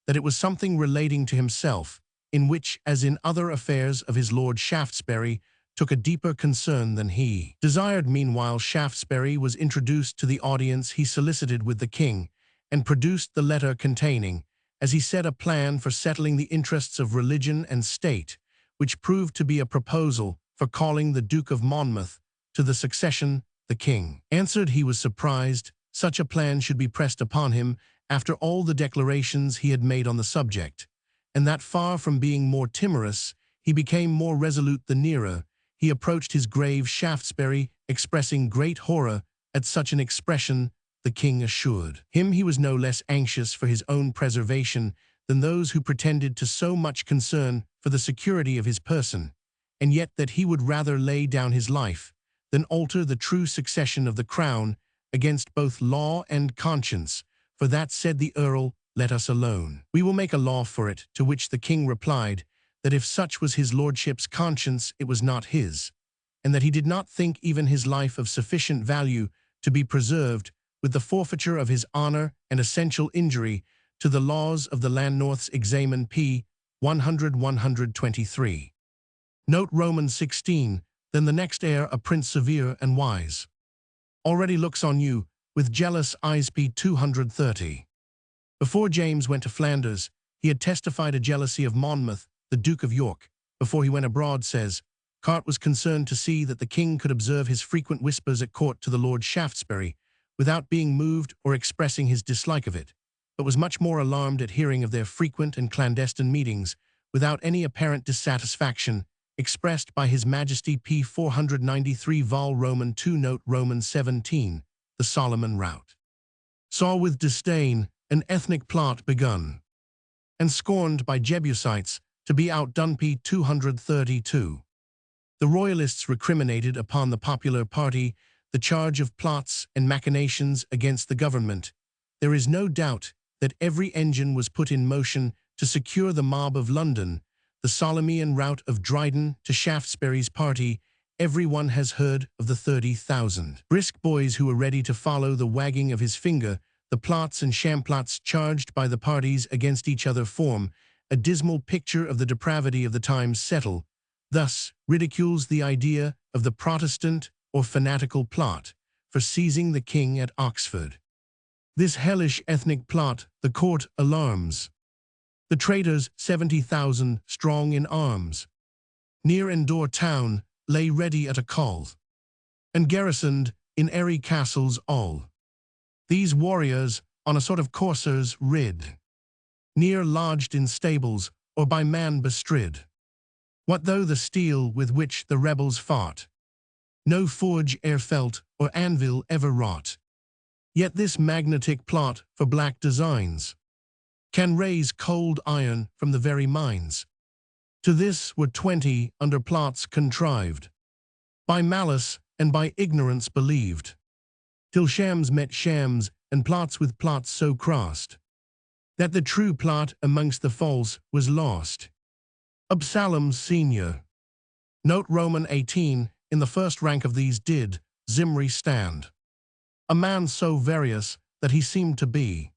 that it was something relating to himself, in which, as in other affairs of his Lord Shaftesbury, took a deeper concern than he desired. Meanwhile Shaftesbury was introduced to the audience he solicited with the king, and produced the letter containing, as he said, a plan for settling the interests of religion and state, which proved to be a proposal for calling the Duke of Monmouth to the succession. The king answered he was surprised such a plan should be pressed upon him after all the declarations he had made on the subject, and that far from being more timorous, he became more resolute the nearer he approached his grave. Shaftesbury, expressing great horror at such an expression, the king assured him he was no less anxious for his own preservation than those who pretended to so much concern for the security of his person, and yet that he would rather lay down his life than alter the true succession of the crown against both law and conscience. For that, said the Earl, let us alone. We will make a law for it. To which the king replied, that if such was his lordship's conscience, it was not his, and that he did not think even his life of sufficient value to be preserved with the forfeiture of his honour and essential injury to the laws of the land. North's Examen p. 123. Note Roman 16, then the next heir, a prince severe and wise, already looks on you with jealous eyes. p. 230. Before James went to Flanders, he had testified a jealousy of Monmouth, the Duke of York. Before he went abroad, says, Cart was concerned to see that the king could observe his frequent whispers at court to the Lord Shaftesbury, without being moved or expressing his dislike of it, but was much more alarmed at hearing of their frequent and clandestine meetings, without any apparent dissatisfaction, expressed by His Majesty. p. 493 Vol. Roman 2. Note Roman 17, the Solomon rout. Saw with disdain an ethnic plot begun, and scorned by Jebusites to be outdone. p. 232. The royalists recriminated upon the popular party the charge of plots and machinations against the government. There is no doubt that every engine was put in motion to secure the mob of London, the Solomon rout of Dryden to Shaftesbury's party. Everyone has heard of the 30,000 brisk boys who were ready to follow the wagging of his finger. The plots and shamplots charged by the parties against each other form a dismal picture of the depravity of the times settle. Thus ridicules the idea of the Protestant or fanatical plot for seizing the king at Oxford. This hellish ethnic plot the court alarms. The traitors 70,000 strong in arms, near Endor town, lay ready at a call, and garrisoned in airy castles all. These warriors on a sort of coursers rid, near lodged in stables or by man bestrid. What though the steel with which the rebels fought, no forge e'er felt or anvil ever wrought, yet this magnetic plot for black designs can raise cold iron from the very mines. To this were 20 under plots contrived, by malice and by ignorance believed, till shams met shams and plots with plots so crossed, that the true plot amongst the false was lost. Absalom Senior. Note Roman 18, in the first rank of these did Zimri stand, a man so various that he seemed to be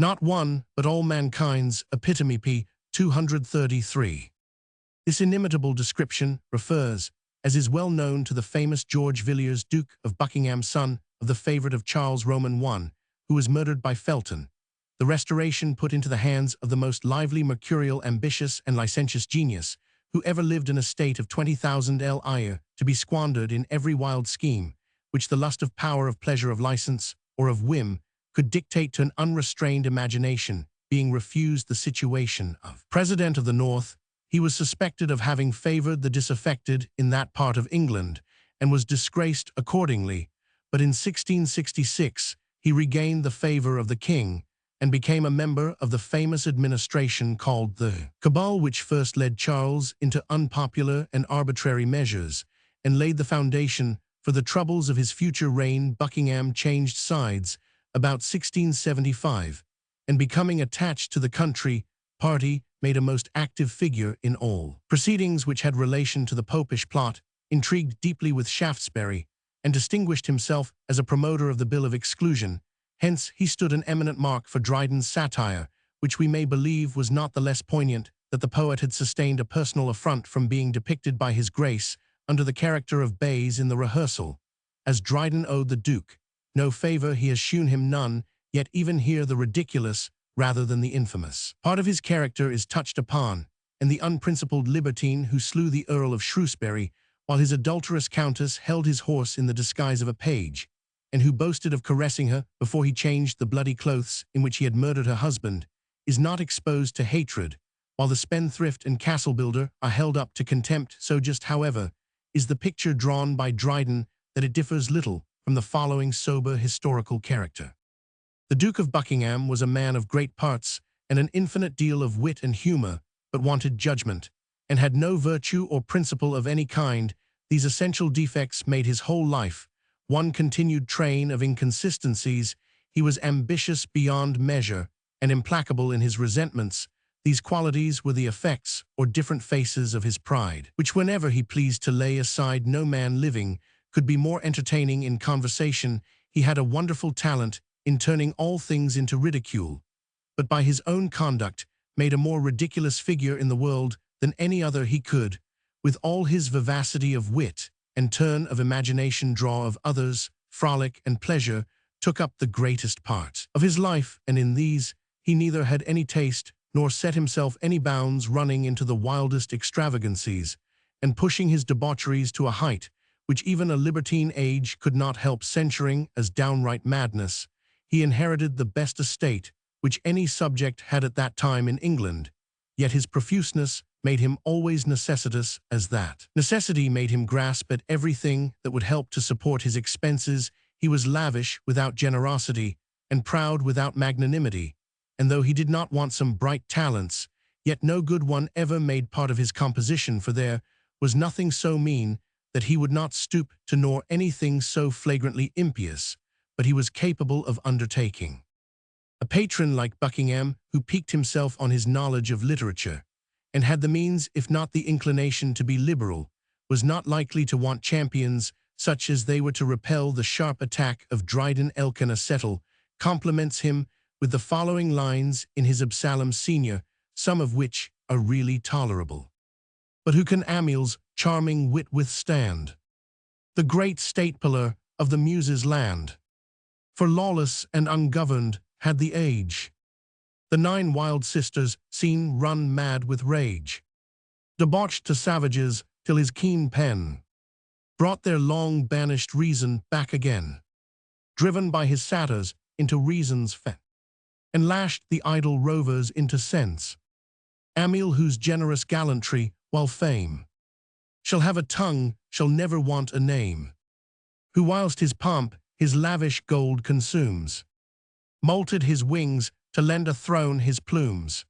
not one, but all mankind's epitome. P. 233. This inimitable description refers, as is well known, to the famous George Villiers, Duke of Buckingham, son of the favourite of Charles Roman I, who was murdered by Felton. The Restoration put into the hands of the most lively, mercurial, ambitious, and licentious genius who ever lived in a state of 20,000 lire, to be squandered in every wild scheme, which the lust of power, of pleasure, of license, or of whim, could dictate to an unrestrained imagination. Being refused the situation of President of the North, he was suspected of having favoured the disaffected in that part of England, and was disgraced accordingly. But in 1666 he regained the favour of the king, and became a member of the famous administration called the Cabal, which first led Charles into unpopular and arbitrary measures, and laid the foundation for the troubles of his future reign. Buckingham changed sides about 1675, and becoming attached to the country party, made a most active figure in all proceedings which had relation to the Popish plot, intrigued deeply with Shaftesbury, and distinguished himself as a promoter of the Bill of Exclusion. Hence he stood an eminent mark for Dryden's satire, which we may believe was not the less poignant that the poet had sustained a personal affront from being depicted by his grace under the character of Bayes in the rehearsal. As Dryden owed the Duke no favour, he has shewn him none, yet even here the ridiculous, rather than the infamous, part of his character is touched upon, and the unprincipled libertine who slew the Earl of Shrewsbury, while his adulterous countess held his horse in the disguise of a page, and who boasted of caressing her before he changed the bloody clothes in which he had murdered her husband, is not exposed to hatred, while the spendthrift and castle builder are held up to contempt. So just, however, is the picture drawn by Dryden that it differs little from the following sober historical character. The Duke of Buckingham was a man of great parts and an infinite deal of wit and humour, but wanted judgment, and had no virtue or principle of any kind. These essential defects made his whole life one continued train of inconsistencies. He was ambitious beyond measure and implacable in his resentments. These qualities were the effects or different faces of his pride, which whenever he pleased to lay aside, no man living could be more entertaining in conversation. He had a wonderful talent in turning all things into ridicule, but by his own conduct made a more ridiculous figure in the world than any other. He could, with all his vivacity of wit and turn of imagination, draw of others, frolic and pleasure, took up the greatest part of his life, and in these he neither had any taste nor set himself any bounds, running into the wildest extravagancies, and pushing his debaucheries to a height which even a libertine age could not help censuring as downright madness. He inherited the best estate which any subject had at that time in England, yet his profuseness made him always necessitous, as that necessity made him grasp at everything that would help to support his expenses. He was lavish without generosity, and proud without magnanimity, and though he did not want some bright talents, yet no good one ever made part of his composition, for there was nothing so mean that he would not stoop to nor anything so flagrantly impious, but he was capable of undertaking. A patron like Buckingham, who piqued himself on his knowledge of literature, and had the means, if not the inclination, to be liberal, was not likely to want champions such as they were to repel the sharp attack of Dryden. Elkanah Settle compliments him with the following lines in his Absalom Senior, some of which are really tolerable. But who can Amiel's charming wit withstand? The great state pillar of the Muses' land. For lawless and ungoverned had the age. The 9 wild sisters seen run mad with rage, debauched to savages till his keen pen brought their long-banished reason back again, driven by his satires into reason's fen, and lashed the idle rovers into sense. Amiel, whose generous gallantry, while fame shall have a tongue, shall never want a name, who whilst his pomp his lavish gold consumes, moulted his wings to lend a throne his plumes,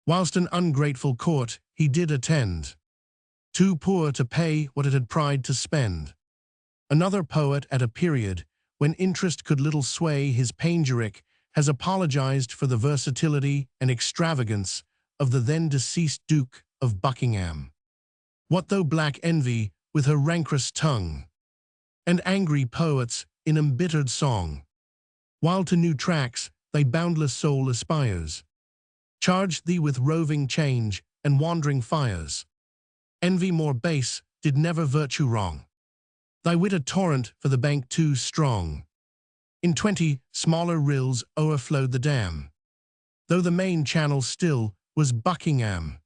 whilst an ungrateful court he did attend, too poor to pay what it had pride to spend. Another poet at a period when interest could little sway his panegyric has apologized for the versatility and extravagance of the then deceased Duke of Buckingham. What though black envy with her rancorous tongue, and angry poets in embittered song, while to new tracks thy boundless soul aspires, charged thee with roving change and wandering fires. Envy more base did never virtue wrong, thy wit a torrent for the bank too strong. In 20 smaller rills o'erflowed the dam, though the main channel still was Buckingham.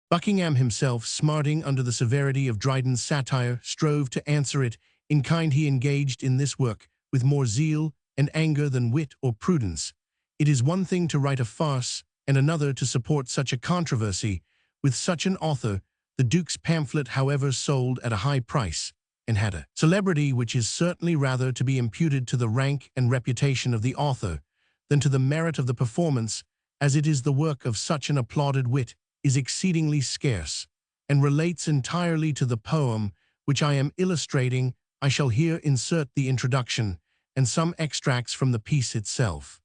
Buckingham himself, smarting under the severity of Dryden's satire, strove to answer it in kind. He engaged in this work with more zeal and anger than wit or prudence. It is one thing to write a farce, and another to support such a controversy with such an author. The Duke's pamphlet, however, sold at a high price, and had a celebrity which is certainly rather to be imputed to the rank and reputation of the author than to the merit of the performance, as it is the work of such an applauded wit, is exceedingly scarce, and relates entirely to the poem which I am illustrating. I shall here insert the introduction and some extracts from the piece itself.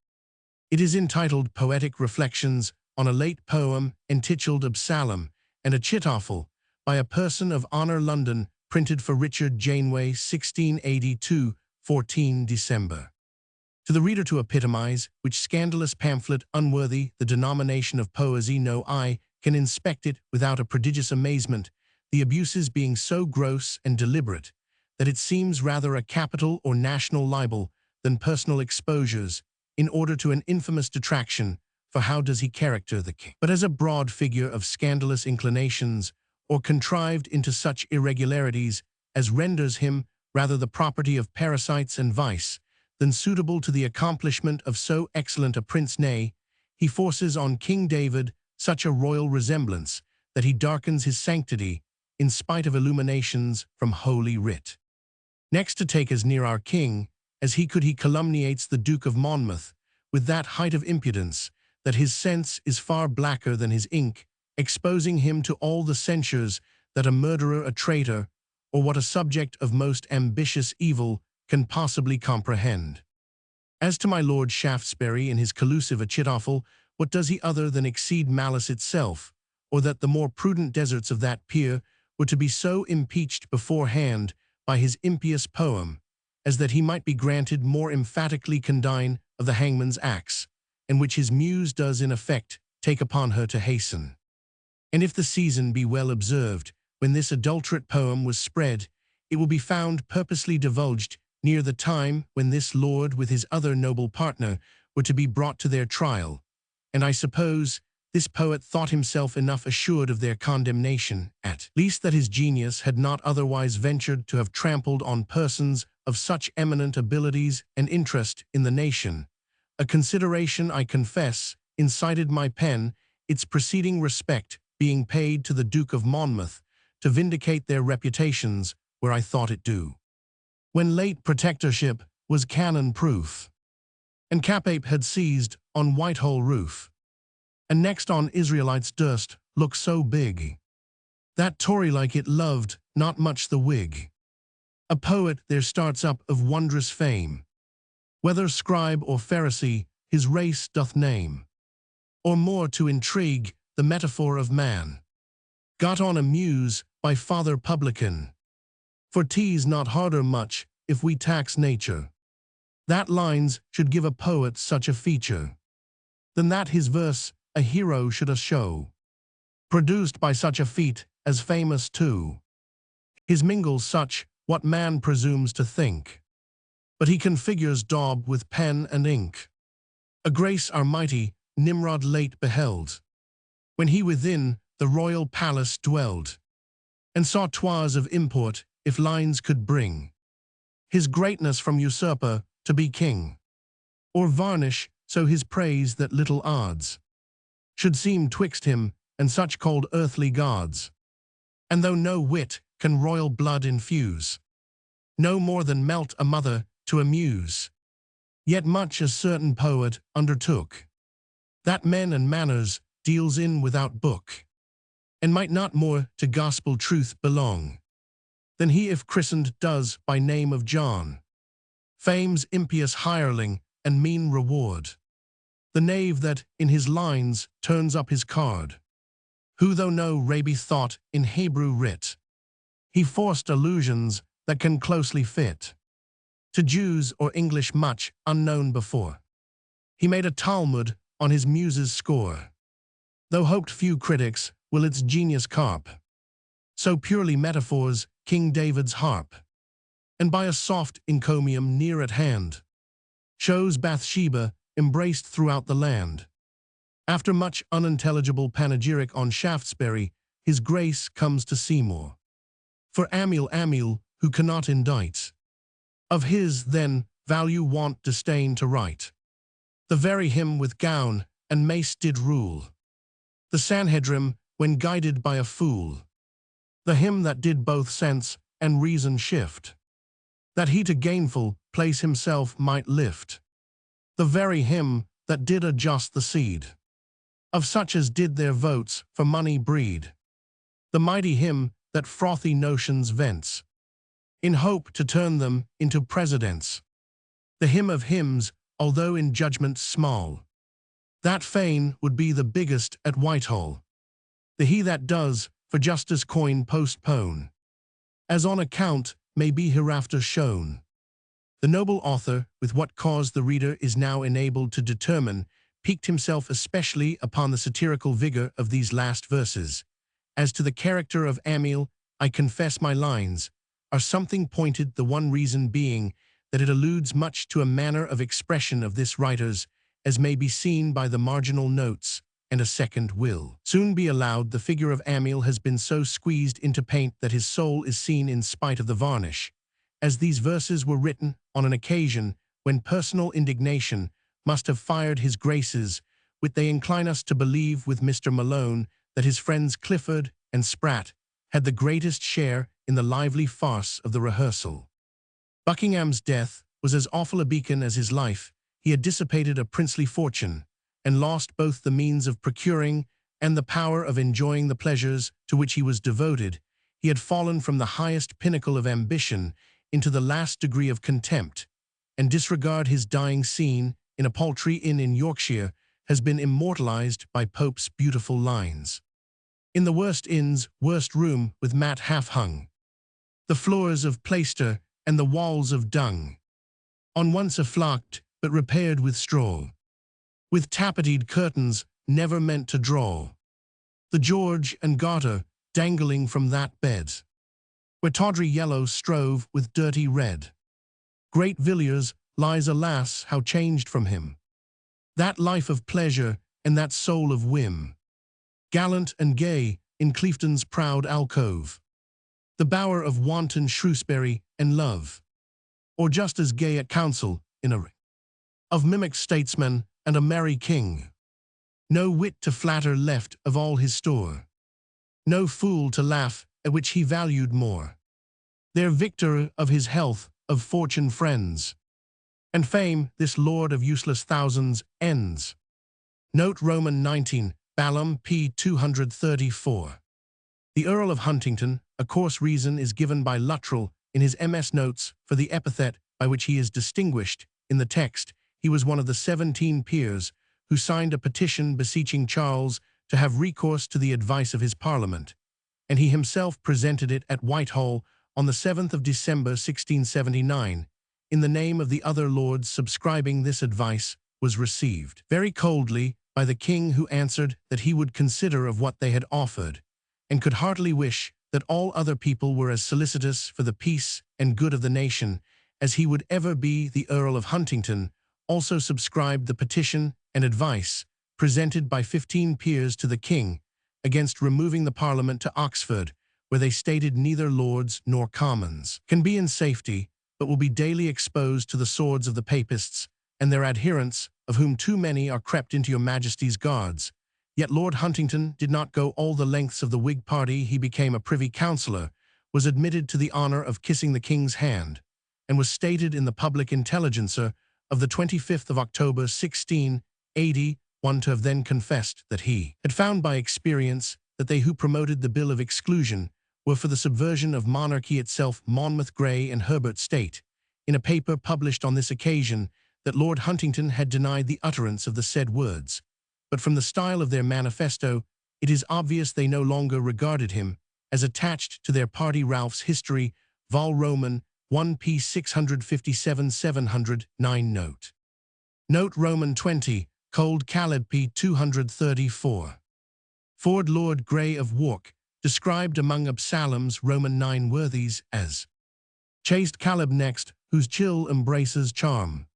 It is entitled Poetic Reflections on a Late Poem entitled Absalom and a Chitoffel, by a person of honor, London, printed for Richard Janeway, 1682, 14 December. To the reader to epitomize, which scandalous pamphlet, unworthy the denomination of poesy, no eye can inspect it without a prodigious amazement, the abuses being so gross and deliberate that it seems rather a capital or national libel than personal exposures, in order to an infamous detraction. For how does he character the king? But as a broad figure of scandalous inclinations, or contrived into such irregularities as renders him rather the property of parasites and vice, than suitable to the accomplishment of so excellent a prince. Nay, he forces on King David such a royal resemblance that he darkens his sanctity, in spite of illuminations from Holy Writ. Next to take as near our king as he could, he calumniates the Duke of Monmouth with that height of impudence that his sense is far blacker than his ink, exposing him to all the censures that a murderer, a traitor, or what a subject of most ambitious evil can possibly comprehend. As to my Lord Shaftesbury in his collusive Achitophel, what does he other than exceed malice itself, or that the more prudent deserts of that peer were to be so impeached beforehand by his impious poem, as that he might be granted more emphatically condign of the hangman's axe, and which his muse does in effect take upon her to hasten. And if the season be well observed, when this adulterate poem was spread, it will be found purposely divulged near the time when this lord with his other noble partner were to be brought to their trial, and I suppose this poet thought himself enough assured of their condemnation, at least that his genius had not otherwise ventured to have trampled on persons of such eminent abilities and interest in the nation. A consideration, I confess, incited my pen, its preceding respect being paid to the Duke of Monmouth, to vindicate their reputations where I thought it due. When late protectorship was cannon-proof, and Capape had seized on Whitehall roof, and next on Israelites durst look so big, That Tory like it loved not much the Whig. A poet there starts up of wondrous fame, whether scribe or Pharisee, his race doth name, or more to intrigue, the metaphor of man. Got on a muse by Father Publican, for 'tis not harder much if we tax nature. That lines should give a poet such a feature, than that his verse a hero should a show, produced by such a feat as famous too. His mingles such what man presumes to think, but he configures daub with pen and ink. A grace our mighty Nimrod late beheld, when he within the royal palace dwelled, and saw 'twas of import if lines could bring his greatness from usurper to be king, or varnish so his praise that little odds should seem twixt him and such called earthly gods. And though no wit can royal blood infuse, no more than melt a mother to amuse, yet much a certain poet undertook, that men and manners deals in without book, and might not more to gospel truth belong, than he if christened does by name of John, fame's impious hireling and mean reward, the knave that in his lines turns up his card, who though no rabbi thought in Hebrew writ, he forced allusions that can closely fit to Jews or English much unknown before. He made a Talmud on his muse's score, though hoped few critics will its genius carp, so purely metaphors King David's harp, and by a soft encomium near at hand, shows Bathsheba embraced throughout the land. After much unintelligible panegyric on Shaftesbury, his grace comes to Seymour. For Amiel, who cannot indite, of his then value want disdain to write. The very him with gown and mace did rule the Sanhedrim when guided by a fool. The him that did both sense and reason shift, that he to gainful place himself might lift. The very him that did adjust the seed of such as did their votes for money breed. The mighty him that frothy notions vents, in hope to turn them into presidents. The hymn of hymns, although in judgment small, that fain would be the biggest at Whitehall. The he that does for justice coin postpone, as on account may be hereafter shown. The noble author, with what cause the reader is now enabled to determine, piqued himself especially upon the satirical vigor of these last verses. As to the character of Amiel, I confess my lines are something pointed, the one reason being that it alludes much to a manner of expression of this writer's, as may be seen by the marginal notes, and a second will soon be allowed. The figure of Amiel has been so squeezed into paint that his soul is seen in spite of the varnish. As these verses were written on an occasion when personal indignation must have fired his graces, which they incline us to believe with Mr. Malone that his friends Clifford and Spratt had the greatest share in the lively farce of the rehearsal. Buckingham's death was as awful a beacon as his life. He had dissipated a princely fortune, and lost both the means of procuring and the power of enjoying the pleasures to which he was devoted. He had fallen from the highest pinnacle of ambition into the last degree of contempt, and disregard his dying scene in a paltry inn in Yorkshire has been immortalized by Pope's beautiful lines. In the worst inn's worst room with mat half hung, the floors of plaister and the walls of dung, on once afflocked but repaired with straw, with tapeted curtains never meant to draw, the George and Garter dangling from that bed, where tawdry yellow strove with dirty red. Great Villiers lies, alas, how changed from him, that life of pleasure and that soul of whim, gallant and gay in Cliefton's proud alcove, the bower of wanton Shrewsbury and love, or just as gay at council in a ring of mimic statesmen and a merry king. No wit to flatter left of all his store, no fool to laugh at which he valued more. Their victor of his health, of fortune friends, and fame this lord of useless thousands ends. Note Roman 19, Balaam p. 234. The Earl of Huntington, a coarse reason is given by Luttrell in his MS notes for the epithet by which he is distinguished. In the text, he was one of the 17 peers who signed a petition beseeching Charles to have recourse to the advice of his Parliament, and he himself presented it at Whitehall on the 7th of December 1679. In the name of the other lords subscribing this advice was received very coldly by the king, who answered that he would consider of what they had offered, and could heartily wish that all other people were as solicitous for the peace and good of the nation as he would ever be. The Earl of Huntington also subscribed the petition and advice presented by 15 peers to the king against removing the Parliament to Oxford, where they stated neither lords nor commons can be in safety, but will be daily exposed to the swords of the papists and their adherents, of whom too many are crept into your majesty's guards. Yet Lord Huntington did not go all the lengths of the Whig party. He became a privy councillor, was admitted to the honour of kissing the king's hand, and was stated in the Public Intelligencer of the 25th of October 1681 to have then confessed that he had found by experience that they who promoted the Bill of Exclusion were for the subversion of monarchy itself. Monmouth, Gray, and Herbert state, in a paper published on this occasion, that Lord Huntington had denied the utterance of the said words, but from the style of their manifesto, it is obvious they no longer regarded him as attached to their party. Ralph's History, Vol. Roman, 1 p. 657-709 note. Note Roman 20, Cold Caleb p. 234. Ford Lord Grey of Wark, described among Absalom's Roman 9 worthies as chaste Caleb next, whose chill embraces charm.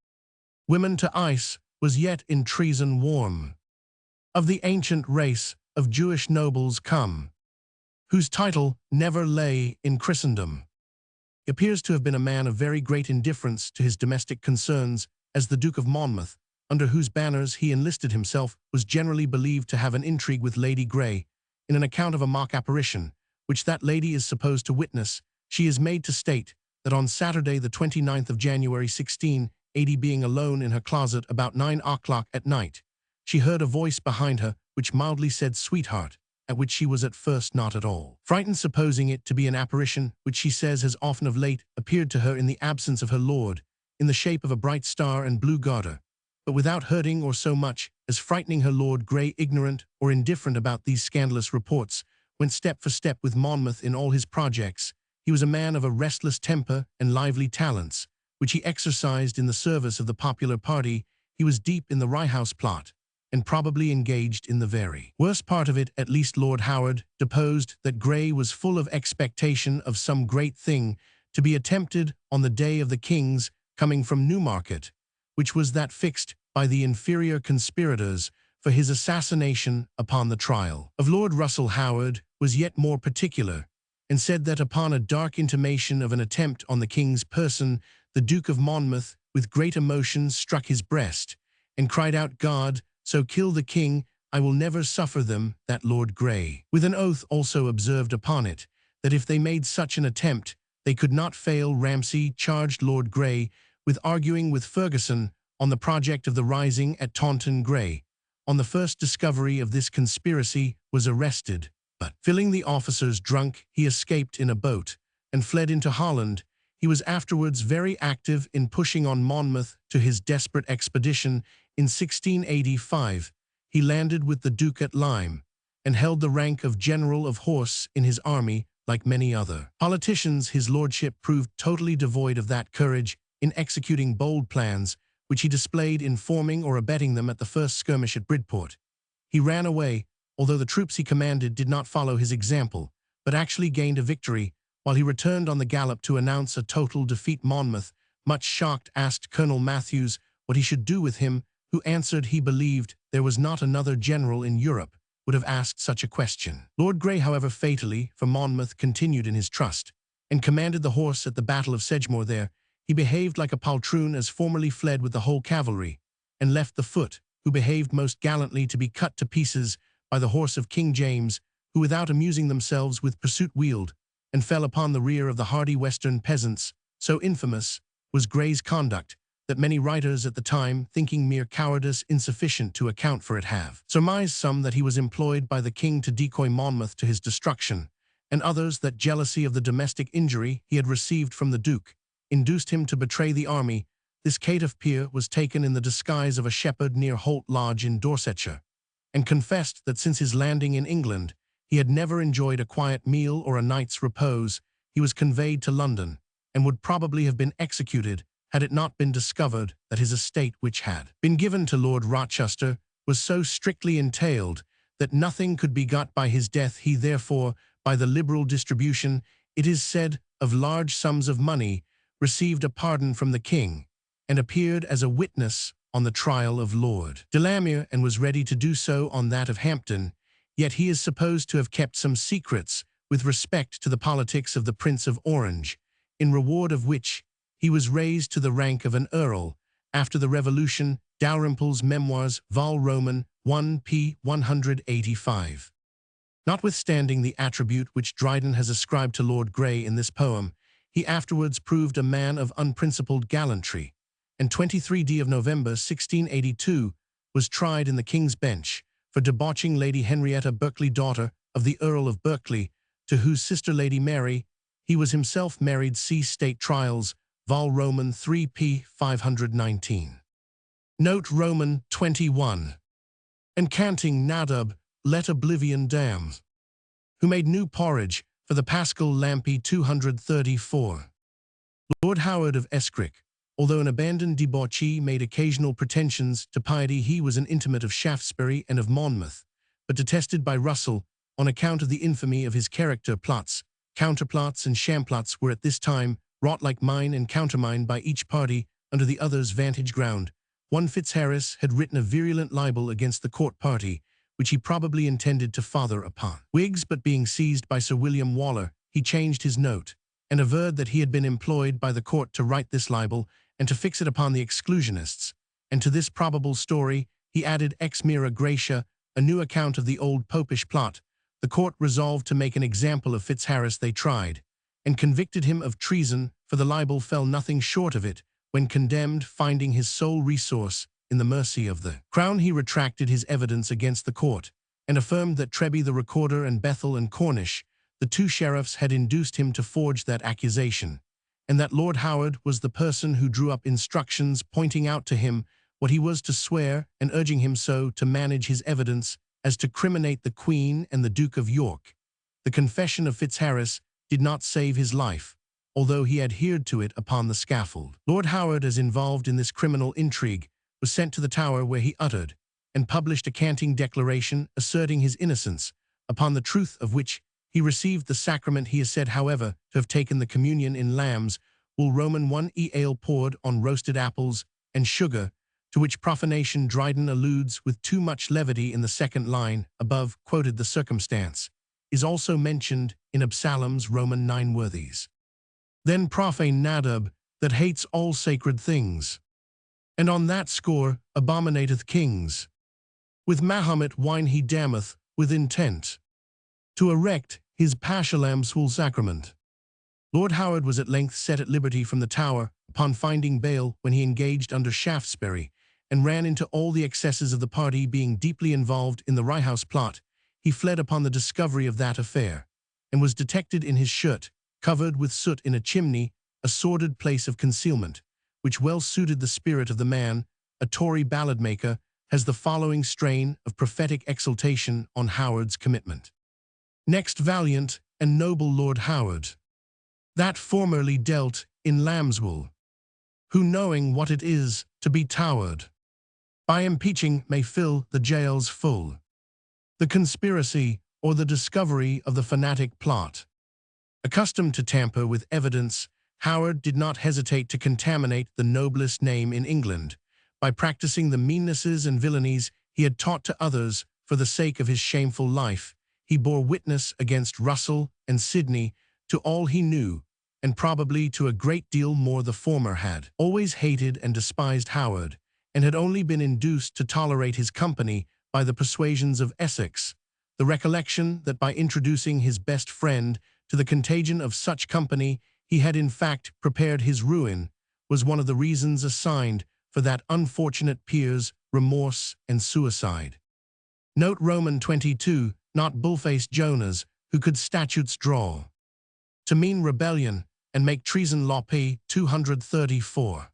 Women to ice was yet in treason warm. Of the ancient race of Jewish nobles come, whose title never lay in Christendom. He appears to have been a man of very great indifference to his domestic concerns, as the Duke of Monmouth, under whose banners he enlisted himself, was generally believed to have an intrigue with Lady Grey. In an account of a mock apparition, which that lady is supposed to witness, she is made to state that on Saturday the 29th of January 1680, being alone in her closet about 9 o'clock at night, she heard a voice behind her which mildly said "sweetheart," at which she was at first not at all frightened, supposing it to be an apparition, which she says has often of late appeared to her in the absence of her lord, in the shape of a bright star and blue garter, but without hurting or so much as frightening her lord. Grey, ignorant or indifferent about these scandalous reports, went step for step with Monmouth in all his projects. He was a man of a restless temper and lively talents, which he exercised in the service of the popular party. He was deep in the Rye House plot, and probably engaged in the very worst part of it. At least Lord Howard deposed that Grey was full of expectation of some great thing to be attempted on the day of the king's coming from Newmarket, which was that fixed by the inferior conspirators for his assassination. Upon the trial of Lord Russell, Howard was yet more particular, and said that upon a dark intimation of an attempt on the king's person, the Duke of Monmouth, with great emotion, struck his breast, and cried out, "God, so kill the king, I will never suffer them." That Lord Grey, with an oath, also observed upon it, that if they made such an attempt, they could not fail. Ramsay charged Lord Grey with arguing with Ferguson on the project of the rising at Taunton. Grey, on the first discovery of this conspiracy, was arrested, but, filling the officers drunk, he escaped in a boat, and fled into Holland. He was afterwards very active in pushing on Monmouth to his desperate expedition. In 1685, he landed with the Duke at Lyme, and held the rank of General of Horse in his army. Like many other politicians, his lordship proved totally devoid of that courage in executing bold plans which he displayed in forming or abetting them at the first skirmish at Bridport. He ran away, although the troops he commanded did not follow his example, but actually gained a victory, while he returned on the gallop to announce a total defeat. Monmouth, much shocked, asked Colonel Matthews what he should do with him, who answered he believed there was not another general in Europe would have asked such a question. Lord Grey, however, fatally for Monmouth, continued in his trust, and commanded the horse at the Battle of Sedgemoor. There he behaved like a poltroon, as formerly fled with the whole cavalry, and left the foot, who behaved most gallantly, to be cut to pieces by the horse of King James, who without amusing themselves with pursuit wheeled, and fell upon the rear of the hardy western peasants. So infamous was Grey's conduct, that many writers at the time, thinking mere cowardice insufficient to account for it, have surmised some that he was employed by the king to decoy Monmouth to his destruction, and others that jealousy of the domestic injury he had received from the Duke induced him to betray the army. This caitiff peer was taken in the disguise of a shepherd near Holt Lodge in Dorsetshire, and confessed that since his landing in England, he had never enjoyed a quiet meal or a night's repose. He was conveyed to London, and would probably have been executed had it not been discovered that his estate, which had been given to Lord Rochester, was so strictly entailed that nothing could be got by his death. He therefore, by the liberal distribution, it is said, of large sums of money, received a pardon from the king, and appeared as a witness on the trial of Lord Delamere, and was ready to do so on that of Hampden. Yet he is supposed to have kept some secrets with respect to the politics of the Prince of Orange, in reward of which he was raised to the rank of an earl. After the Revolution, Dalrymple's Memoirs, Vol. Roman, 1 p. 185. Notwithstanding the attribute which Dryden has ascribed to Lord Grey in this poem, he afterwards proved a man of unprincipled gallantry, and 23 of November 1682 was tried in the King's Bench for debauching Lady Henrietta Berkeley, daughter of the Earl of Berkeley, to whose sister Lady Mary he was himself married. See State Trials, Vol. Roman 3 p. 519. Note Roman 21. And canting Nadab, let oblivion damn, who made new porridge for the Paschal Lampy 234. Lord Howard of Escrick, although an abandoned debauchee, made occasional pretensions to piety. He was an intimate of Shaftesbury and of Monmouth, but detested by Russell on account of the infamy of his character. Plots, counterplots, and shamplots were at this time wrought like mine and countermine by each party under the other's vantage ground. One Fitzharris had written a virulent libel against the court party, which he probably intended to father upon Whigs, but being seized by Sir William Waller, he changed his note, and averred that he had been employed by the court to write this libel and to fix it upon the exclusionists. And to this probable story he added ex mira gratia, a new account of the old popish plot. The court resolved to make an example of Fitzharris. They tried, and convicted him of treason, for the libel fell nothing short of it. When condemned, finding his sole resource in the mercy of the Crown, he retracted his evidence against the court, and affirmed that Treby the recorder and Bethel and Cornish, the two sheriffs, had induced him to forge that accusation, and that Lord Howard was the person who drew up instructions pointing out to him what he was to swear, and urging him so to manage his evidence as to criminate the Queen and the Duke of York. The confession of Fitzharris did not save his life, although he adhered to it upon the scaffold. Lord Howard, as involved in this criminal intrigue, was sent to the Tower, where he uttered and published a canting declaration asserting his innocence, upon the truth of which he received the sacrament. He is said, however, to have taken the communion in lamb's wool. Roman 1 e ale poured on roasted apples and sugar, to which profanation Dryden alludes with too much levity in the second line above quoted. The circumstance is also mentioned in Absalom's Roman 9 worthies. Then profane Nadab, that hates all sacred things, and on that score abominateth kings. With Mahomet wine he damneth, with intent to erect his Pashalam's sacrament. Lord Howard was at length set at liberty from the Tower, upon finding bail, when he engaged under Shaftesbury, and ran into all the excesses of the party. Being deeply involved in the Rye House plot, he fled upon the discovery of that affair, and was detected in his shirt, covered with soot, in a chimney, a sordid place of concealment, which well suited the spirit of the man. A Tory ballad-maker has the following strain of prophetic exultation on Howard's commitment. Next valiant and noble Lord Howard, that formerly dealt in lambswool, who, knowing what it is to be towered, by impeaching may fill the jails full. The conspiracy or the discovery of the fanatic plot. Accustomed to tamper with evidence, Howard did not hesitate to contaminate the noblest name in England by practicing the meannesses and villainies he had taught to others. For the sake of his shameful life, he bore witness against Russell and Sidney to all he knew, and probably to a great deal more. The former had always hated and despised Howard, and had only been induced to tolerate his company by the persuasions of Essex. The recollection that by introducing his best friend to the contagion of such company he had in fact prepared his ruin, was one of the reasons assigned for that unfortunate peer's remorse and suicide. Note Roman 22, not bullfaced Jonahs, who could statutes draw, to mean rebellion, and make treason law p. 234.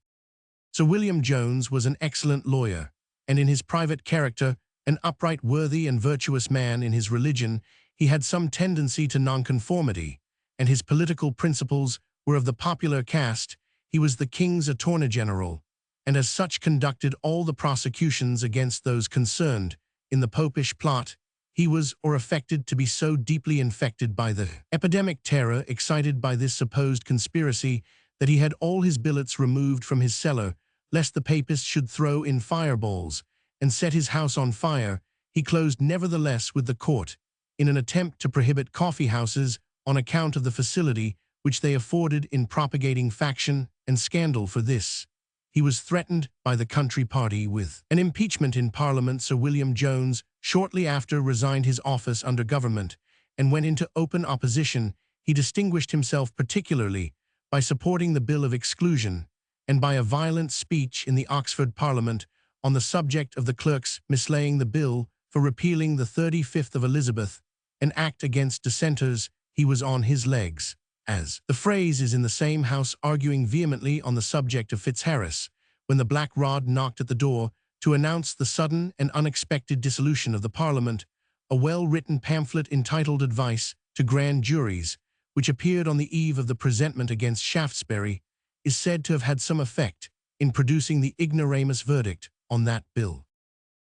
Sir William Jones was an excellent lawyer, and in his private character, an upright, worthy, and virtuous man. In his religion, he had some tendency to nonconformity, and his political principles were of the popular caste. He was the king's attorney general, and as such conducted all the prosecutions against those concerned in the popish plot. He was or affected to be so deeply infected by the epidemic terror excited by this supposed conspiracy that he had all his billets removed from his cellar, lest the papists should throw in fireballs and set his house on fire. He closed nevertheless with the court, in an attempt to prohibit coffee-houses on account of the facility which they afforded in propagating faction and scandal. For this, he was threatened by the country party with an impeachment in Parliament. Sir William Jones shortly after resigned his office under government and went into open opposition. He distinguished himself particularly by supporting the Bill of Exclusion and by a violent speech in the Oxford Parliament on the subject of the clerks mislaying the bill for repealing the 35th of Elizabeth, an act against dissenters. He was on his legs, as the phrase is, in the same house, arguing vehemently on the subject of Fitzharris, when the black rod knocked at the door to announce the sudden and unexpected dissolution of the Parliament. A well-written pamphlet entitled Advice to Grand Juries, which appeared on the eve of the presentment against Shaftesbury, is said to have had some effect in producing the ignoramus verdict on that bill.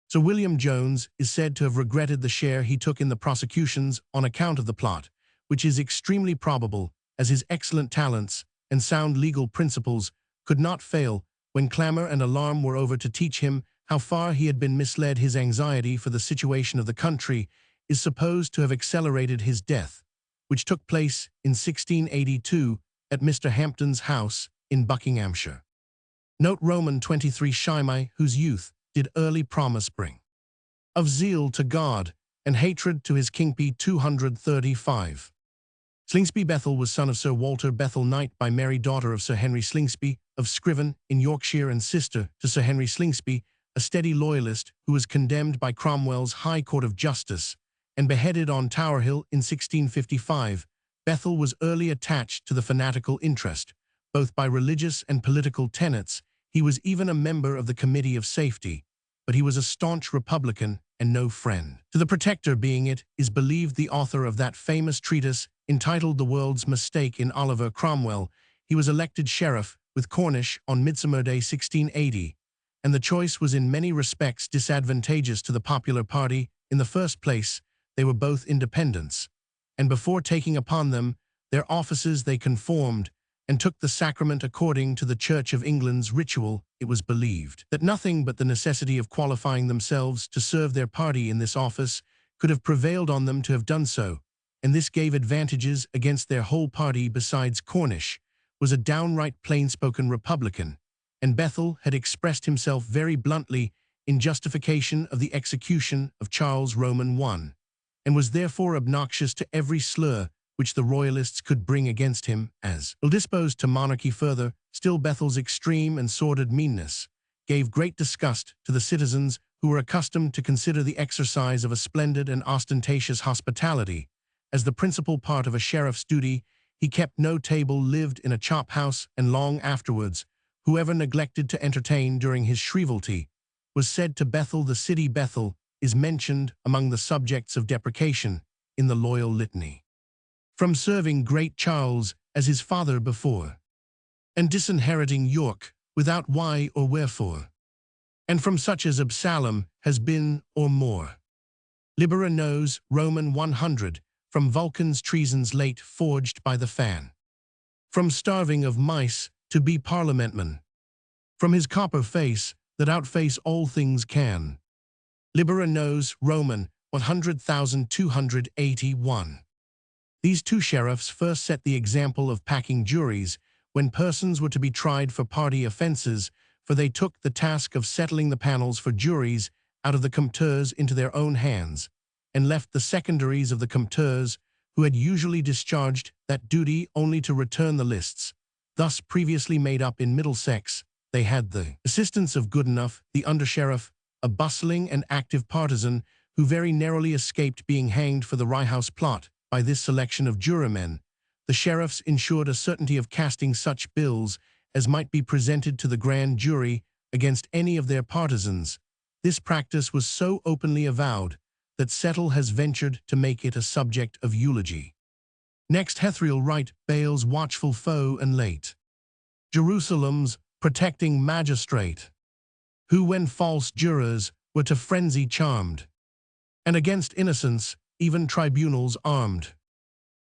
Sir William Jones is said to have regretted the share he took in the prosecutions on account of the plot, which is extremely probable, as his excellent talents and sound legal principles could not fail, when clamor and alarm were over, to teach him how far he had been misled. His anxiety for the situation of the country is supposed to have accelerated his death, which took place in 1682 at Mr. Hampden's house in Buckinghamshire. Note Roman 23 Shimei, whose youth did early promise bring of zeal to God and hatred to his king p. 235. Slingsby Bethel was son of Sir Walter Bethel, knight by Mary, daughter of Sir Henry Slingsby of Scriven in Yorkshire, and sister to Sir Henry Slingsby, a steady loyalist who was condemned by Cromwell's High Court of Justice and beheaded on Tower Hill in 1655. Bethel was early attached to the fanatical interest, both by religious and political tenets. He was even a member of the Committee of Safety, but he was a staunch Republican and no friend to the Protector, being, it is believed, the author of that famous treatise entitled The World's Mistake in Oliver Cromwell. He was elected sheriff with Cornish on Midsummer Day 1680, and the choice was in many respects disadvantageous to the popular party. In the first place, they were both independents, and before taking upon them their offices they conformed and took the sacrament according to the Church of England's ritual. It was believed that nothing but the necessity of qualifying themselves to serve their party in this office could have prevailed on them to have done so, and this gave advantages against their whole party. Besides, Cornish was a downright plain-spoken Republican, and Bethel had expressed himself very bluntly in justification of the execution of Charles Roman I, and was therefore obnoxious to every slur which the Royalists could bring against him as ill-disposed to monarchy. Further still, Bethel's extreme and sordid meanness gave great disgust to the citizens, who were accustomed to consider the exercise of a splendid and ostentatious hospitality as the principal part of a sheriff's duty. He kept no table, lived in a chop-house, and long afterwards, whoever neglected to entertain during his shrievalty was said to Bethel. The city Bethel is mentioned among the subjects of deprecation in the Loyal Litany, from serving great Charles as his father before, and disinheriting York without why or wherefore, and from such as Absalom has been or more. Libera nos Roman 100, from Vulcan's treasons late forged by the fan, from starving of mice to be parliamentman, from his copper face that outface all things can. Libera nos Roman 100,281. These two sheriffs first set the example of packing juries when persons were to be tried for party offences, for they took the task of settling the panels for juries out of the compteurs into their own hands, and left the secondaries of the compteurs, who had usually discharged that duty, only to return the lists thus previously made up in Middlesex. They had the assistance of Goodenough, the undersheriff, a bustling and active partisan who very narrowly escaped being hanged for the Rye House plot. by this selection of jurymen, the sheriffs ensured a certainty of casting such bills as might be presented to the grand jury against any of their partisans. This practice was so openly avowed that Settle has ventured to make it a subject of eulogy. Next, Hethril write Baal's watchful foe and late, Jerusalem's protecting magistrate, who when false jurors were to frenzy charmed, and against innocence even tribunals armed,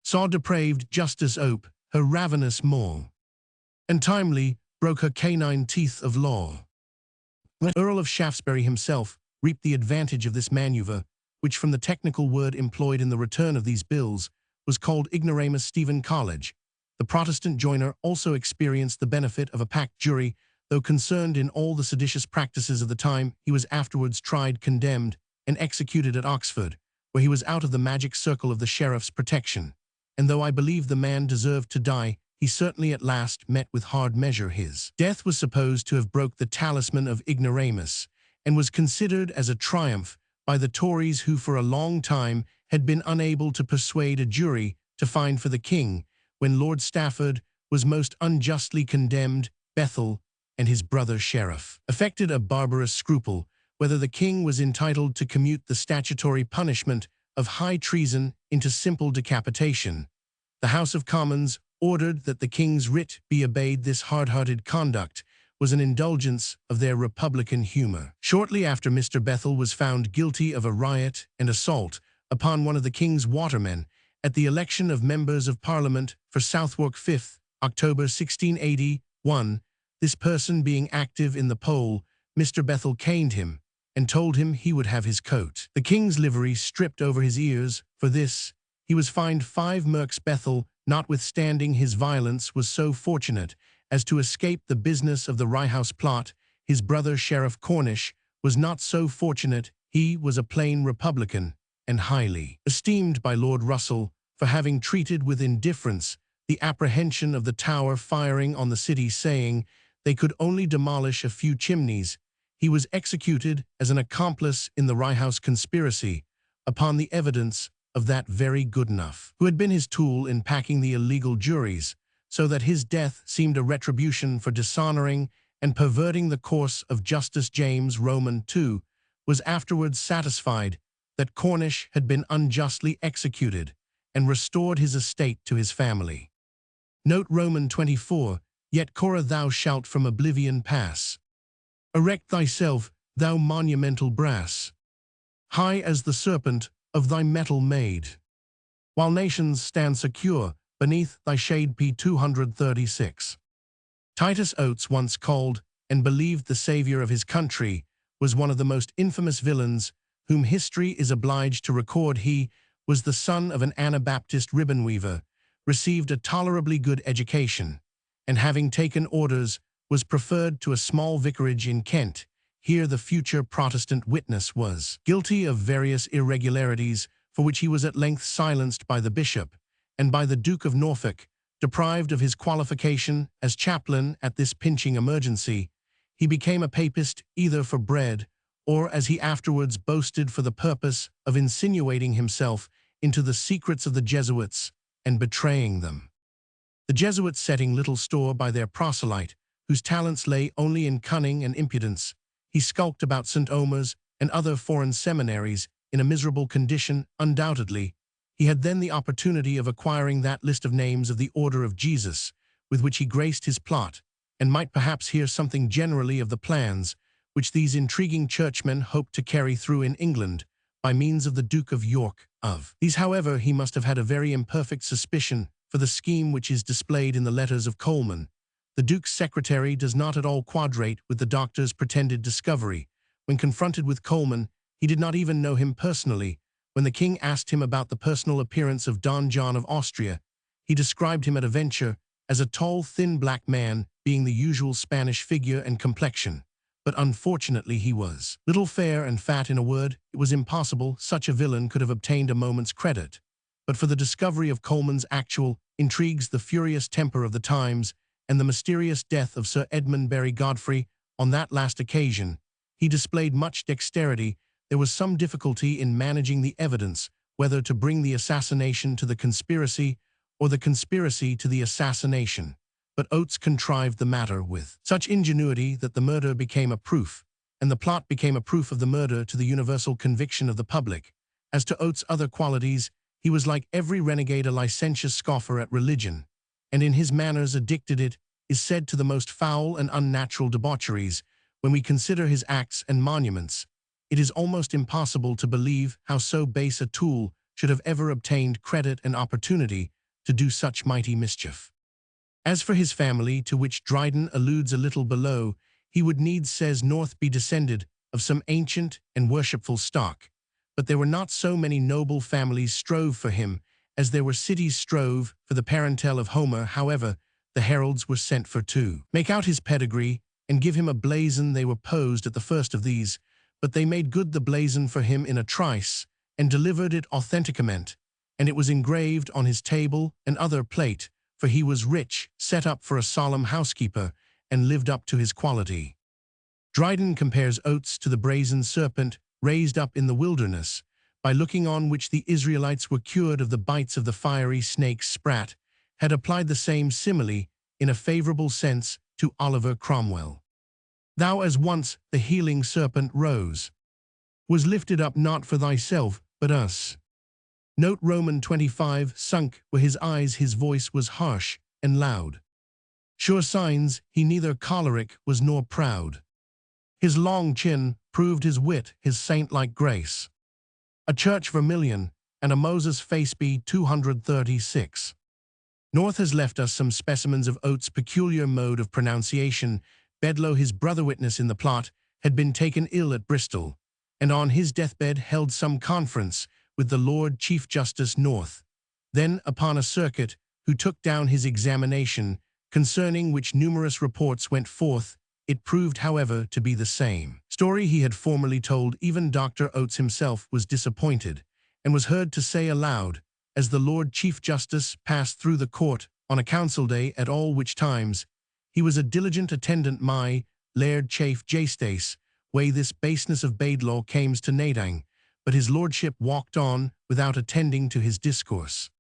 saw depraved justice ope her ravenous maw, and timely broke her canine teeth of law. The Earl of Shaftesbury himself reaped the advantage of this manoeuvre, which from the technical word employed in the return of these bills was called ignoramus Stephen College. The Protestant joiner also experienced the benefit of a packed jury. Though concerned in all the seditious practices of the time, he was afterwards tried, condemned, and executed at Oxford, where he was out of the magic circle of the sheriff's protection. And though I believe the man deserved to die, he certainly at last met with hard measure. His death was supposed to have broke the talisman of ignoramus, and was considered as a triumph by the Tories, who for a long time had been unable to persuade a jury to find for the king, when Lord Stafford was most unjustly condemned. Bethel and his brother sheriff affected a barbarous scruple whether the king was entitled to commute the statutory punishment of high treason into simple decapitation. The House of Commons ordered that the king's writ be obeyed. This hard-hearted conduct was an indulgence of their republican humor. Shortly after, Mr. Bethel was found guilty of a riot and assault upon one of the king's watermen at the election of members of Parliament for Southwark 5th, October 1681. This person being active in the poll, Mr. Bethel caned him and told him he would have his coat, the king's livery, stripped over his ears. For this, he was fined 5 merks. Bethel, notwithstanding his violence, was so fortunate as to escape the business of the Rye House plot. His brother Sheriff Cornish was not so fortunate. He was a plain Republican and highly esteemed by Lord Russell for having treated with indifference the apprehension of the Tower firing on the city, saying they could only demolish a few chimneys. He was executed as an accomplice in the Rye House conspiracy upon the evidence of that very Goodenough, who had been his tool in packing the illegal juries, so that his death seemed a retribution for dishonoring and perverting the course of justice. James Roman, too, was afterwards satisfied that Cornish had been unjustly executed and restored his estate to his family. Note Roman 24, yet Cora thou shalt from oblivion pass. Erect thyself, thou monumental brass, high as the serpent of thy metal made, while nations stand secure beneath thy shade. P. 236. Titus Oates, once called and believed the savior of his country, was one of the most infamous villains whom history is obliged to record. He was the son of an Anabaptist ribbon weaver, received a tolerably good education, and having taken orders, was preferred to a small vicarage in Kent. Here the future Protestant witness was guilty of various irregularities, for which he was at length silenced by the bishop and by the Duke of Norfolk. Deprived of his qualification as chaplain at this pinching emergency, he became a papist either for bread or, as he afterwards boasted, for the purpose of insinuating himself into the secrets of the Jesuits and betraying them. The Jesuits setting little store by their proselyte, whose talents lay only in cunning and impudence, he skulked about St. Omer's and other foreign seminaries in a miserable condition. Undoubtedly, he had then the opportunity of acquiring that list of names of the Order of Jesus, with which he graced his plot, and might perhaps hear something generally of the plans which these intriguing churchmen hoped to carry through in England by means of the Duke of York. Of these, however, he must have had a very imperfect suspicion, for the scheme which is displayed in the letters of Coleman, the Duke's secretary, does not at all quadrate with the doctor's pretended discovery. When confronted with Coleman, he did not even know him personally. When the king asked him about the personal appearance of Don John of Austria, he described him at a venture as a tall, thin black man, being the usual Spanish figure and complexion. But unfortunately he was little, fair and fat. In a word, it was impossible such a villain could have obtained a moment's credit. But for the discovery of Coleman's actual intrigues, the furious temper of the times, and the mysterious death of Sir Edmund Berry Godfrey on that last occasion, he displayed much dexterity. There was some difficulty in managing the evidence, whether to bring the assassination to the conspiracy or the conspiracy to the assassination. But Oates contrived the matter with such ingenuity that the murder became a proof, and the plot became a proof of the murder to the universal conviction of the public. As to Oates' other qualities, he was like every renegade a licentious scoffer at religion, and in his manners addicted it, is said to the most foul and unnatural debaucheries. When we consider his acts and monuments, it is almost impossible to believe how so base a tool should have ever obtained credit and opportunity to do such mighty mischief. As for his family, to which Dryden alludes a little below, he would needs, says North, be descended of some ancient and worshipful stock. But there were not so many noble families strove for him, as there were cities strove for the parental of Homer. However, the heralds were sent for to make out his pedigree, and give him a blazon. They were posed at the first of these, but they made good the blazon for him in a trice, and delivered it authenticament, and it was engraved on his table and other plate, for he was rich, set up for a solemn housekeeper, and lived up to his quality. Dryden compares Oates to the brazen serpent raised up in the wilderness, by looking on which the Israelites were cured of the bites of the fiery snake Sprat, had applied the same simile, in a favorable sense, to Oliver Cromwell. Thou as once the healing serpent rose, was lifted up not for thyself, but us. Note Roman 25, sunk were his eyes, his voice was harsh and loud. Sure signs he neither choleric was nor proud. His long chin proved his wit, his saint-like grace. A church vermilion, and a Moses face be 236. North has left us some specimens of Oates' peculiar mode of pronunciation. Bedloe, his brother witness in the plot, had been taken ill at Bristol, and on his deathbed held some conference with the Lord Chief Justice North, then upon a circuit, who took down his examination, concerning which numerous reports went forth. It proved, however, to be the same story he had formerly told. Even Dr. Oates himself was disappointed, and was heard to say aloud, as the Lord Chief Justice passed through the court on a council day, at all which times he was a diligent attendant, my Laird Chafe Jastace, way this baseness of Bedloe cames to Nadang, but his lordship walked on without attending to his discourse.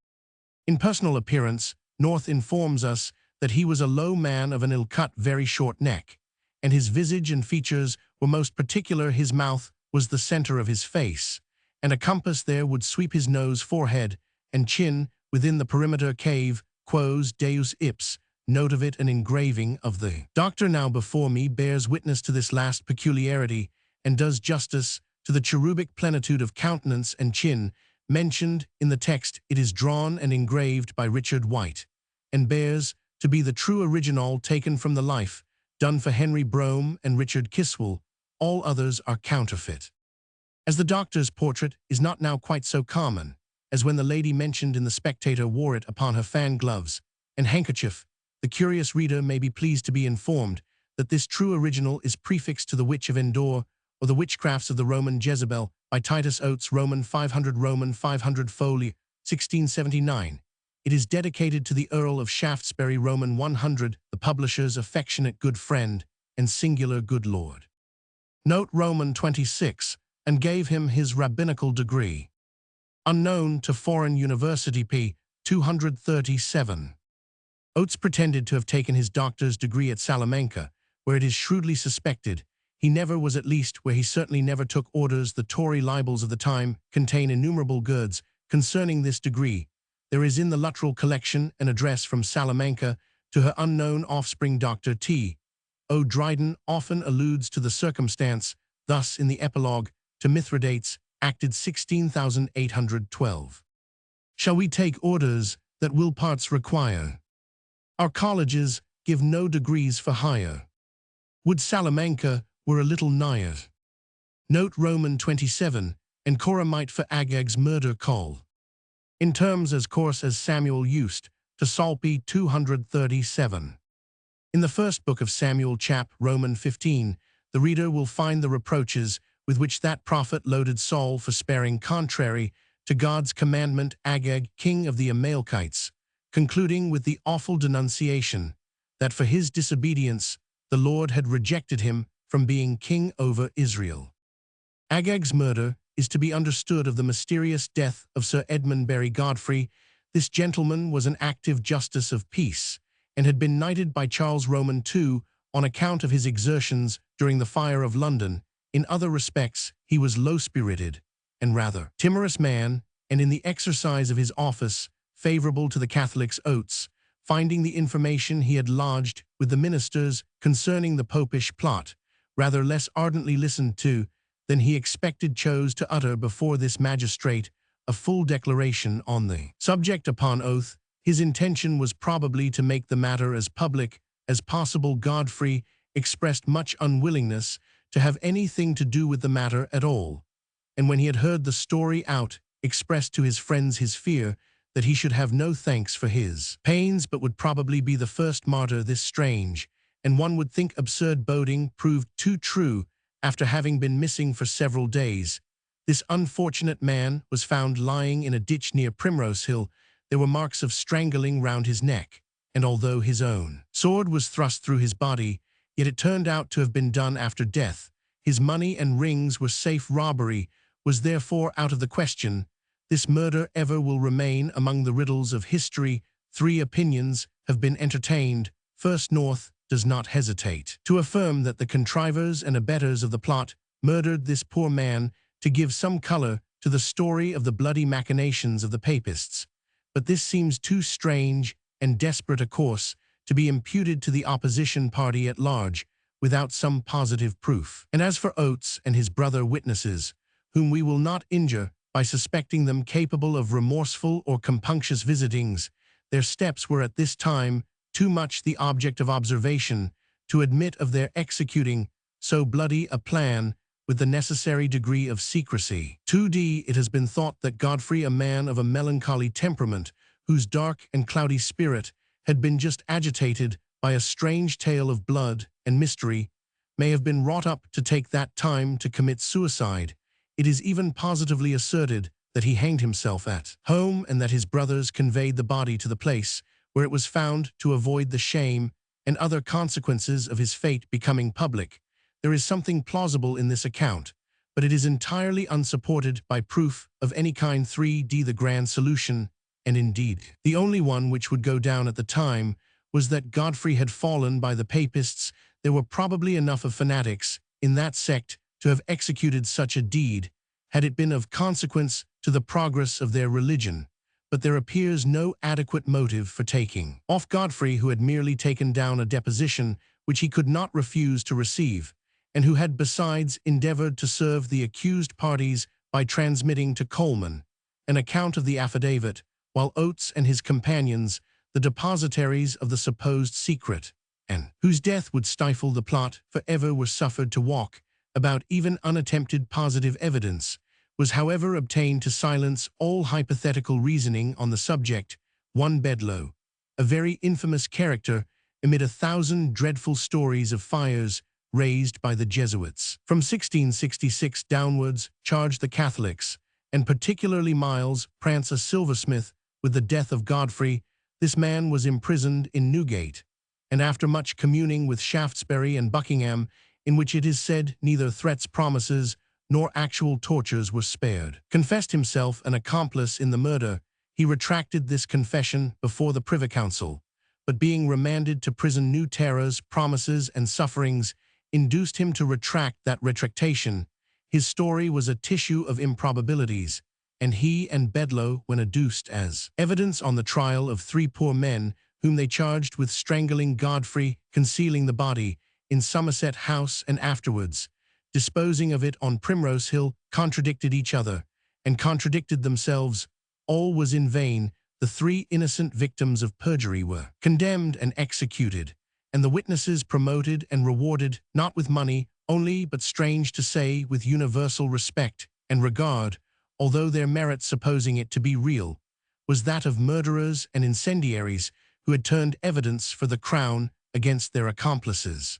In personal appearance, North informs us that he was a low man of an ill-cut, very short neck, and his visage and features were most particular. His mouth was the center of his face, and a compass there would sweep his nose, forehead, and chin within the perimeter cave, quos deus ipse. Note of it, an engraving of the doctor now before me bears witness to this last peculiarity, and does justice to the cherubic plenitude of countenance and chin mentioned in the text. It is drawn and engraved by Richard White, and bears to be the true original taken from the life done for Henry Brougham and Richard Kiswell. All others are counterfeit. As the doctor's portrait is not now quite so common as when the lady mentioned in the Spectator wore it upon her fan gloves and handkerchief, the curious reader may be pleased to be informed that this true original is prefixed to the Witch of Endor, or the Witchcrafts of the Roman Jezebel, by Titus Oates, Roman 500 folio, 1679. It is dedicated to the Earl of Shaftesbury, Roman 100, the publisher's affectionate good friend and singular good lord. Note Roman 26, and gave him his rabbinical degree. Unknown to foreign university p. 237. Oates pretended to have taken his doctor's degree at Salamanca, where it is shrewdly suspected he never was, at least where he certainly never took orders. The Tory libels of the time contain innumerable goods concerning this degree. There is in the Luttrell collection an address from Salamanca to her unknown offspring, Dr. T. O. Dryden often alludes to the circumstance, thus in the epilogue to Mithridates, acted 16,812. Shall we take orders that will parts require? Our colleges give no degrees for hire. Would Salamanca were a little nigher. Note Roman 27, and Cora might for Agag's murder call, in terms as coarse as Samuel used, to Psalm 237. In the first book of Samuel, chap. Roman 15, the reader will find the reproaches with which that prophet loaded Saul for sparing contrary to God's commandment Agag, king of the Amalekites, concluding with the awful denunciation that for his disobedience the Lord had rejected him from being king over Israel. Agag's murder is to be understood of the mysterious death of Sir Edmund Berry Godfrey. This gentleman was an active justice of peace, and had been knighted by Charles Roman II on account of his exertions during the fire of London. In other respects, he was low-spirited and rather timorous man, and in the exercise of his office, favorable to the Catholics' oaths, finding the information he had lodged with the ministers concerning the popish plot rather less ardently listened to than he expected, chose to utter before this magistrate a full declaration on the subject upon oath. His intention was probably to make the matter as public as possible. Godfrey expressed much unwillingness to have anything to do with the matter at all, and when he had heard the story out, expressed to his friends his fear that he should have no thanks for his pains, but would probably be the first martyr. This strange, and one would think absurd boding, proved too true after having been missing for several days. This unfortunate man was found lying in a ditch near Primrose Hill. There were marks of strangling round his neck, and although his own sword was thrust through his body, yet it turned out to have been done after death. His money and rings were safe. Robbery was therefore out of the question. This murder ever will remain among the riddles of history. 3 opinions have been entertained. First, North does not hesitate to affirm that the contrivers and abettors of the plot murdered this poor man to give some color to the story of the bloody machinations of the papists. But this seems too strange and desperate a course to be imputed to the opposition party at large without some positive proof. And as for Oates and his brother witnesses, whom we will not injure by suspecting them capable of remorseful or compunctious visitings, their steps were at this time too much the object of observation to admit of their executing so bloody a plan with the necessary degree of secrecy. 2d. It has been thought that Godfrey, a man of a melancholy temperament, whose dark and cloudy spirit had been just agitated by a strange tale of blood and mystery, may have been wrought up to take that time to commit suicide. It is even positively asserted that he hanged himself at home, and that his brothers conveyed the body to the place where it was found to avoid the shame and other consequences of his fate becoming public. There is something plausible in this account, but it is entirely unsupported by proof of any kind. 3d. The grand solution, and indeed the only one which would go down at the time, was that Godfrey had fallen by the papists. There were probably enough of fanatics in that sect to have executed such a deed, had it been of consequence to the progress of their religion. But there appears no adequate motive for taking off Godfrey, who had merely taken down a deposition which he could not refuse to receive, and who had besides endeavored to serve the accused parties by transmitting to Coleman an account of the affidavit, while Oates and his companions, the depositaries of the supposed secret, and whose death would stifle the plot forever, were suffered to walk about. Even unattempted positive evidence was however obtained to silence all hypothetical reasoning on the subject. 1 Bedloe, a very infamous character, amid 1,000 dreadful stories of fires raised by the Jesuits from 1666 downwards, charged the Catholics, and particularly Miles Prance, a silversmith, with the death of Godfrey. This man was imprisoned in Newgate, and after much communing with Shaftesbury and Buckingham, in which it is said neither threats, promises, nor actual tortures were spared, confessed himself an accomplice in the murder. He retracted this confession before the Privy Council, but being remanded to prison, new terrors, promises, and sufferings induced him to retract that retractation. His story was a tissue of improbabilities, and he and Bedloe, when adduced as evidence on the trial of 3 poor men whom they charged with strangling Godfrey, concealing the body in Somerset House, and afterwards disposing of it on Primrose Hill, contradicted each other, and contradicted themselves. All was in vain. The 3 innocent victims of perjury were condemned and executed, and the witnesses promoted and rewarded, not with money only, but, strange to say, with universal respect and regard, although their merit, supposing it to be real, was that of murderers and incendiaries who had turned evidence for the crown against their accomplices.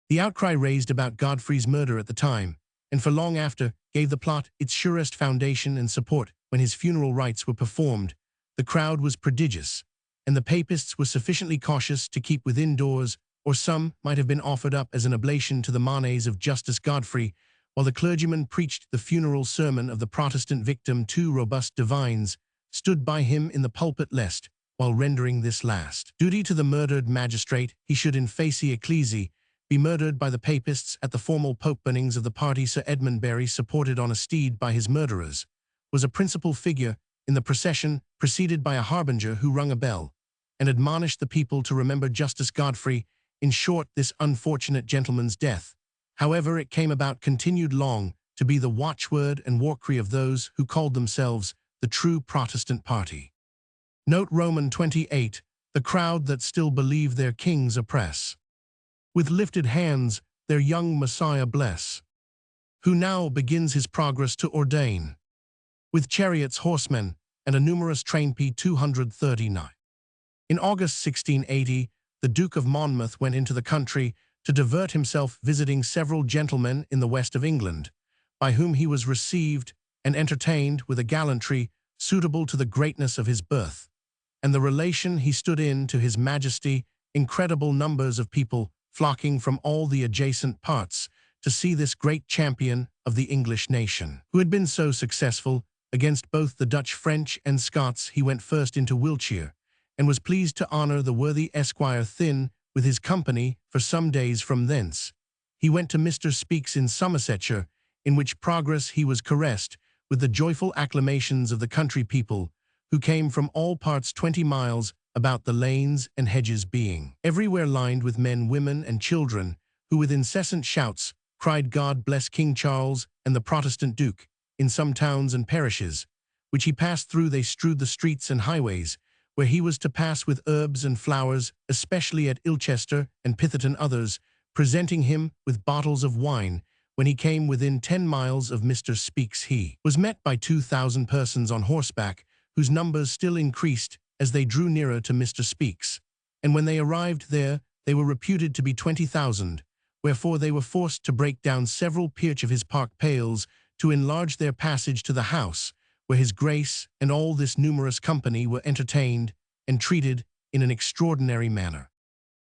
The outcry raised about Godfrey's murder at the time, and for long after, gave the plot its surest foundation and support. When his funeral rites were performed, the crowd was prodigious, and the papists were sufficiently cautious to keep within doors, or some might have been offered up as an oblation to the manes of Justice Godfrey, while the clergyman preached the funeral sermon of the Protestant victim. Two robust divines stood by him in the pulpit lest, while rendering this last duty to the murdered magistrate, he should in facie ecclesi be murdered by the papists at the formal pope burnings of the party. Sir Edmund Berry, supported on a steed by his murderers, was a principal figure in the procession, preceded by a harbinger who rung a bell and admonished the people to remember Justice Godfrey. In short, this unfortunate gentleman's death, however it came about, continued long to be the watchword and warcry of those who called themselves the true Protestant party. Note Roman 28, the crowd that still believe their kings oppress. With lifted hands their young Messiah bless, who now begins his progress to ordain, with chariots, horsemen, and a numerous train. P. 239. In August 1680, the Duke of Monmouth went into the country to divert himself, visiting several gentlemen in the west of England, by whom he was received and entertained with a gallantry suitable to the greatness of his birth, and the relation he stood in to his Majesty. Incredible numbers of people flocking from all the adjacent parts to see this great champion of the English nation, who had been so successful against both the Dutch, French, and Scots. He went first into Wiltshire, and was pleased to honour the worthy Esquire Thynne with his company for some days. From thence he went to Mr. Speaks in Somersetshire, in which progress he was caressed with the joyful acclamations of the country people, who came from all parts 20 miles about, the lanes and hedges being everywhere lined with men, women, and children, who with incessant shouts cried, "God bless King Charles and the Protestant Duke." In some towns and parishes which he passed through, they strewed the streets and highways where he was to pass with herbs and flowers, especially at Ilchester and Pitherton. Others presenting him with bottles of wine. When he came within 10 miles of Mr. Speaks, he was met by 2,000 persons on horseback, whose numbers still increased as they drew nearer to Mr. Speaks, and when they arrived there, they were reputed to be 20,000, wherefore they were forced to break down several perch of his park pales to enlarge their passage to the house, where his grace and all this numerous company were entertained and treated in an extraordinary manner.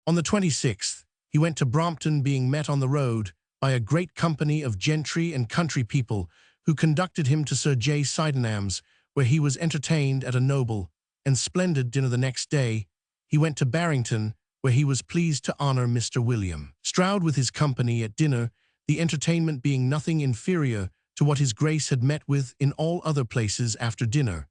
On the 26th, he went to Brompton, being met on the road by a great company of gentry and country people, who conducted him to Sir J. Sydenham's, where he was entertained at a noble and splendid dinner. The next day, he went to Barrington, where he was pleased to honour Mr. William Stroud with his company at dinner, the entertainment being nothing inferior to what his grace had met with in all other places. After dinner,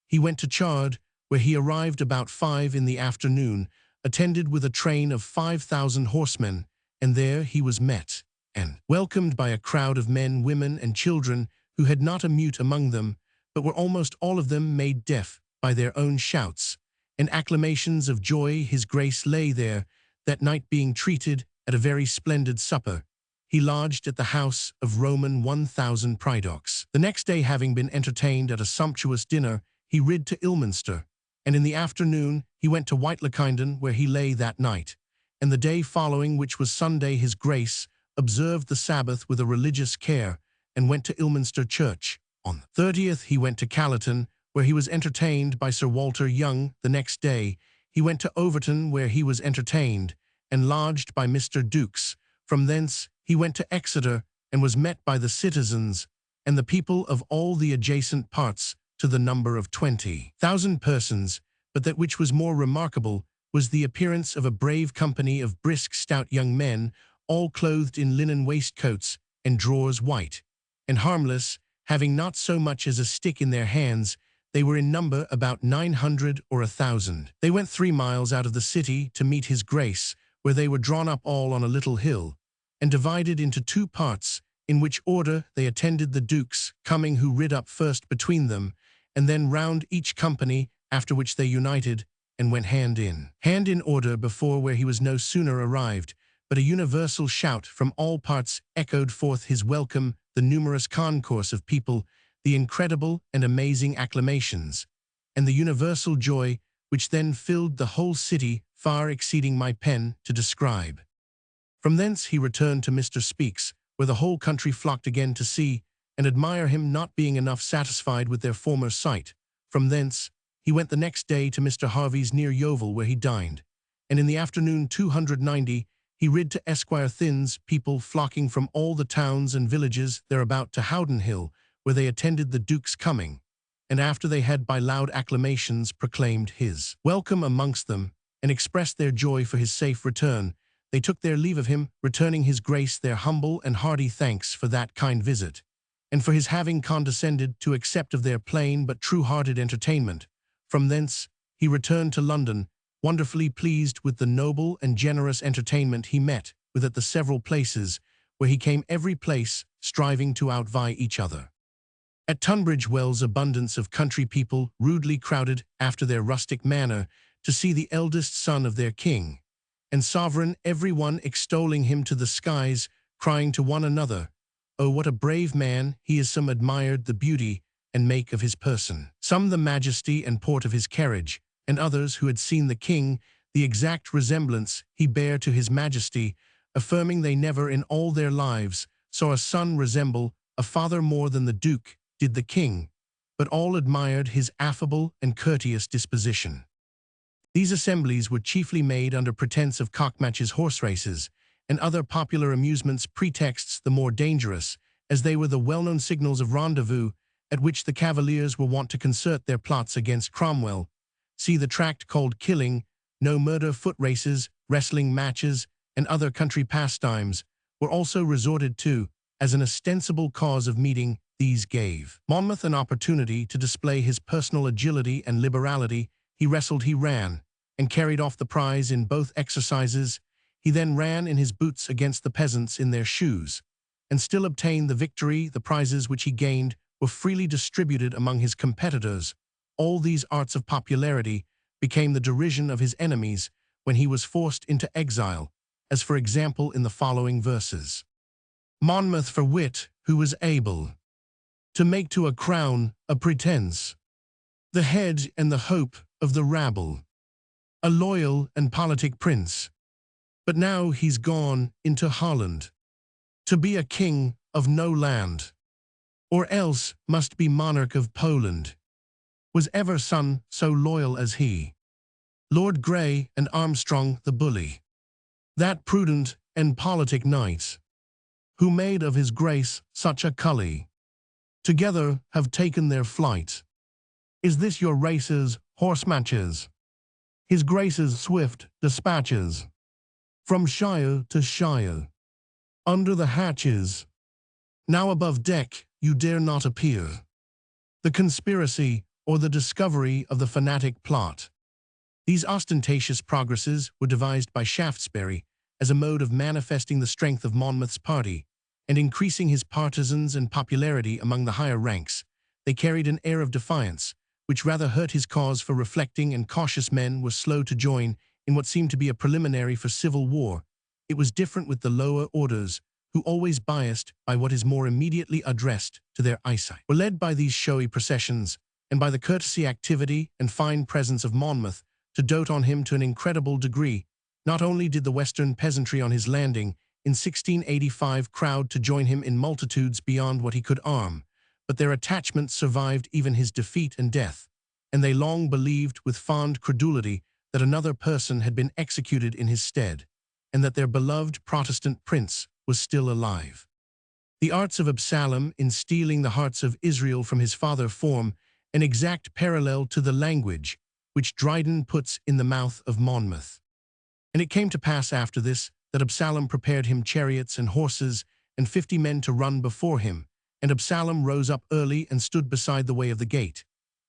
he went to Chard, where he arrived about 5 in the afternoon, attended with a train of 5,000 horsemen, and there he was met and welcomed by a crowd of men, women, and children, who had not a mute among them, but were almost all of them made deaf by their own shouts and acclamations of joy. His grace lay there that night, being treated at a very splendid supper. He lodged at the house of Roman 1,000 Prydocs. The next day, having been entertained at a sumptuous dinner, he rid to Ilminster, and in the afternoon he went to Whitelekinden, where he lay that night. And the day following, which was Sunday, his grace observed the Sabbath with a religious care, and went to Ilminster Church. On the 30th he went to Callerton, where he was entertained by Sir Walter Young. The next day he went to Overton, where he was entertained and lodged by Mr. Dukes. From thence he went to Exeter, and was met by the citizens and the people of all the adjacent parts, to the number of 20,000 persons. But that which was more remarkable was the appearance of a brave company of brisk, stout young men, all clothed in linen waistcoats and drawers white and harmless, having not so much as a stick in their hands. They were in number about 900 or 1,000. They went 3 miles out of the city to meet his grace, where they were drawn up all on a little hill, and divided into 2 parts, in which order they attended the dukes coming, who rid up first between them, and then round each company, after which they united, and went hand in order before, where he was no sooner arrived, but a universal shout from all parts echoed forth his welcome, the numerous concourse of people, the incredible and amazing acclamations, and the universal joy which then filled the whole city, far exceeding my pen to describe. From thence he returned to Mr. Speaks, where the whole country flocked again to see and admire him, not being enough satisfied with their former sight. From thence he went the next day to Mr. Harvey's near Yeovil, where he dined, and in the afternoon 290 he rid to Esquire Thin's people flocking from all the towns and villages thereabout to Howden Hill, where they attended the Duke's coming, and after they had by loud acclamations proclaimed his welcome amongst them, and expressed their joy for his safe return, they took their leave of him, returning his grace their humble and hearty thanks for that kind visit, and for his having condescended to accept of their plain but true-hearted entertainment. From thence he returned to London, wonderfully pleased with the noble and generous entertainment he met with at the several places, where he came every place striving to outvie each other. At Tunbridge Wells abundance of country people rudely crowded after their rustic manner to see the eldest son of their king, and sovereign, every one extolling him to the skies, crying to one another, "Oh, what a brave man he is!" Some admired the beauty and make of his person, some the majesty and port of his carriage, and others, who had seen the king, the exact resemblance he bare to his majesty, affirming they never in all their lives saw a son resemble a father more than the Duke did the king, but all admired his affable and courteous disposition. These assemblies were chiefly made under pretence of cockmatches, horse races, and other popular amusements, pretexts the more dangerous, as they were the well-known signals of rendezvous at which the Cavaliers were wont to concert their plots against Cromwell. See the tract called Killing, No Murder. Foot races, wrestling matches, and other country pastimes were also resorted to as an ostensible cause of meeting. These gave Monmouth an opportunity to display his personal agility and liberality. He wrestled, he ran, and carried off the prize in both exercises. He then ran in his boots against the peasants in their shoes, and still obtained the victory. The prizes which he gained were freely distributed among his competitors. All these arts of popularity became the derision of his enemies when he was forced into exile, as for example in the following verses. Monmouth for wit, who was able to make to a crown a pretence, the head and the hope of the rabble, a loyal and politic prince. But now he's gone into Holland, to be a king of no land, or else must be monarch of Poland. Was ever son so loyal as he? Lord Grey and Armstrong the bully, that prudent and politic knight, who made of his grace such a cully, together have taken their flight. Is this your races, horse matches? His grace's swift dispatches, from shire to shire, under the hatches. Now above deck you dare not appear. The conspiracy or the discovery of the fanatic plot. These ostentatious progresses were devised by Shaftesbury as a mode of manifesting the strength of Monmouth's party and increasing his partisans and popularity among the higher ranks. They carried an air of defiance, which rather hurt his cause, for reflecting and cautious men were slow to join in what seemed to be a preliminary for civil war. It was different with the lower orders, who, always biased by what is more immediately addressed to their eyesight, were led by these showy processions, and by the courtesy, activity, and fine presence of Monmouth, to dote on him to an incredible degree. Not only did the western peasantry on his landing in 1685 crowd to join him in multitudes beyond what he could arm, but their attachment survived even his defeat and death, and they long believed with fond credulity that another person had been executed in his stead, and that their beloved Protestant prince was still alive. The arts of Absalom in stealing the hearts of Israel from his father form an exact parallel to the language which Dryden puts in the mouth of Monmouth. And it came to pass after this that Absalom prepared him chariots and horses and 50 men to run before him. And Absalom rose up early and stood beside the way of the gate.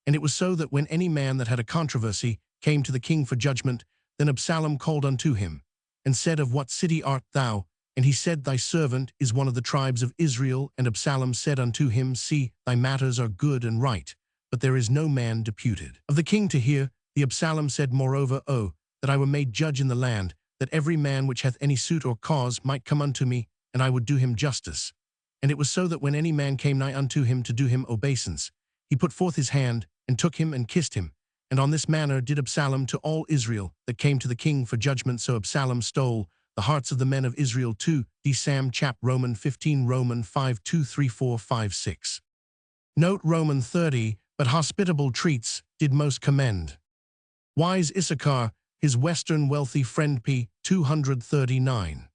And it was so that when any man that had a controversy came to the king for judgment, then Absalom called unto him, and said, Of what city art thou? And he said, Thy servant is one of the tribes of Israel. And Absalom said unto him, See, thy matters are good and right, but there is no man deputed of the king to hear. The Absalom said moreover, Oh, that I were made judge in the land, that every man which hath any suit or cause might come unto me, and I would do him justice. And it was so that when any man came nigh unto him to do him obeisance, he put forth his hand, and took him and kissed him. And on this manner did Absalom to all Israel that came to the king for judgment. So Absalom stole the hearts of the men of Israel too. D. Sam chap Roman 15 Roman 5 2 3 4 5 6. Note Roman 30, but hospitable treats did most commend. Wise Issachar, his Western wealthy friend p. 239.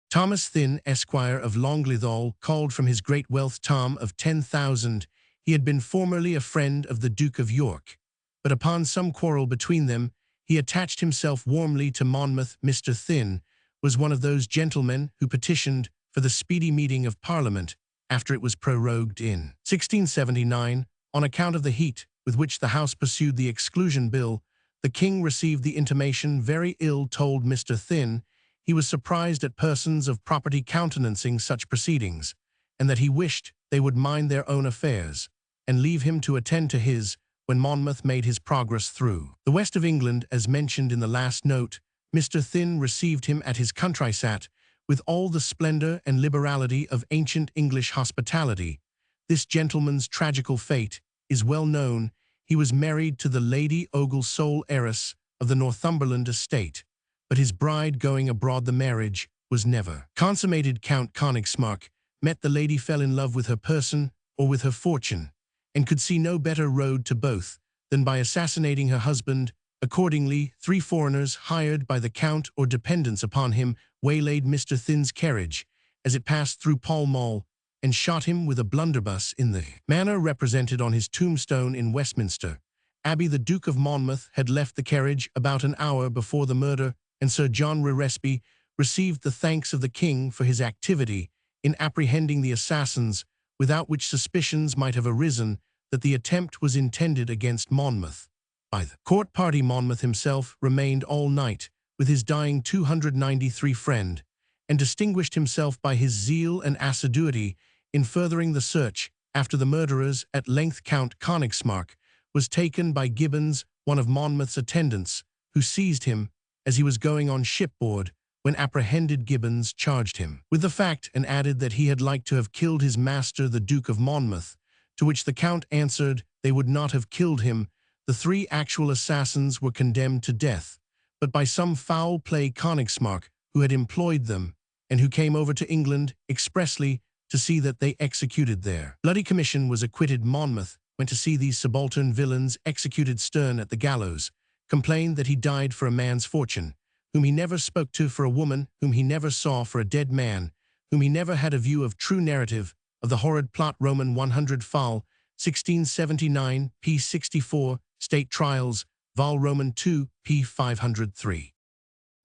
Thomas Thynne, Esquire of Longleathall, called from his great wealth Tom of 10,000. He had been formerly a friend of the Duke of York, but upon some quarrel between them, he attached himself warmly to Monmouth. Mr. Thynne was one of those gentlemen who petitioned for the speedy meeting of Parliament after it was prorogued in 1679, on account of the heat with which the House pursued the Exclusion Bill. The King received the intimation very ill. Told Mr. Thynne he was surprised at persons of property countenancing such proceedings, and that he wished they would mind their own affairs, and leave him to attend to his, when Monmouth made his progress through the west of England, as mentioned in the last note. Mr. Thynne received him at his countrysat with all the splendor and liberality of ancient English hospitality. This gentleman's tragical fate is well known. He was married to the Lady Ogle, sole heiress of the Northumberland estate, but his bride going abroad, the marriage was never consummated. Count Königsmarck met the lady, fell in love with her person or with her fortune, and could see no better road to both than by assassinating her husband. Accordingly, 3 foreigners hired by the Count or dependents upon him waylaid Mr. Thynne's carriage as it passed through Pall Mall, and shot him with a blunderbuss in the manner represented on his tombstone in Westminster Abbey. The Duke of Monmouth had left the carriage about an hour before the murder, and Sir John Reresby received the thanks of the King for his activity in apprehending the assassins, without which suspicions might have arisen that the attempt was intended against Monmouth by the court party. Monmouth himself remained all night with his dying 293 friend, and distinguished himself by his zeal and assiduity in furthering the search after the murderers. At length Count Königsmarck was taken by Gibbons, one of Monmouth's attendants, who seized him as he was going on shipboard. When apprehended, Gibbons charged him with the fact, and added that he had like to have killed his master, the Duke of Monmouth, to which the Count answered they would not have killed him. The 3 actual assassins were condemned to death, but by some foul play Königsmarck, who had employed them, and who came over to England expressly to see that they executed their bloody commission, was acquitted. Monmouth went to see these subaltern villains executed stern at the gallows, complained that he died for a man's fortune, whom he never spoke to, for a woman whom he never saw, for a dead man, whom he never had a view of. True narrative of the horrid plot. Roman 100 Fol. 1679, p. 64, State Trials, Vol. Roman 2, p. 503.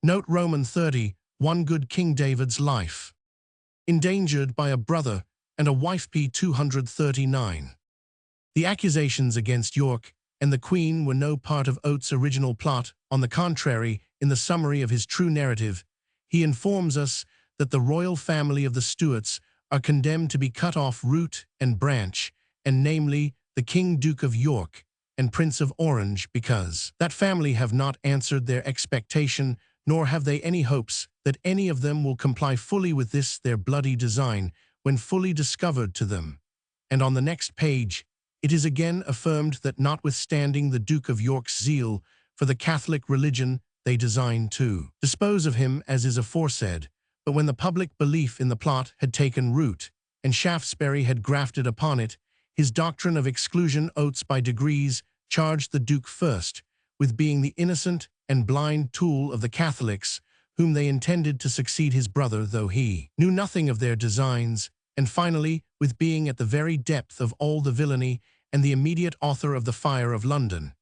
Note Roman 30, One Good King David's life, endangered by a brother and a wife, p. 239. The accusations against York and the Queen were no part of Oates' original plot. On the contrary, in the summary of his true narrative, he informs us that the royal family of the Stuarts are condemned to be cut off root and branch, and namely the King Duke of York and Prince of Orange, because that family have not answered their expectation, nor have they any hopes that any of them will comply fully with this their bloody design when fully discovered to them. And on the next page, it is again affirmed that notwithstanding the Duke of York's zeal for the Catholic religion, they designed to dispose of him as is aforesaid, but when the public belief in the plot had taken root, and Shaftesbury had grafted upon it his doctrine of exclusion, Oates by degrees charged the Duke first with being the innocent and blind tool of the Catholics, whom they intended to succeed his brother, though he knew nothing of their designs, and finally with being at the very depth of all the villainy and the immediate author of the fire of London.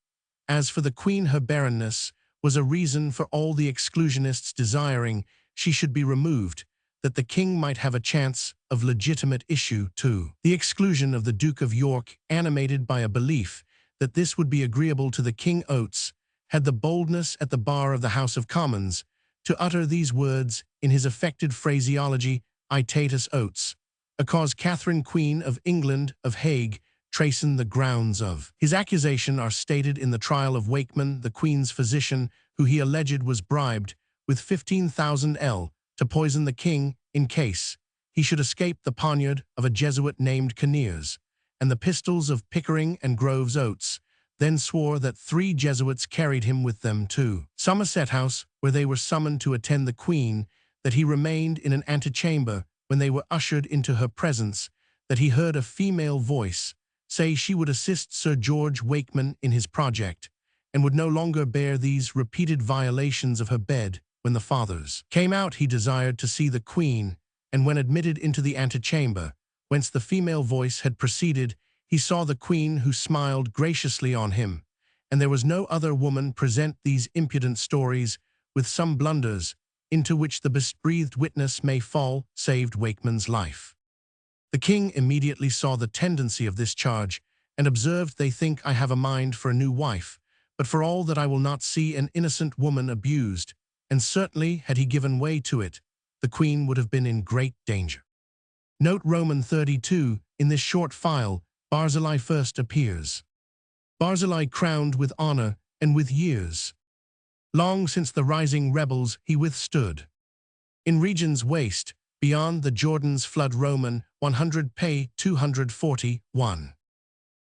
As for the Queen, her barrenness was a reason for all the exclusionists desiring she should be removed, that the King might have a chance of legitimate issue too. The exclusion of the Duke of York, animated by a belief that this would be agreeable to the King, Oates had the boldness at the bar of the House of Commons to utter these words in his affected phraseology, Itatus Oates, a cause Catherine Queen of England of Hague, tracing the grounds of his accusation are stated in the trial of Wakeman, the Queen's physician, who he alleged was bribed with 15,000 L to poison the King in case he should escape the poniard of a Jesuit named Coniers, and the pistols of Pickering and Groves. Oates then swore that 3 Jesuits carried him with them to Somerset House, where they were summoned to attend the Queen, that he remained in an antechamber when they were ushered into her presence, that he heard a female voice say she would assist Sir George Wakeman in his project, and would no longer bear these repeated violations of her bed. When the fathers came out, he desired to see the queen, and when admitted into the antechamber, whence the female voice had proceeded, he saw the queen, who smiled graciously on him, and there was no other woman present. These impudent stories, with some blunders, into which the best-breathed witness may fall, saved Wakeman's life. The king immediately saw the tendency of this charge, and observed, "They think I have a mind for a new wife, but for all that I will not see an innocent woman abused," and certainly, had he given way to it, the queen would have been in great danger. Note Roman 32, in this short file, Barzillai first appears. Barzillai crowned with honor and with years. Long since the rising rebels he withstood. In regions waste, beyond the Jordan's flood. Roman 100 p. 241.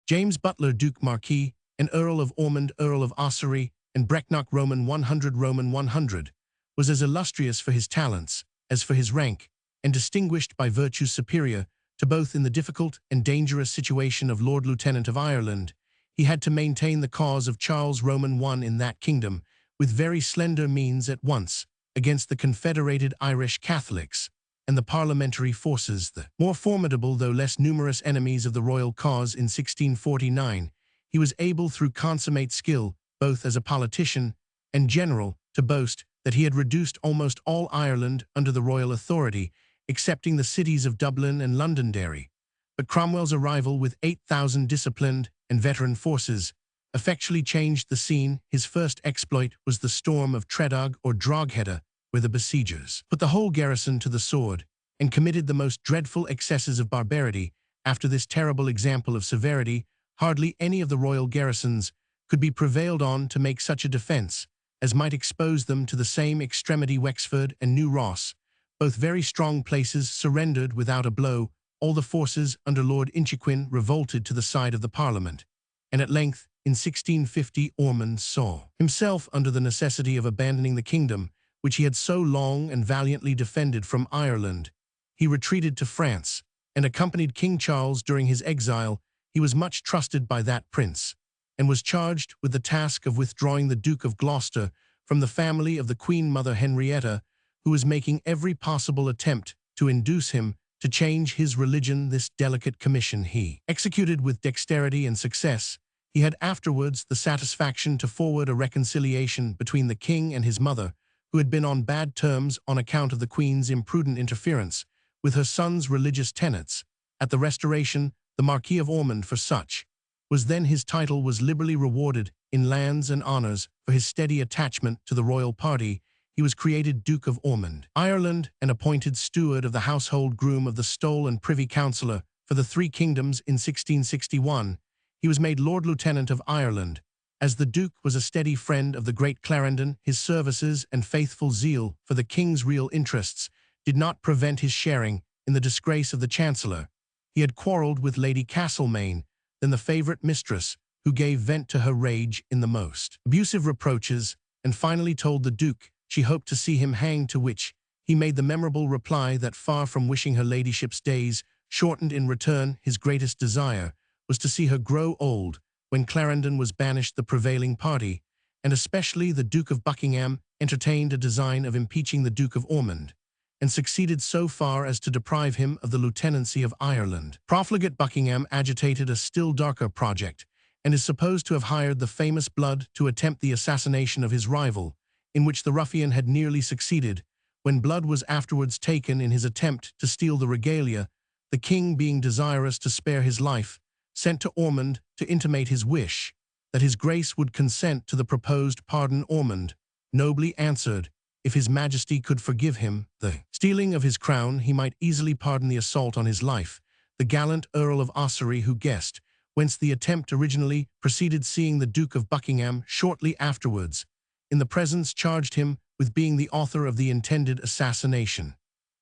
James Butler, Duke Marquis, and Earl of Ormond, Earl of Ossory, and Brecknock. Roman 100 was as illustrious for his talents as for his rank, and distinguished by virtues superior to both. In the difficult and dangerous situation of Lord Lieutenant of Ireland, he had to maintain the cause of Charles Roman I in that kingdom, with very slender means at once, against the confederated Irish Catholics and the parliamentary forces, the more formidable though less numerous enemies of the royal cause. In 1649, he was able, through consummate skill, both as a politician and general, to boast that he had reduced almost all Ireland under the royal authority, excepting the cities of Dublin and Londonderry. But Cromwell's arrival with 8,000 disciplined and veteran forces effectually changed the scene. His first exploit was the storm of Tredag or Drogheda, where the besiegers put the whole garrison to the sword and committed the most dreadful excesses of barbarity. After this terrible example of severity, hardly any of the royal garrisons could be prevailed on to make such a defense as might expose them to the same extremity. Wexford and New Ross, both very strong places, surrendered without a blow. All the forces under Lord Inchiquin revolted to the side of the Parliament, and at length, in 1650, Ormond saw himself under the necessity of abandoning the kingdom which he had so long and valiantly defended from Ireland. He retreated to France, and accompanied King Charles during his exile. He was much trusted by that prince, and was charged with the task of withdrawing the Duke of Gloucester from the family of the Queen Mother Henrietta, who was making every possible attempt to induce him to change his religion. This delicate commission he executed with dexterity and success. He had afterwards the satisfaction to forward a reconciliation between the king and his mother, who had been on bad terms on account of the Queen's imprudent interference with her son's religious tenets. At the Restoration, the Marquis of Ormond, for such was then his title, was liberally rewarded in lands and honors for his steady attachment to the royal party. He was created Duke of Ormond, Ireland, and appointed steward of the household, groom of the stole, and privy councillor for the three kingdoms. In 1661, he was made Lord Lieutenant of Ireland. As the Duke was a steady friend of the great Clarendon, his services and faithful zeal for the king's real interests did not prevent his sharing in the disgrace of the Chancellor. He had quarrelled with Lady Castlemaine, then the favourite mistress, who gave vent to her rage in the most abusive reproaches, and finally told the Duke she hoped to see him hanged, to which he made the memorable reply that, far from wishing her ladyship's days shortened in return, his greatest desire was to see her grow old. When Clarendon was banished, the prevailing party, and especially the Duke of Buckingham, entertained a design of impeaching the Duke of Ormond, and succeeded so far as to deprive him of the lieutenancy of Ireland. Profligate Buckingham agitated a still darker project, and is supposed to have hired the famous Blood to attempt the assassination of his rival, in which the ruffian had nearly succeeded. When Blood was afterwards taken in his attempt to steal the regalia, the king, being desirous to spare his life, sent to Ormond to intimate his wish that his grace would consent to the proposed pardon. Ormond nobly answered, if his majesty could forgive him the stealing of his crown, he might easily pardon the assault on his life. The gallant Earl of Ossory, who guessed whence the attempt originally proceeded, seeing the Duke of Buckingham shortly afterwards in the presence, charged him with being the author of the intended assassination,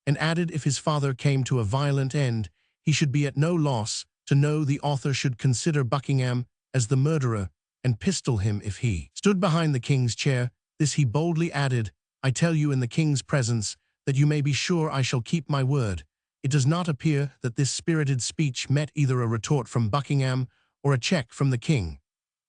and added, if his father came to a violent end, he should be at no loss to know the author should consider Buckingham as the murderer, and pistol him if he stood behind the king's chair. This he boldly added, I tell you in the king's presence that you may be sure I shall keep my word. It does not appear that this spirited speech met either a retort from Buckingham or a check from the king.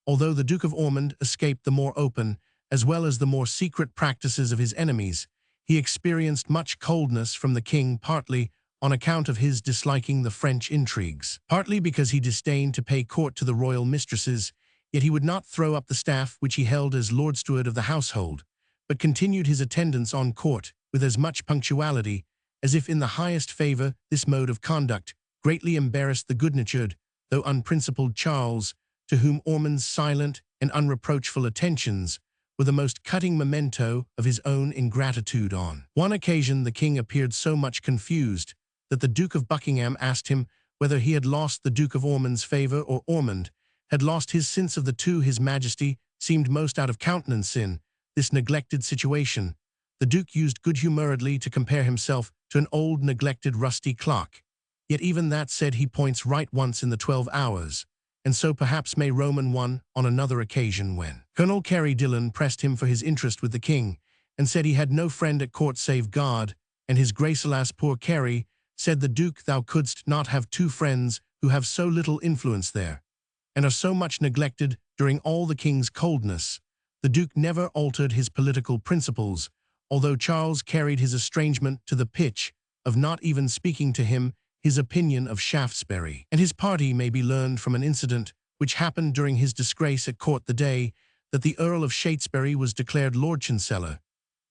Although the Duke of Ormond escaped the more open, as well as the more secret practices of his enemies, he experienced much coldness from the king, partly on account of his disliking the French intrigues, partly because he disdained to pay court to the royal mistresses. Yet he would not throw up the staff which he held as Lord Steward of the household, but continued his attendance on court with as much punctuality as if in the highest favour. This mode of conduct greatly embarrassed the good-natured, though unprincipled Charles, to whom Ormond's silent and unreproachful attentions were the most cutting memento of his own ingratitude. On one occasion the king appeared so much confused that the Duke of Buckingham asked him whether he had lost the Duke of Ormond's favour or Ormond had lost his. Since of the two his Majesty seemed most out of countenance in this neglected situation, the Duke used good-humouredly to compare himself to an old neglected rusty clock. Yet even that said he points right once in the 12 hours, and so perhaps may Roman one on another occasion when Colonel Cary Dillon pressed him for his interest with the king, and said he had no friend at court save God, and his grace. Alas, poor Cary, said the Duke, thou couldst not have two friends who have so little influence there, and are so much neglected during all the king's coldness. The Duke never altered his political principles, although Charles carried his estrangement to the pitch of not even speaking to him his opinion of Shaftesbury and his party may be learned from an incident which happened during his disgrace at court the day that the Earl of Shaftesbury was declared Lord Chancellor.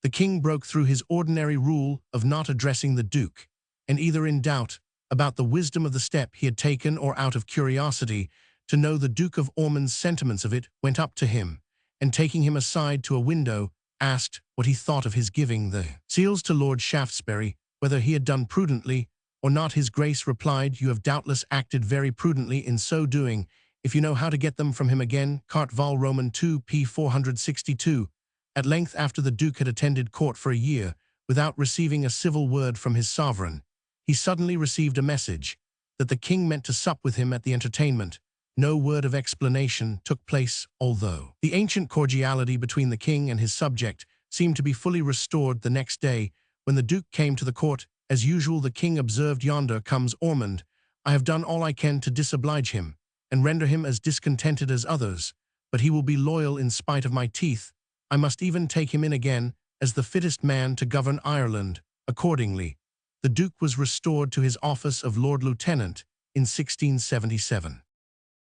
The king broke through his ordinary rule of not addressing the Duke, and either in doubt about the wisdom of the step he had taken or out of curiosity to know the Duke of Ormond's sentiments of it, went up to him, and taking him aside to a window, asked what he thought of his giving the seals to Lord Shaftesbury, whether he had done prudently or not. His Grace replied, you have doubtless acted very prudently in so doing, if you know how to get them from him again. Cart Vol. Roman 2 p. 462. At length, after the Duke had attended court for a year, without receiving a civil word from his sovereign, he suddenly received a message that the king meant to sup with him at the entertainment. No word of explanation took place, although the ancient cordiality between the king and his subject seemed to be fully restored. The next day, when the Duke came to the court, as usual, the king observed, yonder comes Ormond. I have done all I can to disoblige him, and render him as discontented as others, but he will be loyal in spite of my teeth. I must even take him in again as the fittest man to govern Ireland. Accordingly, the Duke was restored to his office of Lord Lieutenant in 1677.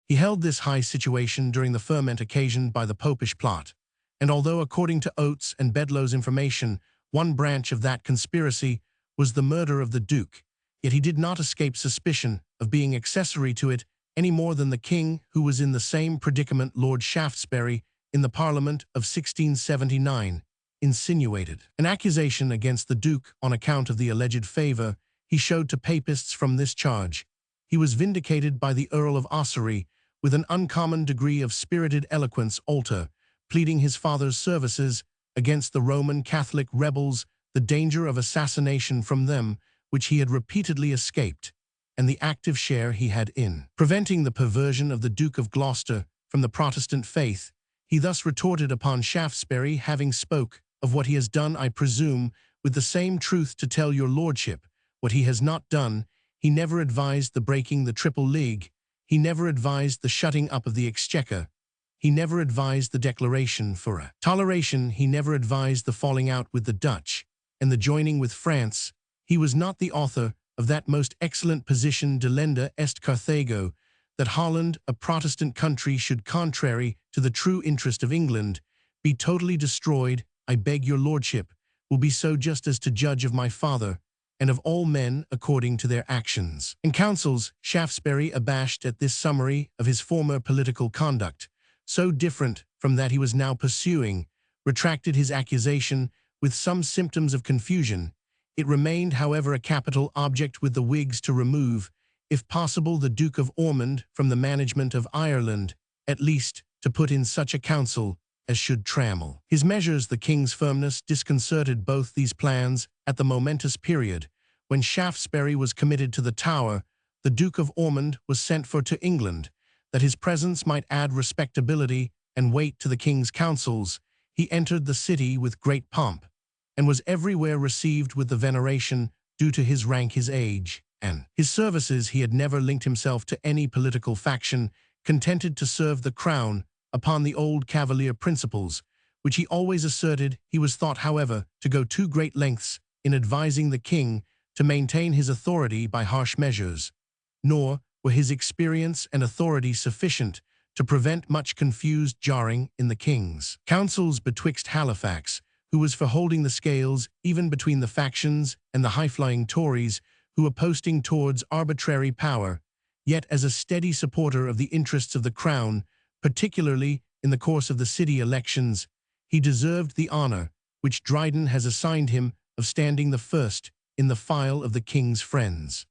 He held this high situation during the ferment occasioned by the Popish plot, and although according to Oates and Bedloe's information, one branch of that conspiracy was the murder of the Duke, yet he did not escape suspicion of being accessory to it any more than the king, who was in the same predicament. Lord Shaftesbury, in the Parliament of 1679, insinuated an accusation against the Duke on account of the alleged favour he showed to papists. From this charge he was vindicated by the Earl of Ossory with an uncommon degree of spirited eloquence, alter, pleading his father's services against the Roman Catholic rebels, the danger of assassination from them, which he had repeatedly escaped, and the active share he had in preventing the perversion of the Duke of Gloucester from the Protestant faith. He thus retorted upon Shaftesbury, having spoke of what he has done, I presume, with the same truth to tell your lordship what he has not done. He never advised the breaking the Triple League. He never advised the shutting up of the Exchequer. He never advised the declaration for a toleration. He never advised the falling out with the Dutch and the joining with France. He was not the author of that most excellent position, delenda est Carthago, that Holland, a Protestant country, should, contrary to the true interest of England, be totally destroyed. I beg your lordship will be so just as to judge of my father and of all men according to their actions and counsels. Shaftesbury, abashed at this summary of his former political conduct, so different from that he was now pursuing, retracted his accusation with some symptoms of confusion. It remained, however, a capital object with the Whigs to remove, if possible, the Duke of Ormond from the management of Ireland, at least to put in such a council as should trammel his measures. The king's firmness disconcerted both these plans. At the momentous period when Shaftesbury was committed to the Tower, the Duke of Ormond was sent for to England, that his presence might add respectability and weight to the king's counsels. He entered the city with great pomp, and was everywhere received with the veneration due to his rank, his age, and his services. He had never linked himself to any political faction, contented to serve the crown upon the old cavalier principles, which he always asserted. He was thought, however, to go too great lengths in advising the king to maintain his authority by harsh measures, nor were his experience and authority sufficient to prevent much confused jarring in the king's councils betwixt Halifax, who was for holding the scales even between the factions, and the high-flying Tories, who were posting towards arbitrary power, yet as a steady supporter of the interests of the crown, particularly in the course of the city elections, he deserved the honor, which Dryden has assigned him, of standing the first in the file of the king's friends.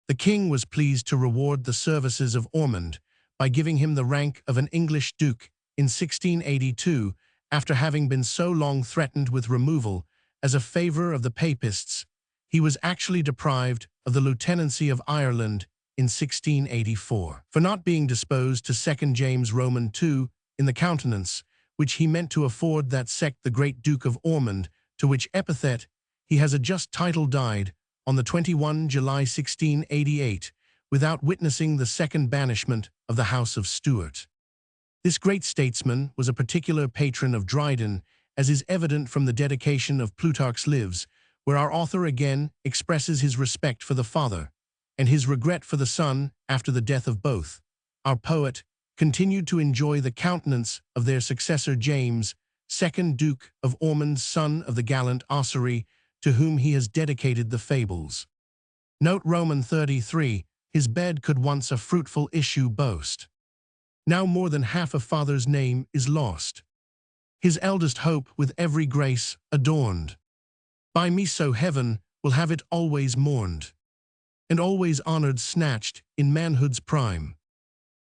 The king was pleased to reward the services of Ormond by giving him the rank of an English duke in 1682, after having been so long threatened with removal as a favor of the papists. He was actually deprived of the lieutenancy of Ireland in 1684, for not being disposed to second James Roman II in the countenance, which he meant to afford that sect the great Duke of Ormond, to which epithet he has a just title, died on the 21 July 1688, without witnessing the second banishment of the House of Stuart. This great statesman was a particular patron of Dryden, as is evident from the dedication of Plutarch's Lives, where our author again expresses his respect for the father, and his regret for the son after the death of both. Our poet continued to enjoy the countenance of their successor James, second Duke of Ormond, son of the gallant Ossory, to whom he has dedicated the fables. Note Roman 33, his bed could once a fruitful issue boast. Now more than half a father's name is lost. His eldest hope with every grace adorned. By me so heaven will have it always mourned, and always honored snatched in manhood's prime.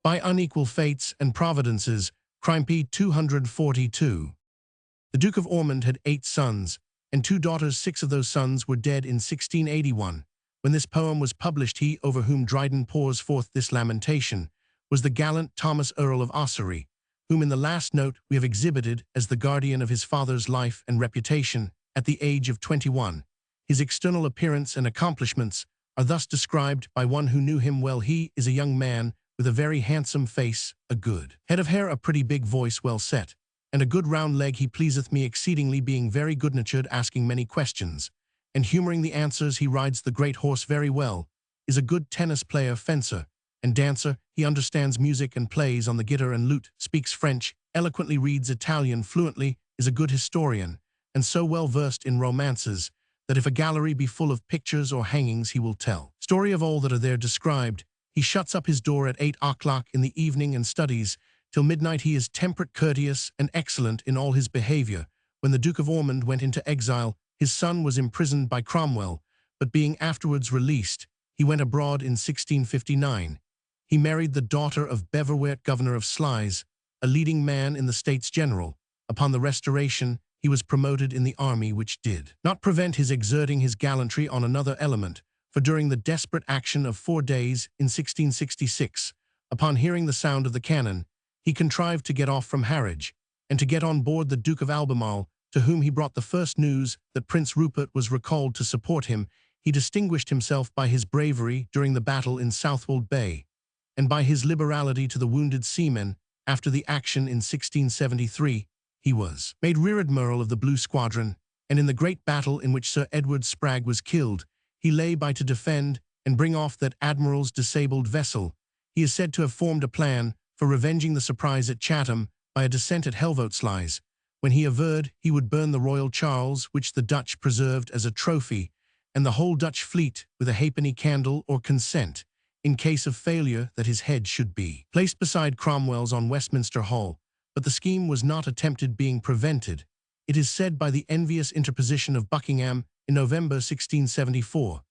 By unequal fates and providences, crime p. 242. The Duke of Ormond had 8 sons, and 2 daughters. 6 of those sons were dead in 1681. When this poem was published, he over whom Dryden pours forth this lamentation was the gallant Thomas Earl of Ossory, whom in the last note we have exhibited as the guardian of his father's life and reputation at the age of 21. His external appearance and accomplishments are thus described by one who knew him well. He is a young man with a very handsome face, a good head of hair, a pretty big voice well set, and a good round leg. He pleaseth me exceedingly, being very good-natured, asking many questions, and humoring the answers. He rides the great horse very well, is a good tennis player, fencer, and dancer. He understands music and plays on the guitar and lute, speaks French, eloquently reads Italian fluently, is a good historian, and so well versed in romances that if a gallery be full of pictures or hangings, he will tell story of all that are there described. He shuts up his door at 8 o'clock in the evening and studies till midnight. He is temperate, courteous, and excellent in all his behavior. When the Duke of Ormond went into exile, his son was imprisoned by Cromwell, but being afterwards released, he went abroad in 1659. He married the daughter of Beverwert, governor of Sluys, a leading man in the States General. Upon the Restoration, he was promoted in the army, which did not prevent his exerting his gallantry on another element, for during the desperate action of 4 days in 1666, upon hearing the sound of the cannon, he contrived to get off from Harwich, and to get on board the Duke of Albemarle, to whom he brought the first news that Prince Rupert was recalled to support him. He distinguished himself by his bravery during the battle in Southwold Bay, and by his liberality to the wounded seamen. After the action in 1673, he was made Rear Admiral of the Blue Squadron, and in the great battle in which Sir Edward Spragg was killed, he lay by to defend and bring off that admiral's disabled vessel. He is said to have formed a plan for revenging the surprise at Chatham by a descent at Helvoetsluys, when he averred he would burn the Royal Charles, which the Dutch preserved as a trophy, and the whole Dutch fleet with a halfpenny candle or consent, in case of failure, that his head should be placed beside Cromwell's on Westminster Hall. But the scheme was not attempted, being prevented, it is said, by the envious interposition of Buckingham in November 1674.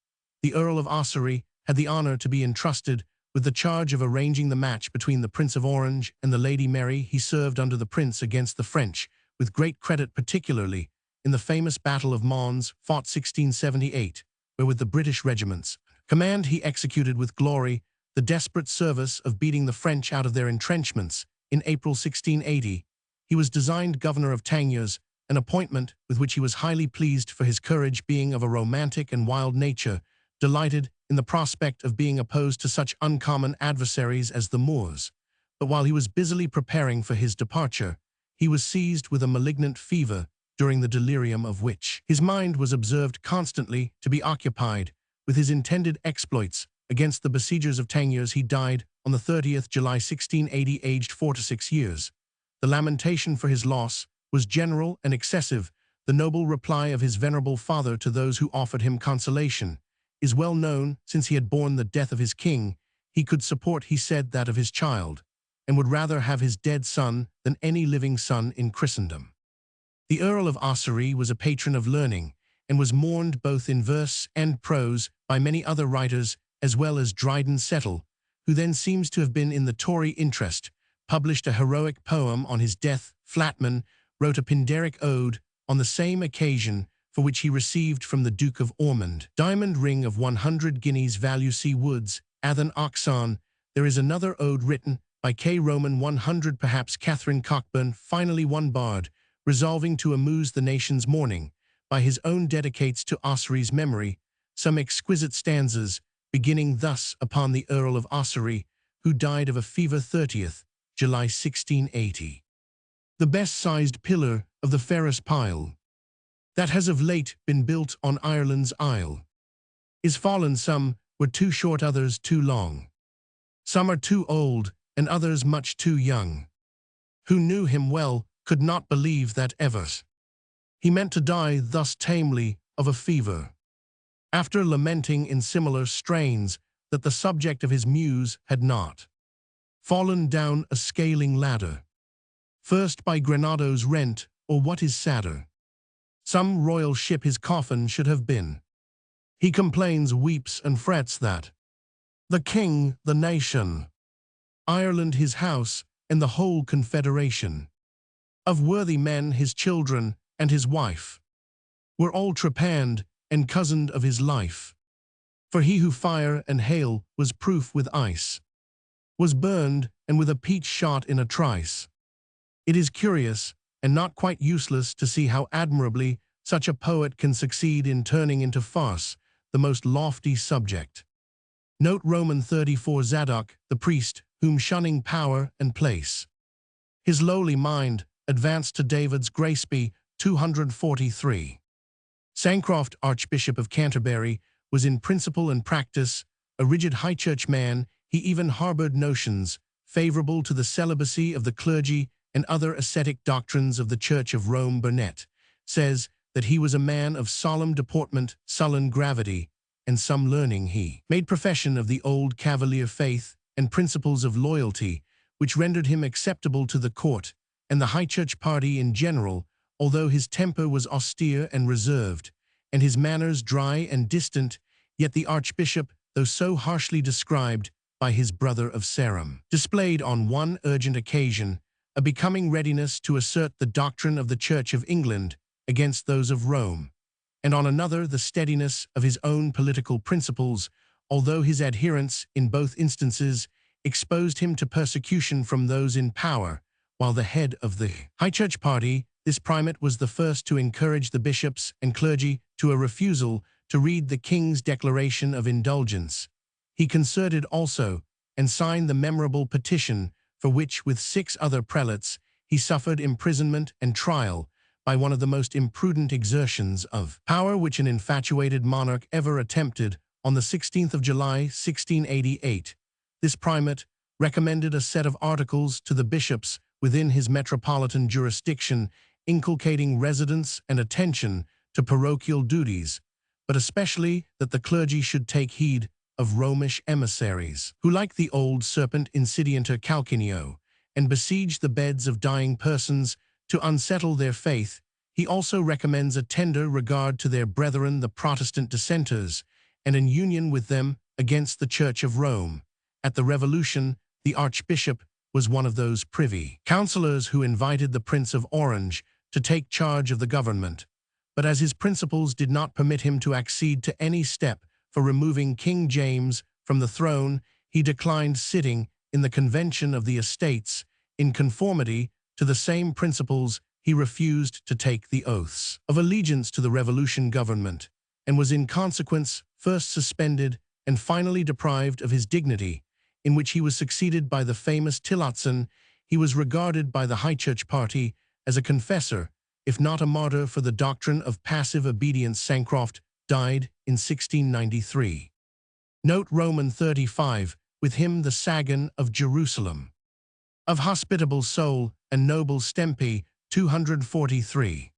The Earl of Ossory had the honor to be entrusted with the charge of arranging the match between the Prince of Orange and the Lady Mary. He served under the Prince against the French with great credit, particularly in the famous Battle of Mons, fought 1678, where with the British regiments command he executed with glory the desperate service of beating the French out of their entrenchments. In April 1680, he was designed governor of Tangiers, an appointment with which he was highly pleased, for his courage, being of a romantic and wild nature, delighted in the prospect of being opposed to such uncommon adversaries as the Moors. But while he was busily preparing for his departure, he was seized with a malignant fever, during the delirium of which his mind was observed constantly to be occupied with his intended exploits against the besiegers of Tangiers. He died on the 30th July 1680, aged 46 years. The lamentation for his loss was general and excessive. The noble reply of his venerable father to those who offered him consolation is well known. Since he had borne the death of his king, he could support, he said, that of his child, and would rather have his dead son than any living son in Christendom. The Earl of Ossory was a patron of learning, and was mourned both in verse and prose by many other writers, as well as Dryden Settle, who then seems to have been in the Tory interest, published a heroic poem on his death. Flatman wrote a Pindaric ode on the same occasion, for which he received from the Duke of Ormond diamond ring of 100 guineas value. See Woods, Athan Oxon. There is another ode written by K. Roman 100, perhaps Catherine Cockburn. Finally, one bard, resolving to amuse the nation's mourning, by his own dedicates to Ossory's memory some exquisite stanzas, beginning thus: upon the Earl of Ossory, who died of a fever 30th July 1680. The best-sized pillar of the fairest pile that has of late been built on Ireland's isle is fallen. Some were too short, others too long. Some are too old, and others much too young. Who knew him well could not believe that ever he meant to die thus tamely of a fever, after lamenting in similar strains that the subject of his muse had not fallen down a scaling ladder, first by Grenado's rent, or what is sadder, some royal ship his coffin should have been. He complains, weeps, and frets that the king, the nation, Ireland his house, and the whole confederation of worthy men, his children and his wife, were all trepanned and cozened of his life. For he who fire and hail was proof with ice, was burned, and with a peach shot in a trice. It is curious, and not quite useless, to see how admirably such a poet can succeed in turning into farce the most lofty subject. Note Roman 34. Zadok, the priest, whom shunning power and place, his lowly mind advanced to David's grace. B. 243. Sancroft, Archbishop of Canterbury, was in principle and practice a rigid high church man. He even harbored notions favorable to the celibacy of the clergy and other ascetic doctrines of the Church of Rome. Burnet says that he was a man of solemn deportment, sullen gravity, and some learning. He made profession of the old Cavalier faith and principles of loyalty, which rendered him acceptable to the court and the high church party in general, although his temper was austere and reserved, and his manners dry and distant. Yet the archbishop, though so harshly described by his brother of Sarum, displayed on one urgent occasion a becoming readiness to assert the doctrine of the Church of England against those of Rome, and on another the steadiness of his own political principles, although his adherents in both instances exposed him to persecution from those in power. While the head of the high church party, this primate was the first to encourage the bishops and clergy to a refusal to read the king's declaration of indulgence. He concerted also and signed the memorable petition for which, with 6 other prelates, he suffered imprisonment and trial by one of the most imprudent exertions of power which an infatuated monarch ever attempted. On the 16th of July, 1688, this primate recommended a set of articles to the bishops within his metropolitan jurisdiction, inculcating residence and attention to parochial duties, but especially that the clergy should take heed of Romish emissaries, who, like the old serpent insidianter calcineo, and besiege the beds of dying persons to unsettle their faith. He also recommends a tender regard to their brethren the Protestant dissenters, and an union with them against the Church of Rome. At the Revolution, the Archbishop was one of those privy councillors who invited the Prince of Orange to take charge of the government, but as his principles did not permit him to accede to any step for removing King James from the throne, he declined sitting in the Convention of the Estates. In conformity to the same principles, he refused to take the oaths of allegiance to the Revolution government, and was in consequence first suspended and finally deprived of his dignity. in which he was succeeded by the famous Tillotson, he was regarded by the High Church party as a confessor, if not a martyr for the doctrine of passive obedience. Sancroft died in 1693. Note Roman 35, with him the Sagan of Jerusalem. Of hospitable soul and noble stempe, 243.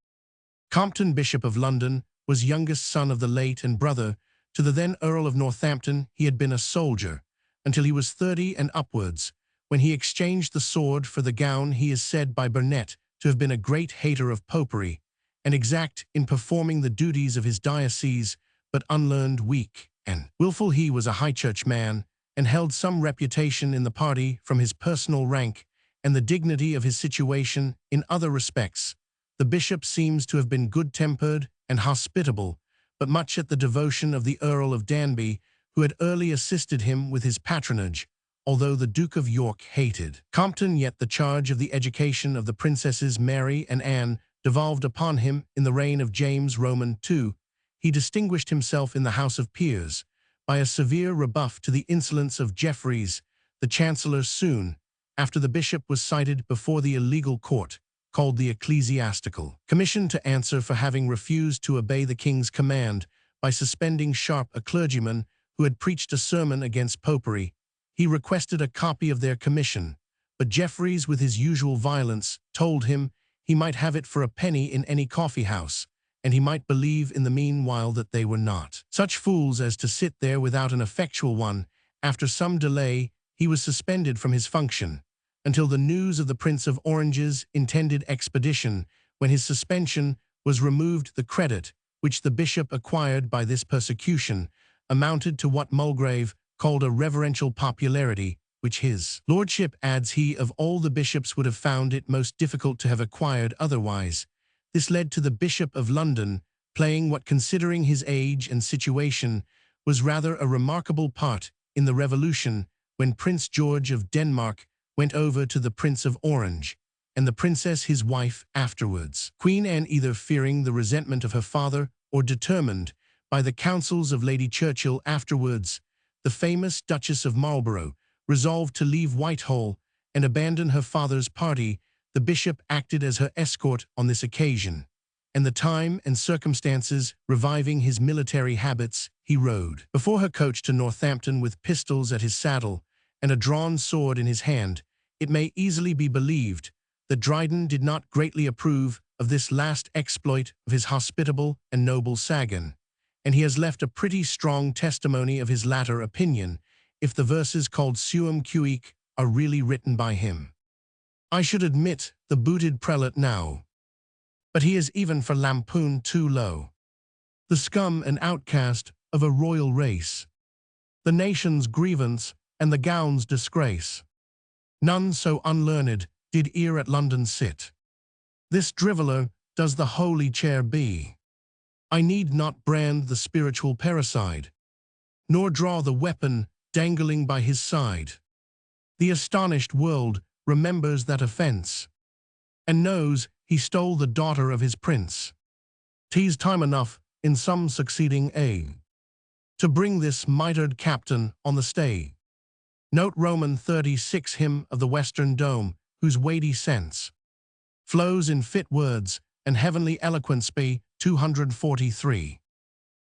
Compton, Bishop of London, was youngest son of the late and brother to the then Earl of Northampton. He had been a soldier until he was 30 and upwards, when he exchanged the sword for the gown. He is said by Burnet to have been a great hater of popery, and exact in performing the duties of his diocese, but unlearned, weak, and willful. He was a High Church man, and held some reputation in the party from his personal rank and the dignity of his situation. In other respects, the bishop seems to have been good-tempered and hospitable, but much at the devotion of the Earl of Danby, who had early assisted him with his patronage, although the Duke of York hated Compton. Yet the charge of the education of the princesses Mary and Anne devolved upon him in the reign of James Roman II. He distinguished himself in the House of Peers by a severe rebuff to the insolence of Jeffreys, the Chancellor, soon after the bishop was cited before the illegal court, called the Ecclesiastical Commission, to answer for having refused to obey the king's command by suspending Sharp, a clergyman who had preached a sermon against popery. He requested a copy of their commission, but Jeffreys, with his usual violence, told him he might have it for a penny in any coffee-house, and he might believe in the meanwhile that they were not such fools as to sit there without an effectual one. After some delay, he was suspended from his function, until the news of the Prince of Orange's intended expedition, when his suspension was removed. The credit which the bishop acquired by this persecution amounted to what Mulgrave called a reverential popularity, which his lordship adds he of all the bishops would have found it most difficult to have acquired otherwise. This led to the Bishop of London playing what, considering his age and situation, was rather a remarkable part in the Revolution, when Prince George of Denmark went over to the Prince of Orange, and the princess his wife afterwards. Queen Anne, either fearing the resentment of her father or determined by the counsels of Lady Churchill, afterwards the famous Duchess of Marlborough, resolved to leave Whitehall and abandon her father's party. The bishop acted as her escort on this occasion, and the time and circumstances reviving his military habits, he rode before her coach to Northampton with pistols at his saddle and a drawn sword in his hand. It may easily be believed that Dryden did not greatly approve of this last exploit of his hospitable and noble Sagan, and he has left a pretty strong testimony of his latter opinion, if the verses called Suum Cuique are really written by him. I should admit the booted prelate now, but he is even for lampoon too low. The scum and outcast of a royal race, the nation's grievance and the gown's disgrace. None so unlearned did e'er at London sit. This driveller does the holy chair be. I need not brand the spiritual parricide, nor draw the weapon dangling by his side. The astonished world remembers that offence, and knows he stole the daughter of his prince. 'Tis time enough in some succeeding age to bring this mitred captain on the stage. Note Roman 36, hymn of the Western Dome, whose weighty sense flows in fit words and heavenly eloquence. B. 243.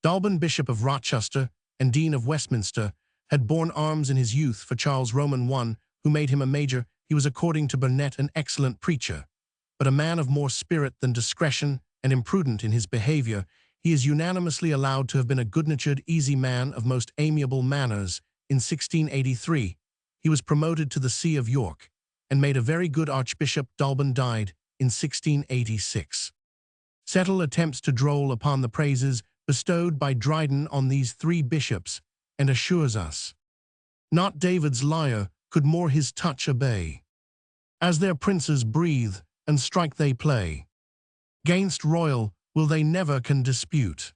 Dalban, Bishop of Rochester and Dean of Westminster, had borne arms in his youth for Charles Roman I, who made him a major. He was, according to Burnet, an excellent preacher, but a man of more spirit than discretion and imprudent in his behavior. He is unanimously allowed to have been a good-natured, easy man of most amiable manners. In 1683, he was promoted to the See of York, and made a very good archbishop. Dalban died in 1686. Settle attempts to droll upon the praises bestowed by Dryden on these three bishops, and assures us, not David's lyre could more his touch obey. As their princes breathe and strike they play, 'gainst royal will they never can dispute,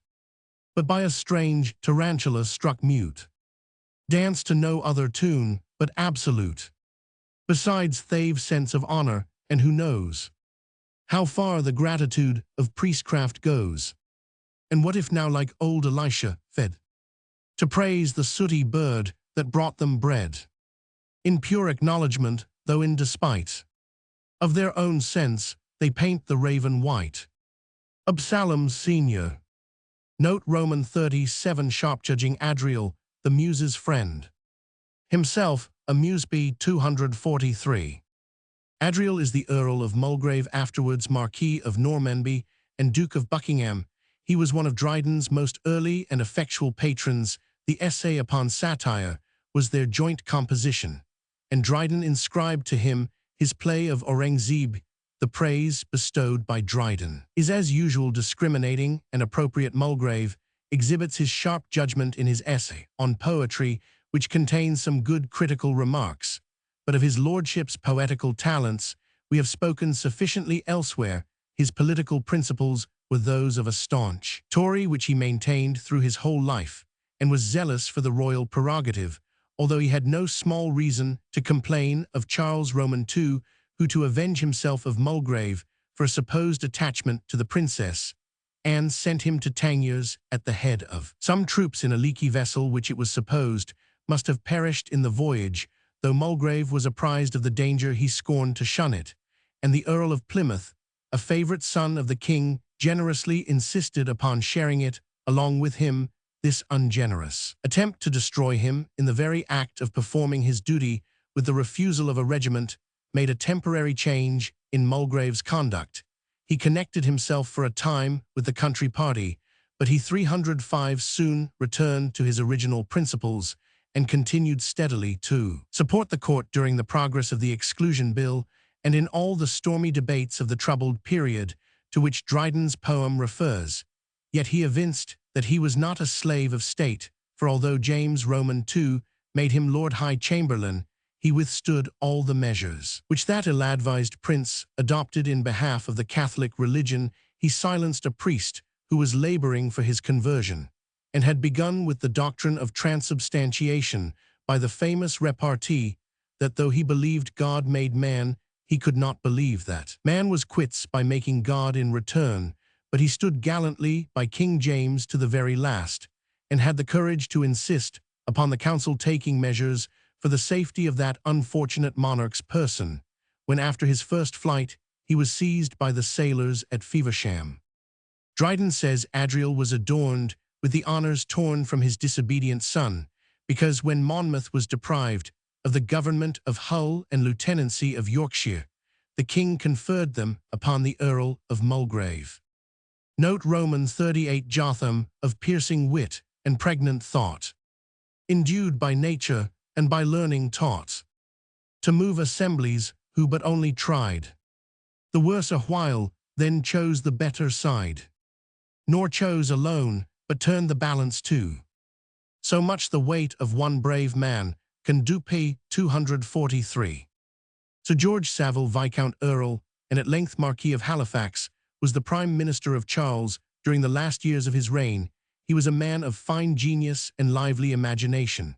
but by a strange tarantula struck mute, dance to no other tune but absolute. Besides, they've sense of honor, and who knows how far the gratitude of priestcraft goes? And what if now, like old Elisha, fed to praise the sooty bird that brought them bread? In pure acknowledgement, though in despite of their own sense, they paint the raven white. Absalom Senior. Note Roman 37 sharp judging Adriel, the Muse's friend. Himself, a Muse B 243. Adriel is the Earl of Mulgrave, afterwards Marquis of Normanby and Duke of Buckingham. He was one of Dryden's most early and effectual patrons. The essay upon satire was their joint composition, and Dryden inscribed to him his play of Aurangzeb. The praise bestowed by Dryden is as usual discriminating and appropriate. Mulgrave exhibits his sharp judgment in his essay on poetry, which contains some good critical remarks, but of his lordship's poetical talents we have spoken sufficiently elsewhere. His political principles were those of a staunch Tory, which he maintained through his whole life, and was zealous for the royal prerogative, although he had no small reason to complain of Charles Roman II, who, to avenge himself of Mulgrave for a supposed attachment to the princess, Anne sent him to Tangiers at the head of some troops in a leaky vessel which it was supposed must have perished in the voyage. Though Mulgrave was apprised of the danger, he scorned to shun it, and the Earl of Plymouth, a favourite son of the king, generously insisted upon sharing it along with him. This ungenerous attempt to destroy him in the very act of performing his duty with the refusal of a regiment made a temporary change in Mulgrave's conduct. He connected himself for a time with the country party, but he 305 soon returned to his original principles and continued steadily to support the court during the progress of the Exclusion Bill and in all the stormy debates of the troubled period to which Dryden's poem refers. Yet he evinced that he was not a slave of state, for although James Roman II made him Lord High Chamberlain, he withstood all the measures which that ill-advised prince adopted in behalf of the Catholic religion. He silenced a priest who was laboring for his conversion, and had begun with the doctrine of transubstantiation by the famous repartee that though he believed God made man, he could not believe that man was quits by making God in return. But he stood gallantly by King James to the very last, and had the courage to insist upon the council taking measures for the safety of that unfortunate monarch's person, when after his first flight he was seized by the sailors at Feversham. Dryden says Adriel was adorned with the honours torn from his disobedient son, because when Monmouth was deprived of the government of Hull and lieutenancy of Yorkshire, the king conferred them upon the Earl of Mulgrave. Note Roman 38 Jotham, of piercing wit and pregnant thought, endued by nature and by learning taught, to move assemblies who but only tried the worse a while, then chose the better side, nor chose alone, but turned the balance too. So much the weight of one brave man can do. P. 243. Sir George Savile, Viscount Earl, and at length Marquis of Halifax, was the Prime Minister of Charles during the last years of his reign. He was a man of fine genius and lively imagination,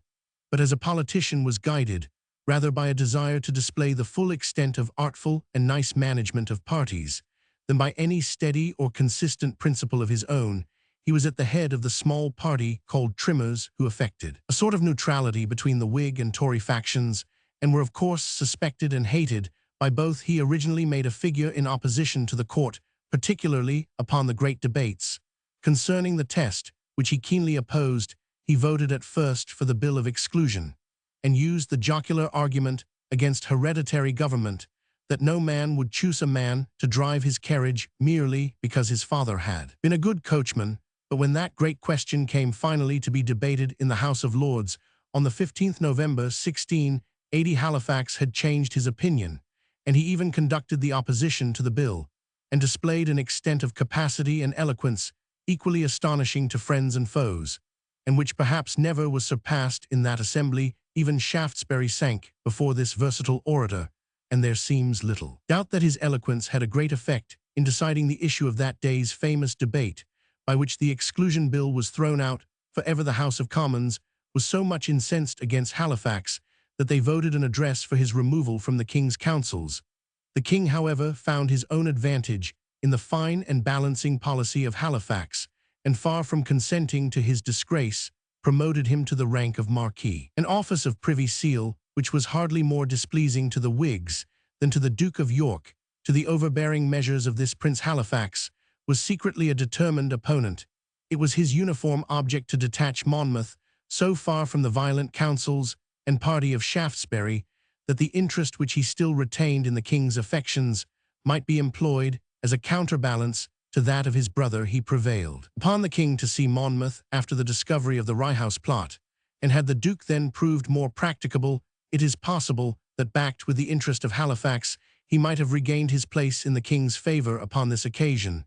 but as a politician was guided rather by a desire to display the full extent of artful and nice management of parties than by any steady or consistent principle of his own. He was at the head of the small party called Trimmers, who affected a sort of neutrality between the Whig and Tory factions, and were of course suspected and hated by both. He originally made a figure in opposition to the court, particularly upon the great debates concerning the test, which he keenly opposed. He voted at first for the Bill of Exclusion, and used the jocular argument against hereditary government that no man would choose a man to drive his carriage merely because his father had been a good coachman. But when that great question came finally to be debated in the House of Lords on the 15th November 1680, Halifax had changed his opinion, and he even conducted the opposition to the bill, and displayed an extent of capacity and eloquence equally astonishing to friends and foes, and which perhaps never was surpassed in that assembly. Even Shaftesbury sank before this versatile orator, and there seems little doubt that his eloquence had a great effect in deciding the issue of that day's famous debate, by which the Exclusion Bill was thrown out forever. The House of Commons was so much incensed against Halifax that they voted an address for his removal from the King's councils. The King, however, found his own advantage in the fine and balancing policy of Halifax, and far from consenting to his disgrace, promoted him to the rank of Marquis, an office of Privy Seal, which was hardly more displeasing to the Whigs than to the Duke of York, to the overbearing measures of this Prince Halifax, was secretly a determined opponent. It was his uniform object to detach Monmouth so far from the violent counsels and party of Shaftesbury that the interest which he still retained in the king's affections might be employed as a counterbalance to that of his brother. He prevailed upon the king to see Monmouth after the discovery of the Rye House plot, and had the Duke then proved more practicable, it is possible that, backed with the interest of Halifax, he might have regained his place in the king's favour upon this occasion.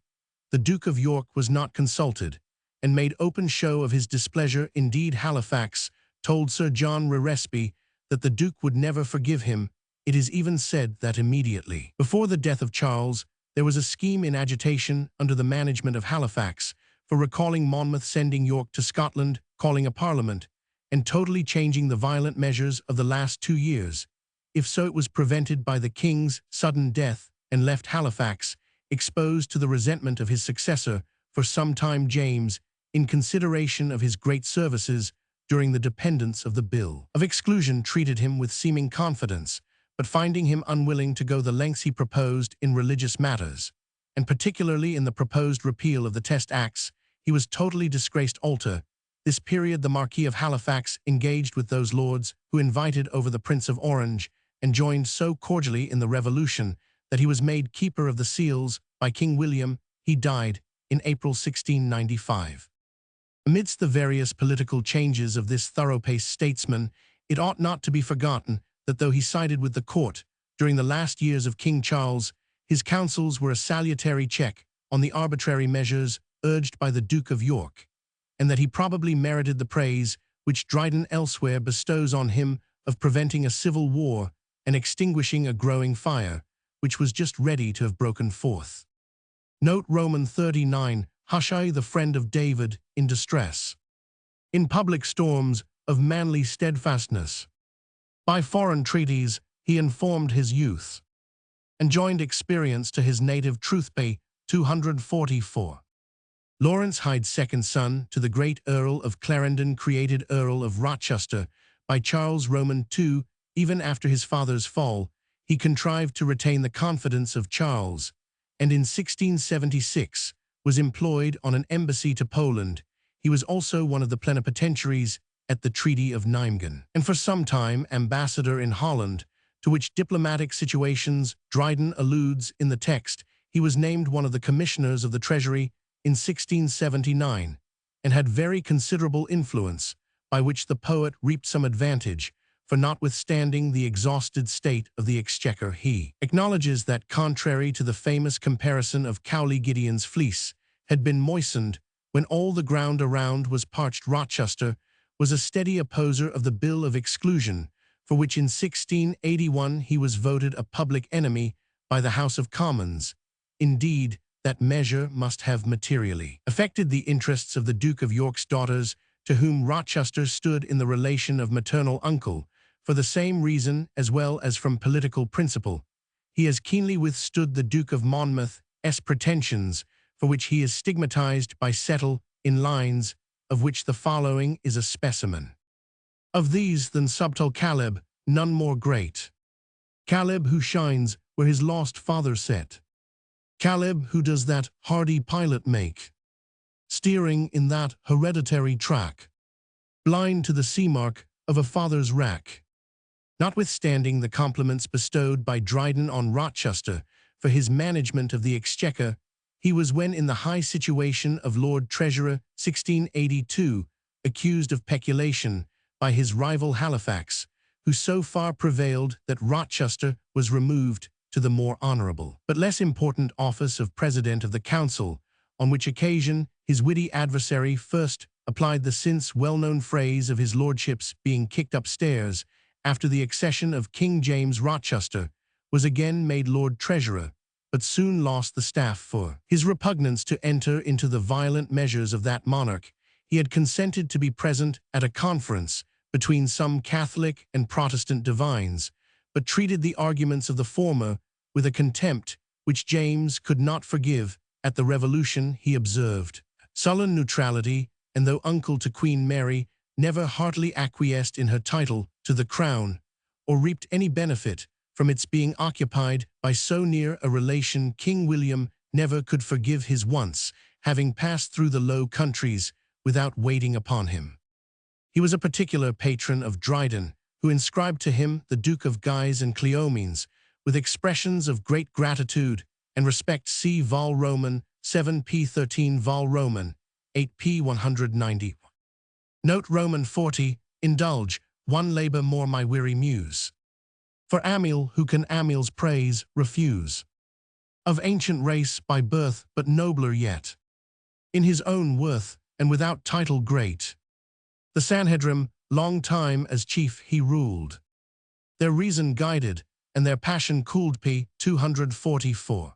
The Duke of York was not consulted, and made open show of his displeasure. Indeed, Halifax told Sir John Reresby that the Duke would never forgive him. It is even said that immediately before the death of Charles, there was a scheme in agitation under the management of Halifax for recalling Monmouth, sending York to Scotland, calling a parliament, and totally changing the violent measures of the last 2 years. If so, it was prevented by the king's sudden death and left Halifax exposed to the resentment of his successor for some time. James, in consideration of his great services during the dependence of the Bill of Exclusion, treated him with seeming confidence, but finding him unwilling to go the lengths he proposed in religious matters, and particularly in the proposed repeal of the Test Acts, he was totally disgraced. Alter this period, the Marquis of Halifax engaged with those lords who invited over the Prince of Orange, and joined so cordially in the Revolution that he was made Keeper of the Seals by King William. He died in April 1695. Amidst the various political changes of this thorough-paced statesman, it ought not to be forgotten that though he sided with the court during the last years of King Charles, his counsels were a salutary check on the arbitrary measures urged by the Duke of York, and that he probably merited the praise which Dryden elsewhere bestows on him of preventing a civil war and extinguishing a growing fire, which was just ready to have broken forth. Note Roman 39, Hushai, the friend of David, in distress. In public storms of manly steadfastness. By foreign treaties he informed his youth, and joined experience to his native truth. Bay 244. Lawrence Hyde, second son to the great Earl of Clarendon, created Earl of Rochester by Charles Roman II. Even after his father's fall, he contrived to retain the confidence of Charles, and in 1676 was employed on an embassy to Poland. He was also one of the plenipotentiaries at the Treaty of Nijmegen, and for some time ambassador in Holland, to which diplomatic situations Dryden alludes in the text. He was named one of the commissioners of the Treasury in 1679, and had very considerable influence, by which the poet reaped some advantage, for notwithstanding the exhausted state of the exchequer, he acknowledges that, contrary to the famous comparison of Cowley, Gideon's fleece had been moistened when all the ground around was parched. Rochester was a steady opposer of the Bill of Exclusion, for which in 1681 he was voted a public enemy by the House of Commons. Indeed, that measure must have materially affected the interests of the Duke of York's daughters, to whom Rochester stood in the relation of maternal uncle. For the same reason, as well as from political principle, he has keenly withstood the Duke of Monmouth's pretensions, for which he is stigmatized by Settle in lines, of which the following is a specimen. Of these than subtle Caleb, none more great. Caleb who shines where his lost father sat. Caleb who does that hardy pilot make, steering in that hereditary track, blind to the sea-mark of a father's rack. Notwithstanding the compliments bestowed by Dryden on Rochester for his management of the Exchequer, he was, when in the high situation of Lord Treasurer 1682, accused of peculation by his rival Halifax, who so far prevailed that Rochester was removed to the more honourable but less important office of President of the Council, on which occasion his witty adversary first applied the since well-known phrase of his lordship's being kicked upstairs. After the accession of King James, Rochester was again made Lord Treasurer, but soon lost the staff for his repugnance to enter into the violent measures of that monarch. He had consented to be present at a conference between some Catholic and Protestant divines, but treated the arguments of the former with a contempt which James could not forgive. At the Revolution he observed sullen neutrality, and though uncle to Queen Mary, never heartily acquiesced in her title to the crown, or reaped any benefit from its being occupied by so near a relation, King William never could forgive his once having passed through the Low Countries without waiting upon him. He was a particular patron of Dryden, who inscribed to him the Duke of Guise and Cleomenes, with expressions of great gratitude and respect. See Vol Roman 7p 13 Vol Roman 8p 190. Note Roman 40, indulge, one labor more my weary muse. For Amiel, who can Amiel's praise refuse? Of ancient race by birth, but nobler yet, in his own worth, and without title great. The Sanhedrim, long time as chief he ruled. Their reason guided, and their passion cooled. P. 244.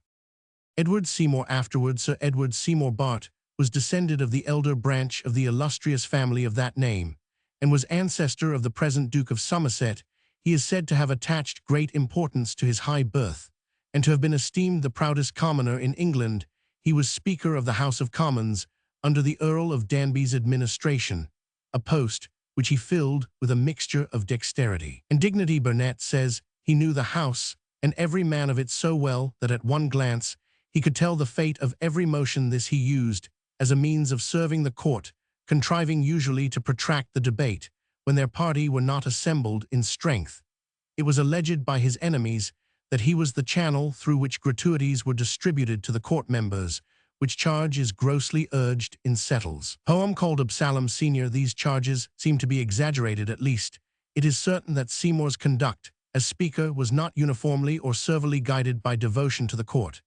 Edward Seymour, afterward Sir Edward Seymour Bart, was descended of the elder branch of the illustrious family of that name, and was ancestor of the present Duke of Somerset. He is said to have attached great importance to his high birth, and to have been esteemed the proudest commoner in England. He was Speaker of the House of Commons under the Earl of Danby's administration, a post which he filled with a mixture of dexterity and dignity. Burnet says he knew the House and every man of it so well that at one glance he could tell the fate of every motion. This he used as a means of serving the court, contriving usually to protract the debate when their party were not assembled in strength. It was alleged by his enemies that he was the channel through which gratuities were distributed to the court members, which charge is grossly urged in Settle's poem called Absalom Senior. These charges seem to be exaggerated. At least it is certain that Seymour's conduct as Speaker was not uniformly or servilely guided by devotion to the court,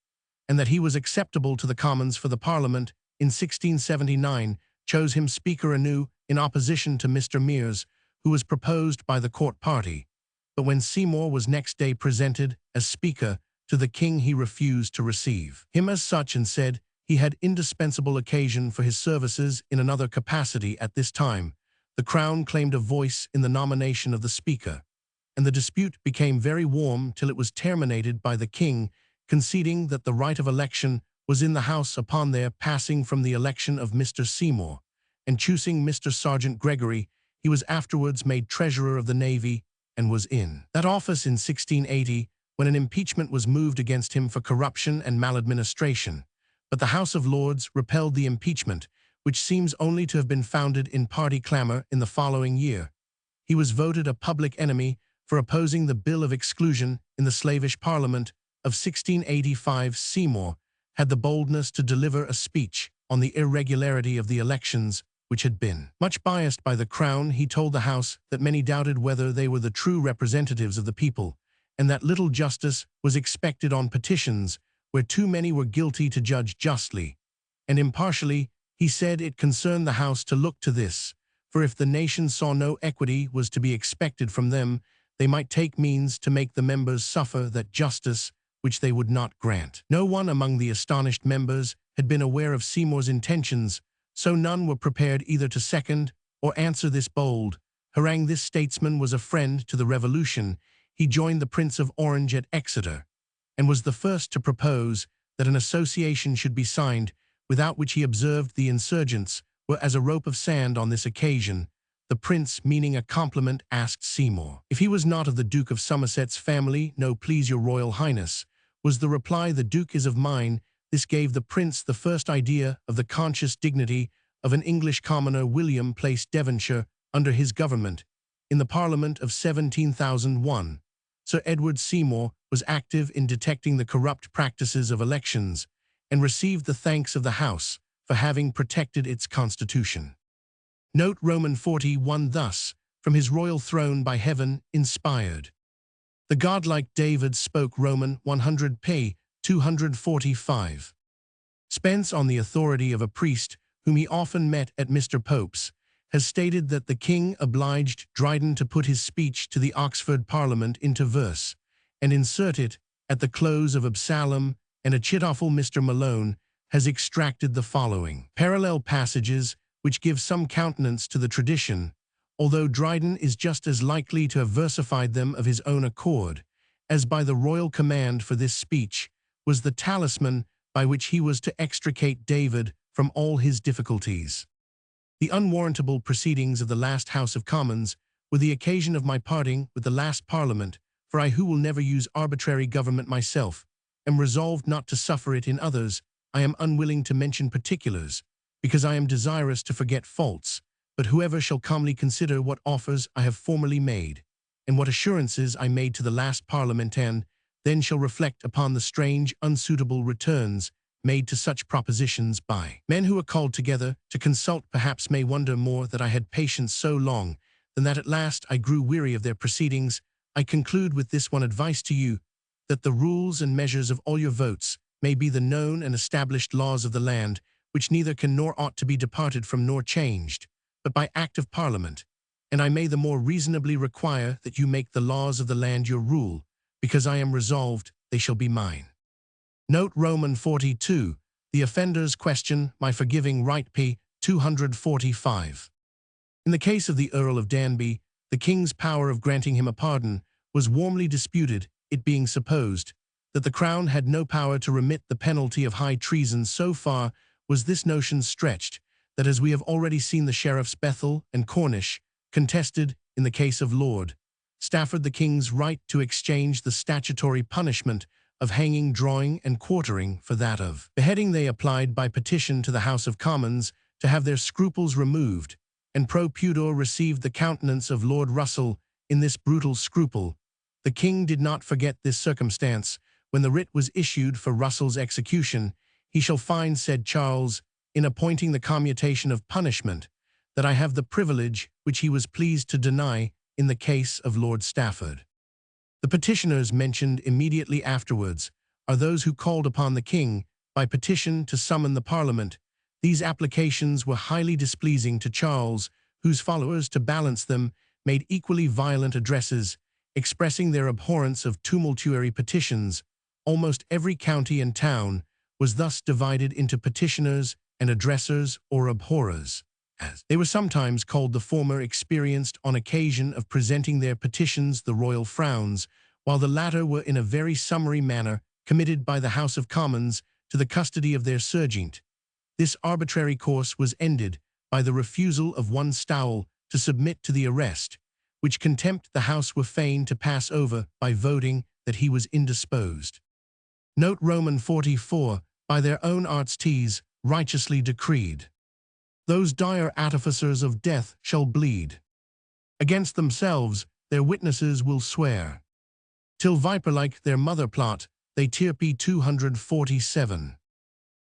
and that he was acceptable to the Commons, for the Parliament in 1679 chose him Speaker anew in opposition to Mr. Mears, who was proposed by the court party. But when Seymour was next day presented as Speaker to the King, he refused to receive him as such, and said he had indispensable occasion for his services in another capacity. At this time, the Crown claimed a voice in the nomination of the Speaker, and the dispute became very warm till it was terminated by the King conceding that the right of election was in the House upon their passing from the election of Mr. Seymour, and choosing Mr. Sergeant Gregory. He was afterwards made Treasurer of the Navy, and was in that office in 1680 when an impeachment was moved against him for corruption and maladministration. But the House of Lords repelled the impeachment, which seems only to have been founded in party clamor. In the following year, he was voted a public enemy for opposing the Bill of Exclusion in the slavish Parliament of 1685. Seymour had the boldness to deliver a speech on the irregularity of the elections, which had been much biased by the Crown. He told the House that many doubted whether they were the true representatives of the people, and that little justice was expected on petitions where too many were guilty to judge justly and impartially. He said it concerned the House to look to this, for if the nation saw no equity was to be expected from them, they might take means to make the members suffer that justice which they would not grant. No one among the astonished members had been aware of Seymour's intentions, so none were prepared either to second or answer this bold harangue. This statesman was a friend to the Revolution. He joined the Prince of Orange at Exeter, and was the first to propose that an association should be signed, without which he observed the insurgents were as a rope of sand. On this occasion, the Prince, meaning a compliment, asked Seymour if he was not of the Duke of Somerset's family. No, please your Royal Highness, was the reply. The Duke is of mine. This gave the Prince the first idea of the conscious dignity of an English commoner. William placed Devonshire under his government. In the Parliament of 17,001, Sir Edward Seymour was active in detecting the corrupt practices of elections, and received the thanks of the House for having protected its constitution. Note Roman 41. Thus, from his royal throne by heaven inspired, the godlike David spoke. Roman 100p 245. Spence, on the authority of a priest whom he often met at Mr. Pope's, has stated that the King obliged Dryden to put his speech to the Oxford Parliament into verse, and insert it at the close of Absalom, and Achitophel. Mr. Malone has extracted the following parallel passages which give some countenance to the tradition, although Dryden is just as likely to have versified them of his own accord, as by the royal command. For this speech was the talisman by which he was to extricate David from all his difficulties. The unwarrantable proceedings of the last House of Commons with the occasion of my parting with the last Parliament, for I who will never use arbitrary government myself, am resolved not to suffer it in others. I am unwilling to mention particulars, because I am desirous to forget faults, but whoever shall calmly consider what offers I have formerly made, and what assurances I made to the last Parliament, and then shall reflect upon the strange, unsuitable returns made to such propositions by men who are called together to consult, perhaps may wonder more that I had patience so long, than that at last I grew weary of their proceedings. I conclude with this one advice to you, that the rules and measures of all your votes may be the known and established laws of the land, which neither can nor ought to be departed from nor changed, but by act of Parliament. And I may the more reasonably require that you make the laws of the land your rule, because I am resolved they shall be mine. Note Roman 42, the offender's question, my forgiving right, p. 245. In the case of the Earl of Danby, the king's power of granting him a pardon was warmly disputed, it being supposed that the crown had no power to remit the penalty of high treason. So far was this notion stretched, that as we have already seen the sheriffs Bethel and Cornish contested in the case of Lord Stafford the king's right to exchange the statutory punishment of hanging, drawing, and quartering for that of beheading, they applied by petition to the House of Commons to have their scruples removed, and pro pudor received the countenance of Lord Russell in this brutal scruple. The king did not forget this circumstance. When the writ was issued for Russell's execution, he shall find, said Charles, in appointing the commutation of punishment, that I have the privilege which he was pleased to deny in the case of Lord Stafford. The petitioners mentioned immediately afterwards are those who called upon the king by petition to summon the Parliament. These applications were highly displeasing to Charles, whose followers, to balance them, made equally violent addresses, expressing their abhorrence of tumultuary petitions. Almost every county and town was thus divided into petitioners and addressers or abhorrers, as they were sometimes called. The former experienced on occasion of presenting their petitions the royal frowns, while the latter were in a very summary manner committed by the House of Commons to the custody of their serjeant. This arbitrary course was ended by the refusal of one Stowell to submit to the arrest, which contempt the House were fain to pass over by voting that he was indisposed. Note Roman 44, by their own arts righteously decreed. Those dire artificers of death shall bleed. Against themselves their witnesses will swear, till viper-like their mother plot, they tear. p. 247.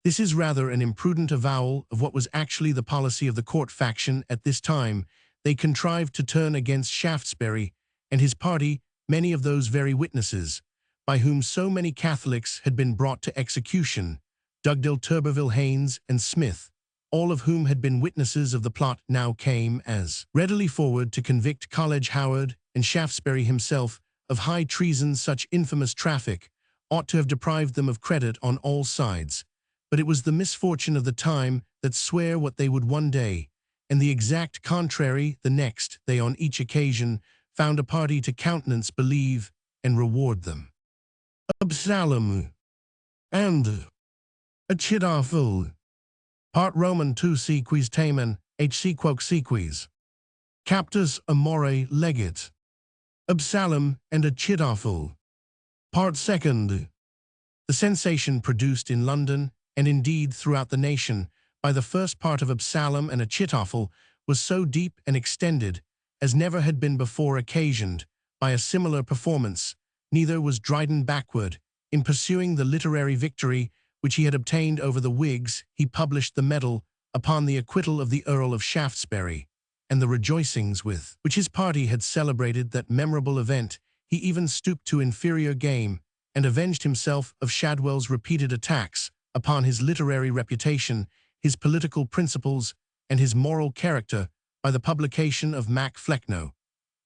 This is rather an imprudent avowal of what was actually the policy of the court faction at this time. They contrived to turn against Shaftesbury and his party many of those very witnesses, by whom so many Catholics had been brought to execution, Dugdale, Turberville, Haynes, and Smith, all of whom had been witnesses of the plot, now came as readily forward to convict College Howard and Shaftesbury himself of high treason. Such infamous traffic ought to have deprived them of credit on all sides, but it was the misfortune of the time that swear what they would one day, and the exact contrary the next. They on each occasion found a party to countenance, believe, and reward them. Absalom and Achitophel. Part Roman 2 si quis tamen, hc quoque si quis. Captus amore legit. Absalom and Achitophel. Part 2. The sensation produced in London, and indeed throughout the nation, by the first part of Absalom and Achitophel was so deep and extended as never had been before occasioned by a similar performance. Neither was Dryden backward in pursuing the literary victory which he had obtained over the Whigs. He published the medal upon the acquittal of the Earl of Shaftesbury, and the rejoicings with which his party had celebrated that memorable event. He even stooped to inferior game, and avenged himself of Shadwell's repeated attacks upon his literary reputation, his political principles, and his moral character by the publication of Mac Flecknoe,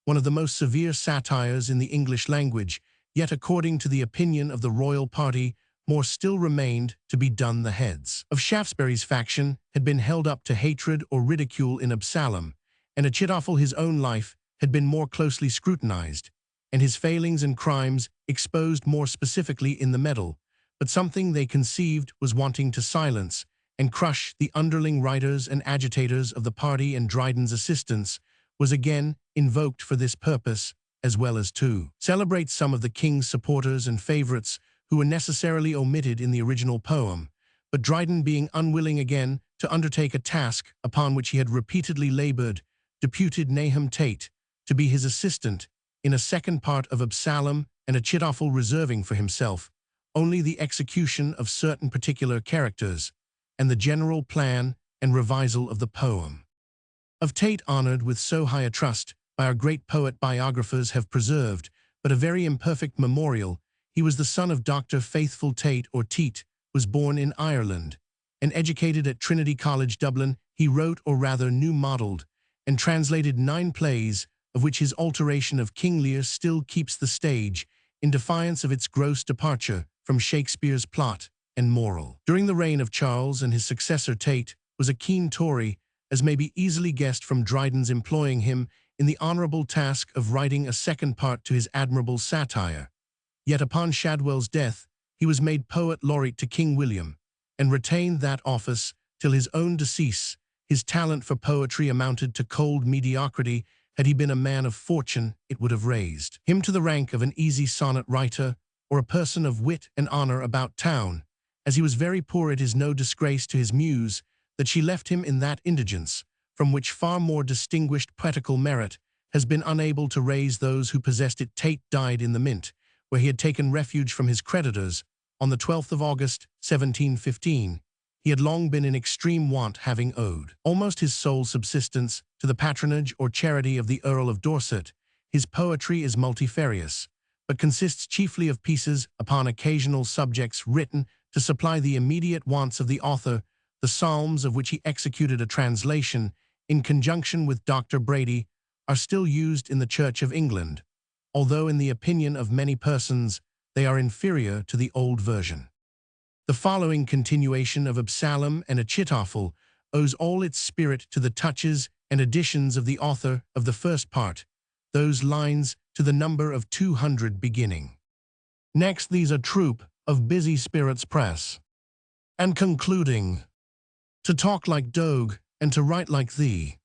one of the most severe satires in the English language. Yet according to the opinion of the royal party, more still remained to be done. The heads of Shaftesbury's faction had been held up to hatred or ridicule in Absalom, and Achitophel, his own life, had been more closely scrutinized, and his failings and crimes exposed more specifically in the medal. But something they conceived was wanting to silence and crush the underling writers and agitators of the party, and Dryden's assistance was again invoked for this purpose, as well as to celebrate some of the king's supporters and favorites who were necessarily omitted in the original poem, but Dryden, being unwilling again to undertake a task upon which he had repeatedly labored, deputed Nahum Tate to be his assistant in a second part of Absalom and Achitophel, reserving for himself only the execution of certain particular characters and the general plan and revisal of the poem. Of Tate, honored with so high a trust by our great poet, biographers have preserved but a very imperfect memorial. He was the son of Dr. Faithful Tate, or Teat, was born in Ireland, and educated at Trinity College, Dublin. He wrote, or rather new-modelled, and translated 9 plays, of which his alteration of King Lear still keeps the stage, in defiance of its gross departure from Shakespeare's plot and moral. During the reign of Charles and his successor, Tate was a keen Tory, as may be easily guessed from Dryden's employing him in the honourable task of writing a second part to his admirable satire. Yet upon Shadwell's death, he was made poet laureate to King William, and retained that office till his own decease. His talent for poetry amounted to cold mediocrity. Had he been a man of fortune, it would have raised him to the rank of an easy sonnet writer, or a person of wit and honour about town. As he was very poor, it is no disgrace to his muse that she left him in that indigence, from which far more distinguished poetical merit has been unable to raise those who possessed it. Tate died in the Mint, where he had taken refuge from his creditors, on the 12th of August, 1715. He had long been in extreme want, having owed almost his sole subsistence to the patronage or charity of the Earl of Dorset. His poetry is multifarious, but consists chiefly of pieces upon occasional subjects written to supply the immediate wants of the author. The Psalms, of which he executed a translation in conjunction with Dr. Brady, are still used in the Church of England, although in the opinion of many persons they are inferior to the old version. The following continuation of Absalom and Achitophel owes all its spirit to the touches and additions of the author of the first part, those lines to the number of 200 beginning. Next, these a troop of busy spirits press, and concluding, to talk like Dogue and to write like thee,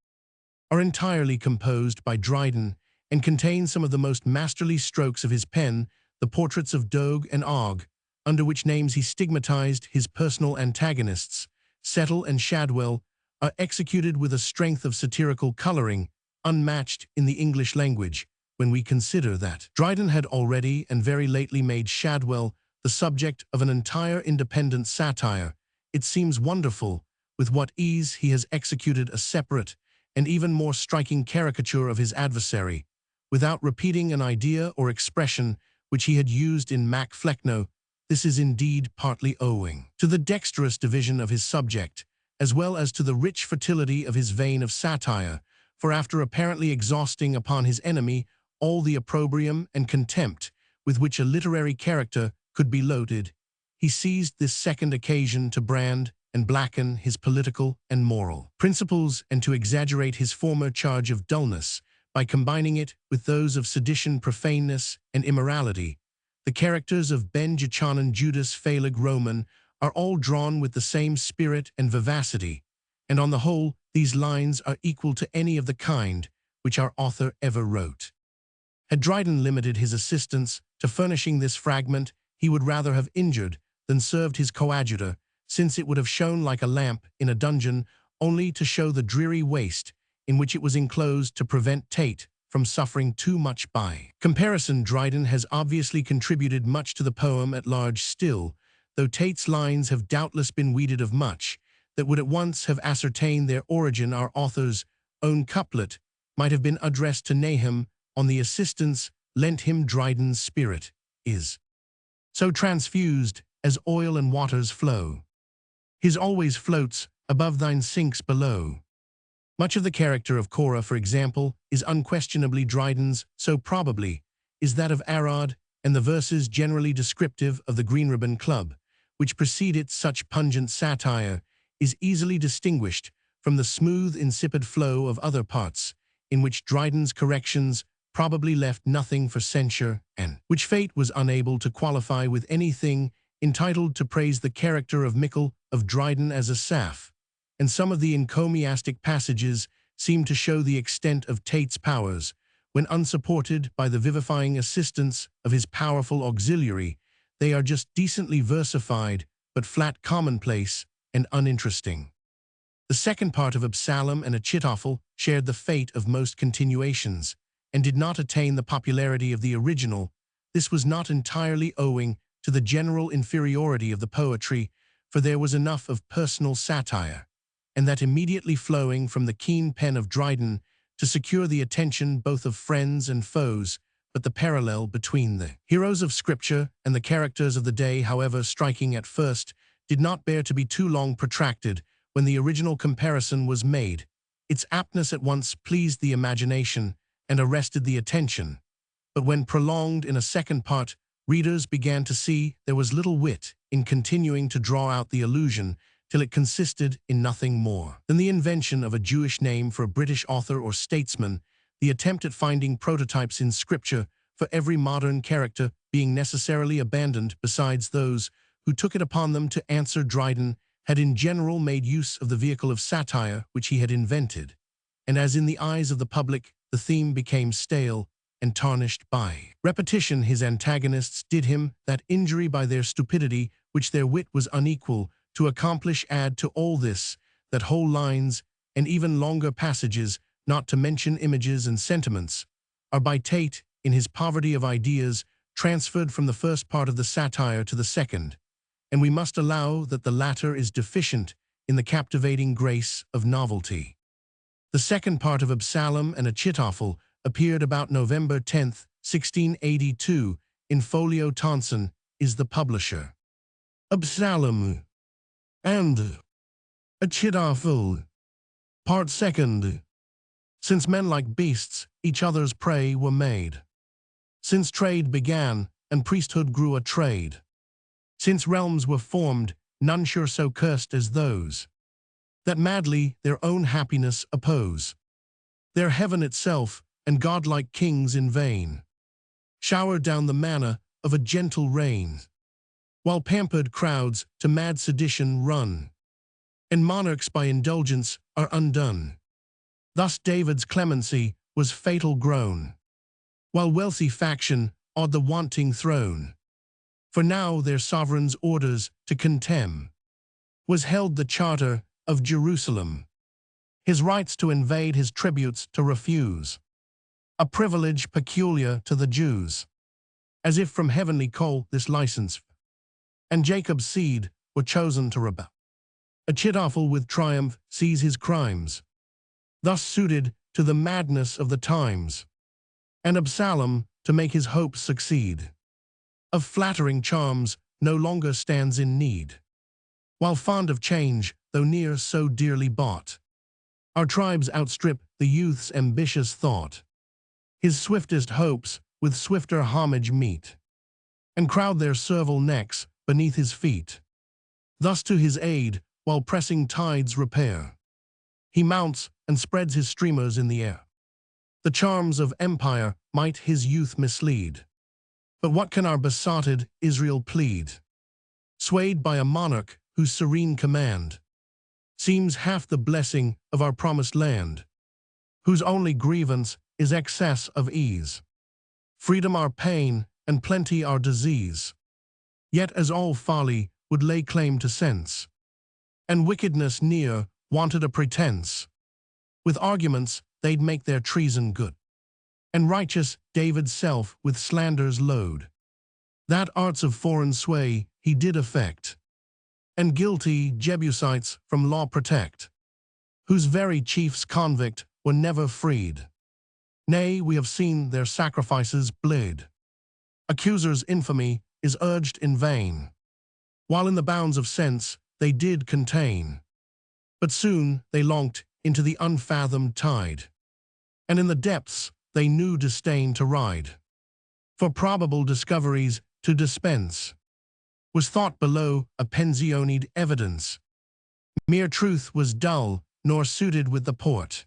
are entirely composed by Dryden, and contain some of the most masterly strokes of his pen. The portraits of Dogue and Og, under which names he stigmatized his personal antagonists, Settle and Shadwell, are executed with a strength of satirical coloring unmatched in the English language, when we consider that Dryden had already and very lately made Shadwell the subject of an entire independent satire. It seems wonderful with what ease he has executed a separate and even more striking caricature of his adversary, without repeating an idea or expression which he had used in Mac Flecknoe. This is indeed partly owing to the dexterous division of his subject, as well as to the rich fertility of his vein of satire, for after apparently exhausting upon his enemy all the opprobrium and contempt with which a literary character could be loaded, he seized this second occasion to brand and blacken his political and moral principles, and to exaggerate his former charge of dullness by combining it with those of sedition, profaneness, and immorality. The characters of Ben Jechanan, Judas, Phaleg, Roman are all drawn with the same spirit and vivacity, and on the whole, these lines are equal to any of the kind which our author ever wrote. Had Dryden limited his assistance to furnishing this fragment, he would rather have injured than served his coadjutor, since it would have shone like a lamp in a dungeon, only to show the dreary waste in which it was enclosed, to prevent Tate from suffering too much by comparison. Dryden has obviously contributed much to the poem at large still, though Tate's lines have doubtless been weeded of much that would at once have ascertained their origin. Our author's own couplet might have been addressed to Nahum on the assistance lent him. Dryden's spirit is so transfused as oil and waters flow. His always floats above, thine sinks below. Much of the character of Cora, for example, is unquestionably Dryden's, so probably is that of Arod, and the verses generally descriptive of the Green Ribbon Club, which precede it. Such pungent satire is easily distinguished from the smooth, insipid flow of other parts, in which Dryden's corrections probably left nothing for censure, and which fate was unable to qualify with anything entitled to praise. The character of Mickle of Dryden as Asaph, and some of the encomiastic passages seem to show the extent of Tate's powers. When unsupported by the vivifying assistance of his powerful auxiliary, they are just decently versified, but flat commonplace and uninteresting. The second part of Absalom and Achitophel shared the fate of most continuations, and did not attain the popularity of the original. This was not entirely owing to the general inferiority of the poetry, for there was enough of personal satire, and that immediately flowing from the keen pen of Dryden, to secure the attention both of friends and foes. But the parallel between the heroes of Scripture and the characters of the day, however striking at first, did not bear to be too long protracted. When the original comparison was made, its aptness at once pleased the imagination and arrested the attention. But when prolonged in a second part, readers began to see there was little wit in continuing to draw out the allusion till it consisted in nothing more than the invention of a Jewish name for a British author or statesman, the attempt at finding prototypes in Scripture for every modern character being necessarily abandoned. Besides, those who took it upon them to answer Dryden had in general made use of the vehicle of satire which he had invented, and as in the eyes of the public the theme became stale and tarnished by repetition, his antagonists did him that injury by their stupidity which their wit was unequal to accomplish. Add to all this that whole lines and even longer passages, not to mention images and sentiments, are by Tate, in his poverty of ideas, transferred from the first part of the satire to the second, and we must allow that the latter is deficient in the captivating grace of novelty. The second part of Absalom and Achitophel appeared about November 10, 1682, in Folio. Tonson is the publisher. Absalom and Achitophel, Part Second. Since men like beasts each other's prey were made, since trade began and priesthood grew a trade, since realms were formed, none sure so cursed as those that madly their own happiness oppose, their heaven itself and godlike kings in vain shower down the manna of a gentle rain, while pampered crowds to mad sedition run, and monarchs by indulgence are undone. Thus David's clemency was fatal grown, while wealthy faction awed the wanting throne. For now their sovereign's orders to contemn was held the charter of Jerusalem, his rights to invade, his tributes to refuse, a privilege peculiar to the Jews, as if from heavenly call this license, and Jacob's seed were chosen to rebel. Achitophel with triumph sees his crimes, thus suited to the madness of the times, and Absalom, to make his hopes succeed, of flattering charms no longer stands in need, while fond of change, though near so dearly bought. Our tribes outstrip the youth's ambitious thought, his swiftest hopes with swifter homage meet, and crowd their servile necks beneath his feet. Thus to his aid, while pressing tides repair, he mounts and spreads his streamers in the air. The charms of empire might his youth mislead, but what can our besotted Israel plead? Swayed by a monarch whose serene command seems half the blessing of our promised land, whose only grievance is excess of ease, freedom our pain and plenty our disease. Yet as all folly would lay claim to sense, and wickedness near wanted a pretense, with arguments they'd make their treason good, and righteous David's self with slanders load, that arts of foreign sway he did affect, and guilty Jebusites from law protect, whose very chiefs convict were never freed. Nay, we have seen their sacrifices bleed. Accusers' infamy is urged in vain, while in the bounds of sense they did contain. But soon they longed into the unfathomed tide, and in the depths they knew disdain to ride. For probable discoveries to dispense was thought below a pensioned evidence. Mere truth was dull, nor suited with the port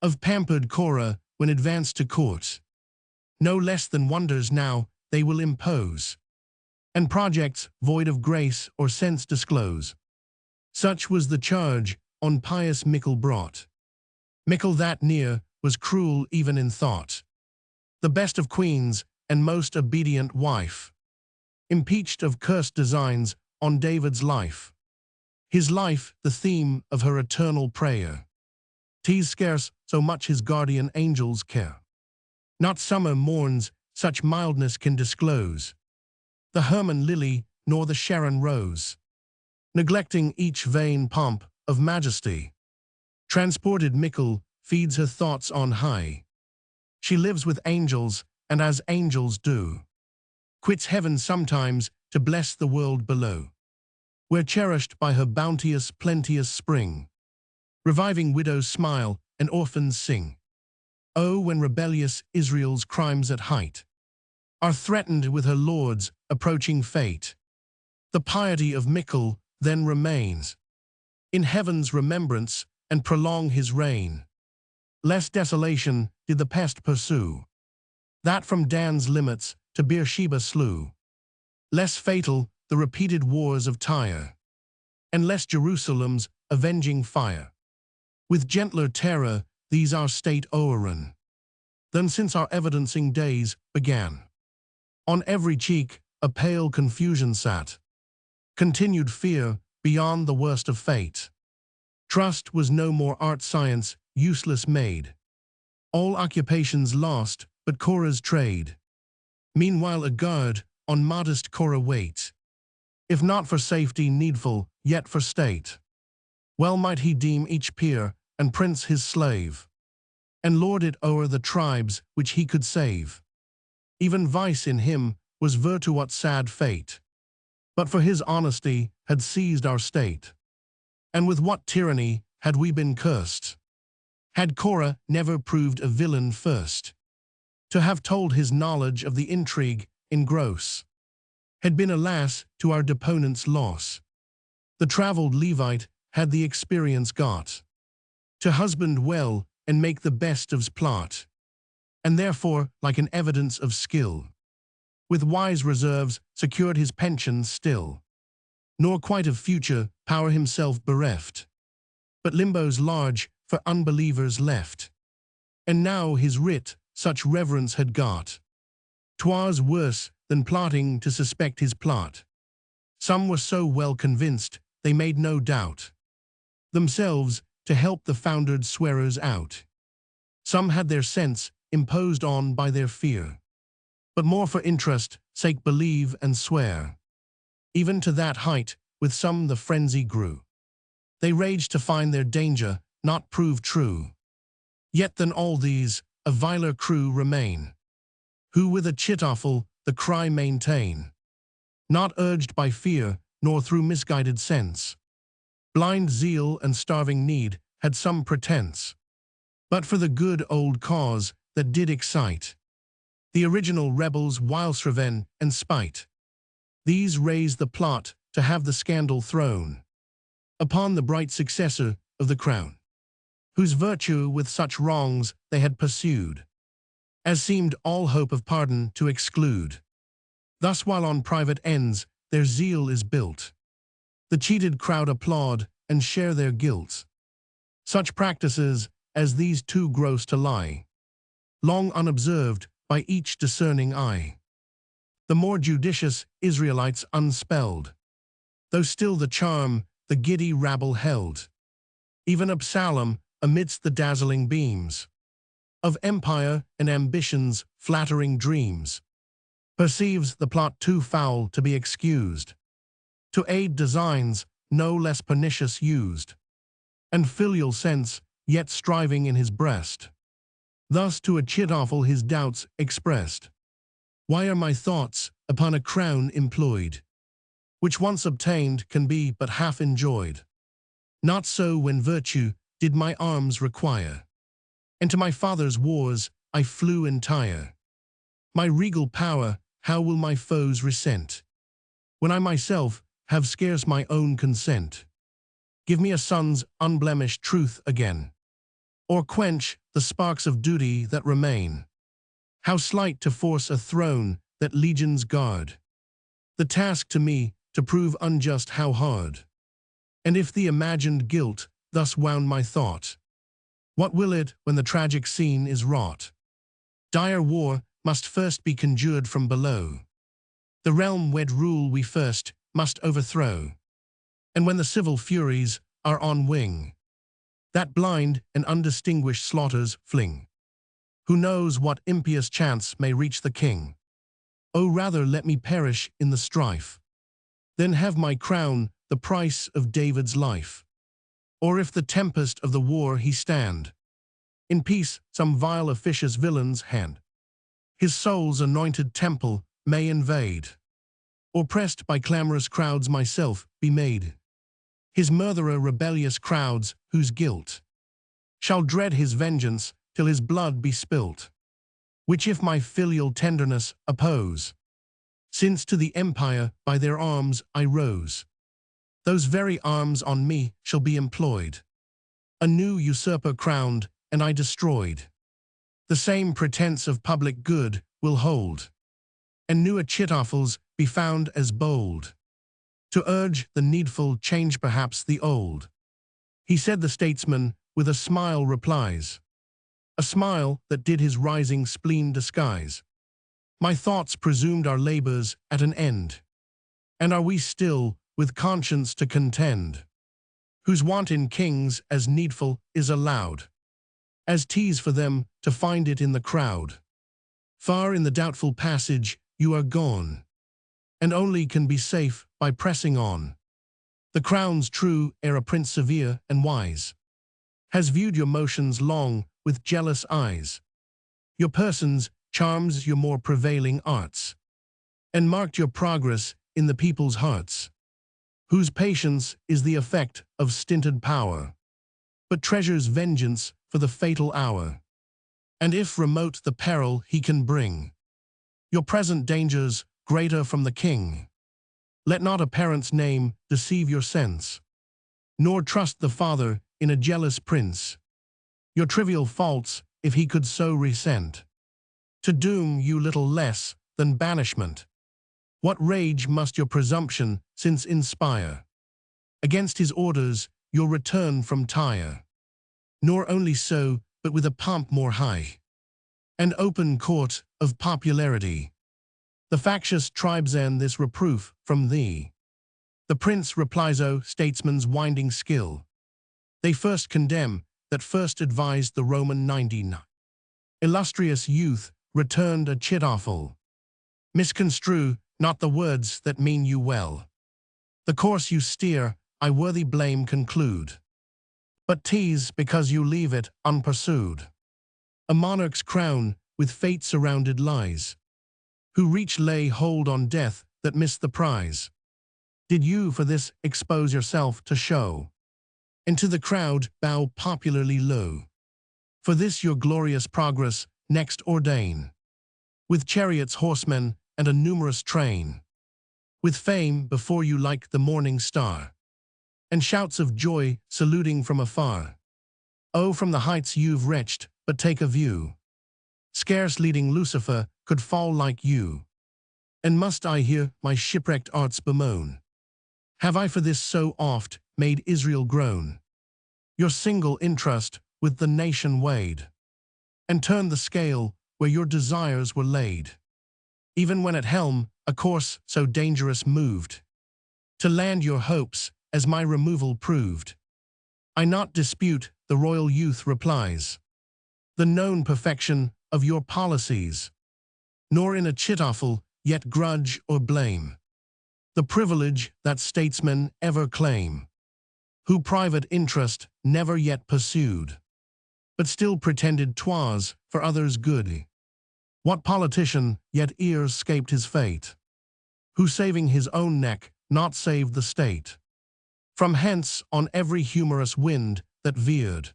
of pampered Korah when advanced to court. No less than wonders now they will impose, and projects void of grace or sense disclose. Such was the charge on pious Mickle brought. Mickle that near was cruel even in thought. The best of queens and most obedient wife, impeached of cursed designs on David's life. His life the theme of her eternal prayer. 'Tis scarce so much his guardian angels care. Not summer morns such mildness can disclose, the Hermon lily nor the Sharon rose, neglecting each vain pomp of majesty. Transported Mickle feeds her thoughts on high. She lives with angels, and as angels do, quits heaven sometimes to bless the world below, where cherished by her bounteous, plenteous spring, reviving widows smile and orphans sing. Oh, when rebellious Israel's crimes at height are threatened with her lord's approaching fate, the piety of Mickle then remains in heaven's remembrance and prolong his reign. Less desolation did the pest pursue, that from Dan's limits to Beersheba slew. Less fatal the repeated wars of Tyre, and less Jerusalem's avenging fire. With gentler terror these our state o'errun than since our evidencing days began. On every cheek a pale confusion sat, continued fear beyond the worst of fate. Trust was no more art science useless made, all occupations lost but Korah's trade. Meanwhile a guard on modest Korah wait, if not for safety needful, yet for state. Well might he deem each peer and prince his slave, and lord it o'er the tribes which he could save. Even vice in him was virtue, what sad fate, but for his honesty had seized our state. And with what tyranny had we been cursed, had Korah never proved a villain first, to have told his knowledge of the intrigue in gross, had been alas to our deponent's loss. The travelled Levite had the experience got, to husband well and make the best of's plot, and therefore, like an evidence of skill, with wise reserves secured his pension still, nor quite of future power himself bereft, but limbos large for unbelievers left. And now his writ such reverence had got, 'twas worse than plotting to suspect his plot. Some were so well convinced they made no doubt themselves to help the foundered swearers out. Some had their sense imposed on by their fear, but more for interest sake believe and swear. Even to that height with some the frenzy grew. They raged to find their danger not prove true. Yet than all these a viler crew remain, who with a chitoffel the cry maintain, not urged by fear nor through misguided sense. Blind zeal and starving need had some pretense, but for the good old cause that did excite the original rebels' whilst revenge and spite. These raised the plot to have the scandal thrown upon the bright successor of the crown, whose virtue with such wrongs they had pursued, as seemed all hope of pardon to exclude. Thus while on private ends their zeal is built, the cheated crowd applaud and share their guilt. Such practices as these too gross to lie, long unobserved by each discerning eye. The more judicious Israelites unspelled, though still the charm the giddy rabble held. Even Absalom, amidst the dazzling beams of empire and ambition's flattering dreams, perceives the plot too foul to be excused, to aid designs no less pernicious used, and filial sense yet striving in his breast, thus to Achitophel his doubts expressed. Why are my thoughts upon a crown employed, which once obtained can be but half enjoyed? Not so when virtue did my arms require, and to my father's wars I flew entire. My regal power how will my foes resent, when I myself have scarce my own consent? Give me a son's unblemished truth again, or quench the sparks of duty that remain. How slight to force a throne that legions guard, the task to me to prove unjust how hard. And if the imagined guilt thus wound my thought, What will it when the tragic scene is wrought? Dire war must first be conjured from below. The realm wed rule we first must overthrow. And when the civil furies are on wing, that blind and undistinguished slaughters fling, who knows what impious chance may reach the king? Oh, rather let me perish in the strife, than have my crown the price of David's life. Or if the tempest of the war he stand, in peace some vile officious villain's hand his soul's anointed temple may invade, or pressed by clamorous crowds myself be made his murderer rebellious crowds whose guilt shall dread his vengeance till his blood be spilt, which if my filial tenderness oppose, since to the empire by their arms I rose, those very arms on me shall be employed, a new usurper crowned and I destroyed. The same pretense of public good will hold, and new achitophels be found as bold, to urge the needful change perhaps the old. He said the statesman with a smile replies, a smile that did his rising spleen disguise. My thoughts presumed our labors at an end, and are we still with conscience to contend, whose want in kings as needful is allowed, as tease for them to find it in the crowd. Far in the doubtful passage you are gone, and only can be safe by pressing on. The crown's true ere a prince severe and wise has viewed your motions long with jealous eyes, your person's charms your more prevailing arts, and marked your progress in the people's hearts, whose patience is the effect of stinted power, but treasures vengeance for the fatal hour. And if remote the peril he can bring, your present dangers greater from the king, let not a parent's name deceive your sense, nor trust the father in a jealous prince. Your trivial faults, if he could so resent, to doom you little less than banishment. What rage must your presumption since inspire against his orders your return from Tyre? Nor only so, but with a pomp more high, and open court of popularity, the factious tribes end this reproof from thee. The prince replies, O statesman's winding skill, they first condemn that first advised the Roman 99. Illustrious youth returned a chitophel. Misconstrue not the words that mean you well. The course you steer, I worthy blame conclude, but tease because you leave it unpursued. A monarch's crown with fate surrounded lies, who reach lay hold on death that missed the prize. Did you for this expose yourself to show, and to the crowd bow popularly low? For this your glorious progress next ordain, with chariots, horsemen, and a numerous train, with fame before you like the morning star, and shouts of joy saluting from afar. Oh, from the heights you've reached, but take a view. Scarce leading Lucifer could fall like you. And must I hear my shipwrecked arts bemoan? Have I for this so oft made Israel groan? Your single interest with the nation weighed, and turned the scale where your desires were laid. Even when at helm a course so dangerous moved, to land your hopes as my removal proved. I not dispute, the royal youth replies, the known perfection of your policies, nor in a chitophel yet grudge or blame the privilege that statesmen ever claim, who private interest never yet pursued, but still pretended 'twas for others' good. What politician yet e'er 'scaped his fate, who saving his own neck not saved the state? From hence on every humorous wind that veered,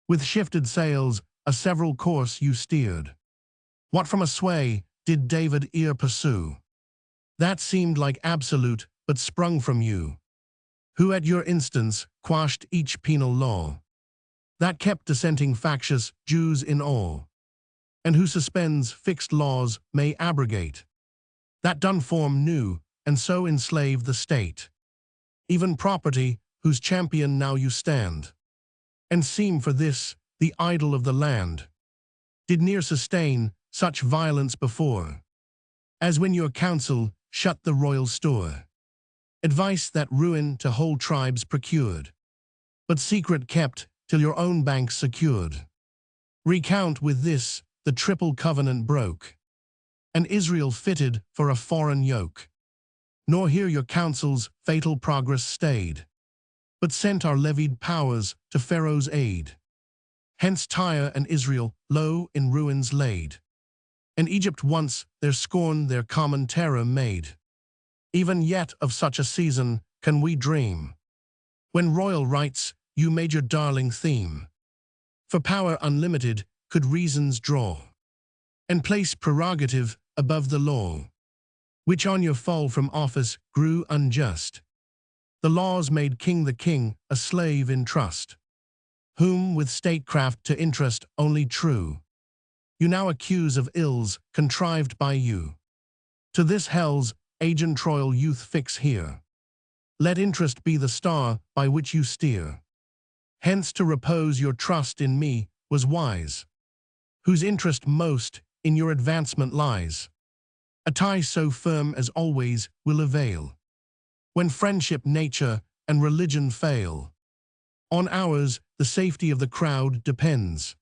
with shifted sails a several course you steered. What from a sway did David e'er pursue, that seemed like absolute but sprung from you, who at your instance quashed each penal law, that kept dissenting factious Jews in awe, and who suspends fixed laws may abrogate, that done form new, and so enslave the state, even property whose champion now you stand, and seem for this the idol of the land, did ne'er sustain such violence before, as when your counsel shut the royal store. Advice that ruin to whole tribes procured, but secret kept till your own banks secured. Recount with this, the triple covenant broke, and Israel fitted for a foreign yoke. Nor here your counsel's fatal progress stayed, but sent our levied powers to Pharaoh's aid. Hence Tyre and Israel low in ruins laid, and Egypt once their scorn their common terror made. Even yet of such a season can we dream, when royal rights you made your darling theme. For power unlimited could reasons draw, and place prerogative above the law, which on your fall from office grew unjust. The laws made king the king a slave in trust, whom with statecraft to interest only true, you now accuse of ills contrived by you. To this hell's agent royal youth fix here. Let interest be the star by which you steer. Hence to repose your trust in me was wise, whose interest most in your advancement lies. A tie so firm as always will avail, when friendship, nature, and religion fail. On ours the safety of the crowd depends.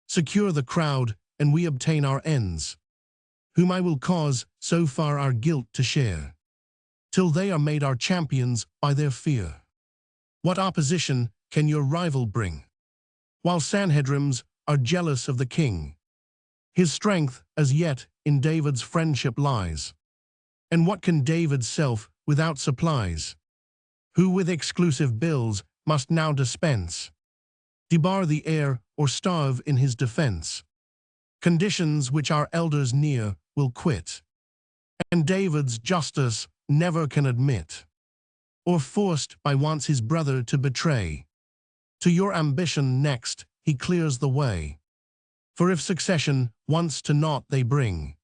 Secure the crowd, and we obtain our ends, whom I will cause so far our guilt to share, till they are made our champions by their fear. What opposition can your rival bring, while Sanhedrims are jealous of the king? His strength as yet in David's friendship lies, and what can David's self without supplies? Who with exclusive bills must now dispense, debar the heir or starve in his defense, conditions which our elders near will quit, and David's justice never can admit, or forced by wants his brother to betray. To your ambition next he clears the way, for if succession once to naught they bring,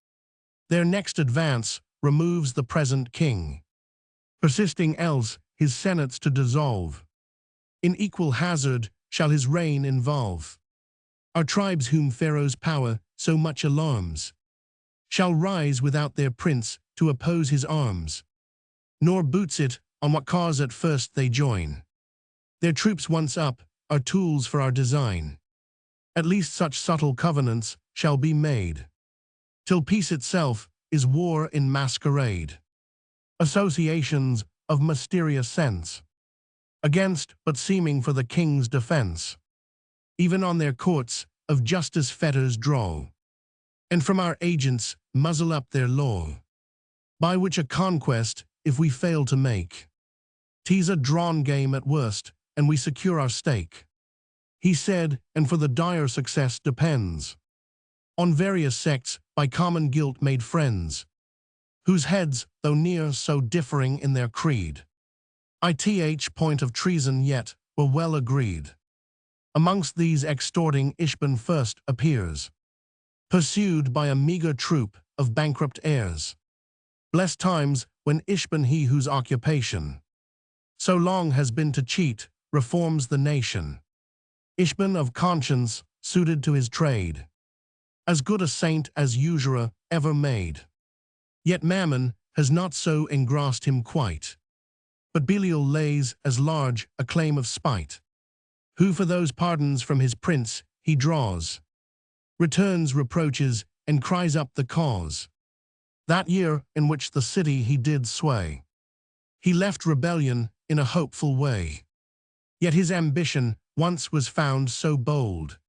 their next advance removes the present king, persisting else his senates to dissolve. In equal hazard shall his reign involve. Our tribes whom Pharaoh's power so much alarms, shall rise without their prince to oppose his arms, nor boots it on what cause at first they join. Their troops once up are tools for our design. At least such subtle covenants shall be made, till peace itself is war in masquerade. Associations of mysterious sense, against but seeming for the king's defense, even on their courts of justice fetters draw, and from our agents muzzle up their law, by which a conquest, if we fail to make, 'tis a drawn game at worst, and we secure our stake. He said, and for the dire success depends on various sects by common guilt made friends, whose heads, though near so differing in their creed, ith point of treason yet were well agreed. Amongst these extorting Ishban first appears, pursued by a meager troop of bankrupt heirs. Blessed times when Ishban, he whose occupation so long has been to cheat, reforms the nation. Ishban of conscience suited to his trade, as good a saint as usurer ever made. Yet Mammon has not so engrossed him quite, but Belial lays as large a claim of spite, who for those pardons from his prince he draws, returns reproaches and cries up the cause. That year in which the city he did sway, he left rebellion in a hopeful way. Yet his ambition once was found so bold,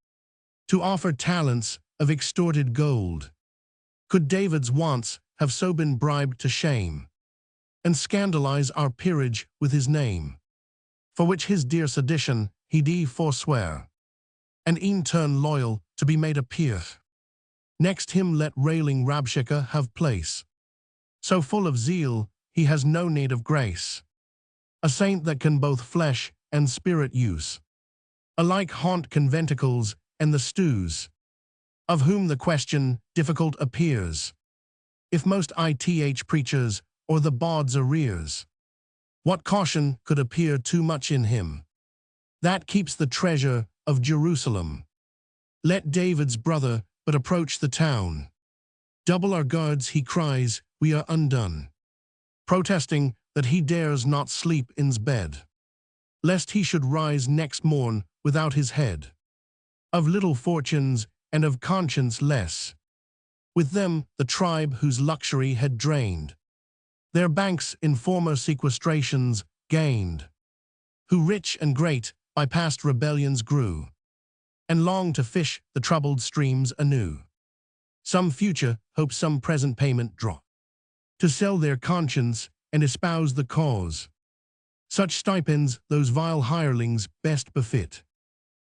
to offer talents of extorted gold. Could David's wants have so been bribed to shame, and scandalize our peerage with his name, for which his dear sedition he did forswear, and e'en turn loyal to be made a peer? Next him let railing Rabshakeh have place, so full of zeal he has no need of grace, a saint that can both flesh and spirit use, alike haunt conventicles and the stews, of whom the question difficult appears, if most ith preachers or the bawds arrears. What caution could appear too much in him, that keeps the treasure of Jerusalem? Let David's brother but approach the town. Double our guards, he cries, we are undone. Protesting that he dares not sleep in's bed, lest he should rise next morn without his head. Of little fortunes and of conscience less, with them the tribe whose luxury had drained their banks in former sequestrations gained, who rich and great by past rebellions grew, and longed to fish the troubled streams anew. Some future hope, some present payment draw, to sell their conscience and espouse the cause. Such stipends those vile hirelings best befit,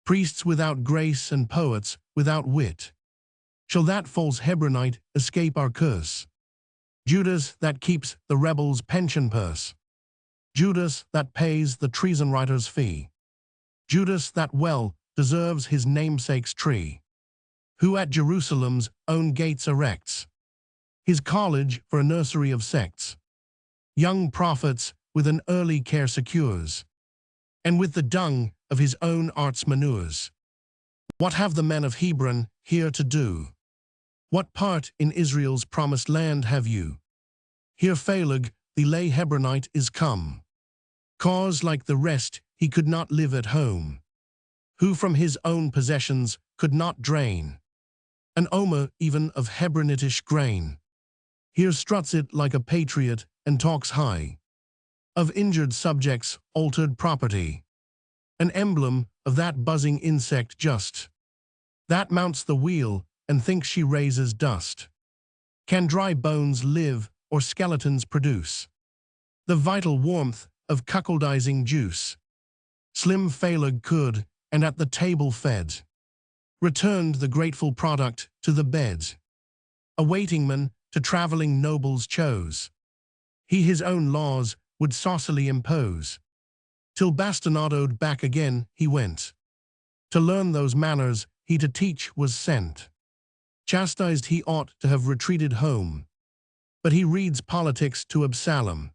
priests without grace and poets without wit. Shall that false Hebronite escape our curse? Judas that keeps the rebels' pension purse, Judas that pays the treason writer's fee, Judas that well deserves his namesake's tree, who at Jerusalem's own gates erects his college for a nursery of sects, young prophets with an early care secures, and with the dung of his own arts manures. What have the men of Hebron here to do? What part in Israel's promised land have you? Here Phaleg, the lay Hebronite, is come, cause like the rest he could not live at home, who from his own possessions could not drain an omer even of Hebronitish grain. Here struts it like a patriot and talks high of injured subjects' altered property, an emblem of that buzzing insect just, that mounts the wheel and thinks she raises dust. Can dry bones live or skeletons produce the vital warmth of cuckoldizing juice? Slim Phaleg could, and at the table fed, returned the grateful product to the bed. A waiting-man to travelling nobles chose, he his own laws would saucily impose, till bastinadoed back again he went. To learn those manners he to teach was sent. Chastised he ought to have retreated home, but he reads politics to Absalom.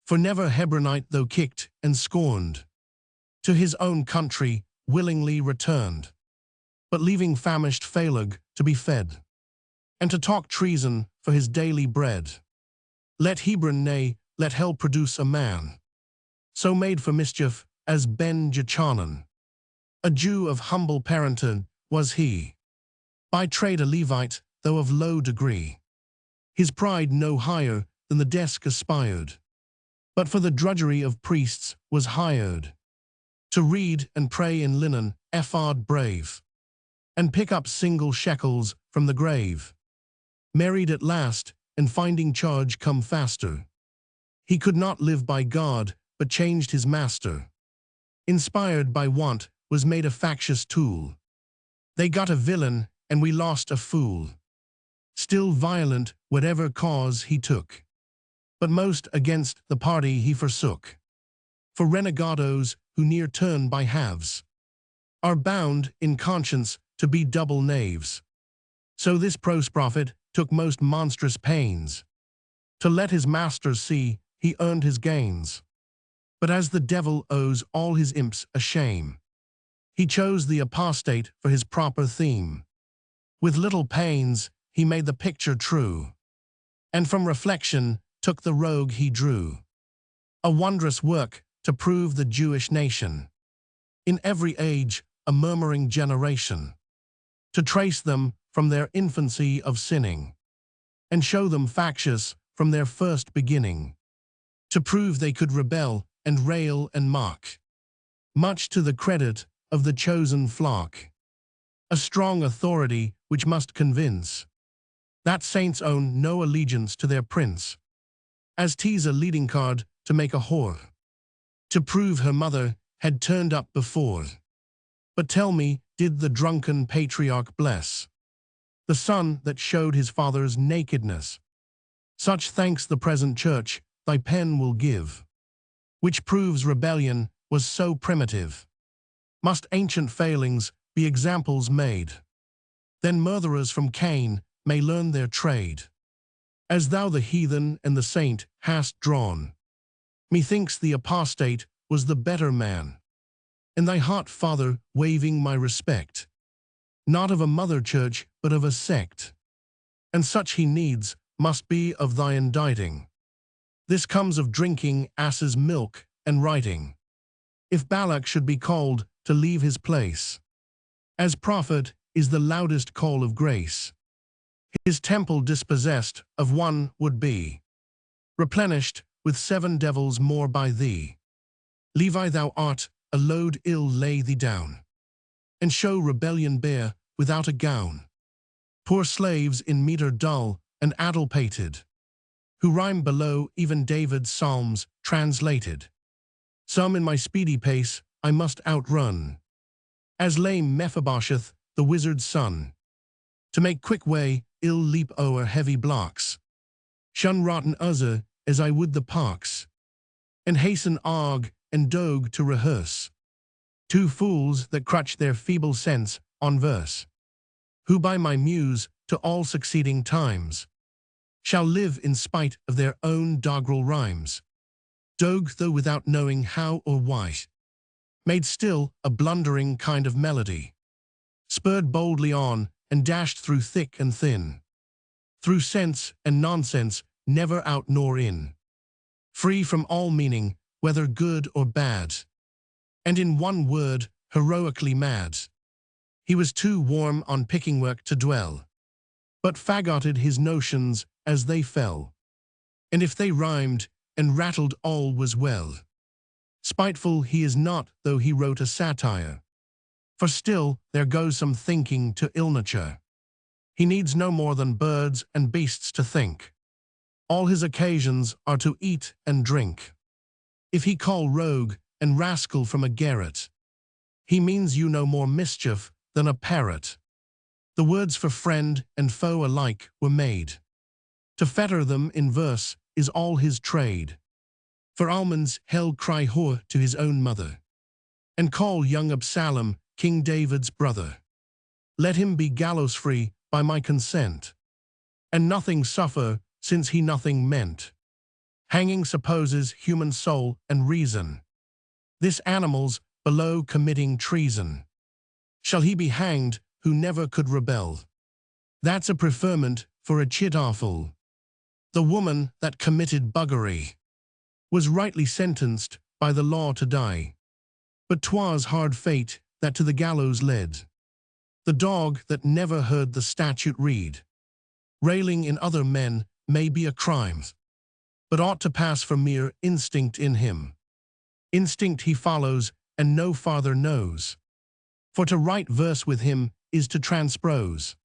For never Hebronite though kicked and scorned, to his own country willingly returned, but leaving famished Phaleg to be fed, and to talk treason for his daily bread. Let Hebron, nay, let hell produce a man, so made for mischief as Ben-Jechanan. A Jew of humble parentage was he, by trade a Levite, though of low degree. His pride no higher than the desk aspired, but for the drudgery of priests was hired, to read and pray in linen, ephod brave, and pick up single shekels from the grave. Married at last, and finding charge come faster, he could not live by God, but changed his master. Inspired by want, was made a factious tool. They got a villain, and we lost a fool. Still violent, whatever cause he took, but most against the party he forsook. For renegados, who near turn by halves, are bound in conscience to be double knaves. So this prose prophet took most monstrous pains to let his masters see he earned his gains. But as the devil owes all his imps a shame, he chose the apostate for his proper theme. With little pains he made the picture true, and from reflection took the rogue he drew. A wondrous work to prove the Jewish nation, in every age a murmuring generation, to trace them from their infancy of sinning, and show them factious from their first beginning, to prove they could rebel and rail and mock, much to the credit of the chosen flock. A strong authority which must convince that saints own no allegiance to their prince, as 'tis a leading card to make a whore, to prove her mother had turned up before. But tell me, did the drunken patriarch bless the son that showed his father's nakedness? Such thanks the present church thy pen will give, which proves rebellion was so primitive. Must ancient failings be examples made? Then murderers from Cain may learn their trade, as thou the heathen and the saint hast drawn. Methinks the apostate was the better man, and thy hot father waving my respect. not of a mother church, but of a sect. And such he needs must be of thy inditing. This comes of drinking ass's milk and writing. If Balak should be called to leave his place, as prophet is the loudest call of grace. His temple dispossessed of one would be, replenished with 7 devils more by thee. Levi, thou art a load, ill lay thee down, and show rebellion bare without a gown. Poor slaves in metre dull and addle-pated, who rhyme below even David's psalms translated. Some in my speedy pace I must outrun, as lame Mephibosheth, the wizard's son. To make quick way, ill leap o'er heavy blocks, shun rotten Uzzah as I would the pox, and hasten Og and Dog to rehearse. 2 fools that crutch their feeble sense on verse, who by my muse to all succeeding times shall live in spite of their own doggerel rhymes. Dog, though without knowing how or why, made still a blundering kind of melody, spurred boldly on and dashed through thick and thin, through sense and nonsense, never out nor in, free from all meaning, whether good or bad, and in one word, heroically mad. He was too warm on picking work to dwell, but fagotted his notions as they fell, and if they rhymed and rattled, all was well. Spiteful he is not, though he wrote a satire, for still there goes some thinking to ill nature. He needs no more than birds and beasts to think. All his occasions are to eat and drink. If he call rogue and rascal from a garret, he means you no more mischief than a parrot. The words for friend and foe alike were made. To fetter them in verse is all his trade. For almonds hell cry whore to his own mother, and call young Absalom King David's brother. Let him be gallows free by my consent, and nothing suffer since he nothing meant. Hanging supposes human soul and reason. This animal's below committing treason. Shall he be hanged who never could rebel? That's a preferment for a chit-awful. The woman that committed buggery was rightly sentenced by the law to die, but 'twas hard fate that to the gallows led. The dog that never heard the statute read, railing in other men may be a crime, but ought to pass for mere instinct in him. Instinct he follows and no farther knows, for to write verse with him is to transpose.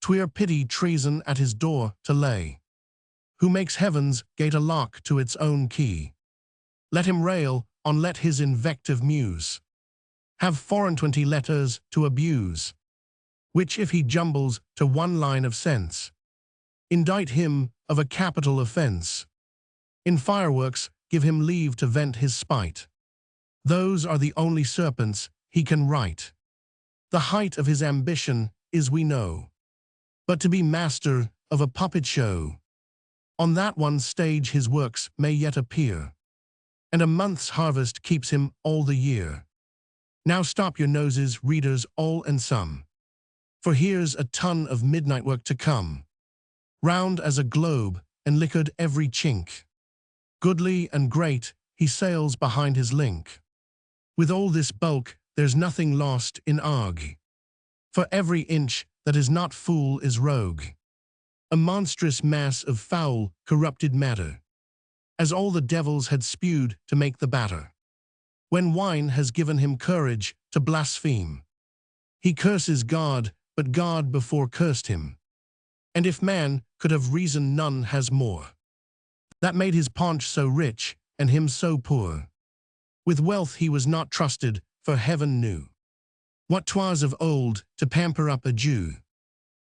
'Twere pity treason at his door to lay, who makes heaven's gate a lock to its own key. Let him rail on, let his invective muse have 24 letters to abuse, which if he jumbles to one line of sense, indict him of a capital offence. In fireworks give him leave to vent his spite. Those are the only serpents he can write. The height of his ambition is, we know, but to be master of a puppet show. On that one stage his works may yet appear, and a month's harvest keeps him all the year. Now stop your noses, readers all and some, for here's a ton of midnight work to come. Round as a globe and liquored every chink, goodly and great he sails behind his link. With all this bulk there's nothing lost in arg, for every inch that is not fool is rogue. A monstrous mass of foul, corrupted matter, as all the devils had spewed to make the batter. When wine has given him courage to blaspheme, he curses God, but God before cursed him. And if man could have reason, none has more. That made his paunch so rich, and him so poor. With wealth he was not trusted, for heaven knew what 'twas of old to pamper up a Jew.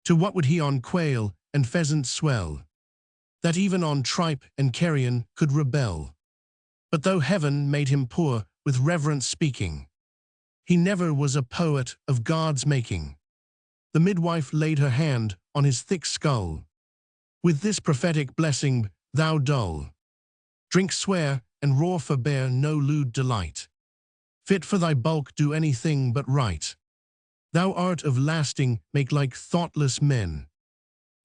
To what would he on quail and pheasant swell, that even on tripe and carrion could rebel? But though heaven made him poor with reverence speaking, he never was a poet of God's making. The midwife laid her hand on his thick skull. With this prophetic blessing, thou dull, drink, swear, and roar, forbear no lewd delight. Fit for thy bulk, do anything but right. Thou art of lasting, make like thoughtless men.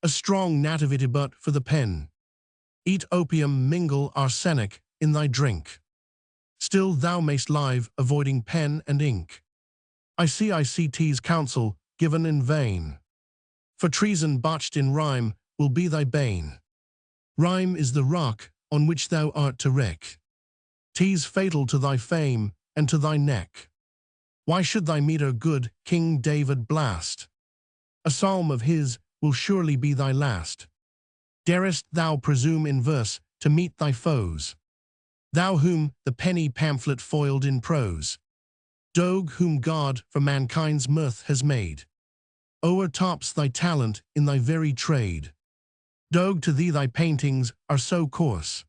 A strong nativity but for the pen. Eat opium, mingle arsenic in thy drink. Still thou mayst live, avoiding pen and ink. ICICT's counsel given in vain. For treason botched in rhyme will be thy bane. Rhyme is the rock on which thou art to wreck. 'Tis fatal to thy fame and to thy neck. Why should thy metre good King David blast? A psalm of his will surely be thy last. Darest thou presume in verse to meet thy foes? Thou whom the penny pamphlet foiled in prose. Doge whom God for mankind's mirth has made. O'ertops thy talent in thy very trade. Doge to thee thy paintings are so coarse.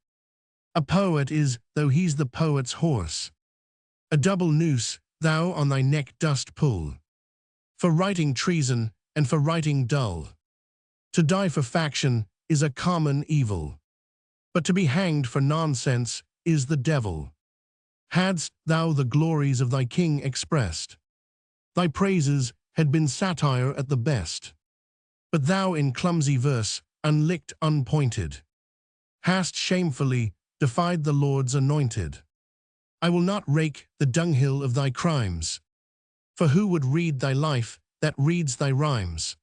A poet is, though he's the poet's horse. A double noose thou on thy neck dost pull. For writing treason and for writing dull. To die for faction is a common evil. But to be hanged for nonsense is the devil. Hadst thou the glories of thy king expressed, thy praises had been satire at the best. But thou in clumsy verse, unlicked, unpointed, hast shamefully defied the Lord's anointed. I will not rake the dunghill of thy crimes, for who would read thy life that reads thy rhymes?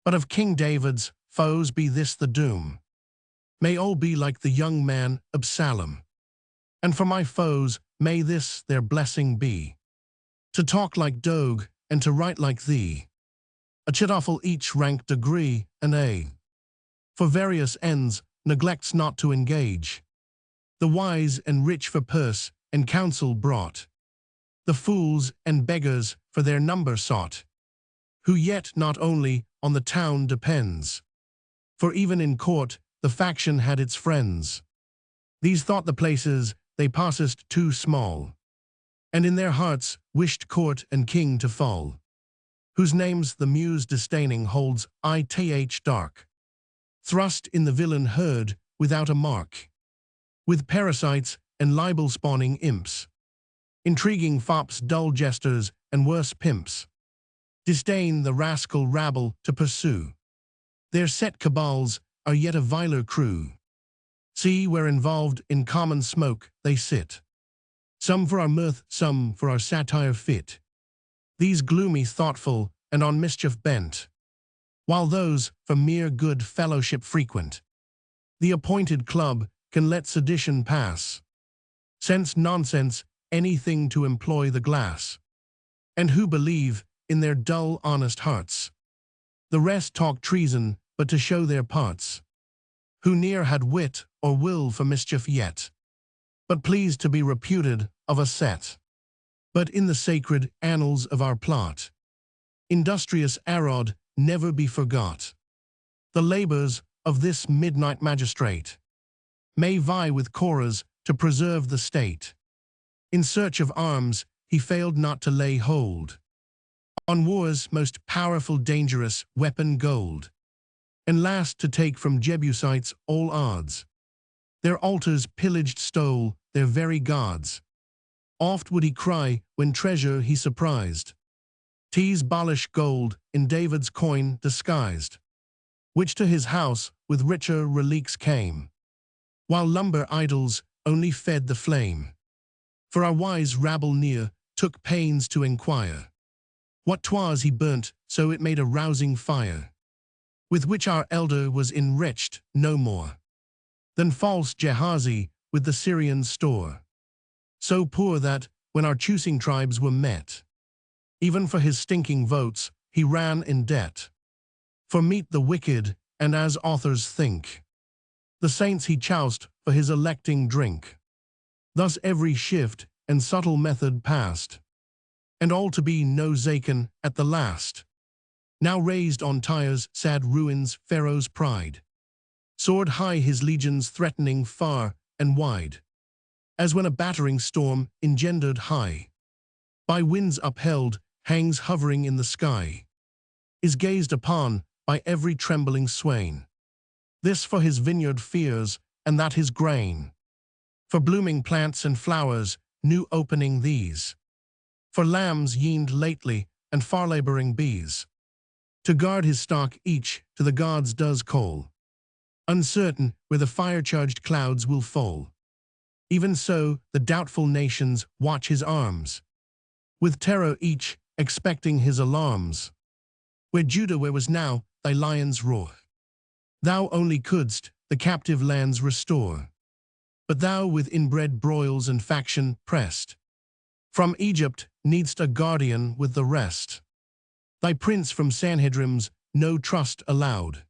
But of King David's foes be this the doom, may all be like the young man Absalom. And for my foes may this their blessing be, to talk like Doge and to write like thee. A chitoffel each rank degree and a, for various ends neglects not to engage. The wise and rich for purse and counsel brought, the fools and beggars for their number sought, who yet not only on the town depends, for even in court the faction had its friends. These thought the places they passed too small, and in their hearts wished court and king to fall, whose names the muse disdaining holds ith dark, thrust in the villain herd without a mark, with parasites and libel-spawning imps, intriguing fops, dull jesters, and worse pimps, disdain the rascal rabble to pursue. Their set cabals are yet a viler crew. See where involved in common smoke they sit, some for our mirth, some for our satire fit. These gloomy, thoughtful, and on mischief bent, while those for mere good fellowship frequent. The appointed club can let sedition pass, sense nonsense anything to employ the glass, and who believe in their dull honest hearts. The rest talk treason but to show their parts, who ne'er had wit or will for mischief yet, but pleased to be reputed of a set. But in the sacred annals of our plot, industrious Arod never be forgot. The labors of this midnight magistrate may vie with Korah's to preserve the state. In search of arms, he failed not to lay hold on war's most powerful dangerous weapon, gold, and last to take from Jebusites all odds. Their altars pillaged stole their very gods. Oft would he cry when treasure he surprised, "'Tis Baalish gold in David's coin disguised," which to his house with richer relics came, while lumber idols only fed the flame. For our wise rabble near took pains to enquire what 'twas he burnt, so it made a rousing fire, with which our elder was enriched no more than false Gehazi with the Syrian store, so poor that, when our choosing tribes were met, even for his stinking votes he ran in debt. For meet the wicked, and as authors think, the saints he choused for his electing drink. Thus every shift and subtle method passed, and all to be no Zachan at the last. Now raised on Tyre's sad ruins Pharaoh's pride, soared high his legions threatening far and wide, as when a battering storm engendered high, by winds upheld, hangs hovering in the sky, is gazed upon by every trembling swain. This for his vineyard fears, and that his grain, for blooming plants and flowers, new opening these, for lambs yeaned lately, and far-laboring bees. To guard his stock each to the gods does call, uncertain where the fire-charged clouds will fall. Even so, the doubtful nations watch his arms, with terror each expecting his alarms. Where Judah, where was now thy lion's roar? Thou only couldst the captive lands restore. But thou with inbred broils and faction pressed, from Egypt needst a guardian with the rest. Thy prince from Sanhedrim's no trust allowed.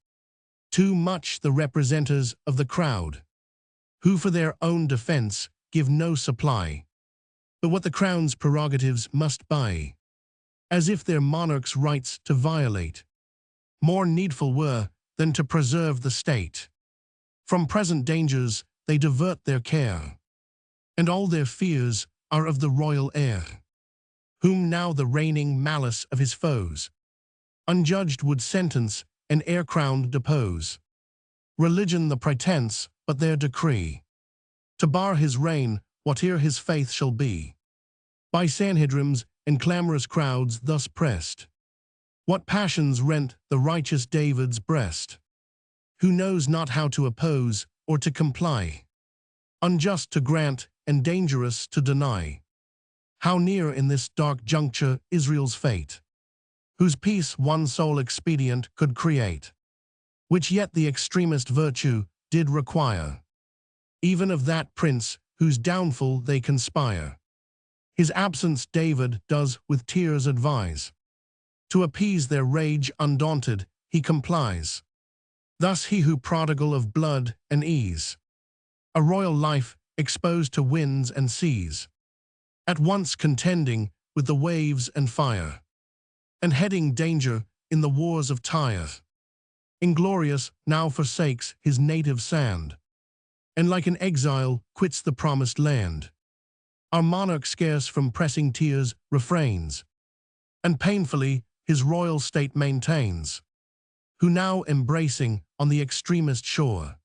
Too much the representers of the crowd, who for their own defense give no supply, but what the crown's prerogatives must buy, as if their monarch's rights to violate more needful were than to preserve the state. From present dangers they divert their care, and all their fears are of the royal heir, whom now the reigning malice of his foes unjudged would sentence and heir-crowned depose. Religion the pretence, but their decree, to bar his reign, whate'er his faith shall be. By Sanhedrims and clamorous crowds thus pressed, what passions rent the righteous David's breast, who knows not how to oppose or to comply, unjust to grant and dangerous to deny. How near in this dark juncture Israel's fate, whose peace one sole expedient could create, which yet the extremest virtue did require, even of that prince whose downfall they conspire. His absence David does with tears advise, to appease their rage undaunted he complies. Thus he who prodigal of blood and ease, a royal life exposed to winds and seas, at once contending with the waves and fire, and heading danger in the wars of Tyre, inglorious now forsakes his native sand, and like an exile quits the promised land. Our monarch scarce from pressing tears refrains, and painfully his royal state maintains, who now embracing on the extremest shore,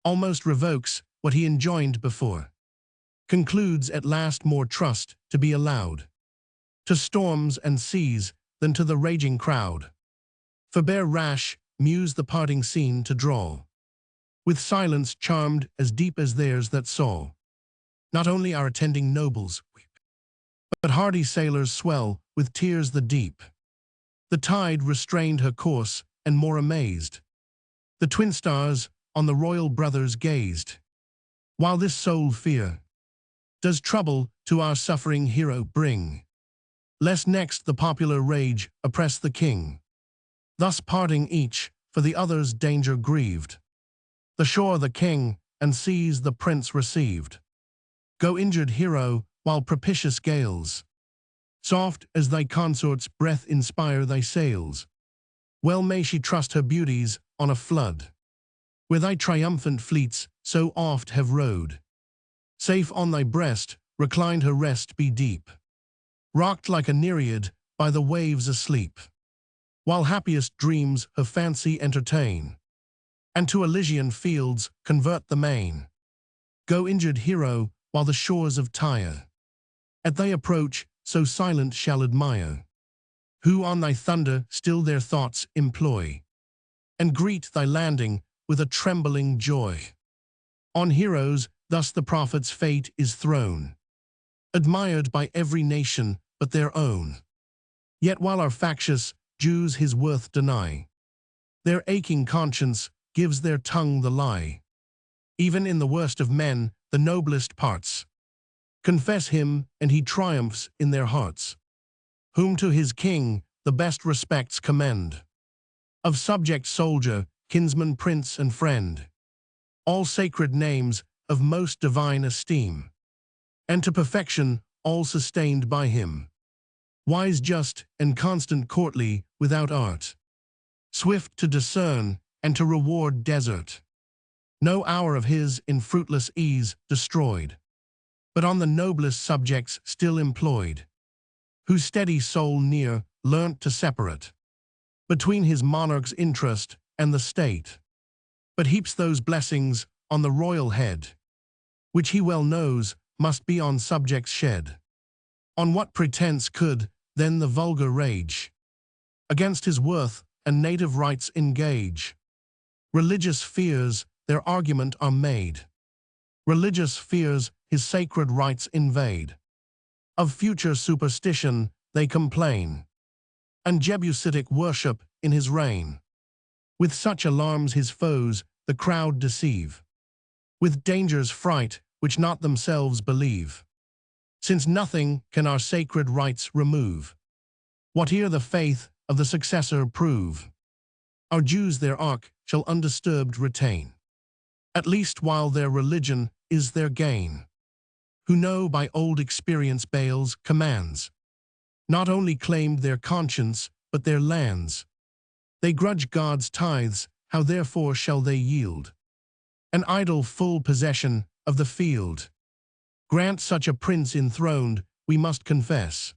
almost revokes what he enjoined before, concludes at last more trust to be allowed to storms and seas than to the raging crowd. Forbear rash muse the parting scene to draw, with silence charmed as deep as theirs that saw. Not only our attending nobles weep, but hardy sailors swell with tears the deep. The tide restrained her course, and more amazed, the twin stars on the royal brothers gazed. While this sole fear does trouble to our suffering hero bring, lest next the popular rage oppress the king. Thus parting each, for the other's danger grieved, the shore the king, and seas the prince received. Go injured hero, while propitious gales, soft as thy consort's breath inspire thy sails. Well may she trust her beauties on a flood, where thy triumphant fleets so oft have rode. Safe on thy breast, reclined her rest be deep, rocked like a nereid by the waves asleep, while happiest dreams her fancy entertain, and to Elysian fields convert the main. Go injured hero, while the shores of Tyre at thy approach so silent shall admire, who on thy thunder still their thoughts employ, and greet thy landing with a trembling joy. On heroes thus the prophet's fate is thrown, admired by every nation but their own. Yet while our factious Jews his worth deny, their aching conscience gives their tongue the lie. Even in the worst of men, the noblest parts confess him, and he triumphs in their hearts, whom to his king the best respects commend. Of subject soldier, kinsman, prince, and friend, all sacred names of most divine esteem, and to perfection all sustained by him. Wise, just, and constant, courtly, without art, swift to discern and to reward desert. No hour of his in fruitless ease destroyed, but on the noblest subjects still employed, whose steady soul near learnt to separate between his monarch's interest and the state, but heaps those blessings on the royal head, which he well knows must be on subjects shed. On what pretense could then the vulgar rage. Against his worth and native rights engage. Religious fears their argument are made. Religious fears his sacred rights invade. Of future superstition they complain, and Jebusitic worship in his reign. With such alarms his foes the crowd deceive, with dangers fright which not themselves believe. Since nothing can our sacred rights remove, whate'er the faith of the successor prove, our Jews their ark shall undisturbed retain, at least while their religion is their gain. Who know by old experience Baal's commands, not only claimed their conscience, but their lands. They grudge God's tithes, how therefore shall they yield an idol full possession of the field? Grant such a prince enthroned, we must confess,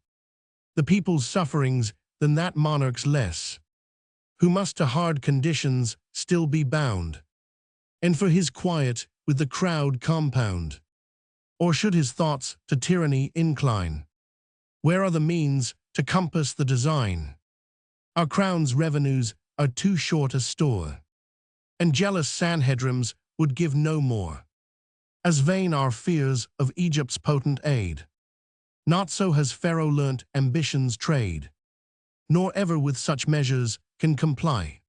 the people's sufferings than that monarch's less, who must to hard conditions still be bound, and for his quiet with the crowd compound. Or should his thoughts to tyranny incline, where are the means to compass the design? Our crown's revenues are too short a store, and jealous Sanhedrims would give no more. As vain our fears of Egypt's potent aid, not so has Pharaoh learnt ambition's trade, nor ever with such measures can comply,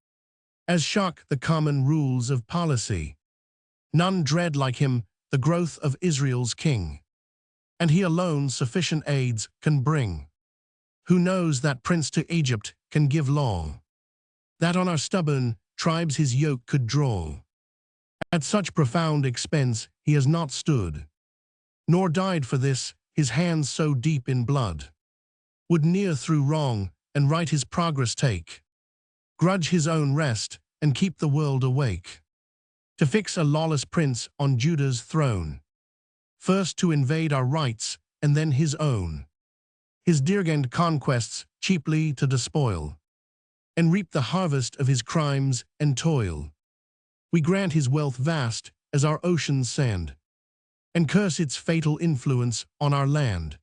as shock the common rules of policy. None dread like him the growth of Israel's king, and he alone sufficient aids can bring. Who knows that prince to Egypt can give law, that on our stubborn tribes his yoke could draw? At such profound expense he has not stood, nor died for this, his hands so deep in blood. Would near through wrong and right his progress take, grudge his own rest and keep the world awake, to fix a lawless prince on Judah's throne, first to invade our rights and then his own, his dear-gained conquests cheaply to despoil, and reap the harvest of his crimes and toil. We grant his wealth vast as our ocean's sand, and curse its fatal influence on our land,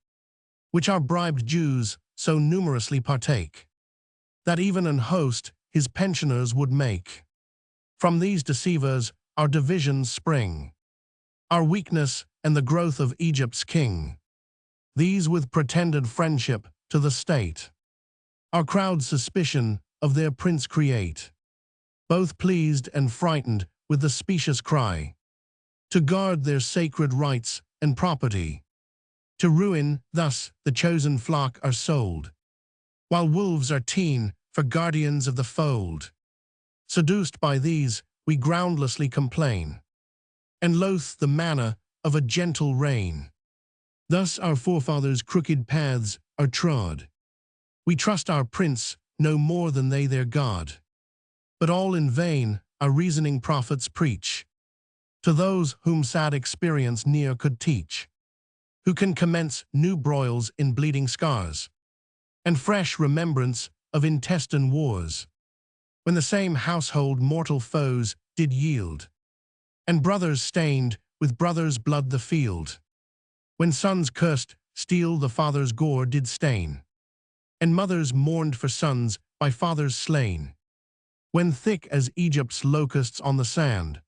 which our bribed Jews so numerously partake, that even an host his pensioners would make. From these deceivers our divisions spring, our weakness and the growth of Egypt's king. These with pretended friendship to the state, our crowd's suspicion of their prince create, both pleased and frightened with the specious cry, to guard their sacred rights and property. To ruin, thus, the chosen flock are sold, while wolves are teen for guardians of the fold. Seduced by these, we groundlessly complain, and loathe the manna of a gentle reign. Thus our forefathers' crooked paths are trod. We trust our prince no more than they their God. But all in vain our reasoning prophets preach, to those whom sad experience near could teach, who can commence new broils in bleeding scars, and fresh remembrance of intestine wars, when the same household mortal foes did yield, and brothers stained with brothers' blood the field, when sons cursed steel the father's gore did stain, and mothers mourned for sons by fathers slain, when thick as Egypt's locusts on the sand,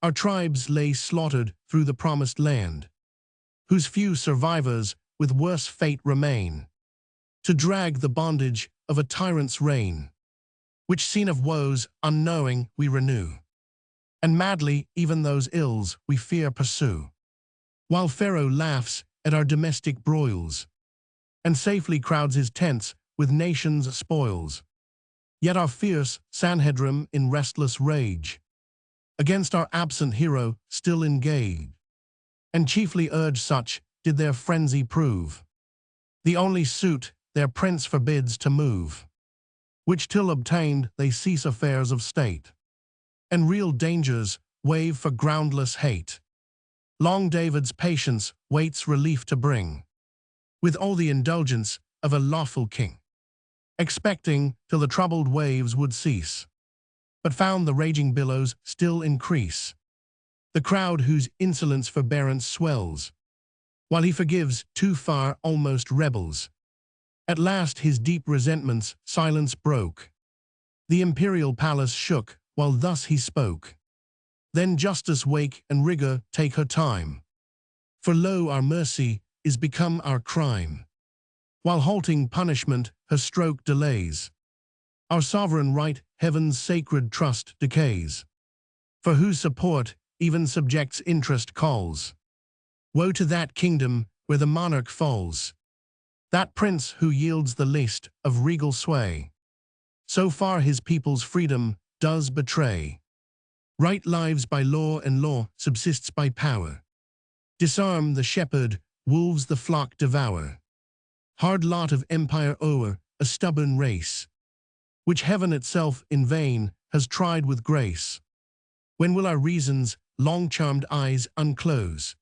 our tribes lay slaughtered through the promised land, whose few survivors with worse fate remain, to drag the bondage of a tyrant's reign, which scene of woes unknowing we renew, and madly even those ills we fear pursue, while Pharaoh laughs at our domestic broils, and safely crowds his tents with nations' spoils. Yet our fierce Sanhedrim in restless rage against our absent hero still engage, and chiefly urge such did their frenzy prove, the only suit their prince forbids to move, which till obtained they cease affairs of state, and real dangers waive for groundless hate. Long David's patience waits relief to bring, with all the indulgence of a lawful king, expecting till the troubled waves would cease, but found the raging billows still increase. The crowd whose insolence forbearance swells, while he forgives too far almost rebels, At last his deep resentment's silence broke. The imperial palace shook, while thus he spoke. Then justice wake and rigor take her time. For lo, our mercy is become our crime. While halting punishment her stroke delays. Our sovereign right, heaven's sacred trust decays. For whose support even subjects' interest calls. Woe to that kingdom where the monarch falls. That prince who yields the least of regal sway. So far his people's freedom does betray. Right lives by law and law subsists by power. Disarm the shepherd, wolves the flock devour. Hard lot of empire o'er, a stubborn race, which heaven itself in vain has tried with grace. When will our reason's long-charmed eyes unclose,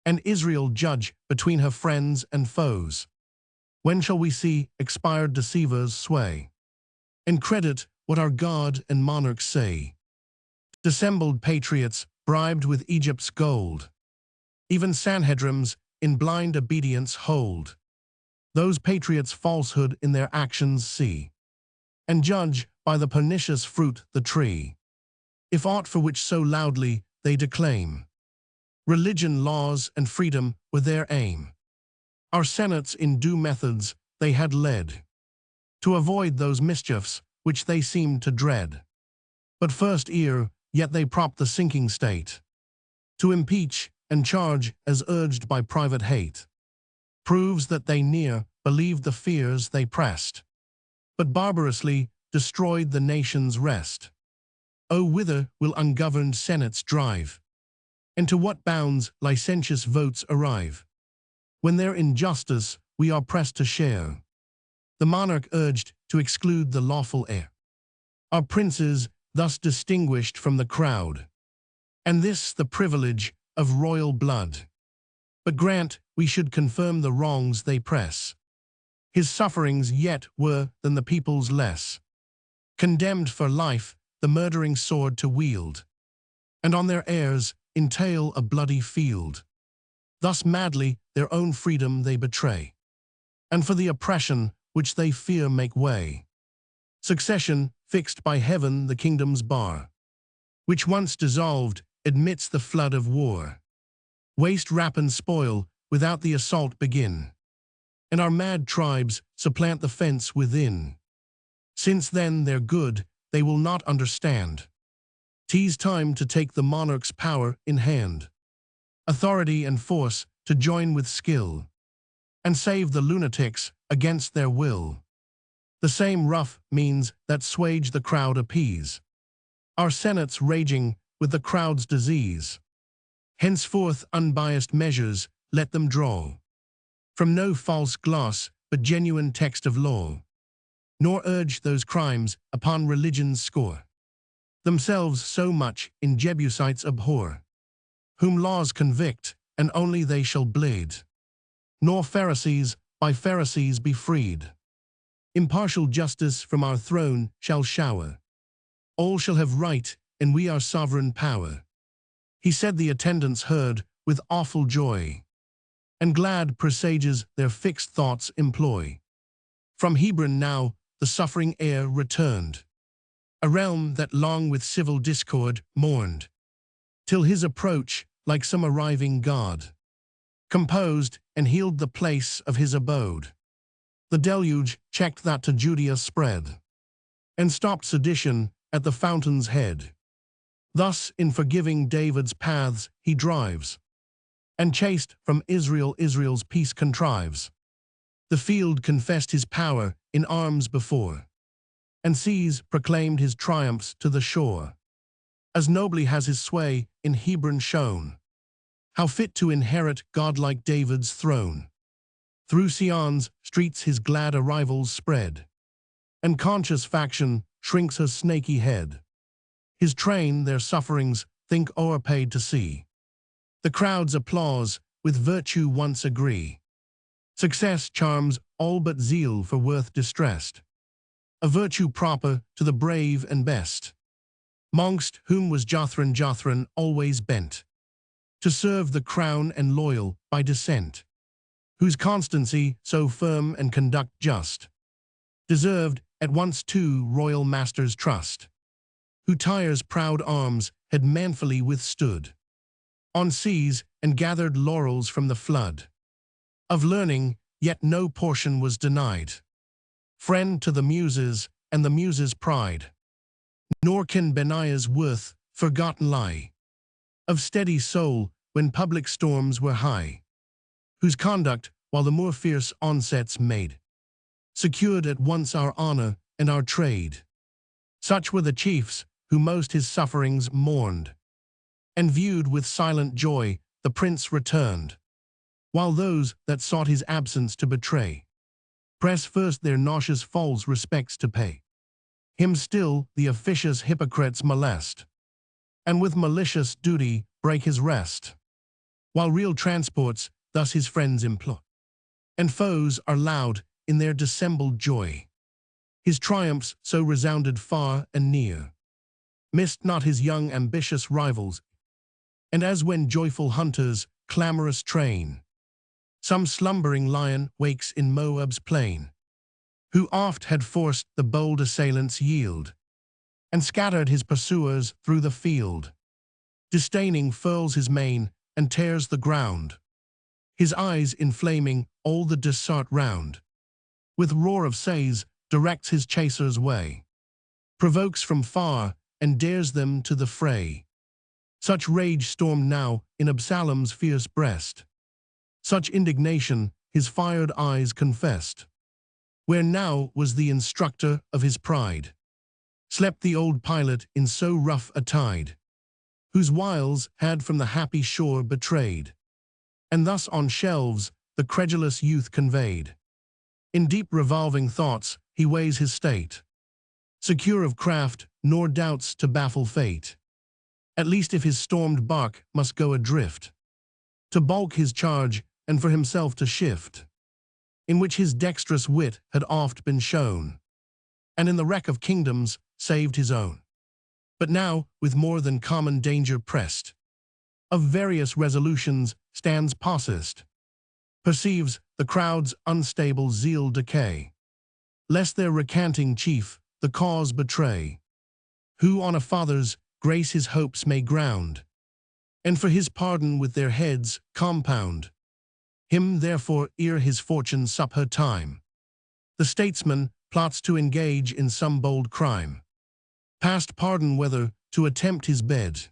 and Israel judge between her friends and foes? When shall we see expired deceivers sway, and credit what our God and monarchs say? Dissembled patriots bribed with Egypt's gold, even Sanhedrims in blind obedience hold. Those patriots falsehood in their actions see, and judge by the pernicious fruit the tree. If aught for which so loudly they declaim, religion, laws, and freedom were their aim, our senates in due methods they had led, to avoid those mischiefs which they seemed to dread. But first ere yet they prop the sinking state, to impeach and charge as urged by private hate, proves that they near believed the fears they pressed, but barbarously destroyed the nation's rest. O whither will ungoverned senates drive, and to what bounds licentious votes arrive, when their injustice we are pressed to share? The monarch urged to exclude the lawful heir, our princes thus distinguished from the crowd, and this the privilege of royal blood. But grant we should confirm the wrongs they press, his sufferings yet were than the people's less, condemned for life the murdering sword to wield, and on their heirs entail a bloody field. Thus madly their own freedom they betray, and for the oppression which they fear make way. Succession, fixed by heaven the kingdom's bar, which once dissolved admits the flood of war. Waste, rapine, spoil, without the assault begin, and our mad tribes supplant the fence within. Since then their good they will not understand. 'Tis time to take the monarch's power in hand, authority and force to join with skill, and save the lunatics against their will. The same rough means that swage the crowd appease, our senates raging with the crowd's disease. Henceforth unbiased measures let them draw, from no false gloss but genuine text of law, nor urge those crimes upon religion's score, themselves so much in Jebusites abhor, whom laws convict, and only they shall bleed, nor Pharisees by Pharisees be freed. Impartial justice from our throne shall shower, all shall have right, and we our sovereign power. He said the attendants heard with awful joy, and glad presages their fixed thoughts employ. From Hebron now the suffering heir returned, a realm that long with civil discord mourned, till his approach, like some arriving god, composed and healed the place of his abode. The deluge checked that to Judea spread, and stopped sedition at the fountain's head. Thus in forgiving David's paths he drives, and chased from Israel Israel's peace contrives. The field confessed his power in arms before, and seas proclaimed his triumphs to the shore. As nobly has his sway in Hebron shown, how fit to inherit godlike David's throne. Through Sion's streets his glad arrivals spread, and conscious faction shrinks her snaky head. His train their sufferings think o'erpaid to see. The crowd's applause with virtue once agree. Success charms all but zeal for worth distressed, a virtue proper to the brave and best. Mongst whom was Jothran always bent, to serve the crown and loyal by descent. whose constancy so firm and conduct just, deserved at once two royal masters' trust, who Tyre's proud arms had manfully withstood on seas and gathered laurels from the flood. Of learning, yet no portion was denied, friend to the Muses and the Muses' pride. Nor can Benaiah's worth forgotten lie, of steady soul when public storms were high, whose conduct, while the more fierce onsets made, secured at once our honor and our trade. Such were the chiefs who most his sufferings mourned, and viewed with silent joy the prince returned, while those that sought his absence to betray press first their nauseous false respects to pay. Him still the officious hypocrites molest, and with malicious duty break his rest, while real transports thus his friends implore, and foes are loud in their dissembled joy. His triumphs so resounded far and near, missed not his young ambitious rivals, and as when joyful hunters clamorous train some slumbering lion wakes in Moab's plain, who oft had forced the bold assailants yield, and scattered his pursuers through the field, disdaining furls his mane and tears the ground, his eyes inflaming all the desert round, with roar of says directs his chasers' way, provokes from far and dares them to the fray. Such rage stormed now in Absalom's fierce breast, such indignation his fired eyes confessed. Where now was the instructor of his pride, slept the old pilot in so rough a tide, whose wiles had from the happy shore betrayed, and thus on shelves the credulous youth conveyed. In deep revolving thoughts he weighs his state, secure of craft nor doubts to baffle fate, at least if his stormed bark must go adrift, to balk his charge and for himself to shift, in which his dexterous wit had oft been shown, and in the wreck of kingdoms saved his own. But now, with more than common danger pressed, of various resolutions stands possessed, perceives the crowd's unstable zeal decay, lest their recanting chief the cause betray, who on a father's grace his hopes may ground, and for his pardon with their heads compound. Him therefore, ere his fortune sup her time, the statesman plots to engage in some bold crime, past pardon whether to attempt his bed,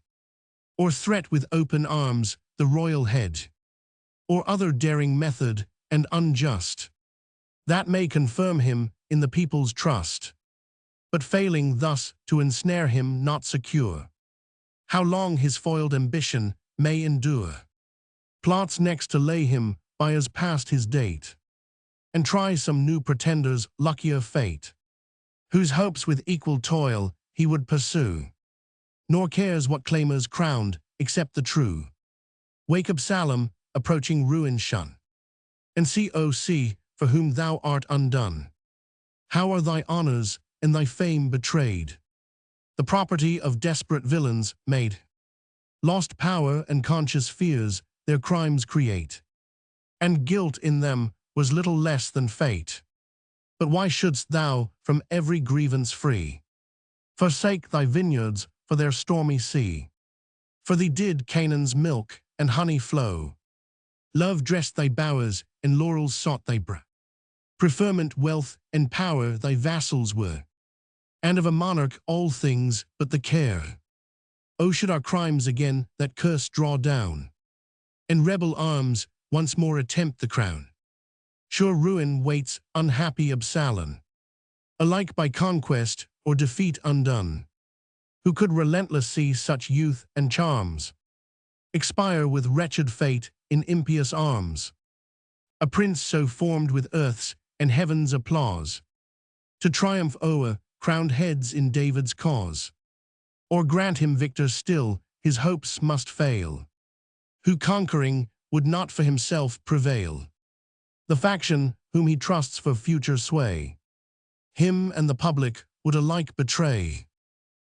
or threat with open arms the royal head, or other daring method and unjust, that may confirm him in the people's trust, but failing thus to ensnare him not secure, how long his foiled ambition may endure, plots next to lay him by as past his date, and try some new pretender's luckier fate, whose hopes with equal toil he would pursue, nor cares what claimers crowned except the true. Wake Absalom, approaching ruin shun, and see, O see, for whom thou art undone. How are thy honors and thy fame betrayed, the property of desperate villains made, lost power and conscious fears their crimes create, and guilt in them was little less than fate. But why shouldst thou, from every grievance free, forsake thy vineyards for their stormy sea? For thee did Canaan's milk and honey flow, love dressed thy bowers, and laurels sought thy brow. Preferment, wealth, and power thy vassals were, and of a monarch all things but the care. O should our crimes again that curse draw down, and rebel arms once more attempt the crown, sure ruin waits unhappy Absalom, alike by conquest or defeat undone, who could relentless see such youth and charms expire with wretched fate in impious arms. A prince so formed with earth's and heaven's applause, to triumph o'er crowned heads in David's cause, or grant him victor still, his hopes must fail, who conquering would not for himself prevail, the faction whom he trusts for future sway, him and the public would alike betray,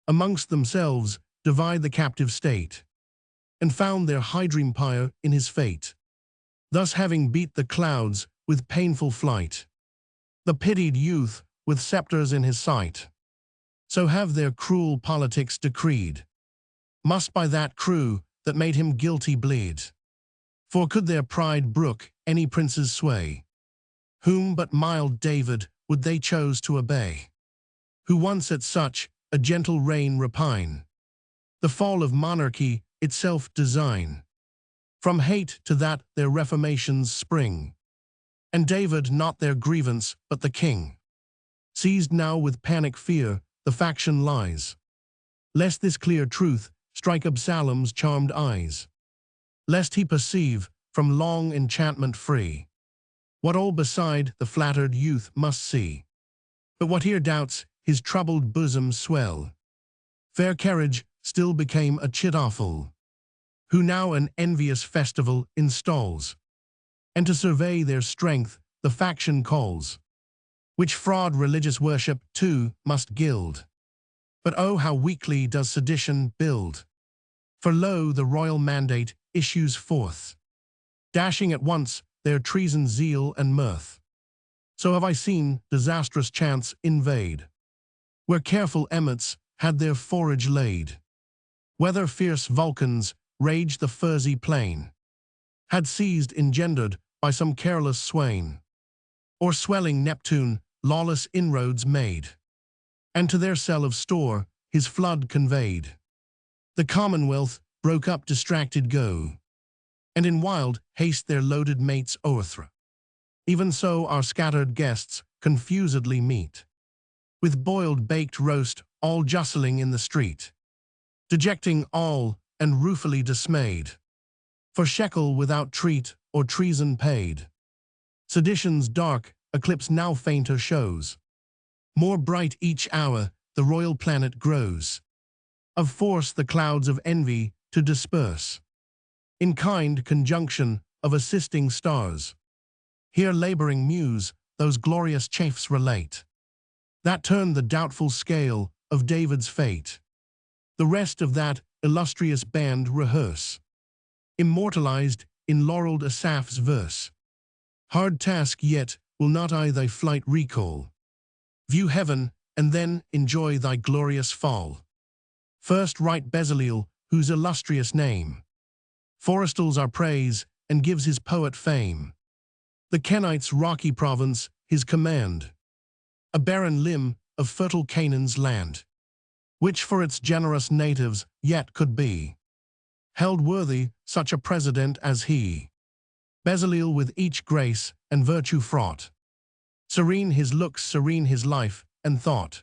amongst themselves divide the captive state, and found their hydroempire in his fate. thus having beat the clouds with painful flight, the pitied youth with scepters in his sight, so have their cruel politics decreed, must by that crew that made him guilty bleed. For could their pride brook any prince's sway, whom but mild David would they chose to obey, who once at such a gentle reign repine, the fall of monarchy itself design, from hate to that their reformations spring, and David not their grievance but the king. Seized now with panic fear, the faction lies, lest this clear truth strike Absalom's charmed eyes, lest he perceive, from long enchantment free, what all beside the flattered youth must see. But what here doubts, his troubled bosom swell. Fair carriage still became a chit awful, who now an envious festival installs, and to survey their strength the faction calls, which fraud religious worship too must gild. But oh, how weakly does sedition build! For lo, the royal mandate issues forth, dashing at once their treason, zeal, and mirth. So have I seen disastrous chance invade, where careful emmets had their forage laid, whether fierce Vulcans raged the furzy plain, had seized engendered by some careless swain, or swelling Neptune lawless inroads made, and to their cell of store his flood conveyed. The commonwealth broke up distracted go, and in wild haste their loaded mates o'erthrow. Even so our scattered guests confusedly meet, with boiled baked roast all justling in the street, dejecting all and ruefully dismayed, for shekel without treat or treason paid. Sedition's dark eclipse now fainter shows, more bright each hour the royal planet grows, of force the clouds of envy to disperse, in kind conjunction of assisting stars. Here laboring muse those glorious chafes relate, that turned the doubtful scale of David's fate. The rest of that illustrious band rehearse, immortalized in laureled Asaph's verse. Hard task yet will not I thy flight recall, view heaven and then enjoy thy glorious fall. First write Bezaleel, whose illustrious name forestals our praise and gives his poet fame. The Kenites' rocky province his command, a barren limb of fertile Canaan's land, which for its generous natives yet could be held worthy such a president as he. Bezaleel with each grace and virtue fraught, serene his looks, serene his life and thought,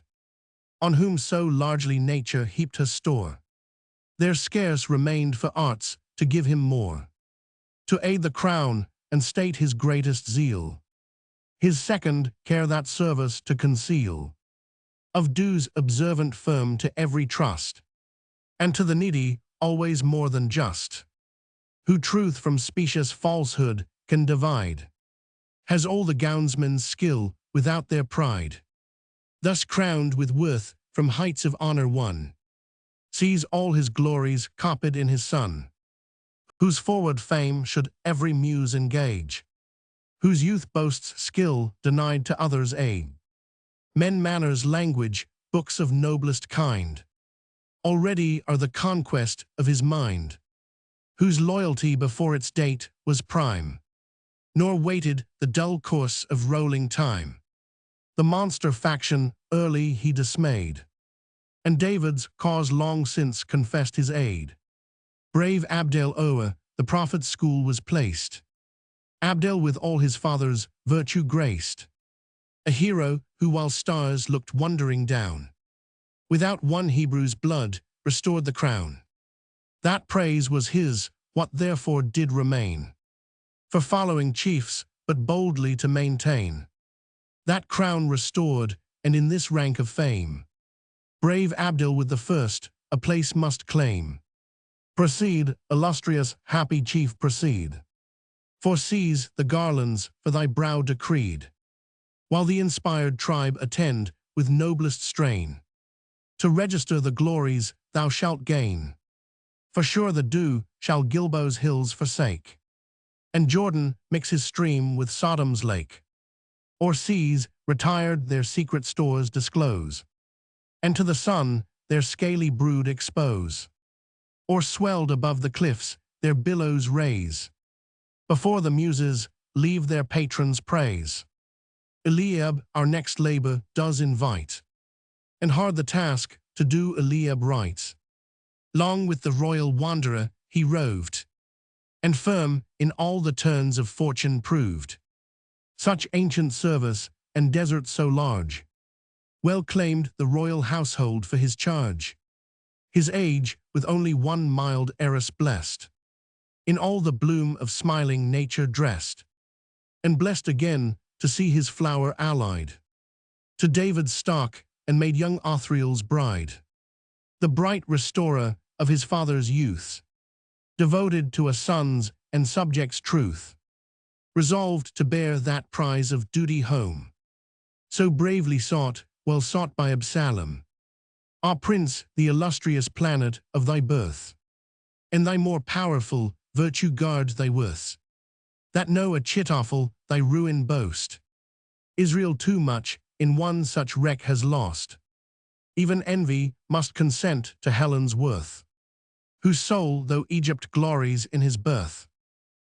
on whom so largely nature heaped her store. There scarce remained for arts to give him more, to aid the crown and state his greatest zeal. His second care that service to conceal, of dues observant firm to every trust, and to the needy always more than just, who truth from specious falsehood can divide, has all the gownsmen's skill without their pride, thus crowned with worth from heights of honor won, sees all his glories copied in his son, whose forward fame should every muse engage, whose youth boasts skill denied to others' aid, men manners language, books of noblest kind, already are the conquest of his mind, whose loyalty before its date was prime, nor waited the dull course of rolling time. The monster faction early he dismayed, and David's cause long since confessed his aid. Brave Abdel o'er the prophet's school was placed, Abdel with all his father's virtue graced, a hero who while stars looked wondering down, without one Hebrew's blood restored the crown. That praise was his, what therefore did remain, for following chiefs but boldly to maintain that crown restored, and in this rank of fame, brave Abdel with the first a place must claim. Proceed, illustrious, happy chief, proceed, for seize the garlands for thy brow decreed, while the inspired tribe attend with noblest strain, to register the glories thou shalt gain. For sure the dew shall Gilboa's hills forsake, And Jordan mix his stream with Sodom's lake. Or seas, retired, their secret stores disclose, and to the sun their scaly brood expose. Or swelled above the cliffs, their billows raise. Before the muses leave their patrons' praise. Eliab our next labor does invite, and hard the task to do Eliab right. Long with the royal wanderer he roved, and firm in all the turns of fortune proved. Such ancient service and desert so large, well claimed the royal household for his charge. His age with only one mild heiress blessed, in all the bloom of smiling nature dressed, and blessed again to see his flower allied to David's stock, and made young Othriel's bride, the bright restorer of his father's youth, devoted to a son's and subject's truth, resolved to bear that prize of duty home, so bravely sought, well sought by Absalom, our prince, the illustrious planet of thy birth, and thy more powerful virtue guard thy worth, that no Achitophel thy ruin boast. Israel too much in one such wreck has lost. Even envy must consent to Helen's worth, whose soul, though Egypt glories in his birth,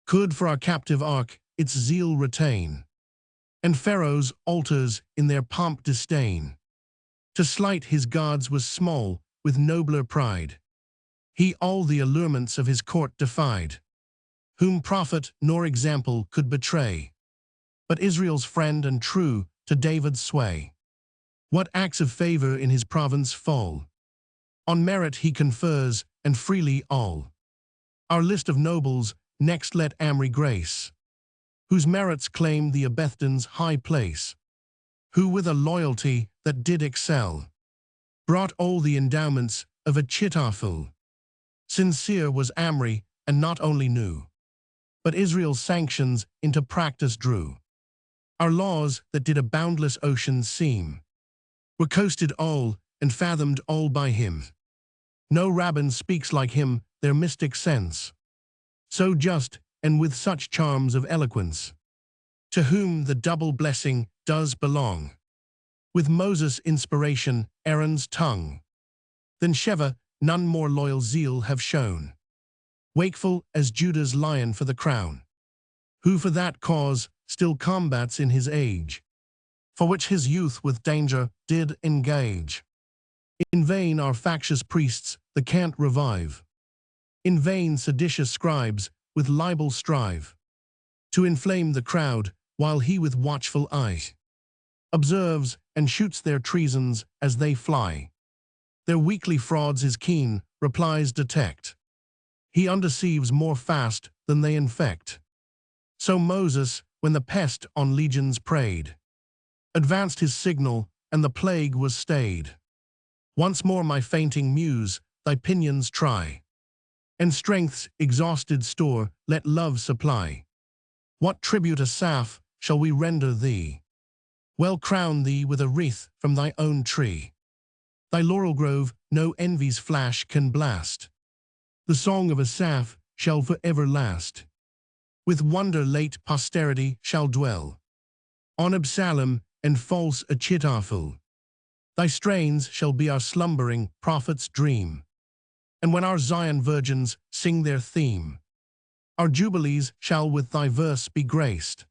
could for our captive ark its zeal retain, and Pharaoh's altars in their pomp disdain. To slight his gods was small, with nobler pride. He all the allurements of his court defied, whom prophet nor example could betray, but Israel's friend and true to David's sway. What acts of favor in his province fall, on merit he confers, and freely all. Our list of nobles next let Amri grace, whose merits claim the Abethdan's high place, who with a loyalty that did excel, brought all the endowments of Achitophel. Sincere was Amri, and not only knew, but Israel's sanctions into practice drew. Our laws that did a boundless ocean seem, were coasted all, and fathomed all by him. No rabbin speaks like him their mystic sense, so just, and with such charms of eloquence, to whom the double blessing does belong. With Moses' inspiration, Aaron's tongue, than Sheva none more loyal zeal have shown, wakeful as Judah's lion for the crown, who for that cause still combats in his age, for which his youth with danger did engage. In vain our factious priests the cant revive, in vain seditious scribes with libel strive, to inflame the crowd, while he with watchful eye observes and shoots their treasons as they fly. Their weekly frauds his keen replies detect, he undeceives more fast than they infect. So Moses, when the pest on legions preyed, advanced his signal, and the plague was stayed. Once more my fainting muse thy pinions try, and strength's exhausted store let love supply. What tribute, Asaph, shall we render thee? Well crown thee with a wreath from thy own tree. Thy laurel grove no envy's flash can blast. The song of Asaph shall forever last. With wonder late posterity shall dwell on Absalom and false Achitophel. Thy strains shall be our slumbering prophet's dream, and when our Zion virgins sing their theme, our jubilees shall with thy verse be graced.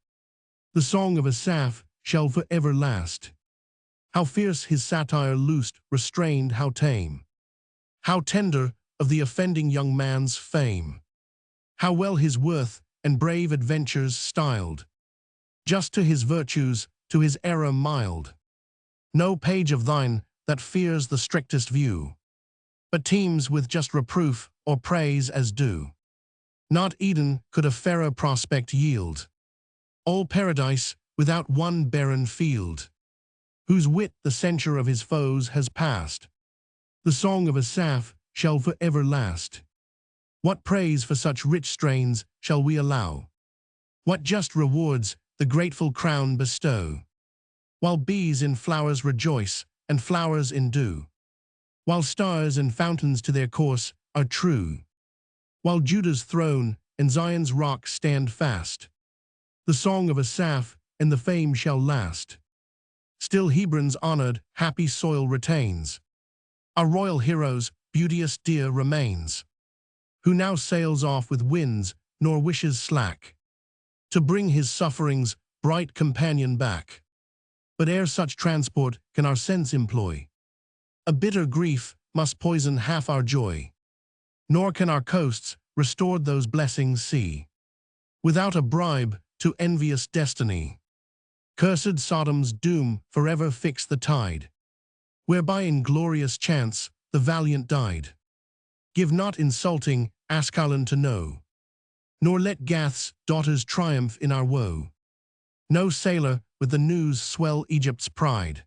The song of Asaph shall forever last. How fierce his satire loosed, restrained, how tame, how tender of the offending young man's fame, how well his worth and brave adventures styled, just to his virtues, to his error mild. No page of thine that fears the strictest view, but teems with just reproof or praise as due. Not Eden could a fairer prospect yield, all paradise without one barren field, whose wit the censure of his foes has passed. The song of Asaph shall forever last. What praise for such rich strains shall we allow? What just rewards the grateful crown bestow? While bees in flowers rejoice, and flowers in dew, while stars and fountains to their course are true, while Judah's throne and Zion's rock stand fast. The song of Asaph and the fame shall last. Still Hebron's honored, happy soil retains. Our royal hero's beauteous dear remains, who now sails off with winds, nor wishes slack, to bring his sufferings' bright companion back. But ere such transport can our sense employ, a bitter grief must poison half our joy, nor can our coasts restored those blessings see, without a bribe to envious destiny. Cursed Sodom's doom forever fixed the tide, whereby in glorious chance the valiant died. Give not insulting Ascalon to know, nor let Gath's daughters triumph in our woe. No sailor with the news swell Egypt's pride,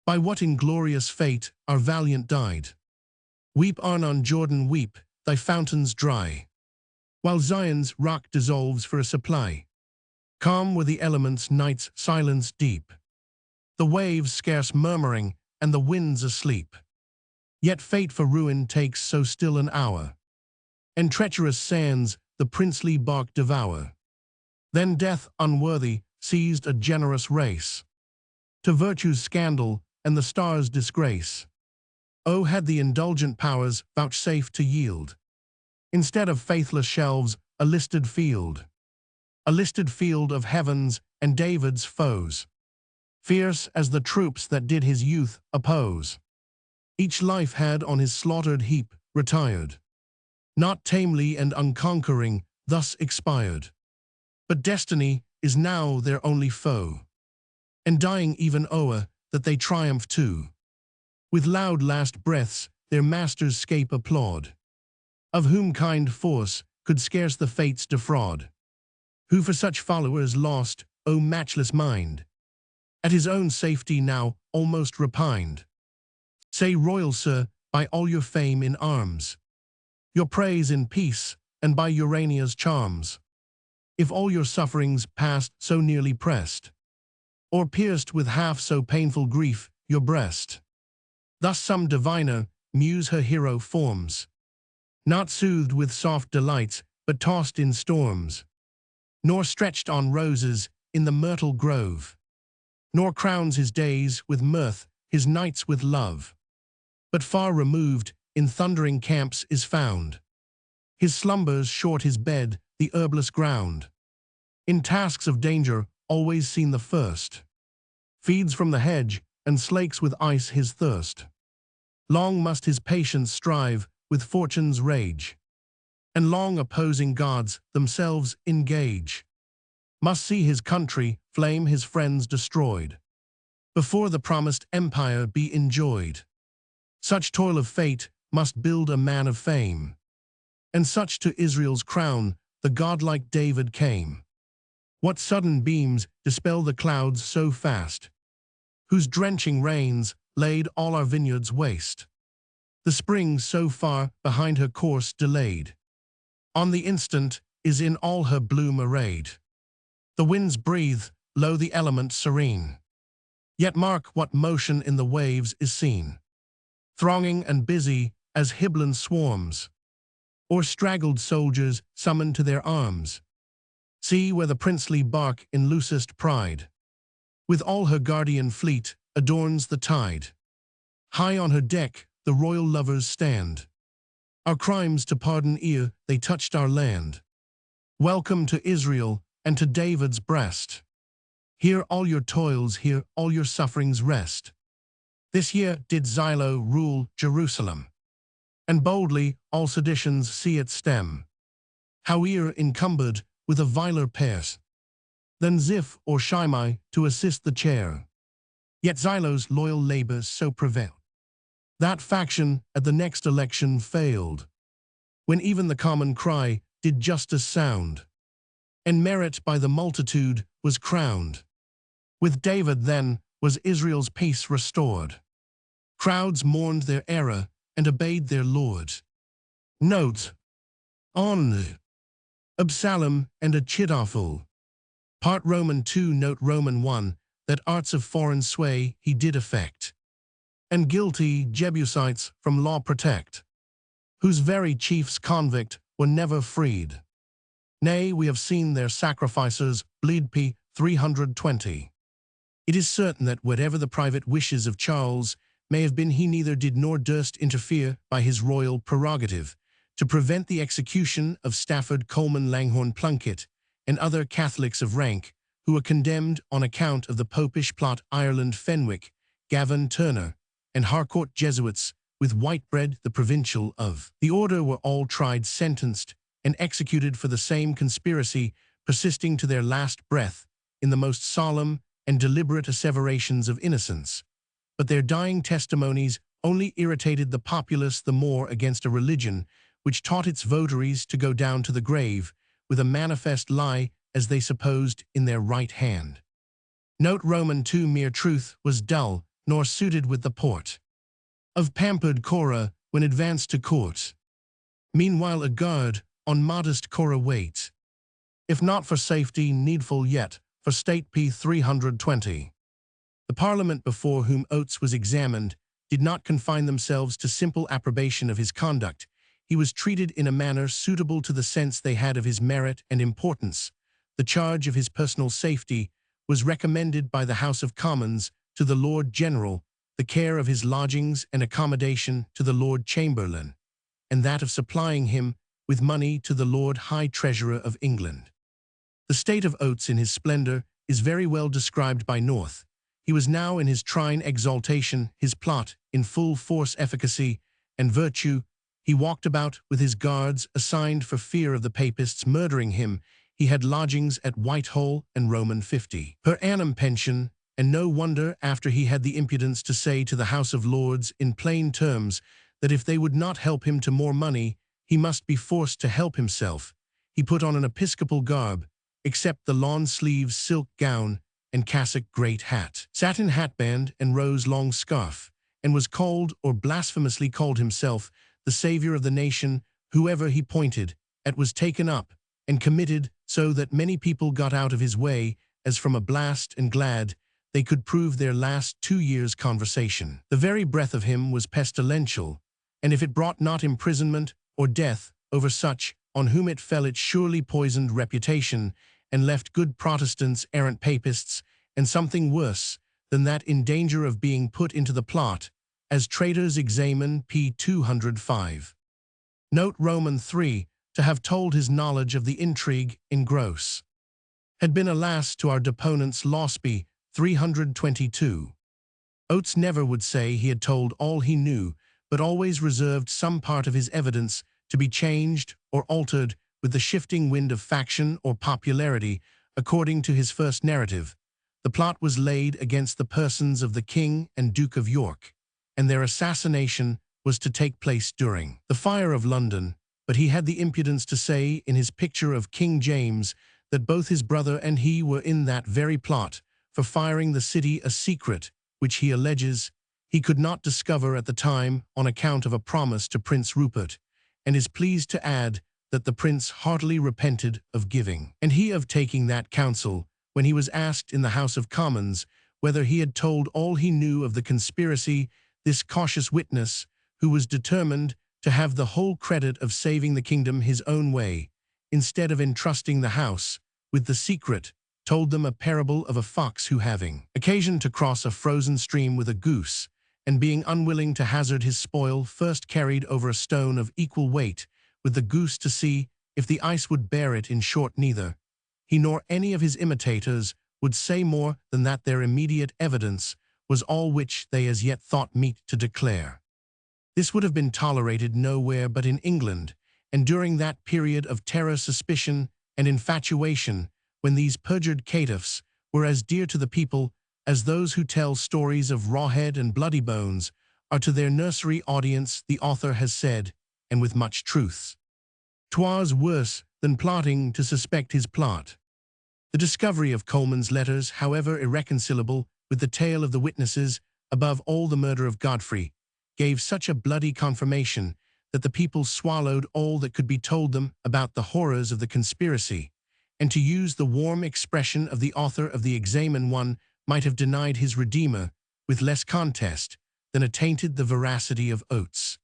by what inglorious fate our valiant died. Weep Arnon Jordan weep, thy fountains dry, while Zion's rock dissolves for a supply. Calm were the elements night's silence deep, the waves scarce murmuring and the winds asleep. Yet fate for ruin takes so still an hour, and treacherous sands the princely bark devour. Then death unworthy seized a generous race, to virtue's scandal and the stars' disgrace. Oh, had the indulgent powers vouchsafed to yield, instead of faithless shelves, a listed field of heavens and David's foes, fierce as the troops that did his youth oppose. Each life had on his slaughtered heap retired, not tamely and unconquering thus expired. But destiny is now their only foe, and dying even o'er that they triumph too. With loud last breaths their masters' scape applaud, of whom kind force could scarce the fates defraud. Who for such followers lost, O matchless mind, at his own safety now almost repined. Say, royal sir, by all your fame in arms, your praise in peace, and by Urania's charms, if all your sufferings past so nearly pressed, or pierced with half so painful grief your breast. Thus some diviner muse her hero forms, not soothed with soft delights, but tossed in storms, nor stretched on roses in the myrtle grove, nor crowns his days with mirth, his nights with love, but far removed in thundering camps is found, his slumbers short his bed, the herbless ground. In tasks of danger always seen the first, feeds from the hedge and slakes with ice his thirst. Long must his patience strive with fortune's rage, and long opposing gods themselves engage. Must see his country flame, his friends destroyed, before the promised empire be enjoyed. Such toil of fate must build a man of fame, and such to Israel's crown the godlike David came. What sudden beams dispel the clouds so fast, whose drenching rains laid all our vineyards waste? The spring so far behind her course delayed, on the instant is in all her bloom arrayed. The winds breathe, lo the element serene, yet mark what motion in the waves is seen, thronging and busy as Hiblan swarms, or straggled soldiers summoned to their arms. See where the princely bark in loosest pride, with all her guardian fleet, adorns the tide. High on her deck the royal lovers stand, our crimes to pardon ere they touched our land. Welcome to Israel and to David's breast. Here all your toils, here all your sufferings rest. This year did Xylo rule Jerusalem, and boldly all seditions see its stem. Howe'er encumbered with a viler pairs, than Ziph or Shimei to assist the chair. Yet Xylo's loyal labors so prevailed, that faction at the next election failed, when even the common cry did justice sound, and merit by the multitude was crowned. With David then was Israel's peace restored. Crowds mourned their error and obeyed their Lord. Note on Absalom and Achitophel. Part Roman 2 note Roman 1, that arts of foreign sway he did effect, and guilty Jebusites from law protect, whose very chiefs convict were never freed. Nay, we have seen their sacrifices bleed p. 320. It is certain that whatever the private wishes of Charles may have been, he neither did nor durst interfere by his royal prerogative to prevent the execution of Stafford Coleman Langhorne Plunkett and other Catholics of rank who were condemned on account of the Popish plot. Ireland Fenwick, Gavin Turner, and Harcourt Jesuits with Whitebread the provincial of the order were all tried, sentenced, and executed for the same conspiracy, persisting to their last breath in the most solemn and deliberate asseverations of innocence. But their dying testimonies only irritated the populace the more against a religion which taught its votaries to go down to the grave with a manifest lie, as they supposed, in their right hand. Note Roman II. Mere truth was dull, nor suited with the port of pampered Cora when advanced to court. Meanwhile a guard on modest Cora waits, if not for safety needful, yet for state. p. 320. The Parliament before whom Oates was examined did not confine themselves to simple approbation of his conduct. He was treated in a manner suitable to the sense they had of his merit and importance. The charge of his personal safety was recommended by the House of Commons to the Lord General, the care of his lodgings and accommodation to the Lord Chamberlain, and that of supplying him with money to the Lord High Treasurer of England. The state of Oates in his splendor is very well described by North. He was now in his trine exaltation, his plot in full force, efficacy, and virtue. He walked about with his guards assigned for fear of the papists murdering him. He had lodgings at Whitehall and Roman 50 per annum pension, and no wonder after he had the impudence to say to the House of Lords in plain terms that if they would not help him to more money, he must be forced to help himself. He put on an episcopal garb, except the lawn-sleeves silk gown and cassock, great hat, satin hatband, and rose long scarf, and was called, or blasphemously called himself, the Savior of the nation. Whoever he pointed at was taken up and committed, so that many people got out of his way as from a blast, and glad they could prove their last 2 years' conversation. The very breath of him was pestilential, and if it brought not imprisonment or death over such on whom it fell, it surely poisoned reputation, and left good Protestants errant papists, and something worse than that, in danger of being put into the plot as traitors. Examen p. 205. Note Roman 3, to have told his knowledge of the intrigue in gross, had been, alas, to our deponent's loss. p. 322. Oates never would say he had told all he knew, but always reserved some part of his evidence to be changed or altered with the shifting wind of faction or popularity. According to his first narrative, the plot was laid against the persons of the King and Duke of York, and their assassination was to take place during the fire of London, but he had the impudence to say in his picture of King James that both his brother and he were in that very plot for firing the city, a secret which he alleges he could not discover at the time on account of a promise to Prince Rupert, and is pleased to add that the prince heartily repented of giving, and he of taking that counsel, when he was asked in the House of Commons whether he had told all he knew of the conspiracy. This cautious witness, who was determined to have the whole credit of saving the kingdom his own way, instead of entrusting the House with the secret, told them a parable of a fox who, having occasion to cross a frozen stream with a goose, and being unwilling to hazard his spoil, first carried over a stone of equal weight with the goose to see if the ice would bear it. In short, neither he nor any of his imitators would say more than that their immediate evidence was all which they as yet thought meet to declare. This would have been tolerated nowhere but in England, and during that period of terror, suspicion, and infatuation, when these perjured caitiffs were as dear to the people as those who tell stories of Rawhead and Bloody Bones are to their nursery audience. The author has said, and with much truth, "'Twas worse than plotting to suspect his plot." The discovery of Coleman's letters, however irreconcilable with the tale of the witnesses, above all the murder of Godfrey, gave such a bloody confirmation that the people swallowed all that could be told them about the horrors of the conspiracy, and, to use the warm expression of the author of the Examen, one might have denied his Redeemer with less contest than attainted the veracity of Oates.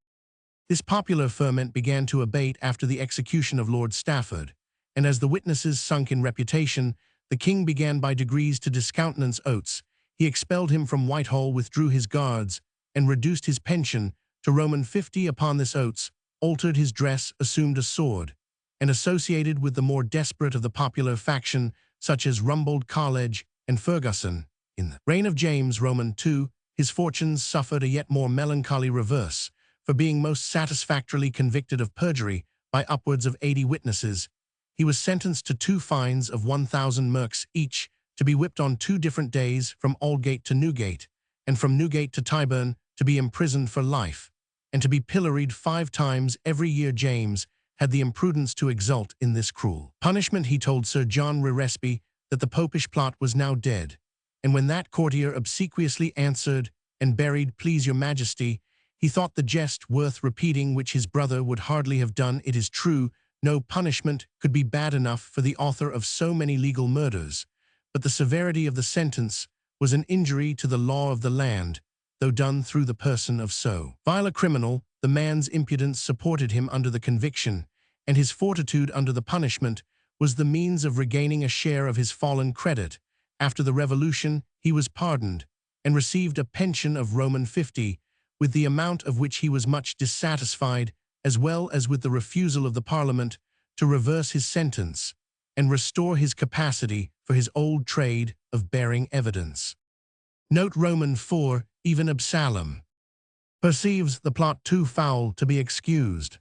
This popular ferment began to abate after the execution of Lord Stafford, and as the witnesses sunk in reputation, the king began by degrees to discountenance Oates. He expelled him from Whitehall, withdrew his guards, and reduced his pension to Roman 50. Upon this Oates altered his dress, assumed a sword, and associated with the more desperate of the popular faction, such as Rumbold, Carledge, and Ferguson. In the reign of James Roman II, his fortunes suffered a yet more melancholy reverse. For being most satisfactorily convicted of perjury by upwards of 80 witnesses, he was sentenced to 2 fines of 1,000 merks each, to be whipped on 2 different days from Aldgate to Newgate, and from Newgate to Tyburn, to be imprisoned for life, and to be pilloried 5 times every year. James had the imprudence to exult in this cruel punishment. He told Sir John Reresby that the popish plot was now dead, and when that courtier obsequiously answered and buried, "Please your majesty," he thought the jest worth repeating, which his brother would hardly have done. It is true, no punishment could be bad enough for the author of so many legal murders, but the severity of the sentence was an injury to the law of the land, though done through the person of so vile a criminal. The man's impudence supported him under the conviction, and his fortitude under the punishment was the means of regaining a share of his fallen credit. After the Revolution, he was pardoned, and received a pension of Roman 50, with the amount of which he was much dissatisfied, as well as with the refusal of the Parliament to reverse his sentence and restore his capacity for his old trade of bearing evidence. Note Roman 4, even Absalom perceives the plot too foul to be excused.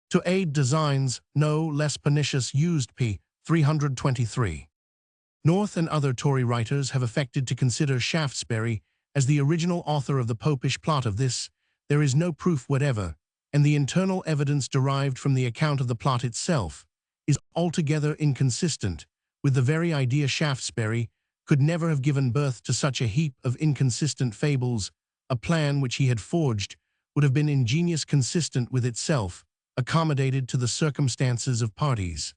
To aid designs no less pernicious used p. 323. North and other Tory writers have affected to consider Shaftesbury as the original author of the popish plot. Of this there is no proof whatever, and the internal evidence derived from the account of the plot itself is altogether inconsistent with the very idea. Shaftesbury could never have given birth to such a heap of inconsistent fables. A plan which he had forged would have been ingenious, consistent with itself, accommodated to the circumstances of parties.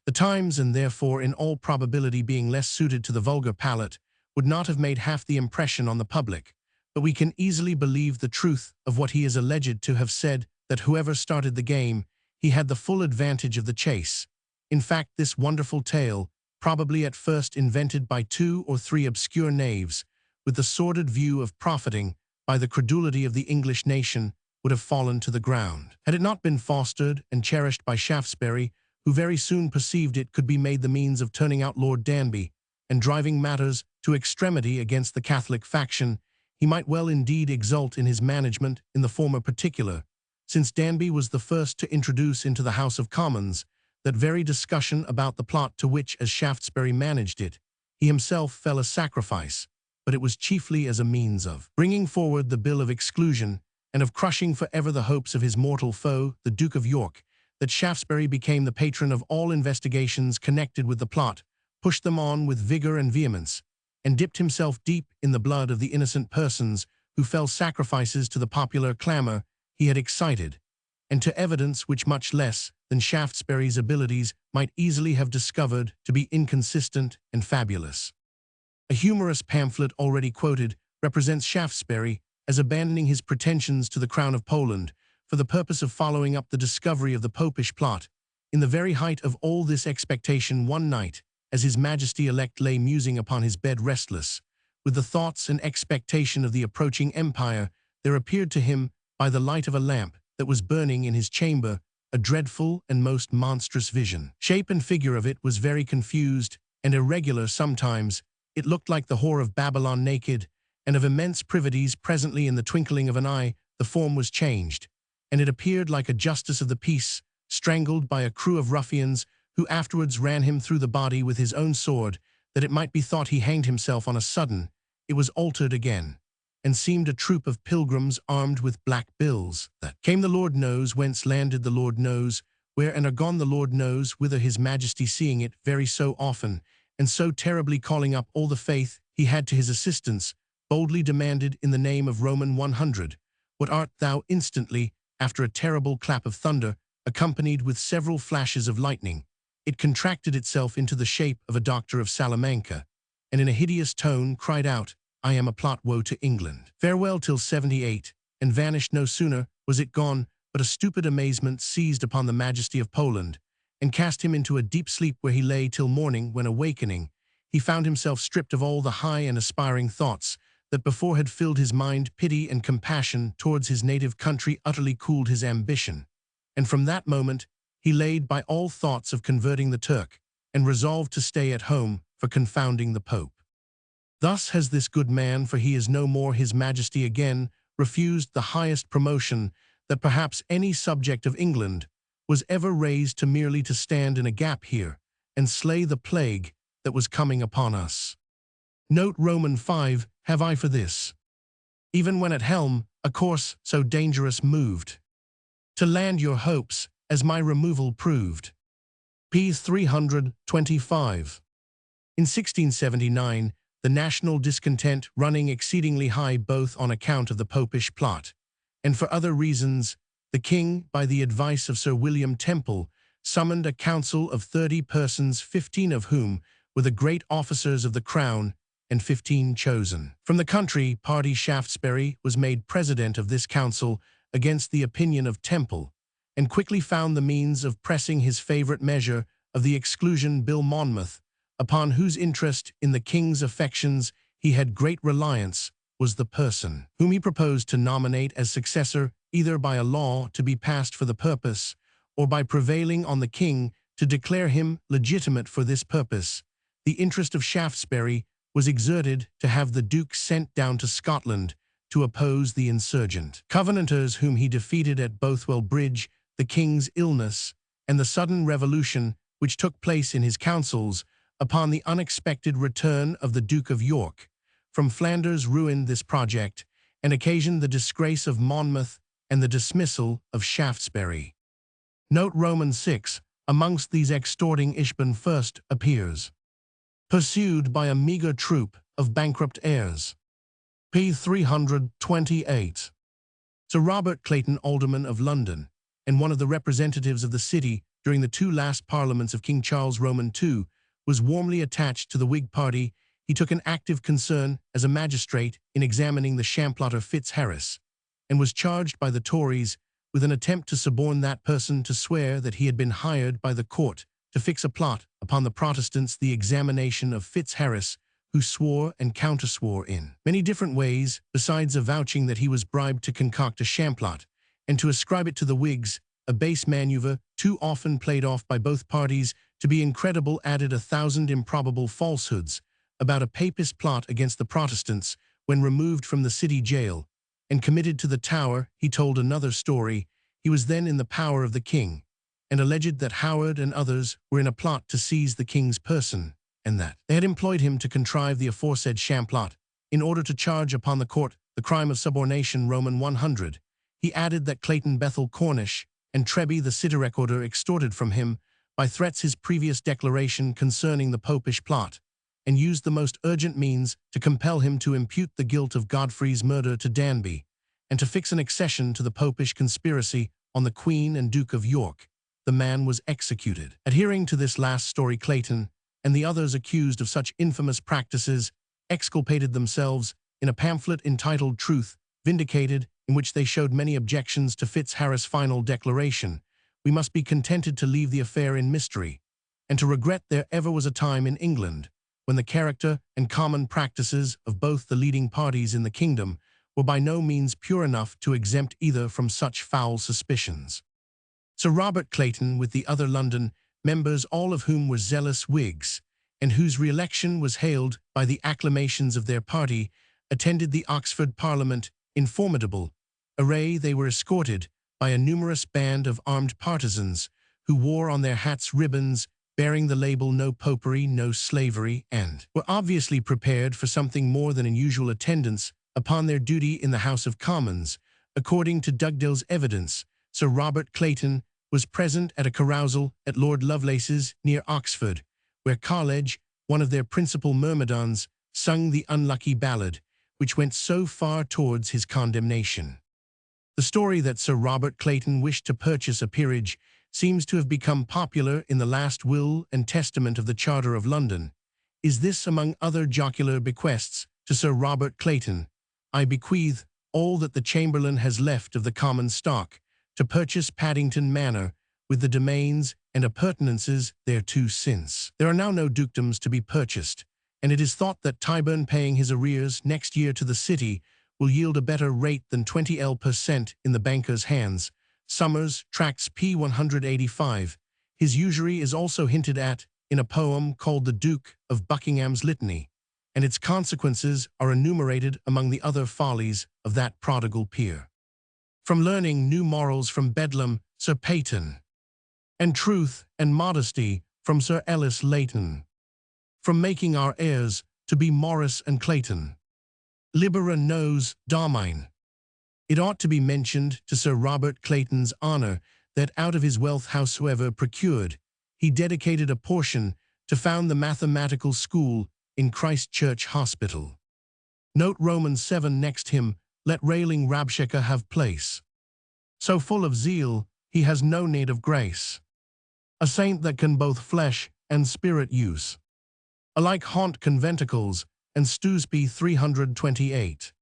The times, and therefore in all probability being less suited to the vulgar palate, would not have made half the impression on the public, but we can easily believe the truth of what he is alleged to have said, that whoever started the game, he had the full advantage of the chase. In fact, this wonderful tale, probably at first invented by 2 or 3 obscure knaves, with the sordid view of profiting by the credulity of the English nation, would have fallen to the ground, had it not been fostered and cherished by Shaftesbury, who very soon perceived it could be made the means of turning out Lord Danby, and driving matters to extremity against the Catholic faction. He might well indeed exult in his management in the former particular, since Danby was the first to introduce into the House of Commons that very discussion about the plot to which, as Shaftesbury managed it, he himself fell a sacrifice, but it was chiefly as a means of bringing forward the bill of exclusion and of crushing for ever the hopes of his mortal foe, the Duke of York, that Shaftesbury became the patron of all investigations connected with the plot, pushed them on with vigor and vehemence, and dipped himself deep in the blood of the innocent persons who fell sacrifices to the popular clamor he had excited, and to evidence which much less than Shaftesbury's abilities might easily have discovered to be inconsistent and fabulous. A humorous pamphlet already quoted represents Shaftesbury as abandoning his pretensions to the crown of Poland for the purpose of following up the discovery of the popish plot. In the very height of all this expectation, one night, as his Majesty-elect lay musing upon his bed restless, with the thoughts and expectation of the approaching empire, there appeared to him, by the light of a lamp that was burning in his chamber, a dreadful and most monstrous vision. Shape and figure of it was very confused and irregular sometimes. It looked like the whore of Babylon naked, and of immense privities. Presently, in the twinkling of an eye, the form was changed, and it appeared like a justice of the peace, strangled by a crew of ruffians, who afterwards ran him through the body with his own sword, that it might be thought he hanged himself on a sudden. It was altered again, and seemed a troop of pilgrims armed with black bills, that came the Lord knows whence, landed the Lord knows where, and are gone the Lord knows whither. His Majesty, seeing it very so often, and so terribly, calling up all the faith he had to his assistance, boldly demanded in the name of Roman 100, "What art thou?" Instantly, after a terrible clap of thunder, accompanied with several flashes of lightning, it contracted itself into the shape of a doctor of Salamanca, and in a hideous tone cried out, "I am a plot, woe to England. Farewell till 78, and vanished. No sooner was it gone, but a stupid amazement seized upon the Majesty of Poland, and cast him into a deep sleep where he lay till morning, when awakening, he found himself stripped of all the high and aspiring thoughts that before had filled his mind. Pity and compassion towards his native country utterly cooled his ambition, and from that moment he laid by all thoughts of converting the Turk, and resolved to stay at home for confounding the Pope. Thus has this good man, for he is no more his Majesty again, refused the highest promotion that perhaps any subject of England was ever raised to, merely to stand in a gap here and slay the plague that was coming upon us. Note Roman 5, have I for this, even when at helm, a course so dangerous moved, to land your hopes, as my removal proved. P. 325. In 1679, the national discontent running exceedingly high both on account of the Popish plot, and for other reasons, the king, by the advice of Sir William Temple, summoned a council of 30 persons, 15 of whom were the great officers of the crown, and 15 chosen from the country party. Shaftesbury was made president of this council against the opinion of Temple, and quickly found the means of pressing his favourite measure of the Exclusion Bill. Monmouth, upon whose interest in the king's affections he had great reliance, was the person whom he proposed to nominate as successor, either by a law to be passed for the purpose, or by prevailing on the king to declare him legitimate for this purpose. The interest of Shaftesbury was exerted to have the Duke sent down to Scotland to oppose the insurgent Covenanters, whom he defeated at Bothwell Bridge. The king's illness and the sudden revolution which took place in his councils upon the unexpected return of the Duke of York from Flanders ruined this project, and occasioned the disgrace of Monmouth and the dismissal of Shaftesbury. Note Roman 6, amongst these extorting Ishban first appears, pursued by a meagre troop of bankrupt heirs. P. 328. Sir Robert Clayton, alderman of London, and one of the representatives of the city during the two last parliaments of King Charles Roman II, was warmly attached to the Whig party. He took an active concern as a magistrate in examining the shamplotter Fitzharris, and was charged by the Tories with an attempt to suborn that person to swear that he had been hired by the court to fix a plot upon the Protestants. The examination of Fitzharris, who swore and counterswore in many different ways, besides avouching that he was bribed to concoct a shamplot, and to ascribe it to the Whigs, a base manoeuvre too often played off by both parties to be incredible, added 1,000 improbable falsehoods about a papist plot against the Protestants. When removed from the city jail and committed to the Tower, he told another story. He was then in the power of the king, and alleged that Howard and others were in a plot to seize the king's person, and that they had employed him to contrive the aforesaid shamplot in order to charge upon the court the crime of subornation. Roman 100. He added that Clayton Bethel Cornish and Treby the city recorder extorted from him by threats his previous declaration concerning the Popish plot, and used the most urgent means to compel him to impute the guilt of Godfrey's murder to Danby, and to fix an accession to the Popish conspiracy on the Queen and Duke of York. The man was executed. Adhering to this last story, Clayton and the others accused of such infamous practices exculpated themselves in a pamphlet entitled Truth Vindicated, in which they showed many objections to Fitzharris' final declaration. We must be contented to leave the affair in mystery, and to regret there ever was a time in England when the character and common practices of both the leading parties in the kingdom were by no means pure enough to exempt either from such foul suspicions. Sir Robert Clayton, with the other London members, all of whom were zealous Whigs, and whose re-election was hailed by the acclamations of their party, attended the Oxford Parliament. In formidable array they were escorted by a numerous band of armed partisans, who wore on their hats ribbons bearing the label "No Popery, No Slavery," and were obviously prepared for something more than unusual attendance upon their duty in the House of Commons. According to Dugdale's evidence, Sir Robert Clayton was present at a carousal at Lord Lovelace's near Oxford, where College, one of their principal myrmidons, sung the unlucky ballad, which went so far towards his condemnation. The story that Sir Robert Clayton wished to purchase a peerage seems to have become popular in the last will and testament of the Charter of London. Is this among other jocular bequests to Sir Robert Clayton? I bequeath all that the Chamberlain has left of the common stock, to purchase Paddington Manor, with the domains and appurtenances thereto since. There are now no dukedoms to be purchased, and it is thought that Tyburn paying his arrears next year to the city will yield a better rate than 20% in the banker's hands. Somers, Tracts p. 185. His usury is also hinted at in a poem called The Duke of Buckingham's Litany, and its consequences are enumerated among the other follies of that prodigal peer. From learning new morals from Bedlam, Sir Peyton, and truth and modesty from Sir Ellis Leighton. From making our heirs to be Morris and Clayton. Libera nos Domine. It ought to be mentioned to Sir Robert Clayton's honour that out of his wealth howsoever procured, he dedicated a portion to found the mathematical school in Christ Church Hospital. Note Romans 7 next him, let railing Rabshakeh have place. So full of zeal, he has no need of grace. A saint that can both flesh and spirit use. Alike haunt conventicles, and Stewsby 328.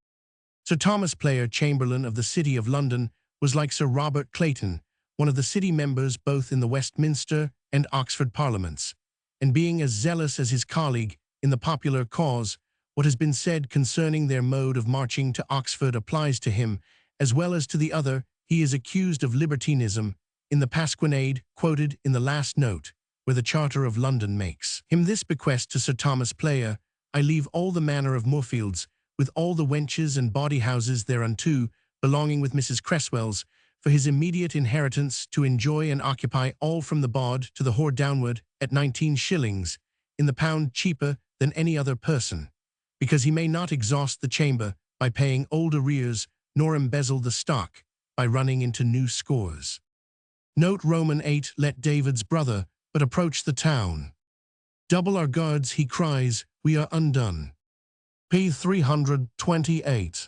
Sir Thomas Player, Chamberlain of the City of London, was like Sir Robert Clayton, one of the city members both in the Westminster and Oxford Parliaments, and being as zealous as his colleague in the popular cause, what has been said concerning their mode of marching to Oxford applies to him, as well as to the other. He is accused of libertinism in the pasquinade quoted in the last note, where the Charter of London makes him this bequest to Sir Thomas Player, I leave all the manor of Moorfields, with all the wenches and bawdy houses thereunto, belonging with Mrs. Cresswell's, for his immediate inheritance to enjoy and occupy all from the bawd to the whore downward at 19 shillings, in the pound cheaper than any other person, because he may not exhaust the chamber by paying old arrears, nor embezzle the stock by running into new scores. Note Roman 8, let David's brother but approach the town. Double our guards, he cries, we are undone. p. 328.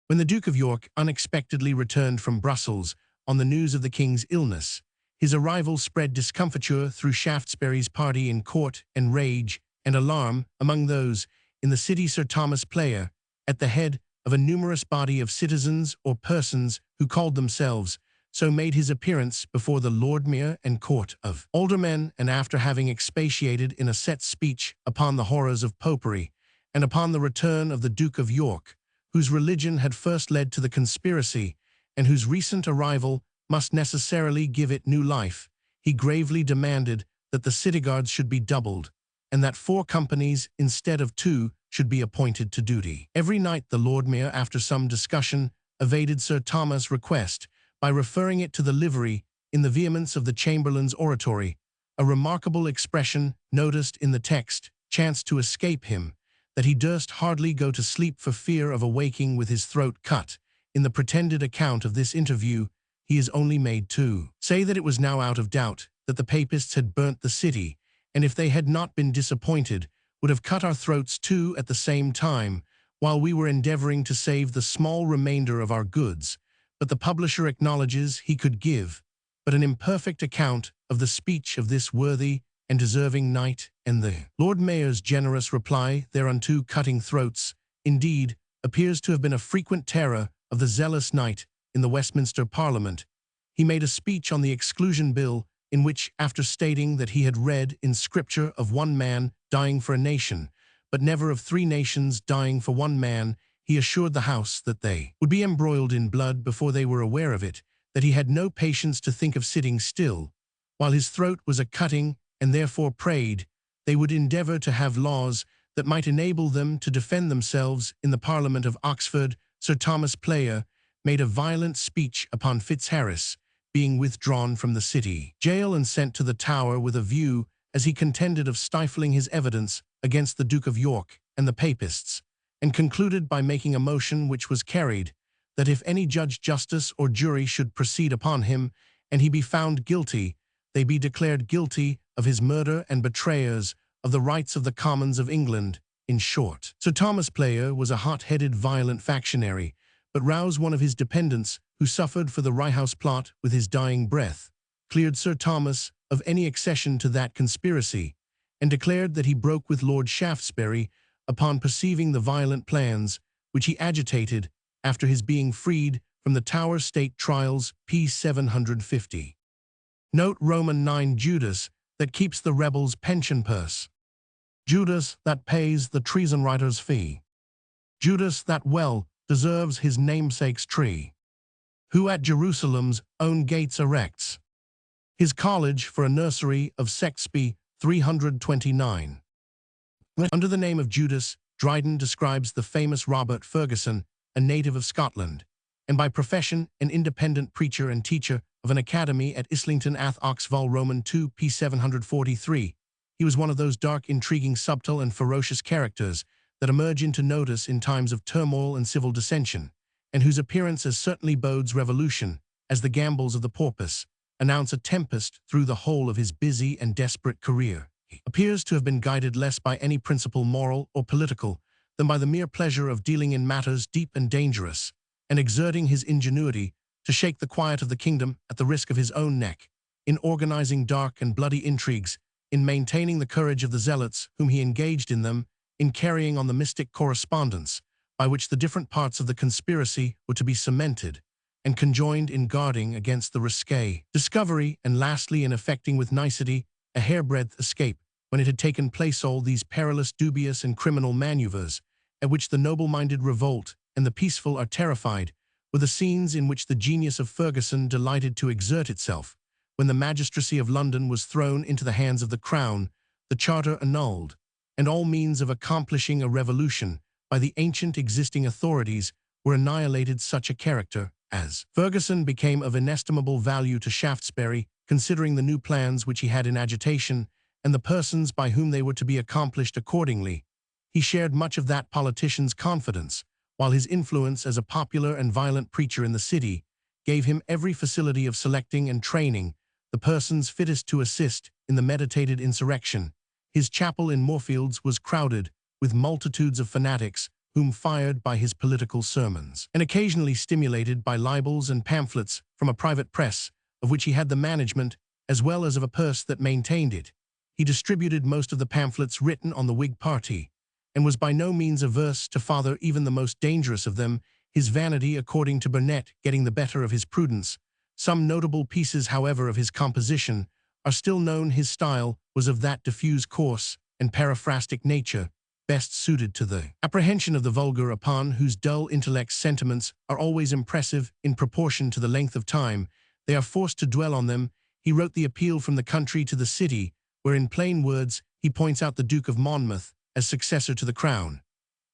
When the Duke of York unexpectedly returned from Brussels on the news of the king's illness, his arrival spread discomfiture through Shaftesbury's party in court and rage and alarm among those in the city. Sir Thomas Player, at the head of a numerous body of citizens or persons who called themselves so, made his appearance before the Lord Mayor and Court of Aldermen, and after having expatiated in a set speech upon the horrors of popery, and upon the return of the Duke of York, whose religion had first led to the conspiracy, and whose recent arrival must necessarily give it new life, he gravely demanded that the city guards should be doubled, and that 4 companies instead of 2 should be appointed to duty. Every night the Lord Mayor, after some discussion, evaded Sir Thomas' request by referring it to the livery in the vehemence of the Chamberlain's oratory. A remarkable expression noticed in the text chanced to escape him, that he durst hardly go to sleep for fear of awaking with his throat cut. In the pretended account of this interview, he is only made to say that it was now out of doubt that the Papists had burnt the city, and if they had not been disappointed, would have cut our throats too at the same time, while we were endeavoring to save the small remainder of our goods. But the publisher acknowledges he could give but an imperfect account of the speech of this worthy and deserving knight, and the Lord Mayor's generous reply thereunto. Cutting throats, indeed, appears to have been a frequent terror of the zealous knight in the Westminster Parliament. He made a speech on the Exclusion Bill, in which, after stating that he had read in Scripture of 1 man dying for a nation, but never of 3 nations dying for 1 man, he assured the House that they would be embroiled in blood before they were aware of it, that he had no patience to think of sitting still, while his throat was a-cutting, and therefore prayed they would endeavour to have laws that might enable them to defend themselves in the Parliament of Oxford. Sir Thomas Player made a violent speech upon Fitzharris being withdrawn from the city jail and sent to the Tower with a view, as he contended, of stifling his evidence against the Duke of York and the Papists, and concluded by making a motion which was carried, that if any judge, justice, or jury should proceed upon him, and he be found guilty, they be declared guilty of his murder and betrayers of the rights of the Commons of England. In short, Sir Thomas Player was a hot-headed, violent factionary, but roused one of his dependents, who suffered for the Rye House plot with his dying breath, cleared Sir Thomas of any accession to that conspiracy, and declared that he broke with Lord Shaftesbury upon perceiving the violent plans which he agitated after his being freed from the Tower State Trials, p. 750. Note Roman 9 Judas that keeps the rebels' pension purse. Judas that pays the treason writer's fee. Judas that well deserves his namesake's tree. Who at Jerusalem's own gates erects his college for a nursery of Sexby 329. Under the name of Judas, Dryden describes the famous Robert Ferguson, a native of Scotland, and by profession an independent preacher and teacher of an academy at Islington ath Oxval Roman 2 p. 743. He was one of those dark, intriguing, subtle, and ferocious characters that emerge into notice in times of turmoil and civil dissension, and whose appearance as certainly bodes revolution, as the gambols of the porpoise announce a tempest through the whole of his busy and desperate career. He appears to have been guided less by any principle moral or political than by the mere pleasure of dealing in matters deep and dangerous, and exerting his ingenuity to shake the quiet of the kingdom at the risk of his own neck, in organizing dark and bloody intrigues, in maintaining the courage of the zealots whom he engaged in them, in carrying on the mystic correspondence by which the different parts of the conspiracy were to be cemented, and conjoined in guarding against the risque discovery, and lastly in effecting with nicety a hairbreadth escape when it had taken place. All these perilous, dubious, and criminal manoeuvres, at which the noble-minded revolt and the peaceful are terrified, were the scenes in which the genius of Ferguson delighted to exert itself, when the magistracy of London was thrown into the hands of the Crown, the Charter annulled, and all means of accomplishing a revolution by the ancient existing authorities were annihilated. Such a character as Ferguson became of inestimable value to Shaftesbury, considering the new plans which he had in agitation, and the persons by whom they were to be accomplished accordingly. He shared much of that politician's confidence, while his influence as a popular and violent preacher in the city gave him every facility of selecting and training the persons fittest to assist in the meditated insurrection. His chapel in Moorfields was crowded with multitudes of fanatics whom fired by his political sermons, and occasionally stimulated by libels and pamphlets from a private press, of which he had the management, as well as of a purse that maintained it. He distributed most of the pamphlets written on the Whig party, and was by no means averse to father even the most dangerous of them, his vanity, according to Burnet, getting the better of his prudence. Some notable pieces, however, of his composition are still known. His style was of that diffuse, coarse, and paraphrastic nature best suited to the apprehension of the vulgar, upon whose dull intellect's sentiments are always impressive in proportion to the length of time they are forced to dwell on them. He wrote the Appeal from the Country to the City, where in plain words he points out the Duke of Monmouth as successor to the crown,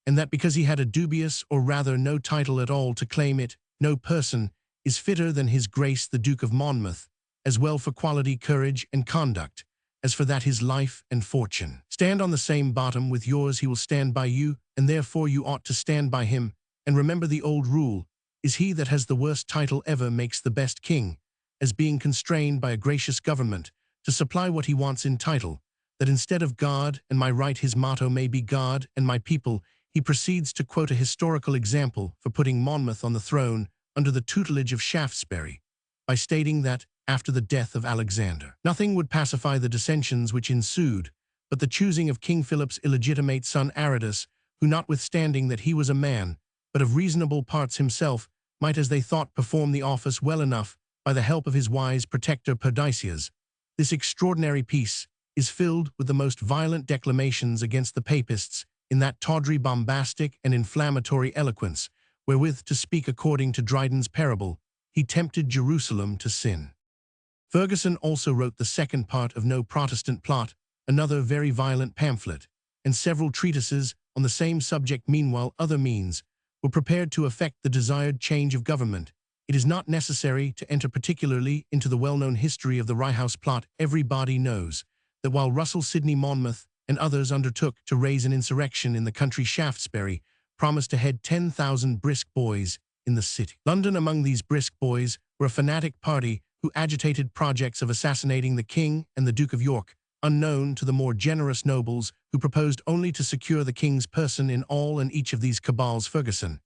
and that because he had a dubious, or rather no title at all to claim it, no person is fitter than his Grace the Duke of Monmouth, as well for quality, courage, and conduct, as for that his life and fortune stand on the same bottom with yours. He will stand by you, and therefore you ought to stand by him. And remember the old rule, is he that has the worst title ever makes the best king, as being constrained by a gracious government to supply what he wants in title, that instead of God and my right his motto may be God and my people. He proceeds to quote a historical example for putting Monmouth on the throne under the tutelage of Shaftesbury, by stating that, after the death of Alexander, nothing would pacify the dissensions which ensued, but the choosing of King Philip's illegitimate son Aradus, who, notwithstanding that he was a man, but of reasonable parts himself, might, as they thought, perform the office well enough by the help of his wise protector Perdicaeus. This extraordinary piece is filled with the most violent declamations against the papists, in that tawdry, bombastic, and inflammatory eloquence, wherewith, to speak according to Dryden's parable, he tempted Jerusalem to sin. Ferguson also wrote the second part of No Protestant Plot, another very violent pamphlet, and several treatises on the same subject. Meanwhile, other means were prepared to effect the desired change of government. It is not necessary to enter particularly into the well-known history of the Rye House plot. Everybody knows that while Russell Sidney Monmouth and others undertook to raise an insurrection in the country, Shaftesbury promised to head 10,000 brisk boys in the city. London. Among these brisk boys were a fanatic party who agitated projects of assassinating the king and the Duke of York, unknown to the more generous nobles who proposed only to secure the king's person. In all and each of these cabals Ferguson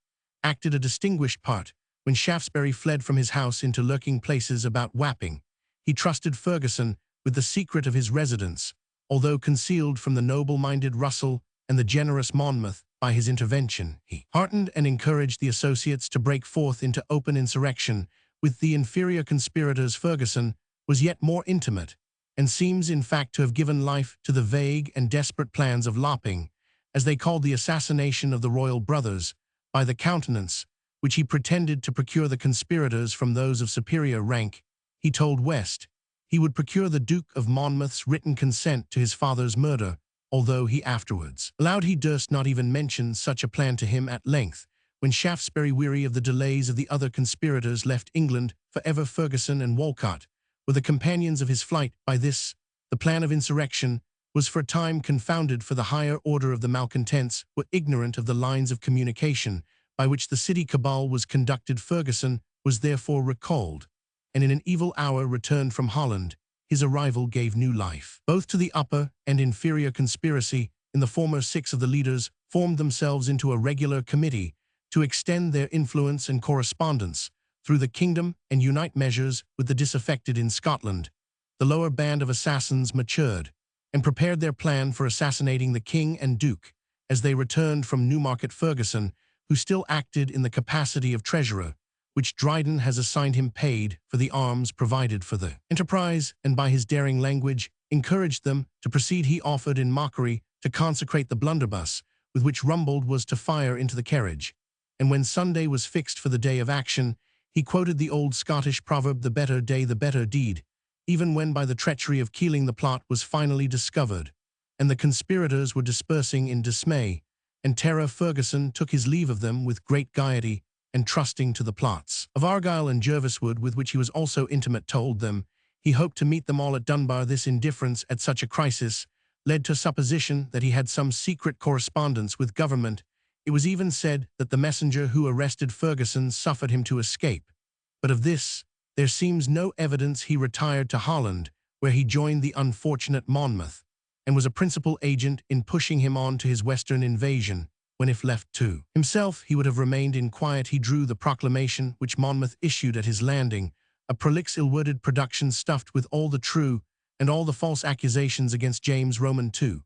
acted a distinguished part. When Shaftesbury fled from his house into lurking places about Wapping, he trusted Ferguson with the secret of his residence, although concealed from the noble-minded Russell and the generous Monmouth. By his intervention, he heartened and encouraged the associates to break forth into open insurrection with the inferior conspirators. Ferguson was yet more intimate, and seems in fact to have given life to the vague and desperate plans of lopping, as they called the assassination of the royal brothers, by the countenance, which he pretended to procure the conspirators from those of superior rank. He told West he would procure the Duke of Monmouth's written consent to his father's murder, although he afterwards allowed he durst not even mention such a plan to him at length, when Shaftesbury, weary of the delays of the other conspirators, left England for ever. Ferguson and Walcott were the companions of his flight. By this, the plan of insurrection was for a time confounded, for the higher order of the malcontents were ignorant of the lines of communication by which the city cabal was conducted. Ferguson was therefore recalled, and in an evil hour returned from Holland. His arrival gave new life both to the upper and inferior conspiracy. In the former, 6 of the leaders formed themselves into a regular committee to extend their influence and correspondence through the kingdom and unite measures with the disaffected in Scotland. The lower band of assassins matured and prepared their plan for assassinating the king and duke as they returned from Newmarket. Ferguson, who still acted in the capacity of treasurer, which Dryden has assigned him, paid for the arms provided for the enterprise, and by his daring language encouraged them to proceed. He offered in mockery to consecrate the blunderbuss with which Rumbold was to fire into the carriage, and when Sunday was fixed for the day of action, he quoted the old Scottish proverb, "The better day, the better deed," even when by the treachery of Keeling the plot was finally discovered, and the conspirators were dispersing in dismay and terror. Ferguson took his leave of them with great gaiety, and trusting to the plots of Argyle and Jerviswood, with which he was also intimate, told them he hoped to meet them all at Dunbar. This indifference at such a crisis led to supposition that he had some secret correspondence with government. It was even said that the messenger who arrested Ferguson suffered him to escape, but of this there seems no evidence. He retired to Holland, where he joined the unfortunate Monmouth, and was a principal agent in pushing him on to his western invasion, when if left to himself he would have remained in quiet. He drew the proclamation which Monmouth issued at his landing, a prolix ill-worded production stuffed with all the true and all the false accusations against James Roman II,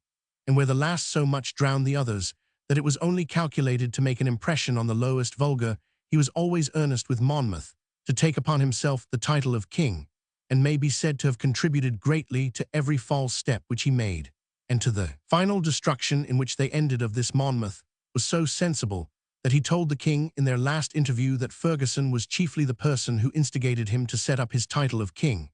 and where the last so much drowned the others, that it was only calculated to make an impression on the lowest vulgar. He was always earnest with Monmouth to take upon himself the title of king, and may be said to have contributed greatly to every false step which he made, and to the final destruction in which they ended. Of this Monmouth was so sensible that he told the king in their last interview that Ferguson was chiefly the person who instigated him to set up his title of king,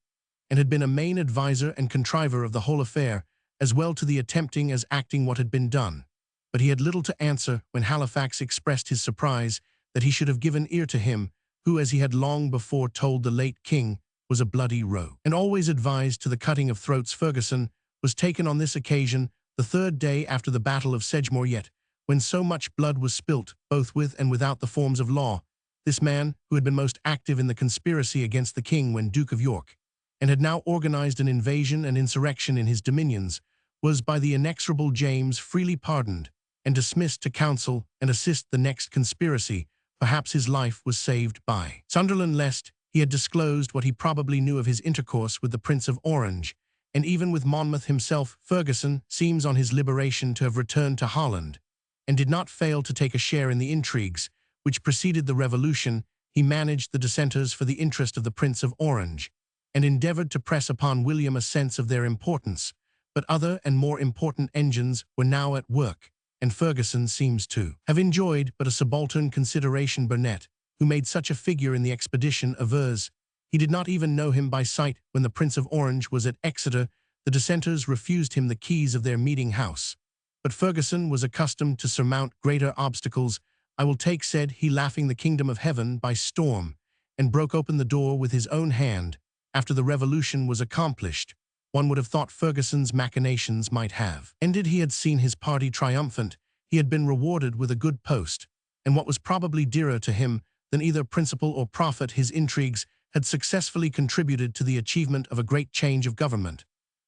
and had been a main adviser and contriver of the whole affair, as well to the attempting as acting what had been done. But he had little to answer when Halifax expressed his surprise that he should have given ear to him, who, as he had long before told the late king, was a bloody rogue, and always advised to the cutting of throats. Ferguson was taken on this occasion the 3rd day after the battle of Sedgemoor. Yet, when so much blood was spilt, both with and without the forms of law, this man, who had been most active in the conspiracy against the king when Duke of York, and had now organized an invasion and insurrection in his dominions, was by the inexorable James freely pardoned and dismissed to counsel and assist the next conspiracy. Perhaps his life was saved by Sunderland, lest he had disclosed what he probably knew of his intercourse with the Prince of Orange, and even with Monmouth himself. Ferguson seems on his liberation to have returned to Holland, and did not fail to take a share in the intrigues which preceded the Revolution. He managed the dissenters for the interest of the Prince of Orange, and endeavored to press upon William a sense of their importance, but other and more important engines were now at work, and Ferguson seems to have enjoyed but a subaltern consideration. Burnet, who made such a figure in the expedition, avers he did not even know him by sight. When the Prince of Orange was at Exeter, the dissenters refused him the keys of their meeting house. But Ferguson was accustomed to surmount greater obstacles. "I will take," said he, laughing, "the kingdom of heaven by storm," and broke open the door with his own hand. After the Revolution was accomplished, one would have thought Ferguson's machinations might have ended. He had seen his party triumphant, he had been rewarded with a good post, and what was probably dearer to him than either principle or profit, his intrigues had successfully contributed to the achievement of a great change of government.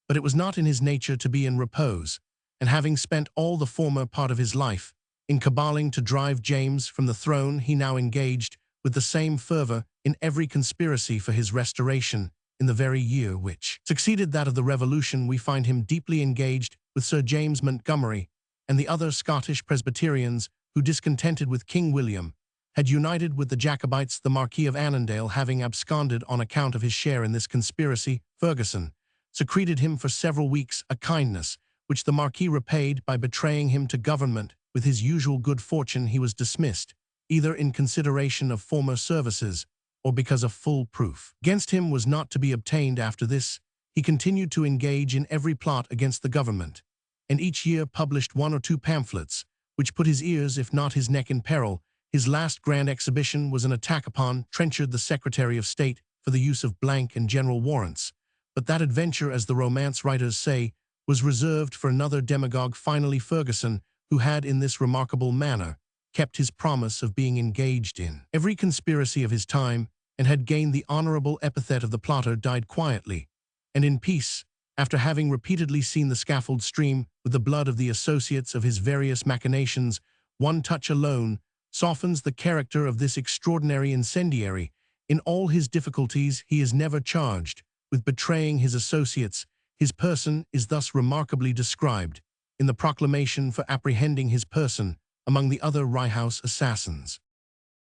But it was not in his nature to be in repose, and having spent all the former part of his life in caballing to drive James from the throne, he now engaged with the same fervor in every conspiracy for his restoration. In the very year which succeeded that of the Revolution, we find him deeply engaged with Sir James Montgomery and the other Scottish Presbyterians who, discontented with King William, had united with the Jacobites, the Marquis of Annandale having absconded on account of his share in this conspiracy. Ferguson secreted him for several weeks, a kindness which the Marquis repaid by betraying him to government. With his usual good fortune he was dismissed, either in consideration of former services or because a full proof against him was not to be obtained. After this, he continued to engage in every plot against the government, and each year published 1 or 2 pamphlets, which put his ears, if not his neck, in peril. His last grand exhibition was an attack upon Trenchard, the Secretary of State, for the use of blank and general warrants. But that adventure, as the romance writers say, was reserved for another demagogue. Finally, Ferguson, who had in this remarkable manner kept his promise of being engaged in every conspiracy of his time, and had gained the honorable epithet of the plotter, died quietly and in peace, after having repeatedly seen the scaffold stream with the blood of the associates of his various machinations. One touch alone softens the character of this extraordinary incendiary. In all his difficulties he is never charged with betraying his associates. His person is thus remarkably described in the proclamation for apprehending his person among the other Rye House assassins.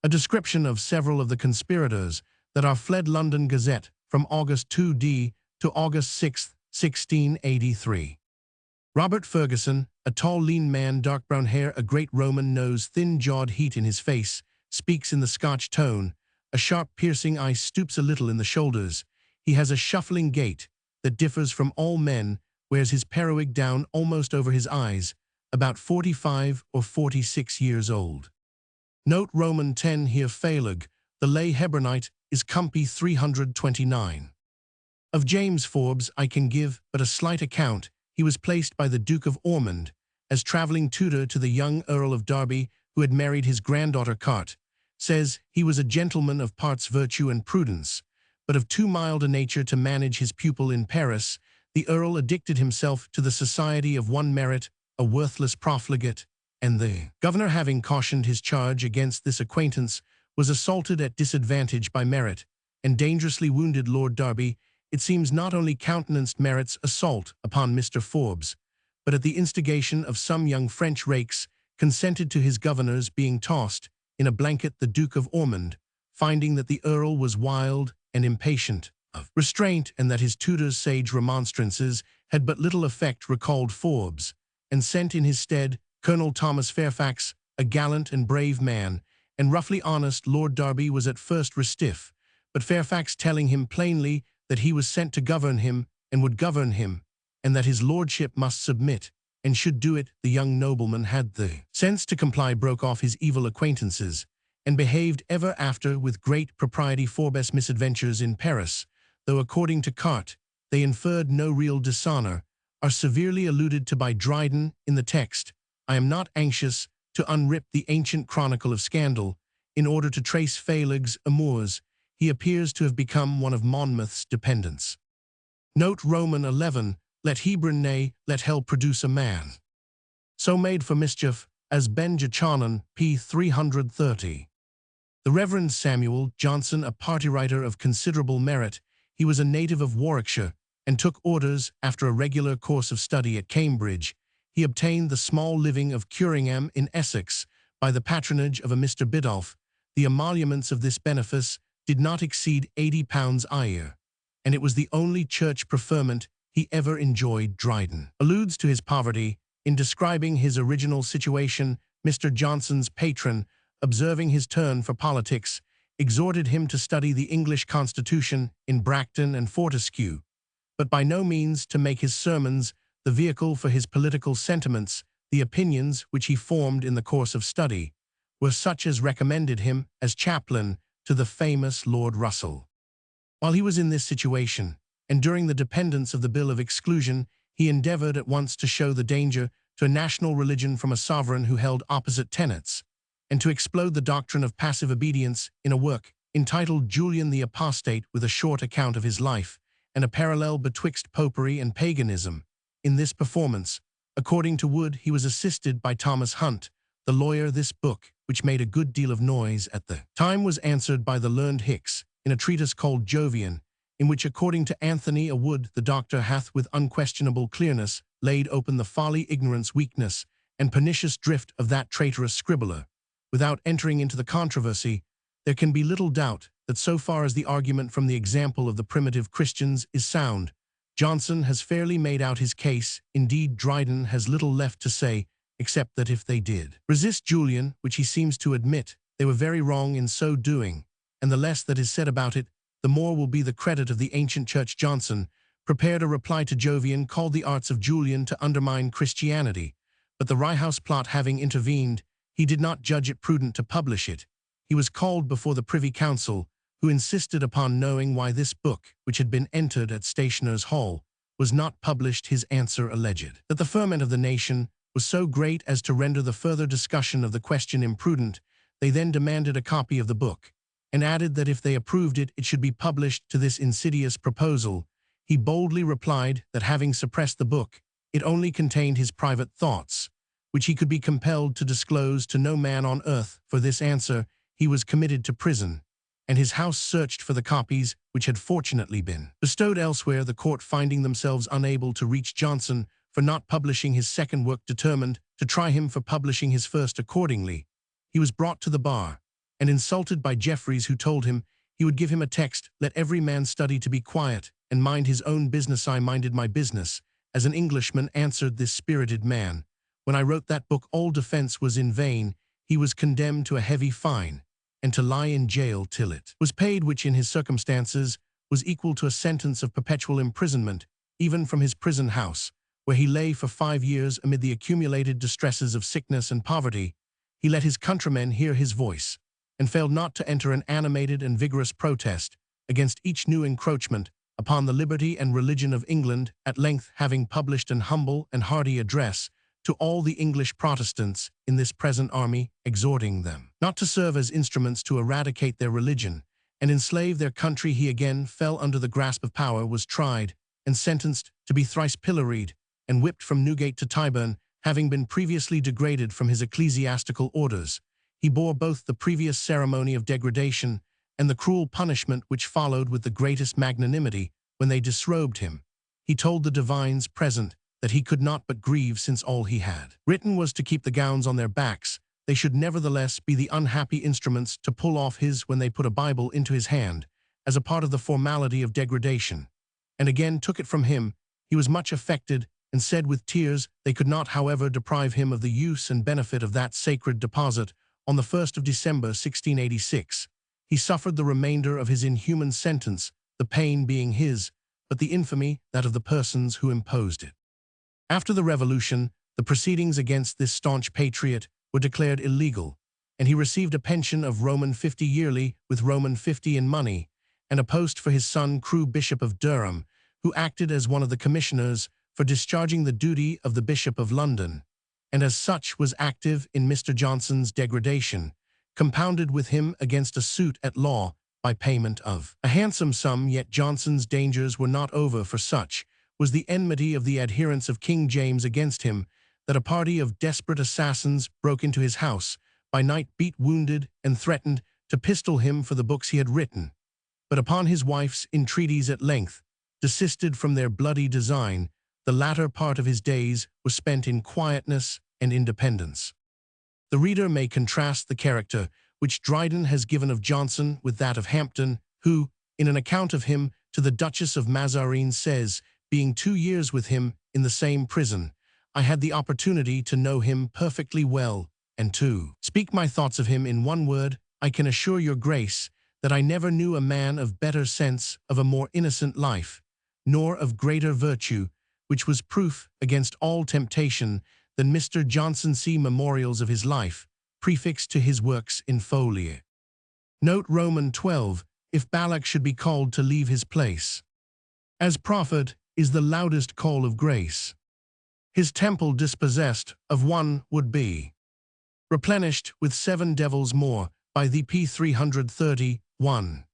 A description of several of the conspirators that are fled. London Gazette from August 2d to August 6, 1683. Robert Ferguson, a tall lean man, dark brown hair, a great Roman nose, thin-jawed, heat in his face, speaks in the Scotch tone, a sharp piercing eye, stoops a little in the shoulders. He has a shuffling gait that differs from all men, wears his periwig down almost over his eyes, about 45 or 46 years old. Note Roman 10 here. Phaleg, the lay Hebronite, is Cumpy 329. Of James Forbes I can give but a slight account. He was placed by the Duke of Ormond as travelling tutor to the young Earl of Derby, who had married his granddaughter. Cart says he was a gentleman of parts, virtue and prudence, but of too mild a nature to manage his pupil in Paris. The Earl addicted himself to the society of one Merit, a worthless profligate, and the governor, having cautioned his charge against this acquaintance, was assaulted at disadvantage by Merit, and dangerously wounded. Lord Derby, it seems, not only countenanced Merit's assault upon Mr. Forbes, but at the instigation of some young French rakes, consented to his governor's being tossed in a blanket. The Duke of Ormond, finding that the Earl was wild and impatient of restraint, and that his tutor's sage remonstrances had but little effect, recalled Forbes, and sent in his stead Colonel Thomas Fairfax, a gallant and brave man, and roughly honest. Lord Derby was at first restiff, but Fairfax, telling him plainly that he was sent to govern him and would govern him, and that his lordship must submit and should do it, the young nobleman had the sense to comply, broke off his evil acquaintances, and behaved ever after with great propriety. Forbes' misadventures in Paris, though according to Cart they inferred no real dishonor, are severely alluded to by Dryden in the text. I am not anxious to unrip the ancient chronicle of scandal in order to trace Phaleg's amours. He appears to have become one of Monmouth's dependents. Note Roman 11, let Hebron, nay, let hell produce a man so made for mischief as Ben Jachanan, p. 330. The Reverend Samuel Johnson, a party writer of considerable merit, he was a native of Warwickshire, and took orders after a regular course of study at Cambridge. He obtained the small living of Curingham in Essex by the patronage of a Mr. Biddulph. The emoluments of this benefice did not exceed £80 a year, and it was the only church preferment he ever enjoyed. Dryden alludes to his poverty in describing his original situation. Mr. Johnson's patron, observing his turn for politics, exhorted him to study the English Constitution in Bracton and Fortescue, but by no means to make his sermons the vehicle for his political sentiments. The opinions which he formed in the course of study were such as recommended him as chaplain to the famous Lord Russell. While he was in this situation, and during the dependence of the Bill of Exclusion, he endeavored at once to show the danger to a national religion from a sovereign who held opposite tenets, and to explode the doctrine of passive obedience in a work entitled Julian the Apostate, with a short account of his life, and a parallel betwixt popery and paganism. In this performance, according to Wood, he was assisted by Thomas Hunt, the lawyer. This book, which made a good deal of noise at the time, was answered by the learned Hicks in a treatise called Jovian, in which, according to Anthony a Wood, the doctor hath with unquestionable clearness laid open the folly, ignorance, weakness, and pernicious drift of that traitorous scribbler. without entering into the controversy, there can be little doubt that so far as the argument from the example of the primitive Christians is sound, Johnson has fairly made out his case. Indeed, Dryden has little left to say, except that if they did resist Julian, which he seems to admit, they were very wrong in so doing, and the less that is said about it, the more will be the credit of the ancient church. Johnson prepared a reply to Jovian called The Arts of Julian to undermine Christianity, but the Rye House plot having intervened, he did not judge it prudent to publish it. He was called before the Privy Council, who insisted upon knowing why this book, which had been entered at Stationers' Hall, was not published. His answer alleged that the ferment of the nation was so great as to render the further discussion of the question imprudent. They then demanded a copy of the book, and added that if they approved it, it should be published. To this insidious proposal, he boldly replied that having suppressed the book, it only contained his private thoughts, which he could be compelled to disclose to no man on earth. For this answer, he was committed to prison, and his house searched for the copies which had fortunately been bestowed elsewhere. The court, finding themselves unable to reach Johnson for not publishing his second work, determined to try him for publishing his first. Accordingly, he was brought to the bar, and insulted by Jeffreys, who told him he would give him a text, "Let every man study to be quiet, and mind his own business." "I minded my business, as an Englishman," answered this spirited man. "When I wrote that book, all defense was in vain." He was condemned to a heavy fine, and to lie in jail till it was paid, which in his circumstances was equal to a sentence of perpetual imprisonment, even from his prison house, where he lay for 5 years amid the accumulated distresses of sickness and poverty. He let his countrymen hear his voice, and failed not to enter an animated and vigorous protest against each new encroachment upon the liberty and religion of England. At length, having published an humble and hearty address to all the English Protestants in this present army, exhorting them not to serve as instruments to eradicate their religion and enslave their country, he again fell under the grasp of power, was tried, and sentenced to be thrice pilloried and whipped from Newgate to Tyburn. Having been previously degraded from his ecclesiastical orders, he bore both the previous ceremony of degradation and the cruel punishment which followed with the greatest magnanimity. When they disrobed him, he told the divines present that he could not but grieve, since all he had written was to keep the gowns on their backs. They should nevertheless be the unhappy instruments to pull off his when they put a Bible into his hand, as a part of the formality of degradation, and again took it from him. He was much affected, and said with tears, they could not, however, deprive him of the use and benefit of that sacred deposit. On the 1st of December, 1686, he suffered the remainder of his inhuman sentence, the pain being his, but the infamy that of the persons who imposed it. After the Revolution, the proceedings against this staunch patriot were declared illegal, and he received a pension of £50 yearly, with £50 in money, and a post for his son Crewe, Bishop of Durham, who acted as one of the commissioners for discharging the duty of the Bishop of London, and as such was active in Mr. Johnson's degradation, compounded with him against a suit at law by payment of a handsome sum. Yet Johnson's dangers were not over, for such was the enmity of the adherents of King James against him, that a party of desperate assassins broke into his house by night, beat, wounded, and threatened to pistol him for the books he had written. But upon his wife's entreaties at length desisted from their bloody design. The latter part of his days was spent in quietness and independence. The reader may contrast the character which Dryden has given of Johnson with that of Hampden, who, in an account of him to the Duchess of Mazarine, says, being 2 years with him in the same prison, I had the opportunity to know him perfectly well, and to speak my thoughts of him in one word. I can assure your grace that I never knew a man of better sense, of a more innocent life, nor of greater virtue, which was proof against all temptation, than Mr. Johnson. See Memorials of his life, prefixed to his works in folio. Note Roman 12, if Balak should be called to leave his place. As prophet is the loudest call of grace. His temple dispossessed of one would be replenished with 7 devils more by the p. 331.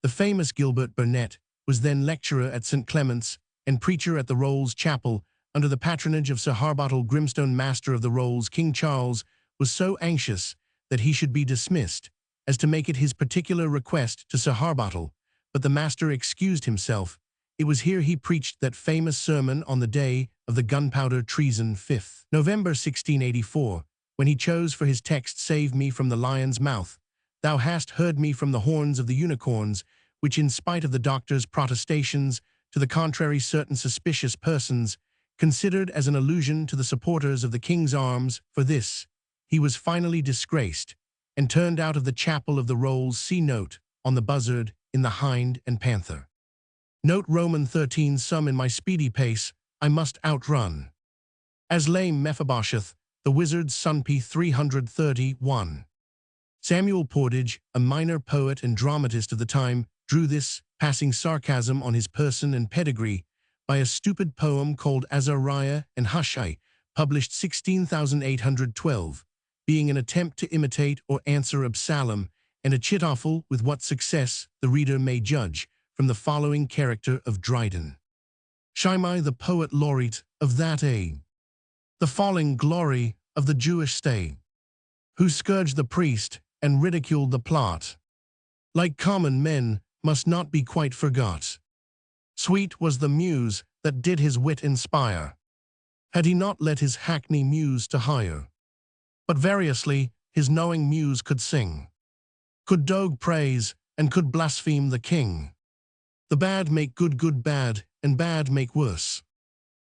The famous Gilbert Burnet was then lecturer at St. Clement's and preacher at the Rolls Chapel under the patronage of Sir Harbottle Grimstone, Master of the Rolls. King Charles was so anxious that he should be dismissed as to make it his particular request to Sir Harbottle, but the master excused himself. It was here he preached that famous sermon on the day of the gunpowder treason, 5th November 1684, when he chose for his text, "Save me from the lion's mouth. Thou hast heard me from the horns of the unicorns," which in spite of the doctor's protestations to the contrary, certain suspicious persons considered as an allusion to the supporters of the king's arms. For this, he was finally disgraced and turned out of the chapel of the rolls. See note on the buzzard, in the hind and panther. Note Roman 13. Some in my speedy pace I must outrun, as lame Mephibosheth, the wizard's son. P. 331. Samuel Portage, a minor poet and dramatist of the time, drew this passing sarcasm on his person and pedigree by a stupid poem called Azariah and Hushai, published 16,812, being an attempt to imitate or answer Absalom, and a chitoffel with what success the reader may judge from the following character of Dryden. Shimei, the poet laureate of that age, the falling glory of the Jewish state, who scourged the priest and ridiculed the plot, like common men, must not be quite forgot. Sweet was the muse that did his wit inspire, had he not let his hackney muse to hire. But variously his knowing muse could sing, could dogue praise, and could blaspheme the king. The bad make good, good bad, and bad make worse.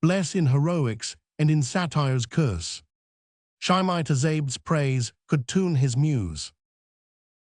Bless in heroics and in satire's curse. Shimei to Zabe's praise could tune his muse.